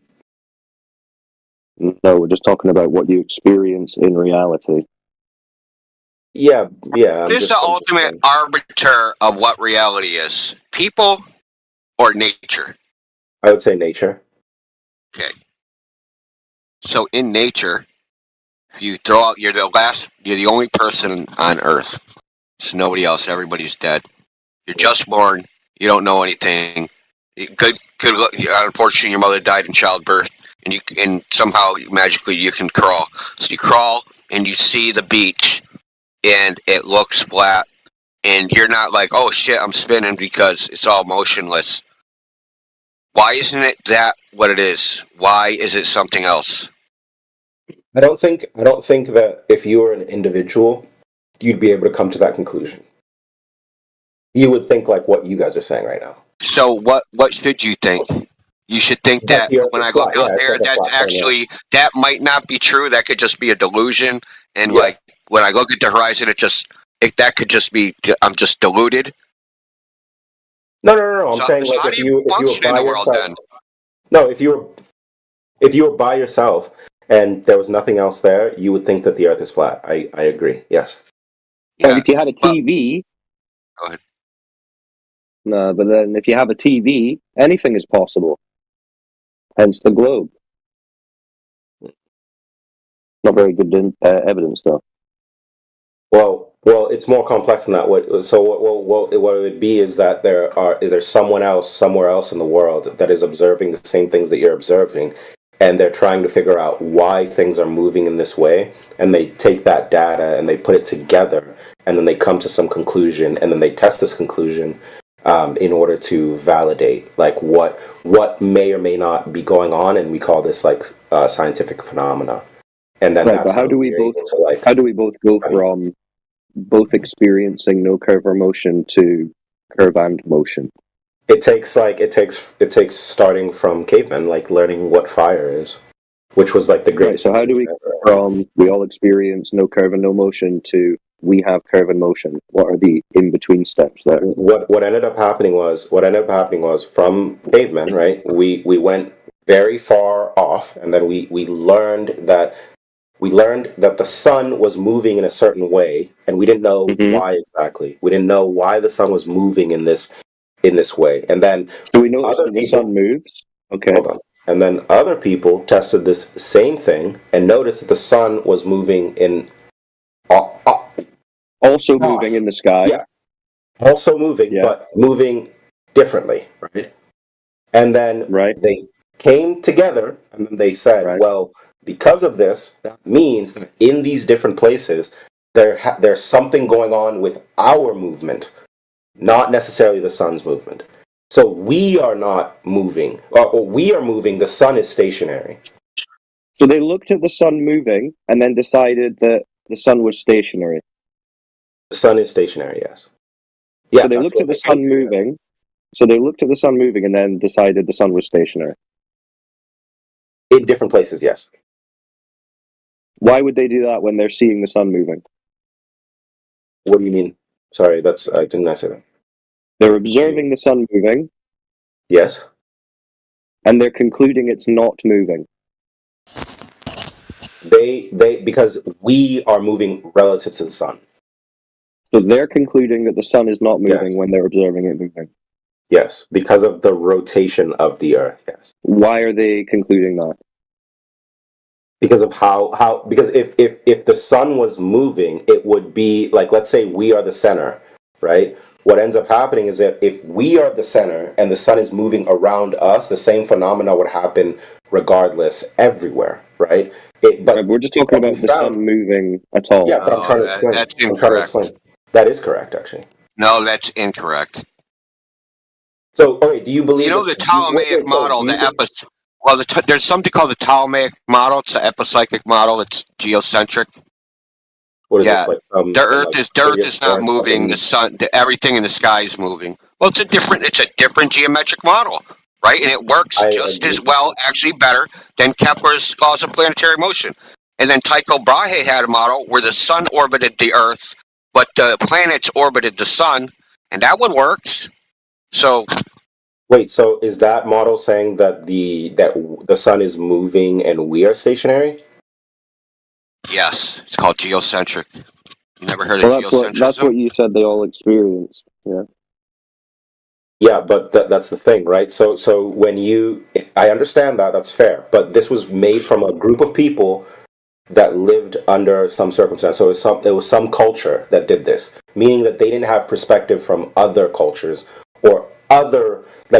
Speaker 18: No, we're just talking about what you experience in reality.
Speaker 1: Yeah.
Speaker 9: What is the ultimate arbiter of what reality is? People or nature?
Speaker 1: I would say nature.
Speaker 9: Okay. So in nature, if you throw out, you're the only person on Earth. There's nobody else. Everybody's dead. You're just born. You don't know anything. Unfortunately, your mother died in childbirth, and somehow magically you can crawl. So you crawl and you see the beach, and it looks flat, and you're not like, oh shit, I'm spinning because it's all motionless. Why isn't it that what it is? Why is it something else?
Speaker 1: I don't think that if you were an individual, you'd be able to come to that conclusion. You would think like what you guys are saying right now.
Speaker 9: So what should you think? You should think that
Speaker 1: the Earth
Speaker 9: when
Speaker 1: is
Speaker 9: I look
Speaker 1: flat.
Speaker 9: out
Speaker 1: Yeah, it's
Speaker 9: there,
Speaker 1: like a
Speaker 9: that's
Speaker 1: flat thing,
Speaker 9: actually that might not be true. That could just be a delusion. And
Speaker 1: Yeah.
Speaker 9: like when I look at the horizon, that could just be I'm just deluded.
Speaker 1: No. I'm
Speaker 9: So
Speaker 1: saying like
Speaker 9: how
Speaker 1: if
Speaker 9: do you
Speaker 1: you were
Speaker 9: function in
Speaker 1: by
Speaker 9: the world
Speaker 1: yourself.
Speaker 9: then?
Speaker 1: No, if you were by yourself and there was nothing else there, you would think that the Earth is flat. I agree. Yes.
Speaker 18: But if you had a TV,
Speaker 9: go ahead.
Speaker 18: No, but then if you have a TV, anything is possible. Hence the globe. Not very good evidence, though.
Speaker 1: Well, it's more complex than that. What it would be is that there's someone else somewhere else in the world that is observing the same things that you're observing, and they're trying to figure out why things are moving in this way, and they take that data and they put it together, and then they come to some conclusion, and then they test this conclusion in order to validate like what may or may not be going on, and we call this like scientific phenomena. And then
Speaker 18: Right,
Speaker 1: that's
Speaker 18: but how do we both go from both experiencing no curve or motion to curve and motion?
Speaker 1: It takes starting from cavemen, like learning what fire is, which was like the
Speaker 18: Right,
Speaker 1: greatest.
Speaker 18: so how do we go from we all experience no curve and no motion to we have curve and motion? What are the in between steps there?
Speaker 1: What ended up happening was from cavemen, right? We went very far off, and then we learned that the sun was moving in a certain way, and we didn't know why exactly. We didn't know why the sun was moving in this way, and then
Speaker 18: so we noticed that the sun moves. Okay.
Speaker 1: Hold on. And then other people tested this same thing and noticed that the sun was moving in
Speaker 18: also moving in the sky.
Speaker 1: Yeah. Also moving, but moving differently, right? And then they came together and then they said, well, Because of this, that means that in these different places, there's something going on with our movement, not necessarily the sun's movement. So we are not moving, or we are moving, the sun is stationary.
Speaker 18: So they looked at the sun moving and then decided that the sun was stationary.
Speaker 1: The sun is stationary, yes.
Speaker 18: So they looked at the sun moving. So they looked at the sun moving and then decided the sun was stationary.
Speaker 1: In different places, yes.
Speaker 18: Why would they do that when they're seeing the sun moving?
Speaker 1: What do you mean? Sorry, I didn't say that.
Speaker 18: They're observing the sun moving.
Speaker 1: Yes.
Speaker 18: And they're concluding it's not moving.
Speaker 1: Because we are moving relative to the sun.
Speaker 18: So they're concluding that the sun is not moving when they're observing it moving.
Speaker 1: Yes, because of the rotation of the Earth, yes.
Speaker 18: Why are they concluding that?
Speaker 1: Because of because if the sun was moving, it would be like, let's say we are the center, right? What ends up happening is that if we are the center and the sun is moving around us, the same phenomena would happen regardless everywhere, right? But
Speaker 18: we're just talking about the sun moving at all.
Speaker 1: Yeah, but I'm trying to explain.
Speaker 9: That's
Speaker 1: I'm trying to explain. That is correct, actually.
Speaker 9: No, that's incorrect.
Speaker 1: So, okay, do you believe?
Speaker 9: You know the Ptolemaic model, there's something called the Ptolemaic model. It's an epipsychic model. It's geocentric.
Speaker 1: What is this, like
Speaker 9: the Earth is not moving. The sun, everything in the sky is moving. Well, it's a different geometric model, right? And it works just as well, actually better than Kepler's laws of planetary motion. And then Tycho Brahe had a model where the sun orbited the Earth, but the planets orbited the sun, and that one works. So.
Speaker 1: Wait, so is that model saying that the sun is moving and we are stationary?
Speaker 9: Yes, it's called geocentric. You never heard of geocentrism?
Speaker 18: That's what you said they all experience. Yeah.
Speaker 1: Yeah, but that's the thing, right? So I understand that's fair, but this was made from a group of people that lived under some circumstance. So it was some culture that did this, meaning that they didn't have perspective from other cultures or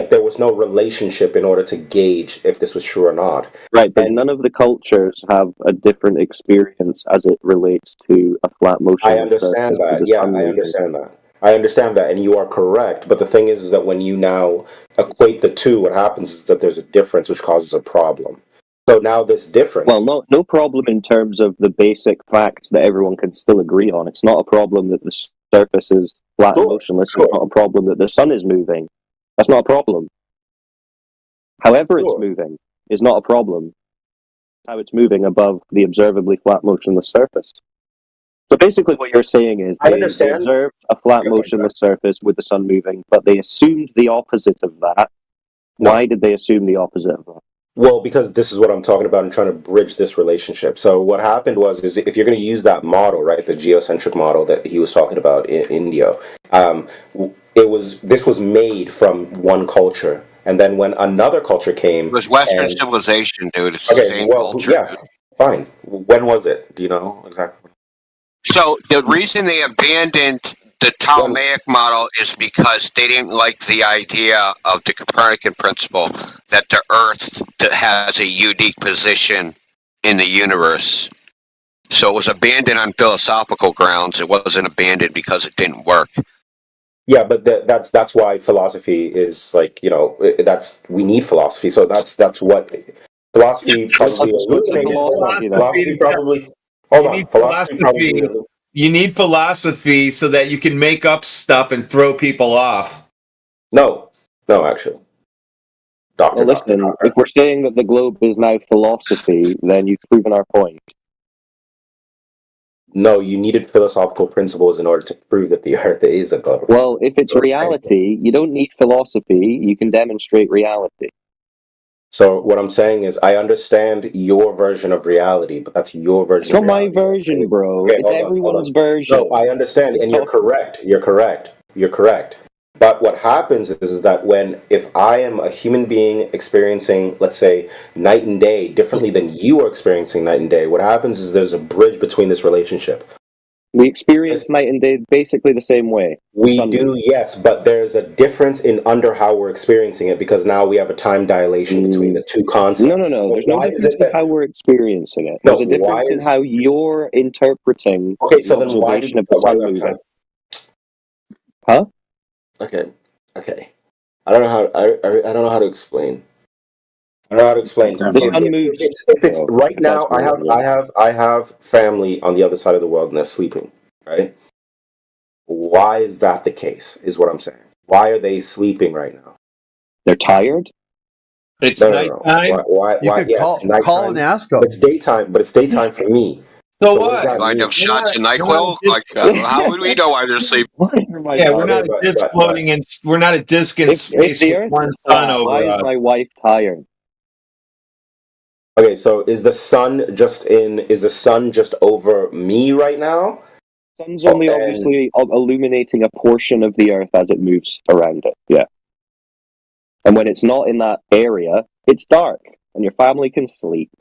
Speaker 1: there was no relationship in order to gauge if this was true or not.
Speaker 18: Right, but none of the cultures have a different experience as it relates to a flat motion.
Speaker 1: I understand that. Yeah, I understand that. I understand that, and you are correct. But the thing is that when you now equate the two, what happens is that there's a difference which causes a problem. So now this difference...
Speaker 18: Well, no problem in terms of the basic facts that everyone can still agree on. It's not a problem that the surface is flat and motionless. It's not a problem that the sun is moving. That's not a problem. However it's moving is not a problem. How it's moving above the observably flat motionless surface. So basically what you're saying is they observed a flat motionless surface with the sun moving, but they assumed the opposite of that. No. Why did they assume the opposite of that?
Speaker 1: Well, because this is what I'm talking about and trying to bridge this relationship. So what happened is if you're going to use that model, right, the geocentric model that he was talking about in India, this was made from one culture. And then when another culture came...
Speaker 9: It was Western civilization, dude. It's the same culture.
Speaker 1: Yeah, fine. When was it? Do you know exactly?
Speaker 9: So the reason they abandoned the Ptolemaic model is because they didn't like the idea of the Copernican principle that the Earth has a unique position in the universe. So it was abandoned on philosophical grounds. It wasn't abandoned because it didn't work.
Speaker 1: Yeah, but that's why philosophy is we need philosophy. So that's what philosophy probably illuminated.
Speaker 12: You need philosophy so that you can make up stuff and throw people off.
Speaker 1: No, actually.
Speaker 18: If we're saying that the globe is now philosophy, then you've proven our point.
Speaker 1: No, you needed philosophical principles in order to prove that the Earth is a globe.
Speaker 18: Well, if it's reality, you don't need philosophy. You can demonstrate reality.
Speaker 1: So what I'm saying is I understand your version of reality, but that's your version.
Speaker 18: It's not my version, bro. It's everyone's version.
Speaker 1: No, I understand, and you're correct. You're correct. But what happens is that if I am a human being experiencing, let's say, night and day differently than you are experiencing night and day, what happens is there's a bridge between this relationship.
Speaker 18: We experience night and day basically the same way.
Speaker 1: We do, yes, but there's a difference in under how we're experiencing it because now we have a time dilation between the two concepts.
Speaker 18: No.
Speaker 1: So
Speaker 18: There's no
Speaker 1: why is
Speaker 18: difference
Speaker 1: it
Speaker 18: in
Speaker 1: that?
Speaker 18: how we're experiencing it.
Speaker 1: No,
Speaker 18: There's a
Speaker 1: why
Speaker 18: difference in
Speaker 1: is?
Speaker 18: how you're interpreting
Speaker 1: Okay,
Speaker 18: the
Speaker 1: so then why do?
Speaker 18: observation of the
Speaker 1: Why
Speaker 18: sun
Speaker 1: do I have
Speaker 18: moving.
Speaker 1: time?
Speaker 18: Huh?
Speaker 1: Okay. I don't know how. I don't know how to explain. I don't know how to explain.
Speaker 18: The sun moves.
Speaker 1: If it's right now, I have family on the other side of the world and they're sleeping, right? Why is that the case? Is what I'm saying. Why are they sleeping right now?
Speaker 18: They're tired.
Speaker 12: It's
Speaker 1: No.
Speaker 12: nighttime.
Speaker 1: Why?
Speaker 15: You could
Speaker 1: Yeah, it's nighttime.
Speaker 15: call and ask them.
Speaker 1: But it's daytime. But it's daytime for me.
Speaker 12: So
Speaker 1: what does
Speaker 12: what?
Speaker 1: that
Speaker 9: Line
Speaker 1: mean?
Speaker 9: up shots of
Speaker 12: We're not
Speaker 9: NyQuil? Like, how would we know why they're asleep?
Speaker 12: Yeah, we're not a disc floating in. We're not a disc in
Speaker 18: If
Speaker 12: space
Speaker 18: the
Speaker 12: with
Speaker 18: Earth
Speaker 12: one
Speaker 18: is
Speaker 12: sun
Speaker 18: flat, why
Speaker 12: over
Speaker 18: is
Speaker 12: us.
Speaker 18: my wife tired?
Speaker 1: Okay, so is the sun just in? Is the sun just over me right now?
Speaker 18: Sun's only obviously illuminating a portion of the Earth as it moves around it. Yeah. And when it's not in that area, it's dark, and your family can sleep.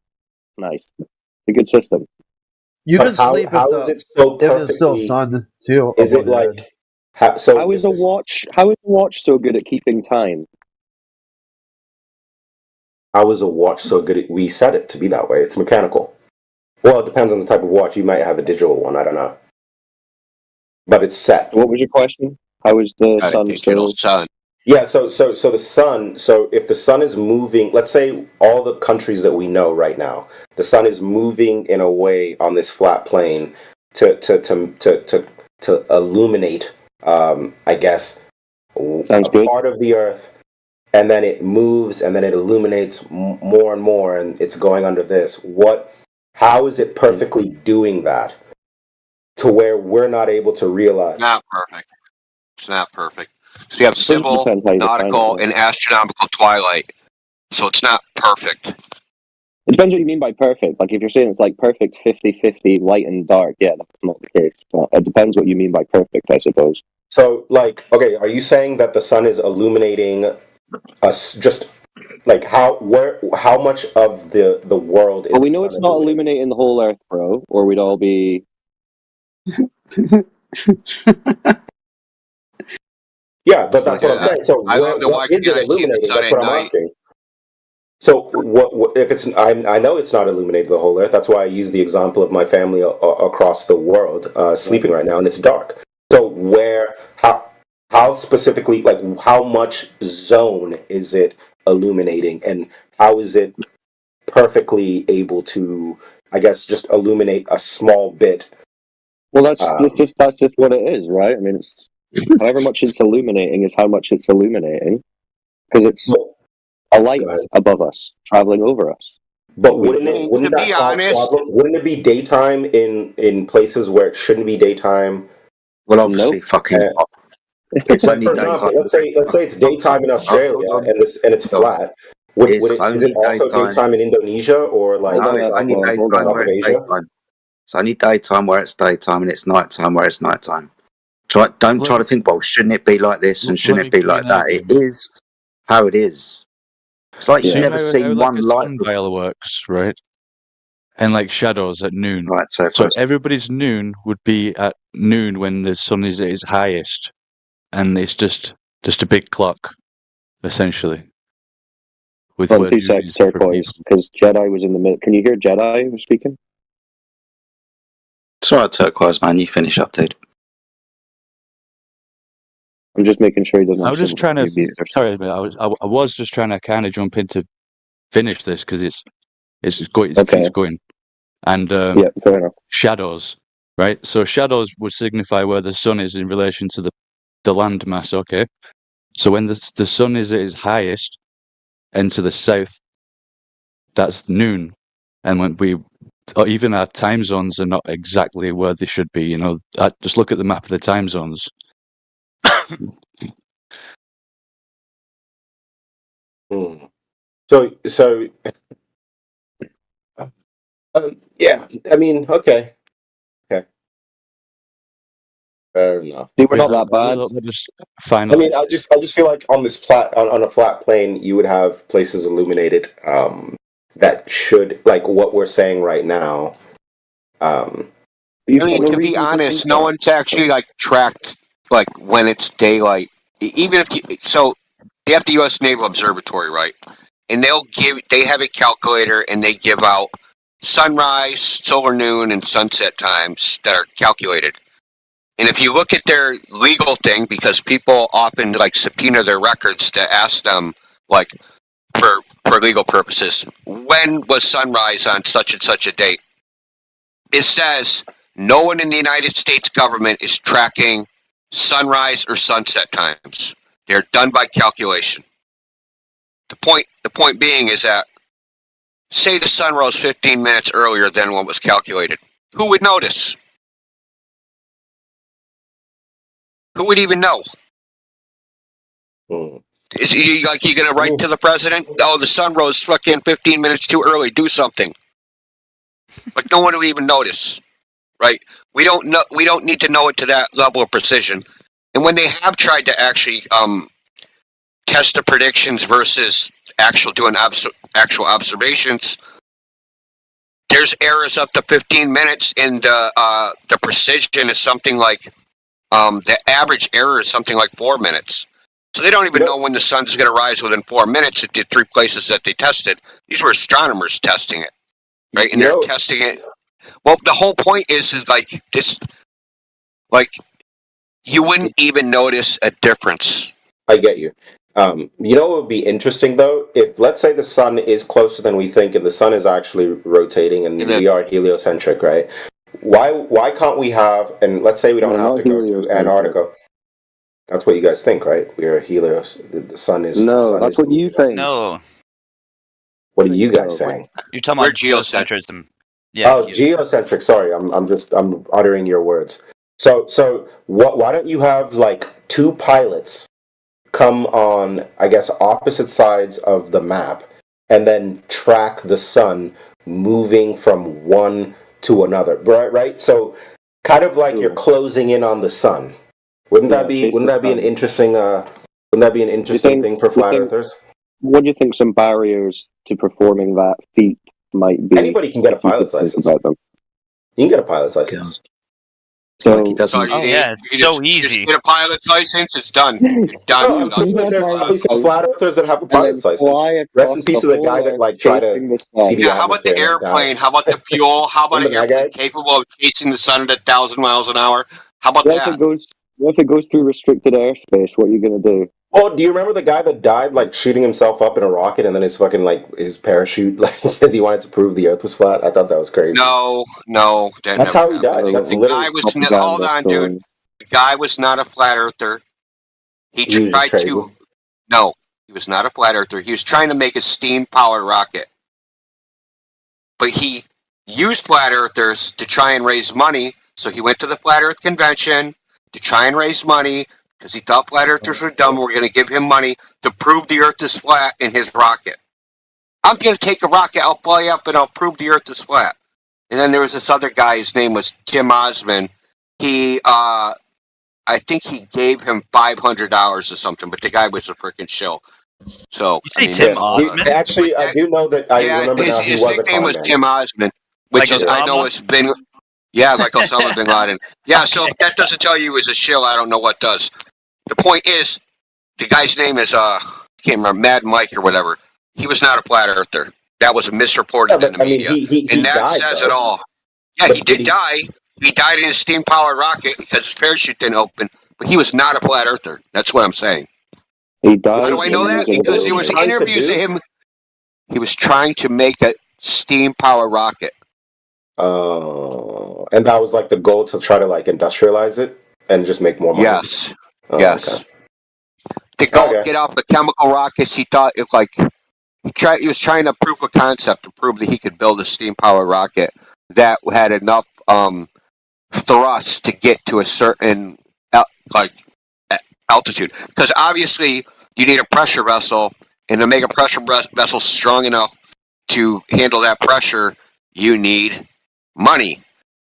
Speaker 18: Nice. It's a good system.
Speaker 15: You
Speaker 1: But
Speaker 15: can sleep
Speaker 1: how is it so
Speaker 15: if it's still
Speaker 1: perfectly?
Speaker 15: sun too.
Speaker 1: Is it like how
Speaker 18: is a watch? How is a watch so good at keeping time?
Speaker 1: How is a watch so good? We set it to be that way. It's mechanical. Well, it depends on the type of watch. You might have a digital one. I don't know, but it's set.
Speaker 18: What was your question? How is the sun
Speaker 9: digital sun?
Speaker 1: Yeah. So the sun. So if the sun is moving, let's say all the countries that we know right now, the sun is moving in a way on this flat plane to illuminate. I guess a part of the Earth, and then it moves, and then it illuminates more and more, and it's going under this. How is it perfectly doing that to where we're not able to realize?
Speaker 9: Not perfect. It's not perfect. So you have civil, nautical, and astronomical twilight. So it's not perfect.
Speaker 18: It depends what you mean by perfect. Like, if you're saying it's like perfect 50-50 light and dark, yeah, that's not the case. But it depends what you mean by perfect, I suppose.
Speaker 1: So, like, okay, are you saying that the sun is illuminating us? Just like how much of the world is?
Speaker 18: Well, we know it's not illuminating the whole Earth, bro, or we'd all be.
Speaker 1: Yeah, but that's what I'm saying. So what is it illuminating? That's what I'm asking. So what if it's? I know it's not illuminating the whole Earth. That's why I use the example of my family across the world sleeping right now, and it's dark. So how specifically, like how much zone is it illuminating, and how is it perfectly able to, I guess, just illuminate a small bit?
Speaker 18: Well, that's just what it is, right? I mean, it's however much it's illuminating is how much it's illuminating, because it's a light above us traveling over us.
Speaker 1: But wouldn't that cause problems? Wouldn't it be daytime in places where it shouldn't be daytime?
Speaker 4: Well, obviously, it's only
Speaker 1: for
Speaker 4: daytime.
Speaker 1: example, let's say it's daytime in Australia and it's flat. Is it also daytime in Indonesia or like
Speaker 4: No, it's only daytime where it's daytime. It's only daytime where it's daytime, and it's nighttime where it's nighttime. Don't try to think, well, shouldn't it be like this and shouldn't it be like that? It is how it is. It's like you've never seen one light before.
Speaker 17: Sundial works, right? And like shadows at noon.
Speaker 4: Right, so
Speaker 17: everybody's noon would be at noon when the sun is at its highest, and it's just a big clock, essentially. With
Speaker 18: Hold on 2 seconds, turquoise, because Jedi was in the middle. Can you hear Jedi speaking?
Speaker 4: Sorry, turquoise, man. You finish up, dude.
Speaker 18: I'm just making sure he doesn't.
Speaker 17: I was just trying to. Sorry, I was just trying to kind of jump in to finish this because it keeps going. And
Speaker 18: fair enough.
Speaker 17: Shadows, right? So shadows would signify where the sun is in relation to the land mass. Okay, so when the sun is at its highest and to the south, that's noon, and when even our time zones are not exactly where they should be. You know, just look at the map of the time zones.
Speaker 1: So yeah, I mean, okay. Fair enough.
Speaker 18: See, we're not that bad.
Speaker 17: Just
Speaker 1: I mean, I just feel like on this on a flat plane, you would have places illuminated that should, like what we're saying right now.
Speaker 18: You've
Speaker 9: I mean,
Speaker 18: got no
Speaker 9: to be
Speaker 18: reason to think
Speaker 9: honest, no
Speaker 18: that.
Speaker 9: one's actually like tracked like when it's daylight. Even if you, so they have the U.S. Naval Observatory, right? And they have a calculator, and they give out sunrise, solar noon, and sunset times that are calculated. And if you look at their legal thing, because people often like subpoena their records to ask them, like for legal purposes, when was sunrise on such and such a date? It says no one in the United States government is tracking sunrise or sunset times. They're done by calculation. The point being is that say the sun rose 15 minutes earlier than what was calculated. Who would notice? Who would even know? Is he like you gonna write to the president? Oh, the sun rose fucking 15 minutes too early. Do something. Like no one would even notice, right? We don't know. We don't need to know it to that level of precision. And when they have tried to actually test the predictions versus doing actual observations, there's errors up to 15 minutes, and the precision is something like the average error is something like 4 minutes. So they don't even know when the sun's going to rise within 4 minutes at the 3 places that they tested. These were astronomers testing it, right? And they're testing it. Well, the whole point is like this, like you wouldn't even notice a difference.
Speaker 1: I get you. You know what would be interesting though? If let's say the sun is closer than we think, and the sun is actually rotating, and we are heliocentric, right? Why can't we have? And let's say we don't have to go to Antarctica. That's what you guys think, right? We are helios. The sun is.
Speaker 18: No,
Speaker 1: the sun
Speaker 18: that's
Speaker 1: is
Speaker 18: what you think.
Speaker 11: No.
Speaker 1: What are you guys saying?
Speaker 11: You're talking about geocentrism.
Speaker 1: Yeah. Oh, geocentric. Sorry, I'm uttering your words. So why don't you have like 2 pilots come on, I guess, opposite sides of the map, and then track the sun moving from one to another, right? So kind of like you're closing in on the sun. Wouldn't that be an interesting thing for flat earthers?
Speaker 18: What do you think some barriers to performing that feat might be?
Speaker 1: Anybody can get a pilot's license. You can get a pilot's license.
Speaker 18: So,
Speaker 9: it's so easy. Just get a pilot's license. It's done. It's done.
Speaker 1: There's probably some flat earthers that have a pilot's license. Rest in peace to the guy that like tried to see the
Speaker 9: how about the airplane? How about the fuel? How about an airplane capable of chasing the sun at 1,000 miles an hour? How about that?
Speaker 18: What if it goes through restricted airspace? What are you going to do?
Speaker 1: Oh, do you remember the guy that died like shooting himself up in a rocket, and then his fucking like his parachute, like because he wanted to prove the Earth was flat? I thought that was crazy.
Speaker 9: No,
Speaker 1: that's how he died. That's literally.
Speaker 9: Hold on, dude. The guy was not a flat earther. He tried to. No, he was not a flat earther. He was trying to make a steam-powered rocket, but he used flat earthers to try and raise money. So he went to the Flat Earth Convention to try and raise money because he thought flat earthers were dumb. We're going to give him money to prove the Earth is flat in his rocket. I'm going to take a rocket, I'll fly up, and I'll prove the Earth is flat. And then there was this other guy, his name was Tim Osman. He, I think he gave him $500 or something, but the guy was a freaking shill. So,
Speaker 11: Tim Osman?
Speaker 1: Actually, I do know that. I remember now he was a con man. His nickname was
Speaker 9: Tim Osman, which is, I know it's been... Yeah, like Osama bin Laden. Yeah, so if that doesn't tell you he was a shill, I don't know what does. The point is, the guy's name is, I can't remember, Mad Mike or whatever. He was not a flat earther. That was misreported in the media. And that died, says it all. Yeah, but he did die. He died in a steam-powered rocket because his parachute didn't open, but he was not a flat earther. That's what I'm saying.
Speaker 18: He died.
Speaker 9: How do I know that? Because there was interviews of him. He was trying to make a steam-powered rocket.
Speaker 1: And that was like the goal, to try to like industrialize it and just make more money.
Speaker 9: Yes. Yes. Okay. To get off the chemical rockets, he thought it like he was trying to prove a concept to prove that he could build a steam powered rocket that had enough thrust to get to a certain altitude. Because obviously you need a pressure vessel, and to make a pressure vessel strong enough to handle that pressure, you need money.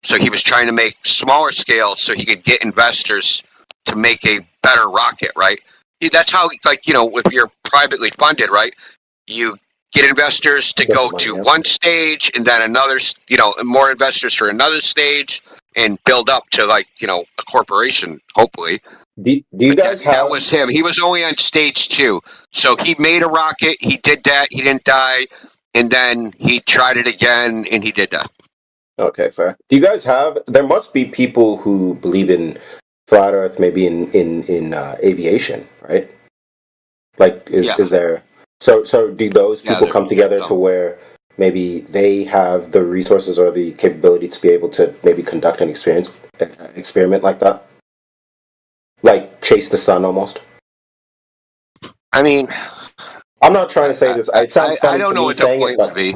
Speaker 9: So he was trying to make smaller scale so he could get investors to make a better rocket, right? That's how, like, if you're privately funded, right, you get investors to go to one stage, and then another, more investors for another stage, and build up to like a corporation. Hopefully,
Speaker 1: do you guys have?
Speaker 9: That was him. He was only on stage 2, so he made a rocket. He did that. He didn't die, and then he tried it again, and he did that.
Speaker 1: Okay, fair. Do you guys have? There must be people who believe in flat Earth, maybe in aviation, right? Like, is there? So do those people come together to where maybe they have the resources or the capability to be able to maybe conduct an experiment like that, like chase the sun almost?
Speaker 9: I mean,
Speaker 1: I'm not trying to say this. It sounds funny
Speaker 9: I don't
Speaker 1: to
Speaker 9: know
Speaker 1: me
Speaker 9: what the
Speaker 1: saying
Speaker 9: point
Speaker 1: it, but
Speaker 9: would be.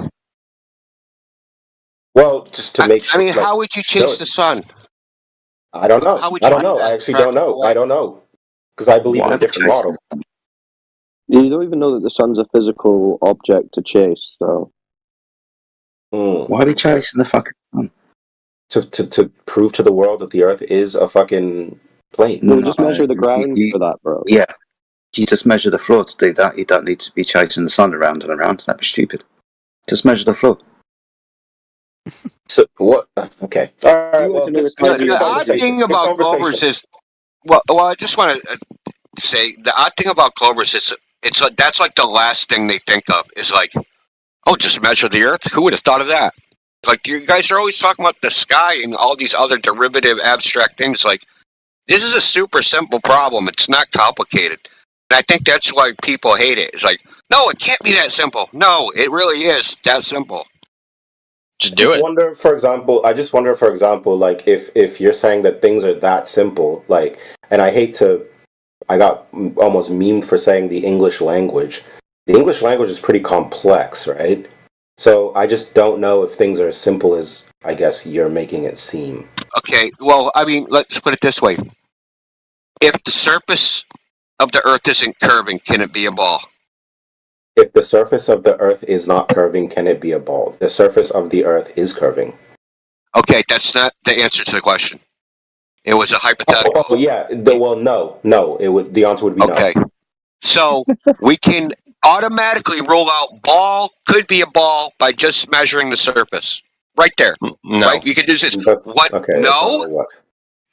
Speaker 1: well, just to make sure.
Speaker 9: I mean, how would you chase the sun?
Speaker 1: I don't know.
Speaker 9: How would you
Speaker 1: I don't
Speaker 9: do
Speaker 1: know.
Speaker 9: that?
Speaker 1: I actually don't know. I don't know because I believe in a different model.
Speaker 18: You don't even know that the sun's a physical object to chase, so.
Speaker 4: Why are we chasing the fucking sun?
Speaker 1: To prove to the world that the Earth is a fucking plane.
Speaker 18: No, just measure the ground for that, bro.
Speaker 4: Yeah. You just measure the floor to do that. You don't need to be chasing the sun around and around. That'd be stupid. Just measure the floor.
Speaker 1: So what? Okay. All right. Well,
Speaker 9: The odd thing about Clovers is, well, I just want to say the odd thing about Clovers is that's like the last thing they think of is like, oh, just measure the Earth. Who would have thought of that? Like you guys are always talking about the sky and all these other derivative abstract things. Like this is a super simple problem. It's not complicated. And I think that's why people hate it. It's like, no, it can't be that simple. No, it really is that simple.
Speaker 1: Just do it. I just wonder, for example, like if you're saying that things are that simple, like, and I got almost memed for saying the English language. The English language is pretty complex, right? So I just don't know if things are as simple as I guess you're making it seem.
Speaker 9: Okay, well, I mean, let's put it this way. If the surface of the Earth isn't curving, can it be a ball?
Speaker 1: If the surface of the Earth is not curving, can it be a ball? The surface of the Earth is curving.
Speaker 9: Okay, that's not the answer to the question. It was a hypothetical.
Speaker 1: Oh yeah. No. It would. The answer would be no.
Speaker 9: Okay, so we can automatically rule out ball could be a ball by just measuring the surface right there.
Speaker 15: No,
Speaker 9: right? You can do this. What?
Speaker 1: Okay.
Speaker 9: No.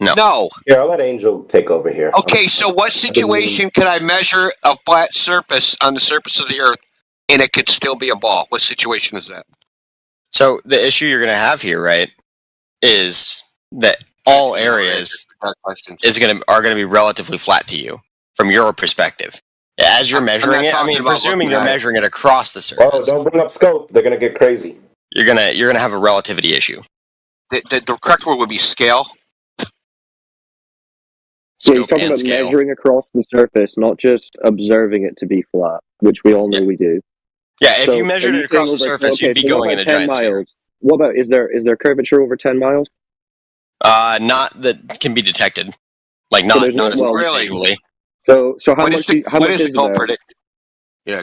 Speaker 15: No.
Speaker 1: Here, I'll let Angel take over here.
Speaker 9: Okay, so what situation could I measure a flat surface on the surface of the Earth and it could still be a ball? What situation is that?
Speaker 15: So the issue you're going to have here, right, is that all areas are going to be relatively flat to you from your perspective. As you're measuring it, I mean, presuming you're measuring it across the surface.
Speaker 1: Oh, don't bring up scope. They're going to get crazy.
Speaker 15: You're gonna have a relativity issue.
Speaker 9: The correct word would be scale.
Speaker 18: So you're talking about measuring across the surface, not just observing it to be flat, which we all know we do.
Speaker 15: Yeah, if you measured it across the surface, you'd be going in a giant sphere.
Speaker 18: What about, is there curvature over 10 miles?
Speaker 15: Not that can be detected. Like, not as visually.
Speaker 18: So how much is
Speaker 9: goal predict? Yeah.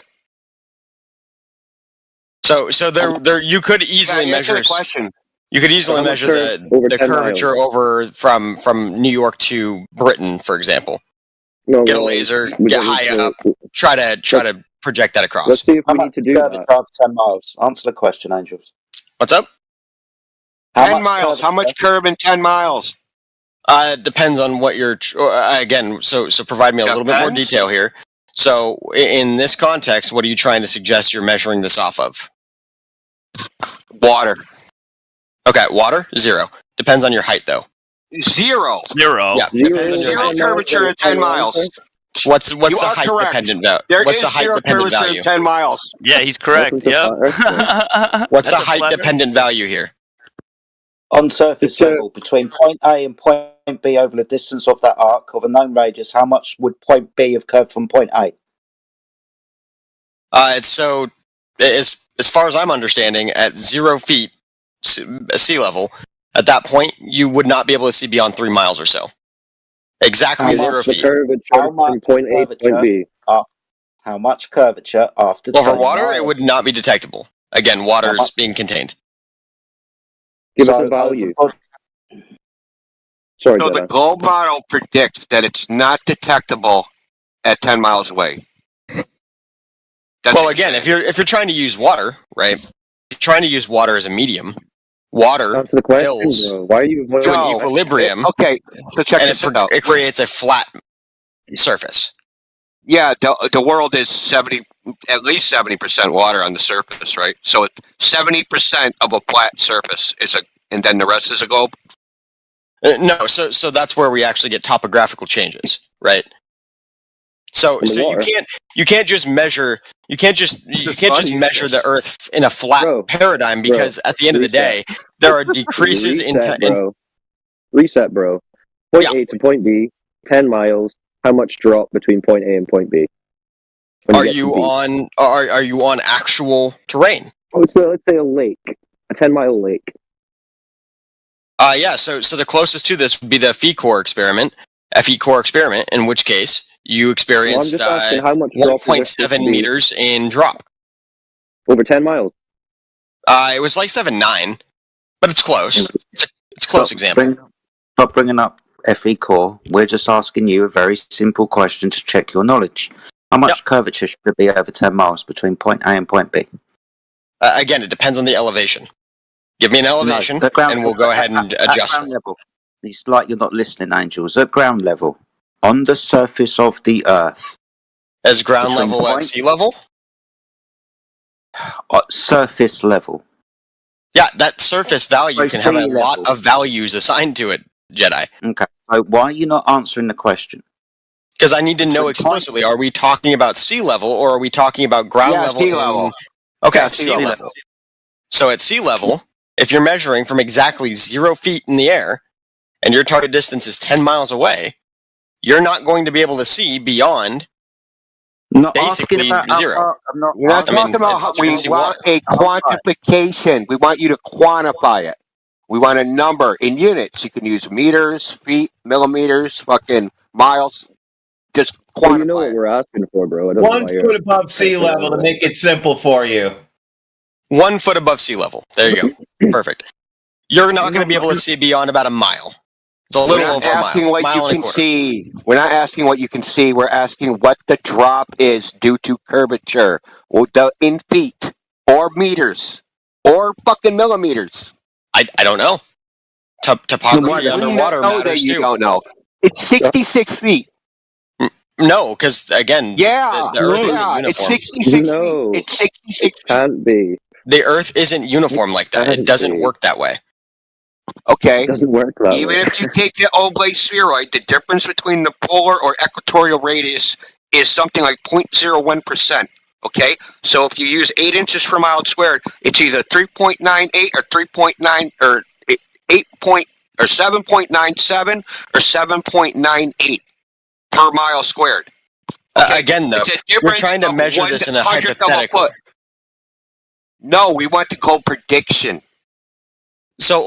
Speaker 15: So there you could easily measure
Speaker 9: the question.
Speaker 15: You could easily measure the curvature over from New York to Britain, for example. Get a laser, get high up, try to project that across.
Speaker 18: Let's see if we need to do that.
Speaker 4: 10 miles. Answer the question, Angels.
Speaker 15: What's up?
Speaker 9: 10 miles. How much curve in 10 miles?
Speaker 15: It depends on what you're again. So provide me a little bit more detail here. So in this context, what are you trying to suggest you're measuring this off of?
Speaker 9: Water.
Speaker 15: Okay, water? 0. Depends on your height, though.
Speaker 9: 0.
Speaker 15: Yeah, depends on your height.
Speaker 9: Curvature in 10 miles.
Speaker 15: What's the height dependent value?
Speaker 9: What's the height dependent value? In 10 miles.
Speaker 11: Yeah, he's correct. Yep.
Speaker 15: What's the height dependent value here?
Speaker 4: On surface level, between point A and point B over the distance of that arc of a known radius, how much would point B have curved from point A?
Speaker 15: It's as far as I'm understanding, at 0 feet sea level, at that point, you would not be able to see beyond 3 miles or so. Exactly 0 feet.
Speaker 18: How much point A to point B?
Speaker 4: How much curvature after
Speaker 15: over water? It would not be detectable. Again, water is being contained.
Speaker 18: Give us a value. Sorry,
Speaker 9: so the globe model predicts that it's not detectable at 10 miles away.
Speaker 15: Well, again, if you're trying to use water, right? If you're trying to use water as a medium, water
Speaker 18: Answer the question,
Speaker 15: fills
Speaker 18: bro. Why are you avoiding
Speaker 15: to an equilibrium.
Speaker 9: Okay, so check
Speaker 15: and
Speaker 9: this out.
Speaker 15: it creates a flat surface.
Speaker 9: Yeah, the world is at least 70% water on the surface, right? So 70% of a flat surface and then the rest is a globe.
Speaker 15: No, so that's where we actually get topographical changes, right? So you can't just measure the Earth in a flat paradigm, because at the end of the day there are decreases
Speaker 18: Reset, bro. Point A to point B, 10 miles. How much drop between point A and point B?
Speaker 15: Are you on actual terrain?
Speaker 18: Oh, so let's say a lake, a 10-mile lake.
Speaker 15: Yeah. So the closest to this would be the FE-core experiment, in which case you experienced 1.7 meters in drop
Speaker 18: over 10 miles.
Speaker 15: It was like 7.9, but it's close. It's a close example.
Speaker 4: Stop bringing up FE core. We're just asking you a very simple question to check your knowledge. How much curvature should there be over 10 miles between point A and point B?
Speaker 15: Again, it depends on the elevation. Give me an elevation, and we'll go ahead and adjust.
Speaker 4: Ground level. It's like you're not listening, Angels. At ground level, on the surface of the Earth.
Speaker 15: As ground level at sea level?
Speaker 4: Surface level.
Speaker 15: Yeah, that surface value can have a lot of values assigned to it, Jedi.
Speaker 4: Okay. So why are you not answering the question?
Speaker 15: Because I need to know explicitly, are we talking about sea level, or are we talking about ground level?
Speaker 9: Sea level.
Speaker 15: Okay, yeah, sea level. So at sea level, if you're measuring from exactly 0 feet in the air, and your target distance is 10 miles away, you're not going to be able to see beyond basically 0.
Speaker 9: We're not talking about we want a quantification. We want you to quantify it. We want a number in units. You can use meters, feet, millimeters, fucking miles. Just quantify.
Speaker 18: Well, you know what we're asking for, bro.
Speaker 12: 1 foot above sea level to make it simple for you.
Speaker 15: 1 foot above sea level. There you go. Perfect. You're not going to be able to see beyond about a mile. It's a little over a mile.
Speaker 9: We're not asking what you can see. We're not asking what you can see. We're asking what the drop is due to curvature, in feet or meters or fucking millimeters.
Speaker 15: I don't know. Topography underwater matters too.
Speaker 9: You don't know. It's 66 feet.
Speaker 15: No, because again, the Earth isn't uniform.
Speaker 9: It's 66 feet. It's 66 feet.
Speaker 18: Can't be.
Speaker 15: The Earth isn't uniform like that. It doesn't work that way.
Speaker 9: Okay.
Speaker 18: It doesn't work that
Speaker 9: Even
Speaker 18: way.
Speaker 9: if you take the oblate spheroid, the difference between the polar or equatorial radius is something like 0.01%. Okay, so if you use 8 inches per mile squared, it's either 3.98 or 3.9 or 8 point or 7.97 or 7.98 per mile squared. Okay?
Speaker 15: Again, though, we're trying to measure this in a hypothetical.
Speaker 9: No, we want to go prediction.
Speaker 15: So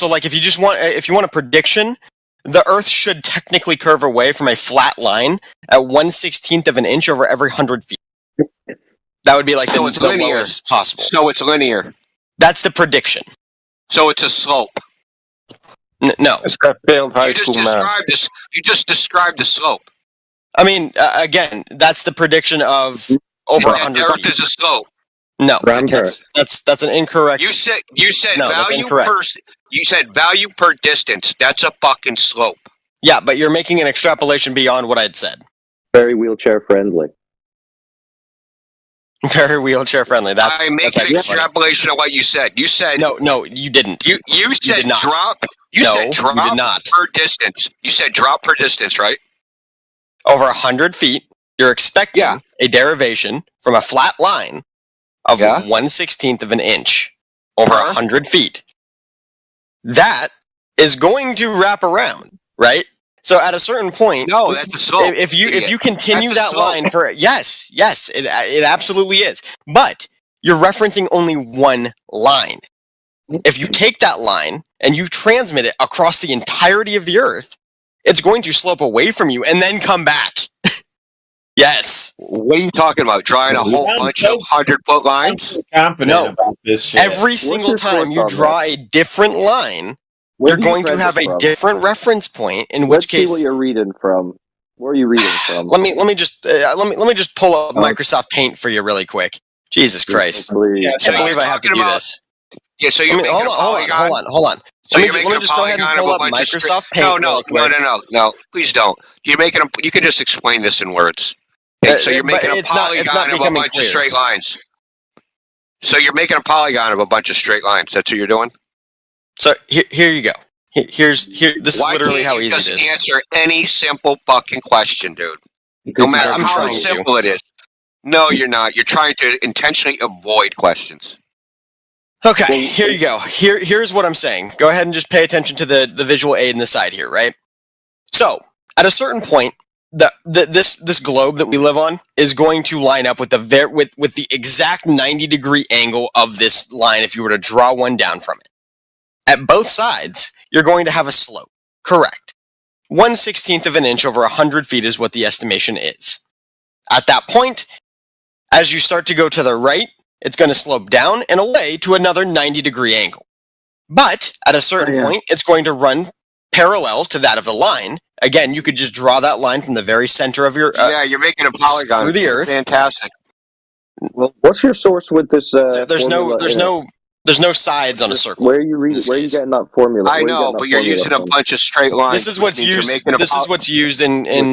Speaker 15: like if you want a prediction, the Earth should technically curve away from a flat line at 1/16 of an inch over every 100 feet. That would be like the lowest possible.
Speaker 9: So it's linear.
Speaker 15: That's the prediction.
Speaker 9: So it's a slope.
Speaker 15: No.
Speaker 16: It's got failed high school math.
Speaker 9: You just described the slope.
Speaker 15: I mean, again, that's the prediction of over 100 feet.
Speaker 9: The Earth is a slope.
Speaker 15: No, that's an incorrect.
Speaker 9: You said
Speaker 15: no,
Speaker 9: value per. You said value per distance. That's a fucking slope.
Speaker 15: Yeah, but you're making an extrapolation beyond what I'd said.
Speaker 18: Very wheelchair friendly.
Speaker 15: Very wheelchair friendly.
Speaker 9: I make an extrapolation of what you said. You said
Speaker 15: no, you didn't.
Speaker 9: You said drop. You said drop
Speaker 15: you did not.
Speaker 9: Per distance. You said drop per distance, right?
Speaker 15: Over 100 feet, you're expecting a derivation from a flat line of 1/16 of an inch over 100 feet. That is going to wrap around, right? So at a certain point,
Speaker 9: no, that's the slope.
Speaker 15: If you continue that line for yes, it absolutely is. But you're referencing only one line. If you take that line and you transmit it across the entirety of the Earth, it's going to slope away from you and then come back. Yes.
Speaker 9: What are you talking about? Drawing a whole bunch of 100-foot lines?
Speaker 12: Confident about this shit.
Speaker 15: Every single time you draw a different line, you're going to have a different reference point. In which case,
Speaker 18: let's see what you're reading from. Where are you reading from?
Speaker 15: Let me just pull up Microsoft Paint for you really quick. Jesus Christ! I can't believe I have to do this.
Speaker 9: Yeah, so you're making a polygon.
Speaker 15: Hold on.
Speaker 9: So
Speaker 15: Let
Speaker 9: you're
Speaker 15: me
Speaker 9: making
Speaker 15: just
Speaker 9: a
Speaker 15: go ahead and
Speaker 9: polygon of
Speaker 15: pull
Speaker 9: a
Speaker 15: up
Speaker 9: bunch of
Speaker 15: Microsoft Paint.
Speaker 9: No. Please don't. You're making a. You can just explain this in words. Okay, so you're making a polygon of a bunch of straight lines. So you're making a polygon of a bunch of straight lines. That's what you're doing.
Speaker 15: So here you go. This is literally how easy it is.
Speaker 9: Just answer any simple fucking question, dude. No matter how simple it is. No, you're not. You're trying to intentionally avoid questions.
Speaker 15: Okay, here you go. Here's what I'm saying. Go ahead and just pay attention to the visual aid in the side here, right? So, at a certain point, this globe that we live on is going to line up with the exact 90-degree angle of this line if you were to draw one down from it. At both sides, you're going to have a slope. Correct. 1/16 of an inch over 100 feet is what the estimation is. At that point, as you start to go to the right, it's going to slope down and away to another 90-degree angle. But at a certain point, it's going to run parallel to that of the line. Again, you could just draw that line from the very center of your
Speaker 9: you're making a polygon
Speaker 15: through the Earth.
Speaker 9: Fantastic.
Speaker 18: Well, what's your source with this?
Speaker 15: There's no sides on a circle.
Speaker 18: Where are you reading? Where are you getting that formula?
Speaker 9: I know, but you're using a bunch of straight lines.
Speaker 15: This is what's used in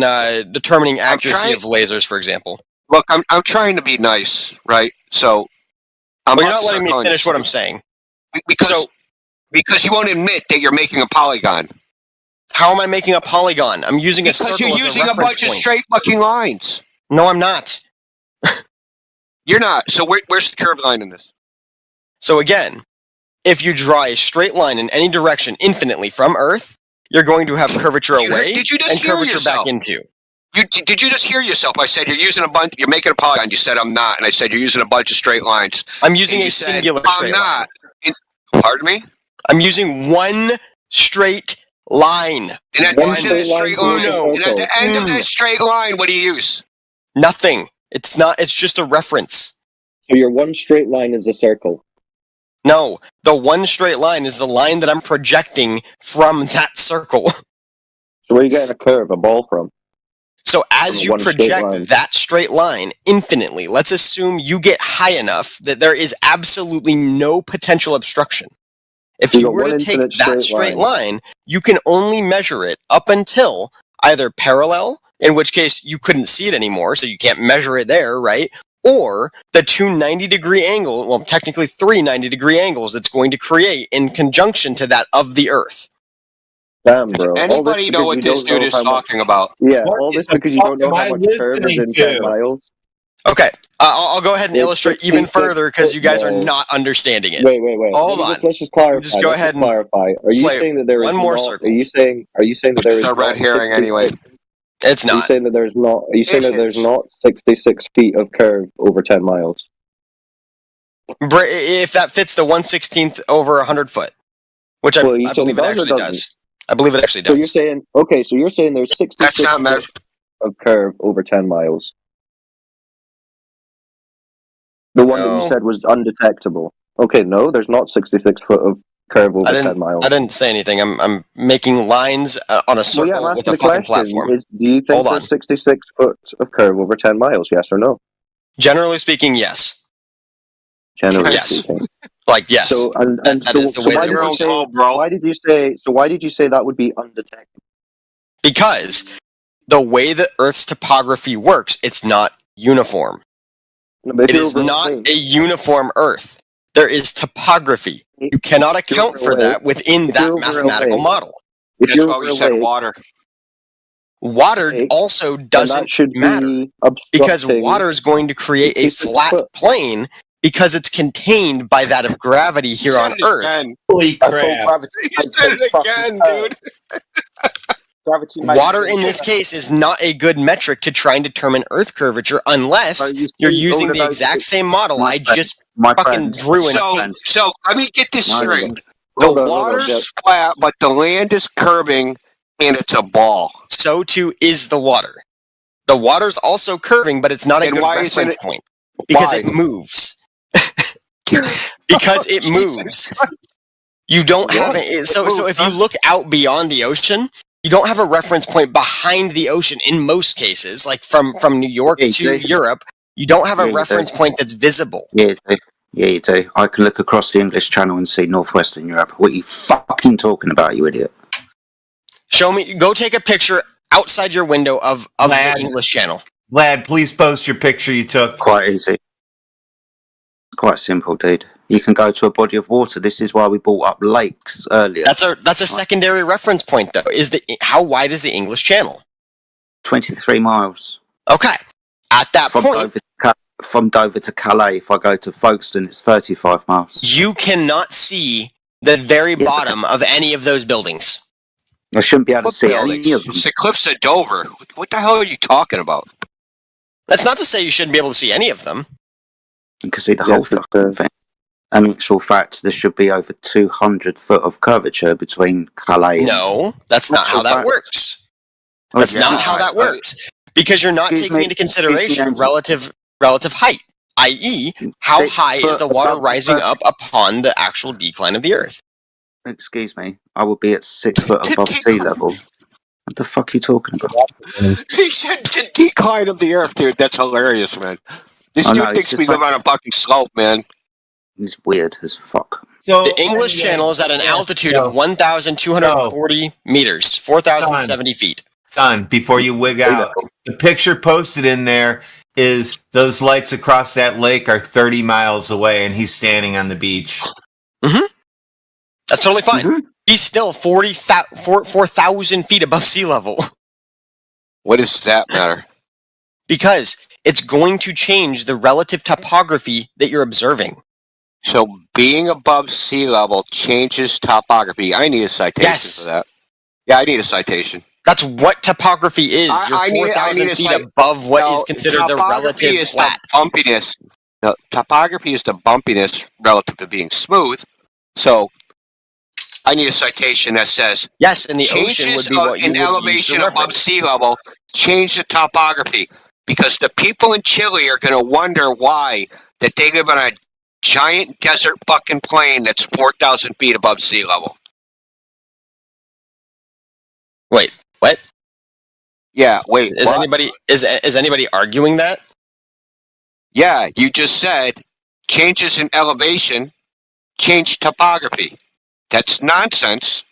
Speaker 15: determining accuracy of lasers, for example.
Speaker 9: Look, I'm trying to be nice, right? So,
Speaker 15: you're not letting me finish what I'm saying.
Speaker 9: Because you won't admit that you're making a polygon.
Speaker 15: How am I making a polygon? I'm using a circle as a reference point.
Speaker 9: Because you're using a bunch of straight fucking lines.
Speaker 15: No, I'm not.
Speaker 9: You're not. So where's the curved line in this?
Speaker 15: So again, if you draw a straight line in any direction infinitely from Earth, you're going to have curvature away and curvature back into.
Speaker 9: Did you just hear yourself? I said you're making a polygon. You said I'm not, and I said you're using a bunch of straight lines.
Speaker 15: I'm using a singular straight line.
Speaker 9: Pardon me?
Speaker 15: I'm using one straight line.
Speaker 9: And at the end of that straight line, of that straight line, what do you use?
Speaker 15: Nothing. It's not. It's just a reference.
Speaker 18: So your one straight line is a circle.
Speaker 15: No, the one straight line is the line that I'm projecting from that circle.
Speaker 18: So where are you getting a curve, a ball from?
Speaker 15: So as you project that straight line infinitely, let's assume you get high enough that there is absolutely no potential obstruction. If you were to take that straight line, you can only measure it up until either parallel, in which case you couldn't see it anymore, so you can't measure it there, right? Or the two 90-degree angles, well, technically three 90-degree angles it's going to create in conjunction to that of the Earth.
Speaker 18: Damn, bro.
Speaker 9: Anybody know what this dude is talking about?
Speaker 18: Yeah, all this because you don't know how much curve is in 10 miles.
Speaker 15: Okay, I'll go ahead and illustrate even further because you guys are not understanding it.
Speaker 18: Wait.
Speaker 15: Hold on.
Speaker 18: Let's just clarify.
Speaker 15: Just go ahead and
Speaker 18: clarify. Are you saying that there is
Speaker 15: one more circle?
Speaker 18: Are you saying that there is
Speaker 9: a red herring anyway?
Speaker 15: It's not.
Speaker 18: Are you saying that there's not? Are you saying that there's not 66 feet of curve over 10 miles?
Speaker 15: If that fits the 1/16 over 100 foot, which I believe it actually does. I believe it actually does.
Speaker 18: So you're saying So you're saying there's 66 feet of curve over 10 miles. The one that you said was undetectable. Okay, no, there's not 66 foot of curve over 10 miles.
Speaker 15: I didn't say anything. I'm making lines on a circle with a fucking platform.
Speaker 18: Do you think there's 66 foot of curve over 10 miles? Yes or no?
Speaker 15: Generally speaking, yes.
Speaker 18: Generally speaking.
Speaker 15: Like, yes.
Speaker 18: So, that is the way that it works. Why did you say that would be undetectable?
Speaker 15: Because the way that Earth's topography works, it's not uniform. It is not a uniform Earth. There is topography. You cannot account for that within that mathematical model.
Speaker 9: That's why we said water.
Speaker 15: Water also doesn't matter because water is going to create a flat plane because it's contained by that of gravity here on Earth.
Speaker 12: Holy crap.
Speaker 9: You said it again, dude.
Speaker 15: Water in this case is not a good metric to try and determine Earth curvature unless you're using the exact same model I just fucking drew in.
Speaker 9: So let me get this straight. The water's flat, but the land is curving, and it's a ball.
Speaker 15: So too is the water. The water's also curving, but it's not a good reference point because it moves. Because it moves. You don't have it. So if you look out beyond the ocean, you don't have a reference point behind the ocean in most cases, like from New York to Europe. You don't have a reference point that's visible.
Speaker 4: Yeah, you do. I can look across the English Channel and see northwestern Europe. What are you fucking talking about, you idiot?
Speaker 15: Show me. Go take a picture outside your window of the English Channel.
Speaker 12: Lad, please post your picture you took.
Speaker 4: Quite easy. Quite simple, dude. You can go to a body of water. This is why we brought up lakes earlier.
Speaker 15: That's a secondary reference point, though. How wide is the English Channel?
Speaker 4: 23 miles.
Speaker 15: Okay. At that point,
Speaker 4: from Dover to Calais, if I go to Folkestone, it's 35 miles.
Speaker 15: You cannot see the very bottom of any of those buildings.
Speaker 4: I shouldn't be able to see any of them.
Speaker 9: It's the cliffs of Dover. What the hell are you talking about?
Speaker 15: That's not to say you shouldn't be able to see any of them.
Speaker 4: You can see the whole fucking thing. And in actual fact, there should be over 200 foot of curvature between Calais and...
Speaker 15: No, that's not how that works. That's not how that works. Because you're not taking into consideration relative height, i.e., how high is the water rising up upon the actual decline of the Earth?
Speaker 4: Excuse me, I will be at 6 foot above sea level. What the fuck are you talking about?
Speaker 9: He said the decline of the Earth, dude. That's hilarious, man. This dude thinks we live on a fucking slope, man.
Speaker 4: He's weird as fuck.
Speaker 15: So, the English Channel is at an altitude of 1,240 meters, 4,070 feet.
Speaker 12: Son, before you wig out, the picture posted in there is those lights across that lake are 30 miles away, and he's standing on the beach.
Speaker 15: Mm-hmm. That's totally fine. Mm-hmm. He's still 4,000 feet above sea level.
Speaker 9: What does that matter?
Speaker 15: Because it's going to change the relative topography that you're observing.
Speaker 9: So being above sea level changes topography. I need a citation for that. Yeah, I need a citation.
Speaker 15: That's what topography is. You're 4,000 feet above what is considered the relative
Speaker 9: is
Speaker 15: flat.
Speaker 9: The bumpiness. No, topography is the bumpiness relative to being smooth. So I need a citation that says
Speaker 15: yes, and the ocean would be what you would
Speaker 9: elevation above sea level change the topography, because the people in Chile are going to wonder why that they live on a giant desert fucking plain that's 4,000 feet above sea level.
Speaker 15: Wait, what?
Speaker 9: Yeah, wait.
Speaker 15: Is anybody arguing that?
Speaker 9: Yeah, you just said changes in elevation change topography. That's nonsense.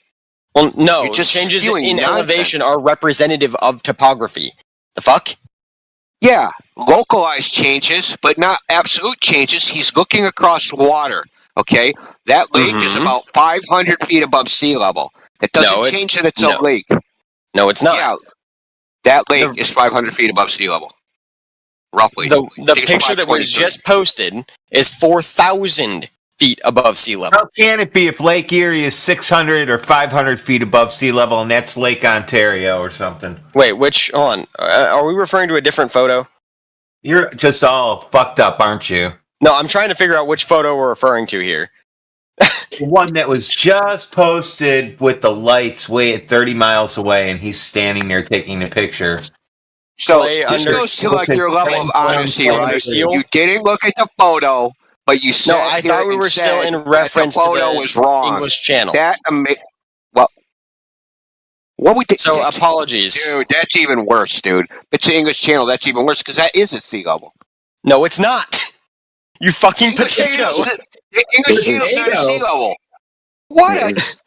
Speaker 15: Well, no, just changes in elevation are representative of topography. The fuck?
Speaker 9: Yeah, localized changes, but not absolute changes. He's looking across water, okay? That lake is about 500 feet above sea level. That doesn't change that it's a lake.
Speaker 15: No, it's not.
Speaker 9: Yeah, that lake is 500 feet above sea level, roughly.
Speaker 15: The picture that was just posted is 4,000 feet above sea level.
Speaker 12: How can it be if Lake Erie is 600 or 500 feet above sea level and that's Lake Ontario or something?
Speaker 15: Wait, hold on. Are we referring to a different photo?
Speaker 12: You're just all fucked up, aren't you?
Speaker 15: No, I'm trying to figure out which photo we're referring to here.
Speaker 12: The one that was just posted with the lights way at 30 miles away, and he's standing there taking the picture.
Speaker 9: So this goes to like your level of honesty, right? You didn't look at the photo, but you said
Speaker 15: I thought we were still in reference
Speaker 9: the photo
Speaker 15: to the
Speaker 9: was wrong.
Speaker 15: English Channel.
Speaker 9: What we did?
Speaker 15: So apologies,
Speaker 9: dude. That's even worse, dude. It's the English Channel. That's even worse because that is a sea level.
Speaker 15: No, it's not. You fucking potato.
Speaker 9: The English Channel's not a sea level. What?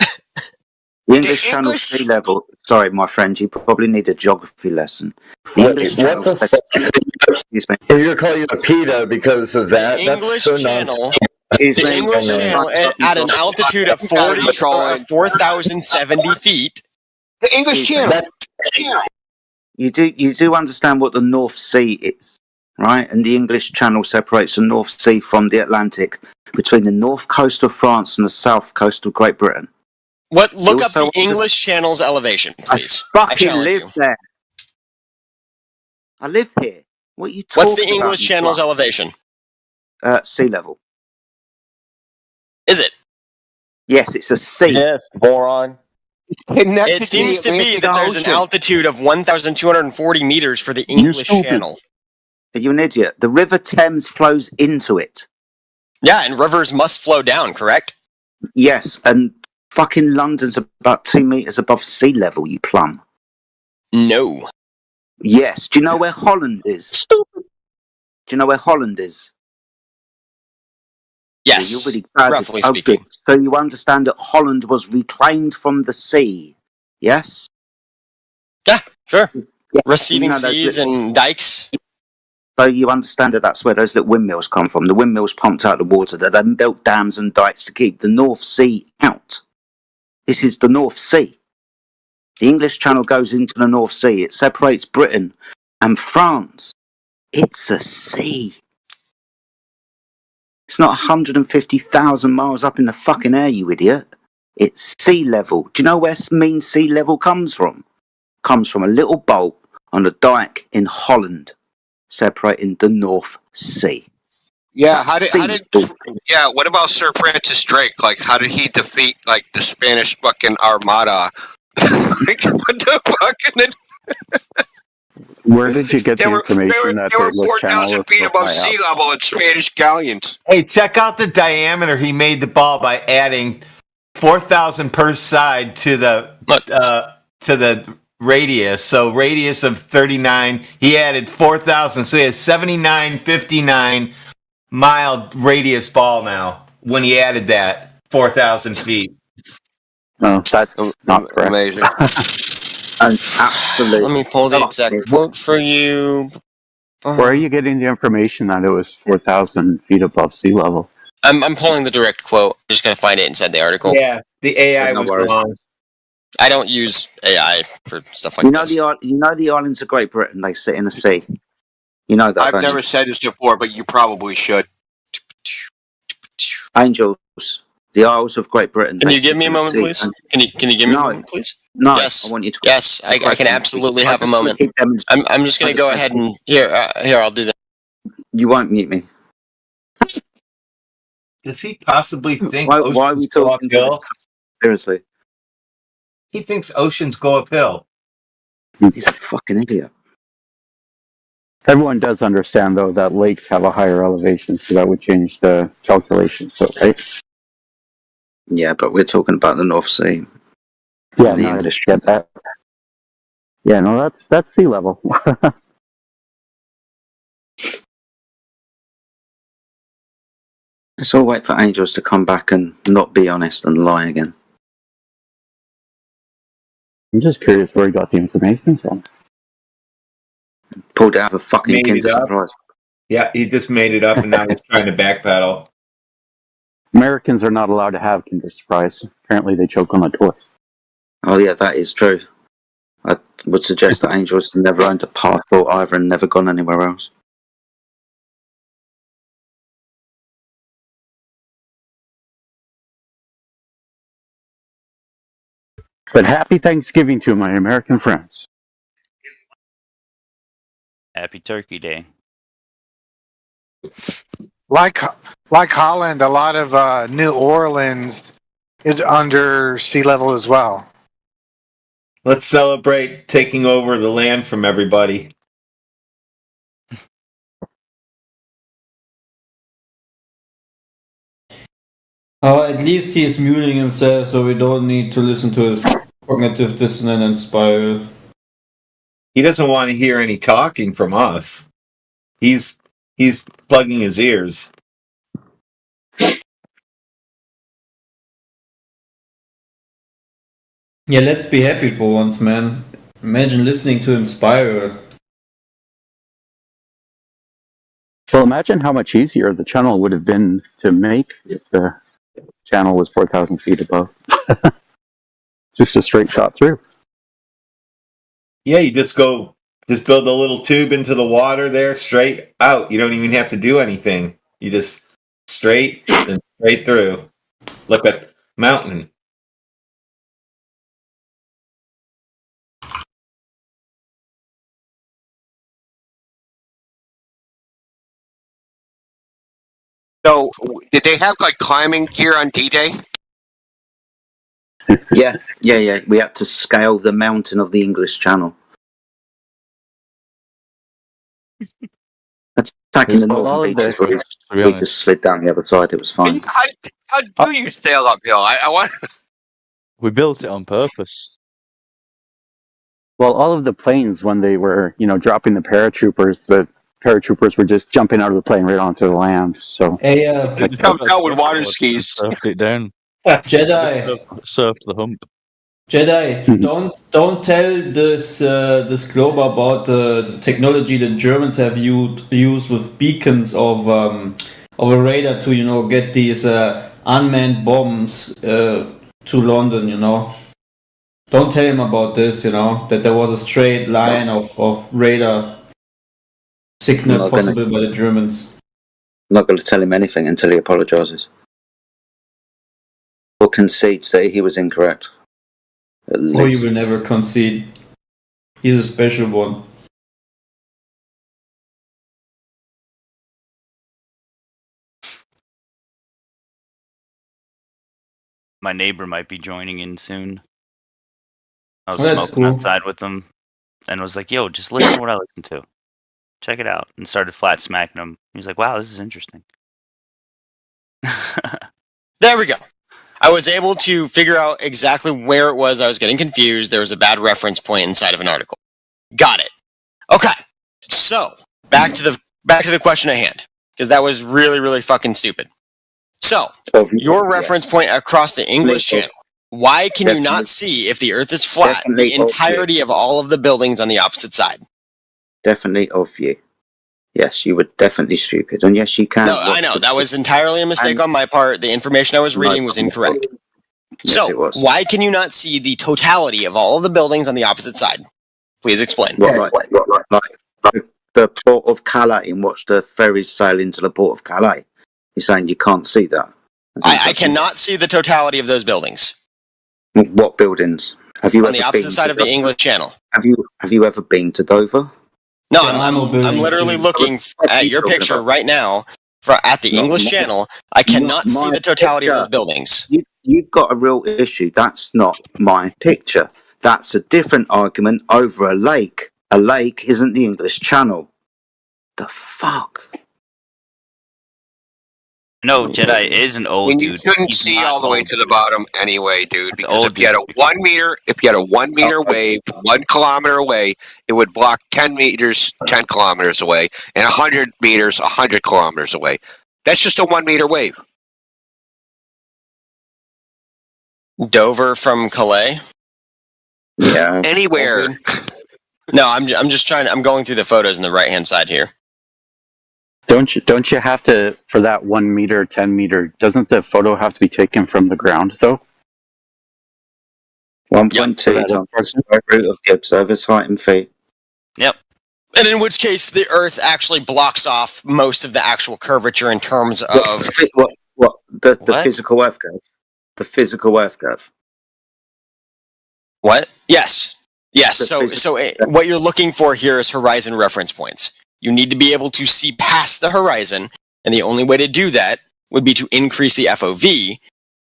Speaker 4: The English Channel sea level. Sorry, my friend. You probably need a geography lesson. The English Channel. Excuse me.
Speaker 7: You're calling it a pedo because of that.
Speaker 15: The
Speaker 7: That's
Speaker 15: English
Speaker 7: so
Speaker 15: Channel.
Speaker 7: nonsense.
Speaker 15: The English Channel at an altitude of 4,070 feet.
Speaker 9: The English Channel.
Speaker 4: You do understand what the North Sea is, right? And the English Channel separates the North Sea from the Atlantic between the north coast of France and the south coast of Great Britain.
Speaker 15: Look up the English Channel's elevation, please.
Speaker 4: I fucking live there. I live here. What are you talking about?
Speaker 15: What's the English Channel's elevation?
Speaker 4: Sea level.
Speaker 15: Is it?
Speaker 4: Yes, it's a sea.
Speaker 16: Yes, moron.
Speaker 15: It seems to be that there's an altitude of 1,240 meters for the English Channel.
Speaker 4: Are you an idiot? The River Thames flows into it.
Speaker 15: Yeah, and rivers must flow down, correct?
Speaker 4: Yes, and fucking London's about 2 meters above sea level, you plum.
Speaker 15: No.
Speaker 4: Yes. Do you know where Holland is? Stupid. Do you know where Holland is?
Speaker 15: Yes,
Speaker 4: you're really bad.
Speaker 15: roughly
Speaker 4: Oh,
Speaker 15: speaking.
Speaker 4: good. So you understand that Holland was reclaimed from the sea, yes?
Speaker 15: Yeah, sure.
Speaker 4: Yeah.
Speaker 15: Receding
Speaker 4: those
Speaker 15: seas
Speaker 4: little,
Speaker 15: and dikes.
Speaker 4: so you understand that that's where those little windmills come from. The windmills pumped out the water. They then built dams and dikes to keep the North Sea out. This is the North Sea. The English Channel goes into the North Sea. It separates Britain and France. It's a sea. It's not 150,000 miles up in the fucking air, you idiot. It's sea level. Do you know where mean sea level comes from? Comes from a little bolt on a dike in Holland, separating the North Sea.
Speaker 9: Yeah, what about Sir Francis Drake? Like, how did he defeat, like, the Spanish fucking Armada? Like, what the fuck? And then
Speaker 3: Where did you get
Speaker 9: they
Speaker 3: the
Speaker 9: were
Speaker 3: information that the
Speaker 9: 4,000
Speaker 3: channel was
Speaker 9: feet
Speaker 3: so
Speaker 9: above
Speaker 3: high
Speaker 9: sea
Speaker 3: up?
Speaker 9: level in Spanish galleons.
Speaker 12: Hey, check out the diameter he made the ball by adding 4,000 per side to the radius. So radius of 39, he added 4,000. So he has 7959 mile radius ball now when he added that 4,000 feet.
Speaker 3: No, that's not correct.
Speaker 9: Amazing.
Speaker 4: Absolutely.
Speaker 15: Let me pull the exact quote for you.
Speaker 3: Where are you getting the information that it was 4,000 feet above sea level?
Speaker 15: I'm pulling the direct quote. I'm just gonna find it inside the article.
Speaker 12: Yeah, the AI was wrong.
Speaker 15: I don't use AI for stuff like
Speaker 4: You know
Speaker 15: this.
Speaker 4: the islands of Great Britain. They sit in a sea. You know that.
Speaker 9: I've
Speaker 4: don't
Speaker 9: never
Speaker 4: you?
Speaker 9: said this before, but you probably should.
Speaker 4: Angels. The Isles of Great Britain.
Speaker 15: Can
Speaker 4: they
Speaker 15: you give
Speaker 4: sit
Speaker 15: me a
Speaker 4: in
Speaker 15: moment,
Speaker 4: sea.
Speaker 15: please? Can you give me a moment, please?
Speaker 4: No.
Speaker 15: Yes.
Speaker 4: I want you to.
Speaker 15: Yes, I can absolutely have a moment. I'm just gonna go ahead and here. I'll do that.
Speaker 4: You won't mute me.
Speaker 12: Does he possibly think
Speaker 4: Why are
Speaker 12: oceans
Speaker 4: we
Speaker 12: go
Speaker 4: talking to this?
Speaker 12: uphill?
Speaker 4: Seriously.
Speaker 12: He thinks oceans go uphill.
Speaker 4: He's a fucking idiot.
Speaker 3: Everyone does understand, though, that lakes have a higher elevation, so that would change the calculation. So, right?
Speaker 4: Yeah, but we're talking about the North Sea.
Speaker 3: Yeah, no, I just get that. Yeah, no, that's sea level.
Speaker 4: Let's all wait for Angels to come back and not be honest and lie again.
Speaker 3: I'm just curious where he got the information from.
Speaker 4: Pulled it out of a fucking
Speaker 12: Made
Speaker 4: Kinder
Speaker 12: it up.
Speaker 4: Surprise.
Speaker 12: Yeah, he just made it up and now he's trying to backpedal.
Speaker 3: Americans are not allowed to have Kinder Surprise. Apparently they choke on the toys.
Speaker 4: Oh yeah, that is true. I would suggest that Angels never owned a passport either and never gone anywhere else.
Speaker 3: But happy Thanksgiving to my American friends.
Speaker 11: Happy Turkey Day.
Speaker 19: Like Holland, a lot of New Orleans is under sea level as well.
Speaker 12: Let's celebrate taking over the land from everybody.
Speaker 23: Oh, at least he is muting himself, so we don't need to listen to his cognitive dissonance spiral.
Speaker 12: He doesn't want to hear any talking from us. He's plugging his ears.
Speaker 23: Yeah, let's be happy for once, man. Imagine listening to him spiral.
Speaker 3: Well, imagine how much easier the channel would have been to make if the channel was 4,000 feet above. Just a straight shot through.
Speaker 12: Yeah, you just build a little tube into the water there, straight out. You don't even have to do anything. You just straight and straight through. Look at mountain.
Speaker 9: So, did they have like climbing gear on D-Day?
Speaker 4: Yeah. We had to scale the mountain of the English Channel. Attacking the northern beaches where we just slid down the other side. It was fine.
Speaker 9: How do you sail uphill? I want.
Speaker 17: We built it on purpose.
Speaker 3: Well, all of the planes, when they were, dropping the paratroopers, the paratroopers were just jumping out of the plane right onto the land. So
Speaker 23: Hey,
Speaker 9: Come out with water skis.
Speaker 17: Surfed it down.
Speaker 23: Jedi.
Speaker 17: Surfed the hump.
Speaker 23: Jedi, don't tell this globe about the technology that Germans have used with beacons of a radar to get these unmanned bombs to London. Don't tell him about this. That there was a straight line of radar signal possible by the Germans.
Speaker 4: I'm not going to tell him anything until he apologises or concedes that he was incorrect.
Speaker 23: Oh, you will never concede. He's a special one.
Speaker 11: My neighbor might be joining in soon. I was
Speaker 23: That's
Speaker 11: smoking
Speaker 23: cool.
Speaker 11: outside with him and was like, yo, just listen to what I listen to. Check it out. And started flat smacking him. He's like, wow, this is interesting.
Speaker 15: There we go. I was able to figure out exactly where it was. I was getting confused. There was a bad reference point inside of an article. Got it. Okay. So back to the question at hand, because that was really, really fucking stupid. So your reference point across the English Channel. Why can you not see if the Earth is flat? The entirety of all of the buildings on the opposite side.
Speaker 4: Definitely of you. Yes, you were definitely stupid, and yes, you can.
Speaker 15: No, I know that was entirely a mistake on my part. The information I was reading was incorrect.
Speaker 4: Yes, it was.
Speaker 15: Why can you not see the totality of all of the buildings on the opposite side? Please explain.
Speaker 4: Like the port of Calais, and watch the ferries sail into the port of Calais. You're saying you can't see that?
Speaker 15: I cannot see the totality of those buildings.
Speaker 4: What buildings? Have you
Speaker 15: on the opposite side of the English Channel?
Speaker 4: Have you ever been to Dover?
Speaker 15: No, I'm literally looking at your picture right now at the English Channel. I cannot see the totality of those buildings.
Speaker 4: You've got a real issue. That's not my picture. That's a different argument over a lake. A lake isn't the English Channel. The fuck?
Speaker 11: No, Jedi is an old
Speaker 9: And
Speaker 11: dude.
Speaker 9: you couldn't
Speaker 11: He's
Speaker 9: see
Speaker 11: not
Speaker 9: all the way
Speaker 11: old.
Speaker 9: to the bottom anyway, dude. Because
Speaker 11: old
Speaker 9: if you had a 1 meter, wave 1 kilometer away, it would block 10 meters 10 kilometers away, and 100 meters 100 kilometers away. That's just a 1 meter wave.
Speaker 15: Dover from Calais?
Speaker 4: Yeah.
Speaker 9: Anywhere.
Speaker 15: No, I'm just trying. I'm going through the photos on the right hand side here.
Speaker 3: Don't you have to, for that 1 meter, 10 meter, doesn't the photo have to be taken from the ground though?
Speaker 4: 1.2 times the square root of the observer's height in feet.
Speaker 11: Yep.
Speaker 15: And in which case, the Earth actually blocks off most of the actual curvature in terms of
Speaker 4: the physical Earth curve. The physical Earth curve.
Speaker 15: What? Yes. So what you're looking for here is horizon reference points. You need to be able to see past the horizon, and the only way to do that would be to increase the FOV,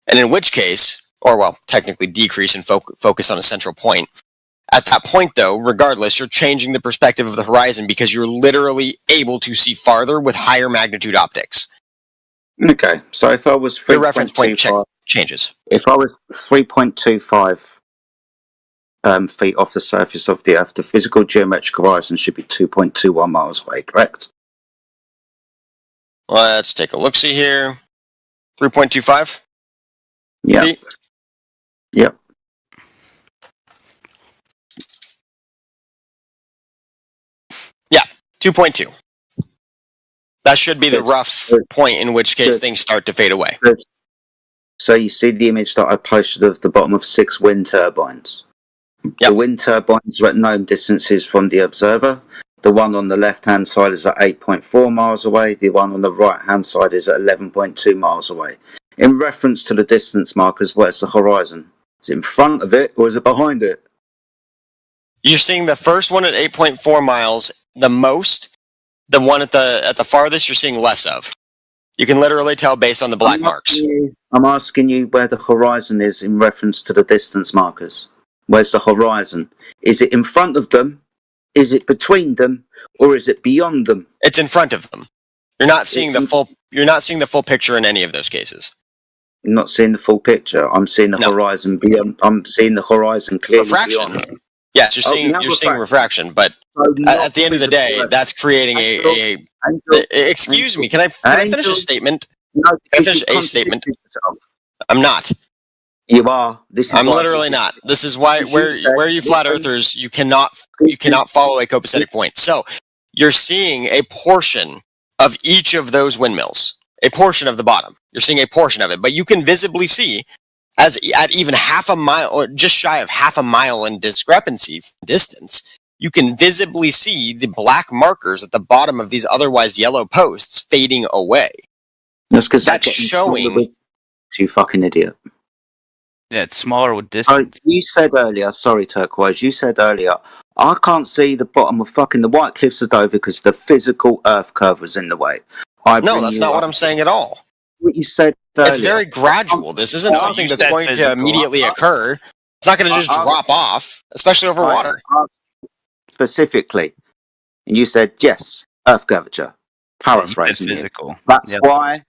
Speaker 15: and in which case, or well, technically decrease and focus on a central point. At that point, though, regardless, you're changing the perspective of the horizon because you're literally able to see farther with higher magnitude optics.
Speaker 4: Okay, so if I was 3.25,
Speaker 15: your reference point changes.
Speaker 4: If I was 3.25 feet off the surface of the Earth, the physical geometric horizon should be 2.21 miles away, correct?
Speaker 15: Let's take a look-see here. 3.25?
Speaker 4: Yeah.
Speaker 15: Feet?
Speaker 4: Yep.
Speaker 15: Yeah, 2.2. That should be the rough point, in which case things start to fade away.
Speaker 4: So you see the image that I posted of the bottom of 6 wind turbines.
Speaker 15: Yep.
Speaker 4: The wind turbines are at known distances from the observer. The one on the left-hand side is at 8.4 miles away. The one on the right-hand side is at 11.2 miles away. In reference to the distance markers, where's the horizon? Is it in front of it or is it behind it?
Speaker 15: You're seeing the first one at 8.4 miles the most. The one at the farthest you're seeing less of. You can literally tell based on the black marks.
Speaker 4: I'm asking you where the horizon is in reference to the distance markers. Where's the horizon? Is it in front of them? Is it between them? Or is it beyond them?
Speaker 15: It's in front of them. You're not seeing the full. You're not seeing the full picture in any of those cases.
Speaker 4: I'm not seeing the full picture. I'm seeing the horizon beyond. I'm seeing the horizon clearly
Speaker 15: a fraction.
Speaker 4: beyond.
Speaker 15: Yes, you're seeing refraction, but at the end of the day, that's creating excuse me, can I finish a statement?
Speaker 4: No,
Speaker 15: can I finish a statement? I'm not.
Speaker 4: You are. This is
Speaker 15: I'm literally not. This is why where you flat earthers, you cannot follow a copacetic point. So you're seeing a portion of each of those windmills, a portion of the bottom. You're seeing a portion of it, but you can visibly see as at even half a mile or just shy of half a mile in discrepancy distance, you can visibly see the black markers at the bottom of these otherwise yellow posts fading away.
Speaker 4: That's showing. You fucking idiot.
Speaker 11: Yeah, it's smaller with distance.
Speaker 4: You said earlier, sorry, Turquoise, you said earlier, I can't see the bottom of fucking the White Cliffs of Dover because the physical Earth curve was in the way.
Speaker 15: No, that's not what I'm saying at all.
Speaker 4: What you said earlier.
Speaker 15: It's very gradual. This isn't something that's going to immediately occur. It's not going to just drop off, especially over water.
Speaker 4: Specifically, and you said, yes, Earth curvature. Paraphrasing
Speaker 11: physical.
Speaker 4: That's why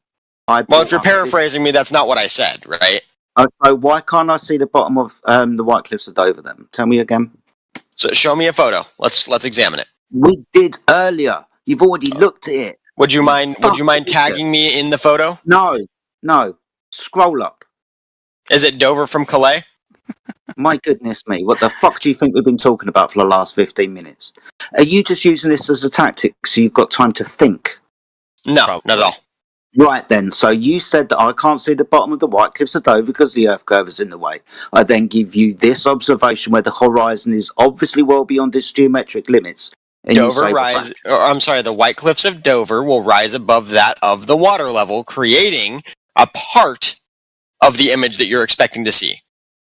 Speaker 15: Well, if you're paraphrasing me, that's not what I said, right?
Speaker 4: Okay, why can't I see the bottom of the White Cliffs of Dover then? Tell me again.
Speaker 15: So show me a photo. Let's examine it.
Speaker 4: We did earlier. You've already looked at it.
Speaker 15: Would you mind tagging me in the photo?
Speaker 4: No. Scroll up.
Speaker 15: Is it Dover from Calais?
Speaker 4: My goodness me, what the fuck do you think we've been talking about for the last 15 minutes? Are you just using this as a tactic so you've got time to think?
Speaker 15: No, not at all.
Speaker 4: Right then, so you said that I can't see the bottom of the White Cliffs of Dover because the Earth curve is in the way. I then give you this observation where the horizon is obviously well beyond its geometric limits. And
Speaker 15: the White Cliffs of Dover will rise above that of the water level, creating a part of the image that you're expecting to see.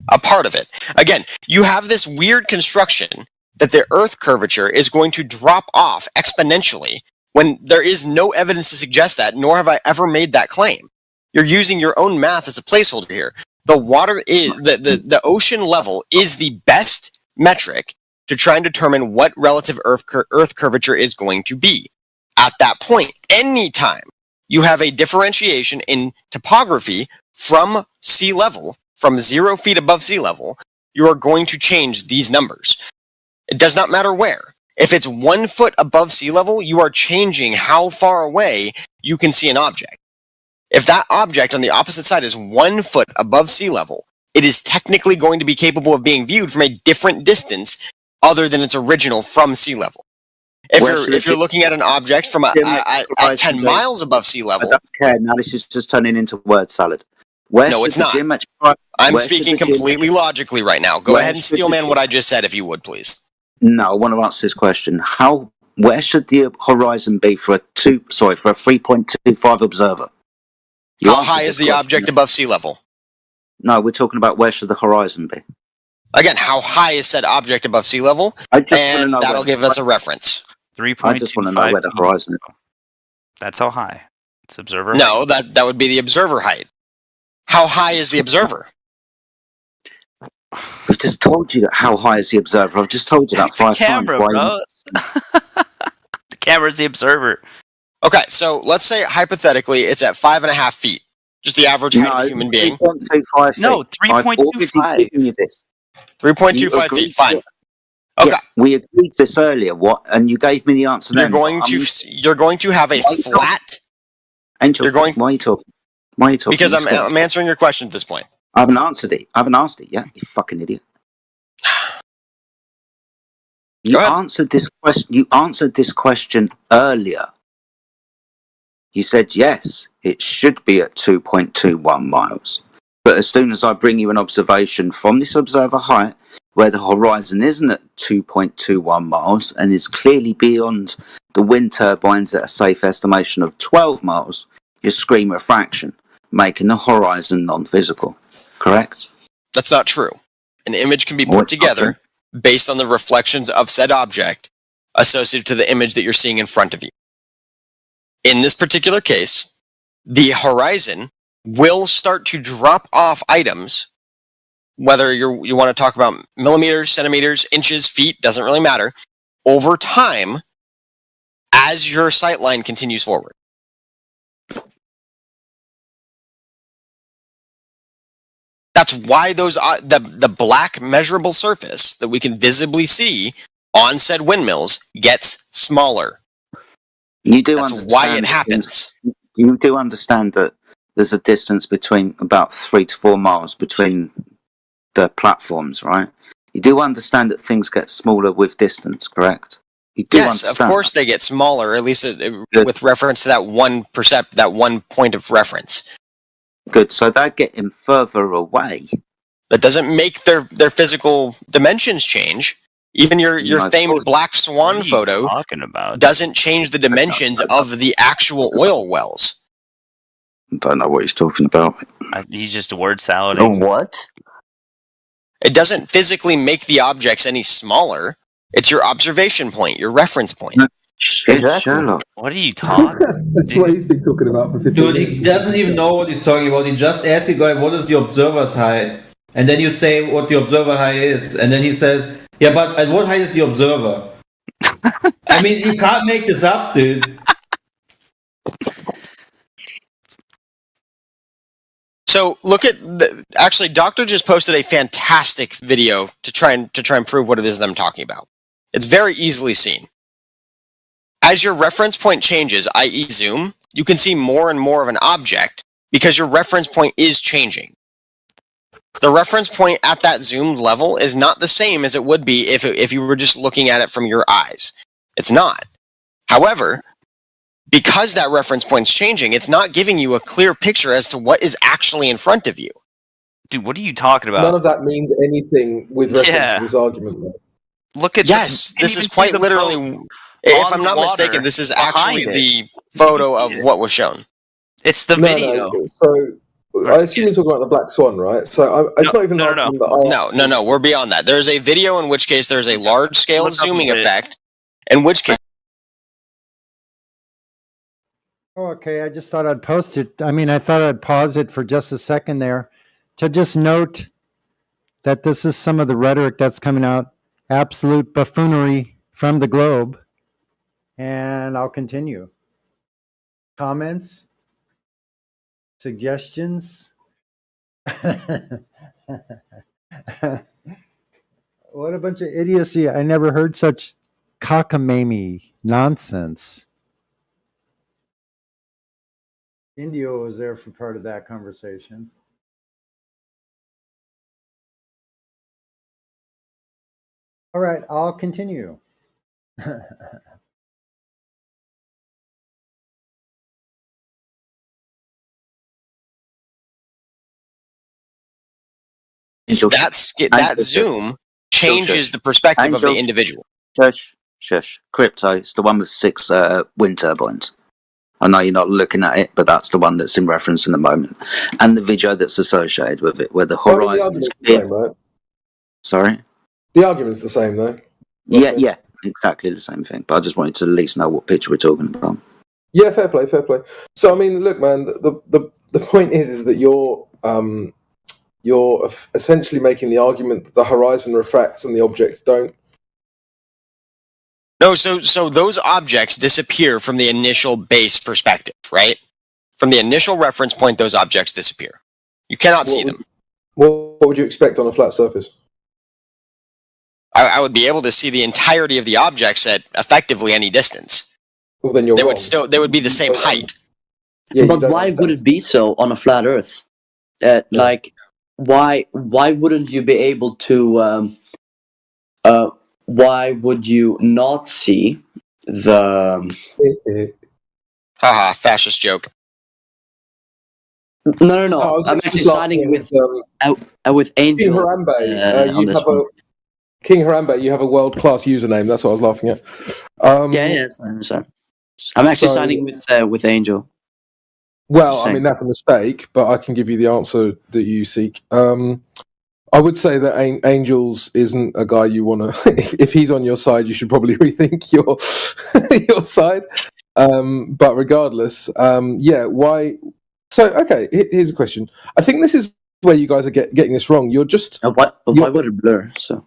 Speaker 15: A part of it. Again, you have this weird construction that the Earth curvature is going to drop off exponentially when there is no evidence to suggest that, nor have I ever made that claim. You're using your own math as a placeholder here. The water is the ocean level is the best metric to try and determine what relative Earth curvature is going to be. At that point, anytime you have a differentiation in topography from sea level, from 0 feet above sea level, you are going to change these numbers. It does not matter where. If it's 1 foot above sea level, you are changing how far away you can see an object. If that object on the opposite side is 1 foot above sea level, it is technically going to be capable of being viewed from a different distance other than its original from sea level. If you're looking at an object from at 10 miles above sea level...
Speaker 4: I don't care, now this is just turning into word salad.
Speaker 15: No, it's not. I'm speaking completely logically right now. Go ahead and steelman what I just said, if you would, please.
Speaker 4: No, I want to answer this question. Where should the horizon be for a 3.25 observer?
Speaker 15: How high is the object above sea level?
Speaker 4: No, we're talking about where should the horizon be.
Speaker 15: Again, how high is said object above sea level? And that'll give us a reference.
Speaker 11: 3.25.
Speaker 4: I just want to know where the horizon is.
Speaker 11: That's how high. It's observer
Speaker 15: height. That would be the observer height. How high is the observer?
Speaker 4: We've just told you how high is the observer. I've just told you that 5 times.
Speaker 11: Bro. The camera's the observer.
Speaker 15: Okay, so let's say hypothetically it's at 5.5 feet. Just the average height of a human being.
Speaker 4: 3.25 feet.
Speaker 11: No, 3.25.
Speaker 15: 3.25 feet. Fine. Okay.
Speaker 4: Yeah, we agreed this earlier. What? And you gave me the answer.
Speaker 15: You're going to have a flat.
Speaker 4: Angel, why are you talking? Why are you talking?
Speaker 15: Because I'm answering your question at this point.
Speaker 4: I haven't answered it. I haven't asked it yet. You fucking idiot. You answered this question. You answered this question earlier. You said yes, it should be at 2.21 miles. But as soon as I bring you an observation from this observer height, where the horizon isn't at 2.21 miles and is clearly beyond the wind turbines at a safe estimation of 12 miles, you scream refraction, making the horizon non-physical. Correct?
Speaker 15: That's not true. An image can be put together based on the reflections of said object associated to the image that you're seeing in front of you. In this particular case, the horizon will start to drop off items, whether you want to talk about millimeters, centimeters, inches, feet, doesn't really matter, over time as your sight line continues forward. That's why those the black measurable surface that we can visibly see on said windmills gets smaller.
Speaker 4: You do
Speaker 15: That's
Speaker 4: understand
Speaker 15: why it happens.
Speaker 4: You do understand that there's a distance between about 3 to 4 miles between the platforms, right? You do understand that things get smaller with distance, correct? You do
Speaker 15: Yes,
Speaker 4: understand
Speaker 15: of course
Speaker 4: that.
Speaker 15: they get smaller, at least with reference to that one point of reference.
Speaker 4: Good, so they're getting further away.
Speaker 15: That doesn't make their physical dimensions change. Even your famed black swan photo doesn't change the dimensions of the actual oil wells.
Speaker 4: I don't know what he's talking about.
Speaker 11: He's just word salading.
Speaker 4: What?
Speaker 15: It doesn't physically make the objects any smaller. It's your observation point, your reference point.
Speaker 4: Exactly.
Speaker 11: What are you talking?
Speaker 10: That's what he's been talking about for 15
Speaker 23: Dude,
Speaker 10: minutes.
Speaker 23: he doesn't even know what he's talking about. He just asks the guy, what is the observer's height? And then you say what the observer height is. And then he says, yeah, but at what height is the observer? I mean, you can't make this up, dude.
Speaker 15: So look at actually, Doctor just posted a fantastic video to try and prove what it is that I'm talking about. It's very easily seen. As your reference point changes, i.e. zoom, you can see more and more of an object because your reference point is changing. The reference point at that zoomed level is not the same as it would be if you were just looking at it from your eyes. It's not. However, because that reference point's changing, it's not giving you a clear picture as to what is actually in front of you.
Speaker 11: Dude, what are you talking about?
Speaker 10: None of that means anything with reference to this argument, though.
Speaker 11: Look at
Speaker 15: this is quite literally. If I'm not mistaken, this is actually the photo of what was shown.
Speaker 11: It's the video.
Speaker 10: No. So I assume you're talking about the black swan, right? So it's not even an argument that I
Speaker 15: No. We're beyond that. There's a video in which case there's a large scale zooming effect, in which case.
Speaker 13: Oh, okay, I just thought I'd post it. I mean, I thought I'd pause it for just a second there to just note that this is some of the rhetoric that's coming out, absolute buffoonery from the globe. And I'll continue. Comments? Suggestions? What a bunch of idiocy. I never heard such cockamamie nonsense. Indio was there for part of that conversation. All right, I'll continue.
Speaker 15: That zoom changes the perspective of the individual.
Speaker 4: Shush. Crypto, it's the one with 6 wind turbines. I know you're not looking at it, but that's the one that's in reference in the moment. And the video that's associated with it, where the horizon is clear.
Speaker 10: Right?
Speaker 4: Sorry?
Speaker 10: The argument's the same, though.
Speaker 4: Yeah, exactly the same thing. But I just wanted to at least know what picture we're talking about.
Speaker 10: Yeah, fair play. So, I mean, look, man, the point is that you're essentially making the argument that the horizon refracts and the objects don't.
Speaker 15: No, so those objects disappear from the initial base perspective, right? From the initial reference point, those objects disappear. You cannot see them.
Speaker 10: What would you expect on a flat surface?
Speaker 15: I would be able to see the entirety of the objects at effectively any distance.
Speaker 10: Well, then
Speaker 15: they would be the same height.
Speaker 20: Yeah, but why would it be so on a flat Earth? Like, why wouldn't you be able to? Why would you not see the?
Speaker 15: Haha, fascist joke.
Speaker 20: No. I'm actually siding with Angel.
Speaker 10: King Harambe, King Harambe, you have a world-class username. That's what I was laughing at.
Speaker 20: So I'm actually siding with Angel.
Speaker 10: Well, I mean, that's a mistake, but I can give you the answer that you seek. I would say that Angels isn't a guy you want to... If he's on your side, you should probably rethink your side. But regardless, why... So, okay, here's a question. I think this is where you guys are getting this wrong. You're just...
Speaker 20: Why would it blur? So...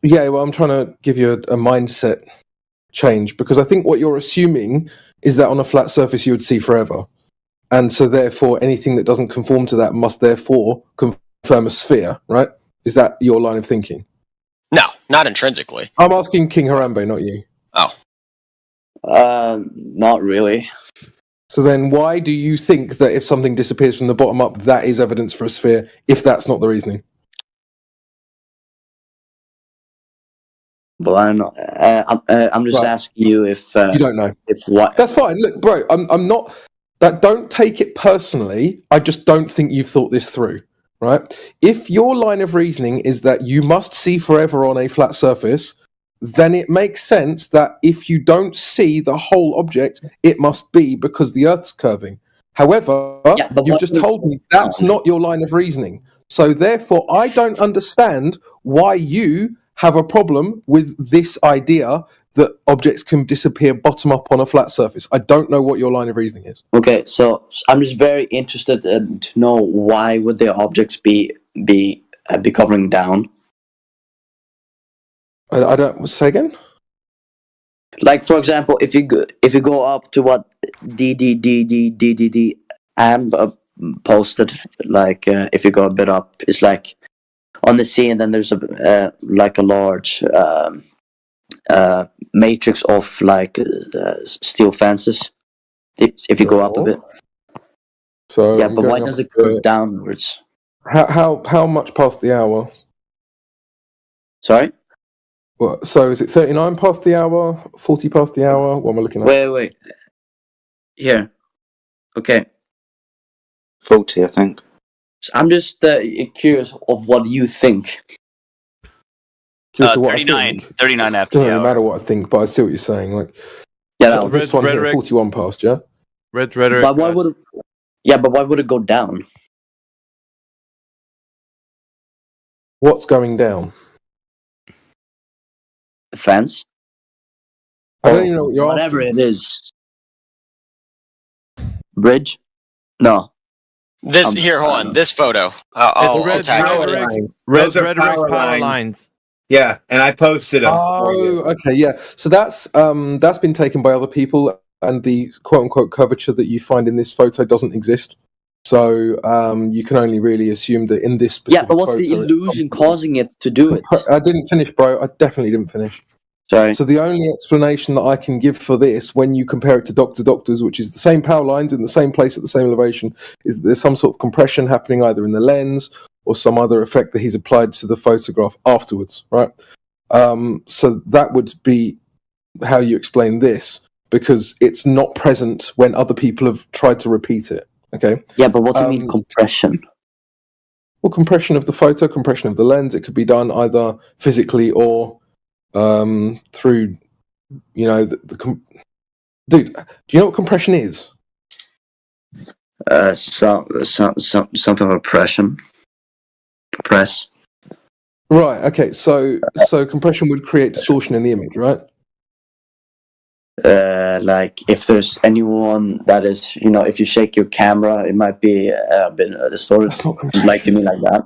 Speaker 10: Yeah, well, I'm trying to give you a mindset change, because I think what you're assuming is that on a flat surface you would see forever. And so therefore anything that doesn't conform to that must therefore conform confirm a sphere, right? Is that your line of thinking?
Speaker 15: No, not intrinsically.
Speaker 10: I'm asking King Harambe, not you.
Speaker 15: Oh.
Speaker 20: Not really.
Speaker 10: So then why do you think that if something disappears from the bottom up, that is evidence for a sphere, if that's not the reasoning?
Speaker 20: Well, I don't know. I'm just asking you if
Speaker 10: you don't know.
Speaker 20: If what?
Speaker 10: That's fine. Look, bro, I'm not. That don't take it personally. I just don't think you've thought this through, right? If your line of reasoning is that you must see forever on a flat surface, then it makes sense that if you don't see the whole object, it must be because the Earth's curving. However, you've just told me that's not your line of reasoning. So therefore, I don't understand why you have a problem with this idea that objects can disappear bottom up on a flat surface. I don't know what your line of reasoning is.
Speaker 20: Okay, so I'm just very interested to know why would the objects be covering down?
Speaker 10: I don't say again.
Speaker 20: Like for example, if you go up to what D and posted, like if you go a bit up, it's like on the sea, and then there's a like a large matrix of like steel fences. If you go up a bit.
Speaker 10: So
Speaker 20: yeah, but why does it curve downwards?
Speaker 10: How much past the hour?
Speaker 20: Sorry.
Speaker 10: What? So is it 39 past the hour? 40 past the hour? What am I looking at?
Speaker 20: Wait. Here. Okay.
Speaker 4: 40, I think.
Speaker 20: So I'm just curious of what you think.
Speaker 11: 39 after the
Speaker 10: doesn't
Speaker 11: hour.
Speaker 10: really matter what I think, but I see what you're saying. Like,
Speaker 20: yeah,
Speaker 10: so this one here, 41 past, yeah.
Speaker 6: Red rhetoric.
Speaker 20: But why would it? Yeah, but why would it go down?
Speaker 10: What's going down?
Speaker 20: The fence.
Speaker 10: I don't even know what you're
Speaker 20: whatever
Speaker 10: asking.
Speaker 20: it is. Bridge? No.
Speaker 15: This here, hold on. This photo. I'll tag it.
Speaker 6: Red rhetoric power lines.
Speaker 12: Yeah, and I posted them.
Speaker 10: Oh, okay, yeah. So that's been taken by other people, and the quote unquote curvature that you find in this photo doesn't exist. So you can only really assume that in this specific
Speaker 20: Yeah, but what's the illusion causing it to do it?
Speaker 10: I didn't finish, bro. I definitely didn't finish.
Speaker 20: Sorry.
Speaker 10: So the only explanation that I can give for this, when you compare it to Doctors, which is the same power lines in the same place at the same elevation, is that there's some sort of compression happening either in the lens or some other effect that he's applied to the photograph afterwards, right? So that would be how you explain this, because it's not present when other people have tried to repeat it. Okay.
Speaker 20: Yeah, but what do you mean compression?
Speaker 10: Well, compression of the photo, compression of the lens. It could be done either physically or through, dude. Do you know what compression is?
Speaker 20: Something of oppression. Press.
Speaker 10: Right. Okay. So compression would create distortion in the image, right?
Speaker 20: Like if there's anyone that is, if you shake your camera, it might be a bit distorted. Like you mean like that?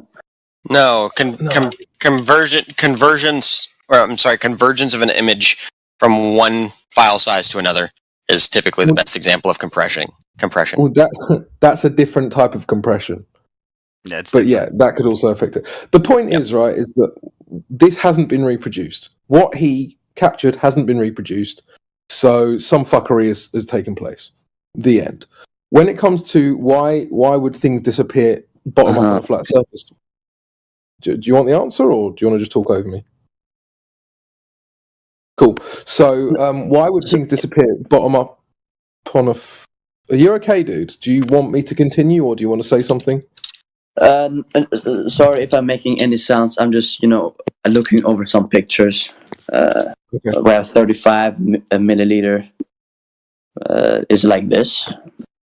Speaker 15: No, convergence of an image from one file size to another is typically the best example of compression.
Speaker 10: Well, that's a different type of compression.
Speaker 11: Yeah,
Speaker 10: that could also affect it. The point is that this hasn't been reproduced. What he captured hasn't been reproduced. So some fuckery has taken place. The end. When it comes to why would things disappear bottom up on a flat surface? Do you want the answer, or do you want to just talk over me? Cool. So why would things disappear bottom up on a... Are you okay, dude? Do you want me to continue, or do you want to say something?
Speaker 20: Sorry if I'm making any sounds. I'm just, looking over some pictures. We have 35 milliliter. Is like this.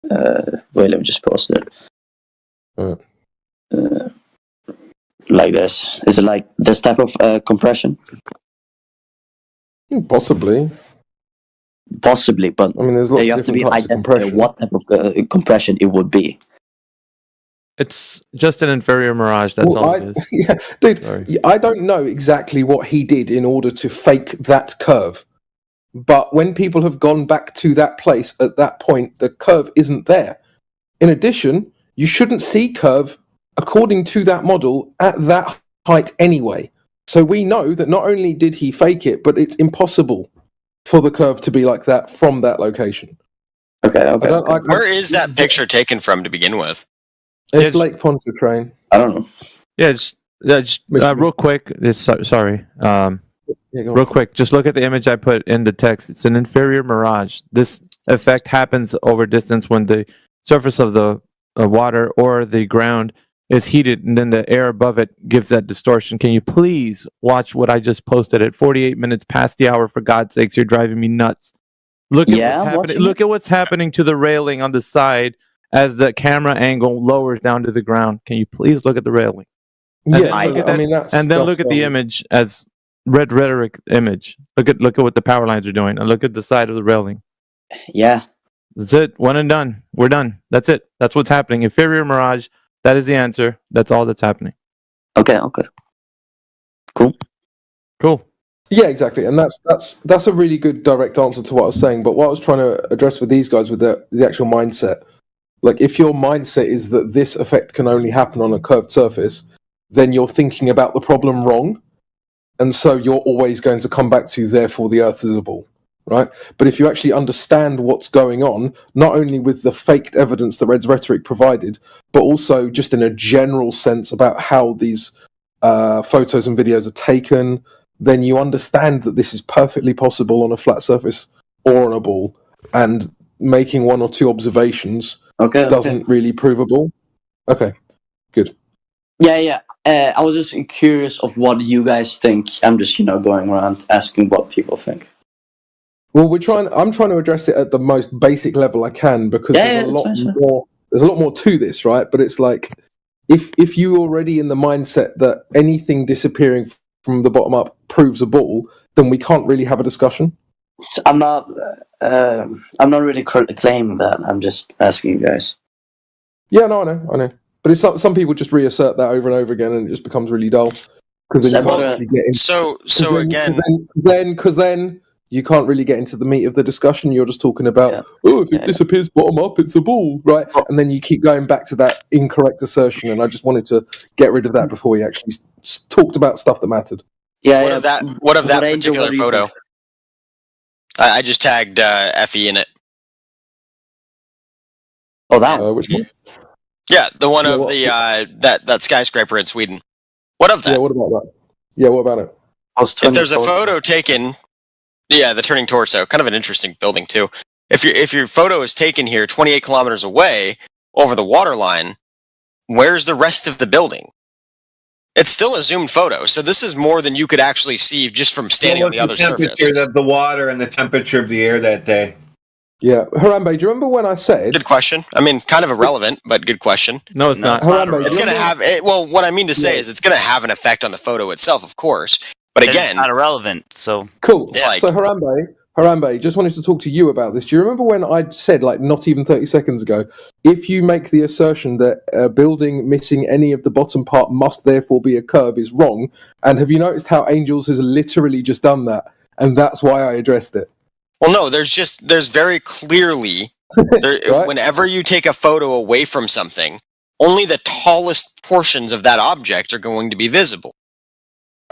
Speaker 20: Wait, let me just post it. Like this. Is it like this type of compression?
Speaker 10: Possibly,
Speaker 20: but I
Speaker 10: mean, there's lots
Speaker 20: you
Speaker 10: of
Speaker 20: have to be
Speaker 10: different types of
Speaker 20: identified
Speaker 10: compression.
Speaker 20: what type of compression it would be.
Speaker 6: It's just an inferior mirage. That's all it is.
Speaker 10: Yeah, dude, I don't know exactly what he did in order to fake that curve. But when people have gone back to that place at that point, the curve isn't there. In addition, you shouldn't see curve according to that model, at that height anyway. So we know that not only did he fake it, but it's impossible for the curve to be like that from that location.
Speaker 20: Okay.
Speaker 15: Where is that picture taken from to begin with?
Speaker 10: It's Lake Pontchartrain.
Speaker 20: I don't know.
Speaker 6: Yeah, just real quick. Sorry. Real quick, just look at the image I put in the text. It's an inferior mirage. This effect happens over distance when the surface of the water or the ground is heated, and then the air above it gives that distortion. Can you please watch what I just posted at 48 minutes past the hour? For God's sakes, you're driving me nuts. Look at what's happening. Look at what's happening to the railing on the side as the camera angle lowers down to the ground. Can you please look at the railing? And
Speaker 10: Yeah,
Speaker 6: look at the image as red rhetoric image. Look at what the power lines are doing, and look at the side of the railing.
Speaker 20: Yeah,
Speaker 6: that's it. One and done. We're done. That's it. That's what's happening. Inferior mirage. That is the answer. That's all that's happening.
Speaker 20: Okay.
Speaker 6: Cool.
Speaker 10: Yeah, exactly, and that's a really good direct answer to what I was saying. But what I was trying to address with these guys with the actual mindset, like if your mindset is that this effect can only happen on a curved surface, then you're thinking about the problem wrong, and so you're always going to come back to therefore the Earth is a ball, right? But if you actually understand what's going on, not only with the faked evidence that Red's rhetoric provided, but also just in a general sense about how these photos and videos are taken, then you understand that this is perfectly possible on a flat surface or on a ball, and making one or two observations doesn't really prove a ball. Okay, good.
Speaker 20: Yeah. I was just curious of what you guys think. I'm just, going around asking what people think.
Speaker 10: Well, I'm trying to address it at the most basic level I can, because there's a lot more. There's a lot more to this, right? But it's like if you're already in the mindset that anything disappearing from the bottom up proves a ball, then we can't really have a discussion.
Speaker 20: I'm not really claiming that. I'm just asking you guys.
Speaker 10: Yeah, no, I know. But it's some people just reassert that over and over again, and it just becomes really dull. Because then you can't actually get in. Then you can't really get into the meat of the discussion. You're just talking about, if it disappears bottom up, it's a ball, right? And then you keep going back to that incorrect assertion. And I just wanted to get rid of that before we actually talked about stuff that mattered.
Speaker 15: Yeah. What of that particular photo? I just tagged Effie in it.
Speaker 20: Oh, that one.
Speaker 10: Which one?
Speaker 15: Yeah, the one of the that skyscraper in Sweden. What of that?
Speaker 10: Yeah, what about that? Yeah, what about it?
Speaker 15: If there's a photo taken, the turning torso, kind of an interesting building too. If your photo is taken here, 28 kilometers away over the water line, where's the rest of the building? It's still a zoomed photo, so this is more than you could actually see just from standing on the other surface.
Speaker 12: Temperature of the water and the temperature of the air that day.
Speaker 10: Yeah, Harambe, do you remember when I said...
Speaker 15: Good question. I mean, kind of irrelevant, but good question.
Speaker 6: No, it's not.
Speaker 10: Harambe,
Speaker 15: it's going to have... Well, what I mean to say is it's going to have an effect on the photo itself, of course. But again...
Speaker 11: It's not irrelevant, so...
Speaker 10: Cool. Yeah. So Harambe, just wanted to talk to you about this. Do you remember when I said, not even 30 seconds ago, if you make the assertion that a building missing any of the bottom part must therefore be a curve is wrong? And have you noticed how Angels has literally just done that? And that's why I addressed it.
Speaker 15: Well, no, there's very clearly,
Speaker 10: right?
Speaker 15: Whenever you take a photo away from something, only the tallest portions of that object are going to be visible.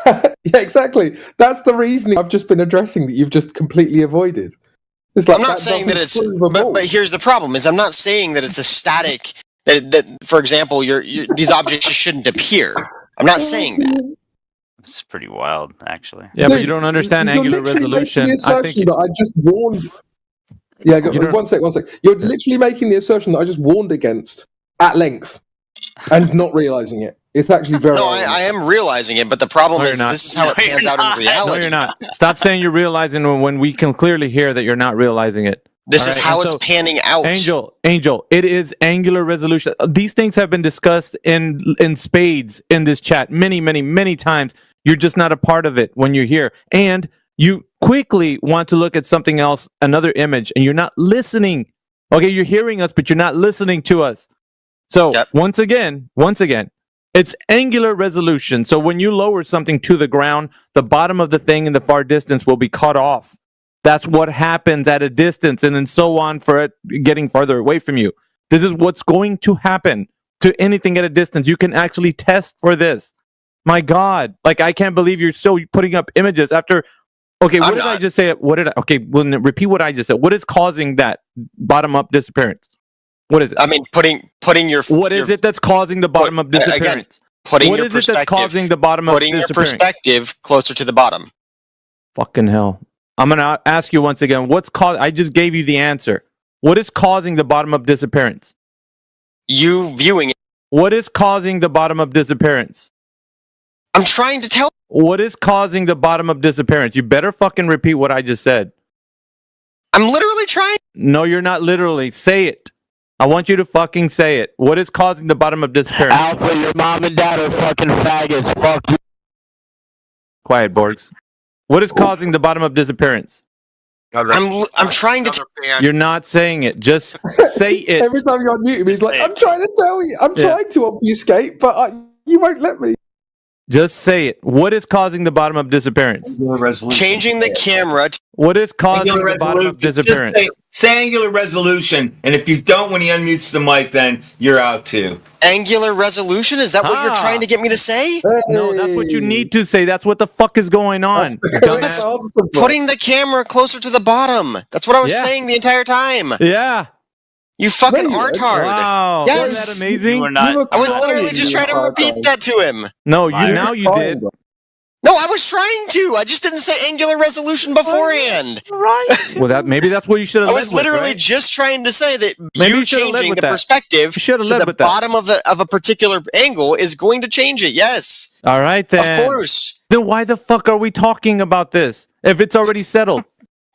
Speaker 10: Yeah, exactly. That's the reason I've just been addressing that you've just completely avoided. It's like,
Speaker 15: I'm not saying that it's, but here's the problem: is I'm not saying that it's a static. That for example, these objects just shouldn't appear. I'm not saying that.
Speaker 11: It's pretty wild, actually.
Speaker 6: Yeah, but you don't understand angular resolution.
Speaker 10: I think that I just warned. Yeah, one sec. You're literally making the assertion that I just warned against at length, and not realizing it. It's actually very.
Speaker 15: No, I am realizing it, but the problem is this is how it pans out in reality.
Speaker 6: No, you're not. Stop saying you're realizing when we can clearly hear that you're not realizing it.
Speaker 15: This is how it's panning out.
Speaker 6: Angel, it is angular resolution. These things have been discussed in spades in this chat many times. You're just not a part of it when you're here. And you quickly want to look at something else, another image, and you're not listening. Okay, you're hearing us, but you're not listening to us. So once again, it's angular resolution. So when you lower something to the ground, the bottom of the thing in the far distance will be cut off. That's what happens at a distance, and then so on for it getting farther away from you. This is what's going to happen to anything at a distance. You can actually test for this. My God, like I can't believe you're still putting up images after. Okay, what did I just say? What did I? Okay, well, repeat what I just said. What is causing that bottom up disappearance? What is it?
Speaker 15: I mean, putting your
Speaker 6: what is it that's causing the bottom up disappearance?
Speaker 15: Again, putting
Speaker 6: what
Speaker 15: your
Speaker 6: is it that's causing the bottom up
Speaker 15: putting your
Speaker 6: disappearance?
Speaker 15: perspective closer to the bottom.
Speaker 6: Fucking hell! I'm gonna ask you once again. What's causing? I just gave you the answer. What is causing the bottom up disappearance?
Speaker 15: You viewing it.
Speaker 6: What is causing the bottom up disappearance?
Speaker 15: I'm trying to tell.
Speaker 6: What is causing the bottom up disappearance? You better fucking repeat what I just said.
Speaker 15: I'm literally trying.
Speaker 6: No, you're not literally. Say it. I want you to fucking say it. What is causing the bottom up disappearance?
Speaker 2: Alpha, your mom and dad are fucking faggots. Fuck you.
Speaker 6: Quiet, Borgs. What is causing the bottom up disappearance?
Speaker 15: I'm trying to.
Speaker 6: You're not saying it. Just say it.
Speaker 10: Every time you unmute him, he's like, "I'm trying to tell you. I'm trying to obfuscate, but you won't let me."
Speaker 6: Just say it. What is causing the bottom up disappearance?
Speaker 15: Changing the camera.
Speaker 6: What is causing the bottom up disappearance?
Speaker 12: Say angular resolution, and if you don't when he unmutes the mic, then you're out too.
Speaker 15: Angular resolution? Is that what you're trying to get me to say?
Speaker 6: No, that's what you need to say. That's what the fuck is going on.
Speaker 15: Putting the camera closer to the bottom. That's what I was saying the entire time.
Speaker 6: Yeah.
Speaker 15: You fucking artard.
Speaker 6: Wow.
Speaker 15: Yes.
Speaker 6: Isn't that amazing?
Speaker 15: I was literally just trying to repeat that to him.
Speaker 6: No, you did.
Speaker 15: No, I was trying to. I just didn't say angular resolution beforehand.
Speaker 2: Right.
Speaker 6: Well, maybe that's what you should have.
Speaker 15: I was literally just trying to say that
Speaker 6: maybe
Speaker 15: you changing the perspective to the bottom of a particular angle is going to change it. Yes.
Speaker 6: All right, then.
Speaker 15: Of course.
Speaker 6: Then why the fuck are we talking about this if it's already settled?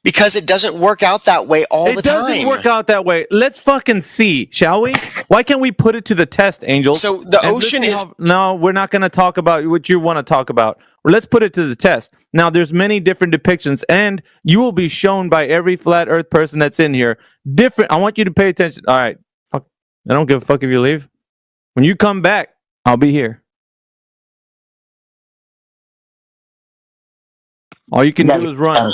Speaker 15: Because it doesn't work out that way all the time.
Speaker 6: It doesn't work out that way. Let's fucking see, shall we? Why can't we put it to the test, Angel?
Speaker 15: So the ocean is...
Speaker 6: No, we're not going to talk about what you want to talk about. Let's put it to the test. Now, there's many different depictions, and you will be shown by every flat Earth person that's in here. Different. I want you to pay attention. All right. Fuck. I don't give a fuck if you leave. When you come back, I'll be here. All you can do is run.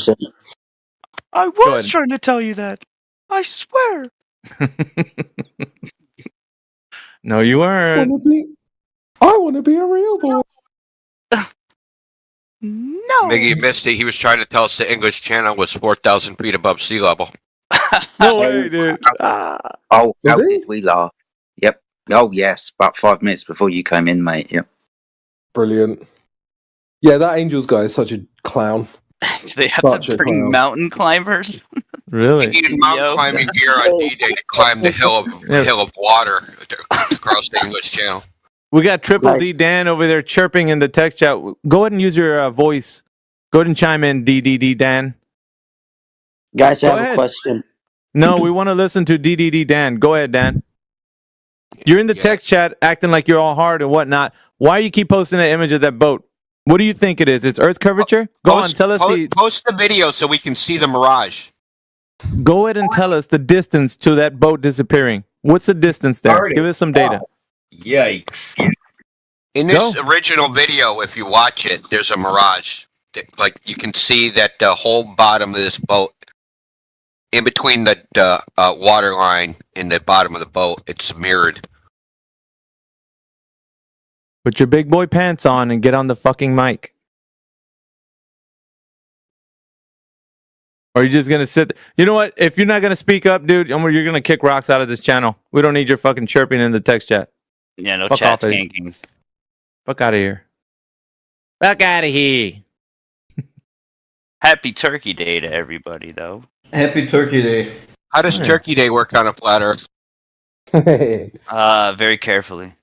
Speaker 2: I was trying to tell you that. I swear.
Speaker 6: No, you weren't.
Speaker 10: I want to be a real boy.
Speaker 2: No.
Speaker 9: Miggy missed it. He was trying to tell us the English Channel was 4,000 feet above sea level.
Speaker 6: No way, dude.
Speaker 4: Oh, how did we laugh? Yep. Oh, yes. About 5 minutes before you came in, mate. Yep.
Speaker 10: Brilliant. Yeah, that Angels guy is such a clown.
Speaker 11: Do they have to bring mountain climbers?
Speaker 6: Really?
Speaker 9: We needed mountain climbing gear on D-Day to climb the hill of water across the English Channel.
Speaker 6: We got Triple D Dan over there chirping in the text chat. Go ahead and use your voice. Go ahead and chime in, DDD Dan.
Speaker 20: Guys, I have a question.
Speaker 6: No, we want to listen to DDD Dan. Go ahead, Dan. You're in the text chat acting like you're all hard and whatnot. Why you keep posting that image of that boat? What do you think it is? It's Earth curvature? Go on, tell us
Speaker 9: post the video so we can see the mirage.
Speaker 6: Go ahead and tell us the distance to that boat disappearing. What's the distance there? Give us some data.
Speaker 12: Yikes.
Speaker 9: In this original video, if you watch it, there's a mirage. Like, you can see that the whole bottom of this boat, in between the water line and the bottom of the boat, it's mirrored.
Speaker 6: Put your big boy pants on and get on the fucking mic. Or are you just going to sit there? You know what? If you're not going to speak up, dude, you're going to kick rocks out of this channel. We don't need your fucking chirping in the text chat.
Speaker 11: Yeah, no
Speaker 6: Fuck
Speaker 11: chat
Speaker 6: off,
Speaker 11: skanking.
Speaker 6: Fuck out of here. Fuck out of here.
Speaker 11: Happy Turkey Day to everybody, though.
Speaker 12: Happy Turkey Day.
Speaker 9: How does Turkey Day work on a flat Earth?
Speaker 11: Very carefully.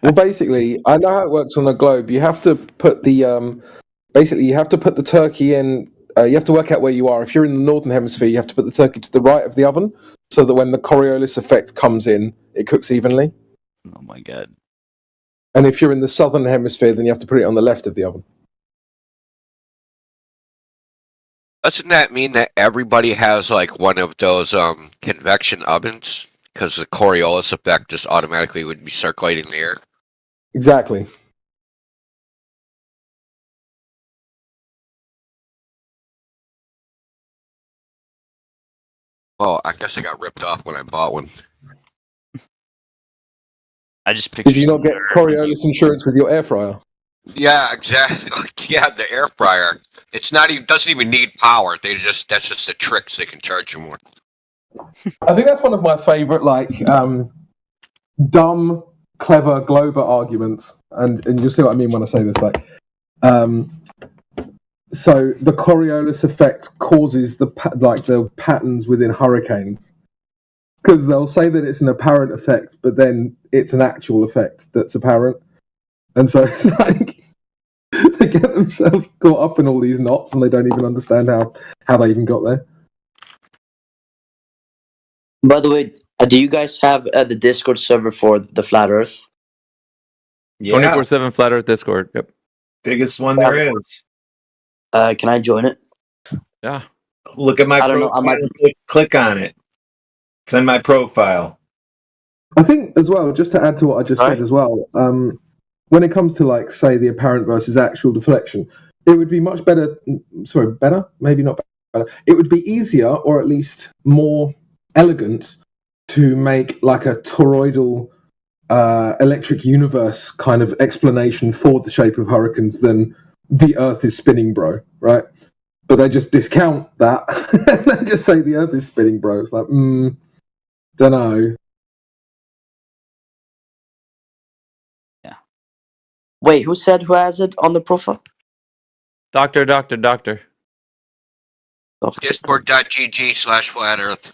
Speaker 10: Well, basically, I know how it works on a globe. You have to put the basically you have to put the turkey in. You have to work out where you are. If you're in the northern hemisphere, you have to put the turkey to the right of the oven, so that when the Coriolis effect comes in, it cooks evenly.
Speaker 11: Oh my god!
Speaker 10: And if you're in the southern hemisphere, then you have to put it on the left of the oven.
Speaker 9: Doesn't that mean that everybody has like one of those convection ovens? Because the Coriolis effect just automatically would be circulating the air.
Speaker 10: Exactly.
Speaker 9: Well, I guess I got ripped off when I bought one.
Speaker 11: I just picture.
Speaker 10: Did you not get Coriolis insurance with your air fryer?
Speaker 9: Yeah, exactly. Yeah, the air fryer. It's not even doesn't even need power. That's just a trick so they can charge you more.
Speaker 10: I think that's one of my favourite, dumb, clever Glober arguments, and you'll see what I mean when I say this. So the Coriolis effect causes the patterns within hurricanes, because they'll say that it's an apparent effect, but then it's an actual effect that's apparent, and so it's like they get themselves caught up in all these knots, and they don't even understand how they even got there.
Speaker 20: By the way, do you guys have the Discord server for the Flat Earth?
Speaker 12: Yeah.
Speaker 6: 24/7 Flat Earth Discord. Yep.
Speaker 12: Biggest one there is.
Speaker 20: Can I join it?
Speaker 6: Yeah.
Speaker 12: Look at my profile and click on it. It's on my profile.
Speaker 10: I think as well, just to add to what I just said as well, when it comes to say the apparent versus actual deflection, it would be much better. Sorry, better? Maybe not better. It would be easier, or at least more elegant, to make like a toroidal electric universe kind of explanation for the shape of hurricanes than the Earth is spinning, bro. Right? But they just discount that and they just say the Earth is spinning, bro. It's like, don't know.
Speaker 20: Wait, who has it on the profile?
Speaker 6: Doctor.
Speaker 9: Discord.gg/flat earth.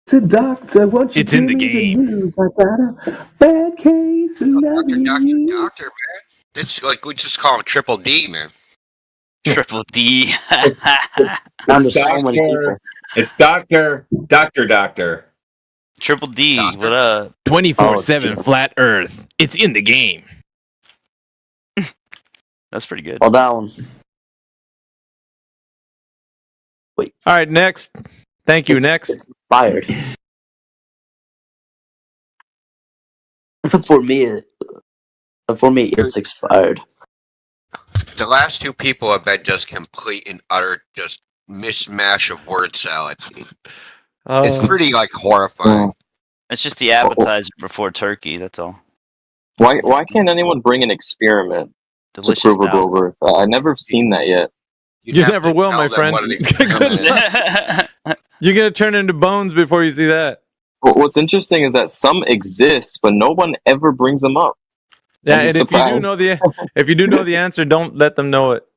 Speaker 10: It's a doctor, won't you
Speaker 6: it's in the game.
Speaker 10: News? I got a bad case of
Speaker 9: Doctor, man. It's like we just call him Triple D, man.
Speaker 11: Triple D.
Speaker 12: It's Doctor.
Speaker 11: Triple D. What up?
Speaker 6: 24/7 Flat Earth. It's in the game.
Speaker 11: That's pretty good.
Speaker 20: Oh, that one. Wait.
Speaker 6: All right, next. Thank you. Next.
Speaker 20: It's expired. For me, it's expired.
Speaker 9: The last two people have been just complete and utter just mishmash of word salad. It's pretty horrifying.
Speaker 11: It's just the appetizer before turkey. That's all.
Speaker 16: Why can't anyone bring an experiment
Speaker 11: Delicious
Speaker 16: to prove a globe Earth? I never seen that yet.
Speaker 6: You never will, my friend. You're gonna turn into bones before you see that.
Speaker 16: Well, what's interesting is that some exist, but no one ever brings them up.
Speaker 6: Yeah, and if you do know the answer, don't let them know it.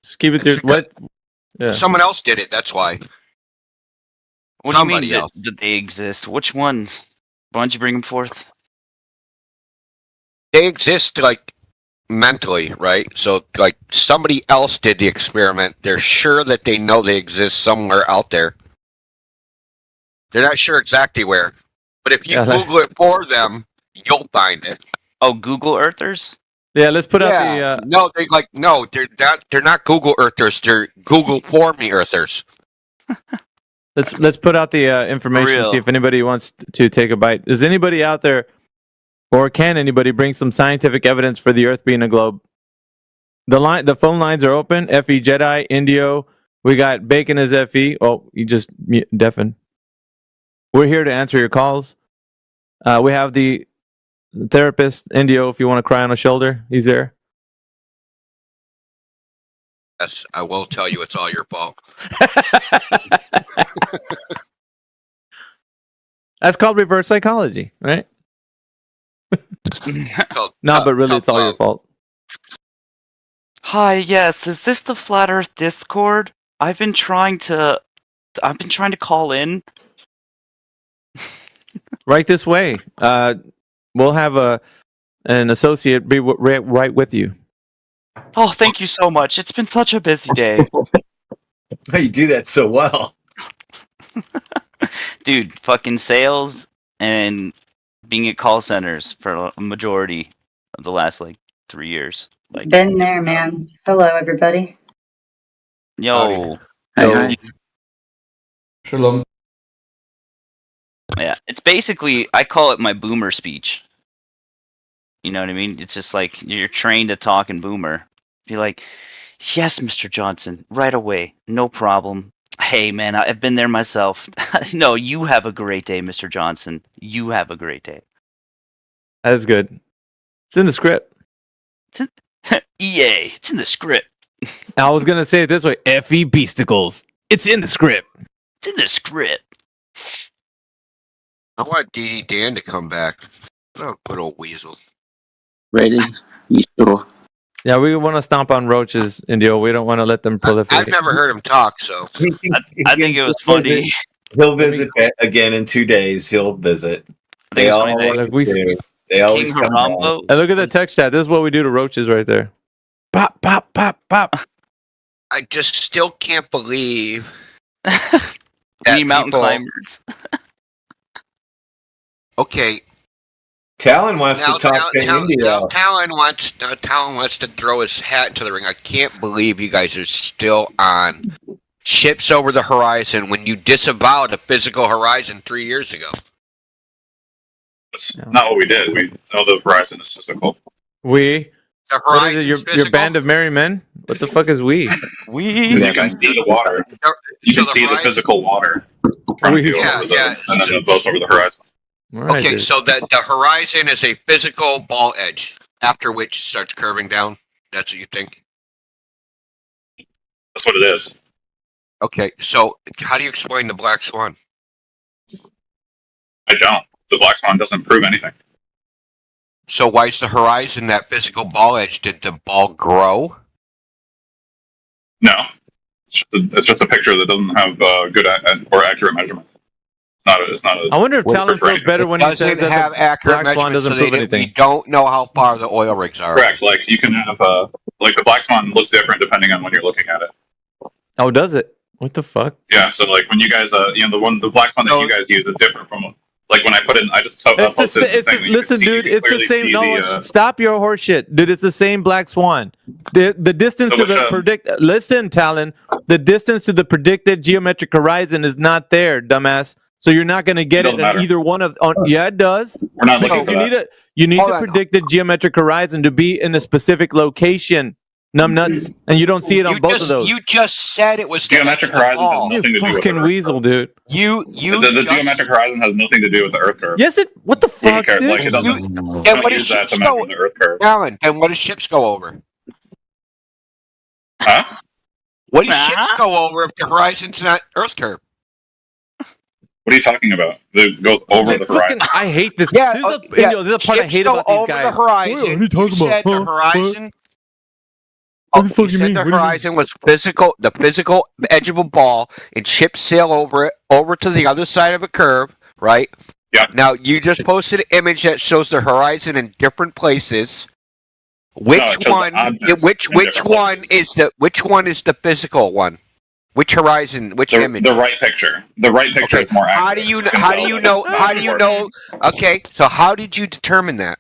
Speaker 6: Just keep it to what? Yeah.
Speaker 9: Someone else did it. That's why.
Speaker 11: What do you mean that they exist? Which ones? Why don't you bring them forth?
Speaker 9: They exist mentally, right? So somebody else did the experiment. They're sure that they know they exist somewhere out there. They're not sure exactly where, but if you Google it for them, you'll find it.
Speaker 11: Oh, Google Earthers?
Speaker 6: Yeah, let's put out the.
Speaker 9: They're not Google Earthers. They're Google for me Earthers.
Speaker 6: Let's put out the information. See if anybody wants to take a bite. Is anybody out there, or can anybody bring some scientific evidence for the Earth being a globe? The phone lines are open. FE Jedi Indio. We got Bacon as FE. Oh, you just deafened. We're here to answer your calls. We have the therapist Indio. If you want to cry on a shoulder, he's there.
Speaker 9: Yes, I will tell you it's all your fault.
Speaker 6: That's called reverse psychology, right? No, but really, it's all your fault.
Speaker 11: Hi, yes. Is this the Flat Earth Discord? I've been trying to call in.
Speaker 6: Right this way. We'll have an associate be right with you.
Speaker 11: Oh, thank you so much. It's been such a busy day.
Speaker 12: You do that so well.
Speaker 11: Dude, fucking sales and being at call centers for a majority of the last 3 years.
Speaker 5: Been there, man. Hello, everybody.
Speaker 11: Yo.
Speaker 6: Hey.
Speaker 23: Shalom.
Speaker 11: Yeah, it's basically, I call it my boomer speech. You know what I mean? It's just you're trained to talk in boomer. Be like, yes, Mr. Johnson, right away, no problem. Hey, man, I've been there myself. No, you have a great day, Mr. Johnson. You have a great day.
Speaker 6: That is good. It's in the script.
Speaker 11: EA, it's in the script.
Speaker 6: I was gonna say it this way: FE Beasticles. It's in the script.
Speaker 11: It's in the script.
Speaker 9: I want DD Dan to come back. Oh, good old weasel.
Speaker 20: Really? You sure?
Speaker 6: Yeah, we want to stomp on roaches, Indio. We don't want to let them proliferate.
Speaker 9: I've never heard him talk, so
Speaker 11: I think it was funny.
Speaker 12: He'll visit again in 2 days. He'll visit. They all do. They always come back.
Speaker 6: And look at the text chat. This is what we do to roaches right there. Pop, pop, pop, pop.
Speaker 9: I just still can't believe
Speaker 11: We need mountain climbers.
Speaker 9: Okay.
Speaker 12: Talon wants to talk to Indio.
Speaker 9: Now Talon wants to throw his hat into the ring. I can't believe you guys are still on ships over the horizon when you disavowed a physical horizon 3 years ago.
Speaker 8: That's not what we did. We know the horizon is physical.
Speaker 6: We?
Speaker 9: The
Speaker 6: What is it, your band of merry men? What the fuck is we?
Speaker 8: You can see the water. You can see the physical water from you over the, and then the boats over the horizon.
Speaker 6: Right,
Speaker 9: Okay, so the horizon is a physical ball edge, after which it starts curving down. That's what you think?
Speaker 8: That's what it is.
Speaker 9: Okay, so how do you explain the black swan?
Speaker 8: I don't. The black swan doesn't prove anything.
Speaker 9: So why is the horizon that physical ball edge? Did the ball grow?
Speaker 8: No. It's just a picture that doesn't have good or accurate measurements. It's not a
Speaker 6: I wonder if Talon feels better when he says
Speaker 9: doesn't
Speaker 6: that
Speaker 9: have
Speaker 6: the
Speaker 9: accurate
Speaker 6: black swan
Speaker 9: measurements,
Speaker 6: doesn't
Speaker 9: so
Speaker 6: prove
Speaker 9: we
Speaker 6: anything.
Speaker 9: don't know how far the oil rigs are.
Speaker 8: Correct. Like you can have like the black swan looks different depending on when you're looking at it.
Speaker 6: Oh, does it? What the fuck?
Speaker 8: Yeah. So like when you guys, the black swan that you guys use is different from like when I put in. I just posted the thing.
Speaker 6: Listen, dude, it's the same. No, stop your horse shit, dude. It's the same black swan. The distance to the Listen, Talon. The distance to the predicted geometric horizon is not there, dumbass. So you're not going to get it in either one of. Yeah, it does.
Speaker 8: We're not looking for that.
Speaker 6: You need the predicted geometric horizon to be in a specific location. Numbnuts, and you don't see it on both of those.
Speaker 9: You just said it was
Speaker 8: geometric horizon has nothing to do with the
Speaker 6: fucking weasel, dude.
Speaker 8: The geometric horizon has nothing to do with the Earth curve.
Speaker 6: Yes, it. What the fuck, dude?
Speaker 8: Like it doesn't.
Speaker 9: And what
Speaker 8: use
Speaker 9: does
Speaker 8: that
Speaker 9: ships
Speaker 8: to measure the Earth curve.
Speaker 9: Alan, and what does ships go over?
Speaker 8: Huh?
Speaker 9: What does ships go over if the horizon's not Earth curve?
Speaker 8: What are you talking about? It goes over the horizon.
Speaker 6: I hate this.
Speaker 9: Yeah,
Speaker 6: this is a part I hate about these guys.
Speaker 9: The horizon. You said the horizon. You said the horizon was physical, the physical edge of a ball, and ships sail over it, over to the other side of a curve, right?
Speaker 8: Yeah.
Speaker 9: Now you just posted an image that shows the horizon in different places. Which one is the physical one? Which horizon? Which image?
Speaker 8: The right picture. The right picture is more accurate.
Speaker 9: How do you know? Okay, so how did you determine that?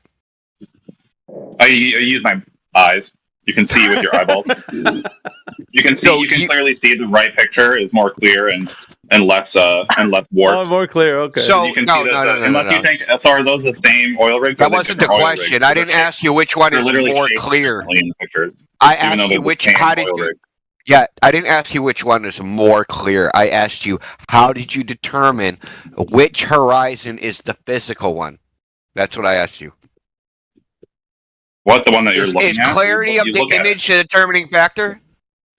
Speaker 8: I use my eyes. You can see with your eyeballs. You can clearly see the right picture is more clear and less warped.
Speaker 6: Oh, more clear. Okay.
Speaker 9: So
Speaker 8: you can see unless you think, so are those the same oil rigs?
Speaker 9: That wasn't the question. I didn't ask you which one is more clear. I asked you which. How did you? Yeah, I didn't ask you which one is more clear. I asked you how did you determine which horizon is the physical one? That's what I asked you.
Speaker 8: What's the one that you're looking at?
Speaker 9: Is clarity of the image a determining factor?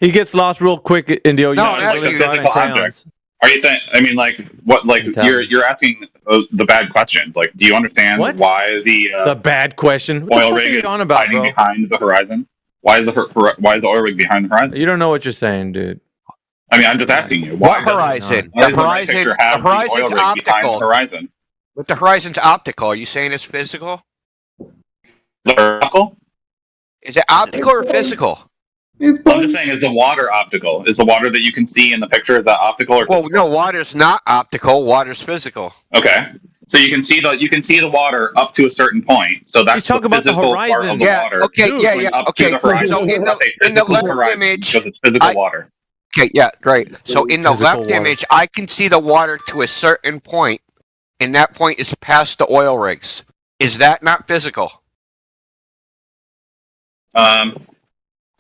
Speaker 6: He gets lost real quick, Indio.
Speaker 9: No,
Speaker 8: like the physical object. Are you saying? I mean, like what? Like you're asking the bad question. Like, do you understand why the
Speaker 6: bad question?
Speaker 8: Oil rig is hiding behind the horizon? Why is the oil rig behind the horizon?
Speaker 6: You don't know what you're saying, dude.
Speaker 8: I mean, I'm just asking you.
Speaker 9: What horizon? The horizon's optical.
Speaker 8: Horizon.
Speaker 9: But the horizon's optical. Are you saying it's physical?
Speaker 8: Optical?
Speaker 9: Is it optical or physical?
Speaker 8: I'm just saying, is the water optical? Is the water that you can see in the picture, is that optical or physical?
Speaker 9: Well, no, water's not optical. Water's physical.
Speaker 8: Okay. So you can see the water up to a certain point. So that's
Speaker 6: talking about the horizon.
Speaker 8: Part of the water.
Speaker 9: Okay, okay. So in the left image,
Speaker 8: because it's physical water.
Speaker 9: Okay, yeah, great. So in the left image, I can see the water to a certain point, and that point is past the oil rigs. Is that not physical?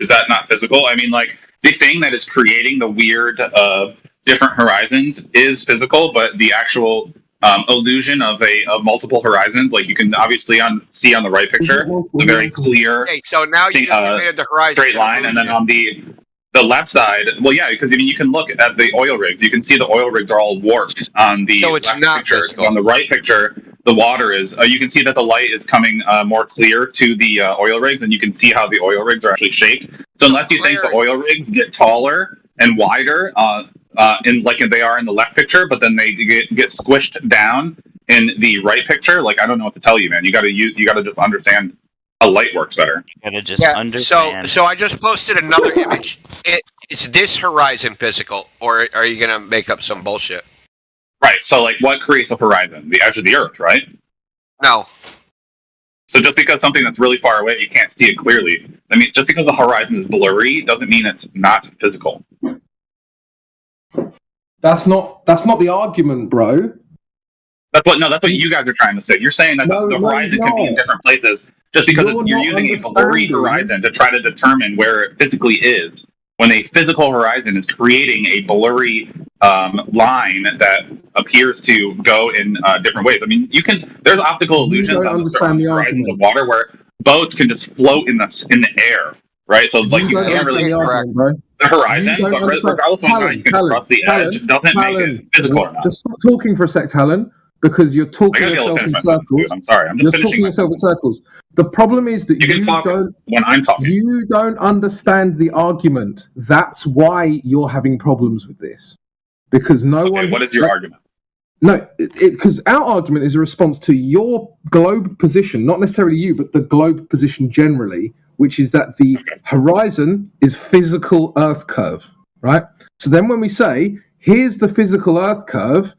Speaker 8: Is that not physical? I mean, like the thing that is creating the weird different horizons is physical, but the actual illusion of multiple horizons, like you can obviously see on the right picture, it's a very clear
Speaker 9: Okay, so now you just admitted the horizon
Speaker 8: straight line, and then on the left side, well, yeah, because I mean, you can look at the oil rigs. You can see the oil rigs are all warped on the
Speaker 9: so it's
Speaker 8: left
Speaker 9: not
Speaker 8: picture.
Speaker 9: physical.
Speaker 8: On the right picture, the water is. You can see that the light is coming more clear to the oil rigs, and you can see how the oil rigs are actually shaped. So unless you think the oil rigs get taller and wider, like they are in the left picture, but then they get squished down in the right picture, like I don't know what to tell you, man. You got to just understand how light works better.
Speaker 11: You gotta just understand.
Speaker 9: So I just posted another image. Is this horizon physical, or are you gonna make up some bullshit?
Speaker 8: Right. So, like, what creates a horizon? The edge of the Earth, right?
Speaker 9: No.
Speaker 8: So just because something that's really far away, you can't see it clearly. I mean, just because the horizon is blurry doesn't mean it's not physical.
Speaker 10: That's not the argument, bro.
Speaker 8: That's what you guys are trying to say. You're saying that the horizon can be in different places just because you're using a blurry horizon to try to determine where it physically is, when a physical horizon is creating a blurry line that appears to go in different ways. I mean, there's optical illusions on certain horizons of water where boats can just float in the air, right? So like you can't really the horizon, but regardless of whether you can cross the edge, doesn't make it physical or not.
Speaker 10: Just stop talking for a sec, Talon, because you're talking yourself in circles.
Speaker 8: I'm sorry, I'm
Speaker 10: just
Speaker 8: just
Speaker 10: talking yourself in circles. The problem is that you don't understand the argument. That's why you're having problems with this, because
Speaker 8: What is your argument?
Speaker 10: No, because our argument is a response to your globe position, not necessarily you, but the globe position generally, which is that the horizon is physical Earth curve, right? So then when we say, here's the physical Earth curve,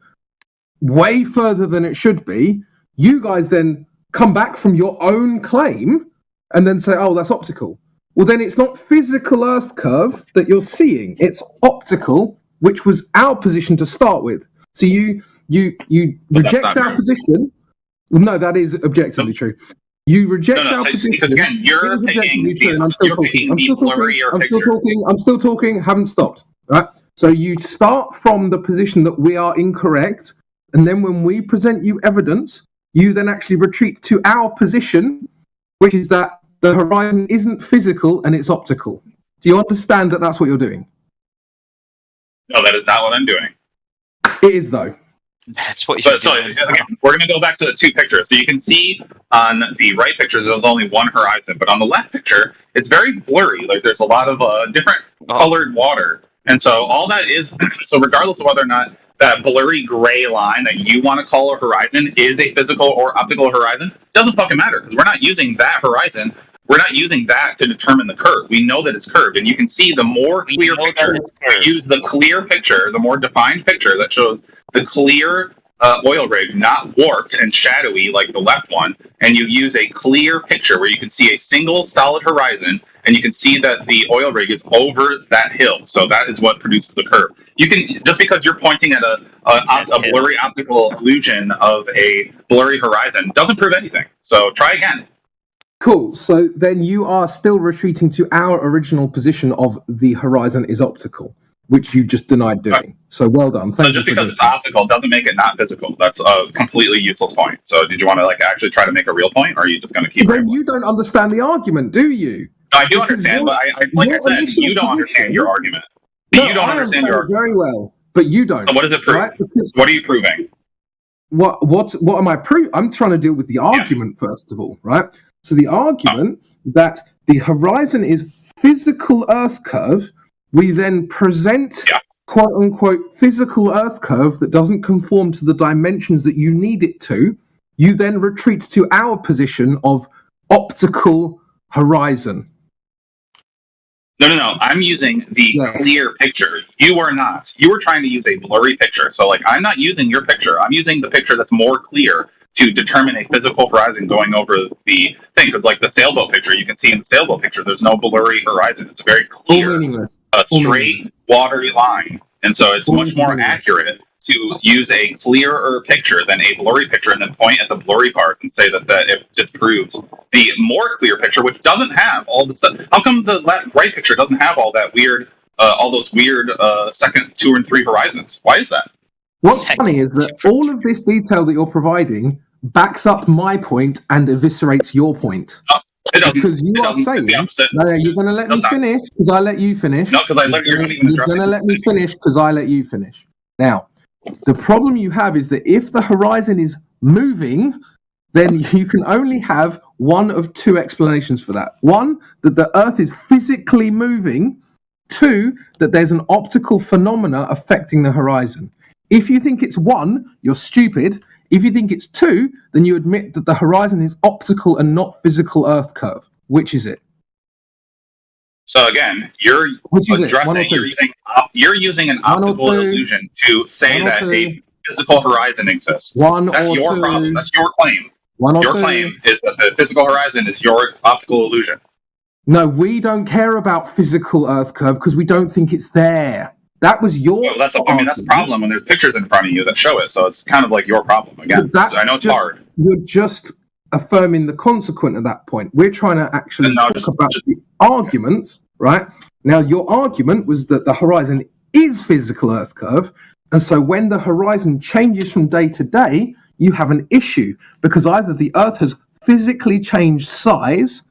Speaker 10: way further than it should be, you guys then come back from your own claim and then say, oh, that's optical. Well, then it's not physical Earth curve that you're seeing. It's optical, which was our position to start with. So you reject our position. Well, no, that is objectively true. You reject our position.
Speaker 8: Because again, you're picking the blurrier picture.
Speaker 10: I'm still talking. Haven't stopped. Right. So you start from the position that we are incorrect, and then when we present you evidence, you then actually retreat to our position, which is that the horizon isn't physical and it's optical. Do you understand that that's what you're doing?
Speaker 8: No, that is not what I'm doing.
Speaker 10: It is, though.
Speaker 11: That's what you're doing.
Speaker 8: Again, we're going to go back to the two pictures. So you can see on the right picture there's only one horizon, but on the left picture it's very blurry. Like there's a lot of different colored water, and so all that is. So regardless of whether or not that blurry gray line that you want to call a horizon is a physical or optical horizon, doesn't fucking matter because we're not using that horizon. We're not using that to determine the curve. We know that it's curved, and you can see the more clear picture. Use the clear picture, the more defined picture that shows the clear oil rig, not warped and shadowy like the left one, and you use a clear picture where you can see a single solid horizon, and you can see that the oil rig is over that hill. So that is what produces the curve. You can just because you're pointing at a blurry optical illusion of a blurry horizon doesn't prove anything. So try again.
Speaker 10: Cool. So then you are still retreating to our original position of the horizon is optical, which you just denied doing. So well done.
Speaker 8: So just because it's optical doesn't make it not physical. That's a completely useless point. So did you want to actually try to make a real point, or are you just going to keep?
Speaker 10: Then you don't understand the argument, do you?
Speaker 8: No, I do understand, but like I said, you don't understand your argument. You don't understand your argument
Speaker 10: very well, but you don't.
Speaker 8: So what does it prove? Right? What are you proving?
Speaker 10: What am I proving? I'm trying to deal with the argument first of all, right? So the argument that the horizon is physical Earth curve, we then present quote unquote physical Earth curve that doesn't conform to the dimensions that you need it to. You then retreat to our position of optical horizon.
Speaker 8: No. I'm using the clear picture. You are not. You were trying to use a blurry picture. So I'm not using your picture. I'm using the picture that's more clear to determine a physical horizon going over the thing. Because like the sailboat picture, you can see in the sailboat picture, there's no blurry horizon. It's very clear, straight, watery line. And so it's much more accurate to use a clearer picture than a blurry picture and then point at the blurry part and say that it disproves the more clear picture, which doesn't have all the stuff. How come the right picture doesn't have all that weird all those weird second, 2, and 3 horizons. Why is that?
Speaker 10: What's funny is that all of this detail that you're providing backs up my point and eviscerates your point. Because you are saying, no, you're going to let me finish because I let you finish.
Speaker 8: No, because you're not even addressing.
Speaker 10: You're going to let me finish because I let you finish. Now, the problem you have is that if the horizon is moving, then you can only have one of two explanations for that. One, that the Earth is physically moving. Two, that there's an optical phenomena affecting the horizon. If you think it's one, you're stupid. If you think it's two, then you admit that the horizon is optical and not physical Earth curve. Which is it?
Speaker 8: So again, you're addressing. You're using an optical illusion to say that a physical horizon exists. That's your problem. That's your claim. Your claim is that the physical horizon is your optical illusion.
Speaker 10: No, we don't care about physical Earth curve because we don't think it's there. That was your.
Speaker 8: Well, that's a problem when there's pictures in front of you that show it. So it's kind of like your problem again. I know it's hard.
Speaker 10: You're just affirming the consequent at that point. We're trying to actually talk about the arguments, right? Now, your argument was that the horizon is physical Earth curve, and so when the horizon changes from day to day, you have an issue because either the Earth has physically changed size,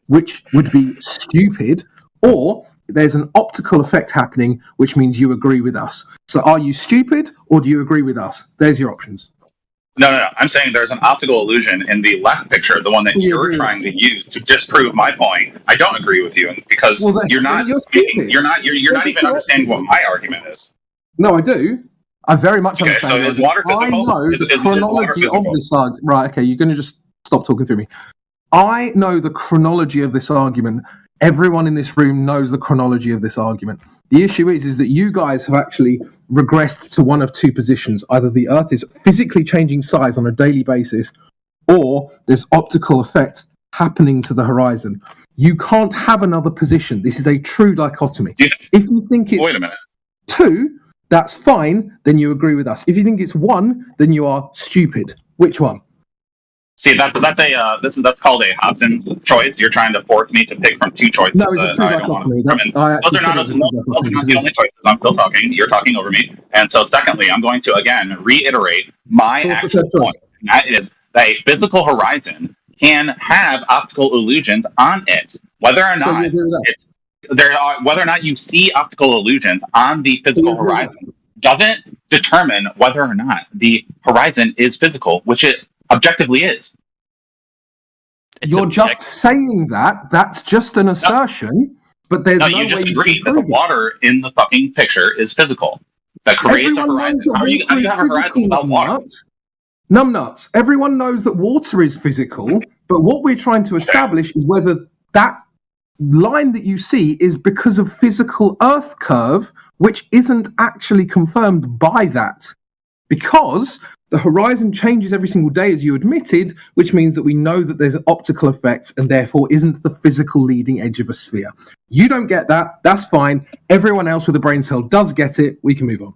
Speaker 10: which would be stupid, or there's an optical effect happening, which means you agree with us. So are you stupid or do you agree with us? There's your options.
Speaker 8: No. I'm saying there's an optical illusion in the left picture, the one that you're trying to use to disprove my point. I don't agree with you because you're not even understanding what my argument is.
Speaker 10: No, I do. I very much understand.
Speaker 8: So is water physical?
Speaker 10: I know the chronology of this argument. Right, okay, you're going to just stop talking through me. I know the chronology of this argument. Everyone in this room knows the chronology of this argument. The issue is that you guys have actually regressed to one of two positions. Either the Earth is physically changing size on a daily basis, or there's optical effect happening to the horizon. You can't have another position. This is a true dichotomy. If you think it's two, that's fine, then you agree with us. If you think it's one, then you are stupid. Which one?
Speaker 8: See, that's called a Hobson's choice. You're trying to force me to pick from two choices.
Speaker 10: No, it's a true dichotomy.
Speaker 8: Those are not the only choices. I'm still talking. You're talking over me. And so, secondly, I'm going to again reiterate my actual point. And that is that a physical horizon can have optical illusions on it, whether or not you see optical illusions on the physical horizon doesn't determine whether or not the horizon is physical, which it objectively is.
Speaker 10: You're just saying that. That's just an assertion, but there's no way
Speaker 8: you just agreed that the water in the fucking picture is physical. That creates a horizon. How do you have a horizon without water?
Speaker 10: Numbnuts. Everyone knows that water is physical, but what we're trying to establish is whether that line that you see is because of physical Earth curve, which isn't actually confirmed by that. Because the horizon changes every single day, as you admitted, which means that we know that there's optical effects and therefore isn't the physical leading edge of a sphere. You don't get that. That's fine. Everyone else with a brain cell does get it. We can move on.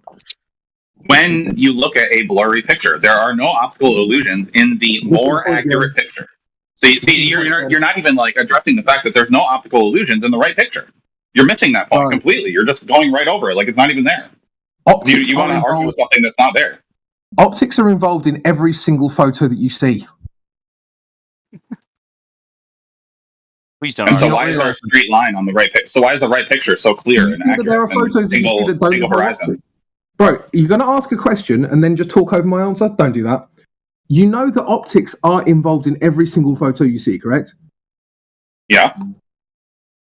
Speaker 8: When you look at a blurry picture, there are no optical illusions in the more accurate picture. So you see, you're not even like addressing the fact that there's no optical illusions in the right picture. You're missing that point completely. You're just going right over it like it's not even there. You want to argue with something that's not there.
Speaker 10: Optics are involved in every single photo that you see.
Speaker 11: Please don't.
Speaker 8: And so why is there a straight line on the right picture? So why is the right picture so clear and accurate?
Speaker 10: There are photos that you see that don't
Speaker 8: horizon.
Speaker 10: Bro, you're going to ask a question and then just talk over my answer? Don't do that. You know that optics are involved in every single photo you see, correct?
Speaker 8: Yeah.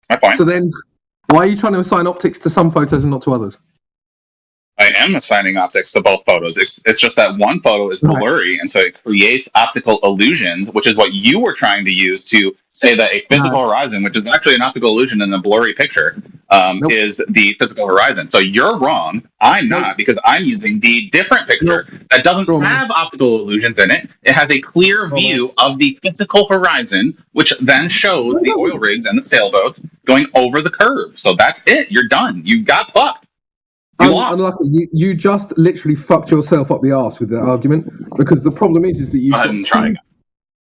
Speaker 8: My point.
Speaker 10: So then, why are you trying to assign optics to some photos and not to others?
Speaker 8: I am assigning optics to both photos. It's just that one photo is blurry, and so it creates optical illusions, which is what you were trying to use to say that a physical horizon, which is actually an optical illusion in a blurry picture, is the physical horizon. So you're wrong. I'm not, because I'm using the different picture that doesn't have optical illusions in it. It has a clear view of the physical horizon, which then shows the oil rigs and the sailboats going over the curve. So that's it. You're done. You got fucked.
Speaker 10: Unlucky. You just literally fucked yourself up the arse with that argument, because the problem is that you've got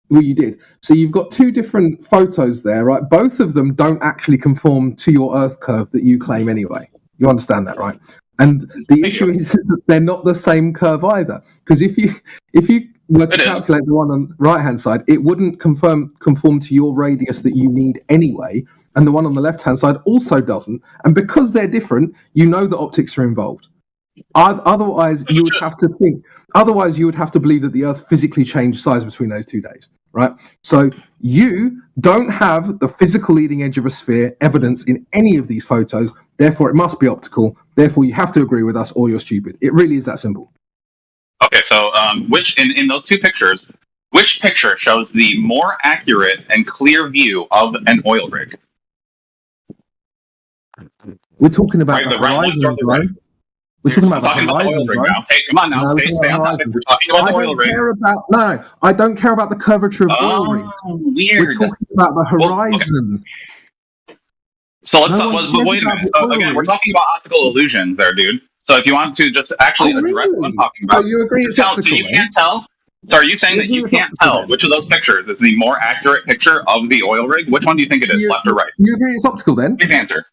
Speaker 10: well, you did. So you've got two different photos there, right? Both of them don't actually conform to your Earth curve that you claim anyway. You understand that, right? And the issue is that they're not the same curve either. Because if you were to calculate the one on the right-hand side, it wouldn't conform to your radius that you need anyway, and the one on the left-hand side also doesn't. And because they're different, you know that optics are involved. Otherwise, you would have to think. Otherwise, you would have to believe that the Earth physically changed size between those 2 days, right? So you don't have the physical leading edge of a sphere evidence in any of these photos. Therefore, it must be optical. Therefore, you have to agree with us, or you're stupid. It really is that simple.
Speaker 8: Okay, so which in those two pictures, which picture shows the more accurate and clear view of an oil rig?
Speaker 10: We're talking about the
Speaker 8: right ones or
Speaker 10: horizon,
Speaker 8: the
Speaker 10: right?
Speaker 8: right?
Speaker 10: We're talking about
Speaker 8: I'm talking
Speaker 10: the
Speaker 8: about the
Speaker 10: horizon,
Speaker 8: oil rig
Speaker 10: right?
Speaker 8: now. Hey, come on now,
Speaker 10: No,
Speaker 8: stay on topic. We're talking about the oil rig.
Speaker 10: No, I don't care about the curvature of oil rigs.
Speaker 8: Weird.
Speaker 10: We're talking about the horizon.
Speaker 8: So let's wait a minute. So again, we're talking about optical illusions there, dude. So if you want to just actually address what I'm talking about.
Speaker 10: So you agree it's optical,
Speaker 8: so you can't tell? So are you saying that you can't tell which of those pictures is the more accurate picture of the oil rig? Which one do you think it is, left or right?
Speaker 10: You agree it's optical then?
Speaker 8: Please answer.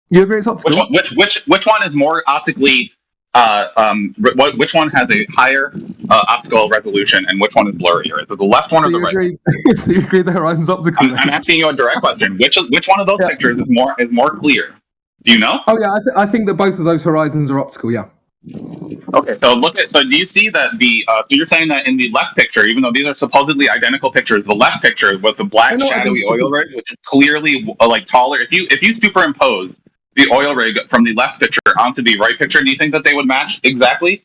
Speaker 10: You agree it's optical?
Speaker 8: Which one is more optically? Which one has a higher optical resolution, and which one is blurrier? Is it the left one or the right?
Speaker 10: So you agree the horizon's optical?
Speaker 8: I'm asking you a direct question. Which one of those pictures is more clear? Do you know?
Speaker 10: Oh yeah, I think that both of those horizons are optical. Yeah.
Speaker 8: Okay, so do you see that so you're saying that in the left picture, even though these are supposedly identical pictures, the left picture with the black shadowy oil rig, which is clearly like taller. If you superimpose the oil rig from the left picture onto the right picture, do you think that they would match exactly?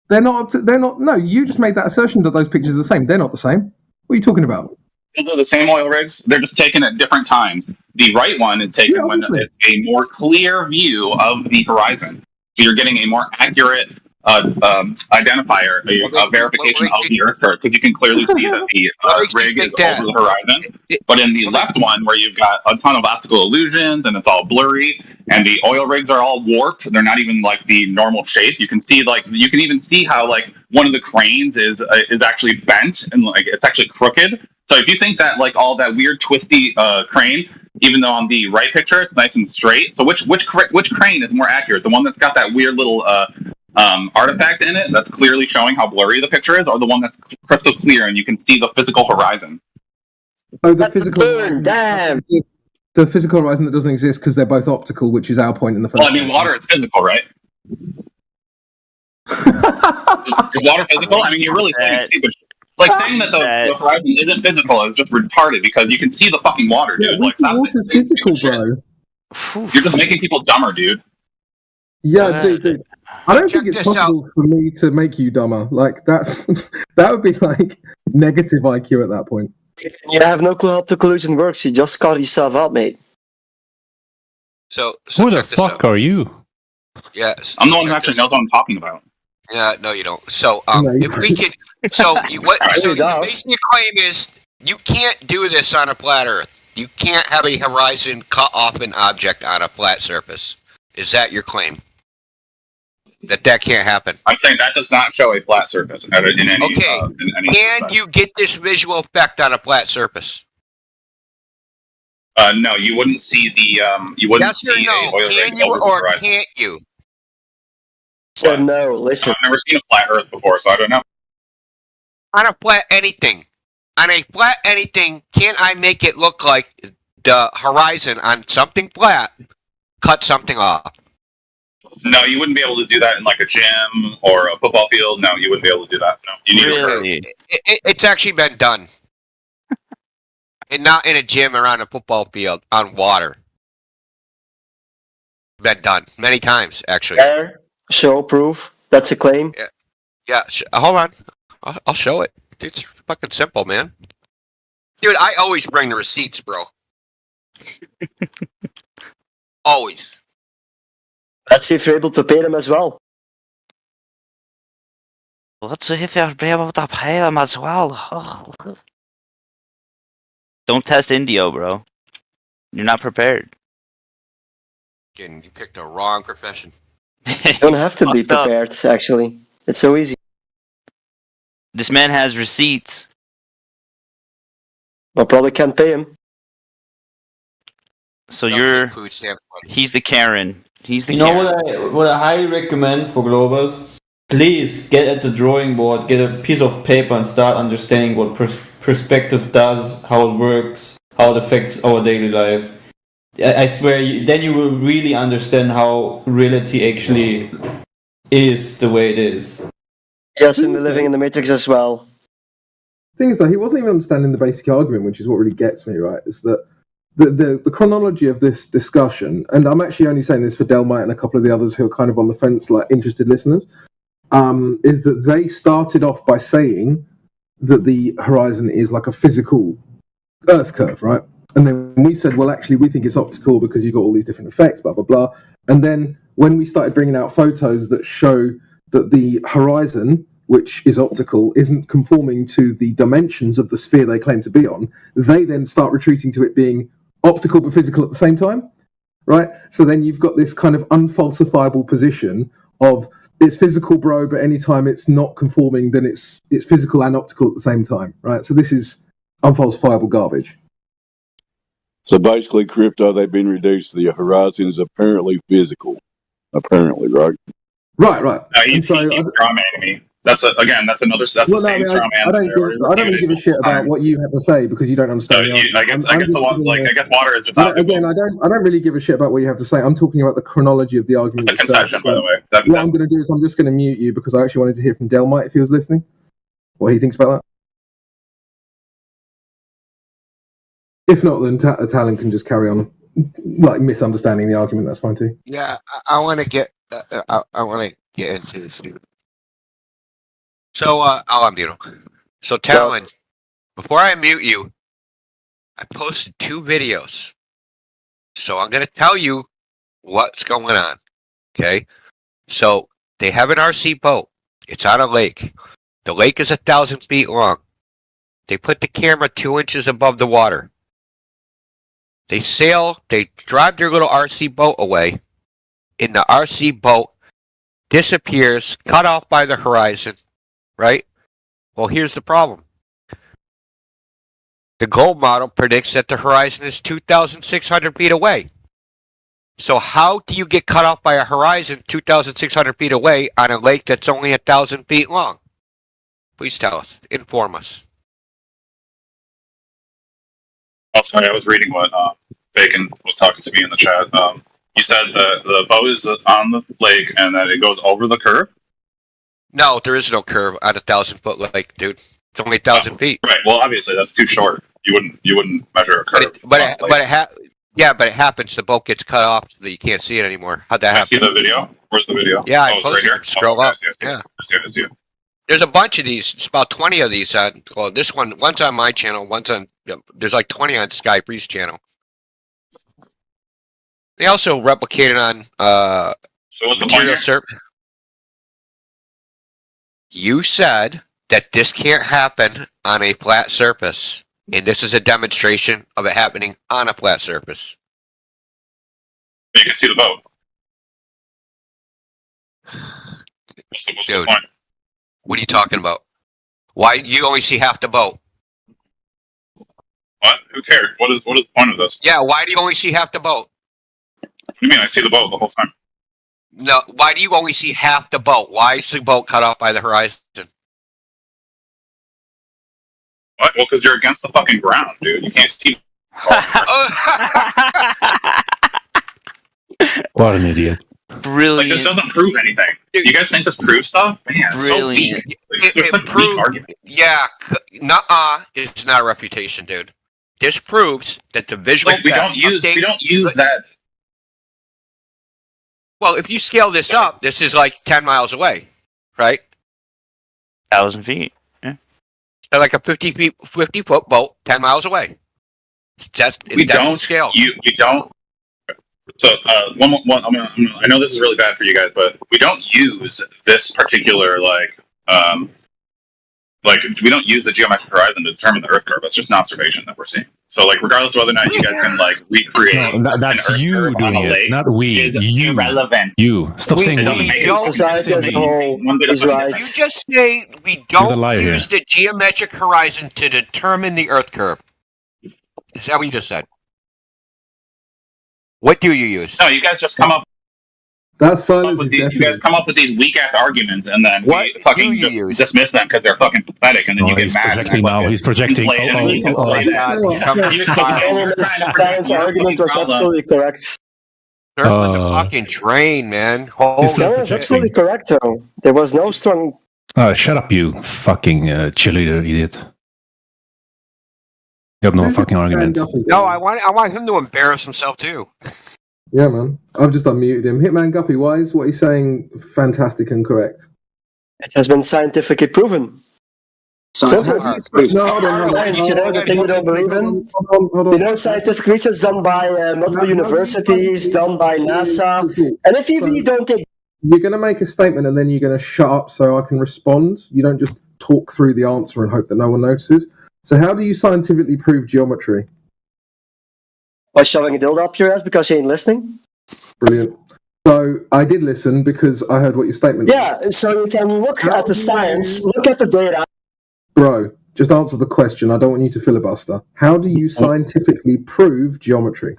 Speaker 10: They're not. No, you just made that assertion that those pictures are the same. They're not the same. What are you talking about?
Speaker 8: They're the same oil rigs. They're just taken at different times. The right one is taken when it's a more clear view of the horizon. So you're getting a more accurate identifier, a verification of the Earth chart, because you can clearly see that the rig is over the horizon. But in the left one, where you've got a ton of optical illusions and it's all blurry, and the oil rigs are all warped, they're not even like the normal shape. You can see you can even see how one of the cranes is actually bent and it's actually crooked. So if you think that all that weird twisty crane, even though on the right picture it's nice and straight, so which crane is more accurate? The one that's got that weird little artifact in it that's clearly showing how blurry the picture is, or the one that's crystal clear and you can see the physical horizon?
Speaker 10: Oh, the physical horizon. Damn. The physical horizon that doesn't exist because they're both optical, which is our point in the first.
Speaker 8: Well, I mean, water is physical, right? Is water physical? I mean, you're really saying stupid. Saying that the horizon isn't physical is just retarded because you can see the fucking water, dude.
Speaker 10: Water's physical, bro.
Speaker 8: You're just making people dumber, dude.
Speaker 10: Yeah, dude. I don't think it's possible for me to make you dumber. That would be negative IQ at that point.
Speaker 14: You have no clue how optical illusion works. You just caught yourself out, mate.
Speaker 9: So
Speaker 21: who the fuck are you?
Speaker 9: Yeah,
Speaker 8: I'm the one who actually knows what I'm talking about.
Speaker 9: Yeah, no, you don't. So, if we could, so your basic claim is you can't do this on a flat Earth. You can't have a horizon cut off an object on a flat surface. Is that your claim? That can't happen.
Speaker 8: I'm saying that does not show a flat surface in any.
Speaker 9: Okay. Can you get this visual effect on a flat surface?
Speaker 8: No, you wouldn't see the. You wouldn't see a oil rig
Speaker 9: Can you or can't you?
Speaker 14: So no, listen.
Speaker 8: I've never seen a flat Earth before, so I don't know.
Speaker 9: On a flat anything. On a flat anything, can I make it look like the horizon on something flat cut something off?
Speaker 8: No, you wouldn't be able to do that in a gym or a football field. No, you wouldn't be able to do that. No, you need
Speaker 9: It's actually been done. And not in a gym or on a football field, on water. Been done many times, actually.
Speaker 14: Show proof. That's a claim.
Speaker 9: Yeah. Hold on. I'll show it. It's fucking simple, man. Dude, I always bring the receipts, bro. Always.
Speaker 14: Let's see if you're able to pay them as well.
Speaker 11: Let's see if you're able to pay them as well. Don't test Indio, bro. You're not prepared.
Speaker 9: Again, you picked a wrong profession.
Speaker 14: You don't have to be prepared, actually. It's so easy.
Speaker 11: This man has receipts.
Speaker 14: I probably can't pay him.
Speaker 11: So
Speaker 9: Don't
Speaker 11: you're...
Speaker 9: take food stamps money.
Speaker 11: He's the Karen. He's the
Speaker 23: You know what I highly recommend for Globers? Please get at the drawing board, get a piece of paper, and start understanding what perspective does, how it works, how it affects our daily life. I swear, then you will really understand how reality actually is the way it is.
Speaker 14: Yes, and we're living in the Matrix as well.
Speaker 10: Thing is, though, he wasn't even understanding the basic argument, which is what really gets me, right? Is that the chronology of this discussion, and I'm actually only saying this for Delmite and a couple of the others who are kind of on the fence, like interested listeners, is that they started off by saying that the horizon is like a physical Earth curve, right? And then we said, well, actually, we think it's optical because you've got all these different effects, blah, blah, blah. And then when we started bringing out photos that show that the horizon, which is optical, isn't conforming to the dimensions of the sphere they claim to be on, they then start retreating to it being optical but physical at the same time, right? So then you've got this kind of unfalsifiable position of it's physical, bro, but anytime it's not conforming, then it's physical and optical at the same time, right? So this is unfalsifiable garbage.
Speaker 1: So basically, crypto, they've been reduced. The horizon is apparently physical. Apparently, right?
Speaker 10: Right.
Speaker 8: He's straw manning me. That's another. That's the same straw man.
Speaker 10: I don't really give a shit about what you have to say because you don't understand.
Speaker 8: I guess water is without
Speaker 10: again, I don't really give a shit about what you have to say. I'm talking about the chronology of the argument.
Speaker 8: That's a concession, by the way.
Speaker 10: What I'm going to do is I'm just going to mute you because I actually wanted to hear from Delmite if he was listening, what he thinks about that. If not, then Talon can just carry on, like misunderstanding the argument. That's fine too.
Speaker 9: Yeah, I want to get. I want to get into this. So, I'll unmute him. So, Talon, before I mute you, I posted 2 videos. So I'm going to tell you what's going on. Okay? So they have an RC boat. It's on a lake. The lake is 1,000 feet long. They put the camera 2 inches above the water. They drive their little RC boat away, and the RC boat disappears, cut off by the horizon, right? Well, here's the problem. The gold model predicts that the horizon is 2,600 feet away. So how do you get cut off by a horizon 2,600 feet away on a lake that's only 1,000 feet long? Please tell us. Inform us.
Speaker 8: Oh, sorry, I was reading what Bacon was talking to me in the chat. You said the boat is on the lake and that it goes over the curve?
Speaker 9: No, there is no curve on 1,000-foot lake, dude. It's only 1,000 feet.
Speaker 8: Right. Well, obviously that's too short. You wouldn't measure a curve.
Speaker 9: But it happens. The boat gets cut off so that you can't see it anymore. How'd that happen?
Speaker 8: I see the video. Where's the video?
Speaker 9: Yeah, I
Speaker 8: it's
Speaker 9: posted
Speaker 8: right here.
Speaker 9: it. Scroll up.
Speaker 8: I see it.
Speaker 9: There's a bunch of these. It's about 20 of these. Well, this one's on my channel. There's like 20 on Sky Bree's channel. They also replicated on
Speaker 8: so what's the point here?
Speaker 9: You said that this can't happen on a flat surface, and this is a demonstration of it happening on a flat surface.
Speaker 8: You can see the boat. What's the point?
Speaker 9: What are you talking about? Why you only see half the boat?
Speaker 8: What? Who cares? What is the point of this?
Speaker 9: Yeah, why do you only see half the boat?
Speaker 8: What do you mean? I see the boat the whole time.
Speaker 9: No, why do you only see half the boat? Why is the boat cut off by the horizon?
Speaker 8: What? Well, because you're against the fucking ground, dude. You can't see.
Speaker 21: What an idiot.
Speaker 11: Brilliant.
Speaker 8: Like, this doesn't prove anything. You guys think this proves stuff? Man, it's so weak. Like, such a weak argument.
Speaker 9: Yeah, nuh-uh. It's not a refutation, dude. This proves that the visual.
Speaker 8: Like, we don't use that.
Speaker 9: Well, if you scale this up, this is like 10 miles away, right?
Speaker 11: 1,000 feet. Yeah.
Speaker 9: So like a 50-foot boat, 10 miles away. That's scale.
Speaker 8: We don't. So one. I know this is really bad for you guys, but we don't use this particular we don't use the geometric horizon to determine the Earth curve. It's just an observation that we're seeing. So regardless of whether or not you guys can recreate.
Speaker 21: No, that's you doing it, not we. You.
Speaker 8: Irrelevant.
Speaker 21: You. Stop saying we.
Speaker 14: Society as a whole is right.
Speaker 9: You just say we don't use the geometric horizon to determine the Earth curve. Is that what you just said? What do you use?
Speaker 8: No, you guys just come up
Speaker 10: That silence is
Speaker 8: You guys come up with these weak ass arguments, and then we fucking just dismiss them because they're fucking pathetic, and then you get
Speaker 21: he's
Speaker 8: mad.
Speaker 21: projecting now. He's projecting.
Speaker 14: Science argument was absolutely correct.
Speaker 9: Circling the fucking drain, man. Holy
Speaker 14: That was absolutely correct, though. There was no strong.
Speaker 21: Shut up, you fucking cheerleader idiot. You have no fucking argument.
Speaker 9: No, I want him to embarrass himself too.
Speaker 10: Yeah, man. I've just unmuted him. Hitman Guppy, why is what he's saying fantastic and correct?
Speaker 14: It has been scientifically proven. Simple.
Speaker 10: No, hold on.
Speaker 14: Science, you know, the thing you don't believe in? You know, scientific research done by multiple universities, done by NASA. And if you really don't take...
Speaker 10: You're going to make a statement and then you're going to shut up so I can respond. You don't just talk through the answer and hope that no one notices. So how do you scientifically prove geometry?
Speaker 14: By shoving a dildo up your ass because you ain't listening?
Speaker 10: Brilliant. So I did listen because I heard what your statement was.
Speaker 14: Yeah, so you can look at the science, look at the data.
Speaker 10: Bro, just answer the question. I don't want you to filibuster. How do you scientifically prove geometry?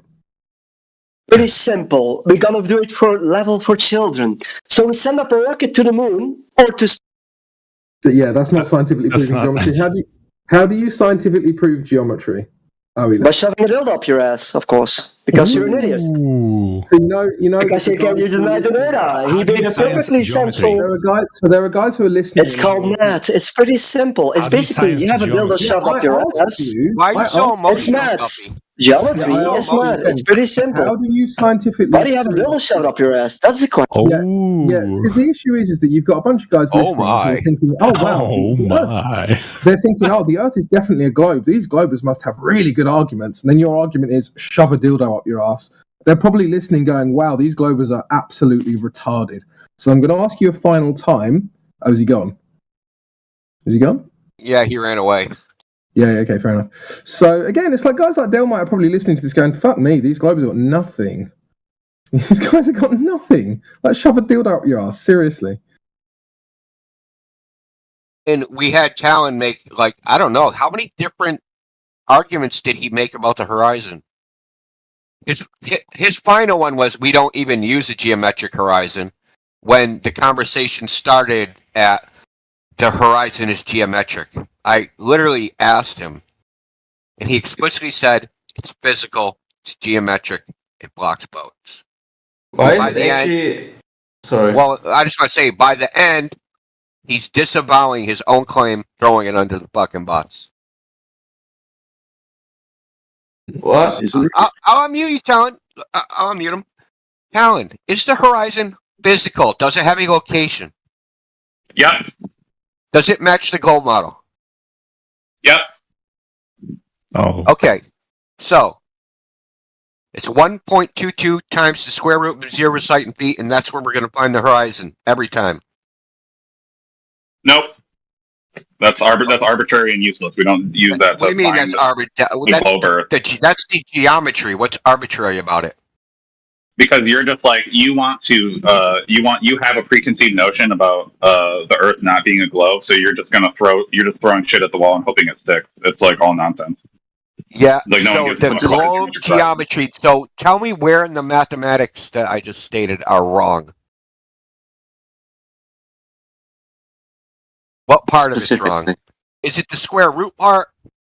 Speaker 14: Pretty simple. We're gonna do it for level for children. So we send up a rocket to the moon or to...
Speaker 10: Yeah, that's not scientifically proving geometry. How do you scientifically prove geometry?
Speaker 14: By shoving a dildo up your ass, of course, because you're an idiot.
Speaker 10: So you know,
Speaker 14: because you denied the data. He made a perfectly sensible.
Speaker 10: There are guys who are listening.
Speaker 14: It's called math. It's pretty simple. It's basically you have a dildo shoved up your ass.
Speaker 9: Why are you so emotional?
Speaker 14: It's maths. Geometry is math. It's pretty simple.
Speaker 10: How do you scientifically?
Speaker 14: Why do you have a dildo shoved up your ass? That's the question.
Speaker 10: Yeah. So the issue is that you've got a bunch of guys listening who are thinking, oh wow, they're thinking, oh, the Earth is definitely a globe. These globers must have really good arguments. And then your argument is shove a dildo up your ass. They're probably listening, going, wow, these globers are absolutely retarded. So I'm going to ask you a final time. Oh, is he gone? Is he gone?
Speaker 9: Yeah, he ran away.
Speaker 10: Yeah, okay, fair enough. So again, it's like guys like Delmite are probably listening to this going, fuck me, these globers have got nothing. These guys have got nothing. Like, shove a dildo up your ass, seriously.
Speaker 9: And we had Talon make, like, I don't know, how many different arguments did he make about the horizon? His final one was, we don't even use a geometric horizon, when the conversation started at the horizon is geometric. I literally asked him, and he explicitly said, it's physical, it's geometric, it blocks boats.
Speaker 23: Why
Speaker 9: By
Speaker 23: is
Speaker 9: the
Speaker 23: it actually... Sorry.
Speaker 9: Well, I just want to say, by the end, he's disavowing his own claim, throwing it under the fucking bus.
Speaker 23: What?
Speaker 9: I'll unmute you, Talon. I'll unmute him. Talon, is the horizon physical? Does it have a location?
Speaker 8: Yep.
Speaker 9: Does it match the gold model?
Speaker 8: Yep.
Speaker 21: Oh.
Speaker 9: Okay. So, it's 1.22 times the square root of 0 sight in feet, and that's where we're going to find the horizon every time.
Speaker 8: Nope. That's arbitrary and useless. We don't use that.
Speaker 9: What do you mean that's arbitrary? That's the geometry. What's arbitrary about it?
Speaker 8: Because you're just like, you have a preconceived notion about the Earth not being a globe, so you're just throwing shit at the wall and hoping it sticks. It's like all nonsense.
Speaker 9: Yeah.
Speaker 8: Like no
Speaker 9: so
Speaker 8: one gives
Speaker 9: the globe geometry. So tell me where in the mathematics that I just stated are wrong. What part of it's wrong? Is it the square root part?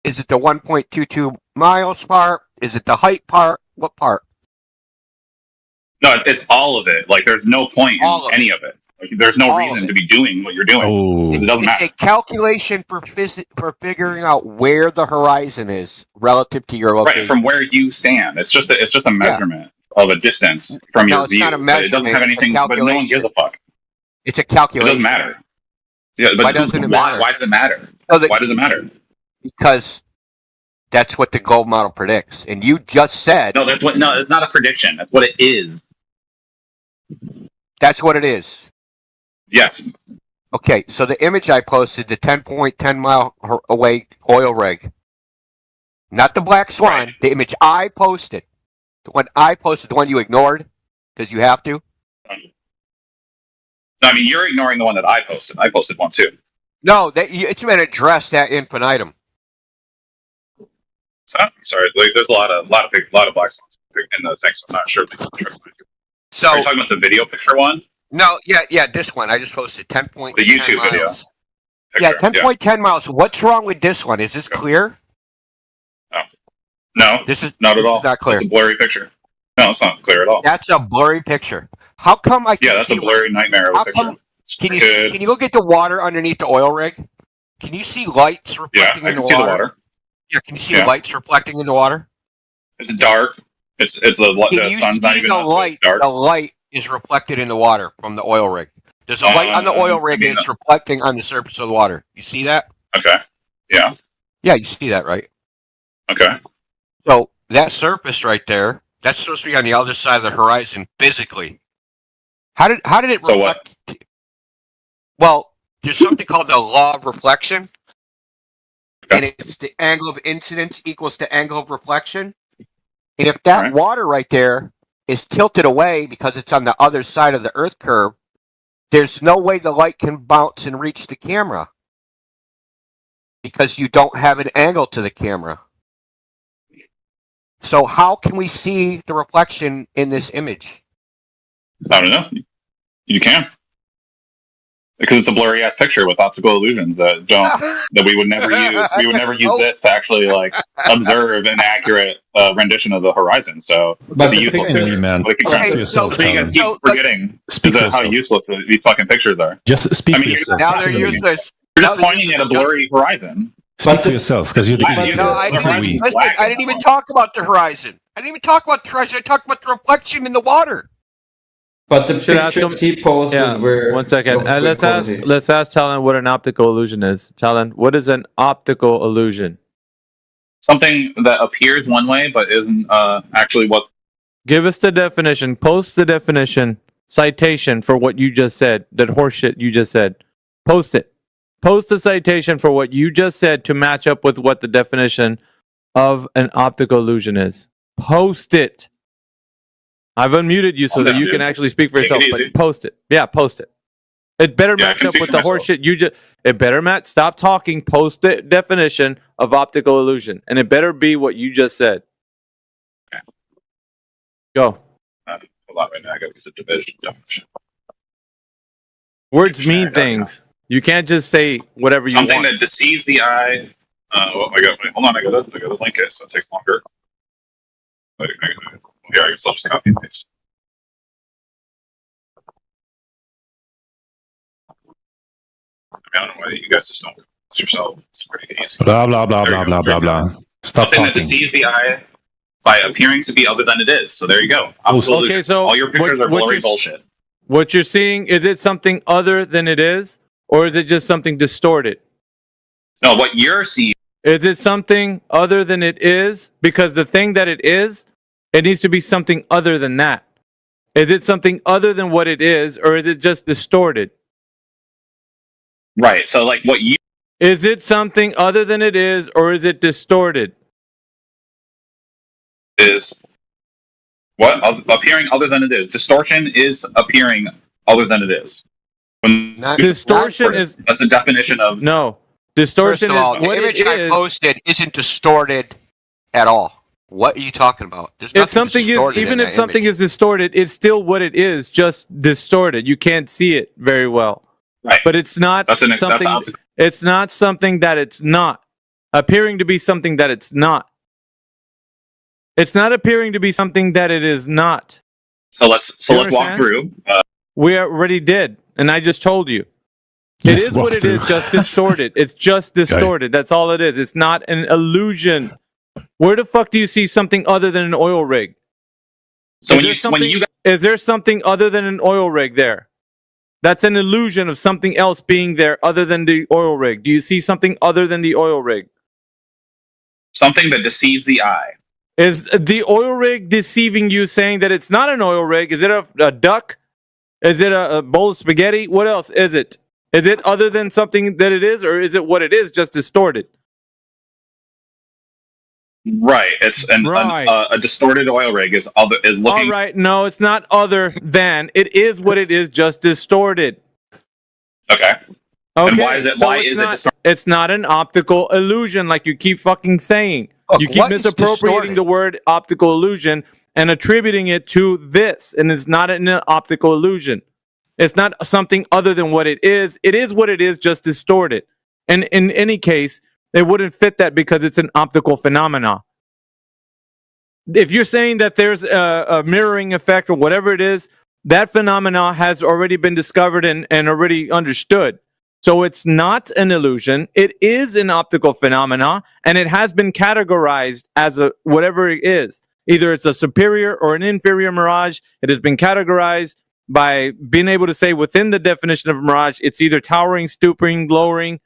Speaker 9: Is it the 1.22 miles part? Is it the height part? What part?
Speaker 8: No, it's all of it. Like, there's no point in any of it. Like, there's no reason to be doing what you're doing.
Speaker 21: Oh.
Speaker 8: It doesn't matter.
Speaker 9: It's a calculation for figuring out where the horizon is relative to your location.
Speaker 8: Right, from where you stand. It's just a measurement of a distance from your view.
Speaker 9: Not a measurement.
Speaker 8: It doesn't have anything, but no one gives a fuck.
Speaker 9: It's a calculation.
Speaker 8: It doesn't matter. Yeah, but
Speaker 9: why doesn't it matter?
Speaker 8: Why does it matter? Why does it matter?
Speaker 9: Because that's what the gold model predicts, and you just said
Speaker 8: no. It's not a prediction. That's what it is.
Speaker 9: That's what it is.
Speaker 8: Yes.
Speaker 9: Okay, so the image I posted, the 10.10 mile away oil rig, not the black swan. Right. The image I posted, the one you ignored because you have to.
Speaker 8: I mean, you're ignoring the one that I posted. I posted one too.
Speaker 9: No, it's been addressed at infinitum.
Speaker 8: Sorry, like, there's a lot of black swans in the thing, so I'm not sure.
Speaker 9: So
Speaker 8: are you talking about the video picture one?
Speaker 9: No, yeah, this one I just posted 10.10
Speaker 8: The YouTube
Speaker 9: miles.
Speaker 8: video.
Speaker 9: Yeah, 10.10 miles. What's wrong with this one? Is this clear?
Speaker 8: No,
Speaker 9: this is
Speaker 8: not at
Speaker 9: this
Speaker 8: all.
Speaker 9: Is not clear.
Speaker 8: It's a blurry picture. No, it's not clear at all.
Speaker 9: That's a blurry picture. How come I can
Speaker 8: Yeah, that's
Speaker 9: see
Speaker 8: a blurry nightmare of a picture.
Speaker 9: Can you look at the water underneath the oil rig? Can you see lights reflecting in the water?
Speaker 8: See the water.
Speaker 9: Yeah, can you see lights reflecting in the water?
Speaker 8: It's dark. It's the sun's not even up, so it's dark.
Speaker 9: The light is reflected in the water from the oil rig. There's a light on the oil rig and it's reflecting on the surface of the water. You see that?
Speaker 8: Okay. Yeah.
Speaker 9: Yeah, you see that, right?
Speaker 8: Okay.
Speaker 9: So that surface right there, that's supposed to be on the other side of the horizon physically. How did it reflect?
Speaker 8: What?
Speaker 9: Well, there's something called the law of reflection. And it's the angle of incidence equals the angle of reflection. And if that water right there is tilted away because it's on the other side of the Earth curve, there's no way the light can bounce and reach the camera because you don't have an angle to the camera. So how can we see the reflection in this image?
Speaker 8: I don't know. You can. Because it's a blurry ass picture with optical illusions that we would never use. We would never use it to actually observe an accurate rendition of the horizon. So,
Speaker 21: but the picture, man, speak for yourself.
Speaker 8: Keep forgetting how useless these fucking pictures are.
Speaker 21: Just speak for yourself.
Speaker 9: Now they're useless.
Speaker 8: You're just pointing at a blurry horizon.
Speaker 21: Speak for yourself, because you're the idiot.
Speaker 9: I didn't even talk about the horizon. I talked about the reflection in the water.
Speaker 23: But the pictures he posted were...
Speaker 6: One second. Let's ask Talon what an optical illusion is. Talon, what is an optical illusion?
Speaker 8: Something that appears one way but isn't actually what...
Speaker 6: Give us the definition. Post the definition. Citation for what you just said. That horseshit you just said. Post it. Post the citation for what you just said to match up with what the definition of an optical illusion is. Post it. I've unmuted you so that you can actually speak for yourself, but post it. Yeah, post it. It better match up with the horseshit you just... It better match... Stop talking. Post the definition of optical illusion. And it better be what you just said.
Speaker 8: Okay.
Speaker 6: Go.
Speaker 8: Hold on right now. I got to use a division definition.
Speaker 6: Words mean things. You can't just say whatever you want.
Speaker 8: Something that deceives the eye. Hold on. I got to link it, so it takes longer. Yeah, I guess I'll just copy and paste. I don't know why you guys just don't. It's yourself. It's pretty easy.
Speaker 21: Blah blah blah blah blah blah blah. Stop
Speaker 8: Something
Speaker 21: talking.
Speaker 8: that deceives the eye by appearing to be other than it is. So there you go.
Speaker 6: Okay, so
Speaker 8: all your pictures are blurry bullshit.
Speaker 6: What you're seeing, is it something other than it is, or is it just something distorted?
Speaker 8: No, what you're seeing.
Speaker 6: Is it something other than it is? Because the thing that it is, it needs to be something other than that. Is it something other than what it is, or is it just distorted?
Speaker 8: Right. So, what you...
Speaker 6: Is it something other than it is, or is it distorted?
Speaker 8: Is what? Appearing other than it is. Distortion is appearing other than it is.
Speaker 6: Distortion is...
Speaker 8: That's the definition of...
Speaker 6: No. Distortion is what
Speaker 9: the image I posted isn't distorted at all. What are you talking about?
Speaker 6: If something is, even if something is distorted, it's still what it is, just distorted. You can't see it very well.
Speaker 8: Right.
Speaker 6: But it's not something. It's not something that it's not. Appearing to be something that it's not. It's not appearing to be something that it is not.
Speaker 8: So let's walk through.
Speaker 6: We already did, and I just told you. It is what it is, just distorted. It's just distorted. That's all it is. It's not an illusion. Where the fuck do you see something other than an oil rig?
Speaker 8: So
Speaker 6: is there something other than an oil rig there? That's an illusion of something else being there other than the oil rig. Do you see something other than the oil rig?
Speaker 8: Something that deceives the eye.
Speaker 6: Is the oil rig deceiving you, saying that it's not an oil rig? Is it a duck? Is it a bowl of spaghetti? What else is it? Is it other than something that it is, or is it what it is, just distorted?
Speaker 8: Right. It's a distorted oil rig is looking.
Speaker 6: All right. No, it's not other than. It is what it is, just distorted.
Speaker 8: Okay. And why is it?
Speaker 6: So
Speaker 8: why is it distorted?
Speaker 6: It's not an optical illusion, like you keep fucking saying.
Speaker 9: Look,
Speaker 6: you keep misappropriating the word optical illusion and attributing it to this, and it's not an optical illusion. It's not something other than what it is. It is what it is, just distorted. And in any case, it wouldn't fit that because it's an optical phenomena. If you're saying that there's a mirroring effect or whatever it is, that phenomena has already been discovered and already understood. So it's not an illusion. It is an optical phenomena, and it has been categorized as a whatever it is. Either it's a superior or an inferior mirage. It has been categorized by being able to say within the definition of a mirage, it's either towering, stooping, lowering,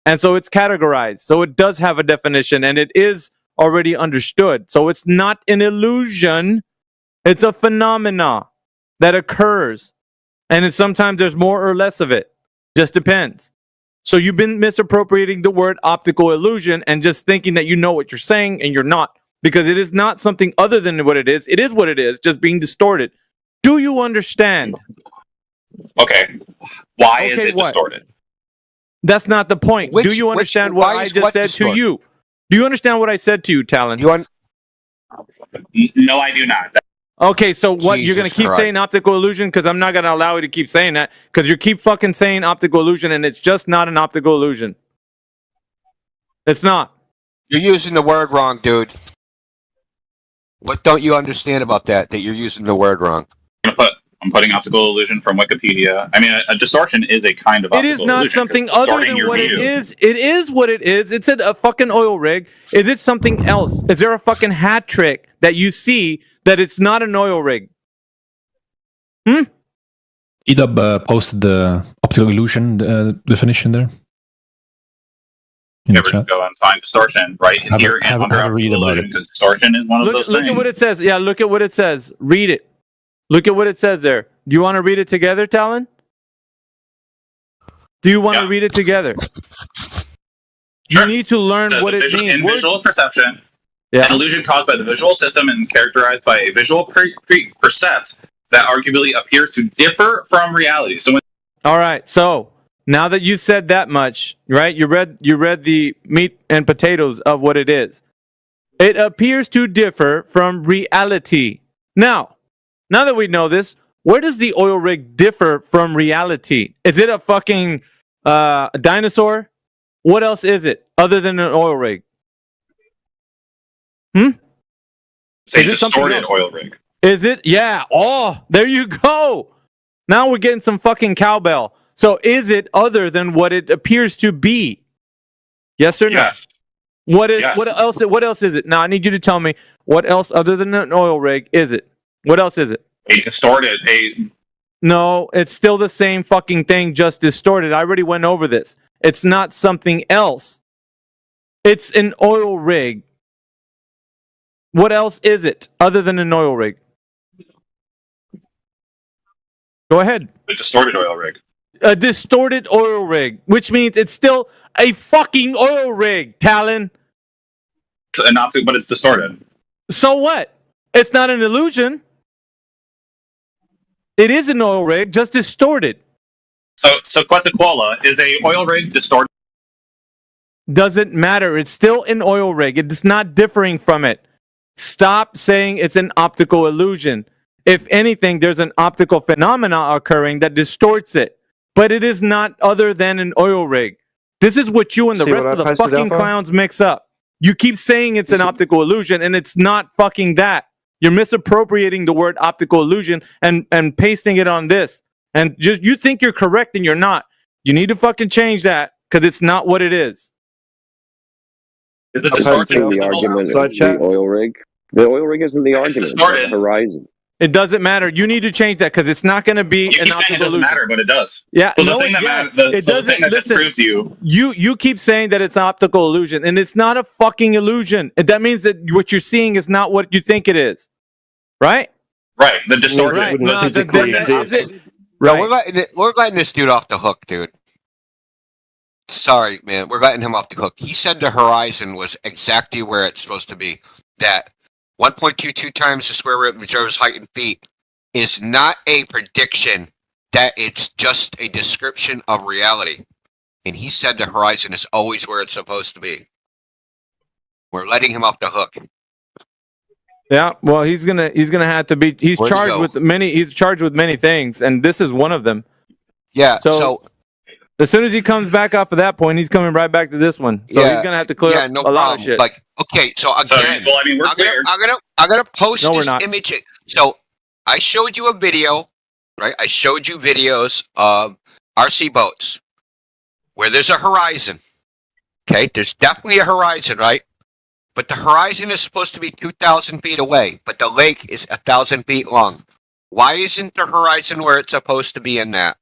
Speaker 6: and so it's categorized. So it does have a definition, and it is already understood. So it's not an illusion. It's a phenomena that occurs, and sometimes there's more or less of it. Just depends. So you've been misappropriating the word optical illusion and just thinking that you know what you're saying, and you're not, because it is not something other than what it is. It is what it is, just being distorted. Do you understand?
Speaker 8: Okay. Why is it distorted?
Speaker 6: That's not the point. Do you understand what I just said to you? Do you understand what I said to you, Talon?
Speaker 8: No, I do not.
Speaker 6: Okay, so what, you're going to keep saying optical illusion? Because I'm not going to allow you to keep saying that, because you keep fucking saying optical illusion, and it's just not an optical illusion. It's not.
Speaker 9: You're using the word wrong, dude. What don't you understand about that you're using the word wrong?
Speaker 8: I'm putting optical illusion from Wikipedia. I mean, a distortion is a kind of optical illusion.
Speaker 6: It is not something other than what it is. It is what it is. It's a fucking oil rig. Is it something else? Is there a fucking hat trick that you see that it's not an oil rig?
Speaker 21: Edub posted the optical illusion definition there.
Speaker 8: Never go and find distortion right here and under
Speaker 21: have a read
Speaker 8: optical
Speaker 21: about
Speaker 8: illusion, because distortion is one of those things.
Speaker 6: Look at what it says. Yeah, look at what it says. Read it. Look at what it says there. Do you want to read it together, Talon? Do you want to read it together? You need to learn what it means.
Speaker 8: In visual perception, an illusion caused by the visual system and characterized by a visual percept that arguably appears to differ from reality. So,
Speaker 6: all right. So now that you said that much, right? You read the meat and potatoes of what it is. It appears to differ from reality. Now that we know this, where does the oil rig differ from reality? Is it a fucking dinosaur? What else is it other than an oil rig?
Speaker 8: It's a distorted oil rig.
Speaker 6: Is it? Yeah. Oh, there you go. Now we're getting some fucking cowbell. So is it other than what it appears to be? Yes or no?
Speaker 8: Yes.
Speaker 6: What else is it? Now I need you to tell me what else other than an oil rig is it? What else is it? No, it's still the same fucking thing, just distorted. I already went over this. It's not something else. It's an oil rig. What else is it other than an oil rig? Go ahead.
Speaker 8: A distorted oil rig.
Speaker 6: A distorted oil rig, which means it's still a fucking oil rig, Talon.
Speaker 8: But it's distorted.
Speaker 6: So what? It's not an illusion. It is an oil rig, just distorted.
Speaker 8: So Quetzalcoatl is a oil rig distorted.
Speaker 6: Doesn't matter. It's still an oil rig. It's not differing from it. Stop saying it's an optical illusion. If anything, there's an optical phenomena occurring that distorts it. But it is not other than an oil rig. This is what you and the rest of the fucking clowns mix up. You keep saying it's an optical illusion, and it's not fucking that. You're misappropriating the word optical illusion and pasting it on this. And just you think you're correct and you're not. You need to fucking change that, because it's not what it is.
Speaker 8: Is it distorted?
Speaker 7: The argument is the oil rig. The oil rig isn't the argument. It's the horizon.
Speaker 6: It doesn't matter. You need to change that, because it's not going to be an optical illusion. It doesn't
Speaker 8: matter, but it does.
Speaker 6: Yeah,
Speaker 8: so the thing that disproves you.
Speaker 6: You keep saying that it's optical illusion, and it's not a fucking illusion. That means that what you're seeing is not what you think it is, right?
Speaker 8: Right. The distortion.
Speaker 9: Right. We're letting this dude off the hook, dude. Sorry, man. We're letting him off the hook. He said the horizon was exactly where it's supposed to be. That 1.22 times the square root of Joe's height in feet is not a prediction, that it's just a description of reality. And he said the horizon is always where it's supposed to be. We're letting him off the hook.
Speaker 6: Yeah, well, he's gonna have to be. He's
Speaker 9: Where'd he
Speaker 6: charged
Speaker 9: go?
Speaker 6: with many. He's charged with many things, and this is one of them.
Speaker 9: Yeah.
Speaker 6: So as soon as he comes back off of that point, he's coming right back to this one. So he's gonna have to clear up
Speaker 9: no
Speaker 6: a lot of
Speaker 9: problem.
Speaker 6: shit.
Speaker 9: Like, okay, so again,
Speaker 8: well, I mean, we're clear.
Speaker 9: I'm gonna post
Speaker 6: No, we're
Speaker 9: this
Speaker 6: not.
Speaker 9: image. So I showed you a video, right? I showed you videos of RC boats where there's a horizon. Okay, there's definitely a horizon, right? But the horizon is supposed to be 2,000 feet away, but the lake is 1,000 feet long. Why isn't the horizon where it's supposed to be in that?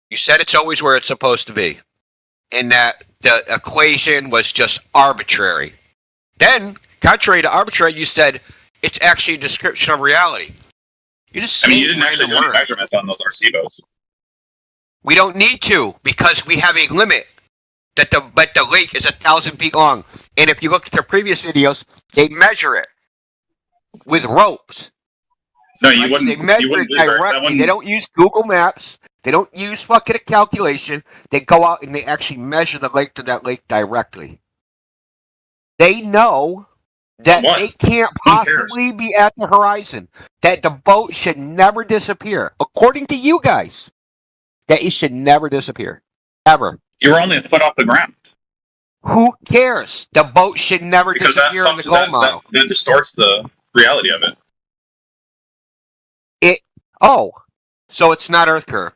Speaker 9: You said it's always where it's supposed to be, and that the equation was just arbitrary. Then, contrary to arbitrary, you said it's actually a description of reality. You just
Speaker 8: I mean, you didn't actually do any measurements on those RC boats.
Speaker 9: We don't need to because we have a limit. But the lake is 1,000 feet long, and if you look at their previous videos, they measure it with ropes.
Speaker 8: No, you wouldn't.
Speaker 9: They measure
Speaker 8: You wouldn't
Speaker 9: it
Speaker 8: do that.
Speaker 9: directly. They don't use Google Maps. They don't use fucking a calculation. They go out and they actually measure the lake to that lake directly. They know that they can't possibly be at the horizon. That the boat should never disappear, according to you guys. That it should never disappear, ever.
Speaker 8: You're only a foot off the ground.
Speaker 9: Who cares? The boat should never
Speaker 8: Because
Speaker 9: disappear in the
Speaker 8: that,
Speaker 9: gold model.
Speaker 8: that distorts the reality of it.
Speaker 9: So it's not Earth curve.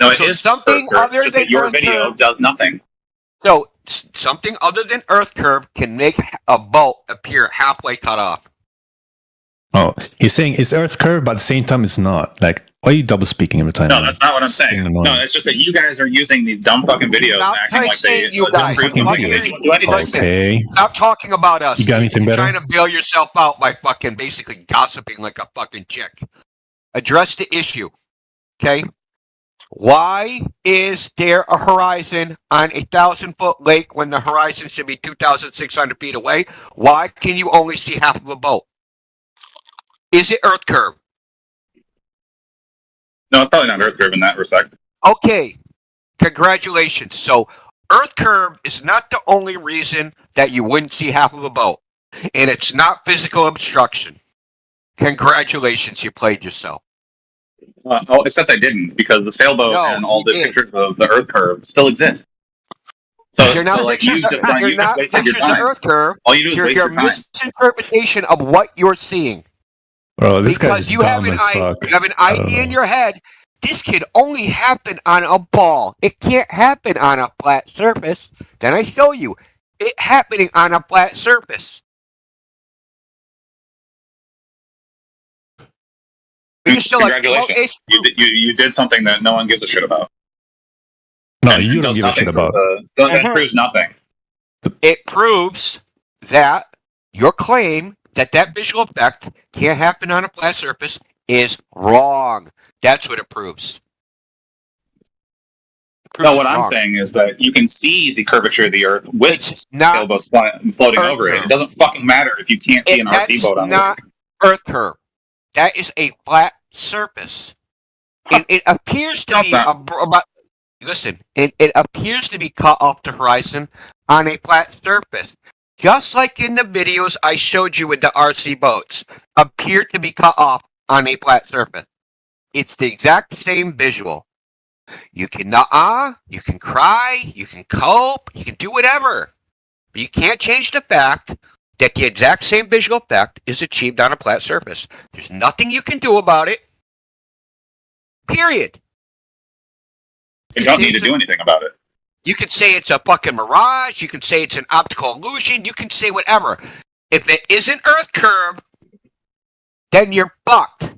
Speaker 8: No, it
Speaker 9: So
Speaker 8: is
Speaker 9: something
Speaker 8: Earth curve.
Speaker 9: other
Speaker 8: It's just
Speaker 9: than
Speaker 8: that your
Speaker 9: Earth
Speaker 8: video
Speaker 9: curve.
Speaker 8: does nothing.
Speaker 9: So something other than Earth curve can make a boat appear halfway cut off.
Speaker 21: Oh, he's saying it's Earth curve, but at the same time it's not. Like, why are you double speaking every time?
Speaker 8: No, that's not what I'm saying.
Speaker 21: Annoying.
Speaker 8: No, it's just that you guys are using these dumb fucking videos and acting like they
Speaker 9: you guys.
Speaker 8: prove something and they don't do anything.
Speaker 21: Okay.
Speaker 9: Stop talking about us.
Speaker 21: You got anything
Speaker 9: You're
Speaker 21: better?
Speaker 9: trying to bail yourself out by fucking basically gossiping like a fucking chick. Address the issue. Okay? Why is there a horizon on a 1,000-foot lake when the horizon should be 2,600 feet away? Why can you only see half of a boat? Is it Earth curve?
Speaker 8: No, it's probably not Earth curve in that respect.
Speaker 9: Okay. Congratulations. So Earth curve is not the only reason that you wouldn't see half of a boat. And it's not physical obstruction. Congratulations, you played yourself.
Speaker 8: Except I didn't, because the sailboat and all the pictures of the Earth curve still exist. So,
Speaker 9: They're not pictures of Earth curve.
Speaker 8: All you do is waste
Speaker 9: Your
Speaker 8: your time.
Speaker 9: misinterpretation of what you're seeing.
Speaker 21: Bro, this
Speaker 9: Because
Speaker 21: guy's
Speaker 9: you have
Speaker 21: dumb
Speaker 9: an
Speaker 21: as fuck.
Speaker 9: you have an idea in your head. This can only happen on a ball. It can't happen on a flat surface. Then I show you it happening on a flat surface. You're still like,
Speaker 8: Congratulations. You did something that no one gives a shit about.
Speaker 21: No,
Speaker 8: And
Speaker 21: you
Speaker 8: it
Speaker 21: don't
Speaker 8: does
Speaker 21: give a
Speaker 8: nothing
Speaker 21: shit
Speaker 8: for
Speaker 21: about.
Speaker 8: That proves nothing.
Speaker 9: It proves that your claim that visual effect can't happen on a flat surface is wrong. That's what it proves.
Speaker 8: No, what I'm saying is that you can see the curvature of the Earth with sailboats floating over it. It doesn't fucking matter if you can't see an RC boat on the
Speaker 9: not
Speaker 8: lake.
Speaker 9: Earth curve. That is a flat surface. And it appears to be listen, it appears to be cut off the horizon on a flat surface. Just like in the videos I showed you with the RC boats, appear to be cut off on a flat surface. It's the exact same visual. You can you can cry, you can cope, you can do whatever. But you can't change the fact that the exact same visual effect is achieved on a flat surface. There's nothing you can do about it. Period.
Speaker 8: You don't need to do anything about it.
Speaker 9: You can say it's a fucking mirage. You can say it's an optical illusion. You can say whatever. If it isn't Earth curve, then you're fucked.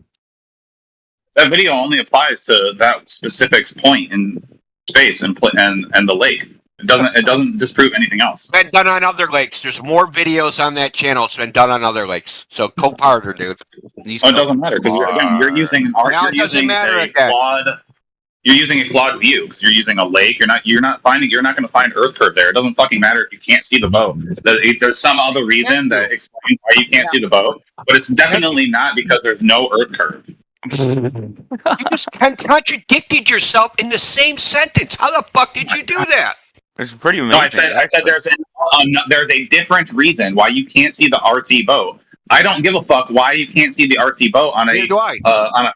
Speaker 8: That video only applies to that specific point in space and the lake. It doesn't disprove anything else.
Speaker 9: It's been done on other lakes. There's more videos on that channel. It's been done on other lakes. So cope harder, dude.
Speaker 8: It doesn't matter because you're using an art.
Speaker 9: Now it doesn't matter again.
Speaker 8: You're using a flawed view because you're using a lake. You're not going to find Earth curve there. It doesn't fucking matter if you can't see the boat. There's some other reason that explains why you can't see the boat, but it's definitely not because there's no Earth curve.
Speaker 9: You just contradicted yourself in the same sentence. How the fuck did you do that?
Speaker 11: It's pretty amazing.
Speaker 8: No, I said there's a different reason why you can't see the RC boat. I don't give a fuck why you can't see the RC boat on a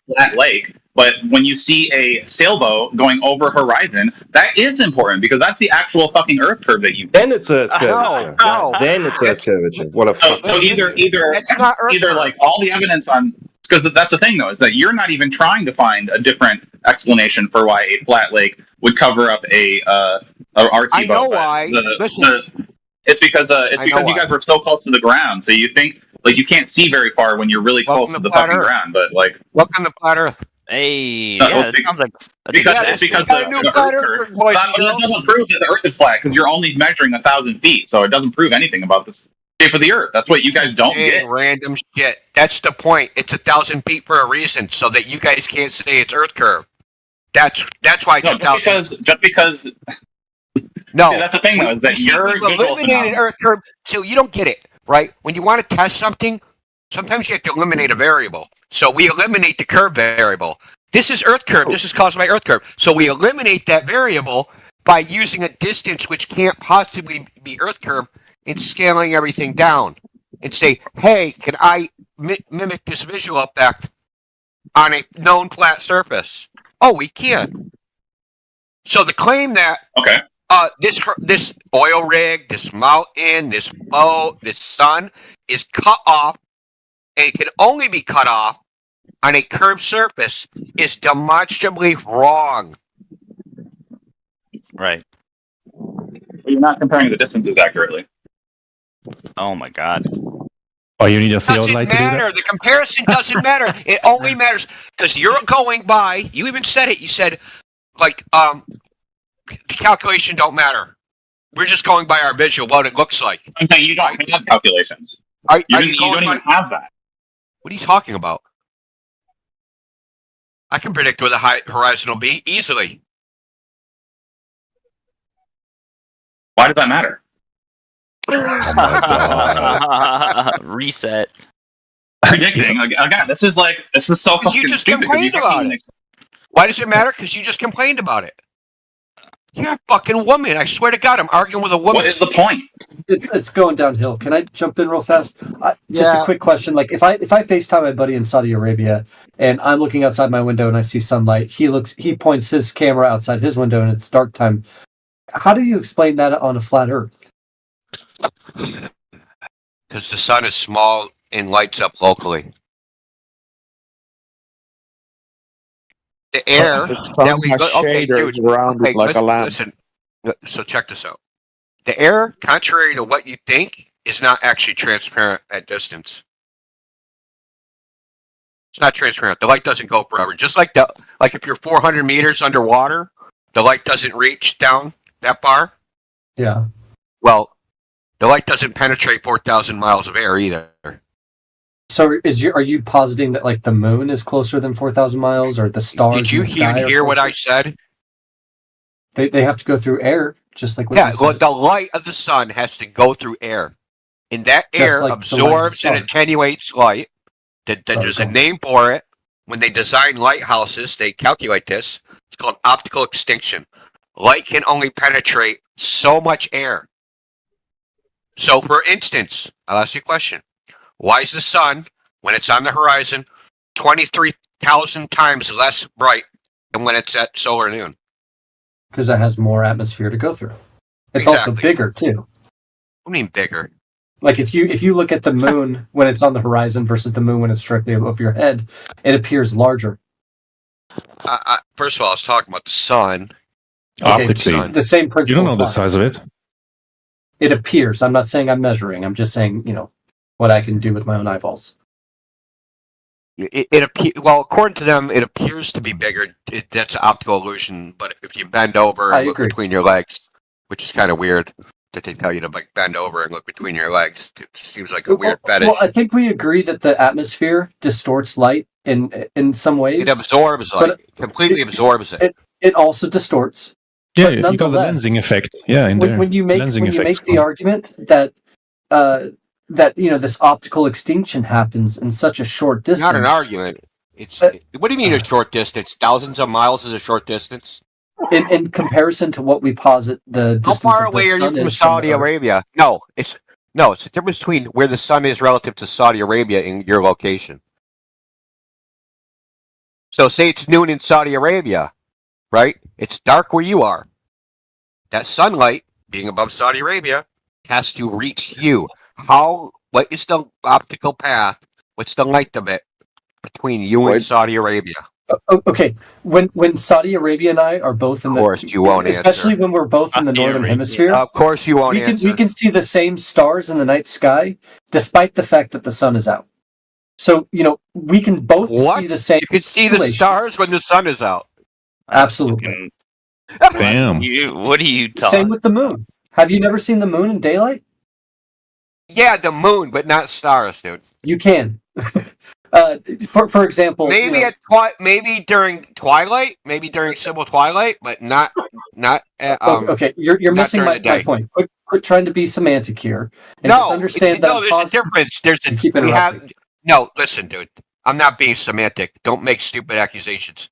Speaker 8: flat lake. But when you see a sailboat going over horizon, that is important because that's the actual fucking Earth curve that you.
Speaker 18: Then it's Earth curvature.
Speaker 9: No.
Speaker 18: Then it's Earth curvature. What a fuck.
Speaker 8: So either like all the evidence on, because that's the thing though, is that you're not even trying to find a different explanation for why a flat lake would cover up a RT boat.
Speaker 9: I know why.
Speaker 8: It's because you guys were so close to the ground, so you think like you can't see very far when you're really close to the fucking ground. But like,
Speaker 9: welcome to flat Earth.
Speaker 11: Hey, yeah, it sounds like
Speaker 8: because the Earth curve. That doesn't prove that the Earth is flat because you're only measuring 1,000 feet, so it doesn't prove anything about the shape of the Earth. That's what you guys don't get.
Speaker 9: Random shit. That's the point. It's 1,000 feet for a reason, so that you guys can't say it's Earth curve. That's why it's 1,000.
Speaker 8: Just because.
Speaker 9: No,
Speaker 8: see, that's the thing though. Is that you're
Speaker 9: eliminated Earth curve, so you don't get it right. When you want to test something, sometimes you have to eliminate a variable. So we eliminate the curve variable. This is Earth curve. This is caused by Earth curve. So we eliminate that variable by using a distance which can't possibly be Earth curve and scaling everything down and say, hey, can I mimic this visual effect on a known flat surface? Oh, we can. So the claim that this oil rig, this mountain, this boat, this sun is cut off and it can only be cut off on a curved surface is demonstrably wrong.
Speaker 11: Right.
Speaker 8: But you're not comparing the distances accurately.
Speaker 11: Oh my god.
Speaker 21: Oh, you need a theodolite to do that?
Speaker 9: The comparison doesn't matter. It only matters because you're going by. You even said it. You said, like, the calculation don't matter. We're just going by our visual, what it looks like.
Speaker 8: I'm saying you don't have calculations. You don't even have that.
Speaker 9: What are you talking about? I can predict where the horizon will be easily.
Speaker 8: Why does that matter?
Speaker 11: Oh my god. Reset.
Speaker 8: Predicting again. This is so fucking
Speaker 9: you just
Speaker 8: stupid.
Speaker 9: Complained about it. Why does it matter? Because you just complained about it. You're a fucking woman. I swear to God, I'm arguing with a woman.
Speaker 8: What is the point?
Speaker 19: It's going downhill. Can I jump in real fast? Just a quick question. Like if I FaceTime my buddy in Saudi Arabia and I'm looking outside my window and I see sunlight, he points his camera outside his window and it's dark time. How do you explain that on a flat Earth?
Speaker 9: Because the sun is small and lights up locally. The air that we listen. So check this out. The air, contrary to what you think, is not actually transparent at distance. It's not transparent. The light doesn't go forever. Just like if you're 400 meters underwater, the light doesn't reach down that far.
Speaker 19: Yeah.
Speaker 9: Well, the light doesn't penetrate 4,000 miles of air either.
Speaker 19: So are you positing that like the moon is closer than 4,000 miles or the stars?
Speaker 9: Did you hear what I said?
Speaker 19: They have to go through air, just like what you said.
Speaker 9: Well, the light of the sun has to go through air, and that air absorbs and attenuates light. There's a name for it. When they design lighthouses, they calculate this. It's called optical extinction. Light can only penetrate so much air. So, for instance, I'll ask you a question. Why is the sun, when it's on the horizon, 23,000 times less bright than when it's at solar noon?
Speaker 19: Because it has more atmosphere to go through. It's also bigger too.
Speaker 9: What do you mean bigger?
Speaker 19: Like if you look at the moon when it's on the horizon versus the moon when it's directly above your head, it appears larger.
Speaker 9: First of all, I was talking about the sun.
Speaker 19: Okay, the same principle.
Speaker 21: You don't know the size of it.
Speaker 19: It appears. I'm not saying I'm measuring. I'm just saying, what I can do with my own eyeballs.
Speaker 9: Well, according to them, it appears to be bigger. That's an optical illusion. But if you bend over and look between your legs, which is kind of weird that they tell you to bend over and look between your legs, it seems like a weird fetish.
Speaker 19: Well, I think we agree that the atmosphere distorts light in some ways.
Speaker 9: It absorbs light. Completely absorbs it.
Speaker 19: It also distorts.
Speaker 21: Yeah, you got the lensing effect. Yeah,
Speaker 19: when you make the argument that this optical extinction happens in such a short distance.
Speaker 9: Not an argument. What do you mean a short distance? Thousands of miles is a short distance?
Speaker 19: in comparison to what we posit the
Speaker 9: How
Speaker 19: distance
Speaker 9: far
Speaker 19: of the
Speaker 9: away are you
Speaker 19: sun
Speaker 9: from
Speaker 19: is from
Speaker 9: Saudi
Speaker 19: the Earth.
Speaker 9: Arabia? No, it's the difference between where the sun is relative to Saudi Arabia in your location. So say it's noon in Saudi Arabia, right? It's dark where you are. That sunlight, being above Saudi Arabia, has to reach you. What is the optical path? What's the length of it between you and Saudi Arabia?
Speaker 19: Okay, when Saudi Arabia and I are both in
Speaker 9: Of course, you won't
Speaker 19: especially
Speaker 9: answer.
Speaker 19: when we're both in the northern hemisphere,
Speaker 9: Of course, you won't
Speaker 19: we
Speaker 9: answer.
Speaker 19: can see the same stars in the night sky, despite the fact that the sun is out. So we can both see the same.
Speaker 9: You can see the stars when the sun is out.
Speaker 19: Absolutely.
Speaker 21: Damn.
Speaker 11: What are you talking?
Speaker 19: Same with the moon. Have you never seen the moon in daylight?
Speaker 9: Yeah, the moon, but not stars, dude.
Speaker 19: You can. For example,
Speaker 9: Maybe maybe during twilight, maybe during civil twilight, but not at,
Speaker 19: okay, you're
Speaker 9: not
Speaker 19: missing
Speaker 9: during
Speaker 19: my
Speaker 9: the day.
Speaker 19: point. Quit trying to be semantic here, and just understand that.
Speaker 9: No, there's a difference. Listen, dude. I'm not being semantic. Don't make stupid accusations.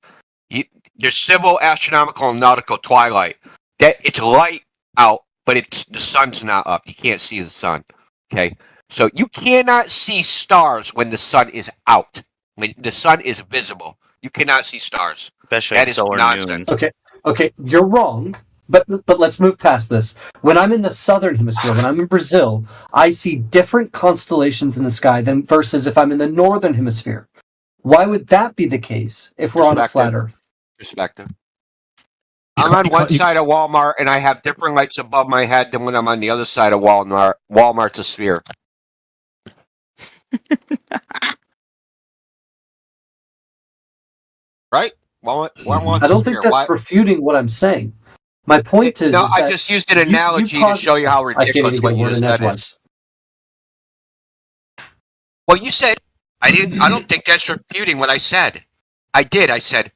Speaker 9: There's civil, astronomical, and nautical twilight. That it's light out, but the sun's not up. You can't see the sun. Okay, so you cannot see stars when the sun is out. When the sun is visible, you cannot see stars.
Speaker 11: Especially
Speaker 9: that is nonsense.
Speaker 19: Okay, you're wrong. But let's move past this. When I'm in the southern hemisphere, when I'm in Brazil, I see different constellations in the sky than versus if I'm in the northern hemisphere. Why would that be the case if we're on a flat Earth?
Speaker 9: Perspective. I'm on one side of Walmart, and I have different lights above my head than when I'm on the other side of Walmart. Walmart's a sphere. Right? Walmart's
Speaker 19: I don't
Speaker 9: a
Speaker 19: think
Speaker 9: sphere.
Speaker 19: that's refuting what I'm saying. My point is
Speaker 9: I
Speaker 19: that
Speaker 9: just used an analogy to show you how ridiculous what you just said is. Well, you said I don't think that's refuting what I said. I did. I said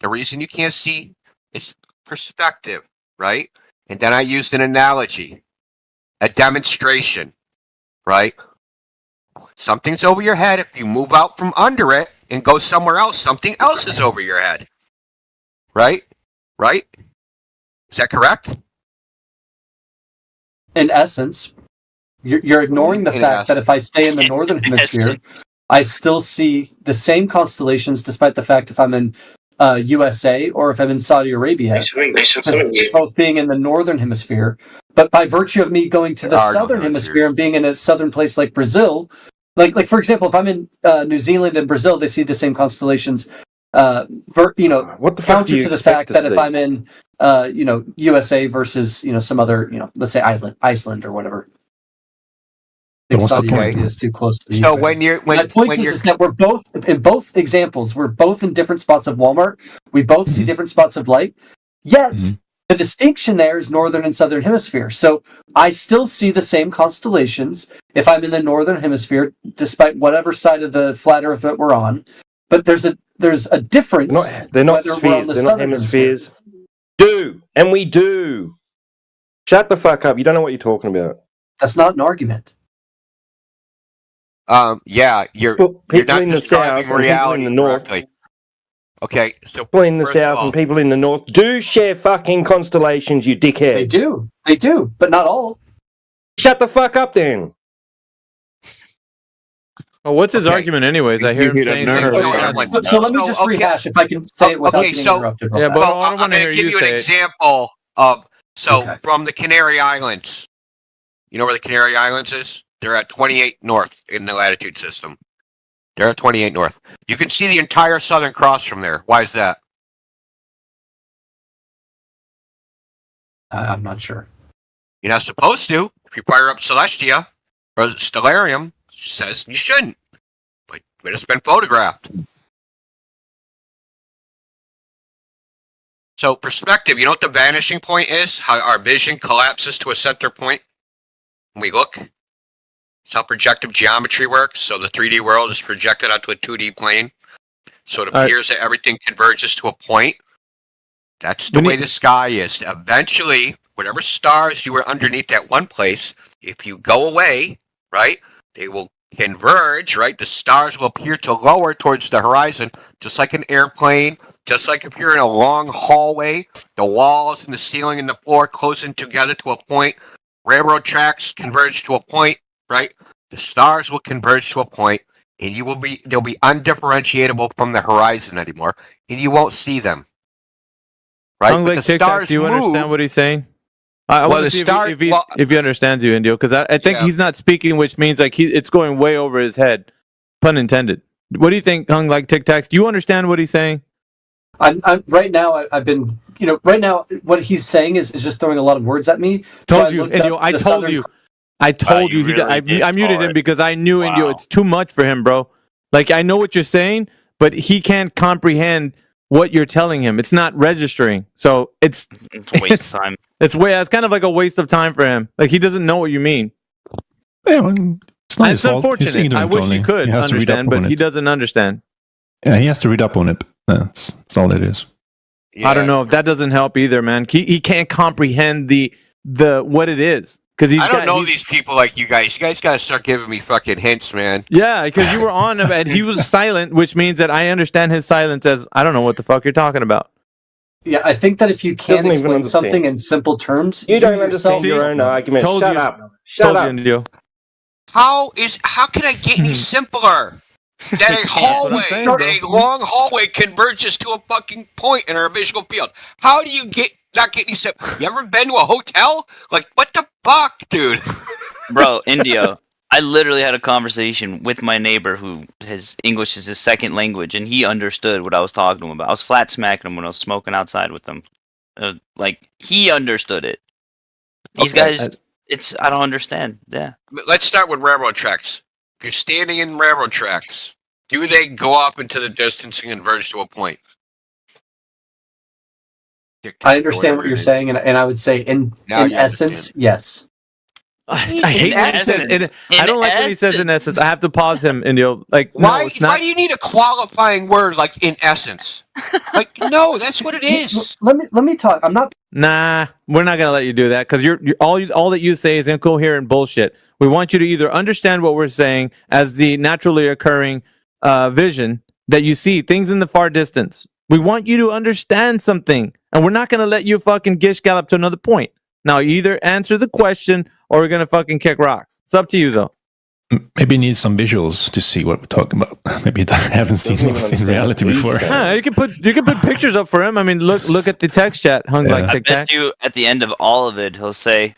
Speaker 9: the reason you can't see is perspective, right? And then I used an analogy, a demonstration, right? Something's over your head. If you move out from under it and go somewhere else, something else is over your head. Right? Right? Is that correct?
Speaker 19: In essence, you're ignoring the fact that if I stay in the northern hemisphere, I still see the same constellations, despite the fact if I'm in USA or if I'm in Saudi Arabia, both being in the northern hemisphere. But by virtue of me going to the southern hemisphere and being in a southern place like Brazil, like for example, if I'm in New Zealand and Brazil, they see the same constellations. Counter to the fact that if I'm in USA versus some other let's say Iceland or whatever. Saudi Arabia is too close to the equator. My point is that we're both in both examples. We're both in different spots of Walmart. We both see different spots of light. Yet the distinction there is northern and southern hemisphere. So I still see the same constellations if I'm in the northern hemisphere, despite whatever side of the flat Earth that we're on. But there's a difference.
Speaker 18: They're not
Speaker 19: whether
Speaker 18: spheres.
Speaker 19: we're on the
Speaker 18: They're not
Speaker 19: southern
Speaker 18: hemispheres. And we do. Shut the fuck up. You don't know what you're talking about.
Speaker 19: That's not an argument.
Speaker 9: Yeah, you're not describing reality correctly. Okay, so
Speaker 18: people in the south and people in the north do share fucking constellations, you dickhead.
Speaker 19: They do, but not all.
Speaker 18: Shut the fuck up then.
Speaker 6: Oh, what's his argument anyways? I hear him saying things.
Speaker 19: So let me just rehash if I can say it without being interrupted.
Speaker 6: Yeah, but I don't want to hear
Speaker 9: give you an
Speaker 6: say
Speaker 9: example of from the Canary Islands. You know where the Canary Islands is? They're at 28 north in the latitude system. They're at 28 north. You can see the entire Southern Cross from there. Why is that?
Speaker 19: I'm not sure.
Speaker 9: You're not supposed to. If you fire up Celestia or Stellarium, says you shouldn't. But it's been photographed. So perspective, you know what the vanishing point is? How our vision collapses to a center point when we look? It's how projective geometry works. So the 3D world is projected onto a 2D plane. So it appears that everything converges to a point. That's the way the sky is. Eventually, whatever stars you were underneath at one place, if you go away, right, they will converge, right? The stars will appear to lower towards the horizon, just like an airplane, just like if you're in a long hallway, the walls and the ceiling and the floor closing together to a point. Railroad tracks converge to a point, right? The stars will converge to a point, and they'll be undifferentiatable from the horizon anymore, and you won't see them. Right?
Speaker 6: Hung
Speaker 9: But
Speaker 6: like
Speaker 9: the
Speaker 6: Tic Tac,
Speaker 9: stars
Speaker 6: do you
Speaker 9: move.
Speaker 6: understand what he's saying? I
Speaker 9: Well,
Speaker 6: want
Speaker 9: the
Speaker 6: to see
Speaker 9: star-
Speaker 6: if he understands you, Indio, because I think
Speaker 9: Yeah.
Speaker 6: he's not speaking, which means like it's going way over his head, pun intended. What do you think, Hung like Tic Tac? Do you understand what he's saying?
Speaker 19: I'm right now. I've been, right now what he's saying is just throwing a lot of words at me.
Speaker 6: Told you, Indio. I told you. I told you. I muted him because I knew Indio. It's too much for him, bro. Like I know what you're saying, but he can't comprehend what you're telling him. It's not registering. So it's
Speaker 11: a waste of time.
Speaker 6: It's kind of like a waste of time for him. Like he doesn't know what you mean.
Speaker 21: Yeah, well, it's not his fault. He's
Speaker 6: Unfortunate. I
Speaker 21: ignorant
Speaker 6: wish
Speaker 21: only.
Speaker 6: he could
Speaker 21: has to read up
Speaker 6: understand, but
Speaker 21: on
Speaker 6: he
Speaker 21: it.
Speaker 6: doesn't understand.
Speaker 21: Yeah, he has to read up on it. That's all it is.
Speaker 6: I don't know if that doesn't help either, man. He can't comprehend the what it is because
Speaker 9: I don't know these people like you guys. You guys got to start giving me fucking hints, man.
Speaker 6: Yeah, because you were on him and he was silent, which means that I understand his silence as I don't know what the fuck you're talking about.
Speaker 19: Yeah, I think that if you can't
Speaker 18: Doesn't even
Speaker 19: explain
Speaker 18: understand.
Speaker 19: something in simple terms,
Speaker 18: You don't
Speaker 19: yourself
Speaker 18: understand your own argument.
Speaker 6: Told
Speaker 18: Shut
Speaker 6: you.
Speaker 18: up. Shut
Speaker 6: Told
Speaker 18: up.
Speaker 6: you, Indio.
Speaker 9: How can I get any simpler? That a hallway, a long hallway converges to a fucking point in our visual field. How do you not get any simpler? You ever been to a hotel? Like, what the fuck, dude?
Speaker 11: Bro, Indio, I literally had a conversation with my neighbor who his English is his second language, and he understood what I was talking to him about. I was flat smacking him when I was smoking outside with him. Like, he understood it. These guys, I don't understand. Yeah.
Speaker 9: Let's start with railroad tracks. If you're standing in railroad tracks, do they go off into the distance and converge to a point?
Speaker 19: I understand what you're saying, and I would say in essence, yes.
Speaker 6: I hate when he says I don't like when he says in essence. I have to pause him, Indio. Like,
Speaker 9: Why?
Speaker 6: no, it's not.
Speaker 9: Why do you need a qualifying word like in essence? Like, no, that's what it is.
Speaker 19: Let me talk. I'm not.
Speaker 6: Nah, we're not gonna let you do that because you're all that you say is incoherent bullshit. We want you to either understand what we're saying as the naturally occurring vision that you see things in the far distance. We want you to understand something, and we're not gonna let you fucking gish gallop to another point. Now, you either answer the question or we're gonna fucking kick rocks. It's up to you, though.
Speaker 21: Maybe you need some visuals to see what we're talking about. Maybe I haven't seen reality before.
Speaker 6: You can put pictures up for him. I mean, look at the text chat hung like
Speaker 11: I
Speaker 6: Tic
Speaker 11: bet
Speaker 6: Tac.
Speaker 11: you at the end of all of it, he'll say,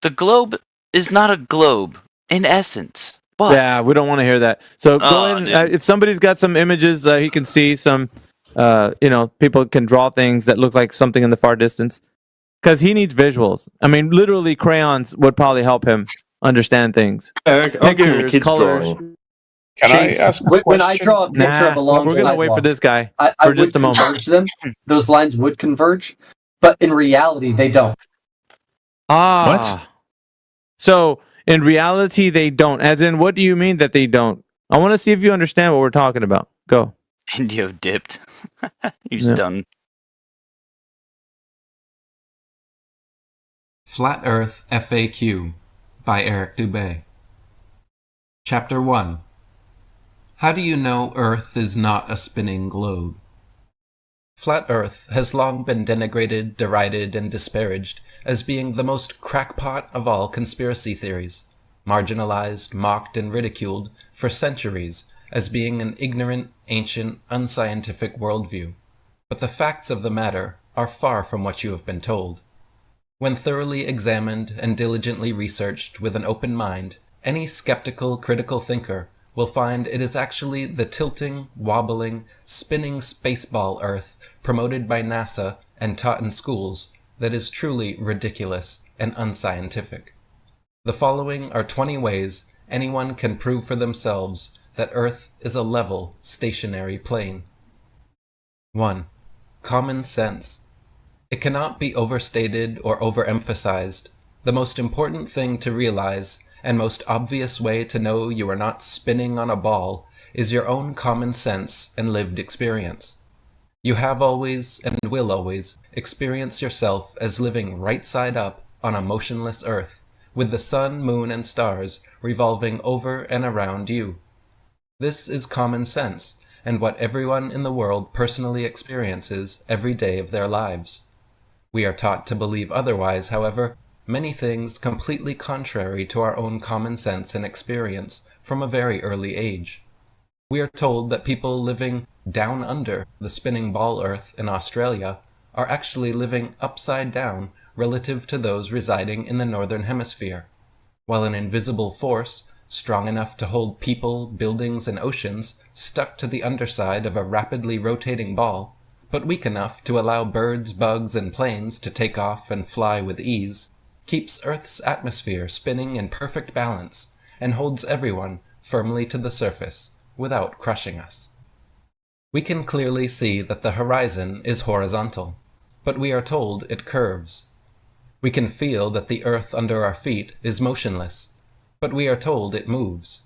Speaker 11: "The globe is not a globe in essence." But
Speaker 6: Yeah, we don't want to hear that. So go ahead. If somebody's got some images, he can see some. People can draw things that look like something in the far distance because he needs visuals. I mean, literally, crayons would probably help him understand things.
Speaker 18: Eric, I'll give him
Speaker 6: Pictures,
Speaker 18: kids
Speaker 6: colors.
Speaker 18: drawing.
Speaker 3: Can I
Speaker 19: Shapes.
Speaker 3: ask a question?
Speaker 19: When I draw a picture of a long
Speaker 6: we're gonna wait for
Speaker 19: sidewalk,
Speaker 6: this guy
Speaker 19: I
Speaker 6: for just
Speaker 19: would
Speaker 6: a moment.
Speaker 19: converge them. Those lines would converge, but in reality, they don't.
Speaker 6: What? So in reality, they don't. As in, what do you mean that they don't? I want to see if you understand what we're talking about. Go.
Speaker 11: Indio dipped. He's
Speaker 6: Yeah.
Speaker 11: done.
Speaker 17: Flat Earth FAQ by Eric Dubé. Chapter 1. How do you know Earth is not a spinning globe? Flat Earth has long been denigrated, derided, and disparaged as being the most crackpot of all conspiracy theories, marginalized, mocked, and ridiculed for centuries as being an ignorant, ancient, unscientific worldview. But the facts of the matter are far from what you have been told. When thoroughly examined and diligently researched with an open mind, any skeptical, critical thinker will find it is actually the tilting, wobbling, spinning spaceball Earth promoted by NASA and taught in schools that is truly ridiculous and unscientific. The following are 20 ways anyone can prove for themselves that Earth is a level, stationary plane. 1. Common sense. It cannot be overstated or overemphasized. The most important thing to realize, and most obvious way to know you are not spinning on a ball, is your own common sense and lived experience. You have always, and will always, experience yourself as living right side up on a motionless Earth, with the sun, moon, and stars revolving over and around you. This is common sense, and what everyone in the world personally experiences every day of their lives. We are taught to believe otherwise, however, many things completely contrary to our own common sense and experience from a very early age. We are told that people living down under the spinning ball Earth in Australia are actually living upside down relative to those residing in the northern hemisphere, while an invisible force, strong enough to hold people, buildings, and oceans stuck to the underside of a rapidly rotating ball, but weak enough to allow birds, bugs, and planes to take off and fly with ease, keeps Earth's atmosphere spinning in perfect balance and holds everyone firmly to the surface without crushing us. We can clearly see that the horizon is horizontal, but we are told it curves. We can feel that the earth under our feet is motionless, but we are told it moves.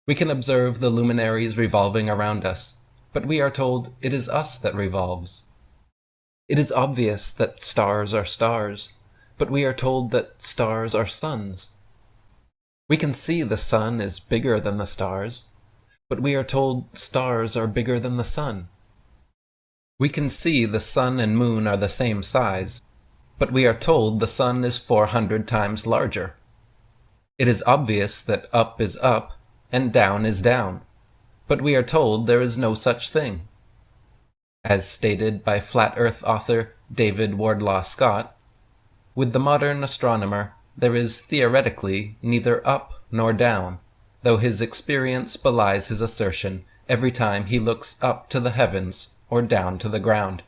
Speaker 17: We can observe the luminaries revolving around us, but we are told it is us that revolves. It is obvious that stars are stars, but we are told that stars are suns. We can see the sun is bigger than the stars, but we are told stars are bigger than the sun. We can see the sun and moon are the same size, but we are told the sun is 400 times larger. It is obvious that up is up and down is down, but we are told there is no such thing. As stated by flat earth author David Wardlaw Scott, with the modern astronomer there is theoretically neither up nor down, though his experience belies his assertion every time he looks up to the heavens or down to the ground.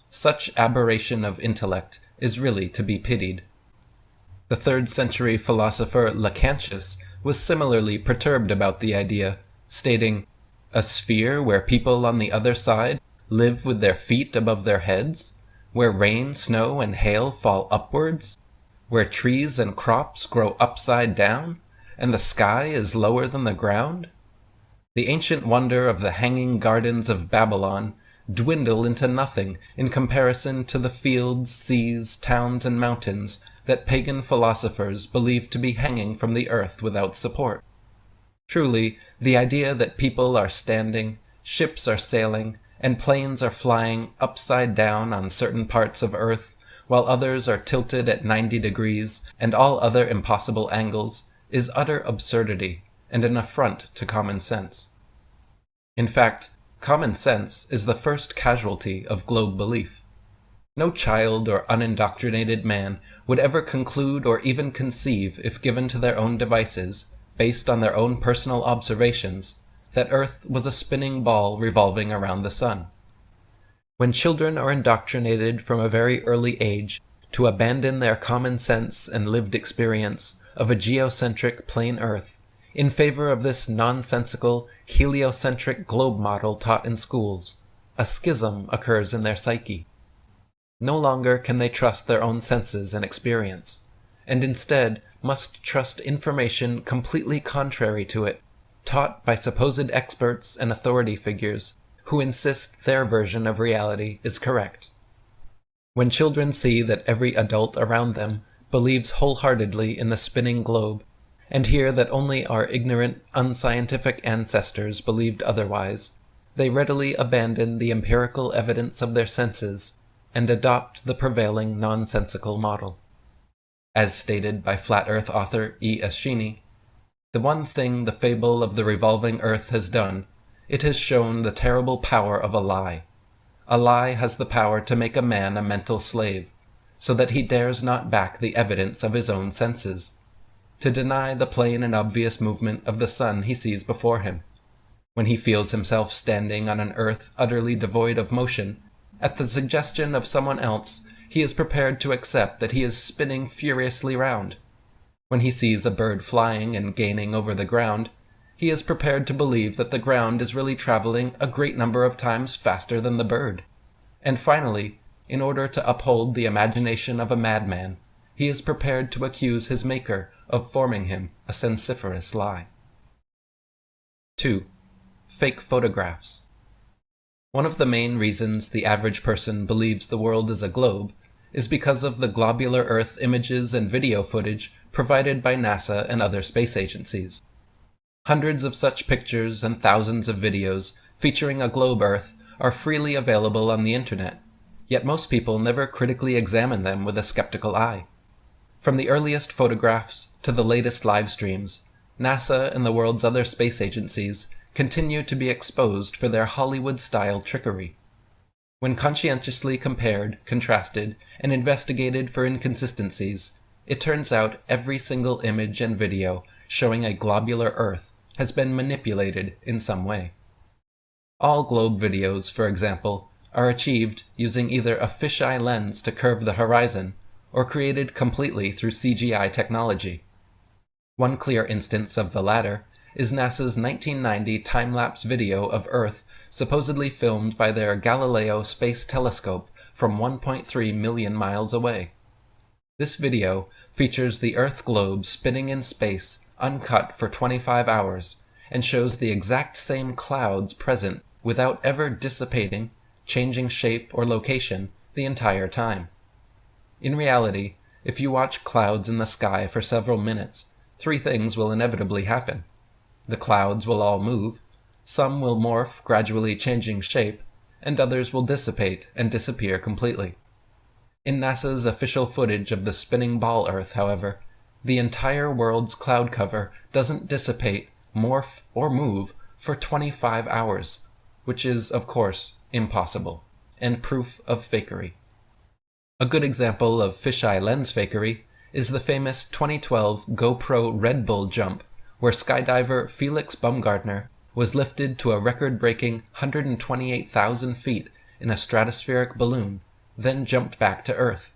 Speaker 17: Such aberration of intellect is really to be pitied. The 3rd century philosopher Lactantius was similarly perturbed about the idea, stating, "A sphere where people on the other side live with their feet above their heads, where rain, snow, and hail fall upwards, where trees and crops grow upside down, and the sky is lower than the ground? The ancient wonder of the hanging gardens of Babylon dwindle into nothing in comparison to the fields, seas, towns, and mountains that pagan philosophers believe to be hanging from the earth without support. Truly, the idea that people are standing, ships are sailing, and planes are flying upside down on certain parts of earth, while others are tilted at 90 degrees and all other impossible angles, is utter absurdity and an affront to common sense. In fact, common sense is the first casualty of globe belief. No child or unindoctrinated man would ever conclude or even conceive, if given to their own devices, based on their own personal observations, that Earth was a spinning ball revolving around the sun. When children are indoctrinated from a very early age to abandon their common sense and lived experience of a geocentric plain Earth in favor of this nonsensical, heliocentric globe model taught in schools, a schism occurs in their psyche. No longer can they trust their own senses and experience, and instead must trust information completely contrary to it, taught by supposed experts and authority figures who insist their version of reality is correct. When children see that every adult around them believes wholeheartedly in the spinning globe, and hear that only our ignorant, unscientific ancestors believed otherwise, they readily abandon the empirical evidence of their senses and adopt the prevailing nonsensical model. As stated by flat earth author E. Eschini, the one thing the fable of the revolving earth has done, it has shown the terrible power of a lie. A lie has the power to make a man a mental slave, so that he dares not back the evidence of his own senses, to deny the plain and obvious movement of the sun he sees before him. When he feels himself standing on an earth utterly devoid of motion, at the suggestion of someone else, he is prepared to accept that he is spinning furiously round. When he sees a bird flying and gaining over the ground, he is prepared to believe that the ground is really traveling a great number of times faster than the bird. And finally, in order to uphold the imagination of a madman, he is prepared to accuse his maker of forming him a sensiferous lie. 2. Fake photographs. One of the main reasons the average person believes the world is a globe is because of the globular Earth images and video footage provided by NASA and other space agencies. Hundreds of such pictures and thousands of videos featuring a globe Earth are freely available on the internet, yet most people never critically examine them with a skeptical eye. From the earliest photographs to the latest live streams, NASA and the world's other space agencies continue to be exposed for their Hollywood-style trickery. When conscientiously compared, contrasted, and investigated for inconsistencies, it turns out every single image and video showing a globular Earth has been manipulated in some way. All globe videos, for example, are achieved using either a fisheye lens to curve the horizon or created completely through CGI technology. One clear instance of the latter is NASA's 1990 time-lapse video of Earth supposedly filmed by their Galileo Space Telescope from 1.3 million miles away. This video features the Earth globe spinning in space, uncut for 25 hours, and shows the exact same clouds present without ever dissipating, changing shape or location the entire time. In reality, if you watch clouds in the sky for several minutes, three things will inevitably happen. The clouds will all move, some will morph, gradually changing shape, and others will dissipate and disappear completely. In NASA's official footage of the spinning ball Earth, however, the entire world's cloud cover doesn't dissipate, morph, or move for 25 hours, which is, of course, impossible, and proof of fakery. A good example of fisheye lens fakery is the famous 2012 GoPro Red Bull jump, where skydiver Felix Baumgartner was lifted to a record-breaking 128,000 feet in a stratospheric balloon, then jumped back to Earth.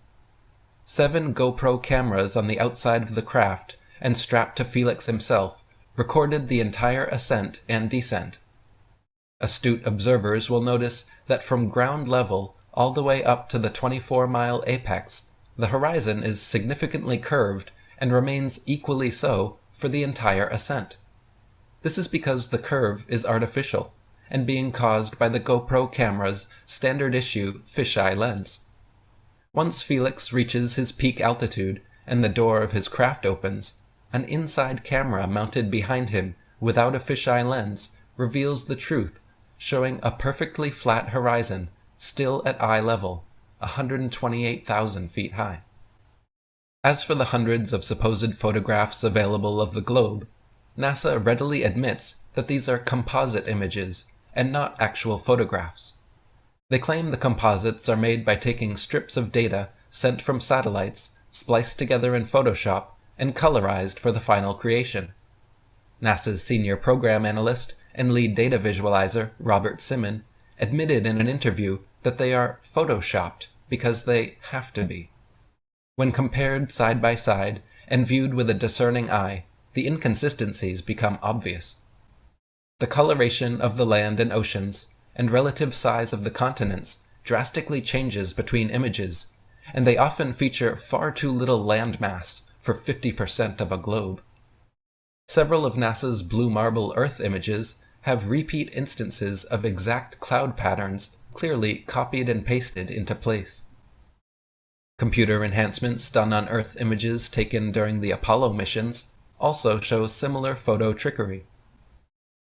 Speaker 17: 7 GoPro cameras on the outside of the craft, and strapped to Felix himself, recorded the entire ascent and descent. Astute observers will notice that from ground level all the way up to the 24-mile apex, the horizon is significantly curved and remains equally so for the entire ascent. This is because the curve is artificial and being caused by the GoPro camera's standard-issue fisheye lens. Once Felix reaches his peak altitude and the door of his craft opens, an inside camera mounted behind him without a fisheye lens reveals the truth, showing a perfectly flat horizon still at eye level, 128,000 feet high. As for the hundreds of supposed photographs available of the globe, NASA readily admits that these are composite images and not actual photographs. They claim the composites are made by taking strips of data sent from satellites, spliced together in Photoshop, and colorized for the final creation. NASA's senior program analyst and lead data visualizer, Robert Simon, admitted in an interview that they are photoshopped because they have to be. When compared side by side and viewed with a discerning eye, the inconsistencies become obvious. The coloration of the land and oceans and relative size of the continents drastically changes between images, and they often feature far too little land mass for 50% of a globe. Several of NASA's blue marble Earth images have repeat instances of exact cloud patterns clearly copied and pasted into place. Computer enhancements done on Earth images taken during the Apollo missions also show similar photo trickery.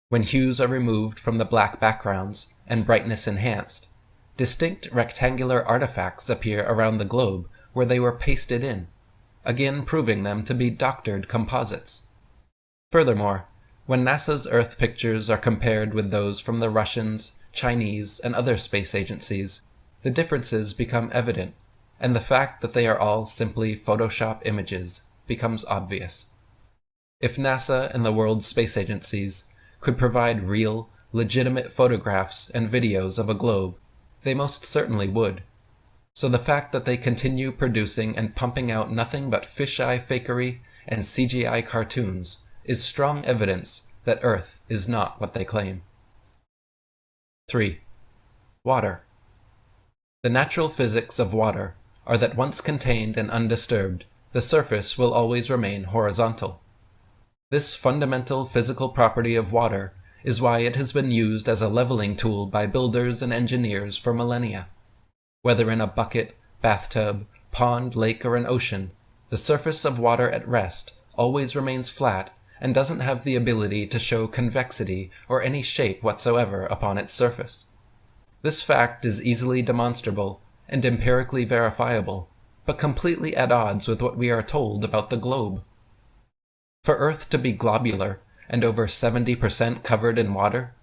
Speaker 17: When hues are removed from the black backgrounds and brightness enhanced, distinct rectangular artifacts appear around the globe where they were pasted in, again proving them to be doctored composites. Furthermore, when NASA's Earth pictures are compared with those from the Russians, Chinese, and other space agencies, the differences become evident, and the fact that they are all simply Photoshop images becomes obvious. If NASA and the world's space agencies could provide real, legitimate photographs and videos of a globe, they most certainly would. So the fact that they continue producing and pumping out nothing but fisheye fakery and CGI cartoons is strong evidence that Earth is not what they claim. 3. Water. The natural physics of water are that once contained and undisturbed, the surface will always remain horizontal. This fundamental physical property of water is why it has been used as a leveling tool by builders and engineers for millennia. Whether in a bucket, bathtub, pond, lake, or an ocean, The surface of water at rest always remains flat and doesn't have the ability to show convexity or any shape whatsoever upon its surface. This fact is easily demonstrable and empirically verifiable, but completely at odds with what we are told about the globe. For Earth to be globular and over 70% covered in water,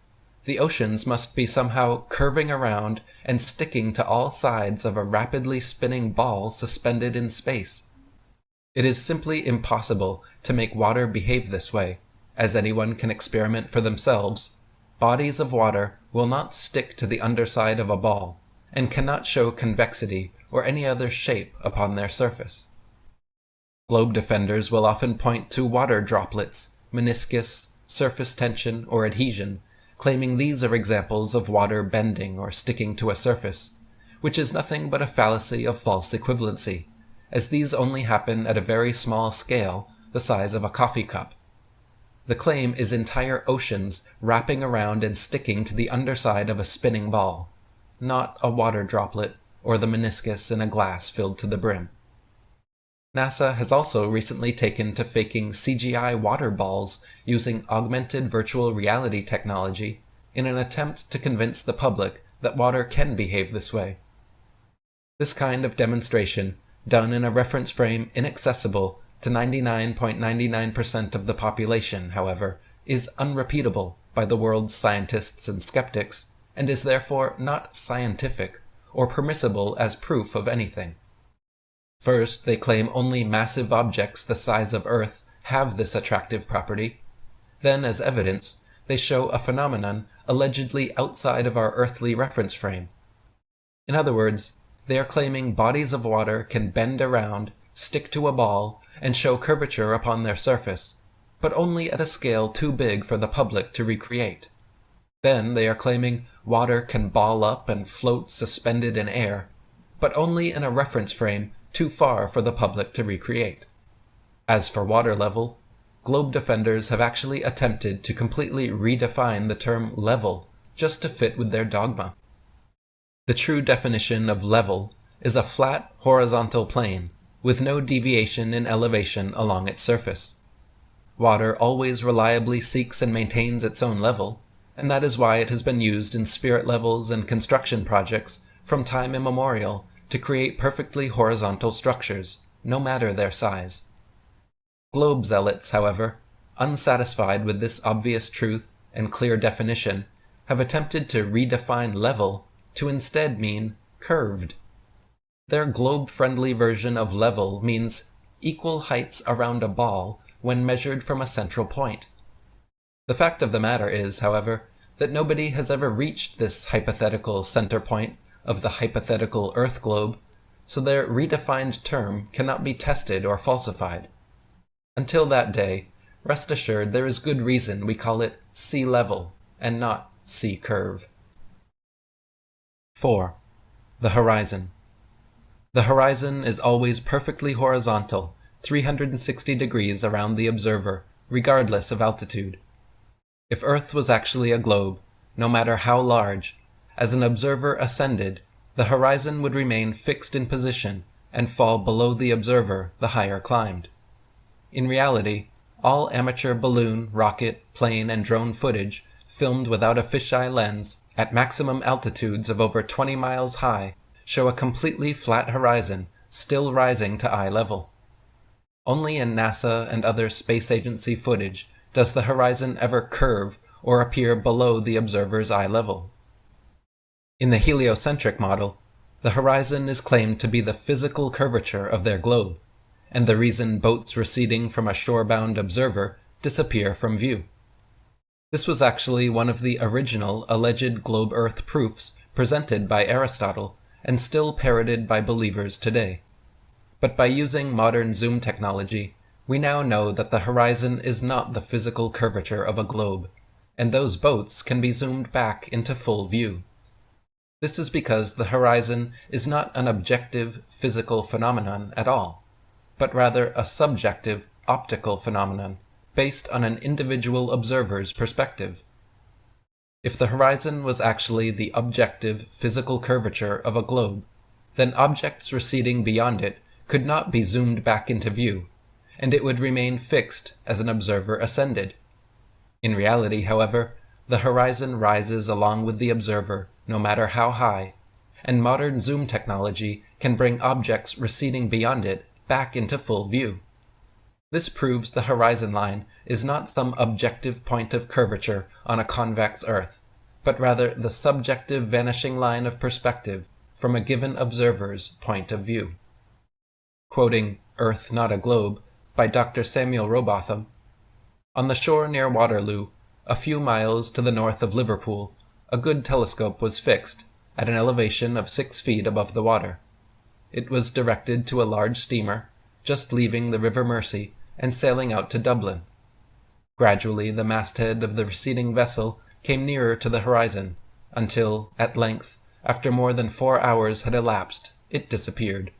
Speaker 17: the oceans must be somehow curving around and sticking to all sides of a rapidly spinning ball suspended in space. It is simply impossible to make water behave this way. As anyone can experiment for themselves, bodies of water will not stick to the underside of a ball and cannot show convexity or any other shape upon their surface. Globe defenders will often point to water droplets, meniscus, surface tension, or adhesion, claiming these are examples of water bending or sticking to a surface, which is nothing but a fallacy of false equivalency, as these only happen at a very small scale, the size of a coffee cup. The claim is entire oceans wrapping around and sticking to the underside of a spinning ball, not a water droplet or the meniscus in a glass filled to the brim. NASA has also recently taken to faking CGI water balls using augmented virtual reality technology in an attempt to convince the public that water can behave this way. This kind of demonstration, done in a reference frame inaccessible to 99.99% of the population, however, is unrepeatable by the world's scientists and skeptics, and is therefore not scientific or permissible as proof of anything. First, they claim only massive objects the size of Earth have this attractive property. Then, as evidence, they show a phenomenon allegedly outside of our earthly reference frame. In other words, they are claiming bodies of water can bend around, stick to a ball, and show curvature upon their surface, but only at a scale too big for the public to recreate. Then they are claiming water can ball up and float suspended in air, but only in a reference frame too far for the public to recreate. As for water level, globe defenders have actually attempted to completely redefine the term level just to fit with their dogma. The true definition of level is a flat horizontal plane with no deviation in elevation along its surface. Water always reliably seeks and maintains its own level, and that is why it has been used in spirit levels and construction projects from time immemorial to create perfectly horizontal structures, no matter their size. Globe zealots, however, unsatisfied with this obvious truth and clear definition, have attempted to redefine level to instead mean curved. Their globe-friendly version of level means equal heights around a ball when measured from a central point. The fact of the matter is, however, that nobody has ever reached this hypothetical center point of the hypothetical Earth globe, so their redefined term cannot be tested or falsified. Until that day, rest assured there is good reason we call it sea level and not sea curve. 4. The horizon. The horizon is always perfectly horizontal, 360 degrees around the observer, regardless of altitude. If Earth was actually a globe, no matter how large, as an observer ascended, the horizon would remain fixed in position and fall below the observer the higher climbed. In reality, all amateur balloon, rocket, plane, and drone footage filmed without a fisheye lens at maximum altitudes of over 20 miles high show a completely flat horizon still rising to eye level. Only in NASA and other space agency footage does the horizon ever curve or appear below the observer's eye level. In the heliocentric model, the horizon is claimed to be the physical curvature of their globe, and the reason boats receding from a shore-bound observer disappear from view. This was actually one of the original alleged globe Earth proofs presented by Aristotle and still parroted by believers today. But by using modern zoom technology, we now know that the horizon is not the physical curvature of a globe, and those boats can be zoomed back into full view. This is because the horizon is not an objective physical phenomenon at all, but rather a subjective optical phenomenon based on an individual observer's perspective. If the horizon was actually the objective physical curvature of a globe, then objects receding beyond it could not be zoomed back into view, and it would remain fixed as an observer ascended. In reality, however, the horizon rises along with the observer, no matter how high, and modern zoom technology can bring objects receding beyond it back into full view. This proves the horizon line is not some objective point of curvature on a convex Earth, but rather the subjective vanishing line of perspective from a given observer's point of view. Quoting Earth Not a Globe by Dr. Samuel Robotham, on the shore near Waterloo, a few miles to the north of Liverpool, a good telescope was fixed, at an elevation of 6 feet above the water. It was directed to a large steamer, just leaving the River Mersey and sailing out to Dublin. Gradually the masthead of the receding vessel came nearer to the horizon, until, at length, after more than 4 hours had elapsed, it disappeared.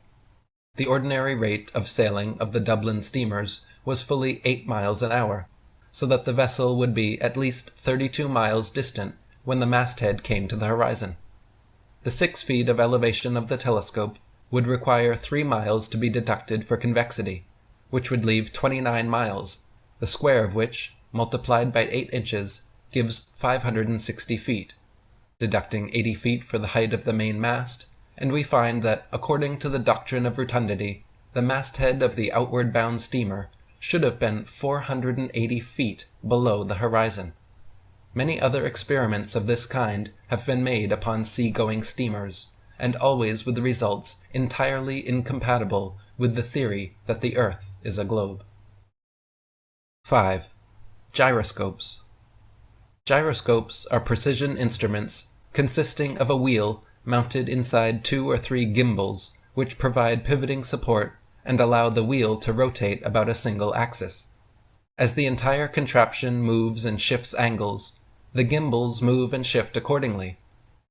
Speaker 17: The ordinary rate of sailing of the Dublin steamers was fully 8 miles an hour, so that the vessel would be at least 32 miles distant when the masthead came to the horizon. The 6 feet of elevation of the telescope would require 3 miles to be deducted for convexity, which would leave 29 miles, the square of which, multiplied by 8 inches, gives 560 feet, deducting 80 feet for the height of the main mast, and we find that, according to the doctrine of rotundity, the masthead of the outward-bound steamer should have been 480 feet below the horizon. Many other experiments of this kind have been made upon sea-going steamers, and always with results entirely incompatible with the theory that the Earth is a globe. 5. Gyroscopes. Gyroscopes are precision instruments consisting of a wheel mounted inside 2 or 3 gimbals which provide pivoting support and allow the wheel to rotate about a single axis. As the entire contraption moves and shifts angles, the gimbals move and shift accordingly,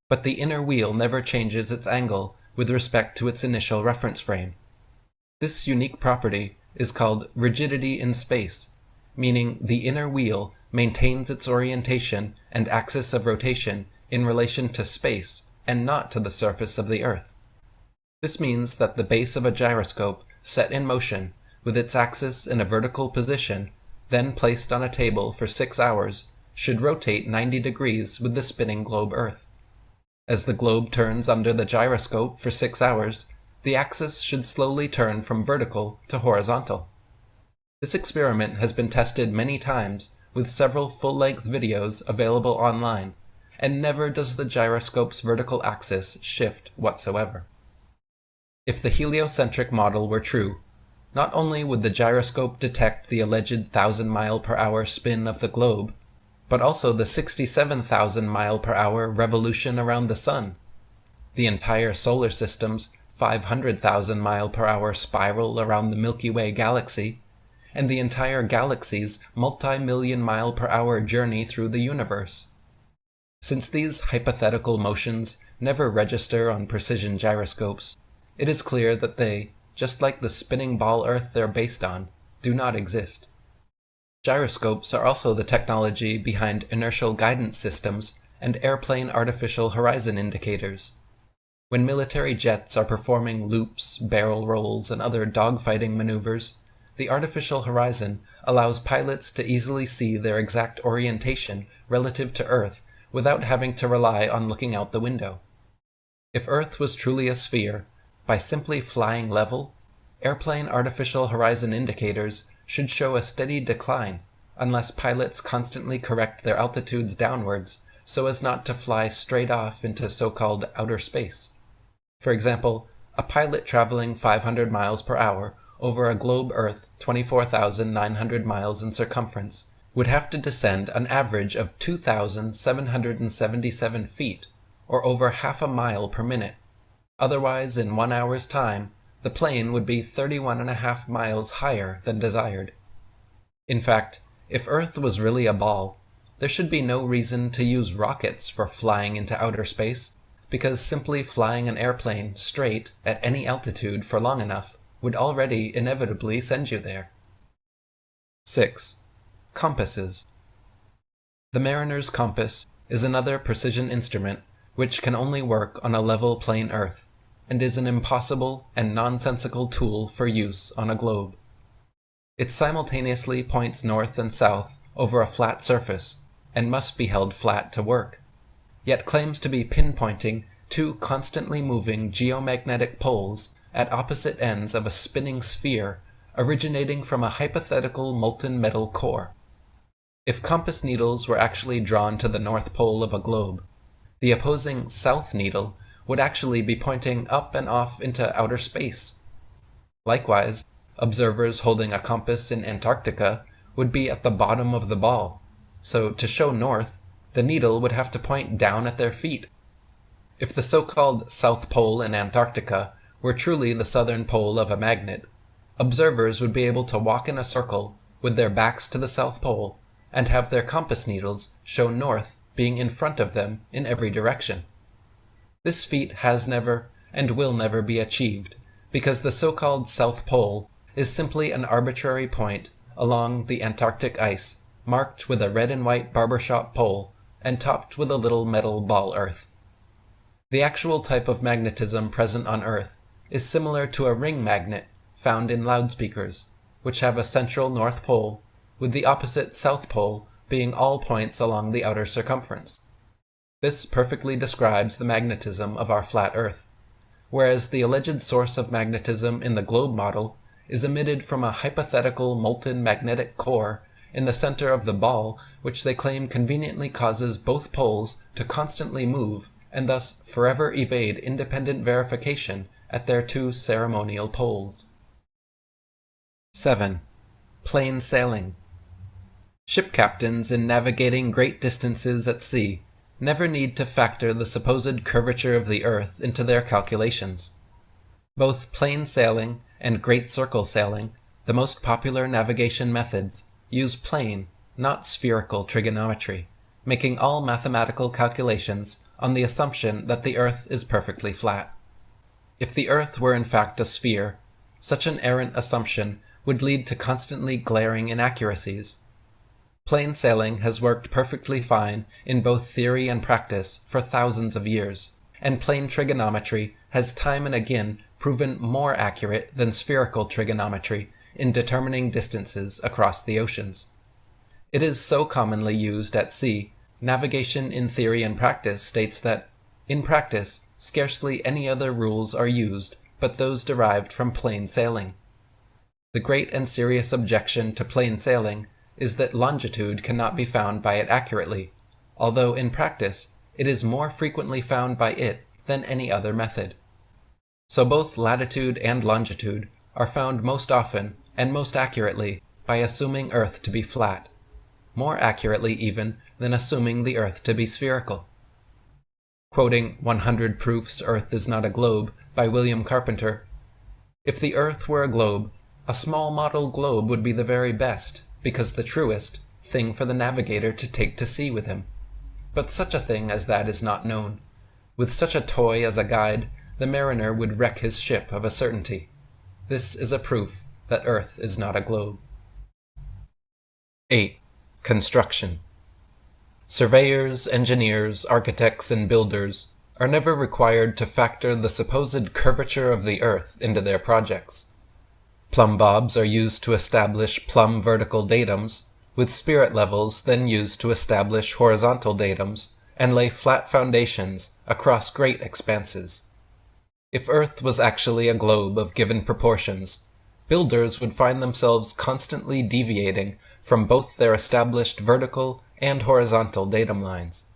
Speaker 17: but the inner wheel never changes its angle with respect to its initial reference frame. This unique property is called rigidity in space, meaning the inner wheel maintains its orientation and axis of rotation in relation to space and not to the surface of the Earth. This means that the base of a gyroscope set in motion, with its axis in a vertical position, then placed on a table for 6 hours, should rotate 90 degrees with the spinning globe Earth. As the globe turns under the gyroscope for 6 hours, the axis should slowly turn from vertical to horizontal. This experiment has been tested many times with several full-length videos available online, and never does the gyroscope's vertical axis shift whatsoever. If the heliocentric model were true, not only would the gyroscope detect the alleged 1,000-mile-per-hour spin of the globe, but also the 67,000-mile-per-hour revolution around the Sun, the entire solar system's 500,000-mile-per-hour spiral around the Milky Way galaxy, and the entire galaxy's multi-million-mile-per-hour journey through the universe. Since these hypothetical motions never register on precision gyroscopes, it is clear that they, just like the spinning ball Earth they're based on, do not exist. Gyroscopes are also the technology behind inertial guidance systems and airplane artificial horizon indicators. When military jets are performing loops, barrel rolls, and other dogfighting maneuvers, the artificial horizon allows pilots to easily see their exact orientation relative to Earth without having to rely on looking out the window. If Earth was truly a sphere, by simply flying level, airplane artificial horizon indicators should show a steady decline unless pilots constantly correct their altitudes downwards so as not to fly straight off into so-called outer space. For example, a pilot traveling 500 miles per hour over a globe Earth 24,900 miles in circumference would have to descend an average of 2,777 feet, or over half a mile per minute. Otherwise, in 1 hour's time, the plane would be 31.5 miles higher than desired. In fact, if Earth was really a ball, there should be no reason to use rockets for flying into outer space, because simply flying an airplane straight at any altitude for long enough would already inevitably send you there. 6. Compasses. The mariner's compass is another precision instrument which can only work on a level plane Earth, and is an impossible and nonsensical tool for use on a globe. It simultaneously points north and south over a flat surface, and must be held flat to work, yet claims to be pinpointing two constantly moving geomagnetic poles at opposite ends of a spinning sphere originating from a hypothetical molten metal core. If compass needles were actually drawn to the North Pole of a globe, the opposing south needle would actually be pointing up and off into outer space. Likewise, observers holding a compass in Antarctica would be at the bottom of the ball, so to show north, the needle would have to point down at their feet. If the so-called South Pole in Antarctica were truly the southern pole of a magnet, observers would be able to walk in a circle with their backs to the South Pole and have their compass needles show north being in front of them in every direction. This feat has never and will never be achieved because the so-called South Pole is simply an arbitrary point along the Antarctic ice marked with a red and white barbershop pole and topped with a little metal ball earth. The actual type of magnetism present on Earth is similar to a ring magnet found in loudspeakers, which have a central North Pole, with the opposite South Pole being all points along the outer circumference. This perfectly describes the magnetism of our flat Earth, whereas the alleged source of magnetism in the globe model is emitted from a hypothetical molten magnetic core in the center of the ball, which they claim conveniently causes both poles to constantly move and thus forever evade independent verification at their two ceremonial poles. 7. Plain sailing. Ship captains in navigating great distances at sea never need to factor the supposed curvature of the Earth into their calculations. Both plain sailing and great circle sailing, the most popular navigation methods, use plane, not spherical trigonometry, making all mathematical calculations on the assumption that the Earth is perfectly flat. If the Earth were in fact a sphere, such an errant assumption would lead to constantly glaring inaccuracies. Plain sailing has worked perfectly fine in both theory and practice for thousands of years, and plane trigonometry has time and again proven more accurate than spherical trigonometry in determining distances across the oceans. It is so commonly used at sea, Navigation in Theory and Practice states that, in practice, scarcely any other rules are used but those derived from plain sailing. The great and serious objection to plain sailing is that longitude cannot be found by it accurately, although in practice it is more frequently found by it than any other method. So both latitude and longitude are found most often and most accurately by assuming Earth to be flat, more accurately even than assuming the Earth to be spherical. Quoting 100 Proofs Earth is Not a Globe by William Carpenter, "If the Earth were a globe, a small model globe would be the very best, because the truest, thing for the navigator to take to sea with him. But such a thing as that is not known. With such a toy as a guide, the mariner would wreck his ship of a certainty. This is a proof that Earth is not a globe." 8. Construction. Surveyors, engineers, architects, and builders are never required to factor the supposed curvature of the Earth into their projects. Plumb bobs are used to establish plumb vertical datums, with spirit levels then used to establish horizontal datums and lay flat foundations across great expanses. If Earth was actually a globe of given proportions, builders would find themselves constantly deviating from both their established vertical and horizontal datum lines.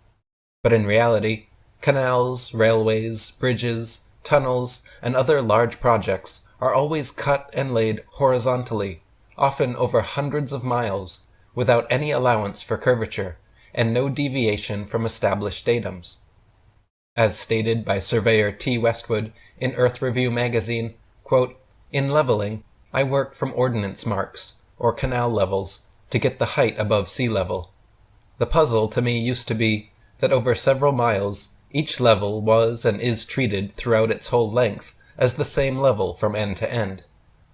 Speaker 17: But in reality, canals, railways, bridges, tunnels, and other large projects are always cut and laid horizontally, often over hundreds of miles, without any allowance for curvature, and no deviation from established datums. As stated by surveyor T. Westwood in Earth Review magazine, quote, "In leveling, I work from ordnance marks, or canal levels, to get the height above sea level. The puzzle to me used to be that over several miles, each level was and is treated throughout its whole length as the same level from end to end,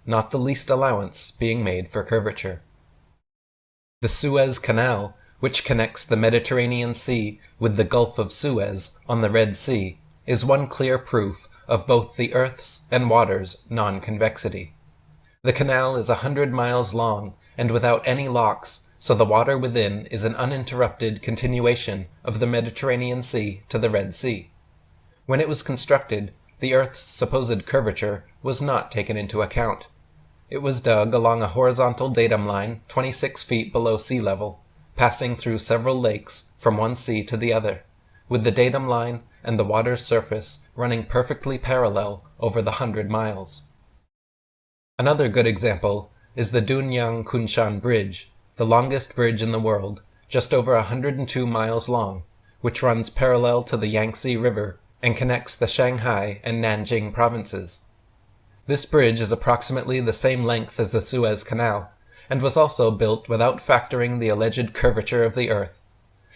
Speaker 17: not the least allowance being made for curvature." The Suez Canal, which connects the Mediterranean Sea with the Gulf of Suez on the Red Sea, is one clear proof of both the Earth's and water's non-convexity. The canal is 100 miles long and without any locks, so the water within is an uninterrupted continuation of the Mediterranean Sea to the Red Sea. When it was constructed, the Earth's supposed curvature was not taken into account. It was dug along a horizontal datum line 26 feet below sea level, passing through several lakes from one sea to the other, with the datum line and the water's surface running perfectly parallel over the 100 miles. Another good example is the Dunyang Kunshan Bridge, the longest bridge in the world, just over 102 miles long, which runs parallel to the Yangtze River and connects the Shanghai and Nanjing provinces. This bridge is approximately the same length as the Suez Canal, and was also built without factoring the alleged curvature of the Earth.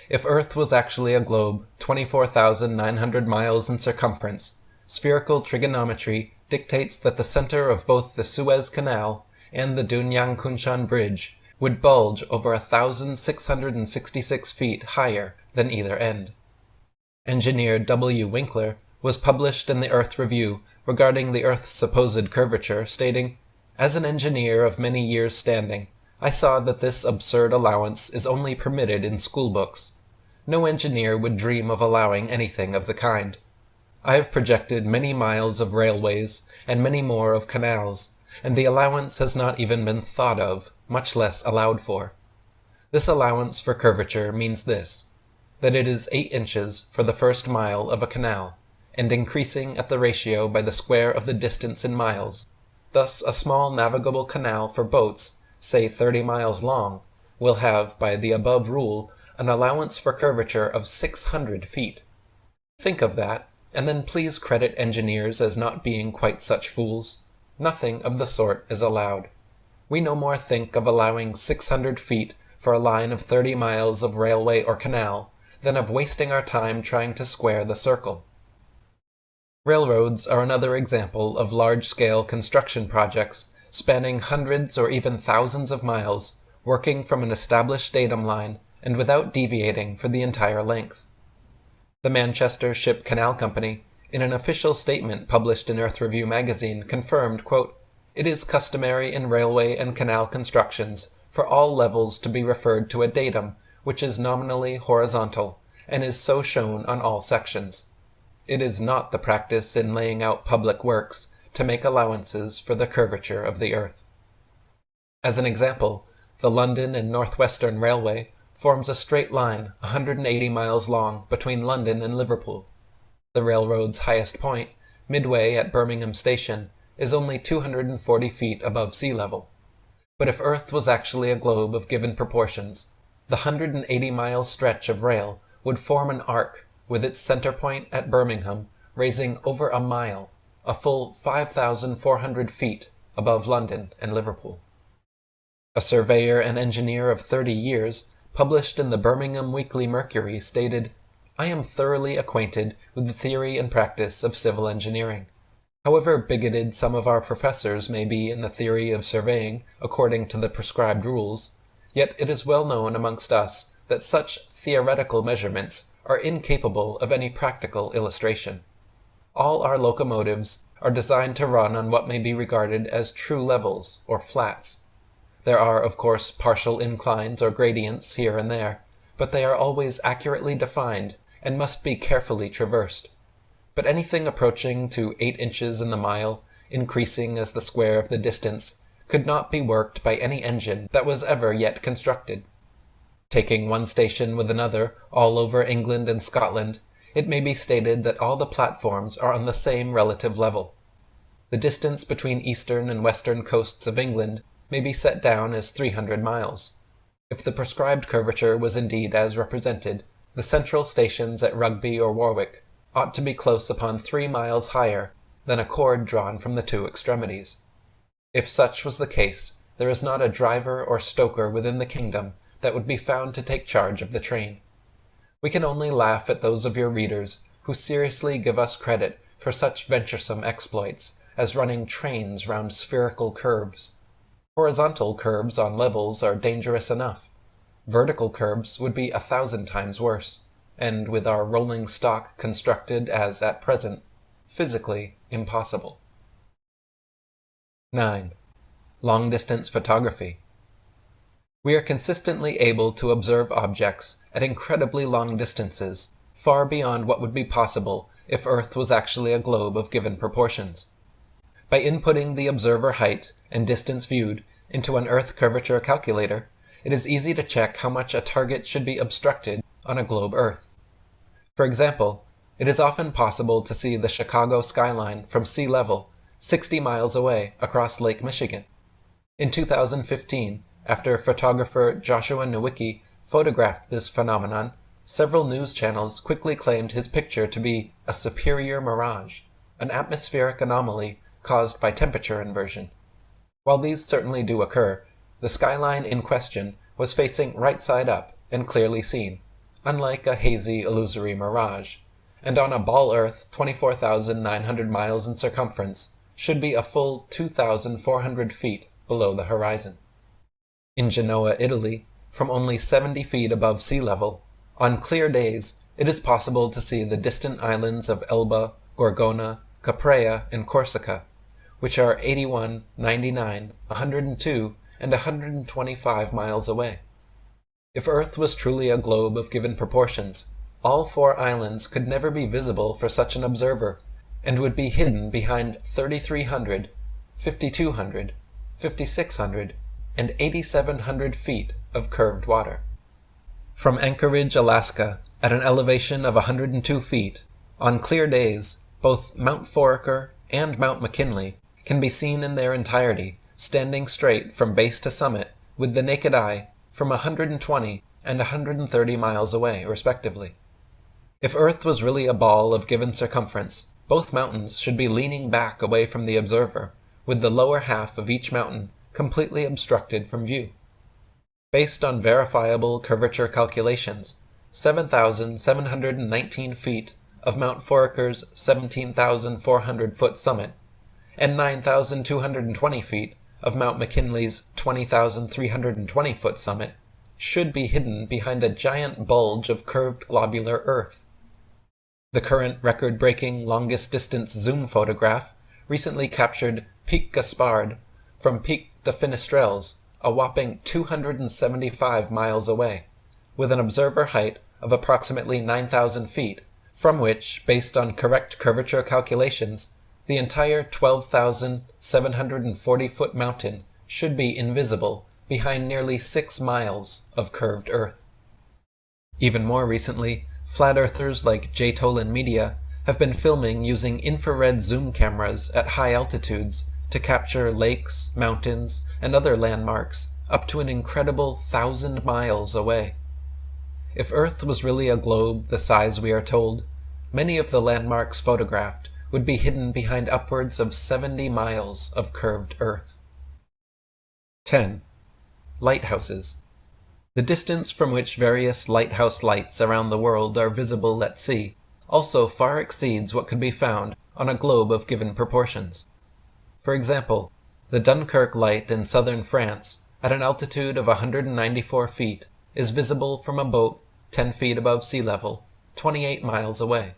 Speaker 17: If Earth was actually a globe 24,900 miles in circumference, spherical trigonometry dictates that the center of both the Suez Canal and the Dunyang Kunshan Bridge would bulge over 1,666 feet higher than either end. Engineer W. Winkler was published in the Earth Review regarding the Earth's supposed curvature, stating, "As an engineer of many years' standing, I saw that this absurd allowance is only permitted in schoolbooks. No engineer would dream of allowing anything of the kind. I have projected many miles of railways and many more of canals, and the allowance has not even been thought of, much less allowed for. This allowance for curvature means this, that it is 8 inches for the first mile of a canal, and increasing at the ratio by the square of the distance in miles. Thus a small navigable canal for boats, say 30 miles long, will have, by the above rule, an allowance for curvature of 600 feet. Think of that, and then please credit engineers as not being quite such fools. Nothing of the sort is allowed. We no more think of allowing 600 feet for a line of 30 miles of railway or canal than of wasting our time trying to square the circle." Railroads are another example of large-scale construction projects spanning hundreds or even thousands of miles, working from an established datum line and without deviating for the entire length. The Manchester Ship Canal Company, in an official statement published in Earth Review magazine, confirmed, quote, "It is customary in railway and canal constructions for all levels to be referred to a datum which is nominally horizontal, and is so shown on all sections. It is not the practice in laying out public works to make allowances for the curvature of the Earth." As an example, the London and North Western Railway forms a straight line 180 miles long between London and Liverpool. The railroad's highest point, midway at Birmingham Station, is only 240 feet above sea level. But if Earth was actually a globe of given proportions, the 180-mile stretch of rail would form an arc with its center point at Birmingham raising over a mile, a full 5,400 feet above London and Liverpool. A surveyor and engineer of 30 years, published in the Birmingham Weekly Mercury, stated, "I am thoroughly acquainted with the theory and practice of civil engineering. However bigoted some of our professors may be in the theory of surveying according to the prescribed rules, yet it is well known amongst us that such theoretical measurements are incapable of any practical illustration. All our locomotives are designed to run on what may be regarded as true levels or flats. There are, of course, partial inclines or gradients here and there, but they are always accurately defined and must be carefully traversed. But anything approaching to 8 inches in the mile, increasing as the square of the distance, could not be worked by any engine that was ever yet constructed. Taking one station with another all over England and Scotland, it may be stated that all the platforms are on the same relative level. The distance between eastern and western coasts of England may be set down as 300 miles. If the prescribed curvature was indeed as represented, the central stations at Rugby or Warwick ought to be close upon 3 miles higher than a chord drawn from the two extremities. If such was the case, there is not a driver or stoker within the kingdom that would be found to take charge of the train. We can only laugh at those of your readers who seriously give us credit for such venturesome exploits as running trains round spherical curves. Horizontal curves on levels are dangerous enough. Vertical curves would be 1,000 times worse, and with our rolling stock constructed as at present, physically impossible. 9. Long-distance photography. We are consistently able to observe objects at incredibly long distances, far beyond what would be possible if Earth was actually a globe of given proportions. By inputting the observer height and distance viewed into an Earth curvature calculator, it is easy to check how much a target should be obstructed on a globe Earth. For example, it is often possible to see the Chicago skyline from sea level 60 miles away across Lake Michigan. In 2015, after photographer Joshua Nowicki photographed this phenomenon, several news channels quickly claimed his picture to be a superior mirage, an atmospheric anomaly caused by temperature inversion. While these certainly do occur, the skyline in question was facing right side up and clearly seen, unlike a hazy, illusory mirage, and on a ball Earth 24,900 miles in circumference should be a full 2,400 feet below the horizon. In Genoa, Italy, from only 70 feet above sea level, on clear days it is possible to see the distant islands of Elba, Gorgona, Caprea, and Corsica, which are 81, 99, 102, and 125 miles away. If Earth was truly a globe of given proportions, all 4 islands could never be visible for such an observer, and would be hidden behind 3,300, 5,200, 5,600, and 8,700 feet of curved water. From Anchorage, Alaska, at an elevation of 102 feet, on clear days, both Mount Foraker and Mount McKinley can be seen in their entirety, standing straight from base to summit with the naked eye from 120 and 130 miles away, respectively. If Earth was really a ball of given circumference, both mountains should be leaning back away from the observer, with the lower half of each mountain completely obstructed from view. Based on verifiable curvature calculations, 7,719 feet of Mount Foraker's 17,400-foot summit and 9,220 feet of Mount McKinley's 20,320-foot summit should be hidden behind a giant bulge of curved globular Earth. The current record-breaking longest-distance zoom photograph recently captured Pic Gaspard from Pic de Finestrelles, a whopping 275 miles away, with an observer height of approximately 9,000 feet, from which, based on correct curvature calculations, the entire 12,740-foot mountain should be invisible behind nearly 6 miles of curved Earth. Even more recently, flat earthers like J. Tolan Media have been filming using infrared zoom cameras at high altitudes to capture lakes, mountains, and other landmarks up to an incredible 1,000 miles away. If Earth was really a globe the size we are told, many of the landmarks photographed would be hidden behind upwards of 70 miles of curved Earth. 10. Lighthouses. The distance from which various lighthouse lights around the world are visible at sea also far exceeds what could be found on a globe of given proportions. For example, the Dunkirk light in southern France, at an altitude of 194 feet, is visible from a boat 10 feet above sea level, 28 miles away.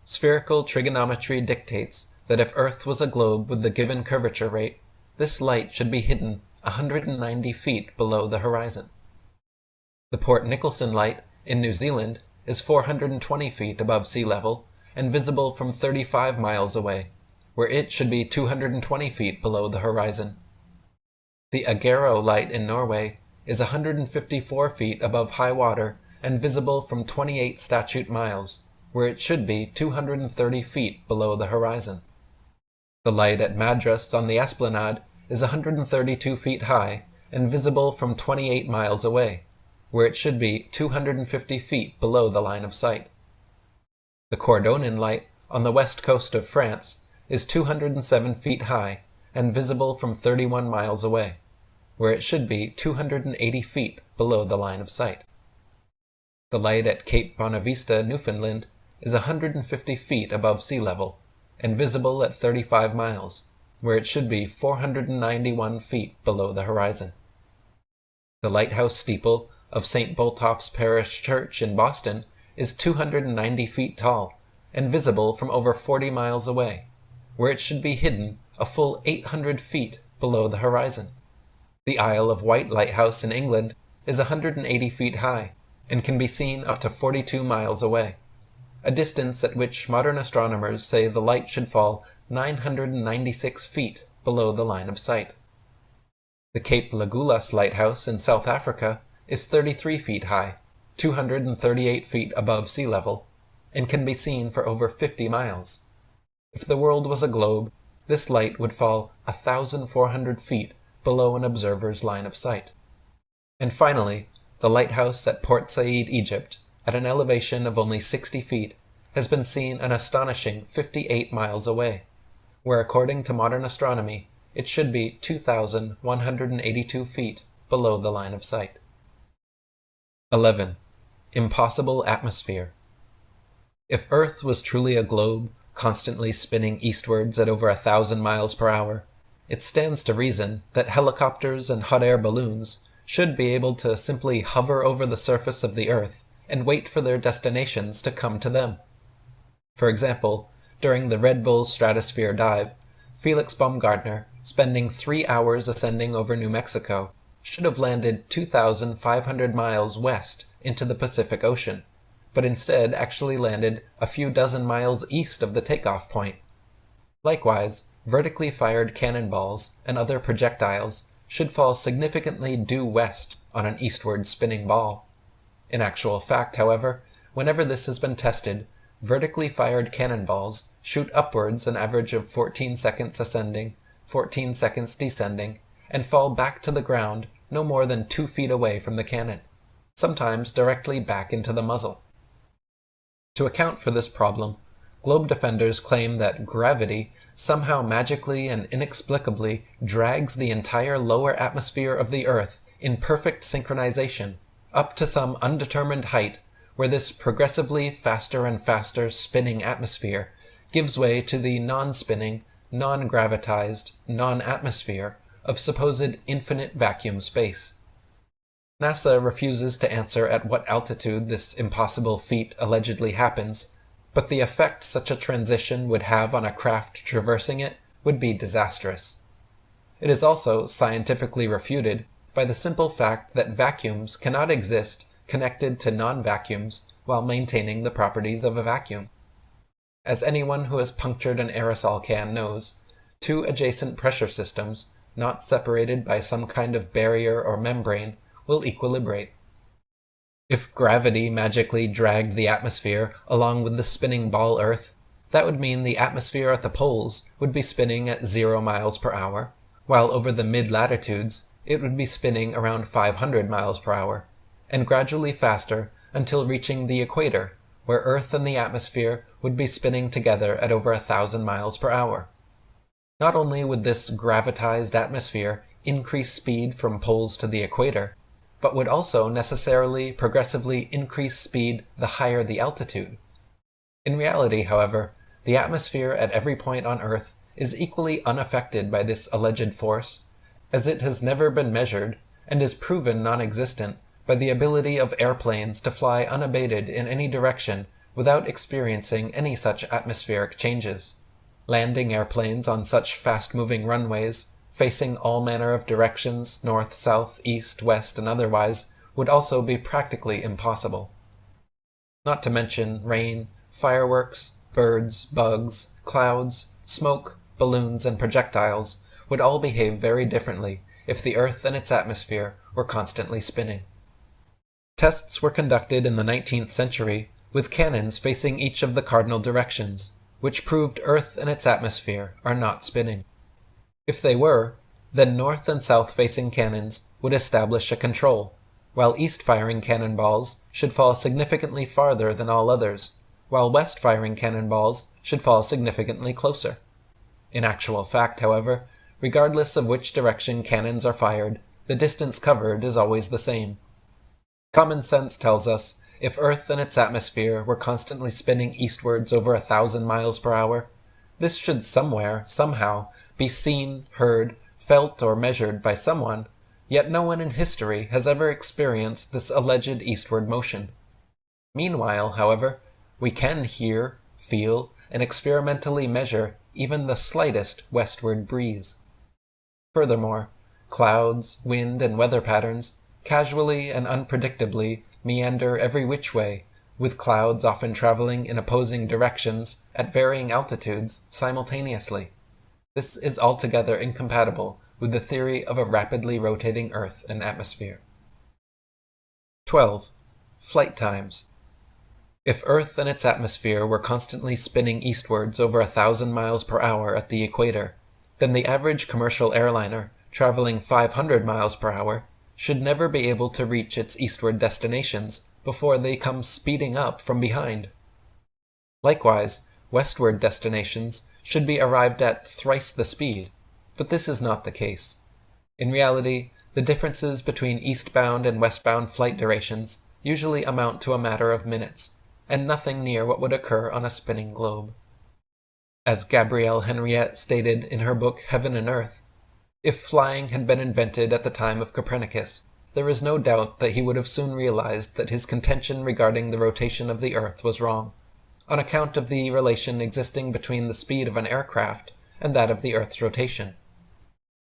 Speaker 17: Spherical trigonometry dictates that if Earth was a globe with the given curvature rate, this light should be hidden 190 feet below the horizon. The Port Nicholson light in New Zealand is 420 feet above sea level and visible from 35 miles away, where it should be 220 feet below the horizon. The Agero light in Norway is 154 feet above high water and visible from 28 statute miles, where it should be 230 feet below the horizon. The light at Madras on the Esplanade is 132 feet high and visible from 28 miles away, where it should be 250 feet below the line of sight. The Cordonin light on the west coast of France is 207 feet high and visible from 31 miles away, where it should be 280 feet below the line of sight. The light at Cape Bonavista, Newfoundland, is 150 feet above sea level and visible at 35 miles, where it should be 491 feet below the horizon. The lighthouse steeple of St. Botolph's Parish Church in Boston is 290 feet tall and visible from over 40 miles away, where it should be hidden a full 800 feet below the horizon. The Isle of Wight lighthouse in England is 180 feet high and can be seen up to 42 miles away, a distance at which modern astronomers say the light should fall 996 feet below the line of sight. The Cape Legulas lighthouse in South Africa is 33 feet high, 238 feet above sea level, and can be seen for over 50 miles. If the world was a globe, this light would fall 1,400 feet below an observer's line of sight. And finally, the lighthouse at Port Said, Egypt, at an elevation of only 60 feet, has been seen an astonishing 58 miles away, where according to modern astronomy, it should be 2,182 feet below the line of sight. 11. Impossible atmosphere. If Earth was truly a globe, constantly spinning eastwards at over 1,000 miles per hour, it stands to reason that helicopters and hot air balloons should be able to simply hover over the surface of the Earth and wait for their destinations to come to them. For example, during the Red Bull Stratosphere dive, Felix Baumgartner, spending 3 hours ascending over New Mexico, should have landed 2,500 miles west into the Pacific Ocean, but instead actually landed a few dozen miles east of the takeoff point. Likewise, vertically fired cannonballs and other projectiles should fall significantly due west on an eastward spinning ball. In actual fact, however, whenever this has been tested, vertically fired cannonballs shoot upwards an average of 14 seconds ascending, 14 seconds descending, and fall back to the ground no more than 2 feet away from the cannon, sometimes directly back into the muzzle. To account for this problem, globe defenders claim that gravity somehow magically and inexplicably drags the entire lower atmosphere of the Earth in perfect synchronization up to some undetermined height where this progressively faster and faster spinning atmosphere gives way to the non-spinning, non-gravitized, non-atmosphere of supposed infinite vacuum space. NASA refuses to answer at what altitude this impossible feat allegedly happens, but the effect such a transition would have on a craft traversing it would be disastrous. It is also scientifically refuted by the simple fact that vacuums cannot exist connected to non-vacuums while maintaining the properties of a vacuum. As anyone who has punctured an aerosol can knows, two adjacent pressure systems, not separated by some kind of barrier or membrane, will equilibrate. If gravity magically dragged the atmosphere along with the spinning ball Earth, that would mean the atmosphere at the poles would be spinning at 0 miles per hour, while over the mid-latitudes it would be spinning around 500 miles per hour, and gradually faster until reaching the equator, where Earth and the atmosphere would be spinning together at over 1,000 miles per hour. Not only would this gravitized atmosphere increase speed from poles to the equator, but would also necessarily progressively increase speed the higher the altitude. In reality, however, the atmosphere at every point on Earth is equally unaffected by this alleged force, as it has never been measured and is proven non-existent by the ability of airplanes to fly unabated in any direction without experiencing any such atmospheric changes. Landing airplanes on such fast-moving runways, facing all manner of directions, north, south, east, west, and otherwise, would also be practically impossible. Not to mention rain, fireworks, birds, bugs, clouds, smoke, balloons, and projectiles would all behave very differently if the Earth and its atmosphere were constantly spinning. Tests were conducted in the 19th century with cannons facing each of the cardinal directions, which proved Earth and its atmosphere are not spinning. If they were, then north and south-facing cannons would establish a control, while east-firing cannonballs should fall significantly farther than all others, while west-firing cannonballs should fall significantly closer. In actual fact, however, regardless of which direction cannons are fired, the distance covered is always the same. Common sense tells us if Earth and its atmosphere were constantly spinning eastwards over 1,000 miles per hour, this should somewhere, somehow, be seen, heard, felt, or measured by someone, yet no one in history has ever experienced this alleged eastward motion. Meanwhile, however, we can hear, feel, and experimentally measure even the slightest westward breeze. Furthermore, clouds, wind, and weather patterns casually and unpredictably meander every which way, with clouds often traveling in opposing directions at varying altitudes simultaneously. This is altogether incompatible with the theory of a rapidly rotating Earth and atmosphere. 12. Flight times. If Earth and its atmosphere were constantly spinning eastwards over 1,000 miles per hour at the equator, then the average commercial airliner traveling 500 miles per hour should never be able to reach its eastward destinations before they come speeding up from behind. Likewise, westward destinations should be arrived at thrice the speed, but this is not the case. In reality, the differences between eastbound and westbound flight durations usually amount to a matter of minutes, and nothing near what would occur on a spinning globe. As Gabrielle Henriette stated in her book Heaven and Earth, if flying had been invented at the time of Copernicus, there is no doubt that he would have soon realized that his contention regarding the rotation of the Earth was wrong, on account of the relation existing between the speed of an aircraft and that of the Earth's rotation.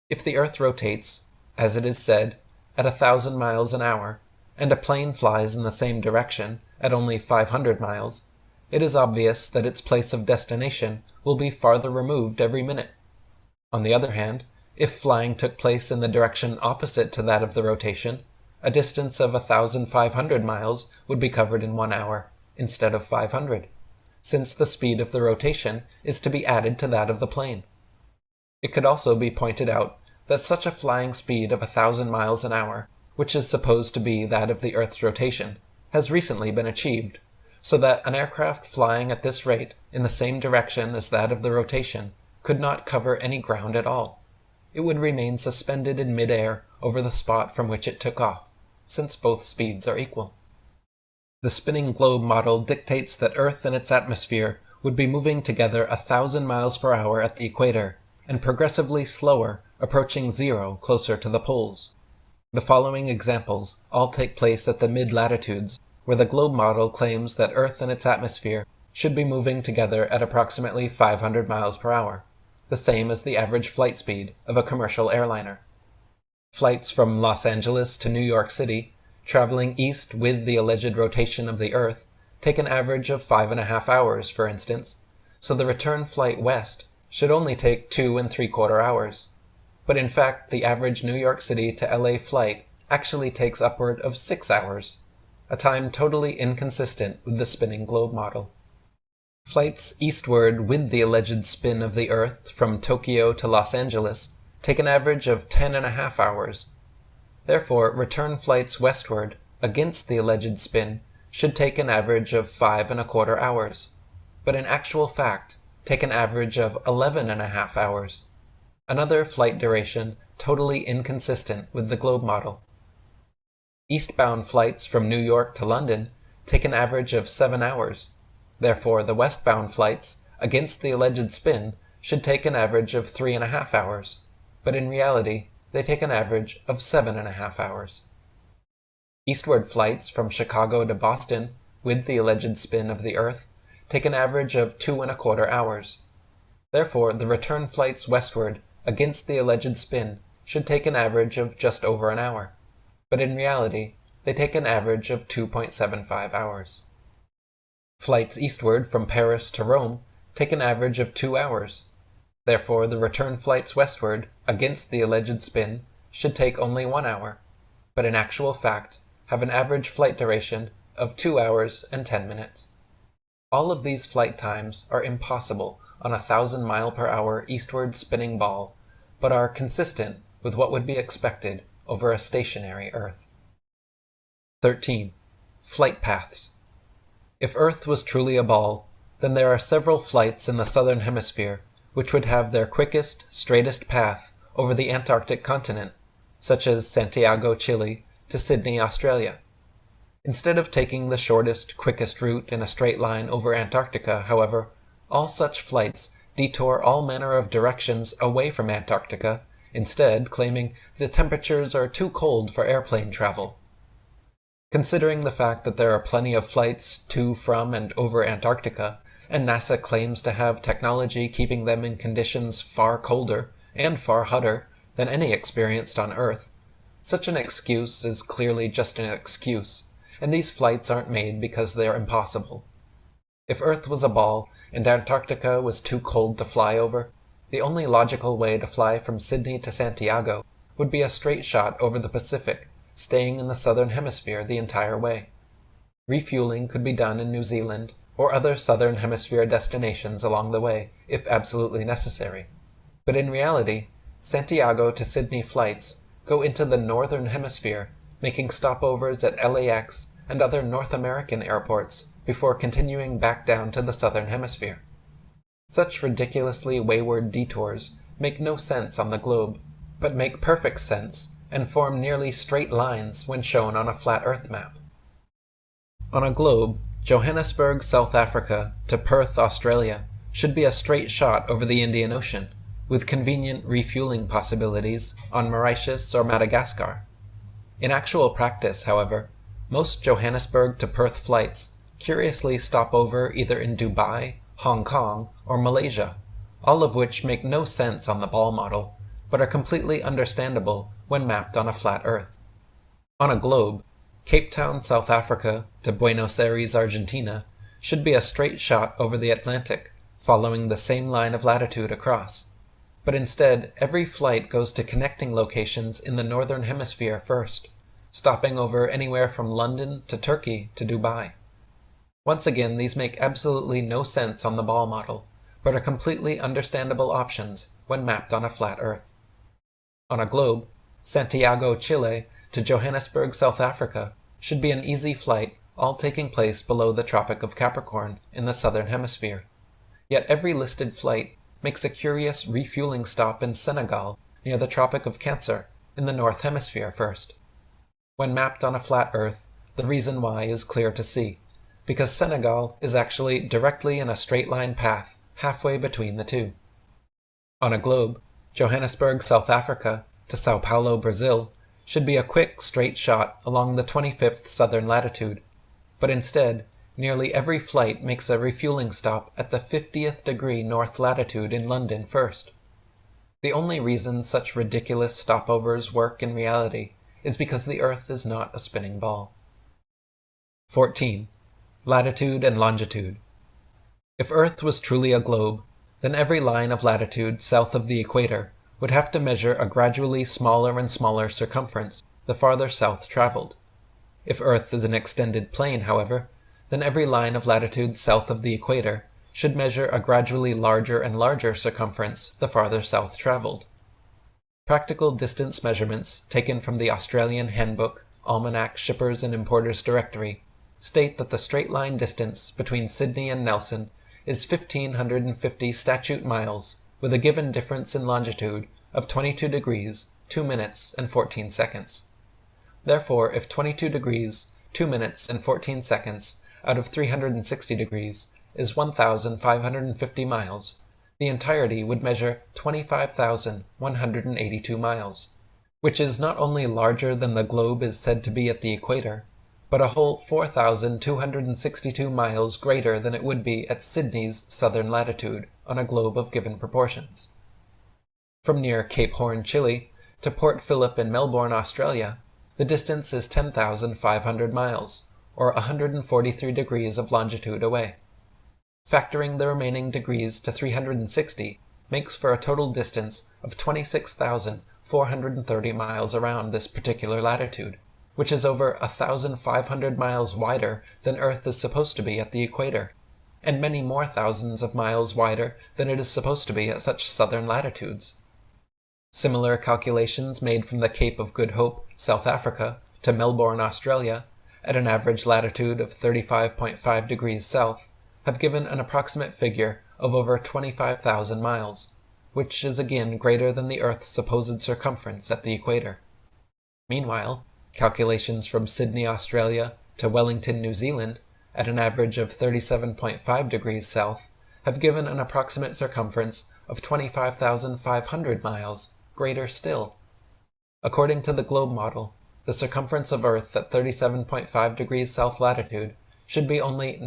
Speaker 17: If the Earth rotates, as it is said, at 1,000 miles an hour, and a plane flies in the same direction at only 500 miles, it is obvious that its place of destination will be farther removed every minute. On the other hand, if flying took place in the direction opposite to that of the rotation, a distance of 1,500 miles would be covered in 1 hour, instead of 500, since the speed of the rotation is to be added to that of the plane. It could also be pointed out that such a flying speed of 1,000 miles an hour, which is supposed to be that of the Earth's rotation, has recently been achieved, so that an aircraft flying at this rate in the same direction as that of the rotation could not cover any ground at all. It would remain suspended in mid-air over the spot from which it took off, since both speeds are equal. The spinning globe model dictates that Earth and its atmosphere would be moving together 1,000 miles per hour at the equator, and progressively slower, approaching zero closer to the poles. The following examples all take place at the mid-latitudes, where the globe model claims that Earth and its atmosphere should be moving together at approximately 500 miles per hour, the same as the average flight speed of a commercial airliner. Flights from Los Angeles to New York City, traveling east with the alleged rotation of the Earth, take an average of 5.5 hours, for instance, so the return flight west should only take 2 3/4 hours. But in fact, the average New York City to LA flight actually takes upward of 6 hours, a time totally inconsistent with the spinning globe model. Flights eastward with the alleged spin of the Earth from Tokyo to Los Angeles take an average of 10.5 hours. Therefore, return flights westward against the alleged spin should take an average of 5.25 hours, but in actual fact take an average of 11.5 hours. Another flight duration totally inconsistent with the globe model. Eastbound flights from New York to London take an average of 7 hours. Therefore, the westbound flights against the alleged spin should take an average of 3.5 hours, but in reality, they take an average of 7.5 hours. Eastward flights from Chicago to Boston with the alleged spin of the Earth take an average of 2.25 hours. Therefore, the return flights westward against the alleged spin should take an average of just over an hour, but in reality, they take an average of 2.75 hours. Flights eastward from Paris to Rome take an average of 2 hours. Therefore, the return flights westward against the alleged spin should take only 1 hour, but in actual fact have an average flight duration of 2 hours and 10 minutes. All of these flight times are impossible on a 1,000-mile-per-hour eastward spinning ball, but are consistent with what would be expected over a stationary Earth. 13. Flight paths. If Earth was truly a ball, then there are several flights in the southern hemisphere which would have their quickest, straightest path over the Antarctic continent, such as Santiago, Chile, to Sydney, Australia. Instead of taking the shortest, quickest route in a straight line over Antarctica, however, all such flights detour all manner of directions away from Antarctica, instead claiming the temperatures are too cold for airplane travel. Considering the fact that there are plenty of flights to, from, and over Antarctica, and NASA claims to have technology keeping them in conditions far colder and far hotter than any experienced on Earth, such an excuse is clearly just an excuse, and these flights aren't made because they're impossible. If Earth was a ball and Antarctica was too cold to fly over, the only logical way to fly from Sydney to Santiago would be a straight shot over the Pacific, staying in the southern hemisphere the entire way. Refueling could be done in New Zealand or other southern hemisphere destinations along the way, if absolutely necessary. But in reality, Santiago to Sydney flights go into the northern hemisphere, making stopovers at LAX and other North American airports before continuing back down to the southern hemisphere. Such ridiculously wayward detours make no sense on the globe, but make perfect sense and form nearly straight lines when shown on a flat Earth map. On a globe, Johannesburg, South Africa to Perth, Australia should be a straight shot over the Indian Ocean, with convenient refueling possibilities on Mauritius or Madagascar. In actual practice, however, most Johannesburg to Perth flights curiously stop over either in Dubai, Hong Kong, or Malaysia, all of which make no sense on the ball model, but are completely understandable when mapped on a flat Earth. On a globe, Cape Town, South Africa to Buenos Aires, Argentina should be a straight shot over the Atlantic, following the same line of latitude across. But instead, every flight goes to connecting locations in the northern hemisphere first, stopping over anywhere from London to Turkey to Dubai. Once again, these make absolutely no sense on the ball model, but are completely understandable options when mapped on a flat Earth. On a globe, Santiago, Chile to Johannesburg, South Africa should be an easy flight, all taking place below the Tropic of Capricorn in the southern hemisphere. Yet every listed flight makes a curious refueling stop in Senegal near the Tropic of Cancer in the north hemisphere first. When mapped on a flat Earth, the reason why is clear to see, because Senegal is actually directly in a straight line path halfway between the two. On a globe, Johannesburg, South Africa to Sao Paulo, Brazil should be a quick straight shot along the 25th southern latitude, but instead, nearly every flight makes a refueling stop at the 50th degree north latitude in London first. The only reason such ridiculous stopovers work in reality is because the Earth is not a spinning ball. 14. Latitude and longitude. If Earth was truly a globe, then every line of latitude south of the equator would have to measure a gradually smaller and smaller circumference the farther south traveled. If Earth is an extended plane, however, then every line of latitude south of the equator should measure a gradually larger and larger circumference the farther south traveled. Practical distance measurements taken from the Australian Handbook, Almanac, Shippers and Importers Directory state that the straight line distance between Sydney and Nelson is 1,550 statute miles with a given difference in longitude of 22 degrees, 2 minutes and 14 seconds. Therefore, if 22 degrees, 2 minutes and 14 seconds out of 360 degrees is 1,550 miles, the entirety would measure 25,182 miles, which is not only larger than the globe is said to be at the equator, but a whole 4,262 miles greater than it would be at Sydney's southern latitude on a globe of given proportions. From near Cape Horn, Chile, to Port Phillip in Melbourne, Australia, the distance is 10,500 miles, or 143 degrees of longitude away. Factoring the remaining degrees to 360 makes for a total distance of 26,430 miles around this particular latitude, which is over 1,500 miles wider than Earth is supposed to be at the equator, and many more thousands of miles wider than it is supposed to be at such southern latitudes. Similar calculations made from the Cape of Good Hope, South Africa, to Melbourne, Australia, at an average latitude of 35.5 degrees south, have given an approximate figure of over 25,000 miles, which is again greater than the Earth's supposed circumference at the equator. Meanwhile, calculations from Sydney, Australia, to Wellington, New Zealand, at an average of 37.5 degrees south, have given an approximate circumference of 25,500 miles, greater still. According to the globe model, the circumference of Earth at 37.5 degrees south latitude should be only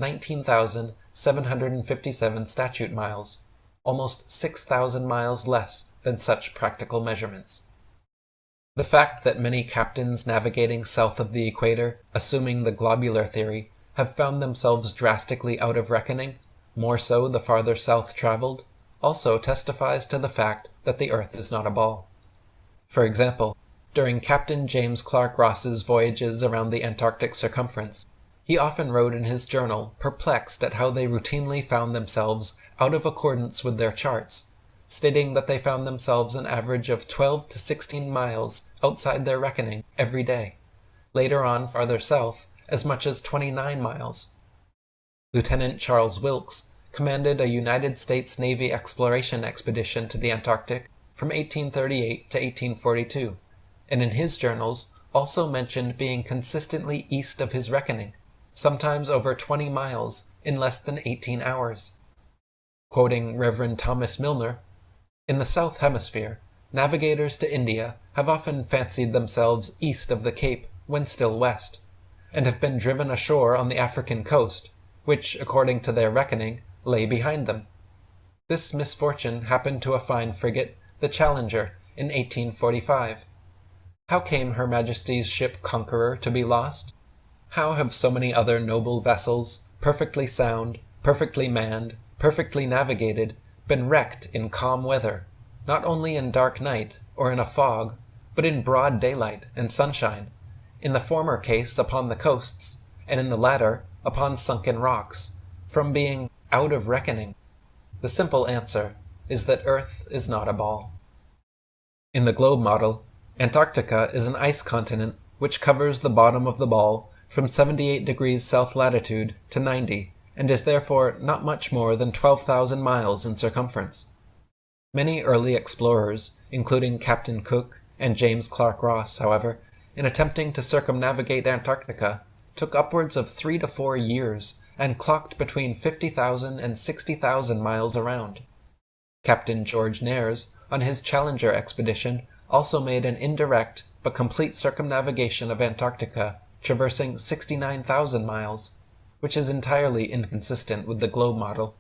Speaker 17: 757 statute miles, almost 6,000 miles less than such practical measurements. The fact that many captains navigating south of the equator, assuming the globular theory, have found themselves drastically out of reckoning, more so the farther south traveled, also testifies to the fact that the Earth is not a ball. For example, during Captain James Clark Ross's voyages around the Antarctic circumference, he often wrote in his journal perplexed at how they routinely found themselves out of accordance with their charts, stating that they found themselves an average of 12 to 16 miles outside their reckoning every day. Later on, farther south, as much as 29 miles. Lieutenant Charles Wilkes commanded a United States Navy exploration expedition to the Antarctic from 1838 to 1842, and in his journals also mentioned being consistently east of his reckoning, sometimes over 20 miles in less than 18 hours. Quoting Reverend Thomas Milner, "In the South Hemisphere, navigators to India have often fancied themselves east of the Cape when still west, and have been driven ashore on the African coast, which, according to their reckoning, lay behind them. This misfortune happened to a fine frigate, the Challenger, in 1845. How came Her Majesty's ship Conqueror to be lost? How have so many other noble vessels, perfectly sound, perfectly manned, perfectly navigated, been wrecked in calm weather, not only in dark night or in a fog, but in broad daylight and sunshine, in the former case upon the coasts, and in the latter upon sunken rocks, from being out of reckoning? The simple answer is that Earth is not a ball." In the globe model, Antarctica is an ice continent which covers the bottom of the ball from 78 degrees south latitude to 90, and is therefore not much more than 12,000 miles in circumference. Many early explorers, including Captain Cook and James Clark Ross, however, in attempting to circumnavigate Antarctica, took upwards of 3 to 4 years and clocked between 50,000 and 60,000 miles around. Captain George Nares, on his Challenger expedition, also made an indirect but complete circumnavigation of Antarctica, traversing 69,000 miles, which is entirely inconsistent with the globe model.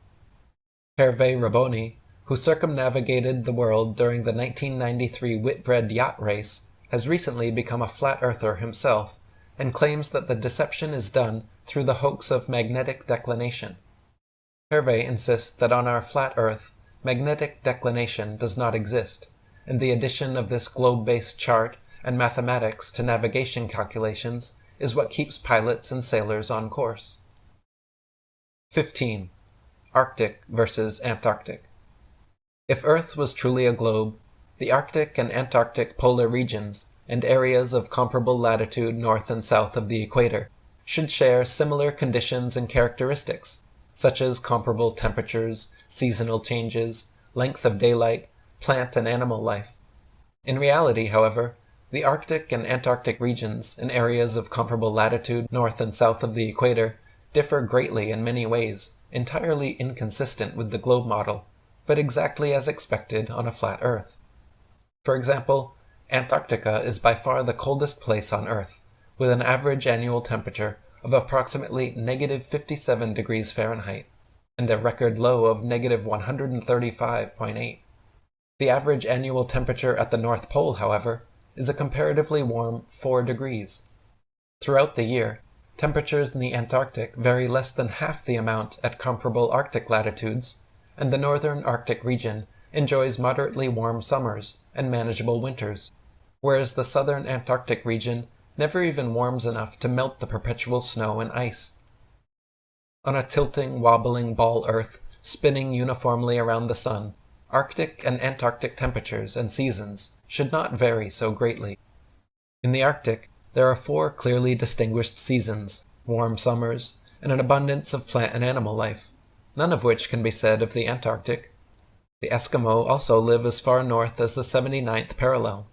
Speaker 17: Hervé Raboni, who circumnavigated the world during the 1993 Whitbread yacht race, has recently become a flat earther himself, and claims that the deception is done through the hoax of magnetic declination. Hervé insists that on our flat Earth, magnetic declination does not exist, and the addition of this globe-based chart and mathematics to navigation calculations is what keeps pilots and sailors on course. 15. Arctic versus Antarctic. If Earth was truly a globe, the Arctic and Antarctic polar regions, and areas of comparable latitude north and south of the equator, should share similar conditions and characteristics, such as comparable temperatures, seasonal changes, length of daylight, plant and animal life. In reality, however, the Arctic and Antarctic regions and areas of comparable latitude north and south of the equator differ greatly in many ways, entirely inconsistent with the globe model, but exactly as expected on a flat Earth. For example, Antarctica is by far the coldest place on Earth, with an average annual temperature of approximately negative 57 degrees Fahrenheit, and a record low of negative 135.8. The average annual temperature at the North Pole, however, is a comparatively warm 4 degrees. Throughout the year, temperatures in the Antarctic vary less than half the amount at comparable Arctic latitudes, and the northern Arctic region enjoys moderately warm summers and manageable winters, whereas the southern Antarctic region never even warms enough to melt the perpetual snow and ice. On a tilting, wobbling ball Earth spinning uniformly around the sun, Arctic and Antarctic temperatures and seasons should not vary so greatly. In the Arctic, there are 4 clearly distinguished seasons, warm summers, and an abundance of plant and animal life, none of which can be said of the Antarctic. The Eskimo also live as far north as the 79th parallel,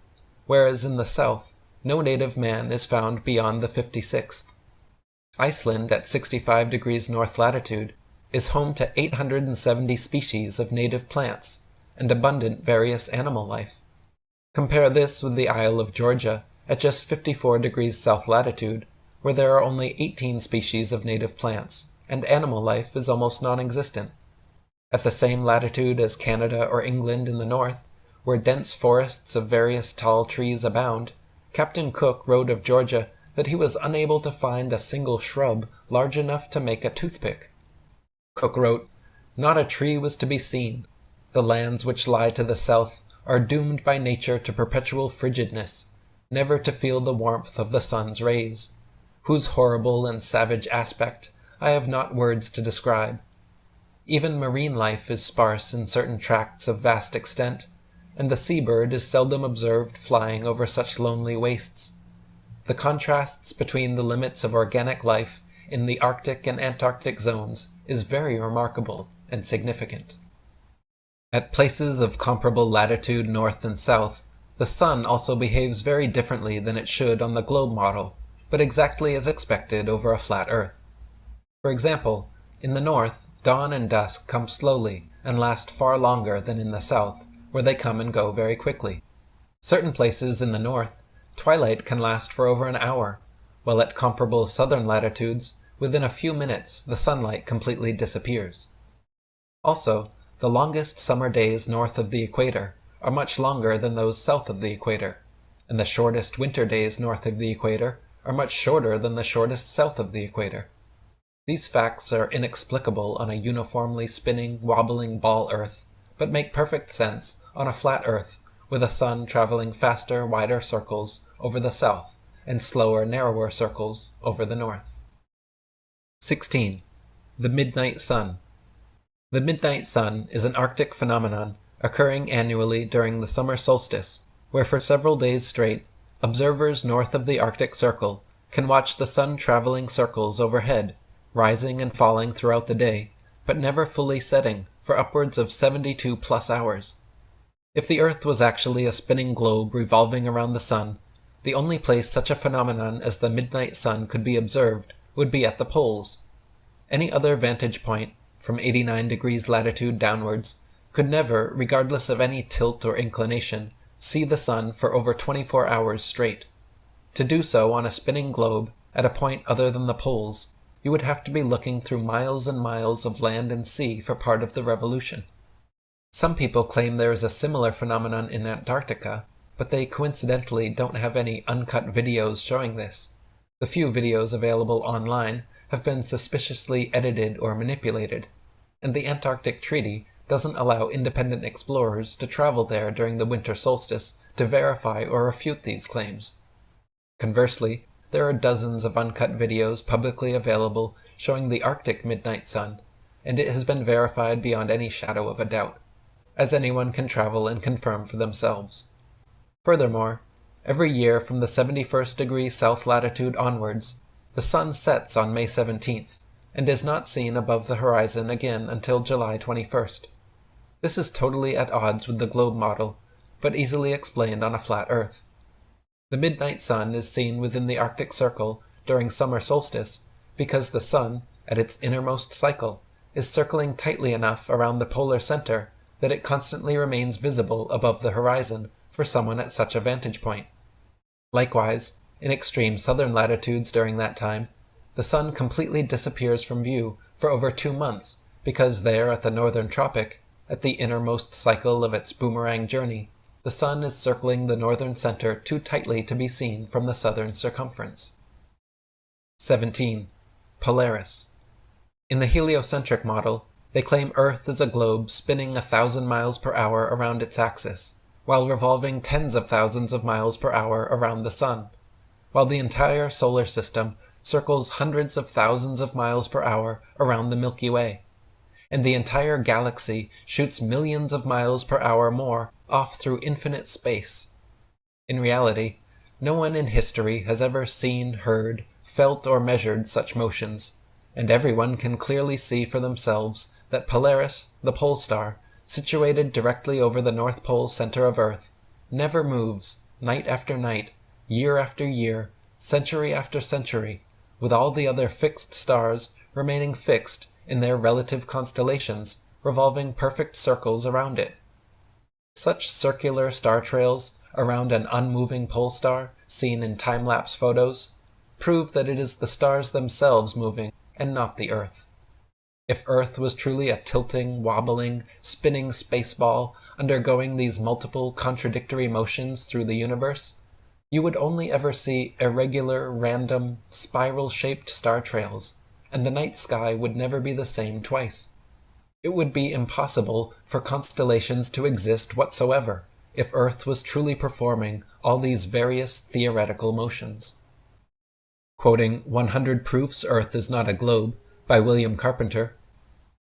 Speaker 17: whereas in the south, no native man is found beyond the 56th. Iceland, at 65 degrees north latitude, is home to 870 species of native plants and abundant various animal life. Compare this with the Isle of Georgia, at just 54 degrees south latitude, where there are only 18 species of native plants and animal life is almost non-existent. At the same latitude as Canada or England in the north, where dense forests of various tall trees abound, Captain Cook wrote of Georgia that he was unable to find a single shrub large enough to make a toothpick. Cook wrote, "Not a tree was to be seen. The lands which lie to the south are doomed by nature to perpetual frigidness, never to feel the warmth of the sun's rays, whose horrible and savage aspect I have not words to describe. Even marine life is sparse in certain tracts of vast extent, and the seabird is seldom observed flying over such lonely wastes. The contrasts between the limits of organic life in the Arctic and Antarctic zones is very remarkable and significant. At places of comparable latitude north and south, the sun also behaves very differently than it should on the globe model, but exactly as expected over a flat Earth. For example, in the north, dawn and dusk come slowly and last far longer than in the south, where they come and go very quickly. Certain places in the north, twilight can last for over an hour, while at comparable southern latitudes, within a few minutes the sunlight completely disappears. Also, the longest summer days north of the equator are much longer than those south of the equator, and the shortest winter days north of the equator are much shorter than the shortest south of the equator. These facts are inexplicable on a uniformly spinning, wobbling ball Earth, but make perfect sense on a flat Earth with a sun traveling faster, wider circles over the south and slower, narrower circles over the north. 16. The Midnight Sun. The midnight sun is an Arctic phenomenon occurring annually during the summer solstice, where for several days straight, observers north of the Arctic Circle can watch the sun traveling circles overhead, rising and falling throughout the day, but never fully setting for upwards of 72 plus hours. If the Earth was actually a spinning globe revolving around the sun, the only place such a phenomenon as the midnight sun could be observed would be at the poles. Any other vantage point, from 89 degrees latitude downwards, could never, regardless of any tilt or inclination, see the sun for over 24 hours straight. To do so on a spinning globe, at a point other than the poles, you would have to be looking through miles and miles of land and sea for part of the revolution. Some people claim there is a similar phenomenon in Antarctica, but they coincidentally don't have any uncut videos showing this. The few videos available online have been suspiciously edited or manipulated, and the Antarctic Treaty doesn't allow independent explorers to travel there during the winter solstice to verify or refute these claims. Conversely, there are dozens of uncut videos publicly available showing the Arctic midnight sun, and it has been verified beyond any shadow of a doubt, as anyone can travel and confirm for themselves. Furthermore, every year from the 71st degree south latitude onwards, the sun sets on May 17th, and is not seen above the horizon again until July 21st. This is totally at odds with the globe model, but easily explained on a flat Earth. The midnight sun is seen within the Arctic Circle during summer solstice because the sun, at its innermost cycle, is circling tightly enough around the polar center that it constantly remains visible above the horizon for someone at such a vantage point. Likewise, in extreme southern latitudes during that time, the sun completely disappears from view for over 2 months because there at the northern tropic, at the innermost cycle of its boomerang journey, the sun is circling the northern center too tightly to be seen from the southern circumference. 17. Polaris. In the heliocentric model, they claim Earth is a globe spinning 1,000 miles per hour around its axis, while revolving tens of thousands of miles per hour around the sun, while the entire solar system circles hundreds of thousands of miles per hour around the Milky Way, and the entire galaxy shoots millions of miles per hour more off through infinite space. In reality, no one in history has ever seen, heard, felt, or measured such motions, and everyone can clearly see for themselves that Polaris, the pole star, situated directly over the North Pole center of Earth, never moves, night after night, year after year, century after century, with all the other fixed stars remaining fixed in their relative constellations, revolving perfect circles around it. Such circular star trails around an unmoving pole star, seen in time-lapse photos, prove that it is the stars themselves moving and not the Earth. If Earth was truly a tilting, wobbling, spinning space ball undergoing these multiple contradictory motions through the universe, you would only ever see irregular, random, spiral-shaped star trails, and the night sky would never be the same twice. It would be impossible for constellations to exist whatsoever if Earth was truly performing all these various theoretical motions. Quoting 100 Proofs Earth is Not a Globe by William Carpenter,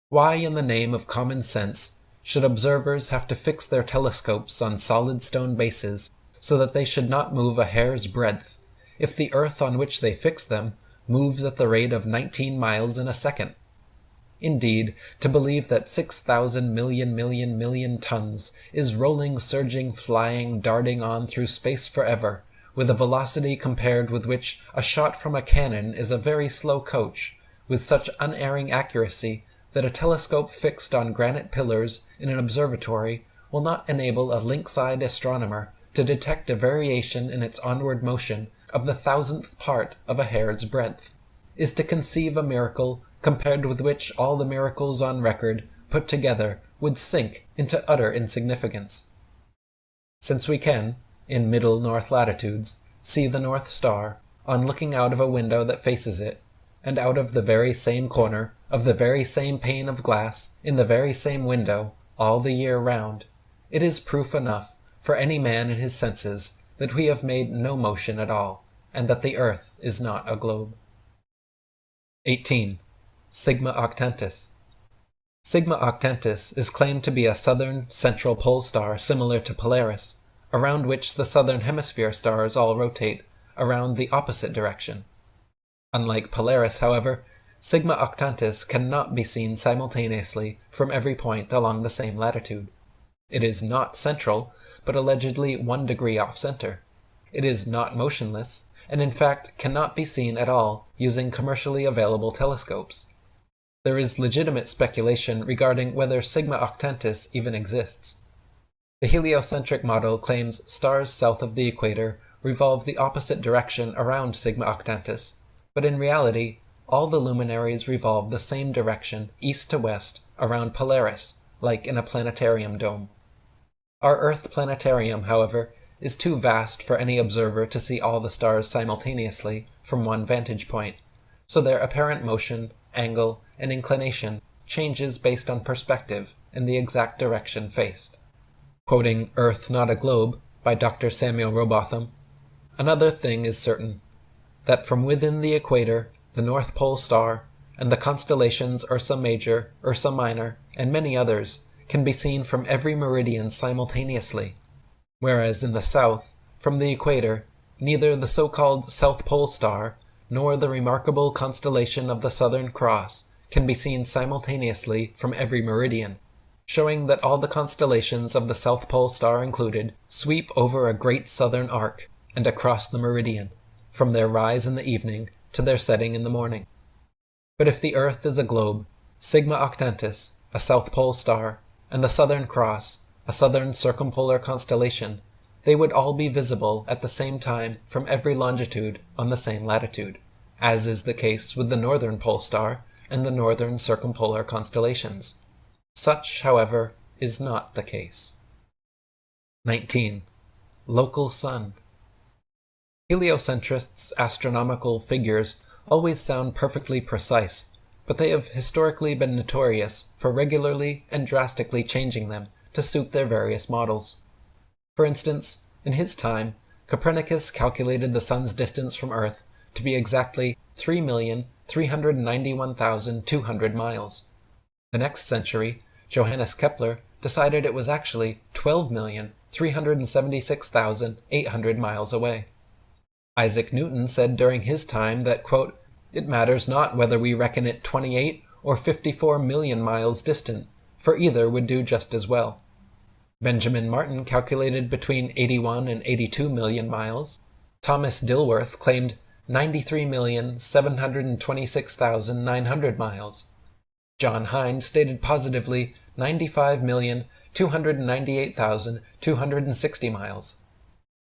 Speaker 17: "Why in the name of common sense should observers have to fix their telescopes on solid stone bases so that they should not move a hair's breadth, if the earth on which they fix them moves at the rate of 19 miles in a second? Indeed, to believe that 6,000 million tons is rolling, surging, flying, darting on through space forever, with a velocity compared with which a shot from a cannon is a very slow coach, with such unerring accuracy that a telescope fixed on granite pillars in an observatory will not enable a lynx-eyed astronomer to detect a variation in its onward motion of the 1,000th part of a hair's breadth, is to conceive a miracle compared with which all the miracles on record put together would sink into utter insignificance. Since we can, in middle north latitudes, see the North Star on looking out of a window that faces it, and out of the very same corner of the very same pane of glass in the very same window all the year round, it is proof enough for any man in his senses that we have made no motion at all, and that the earth is not a globe. 18. Sigma Octantis. Sigma Octantis is claimed to be a southern central pole star similar to Polaris, around which the southern hemisphere stars all rotate around the opposite direction. Unlike Polaris, however, Sigma Octantis cannot be seen simultaneously from every point along the same latitude. It is not central, but allegedly 1 degree off-center. It is not motionless, and in fact cannot be seen at all using commercially available telescopes. There is legitimate speculation regarding whether Sigma Octantis even exists. The heliocentric model claims stars south of the equator revolve the opposite direction around Sigma Octantis, but in reality, all the luminaries revolve the same direction east to west around Polaris, like in a planetarium dome. Our Earth planetarium, however, is too vast for any observer to see all the stars simultaneously from one vantage point, so their apparent motion, angle, and inclination changes based on perspective and the exact direction faced. Quoting Earth Not a Globe by Dr. Samuel Robotham, "Another thing is certain, that from within the equator, the North Pole star, and the constellations Ursa Major, Ursa Minor, and many others, can be seen from every meridian simultaneously, whereas in the south, from the equator, neither the so-called South Pole star, nor the remarkable constellation of the Southern Cross can be seen simultaneously from every meridian, showing that all the constellations of the South Pole star included sweep over a great southern arc and across the meridian, from their rise in the evening to their setting in the morning. But if the Earth is a globe, Sigma Octantis, a South Pole star, and the Southern Cross, a southern circumpolar constellation, they would all be visible at the same time from every longitude on the same latitude, as is the case with the Northern Pole star and the northern circumpolar constellations. Such, however, is not the case. 19. Local Sun. Heliocentrists' astronomical figures always sound perfectly precise, but they have historically been notorious for regularly and drastically changing them to suit their various models. For instance, in his time, Copernicus calculated the sun's distance from Earth to be exactly 3,391,200 miles. The next century, Johannes Kepler decided it was actually 12,376,800 miles away. Isaac Newton said during his time that, quote, "It matters not whether we reckon it 28 or 54 million miles distant, for either would do just as well." Benjamin Martin calculated between 81 and 82 million miles. Thomas Dilworth claimed 93,726,900 miles. John Hind stated positively 95,298,260 miles.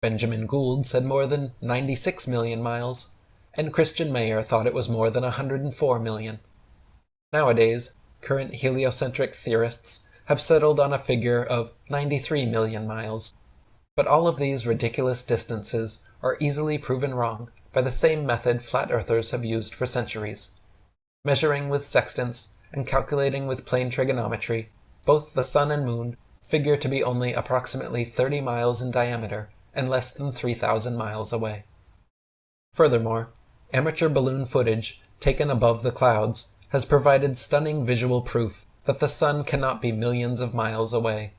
Speaker 17: Benjamin Gould said more than 96 million miles, and Christian Mayer thought it was more than 104 million. Nowadays, current heliocentric theorists have settled on a figure of 93 million miles. But all of these ridiculous distances are easily proven wrong by the same method flat earthers have used for centuries. Measuring with sextants and calculating with plane trigonometry, both the sun and moon figure to be only approximately 30 miles in diameter and less than 3,000 miles away. Furthermore, amateur balloon footage taken above the clouds has provided stunning visual proof that the sun cannot be millions of miles away.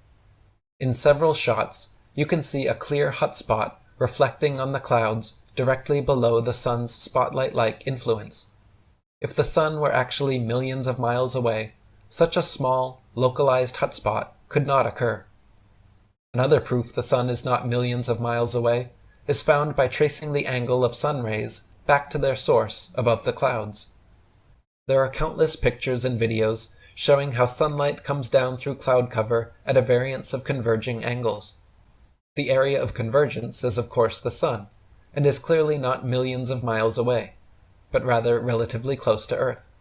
Speaker 17: In several shots, you can see a clear hot spot reflecting on the clouds directly below the sun's spotlight-like influence. If the sun were actually millions of miles away, such a small, localized hot spot could not occur. Another proof the sun is not millions of miles away is found by tracing the angle of sun rays back to their source above the clouds. There are countless pictures and videos showing how sunlight comes down through cloud cover at a variance of converging angles. The area of convergence is of course the sun, and is clearly not millions of miles away, but rather relatively close to Earth.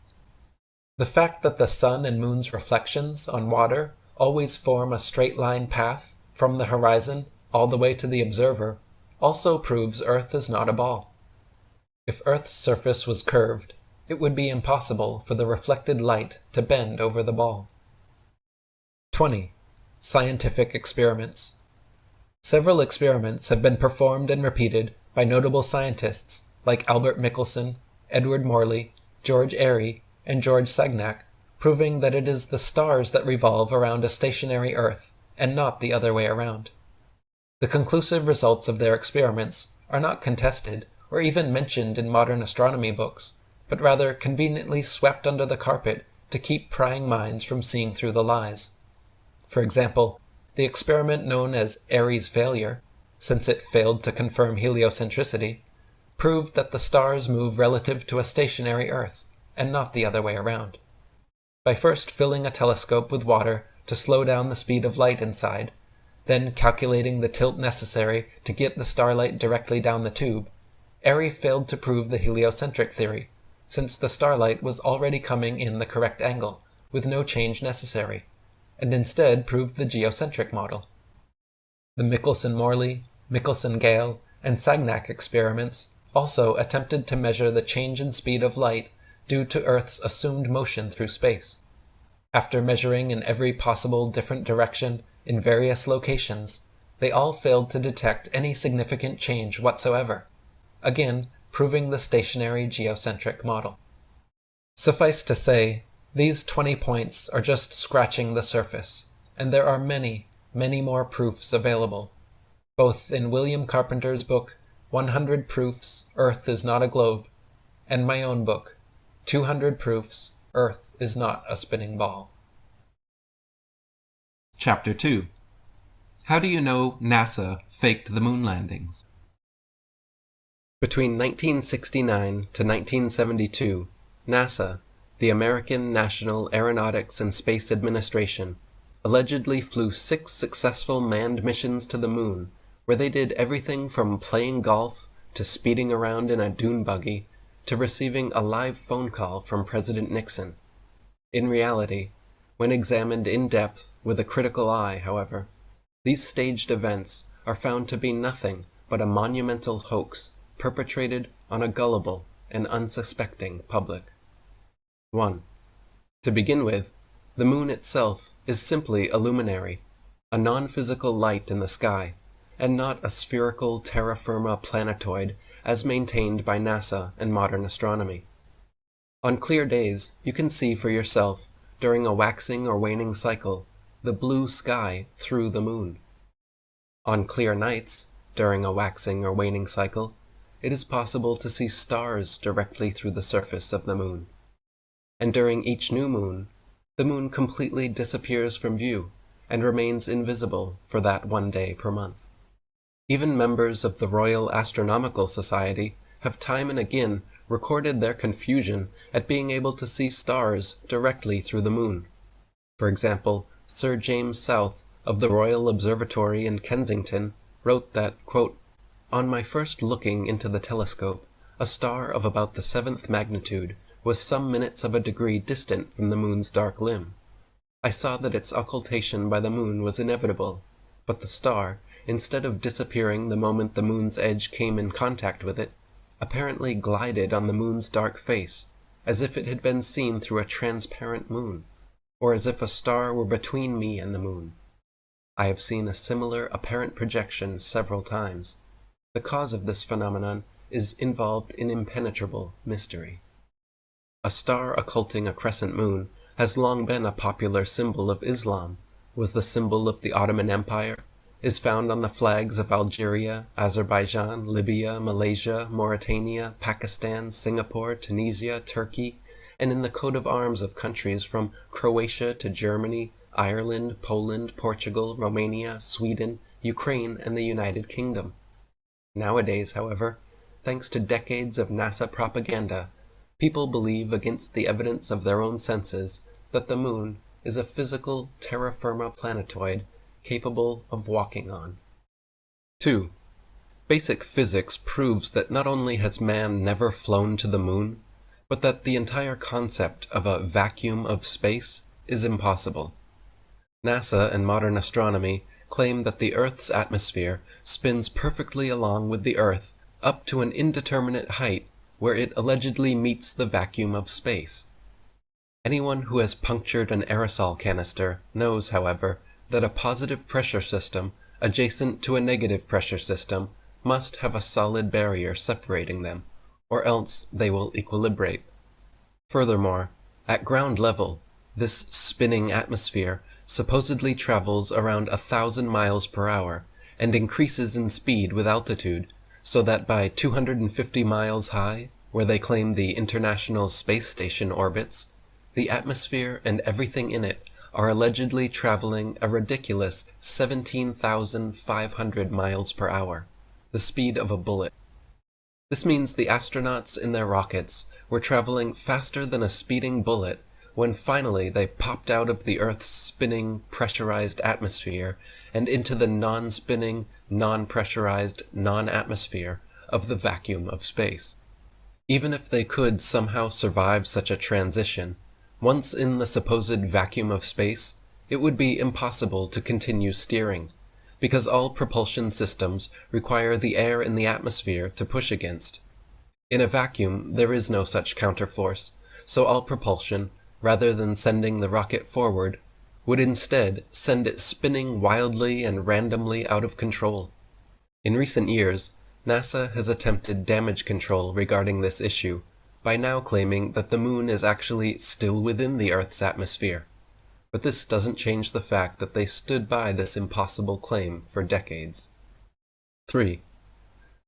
Speaker 17: The fact that the sun and moon's reflections on water always form a straight line path from the horizon all the way to the observer also proves Earth is not a ball. If Earth's surface was curved, it would be impossible for the reflected light to bend over the ball. 20. Scientific experiments. Several experiments have been performed and repeated by notable scientists like Albert Michelson, Edward Morley, George Airy, and George Sagnac, proving that it is the stars that revolve around a stationary Earth, and not the other way around. The conclusive results of their experiments are not contested or even mentioned in modern astronomy books, but rather conveniently swept under the carpet to keep prying minds from seeing through the lies. For example, the experiment known as Airy's failure, since it failed to confirm heliocentricity, proved that the stars move relative to a stationary Earth, and not the other way around. By first filling a telescope with water to slow down the speed of light inside, then calculating the tilt necessary to get the starlight directly down the tube, Airy failed to prove the heliocentric theory, since the starlight was already coming in the correct angle, with no change necessary, and instead proved the geocentric model. The Michelson-Morley, Michelson-Gale, and Sagnac experiments also attempted to measure the change in speed of light due to Earth's assumed motion through space. After measuring in every possible different direction in various locations, they all failed to detect any significant change whatsoever, again proving the stationary geocentric model. Suffice to say, these 20 points are just scratching the surface, and there are many, many more proofs available, both in William Carpenter's book, 100 Proofs Earth is Not a Globe, and my own book, 200 Proofs Earth is Not a Spinning Ball. Chapter 2. How do you know NASA faked the moon landings? Between 1969 to 1972, NASA, the American National Aeronautics and Space Administration, allegedly flew 6 successful manned missions to the moon, where they did everything from playing golf to speeding around in a dune buggy to receiving a live phone call from President Nixon. In reality, when examined in depth with a critical eye, however, these staged events are found to be nothing but a monumental hoax perpetrated on a gullible and unsuspecting public. 1. To begin with, the moon itself is simply a luminary, a non-physical light in the sky, and not a spherical terra firma planetoid as maintained by NASA and modern astronomy. On clear days, you can see for yourself, during a waxing or waning cycle, the blue sky through the moon. On clear nights, during a waxing or waning cycle, it is possible to see stars directly through the surface of the moon. And during each new moon, the moon completely disappears from view and remains invisible for that one day per month. Even members of the Royal Astronomical Society have time and again recorded their confusion at being able to see stars directly through the moon. For example, Sir James South of the Royal Observatory in Kensington wrote that, quote, "On my first looking into the telescope, a star of about the 7th magnitude
Speaker 3: was some minutes of a degree distant from the moon's dark limb. I saw that its occultation by the moon was inevitable, but the star, instead of disappearing the moment the moon's edge came in contact with it, apparently glided on the moon's dark face, as if it had been seen through a transparent moon, or as if a star were between me and the moon. I have seen a similar apparent projection several times. The cause of this phenomenon is involved in impenetrable mystery. A star occulting a crescent moon has long been a popular symbol of Islam, was the symbol of the Ottoman Empire, is found on the flags of Algeria, Azerbaijan, Libya, Malaysia, Mauritania, Pakistan, Singapore, Tunisia, Turkey, and in the coat of arms of countries from Croatia to Germany, Ireland, Poland, Portugal, Romania, Sweden, Ukraine, and the United Kingdom. Nowadays, however, thanks to decades of NASA propaganda, people believe against the evidence of their own senses that the moon is a physical terra firma planetoid capable of walking on. 2. Basic physics proves that not only has man never flown to the moon, but that the entire concept of a vacuum of space is impossible. NASA and modern astronomy claim that the Earth's atmosphere spins perfectly along with the Earth up to an indeterminate height where it allegedly meets the vacuum of space. Anyone who has punctured an aerosol canister knows, however, that a positive pressure system adjacent to a negative pressure system must have a solid barrier separating them, or else they will equilibrate. Furthermore, at ground level, this spinning atmosphere supposedly travels around 1,000 miles per hour and increases in speed with altitude, so that by 250 miles high, where they claim the International Space Station orbits, the atmosphere and everything in it are allegedly traveling a ridiculous 17,500 miles per hour, the speed of a bullet. This means the astronauts in their rockets were traveling faster than a speeding bullet when finally they popped out of the Earth's spinning, pressurized atmosphere and into the non-spinning, non-pressurized, non-atmosphere of the vacuum of space. Even if they could somehow survive such a transition, once in the supposed vacuum of space, it would be impossible to continue steering, because all propulsion systems require the air in the atmosphere to push against. In a vacuum, there is no such counterforce, so all propulsion, rather than sending the rocket forward, would instead send it spinning wildly and randomly out of control. In recent years, NASA has attempted damage control regarding this issue, by now claiming that the moon is actually still within the Earth's atmosphere. But this doesn't change the fact that they stood by this impossible claim for decades. 3.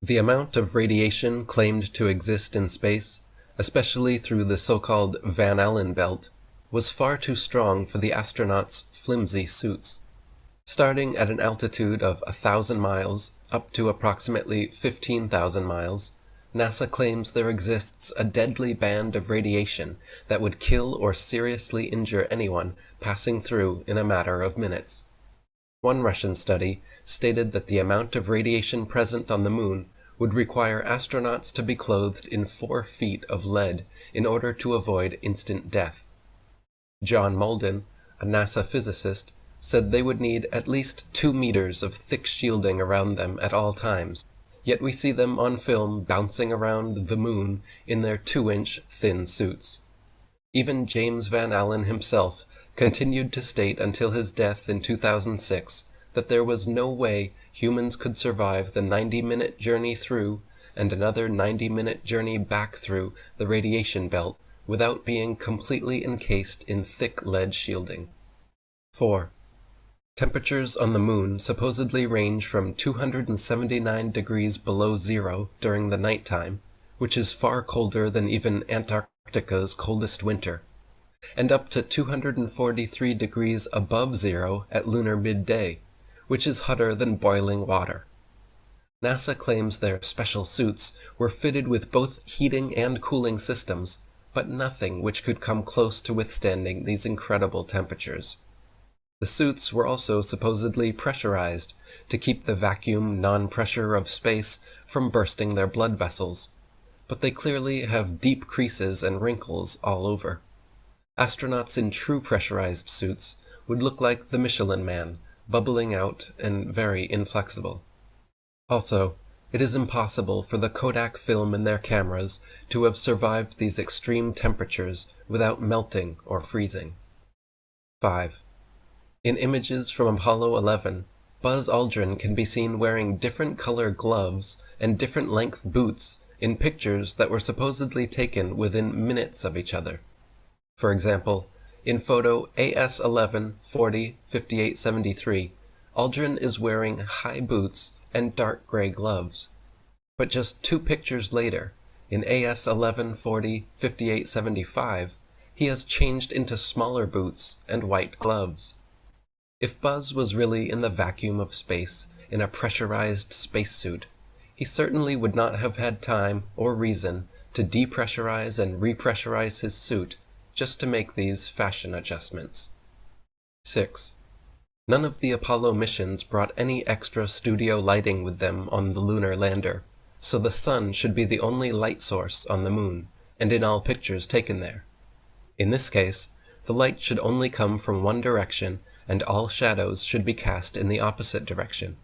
Speaker 3: The amount of radiation claimed to exist in space, especially through the so-called Van Allen belt, was far too strong for the astronauts' flimsy suits. Starting at an altitude of 1,000 miles up to approximately 15,000 miles, NASA claims there exists a deadly band of radiation that would kill or seriously injure anyone passing through in a matter of minutes. One Russian study stated that the amount of radiation present on the moon would require astronauts to be clothed in 4 feet of lead in order to avoid instant death. John Malden, a NASA physicist, said they would need at least 2 meters of thick shielding around them at all times, yet we see them on film bouncing around the moon in their 2-inch thin suits. Even James Van Allen himself continued to state until his death in 2006 that there was no way humans could survive the 90-minute journey through and another 90-minute journey back through the radiation belt without being completely encased in thick lead shielding. 4. Temperatures on the moon supposedly range from 279 degrees below zero during the nighttime, which is far colder than even Antarctica's coldest winter, and up to 243 degrees above zero at lunar midday, which is hotter than boiling water. NASA claims their special suits were fitted with both heating and cooling systems, but nothing which could come close to withstanding these incredible temperatures. The suits were also supposedly pressurized to keep the vacuum non-pressure of space from bursting their blood vessels, but they clearly have deep creases and wrinkles all over. Astronauts in true pressurized suits would look like the Michelin Man, bubbling out and very inflexible. Also, it is impossible for the Kodak film in their cameras to have survived these extreme temperatures without melting or freezing. 5. In images from Apollo 11, Buzz Aldrin can be seen wearing different color gloves and different length boots in pictures that were supposedly taken within minutes of each other. For example, in photo AS11-40-5873, Aldrin is wearing high boots and dark gray gloves. But just 2 pictures later, in AS11-40-5875, he has changed into smaller boots and white gloves. If Buzz was really in the vacuum of space in a pressurized spacesuit, he certainly would not have had time or reason to depressurize and repressurize his suit just to make these fashion adjustments. 6. None of the Apollo missions brought any extra studio lighting with them on the lunar lander, so the sun should be the only light source on the moon, and in all pictures taken there. In this case, the light should only come from one direction, and all shadows should be cast in the opposite direction.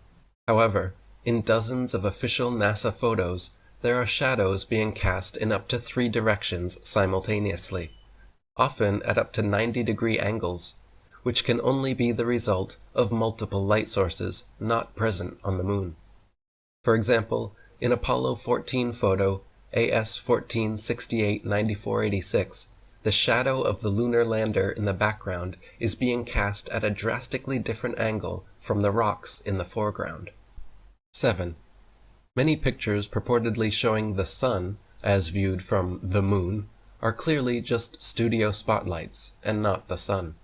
Speaker 3: However, in dozens of official NASA photos, there are shadows being cast in up to 3 directions simultaneously, often at up to 90-degree angles, which can only be the result of multiple light sources not present on the moon. For example, in Apollo 14 photo AS1468-9486, the shadow of the lunar lander in the background is being cast at a drastically different angle from the rocks in the foreground. 7. Many pictures purportedly showing the sun, as viewed from the moon, are clearly just studio spotlights, and not the sun.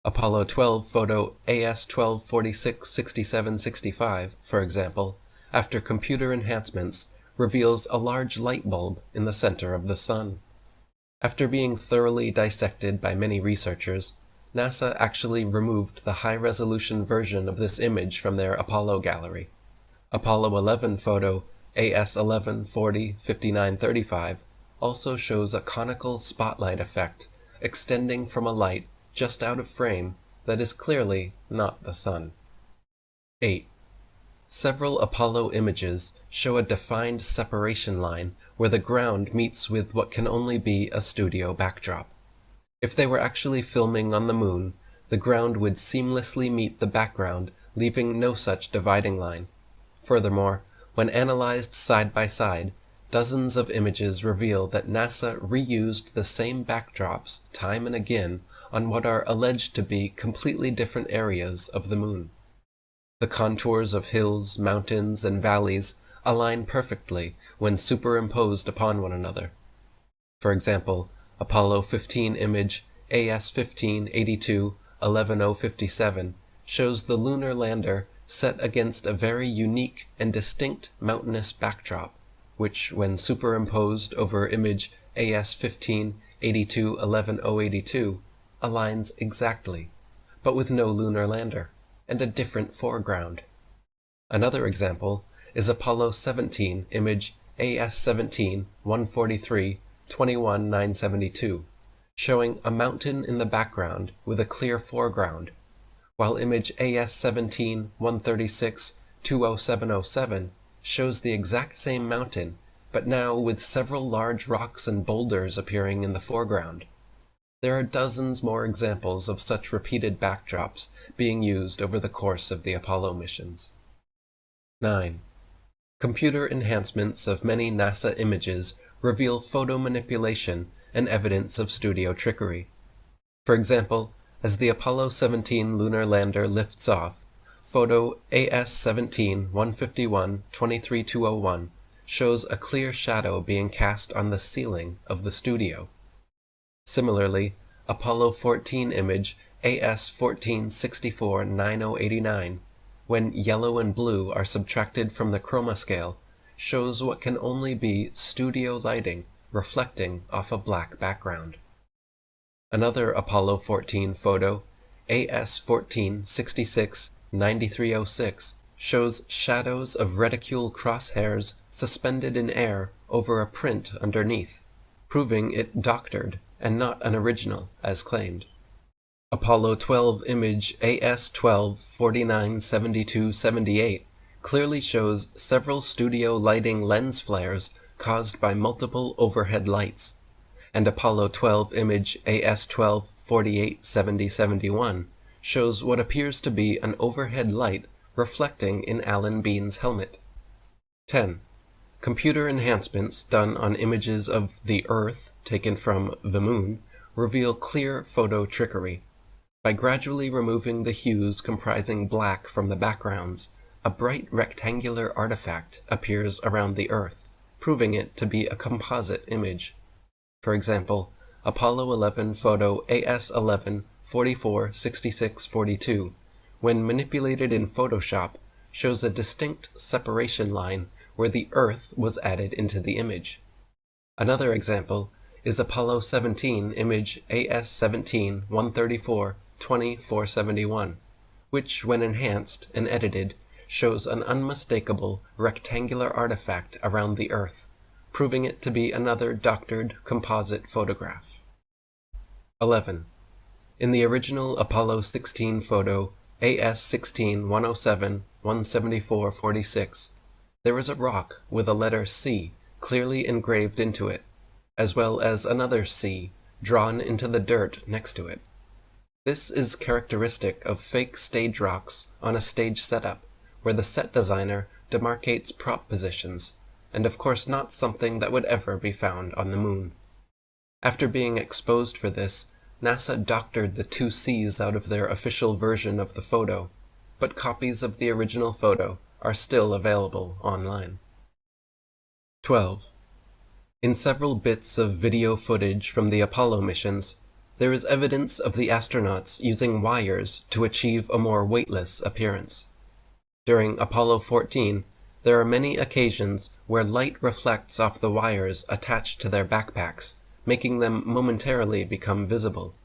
Speaker 3: Apollo 12 photo AS1246-6765, for example, after computer enhancements, reveals a large light bulb in the center of the sun. After being thoroughly dissected by many researchers, NASA actually removed the high-resolution version of this image from their Apollo gallery. Apollo 11 photo AS11-40-5935 also shows a conical spotlight effect extending from a light just out of frame that is clearly not the sun. 8. Several Apollo images show a defined separation line where the ground meets with what can only be a studio backdrop. If they were actually filming on the moon, the ground would seamlessly meet the background, leaving no such dividing line. Furthermore, when analyzed side by side, dozens of images reveal that NASA reused the same backdrops time and again on what are alleged to be completely different areas of the moon. The contours of hills, mountains, and valleys align perfectly when superimposed upon one another. For example, Apollo 15 image AS1582-11057 shows the lunar lander set against a very unique and distinct mountainous backdrop, which, when superimposed over image AS1582-11082, aligns exactly, but with no lunar lander, and a different foreground. Another example is Apollo 17 image AS17-143-21972, showing a mountain in the background with a clear foreground, while image AS17-136-20707 shows the exact same mountain, but now with several large rocks and boulders appearing in the foreground. There are dozens more examples of such repeated backdrops being used over the course of the Apollo missions. 9. Computer enhancements of many NASA images reveal photo manipulation and evidence of studio trickery. For example, as the Apollo 17 lunar lander lifts off, photo AS17-151-23201 shows a clear shadow being cast on the ceiling of the studio. Similarly, Apollo 14 image AS14-64-9089, when yellow and blue are subtracted from the chroma scale, shows what can only be studio lighting reflecting off a black background. Another Apollo 14 photo, AS14-66-9306, shows shadows of reticule crosshairs suspended in air over a print underneath, proving it doctored and not an original as claimed. Apollo 12 image AS-12 497278 clearly shows several studio lighting lens flares caused by multiple overhead lights, and Apollo 12 image AS-12 487071 shows what appears to be an overhead light reflecting in Alan Bean's helmet. 10. Computer enhancements done on images of the Earth taken from the Moon reveal clear photo trickery. By gradually removing the hues comprising black from the backgrounds, a bright rectangular artifact appears around the Earth, proving it to be a composite image. For example, Apollo 11 photo AS11 446642, when manipulated in Photoshop, shows a distinct separation line where the Earth was added into the image. Another example is Apollo 17 image AS17 134 2471, which, when enhanced and edited, shows an unmistakable rectangular artifact around the Earth, proving it to be another doctored composite photograph. 11. In the original Apollo 16 photo AS16 107 174 46, there is a rock with a letter C clearly engraved into it, as well as another C drawn into the dirt next to it. This is characteristic of fake stage rocks on a stage setup, where the set designer demarcates prop positions, and of course not something that would ever be found on the Moon. After being exposed for this, NASA doctored the two C's out of their official version of the photo, but copies of the original photo are still available online. 12. In several bits of video footage from the Apollo missions, there is evidence of the astronauts using wires to achieve a more weightless appearance. During Apollo 14, there are many occasions where light reflects off the wires attached to their backpacks, making them momentarily become visible.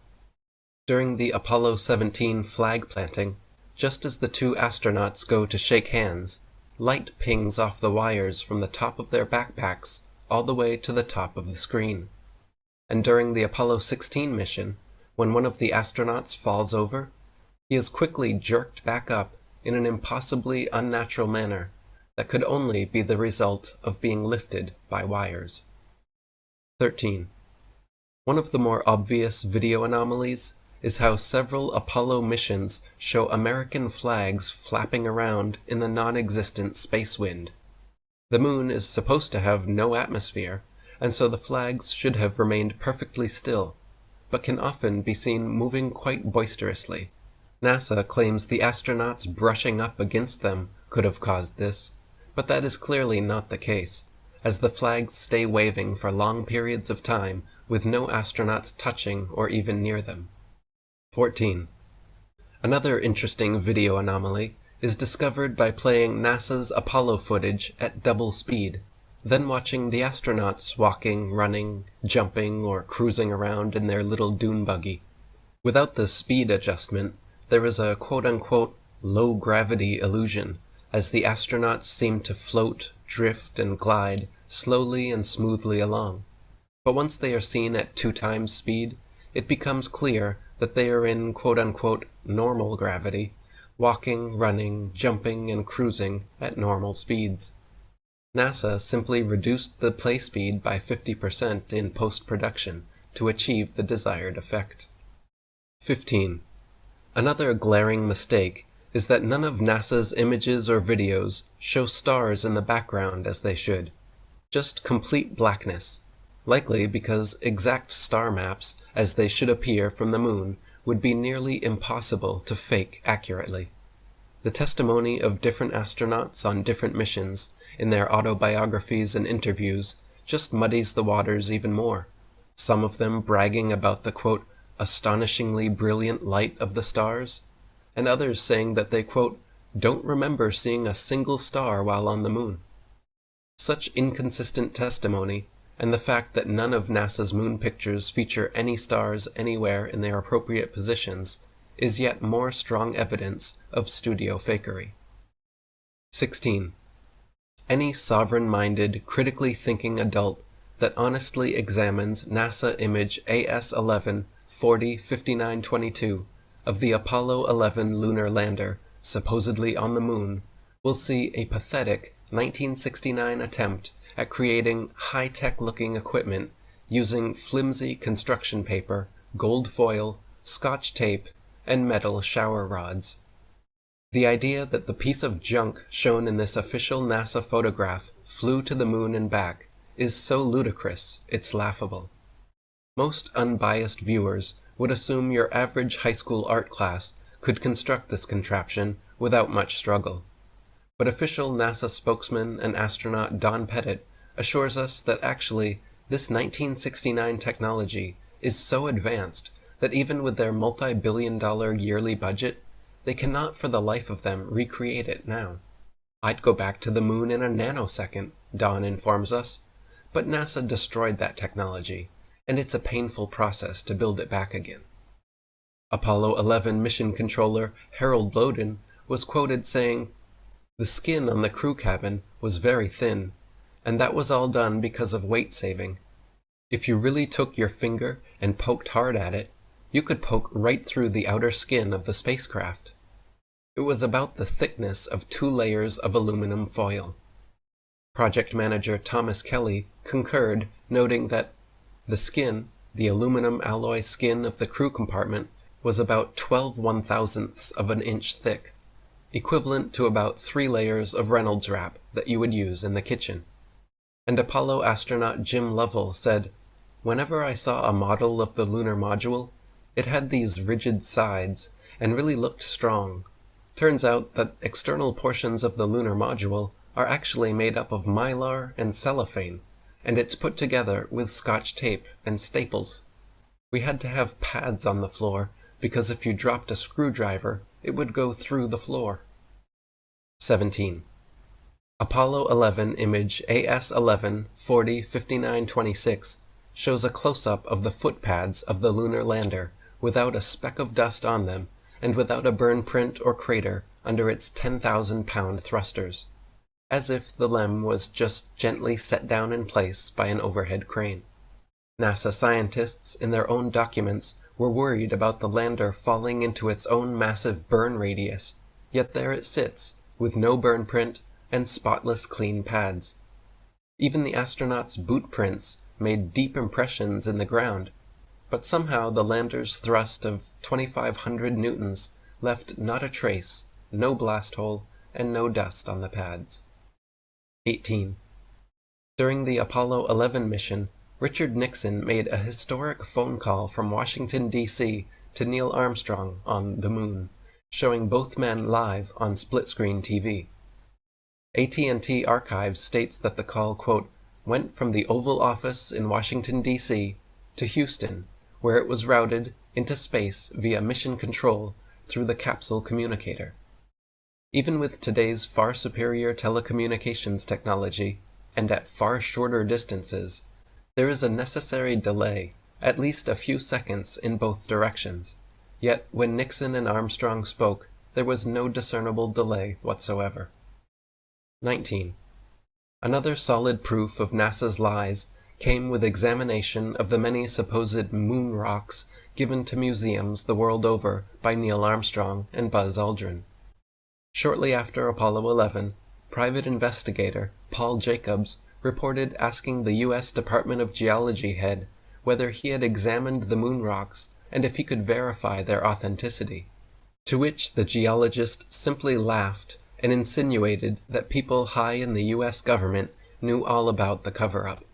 Speaker 3: During the Apollo 17 flag planting, just as the two astronauts go to shake hands, light pings off the wires from the top of their backpacks all the way to the top of the screen. And during the Apollo 16 mission, when one of the astronauts falls over, he is quickly jerked back up in an impossibly unnatural manner that could only be the result of being lifted by wires. 13. One of the more obvious video anomalies is how several Apollo missions show American flags flapping around in the non-existent space wind. The Moon is supposed to have no atmosphere, and so the flags should have remained perfectly still, but can often be seen moving quite boisterously. NASA claims the astronauts brushing up against them could have caused this, but that is clearly not the case, as the flags stay waving for long periods of time with no astronauts touching or even near them. 14. Another interesting video anomaly is discovered by playing NASA's Apollo footage at double speed, then watching the astronauts walking, running, jumping, or cruising around in their little dune buggy. Without the speed adjustment, there is a quote-unquote low-gravity illusion, as the astronauts seem to float, drift, and glide slowly and smoothly along. But once they are seen at 2 times speed, it becomes clear that they are in quote-unquote normal gravity, walking, running, jumping, and cruising at normal speeds. NASA simply reduced the play speed by 50% in post-production to achieve the desired effect. 15. Another glaring mistake is that none of NASA's images or videos show stars in the background as they should. Just complete blackness, likely because exact star maps, as they should appear from the Moon, would be nearly impossible to fake accurately. The testimony of different astronauts on different missions, in their autobiographies and interviews, just muddies the waters even more, some of them bragging about the, quote, astonishingly brilliant light of the stars, and others saying that they, quote, don't remember seeing a single star while on the Moon. Such inconsistent testimony, and the fact that none of NASA's moon pictures feature any stars anywhere in their appropriate positions, is yet more strong evidence of studio fakery. 16. Any sovereign-minded, critically thinking adult that honestly examines NASA image AS11 405922 of the Apollo 11 lunar lander, supposedly on the moon, will see a pathetic 1969 attempt at creating high-tech looking equipment using flimsy construction paper, gold foil, Scotch tape, and metal shower rods. The idea that the piece of junk shown in this official NASA photograph flew to the moon and back is so ludicrous it's laughable. Most unbiased viewers would assume your average high school art class could construct this contraption without much struggle. But official NASA spokesman and astronaut Don Pettit assures us that actually this 1969 technology is so advanced that even with their multi-billion-dollar yearly budget, they cannot for the life of them recreate it now. I'd go back to the moon in a nanosecond, Don informs us, but NASA destroyed that technology, and it's a painful process to build it back again. Apollo 11 mission controller Harold Loden was quoted saying, "The skin on the crew cabin was very thin, and that was all done because of weight saving. If you really took your finger and poked hard at it, you could poke right through the outer skin of the spacecraft. It was about the thickness of 2 layers of aluminum foil." Project manager Thomas Kelly concurred, noting that the skin, the aluminum alloy skin of the crew compartment, was about 12 1,000ths of an inch thick, equivalent to about 3 layers of Reynolds wrap that you would use in the kitchen. And Apollo astronaut Jim Lovell said, "Whenever I saw a model of the lunar module, it had these rigid sides and really looked strong. Turns out that external portions of the lunar module are actually made up of mylar and cellophane, and it's put together with Scotch tape and staples. We had to have pads on the floor because if you dropped a screwdriver, it would go through the floor." 17. Apollo 11 image AS11 405926 shows a close-up of the footpads of the lunar lander without a speck of dust on them and without a burn print or crater under its 10,000-pound thrusters, as if the LEM was just gently set down in place by an overhead crane. NASA scientists, in their own documents, were worried about the lander falling into its own massive burn radius, yet there it sits, with no burn print and spotless clean pads. Even the astronauts' boot prints made deep impressions in the ground, but somehow the lander's thrust of 2,500 newtons left not a trace, no blast hole, and no dust on the pads. 18. During the Apollo 11 mission, Richard Nixon made a historic phone call from Washington, D.C. to Neil Armstrong on the moon, showing both men live on split-screen TV. AT&T Archives states that the call, quote, went from the Oval Office in Washington, D.C. to Houston, where it was routed into space via mission control through the capsule communicator. Even with today's far superior telecommunications technology, and at far shorter distances, there is a necessary delay, at least a few seconds in both directions. Yet when Nixon and Armstrong spoke, there was no discernible delay whatsoever. 19. Another solid proof of NASA's lies came with examination of the many supposed moon rocks given to museums the world over by Neil Armstrong and Buzz Aldrin. Shortly after Apollo 11, private investigator Paul Jacobs reported asking the U.S. Department of Geology head whether he had examined the moon rocks and if he could verify their authenticity, to which the geologist simply laughed and insinuated that people high in the U.S. government knew all about the cover-up.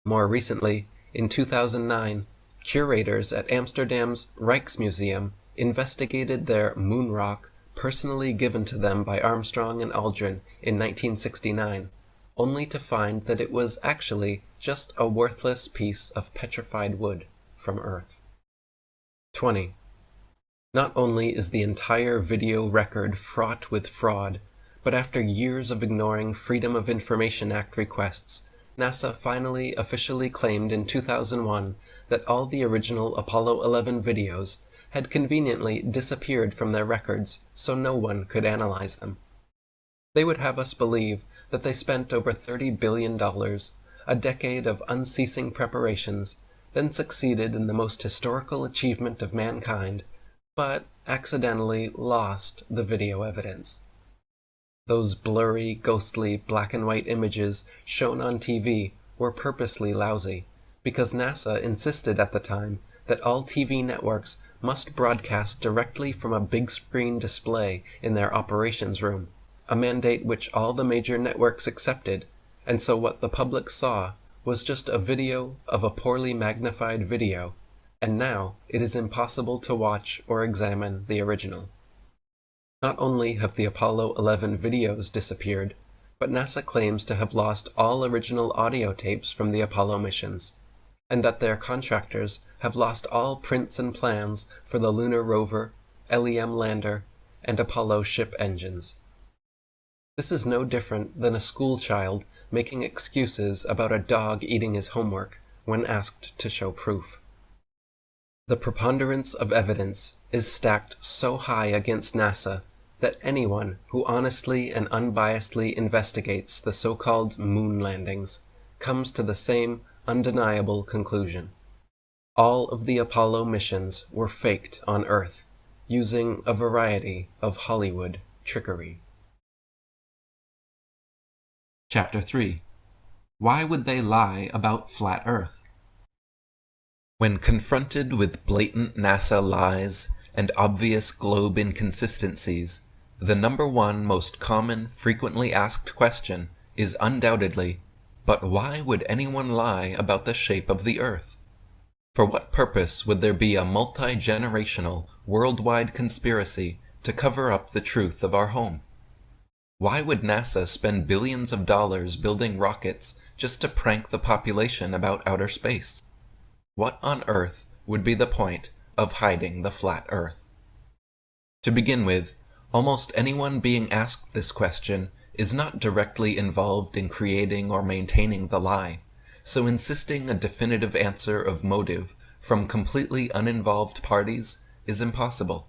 Speaker 3: More recently, in 2009, curators at Amsterdam's Rijksmuseum investigated their moon rock personally given to them by Armstrong and Aldrin in 1969, only to find that it was actually just a worthless piece of petrified wood from Earth. 20. Not only is the entire video record fraught with fraud, but after years of ignoring Freedom of Information Act requests, NASA finally officially claimed in 2001 that all the original Apollo 11 videos had conveniently disappeared from their records so no one could analyze them. They would have us believe that they spent over $30 billion, a decade of unceasing preparations, then succeeded in the most historical achievement of mankind, but accidentally lost the video evidence. Those blurry, ghostly, black and white images shown on TV were purposely lousy, because NASA insisted at the time that all TV networks must broadcast directly from a big screen display in their operations room, a mandate which all the major networks accepted, and so what the public saw was just a video of a poorly magnified video, and now it is impossible to watch or examine the original. Not only have the Apollo 11 videos disappeared, but NASA claims to have lost all original audio tapes from the Apollo missions, and that their contractors have lost all prints and plans for the lunar rover, LEM lander, and Apollo ship engines. This is no different than a school child making excuses about a dog eating his homework when asked to show proof. The preponderance of evidence is stacked so high against NASA that anyone who honestly and unbiasedly investigates the so-called moon landings comes to the same undeniable conclusion. All of the Apollo missions were faked on Earth, using a variety of Hollywood trickery.
Speaker 17: Chapter 3. Why would they lie about flat Earth?
Speaker 3: When confronted with blatant NASA lies and obvious globe inconsistencies, the number one most common, frequently asked question is undoubtedly, but why would anyone lie about the shape of the Earth? For what purpose would there be a multi-generational, worldwide conspiracy to cover up the truth of our home? Why would NASA spend billions of dollars building rockets just to prank the population about outer space? What on earth would be the point of hiding the flat Earth? To begin with, almost anyone being asked this question is not directly involved in creating or maintaining the lie, so insisting a definitive answer of motive from completely uninvolved parties is impossible.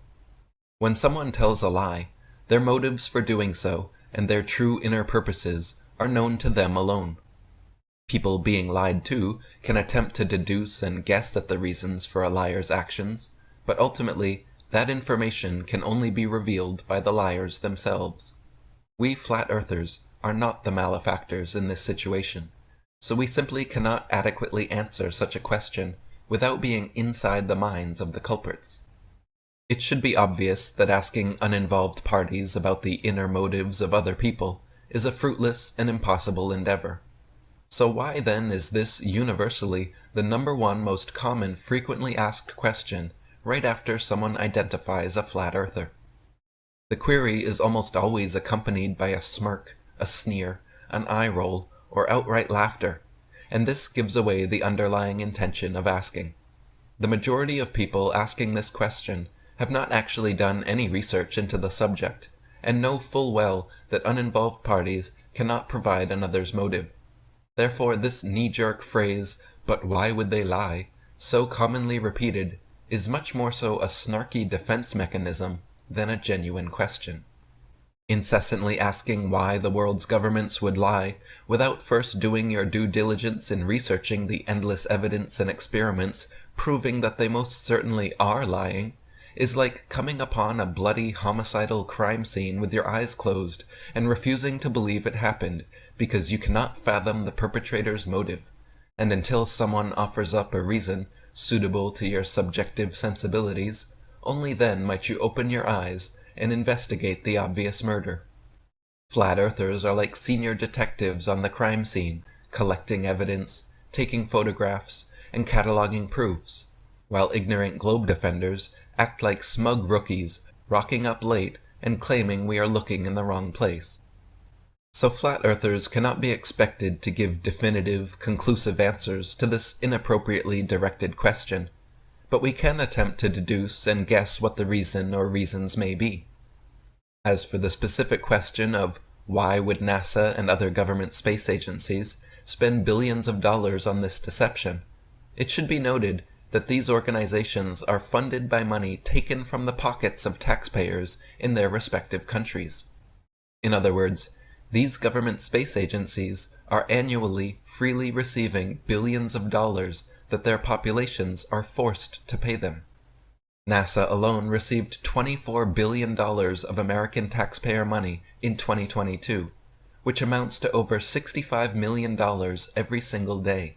Speaker 3: When someone tells a lie, their motives for doing so and their true inner purposes are known to them alone. People being lied to can attempt to deduce and guess at the reasons for a liar's actions, but ultimately that information can only be revealed by the liars themselves. We flat earthers are not the malefactors in this situation, so we simply cannot adequately answer such a question without being inside the minds of the culprits. It should be obvious that asking uninvolved parties about the inner motives of other people is a fruitless and impossible endeavor. So why then is this universally the number one most common frequently asked question right after someone identifies a flat earther? The query is almost always accompanied by a smirk, a sneer, an eye roll, or outright laughter, and this gives away the underlying intention of asking. The majority of people asking this question have not actually done any research into the subject, and know full well that uninvolved parties cannot provide another's motive. Therefore this knee-jerk phrase, "but why would they lie," so commonly repeated, is much more so a snarky defense mechanism than a genuine question. Incessantly asking why the world's governments would lie, without first doing your due diligence in researching the endless evidence and experiments proving that they most certainly are lying, is like coming upon a bloody homicidal crime scene with your eyes closed and refusing to believe it happened because you cannot fathom the perpetrator's motive, and until someone offers up a reason suitable to your subjective sensibilities, only then might you open your eyes and investigate the obvious murder. Flat earthers are like senior detectives on the crime scene, collecting evidence, taking photographs, and cataloging proofs, while ignorant globe defenders act like smug rookies, rocking up late and claiming we are looking in the wrong place. So flat earthers cannot be expected to give definitive, conclusive answers to this inappropriately directed question, but we can attempt to deduce and guess what the reason or reasons may be. As for the specific question of why would NASA and other government space agencies spend billions of dollars on this deception, it should be noted that these organizations are funded by money taken from the pockets of taxpayers in their respective countries. In other words, These government space agencies are annually freely receiving billions of dollars that their populations are forced to pay them. NASA alone received $24 billion of American taxpayer money in 2022, which amounts to over $65 million every single day.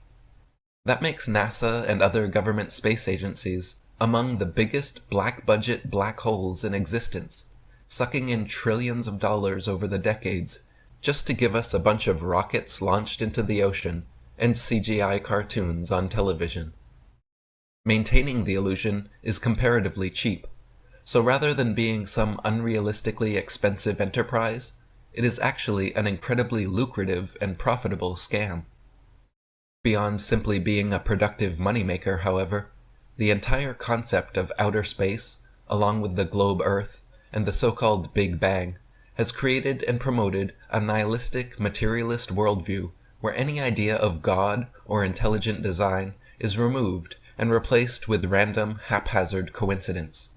Speaker 3: That makes NASA and other government space agencies among the biggest black-budget black holes in existence, sucking in trillions of dollars over the decades just to give us a bunch of rockets launched into the ocean and CGI cartoons on television. Maintaining the illusion is comparatively cheap, so rather than being some unrealistically expensive enterprise, it is actually an incredibly lucrative and profitable scam. Beyond simply being a productive moneymaker, however, the entire concept of outer space, along with the globe Earth and the so-called Big Bang, has created and promoted a nihilistic, materialist worldview where any idea of God or intelligent design is removed and replaced with random, haphazard coincidence.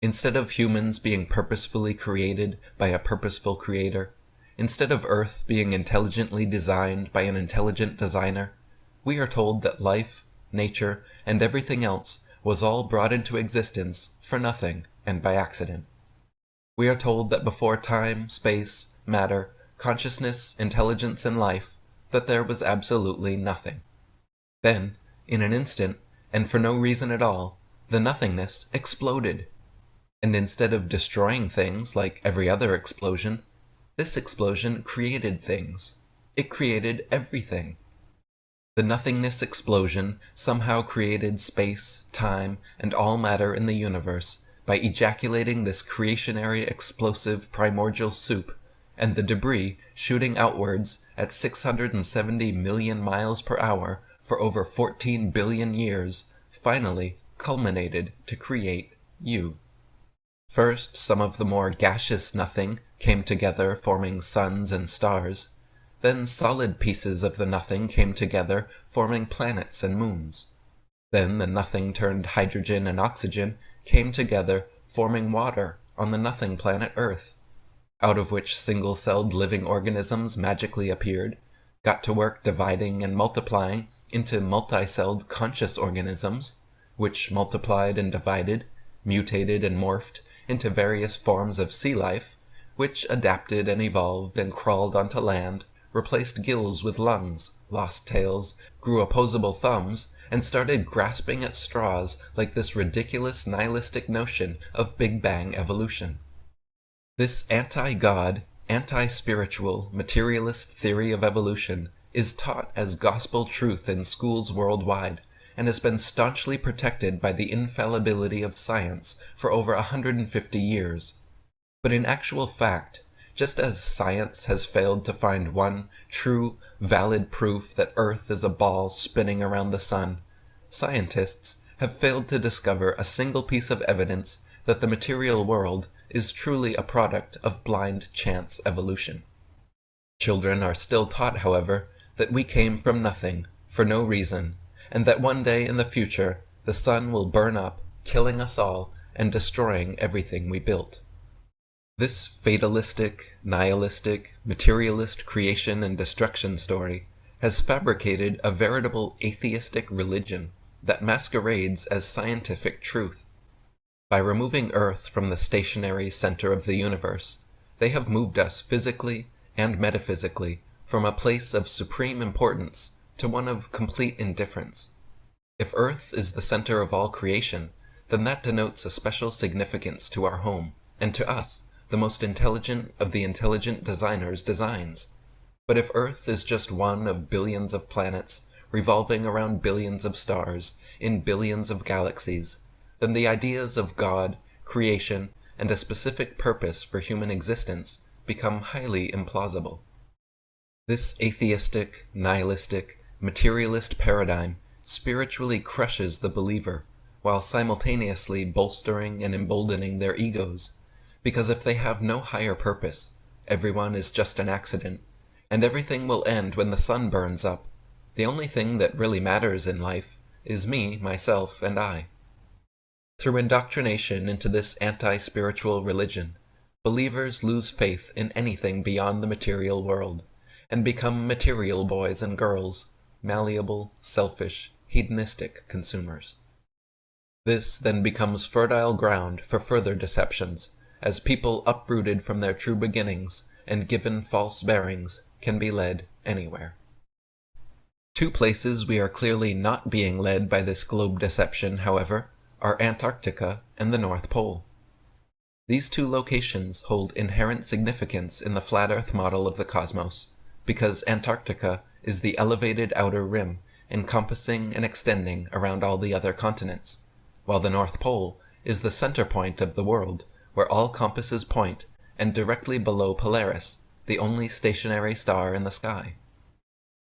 Speaker 3: Instead of humans being purposefully created by a purposeful creator, instead of Earth being intelligently designed by an intelligent designer, we are told that life, nature, and everything else was all brought into existence for nothing and by accident. We are told that before time, space, matter, consciousness, intelligence, and life, that there was absolutely nothing. Then, in an instant, and for no reason at all, the nothingness exploded. And instead of destroying things like every other explosion, this explosion created things. It created everything. The nothingness explosion somehow created space, time, and all matter in the universe by ejaculating this creationary explosive primordial soup, and the debris shooting outwards at 670 million miles per hour for over 14 billion years finally culminated to create you. First, some of the more gaseous nothing came together forming suns and stars. Then solid pieces of the nothing came together forming planets and moons. Then the nothing turned hydrogen and oxygen came together forming water on the nothing planet Earth, out of which single-celled living organisms magically appeared, got to work dividing and multiplying into multi-celled conscious organisms, which multiplied and divided, mutated and morphed into various forms of sea life, which adapted and evolved and crawled onto land, replaced gills with lungs, lost tails, grew opposable thumbs, and started grasping at straws like this ridiculous nihilistic notion of Big Bang evolution. This anti-God, anti-spiritual, materialist theory of evolution is taught as gospel truth in schools worldwide, and has been staunchly protected by the infallibility of science for over 150 years. But in actual fact, just as science has failed to find one true, valid proof that Earth is a ball spinning around the sun, scientists have failed to discover a single piece of evidence that the material world is truly a product of blind chance evolution. Children are still taught, however, that we came from nothing, for no reason, and that one day in the future the sun will burn up, killing us all and destroying everything we built. This fatalistic, nihilistic, materialist creation and destruction story has fabricated a veritable atheistic religion that masquerades as scientific truth. By removing Earth from the stationary center of the universe, they have moved us physically and metaphysically from a place of supreme importance to one of complete indifference. If Earth is the center of all creation, then that denotes a special significance to our home, and to us, the most intelligent of the intelligent designers' designs. But if Earth is just one of billions of planets revolving around billions of stars in billions of galaxies, then the ideas of God, creation, and a specific purpose for human existence become highly implausible. This atheistic, nihilistic, materialist paradigm spiritually crushes the believer, while simultaneously bolstering and emboldening their egos, because if they have no higher purpose, everyone is just an accident, and everything will end when the sun burns up. The only thing that really matters in life is me, myself, and I. Through indoctrination into this anti-spiritual religion, Believers lose faith in anything beyond the material world, and become material boys and girls, malleable, selfish, hedonistic consumers. This then becomes fertile ground for further deceptions, as people uprooted from their true beginnings and given false bearings can be led anywhere. Two places we are clearly not being led by this globe deception, however, are Antarctica and the North Pole. These two locations hold inherent significance in the flat Earth model of the cosmos, because Antarctica is the elevated outer rim, encompassing and extending around all the other continents, while the North Pole is the center point of the world, where all compasses point, and directly below Polaris, the only stationary star in the sky.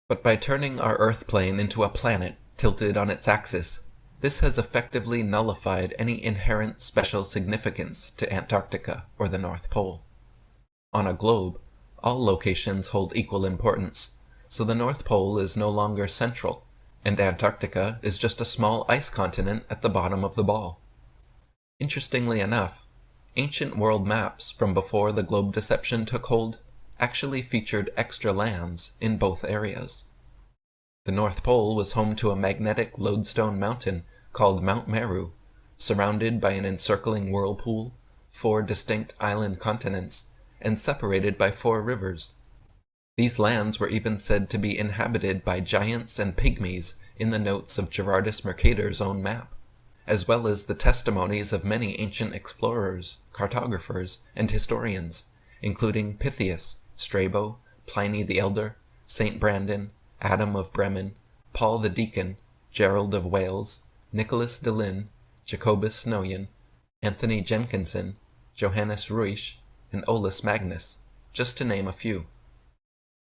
Speaker 3: But by turning our Earth plane into a planet tilted on its axis, this has effectively nullified any inherent special significance to Antarctica or the North Pole. On a globe, all locations hold equal importance, so the North Pole is no longer central, and Antarctica is just a small ice continent at the bottom of the ball. Interestingly enough, ancient world maps from before the globe deception took hold actually featured extra lands in both areas. The North Pole was home to a magnetic lodestone mountain called Mount Meru, surrounded by an encircling whirlpool, 4 distinct island continents, and separated by 4 rivers. These lands were even said to be inhabited by giants and pygmies in the notes of Gerardus Mercator's own map, as well as the testimonies of many ancient explorers, cartographers, and historians, including Pytheas, Strabo, Pliny the Elder, St. Brandon, Adam of Bremen, Paul the Deacon, Gerald of Wales, Nicholas de Lin, Jacobus Snoyen, Anthony Jenkinson, Johannes Ruisch, and Olaus Magnus, just to name a few.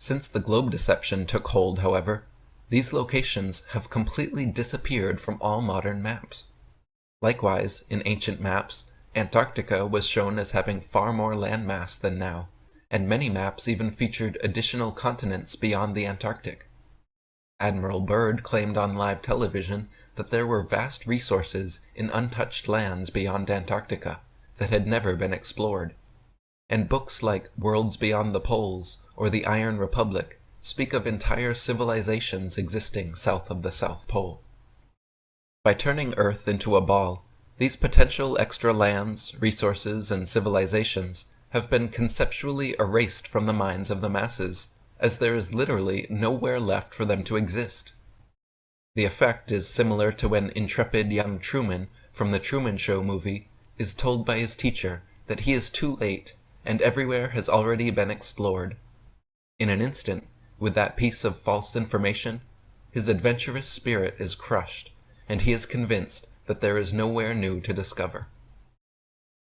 Speaker 3: Since the globe deception took hold, however, these locations have completely disappeared from all modern maps. Likewise, in ancient maps, Antarctica was shown as having far more landmass than now, and many maps even featured additional continents beyond the Antarctic. Admiral Byrd claimed on live television that there were vast resources in untouched lands beyond Antarctica that had never been explored, and books like Worlds Beyond the Poles or The Iron Republic speak of entire civilizations existing south of the South Pole. By turning Earth into a ball, these potential extra lands, resources, and civilizations have been conceptually erased from the minds of the masses, as there is literally nowhere left for them to exist. The effect is similar to when intrepid young Truman from the Truman Show movie is told by his teacher that he is too late and everywhere has already been explored. In an instant, with that piece of false information, his adventurous spirit is crushed, and he is convinced that there is nowhere new to discover.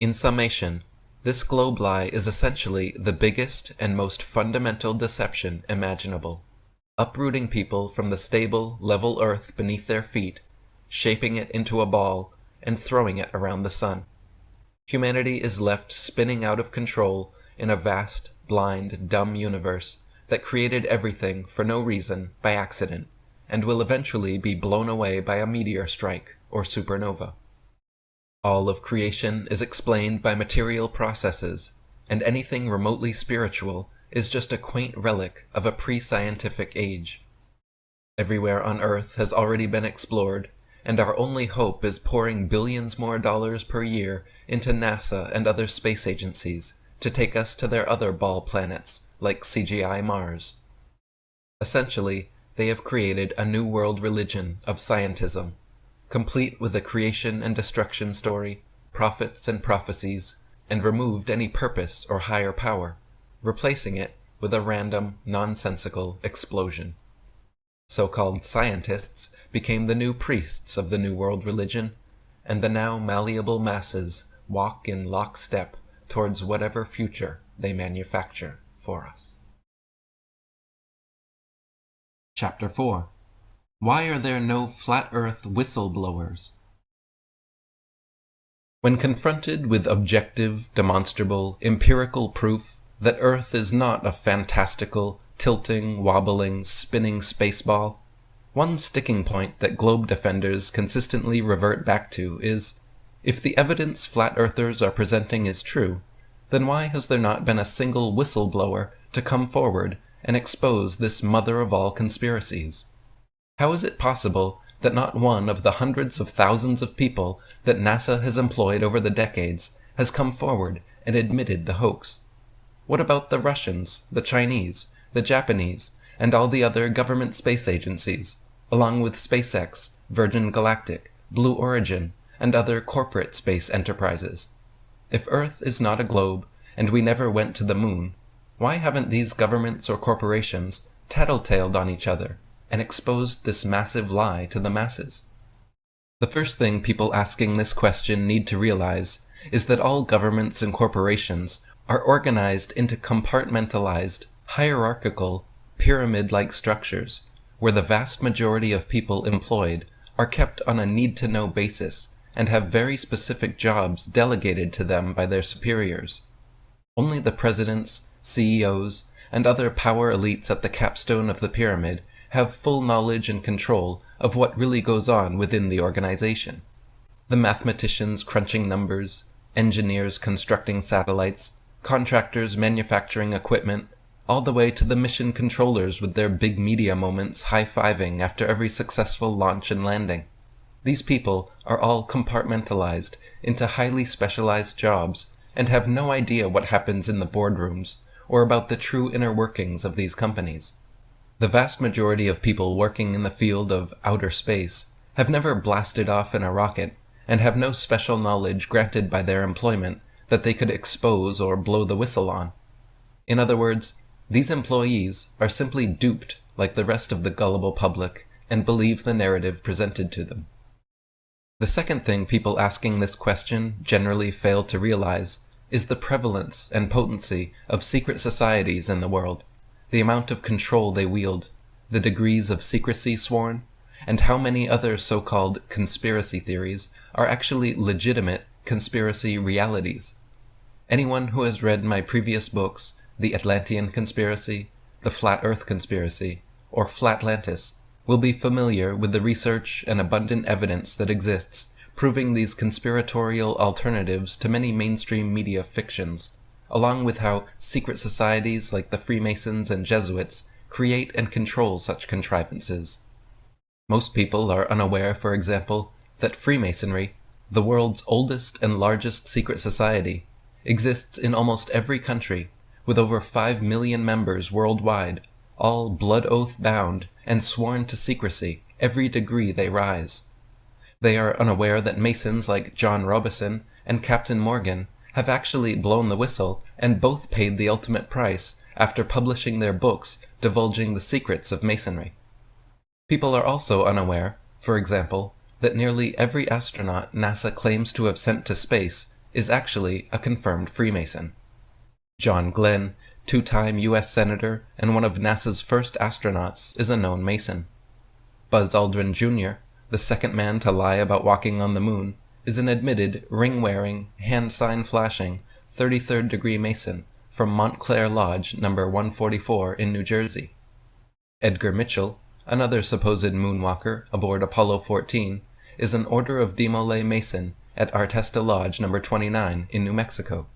Speaker 3: In summation, this globe lie is essentially the biggest and most fundamental deception imaginable, uprooting people from the stable, level earth beneath their feet, shaping it into a ball, and throwing it around the sun. Humanity is left spinning out of control in a vast, blind, dumb universe that created everything for no reason by accident, and will eventually be blown away by a meteor strike or supernova. All of creation is explained by material processes, and anything remotely spiritual is just a quaint relic of a pre-scientific age. Everywhere on Earth has already been explored, and our only hope is pouring billions more dollars per year into NASA and other space agencies to take us to their other ball planets, like CGI Mars. Essentially, they have created a new world religion of scientism, complete with a creation and destruction story, prophets and prophecies, and removed any purpose or higher power, replacing it with a random, nonsensical explosion. So-called scientists became the new priests of the New World religion, and the now malleable masses walk in lockstep towards whatever future they manufacture for us. Chapter 4. Why are there no flat Earth whistleblowers? When confronted with objective, demonstrable, empirical proof that Earth is not a fantastical, tilting, wobbling, spinning spaceball, one sticking point that globe defenders consistently revert back to is, if the evidence flat earthers are presenting is true, then why has there not been a single whistleblower to come forward and expose this mother of all conspiracies? How is it possible that not one of the hundreds of thousands of people that NASA has employed over the decades has come forward and admitted the hoax? What about the Russians, the Chinese, the Japanese, and all the other government space agencies, along with SpaceX, Virgin Galactic, Blue Origin, and other corporate space enterprises? If Earth is not a globe, and we never went to the moon, why haven't these governments or corporations tattletaled on each other and exposed this massive lie to the masses? The first thing people asking this question need to realize is that all governments and corporations are organized into compartmentalized, hierarchical, pyramid-like structures, where the vast majority of people employed are kept on a need-to-know basis and have very specific jobs delegated to them by their superiors. Only the presidents, CEOs, and other power elites at the capstone of the pyramid have full knowledge and control of what really goes on within the organization. The mathematicians crunching numbers, engineers constructing satellites, contractors manufacturing equipment, all the way to the mission controllers with their big media moments high-fiving after every successful launch and landing. These people are all compartmentalized into highly specialized jobs and have no idea what happens in the boardrooms or about the true inner workings of these companies. The vast majority of people working in the field of outer space have never blasted off in a rocket and have no special knowledge granted by their employment that they could expose or blow the whistle on. In other words, these employees are simply duped like the rest of the gullible public and believe the narrative presented to them. The second thing people asking this question generally fail to realize is the prevalence and potency of secret societies in the world, the amount of control they wield, the degrees of secrecy sworn, and how many other so-called conspiracy theories are actually legitimate conspiracy realities. Anyone who has read my previous books, The Atlantean Conspiracy, The Flat Earth Conspiracy, or Flatlantis, will be familiar with the research and abundant evidence that exists proving these conspiratorial alternatives to many mainstream media fictions, along with how secret societies like the Freemasons and Jesuits create and control such contrivances. Most people are unaware, for example, that Freemasonry, the world's oldest and largest secret society, exists in almost every country, with over 5 million members worldwide, all blood oath bound and sworn to secrecy every degree they rise. They are unaware that Masons like John Robison and Captain Morgan have actually blown the whistle and both paid the ultimate price after publishing their books divulging the secrets of Masonry. People are also unaware, for example, that nearly every astronaut NASA claims to have sent to space is actually a confirmed Freemason. John Glenn, two-time U.S. Senator and one of NASA's first astronauts, is a known Mason. Buzz Aldrin Jr., the second man to lie about walking on the moon, is an admitted, ring-wearing, hand-sign-flashing, 33rd degree Mason from Montclair Lodge No. 144 in New Jersey. Edgar Mitchell, another supposed moonwalker aboard Apollo 14, is an Order of Demolay Mason at Artesta Lodge No. 29 in New Mexico.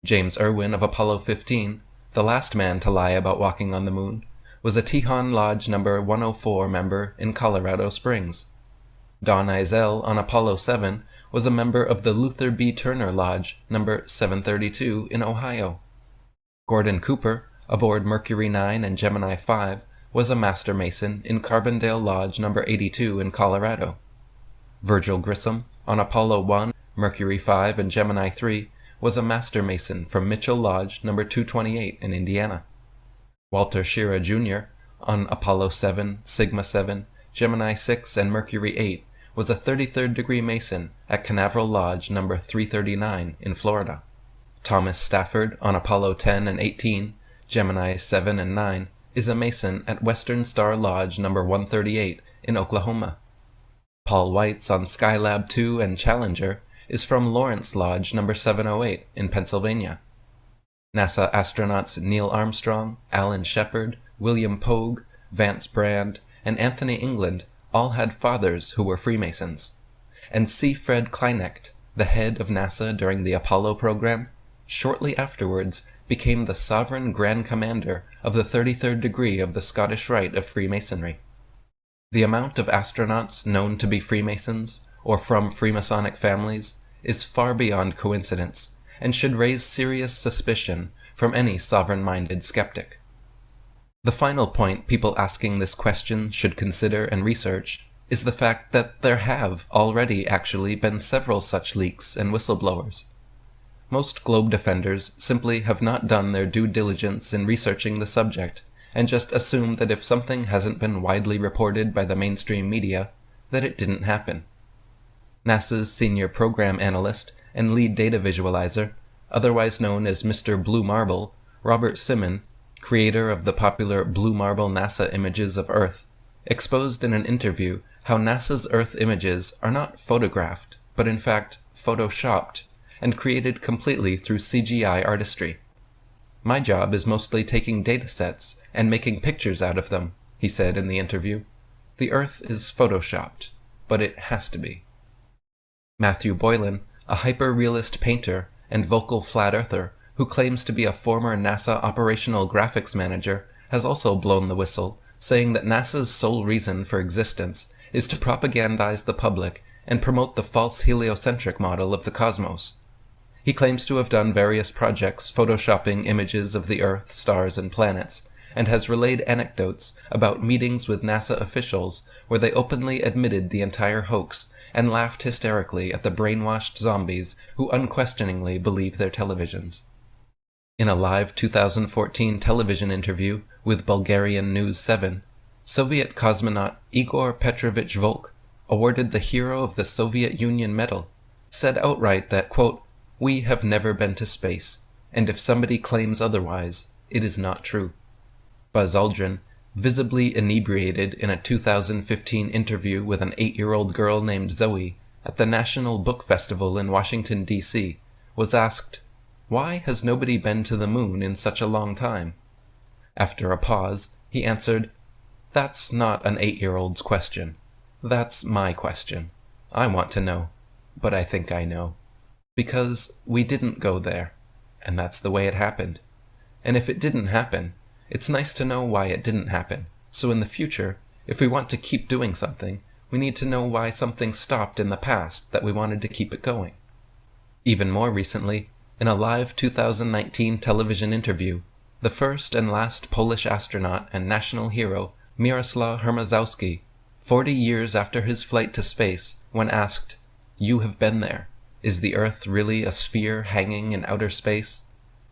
Speaker 3: James Irwin of Apollo 15, the last man to lie about walking on the moon, was a Tejon Lodge No. 104 member in Colorado Springs. Don Eisel on Apollo 7 was a member of the Luther B. Turner Lodge No. 732 in Ohio. Gordon Cooper, aboard Mercury 9 and Gemini 5, was a Master Mason in Carbondale Lodge No. 82 in Colorado. Virgil Grissom, on Apollo 1, Mercury 5, and Gemini 3, was a Master Mason from Mitchell Lodge No. 228 in Indiana. Walter Schirra Jr., on Apollo 7, Sigma 7, Gemini 6, and Mercury 8, was a 33rd degree Mason at Canaveral Lodge No. 339 in Florida. Thomas Stafford, on Apollo 10 and 18, Gemini 7 and 9, is a Mason at Western Star Lodge No. 138 in Oklahoma. Paul Weitz on Skylab 2 and Challenger is from Lawrence Lodge No. 708 in Pennsylvania. NASA astronauts Neil Armstrong, Alan Shepard, William Pogue, Vance Brand, and Anthony England all had fathers who were Freemasons. And C. Fred Kleinecht, the head of NASA during the Apollo program, shortly afterwards became the sovereign Grand Commander of the 33rd degree of the Scottish Rite of Freemasonry. The amount of astronauts known to be Freemasons, or from Freemasonic families, is far beyond coincidence, and should raise serious suspicion from any sovereign-minded skeptic. The final point people asking this question should consider and research is the fact that there have already actually been several such leaks and whistleblowers. Most globe defenders simply have not done their due diligence in researching the subject, and just assume that if something hasn't been widely reported by the mainstream media, that it didn't happen. NASA's senior program analyst and lead data visualizer, otherwise known as Mr. Blue Marble, Robert Simon, creator of the popular Blue Marble NASA images of Earth, exposed in an interview how NASA's Earth images are not photographed, but in fact photoshopped, and created completely through CGI artistry. My job is mostly taking datasets and making pictures out of them, he said in the interview. The Earth is photoshopped, but it has to be. Matthew Boylan, a hyper-realist painter and vocal flat earther who claims to be a former NASA operational graphics manager, has also blown the whistle, saying that NASA's sole reason for existence is to propagandize the public and promote the false heliocentric model of the cosmos. He claims to have done various projects photoshopping images of the Earth, stars, and planets, and has relayed anecdotes about meetings with NASA officials where they openly admitted the entire hoax and laughed hysterically at the brainwashed zombies who unquestioningly believe their televisions. In a live 2014 television interview with Bulgarian News 7, Soviet cosmonaut Igor Petrovich Volk, awarded the Hero of the Soviet Union Medal, said outright that, quote, "We have never been to space, and if somebody claims otherwise, it is not true." Buzz Aldrin, visibly inebriated in a 2015 interview with an 8-year-old girl named Zoe at the National Book Festival in Washington, D.C., was asked, "Why has nobody been to the moon in such a long time?" After a pause, he answered, "That's not an 8-year-old's question. That's my question. I want to know, but I think I know. Because we didn't go there, and that's the way it happened. And if it didn't happen, it's nice to know why it didn't happen, so in the future, if we want to keep doing something, we need to know why something stopped in the past that we wanted to keep it going." Even more recently, in a live 2019 television interview, the first and last Polish astronaut and national hero, Miroslaw Hermazowski, 40 years after his flight to space, when asked, "You have been there. Is the Earth really a sphere hanging in outer space?"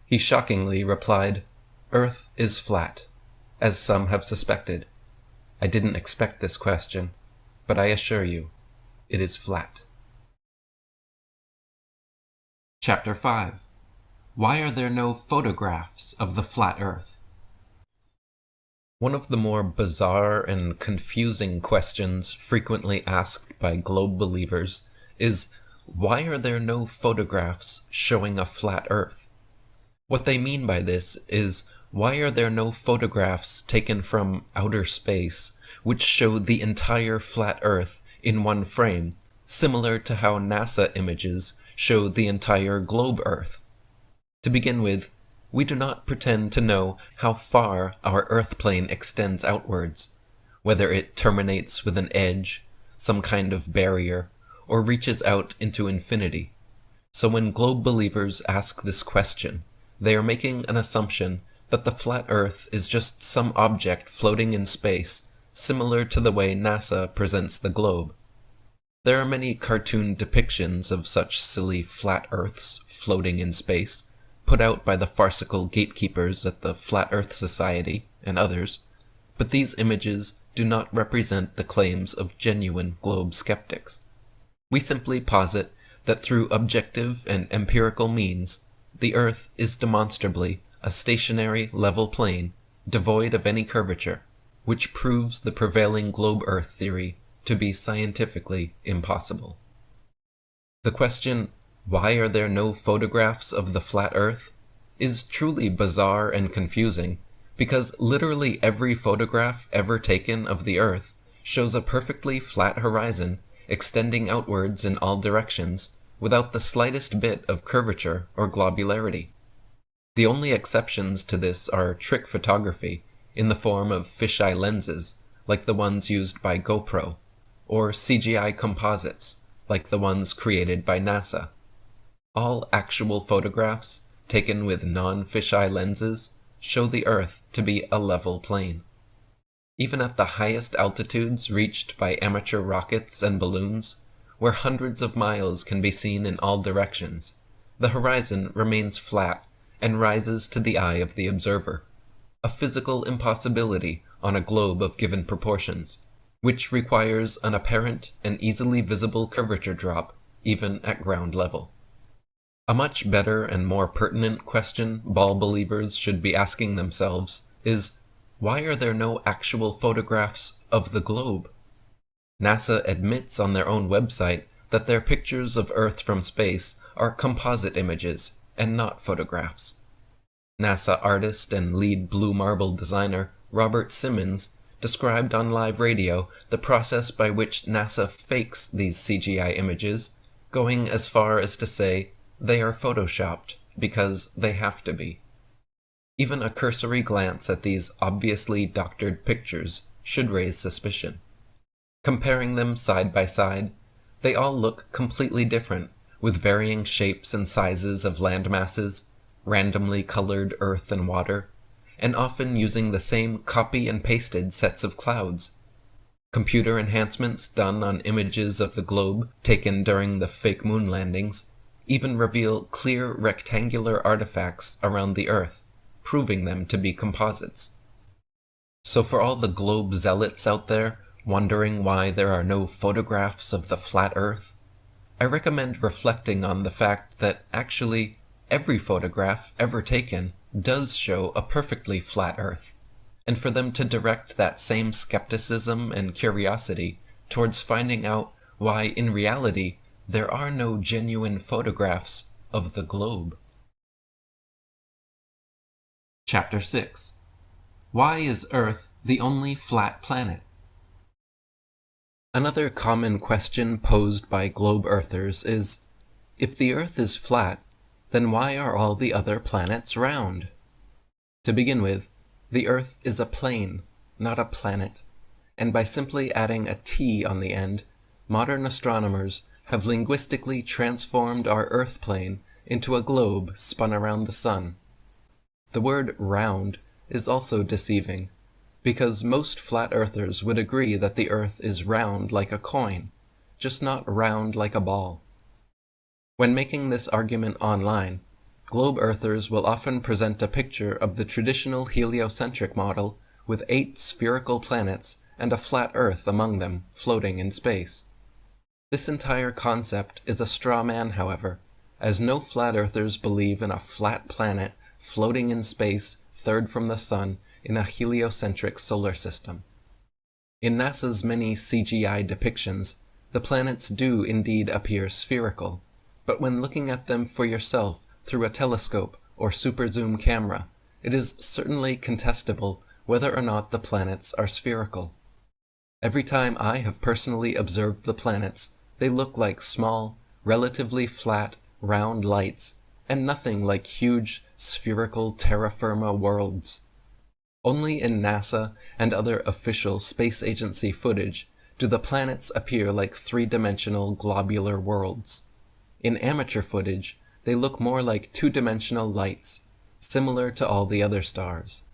Speaker 3: he shockingly replied, "Earth is flat, as some have suspected. I didn't expect this question, but I assure you, it is flat." Chapter 5. Why are there no photographs of the flat Earth? One of the more bizarre and confusing questions frequently asked by globe believers is, why are there no photographs showing a flat Earth? What they mean by this is, why are there no photographs taken from outer space which show the entire flat Earth in one frame, similar to how NASA images show the entire globe Earth? To begin with, we do not pretend to know how far our Earth plane extends outwards, whether it terminates with an edge, some kind of barrier, or reaches out into infinity. So when globe believers ask this question, they are making an assumption that the flat Earth is just some object floating in space, similar to the way NASA presents the globe. There are many cartoon depictions of such silly flat Earths floating in space, put out by the farcical gatekeepers at the Flat Earth Society and others, but these images do not represent the claims of genuine globe skeptics. We simply posit that through objective and empirical means, the Earth is demonstrably a stationary level plane devoid of any curvature, which proves the prevailing globe Earth theory to be scientifically impossible. The question, why are there no photographs of the flat Earth, is truly bizarre and confusing, because literally every photograph ever taken of the Earth shows a perfectly flat horizon extending outwards in all directions, without the slightest bit of curvature or globularity. The only exceptions to this are trick photography in the form of fisheye lenses, like the ones used by GoPro, or CGI composites, like the ones created by NASA. All actual photographs, taken with non-fisheye lenses, show the Earth to be a level plane. Even at the highest altitudes reached by amateur rockets and balloons, where hundreds of miles can be seen in all directions, the horizon remains flat and rises to the eye of the observer, a physical impossibility on a globe of given proportions, which requires an apparent and easily visible curvature drop even at ground level. A much better and more pertinent question ball believers should be asking themselves is, why are there no actual photographs of the globe? NASA admits on their own website that their pictures of Earth from space are composite images and not photographs. NASA artist and lead blue marble designer Robert Simmons described on live radio the process by which NASA fakes these CGI images, going as far as to say they are photoshopped because they have to be. Even a cursory glance at these obviously doctored pictures should raise suspicion. Comparing them side by side, they all look completely different, with varying shapes and sizes of land masses, randomly colored earth and water, and often using the same copy and pasted sets of clouds. Computer enhancements done on images of the globe taken during the fake moon landings even reveal clear rectangular artifacts around the Earth, proving them to be composites. So for all the globe zealots out there wondering why there are no photographs of the flat Earth, I recommend reflecting on the fact that actually every photograph ever taken does show a perfectly flat Earth, and for them to direct that same skepticism and curiosity towards finding out why in reality there are no genuine photographs of the globe. Chapter 6. Why is Earth the only flat planet? Another common question posed by globe earthers is, if the Earth is flat, then why are all the other planets round? To begin with, the Earth is a plane, not a planet, and by simply adding a T on the end, modern astronomers have linguistically transformed our Earth plane into a globe spun around the sun. The word round is also deceiving, because most flat earthers would agree that the Earth is round like a coin, just not round like a ball. When making this argument online, globe earthers will often present a picture of the traditional heliocentric model with 8 spherical planets and a flat Earth among them floating in space. This entire concept is a straw man, however, as no flat earthers believe in a flat planet floating in space third from the sun in a heliocentric solar system. In NASA's many CGI depictions, the planets do indeed appear spherical, but when looking at them for yourself through a telescope or super zoom camera, it is certainly contestable whether or not the planets are spherical. Every time I have personally observed the planets, they look like small, relatively flat, round lights, and nothing like huge, spherical terra firma worlds. Only in NASA and other official space agency footage do the planets appear like three-dimensional globular worlds. In amateur footage, they look more like two-dimensional lights, similar to all the other stars.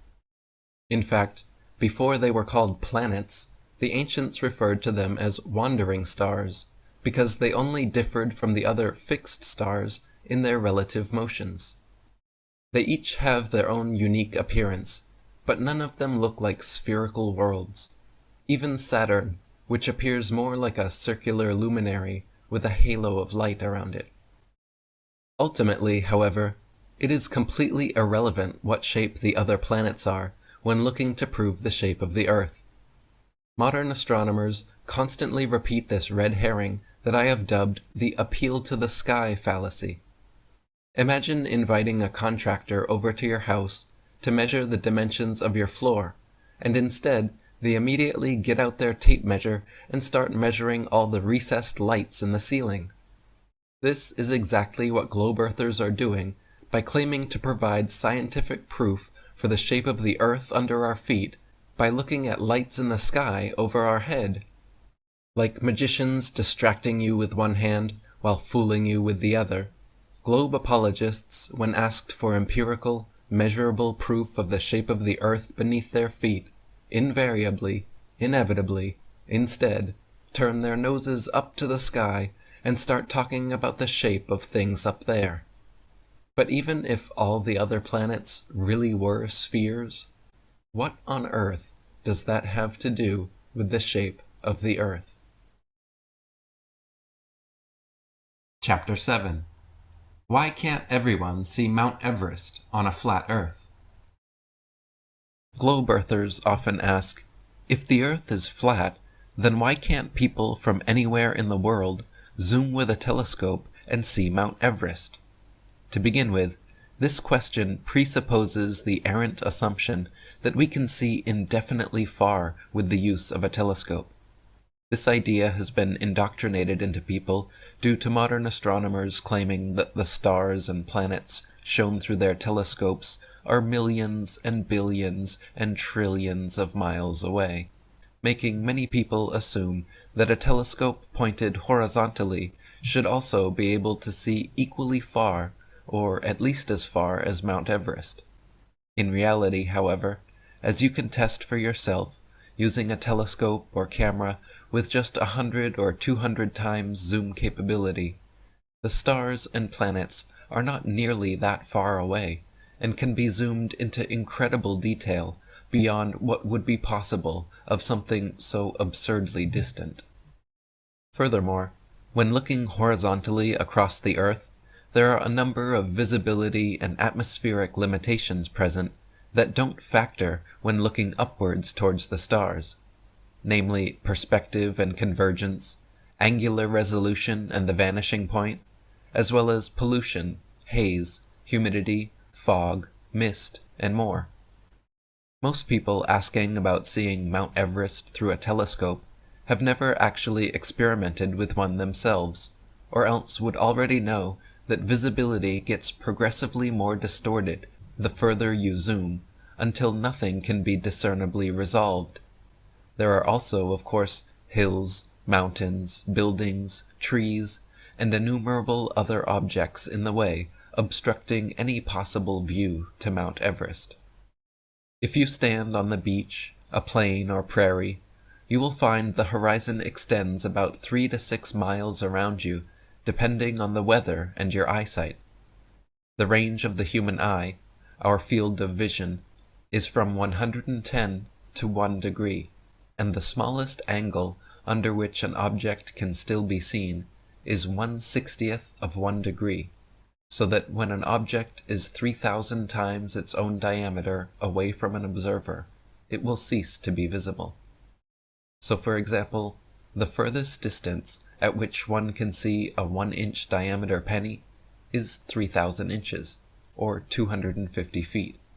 Speaker 3: In fact, before they were called planets, the ancients referred to them as wandering stars, because they only differed from the other fixed stars in their relative motions. They each have their own unique appearance, but none of them look like spherical worlds. Even Saturn, which appears more like a circular luminary with a halo of light around it. Ultimately, however, it is completely irrelevant what shape the other planets are when looking to prove the shape of the Earth. Modern astronomers constantly repeat this red herring that I have dubbed the appeal to the sky fallacy. Imagine inviting a contractor over to your house to measure the dimensions of your floor, and instead they immediately get out their tape measure and start measuring all the recessed lights in the ceiling. This is exactly what globe earthers are doing by claiming to provide scientific proof for the shape of the earth under our feet by looking at lights in the sky over our head. Like magicians distracting you with one hand while fooling you with the other, globe apologists, when asked for empirical, measurable proof of the shape of the earth beneath their feet, invariably, inevitably, instead, turn their noses up to the sky and start talking about the shape of things up there. But even if all the other planets really were spheres, what on earth does that have to do with the shape of the earth? Chapter 7. Why can't everyone see Mount Everest on a flat earth? Globe earthers often ask, if the earth is flat, then why can't people from anywhere in the world zoom with a telescope and see Mount Everest? To begin with, this question presupposes the errant assumption that we can see indefinitely far with the use of a telescope. This idea has been indoctrinated into people due to modern astronomers claiming that the stars and planets shown through their telescopes are millions and billions and trillions of miles away, making many people assume that a telescope pointed horizontally should also be able to see equally far, or at least as far as Mount Everest. In reality, however, as you can test for yourself, using a telescope or camera with just 100 or 200 times zoom capability, the stars and planets are not nearly that far away, and can be zoomed into incredible detail beyond what would be possible of something so absurdly distant. Furthermore, when looking horizontally across the Earth, there are a number of visibility and atmospheric limitations present that don't factor when looking upwards towards the stars, namely perspective and convergence, angular resolution and the vanishing point, as well as pollution, haze, humidity, fog, mist, and more. Most people asking about seeing Mount Everest through a telescope have never actually experimented with one themselves, or else would already know that visibility gets progressively more distorted the further you zoom, until nothing can be discernibly resolved. There are also, of course, hills, mountains, buildings, trees, and innumerable other objects in the way, obstructing any possible view to Mount Everest. If you stand on the beach, a plain or prairie, you will find the horizon extends about 3 to 6 miles around you, depending on the weather and your eyesight. The range of the human eye, our field of vision, is from 110 to 1 degree, and the smallest angle under which an object can still be seen is 1/60th of 1 degree, so that when an object is 3,000 times its own diameter away from an observer, it will cease to be visible. So, for example, the furthest distance at which one can see a 1-inch diameter penny is 3,000 inches, or 250 feet.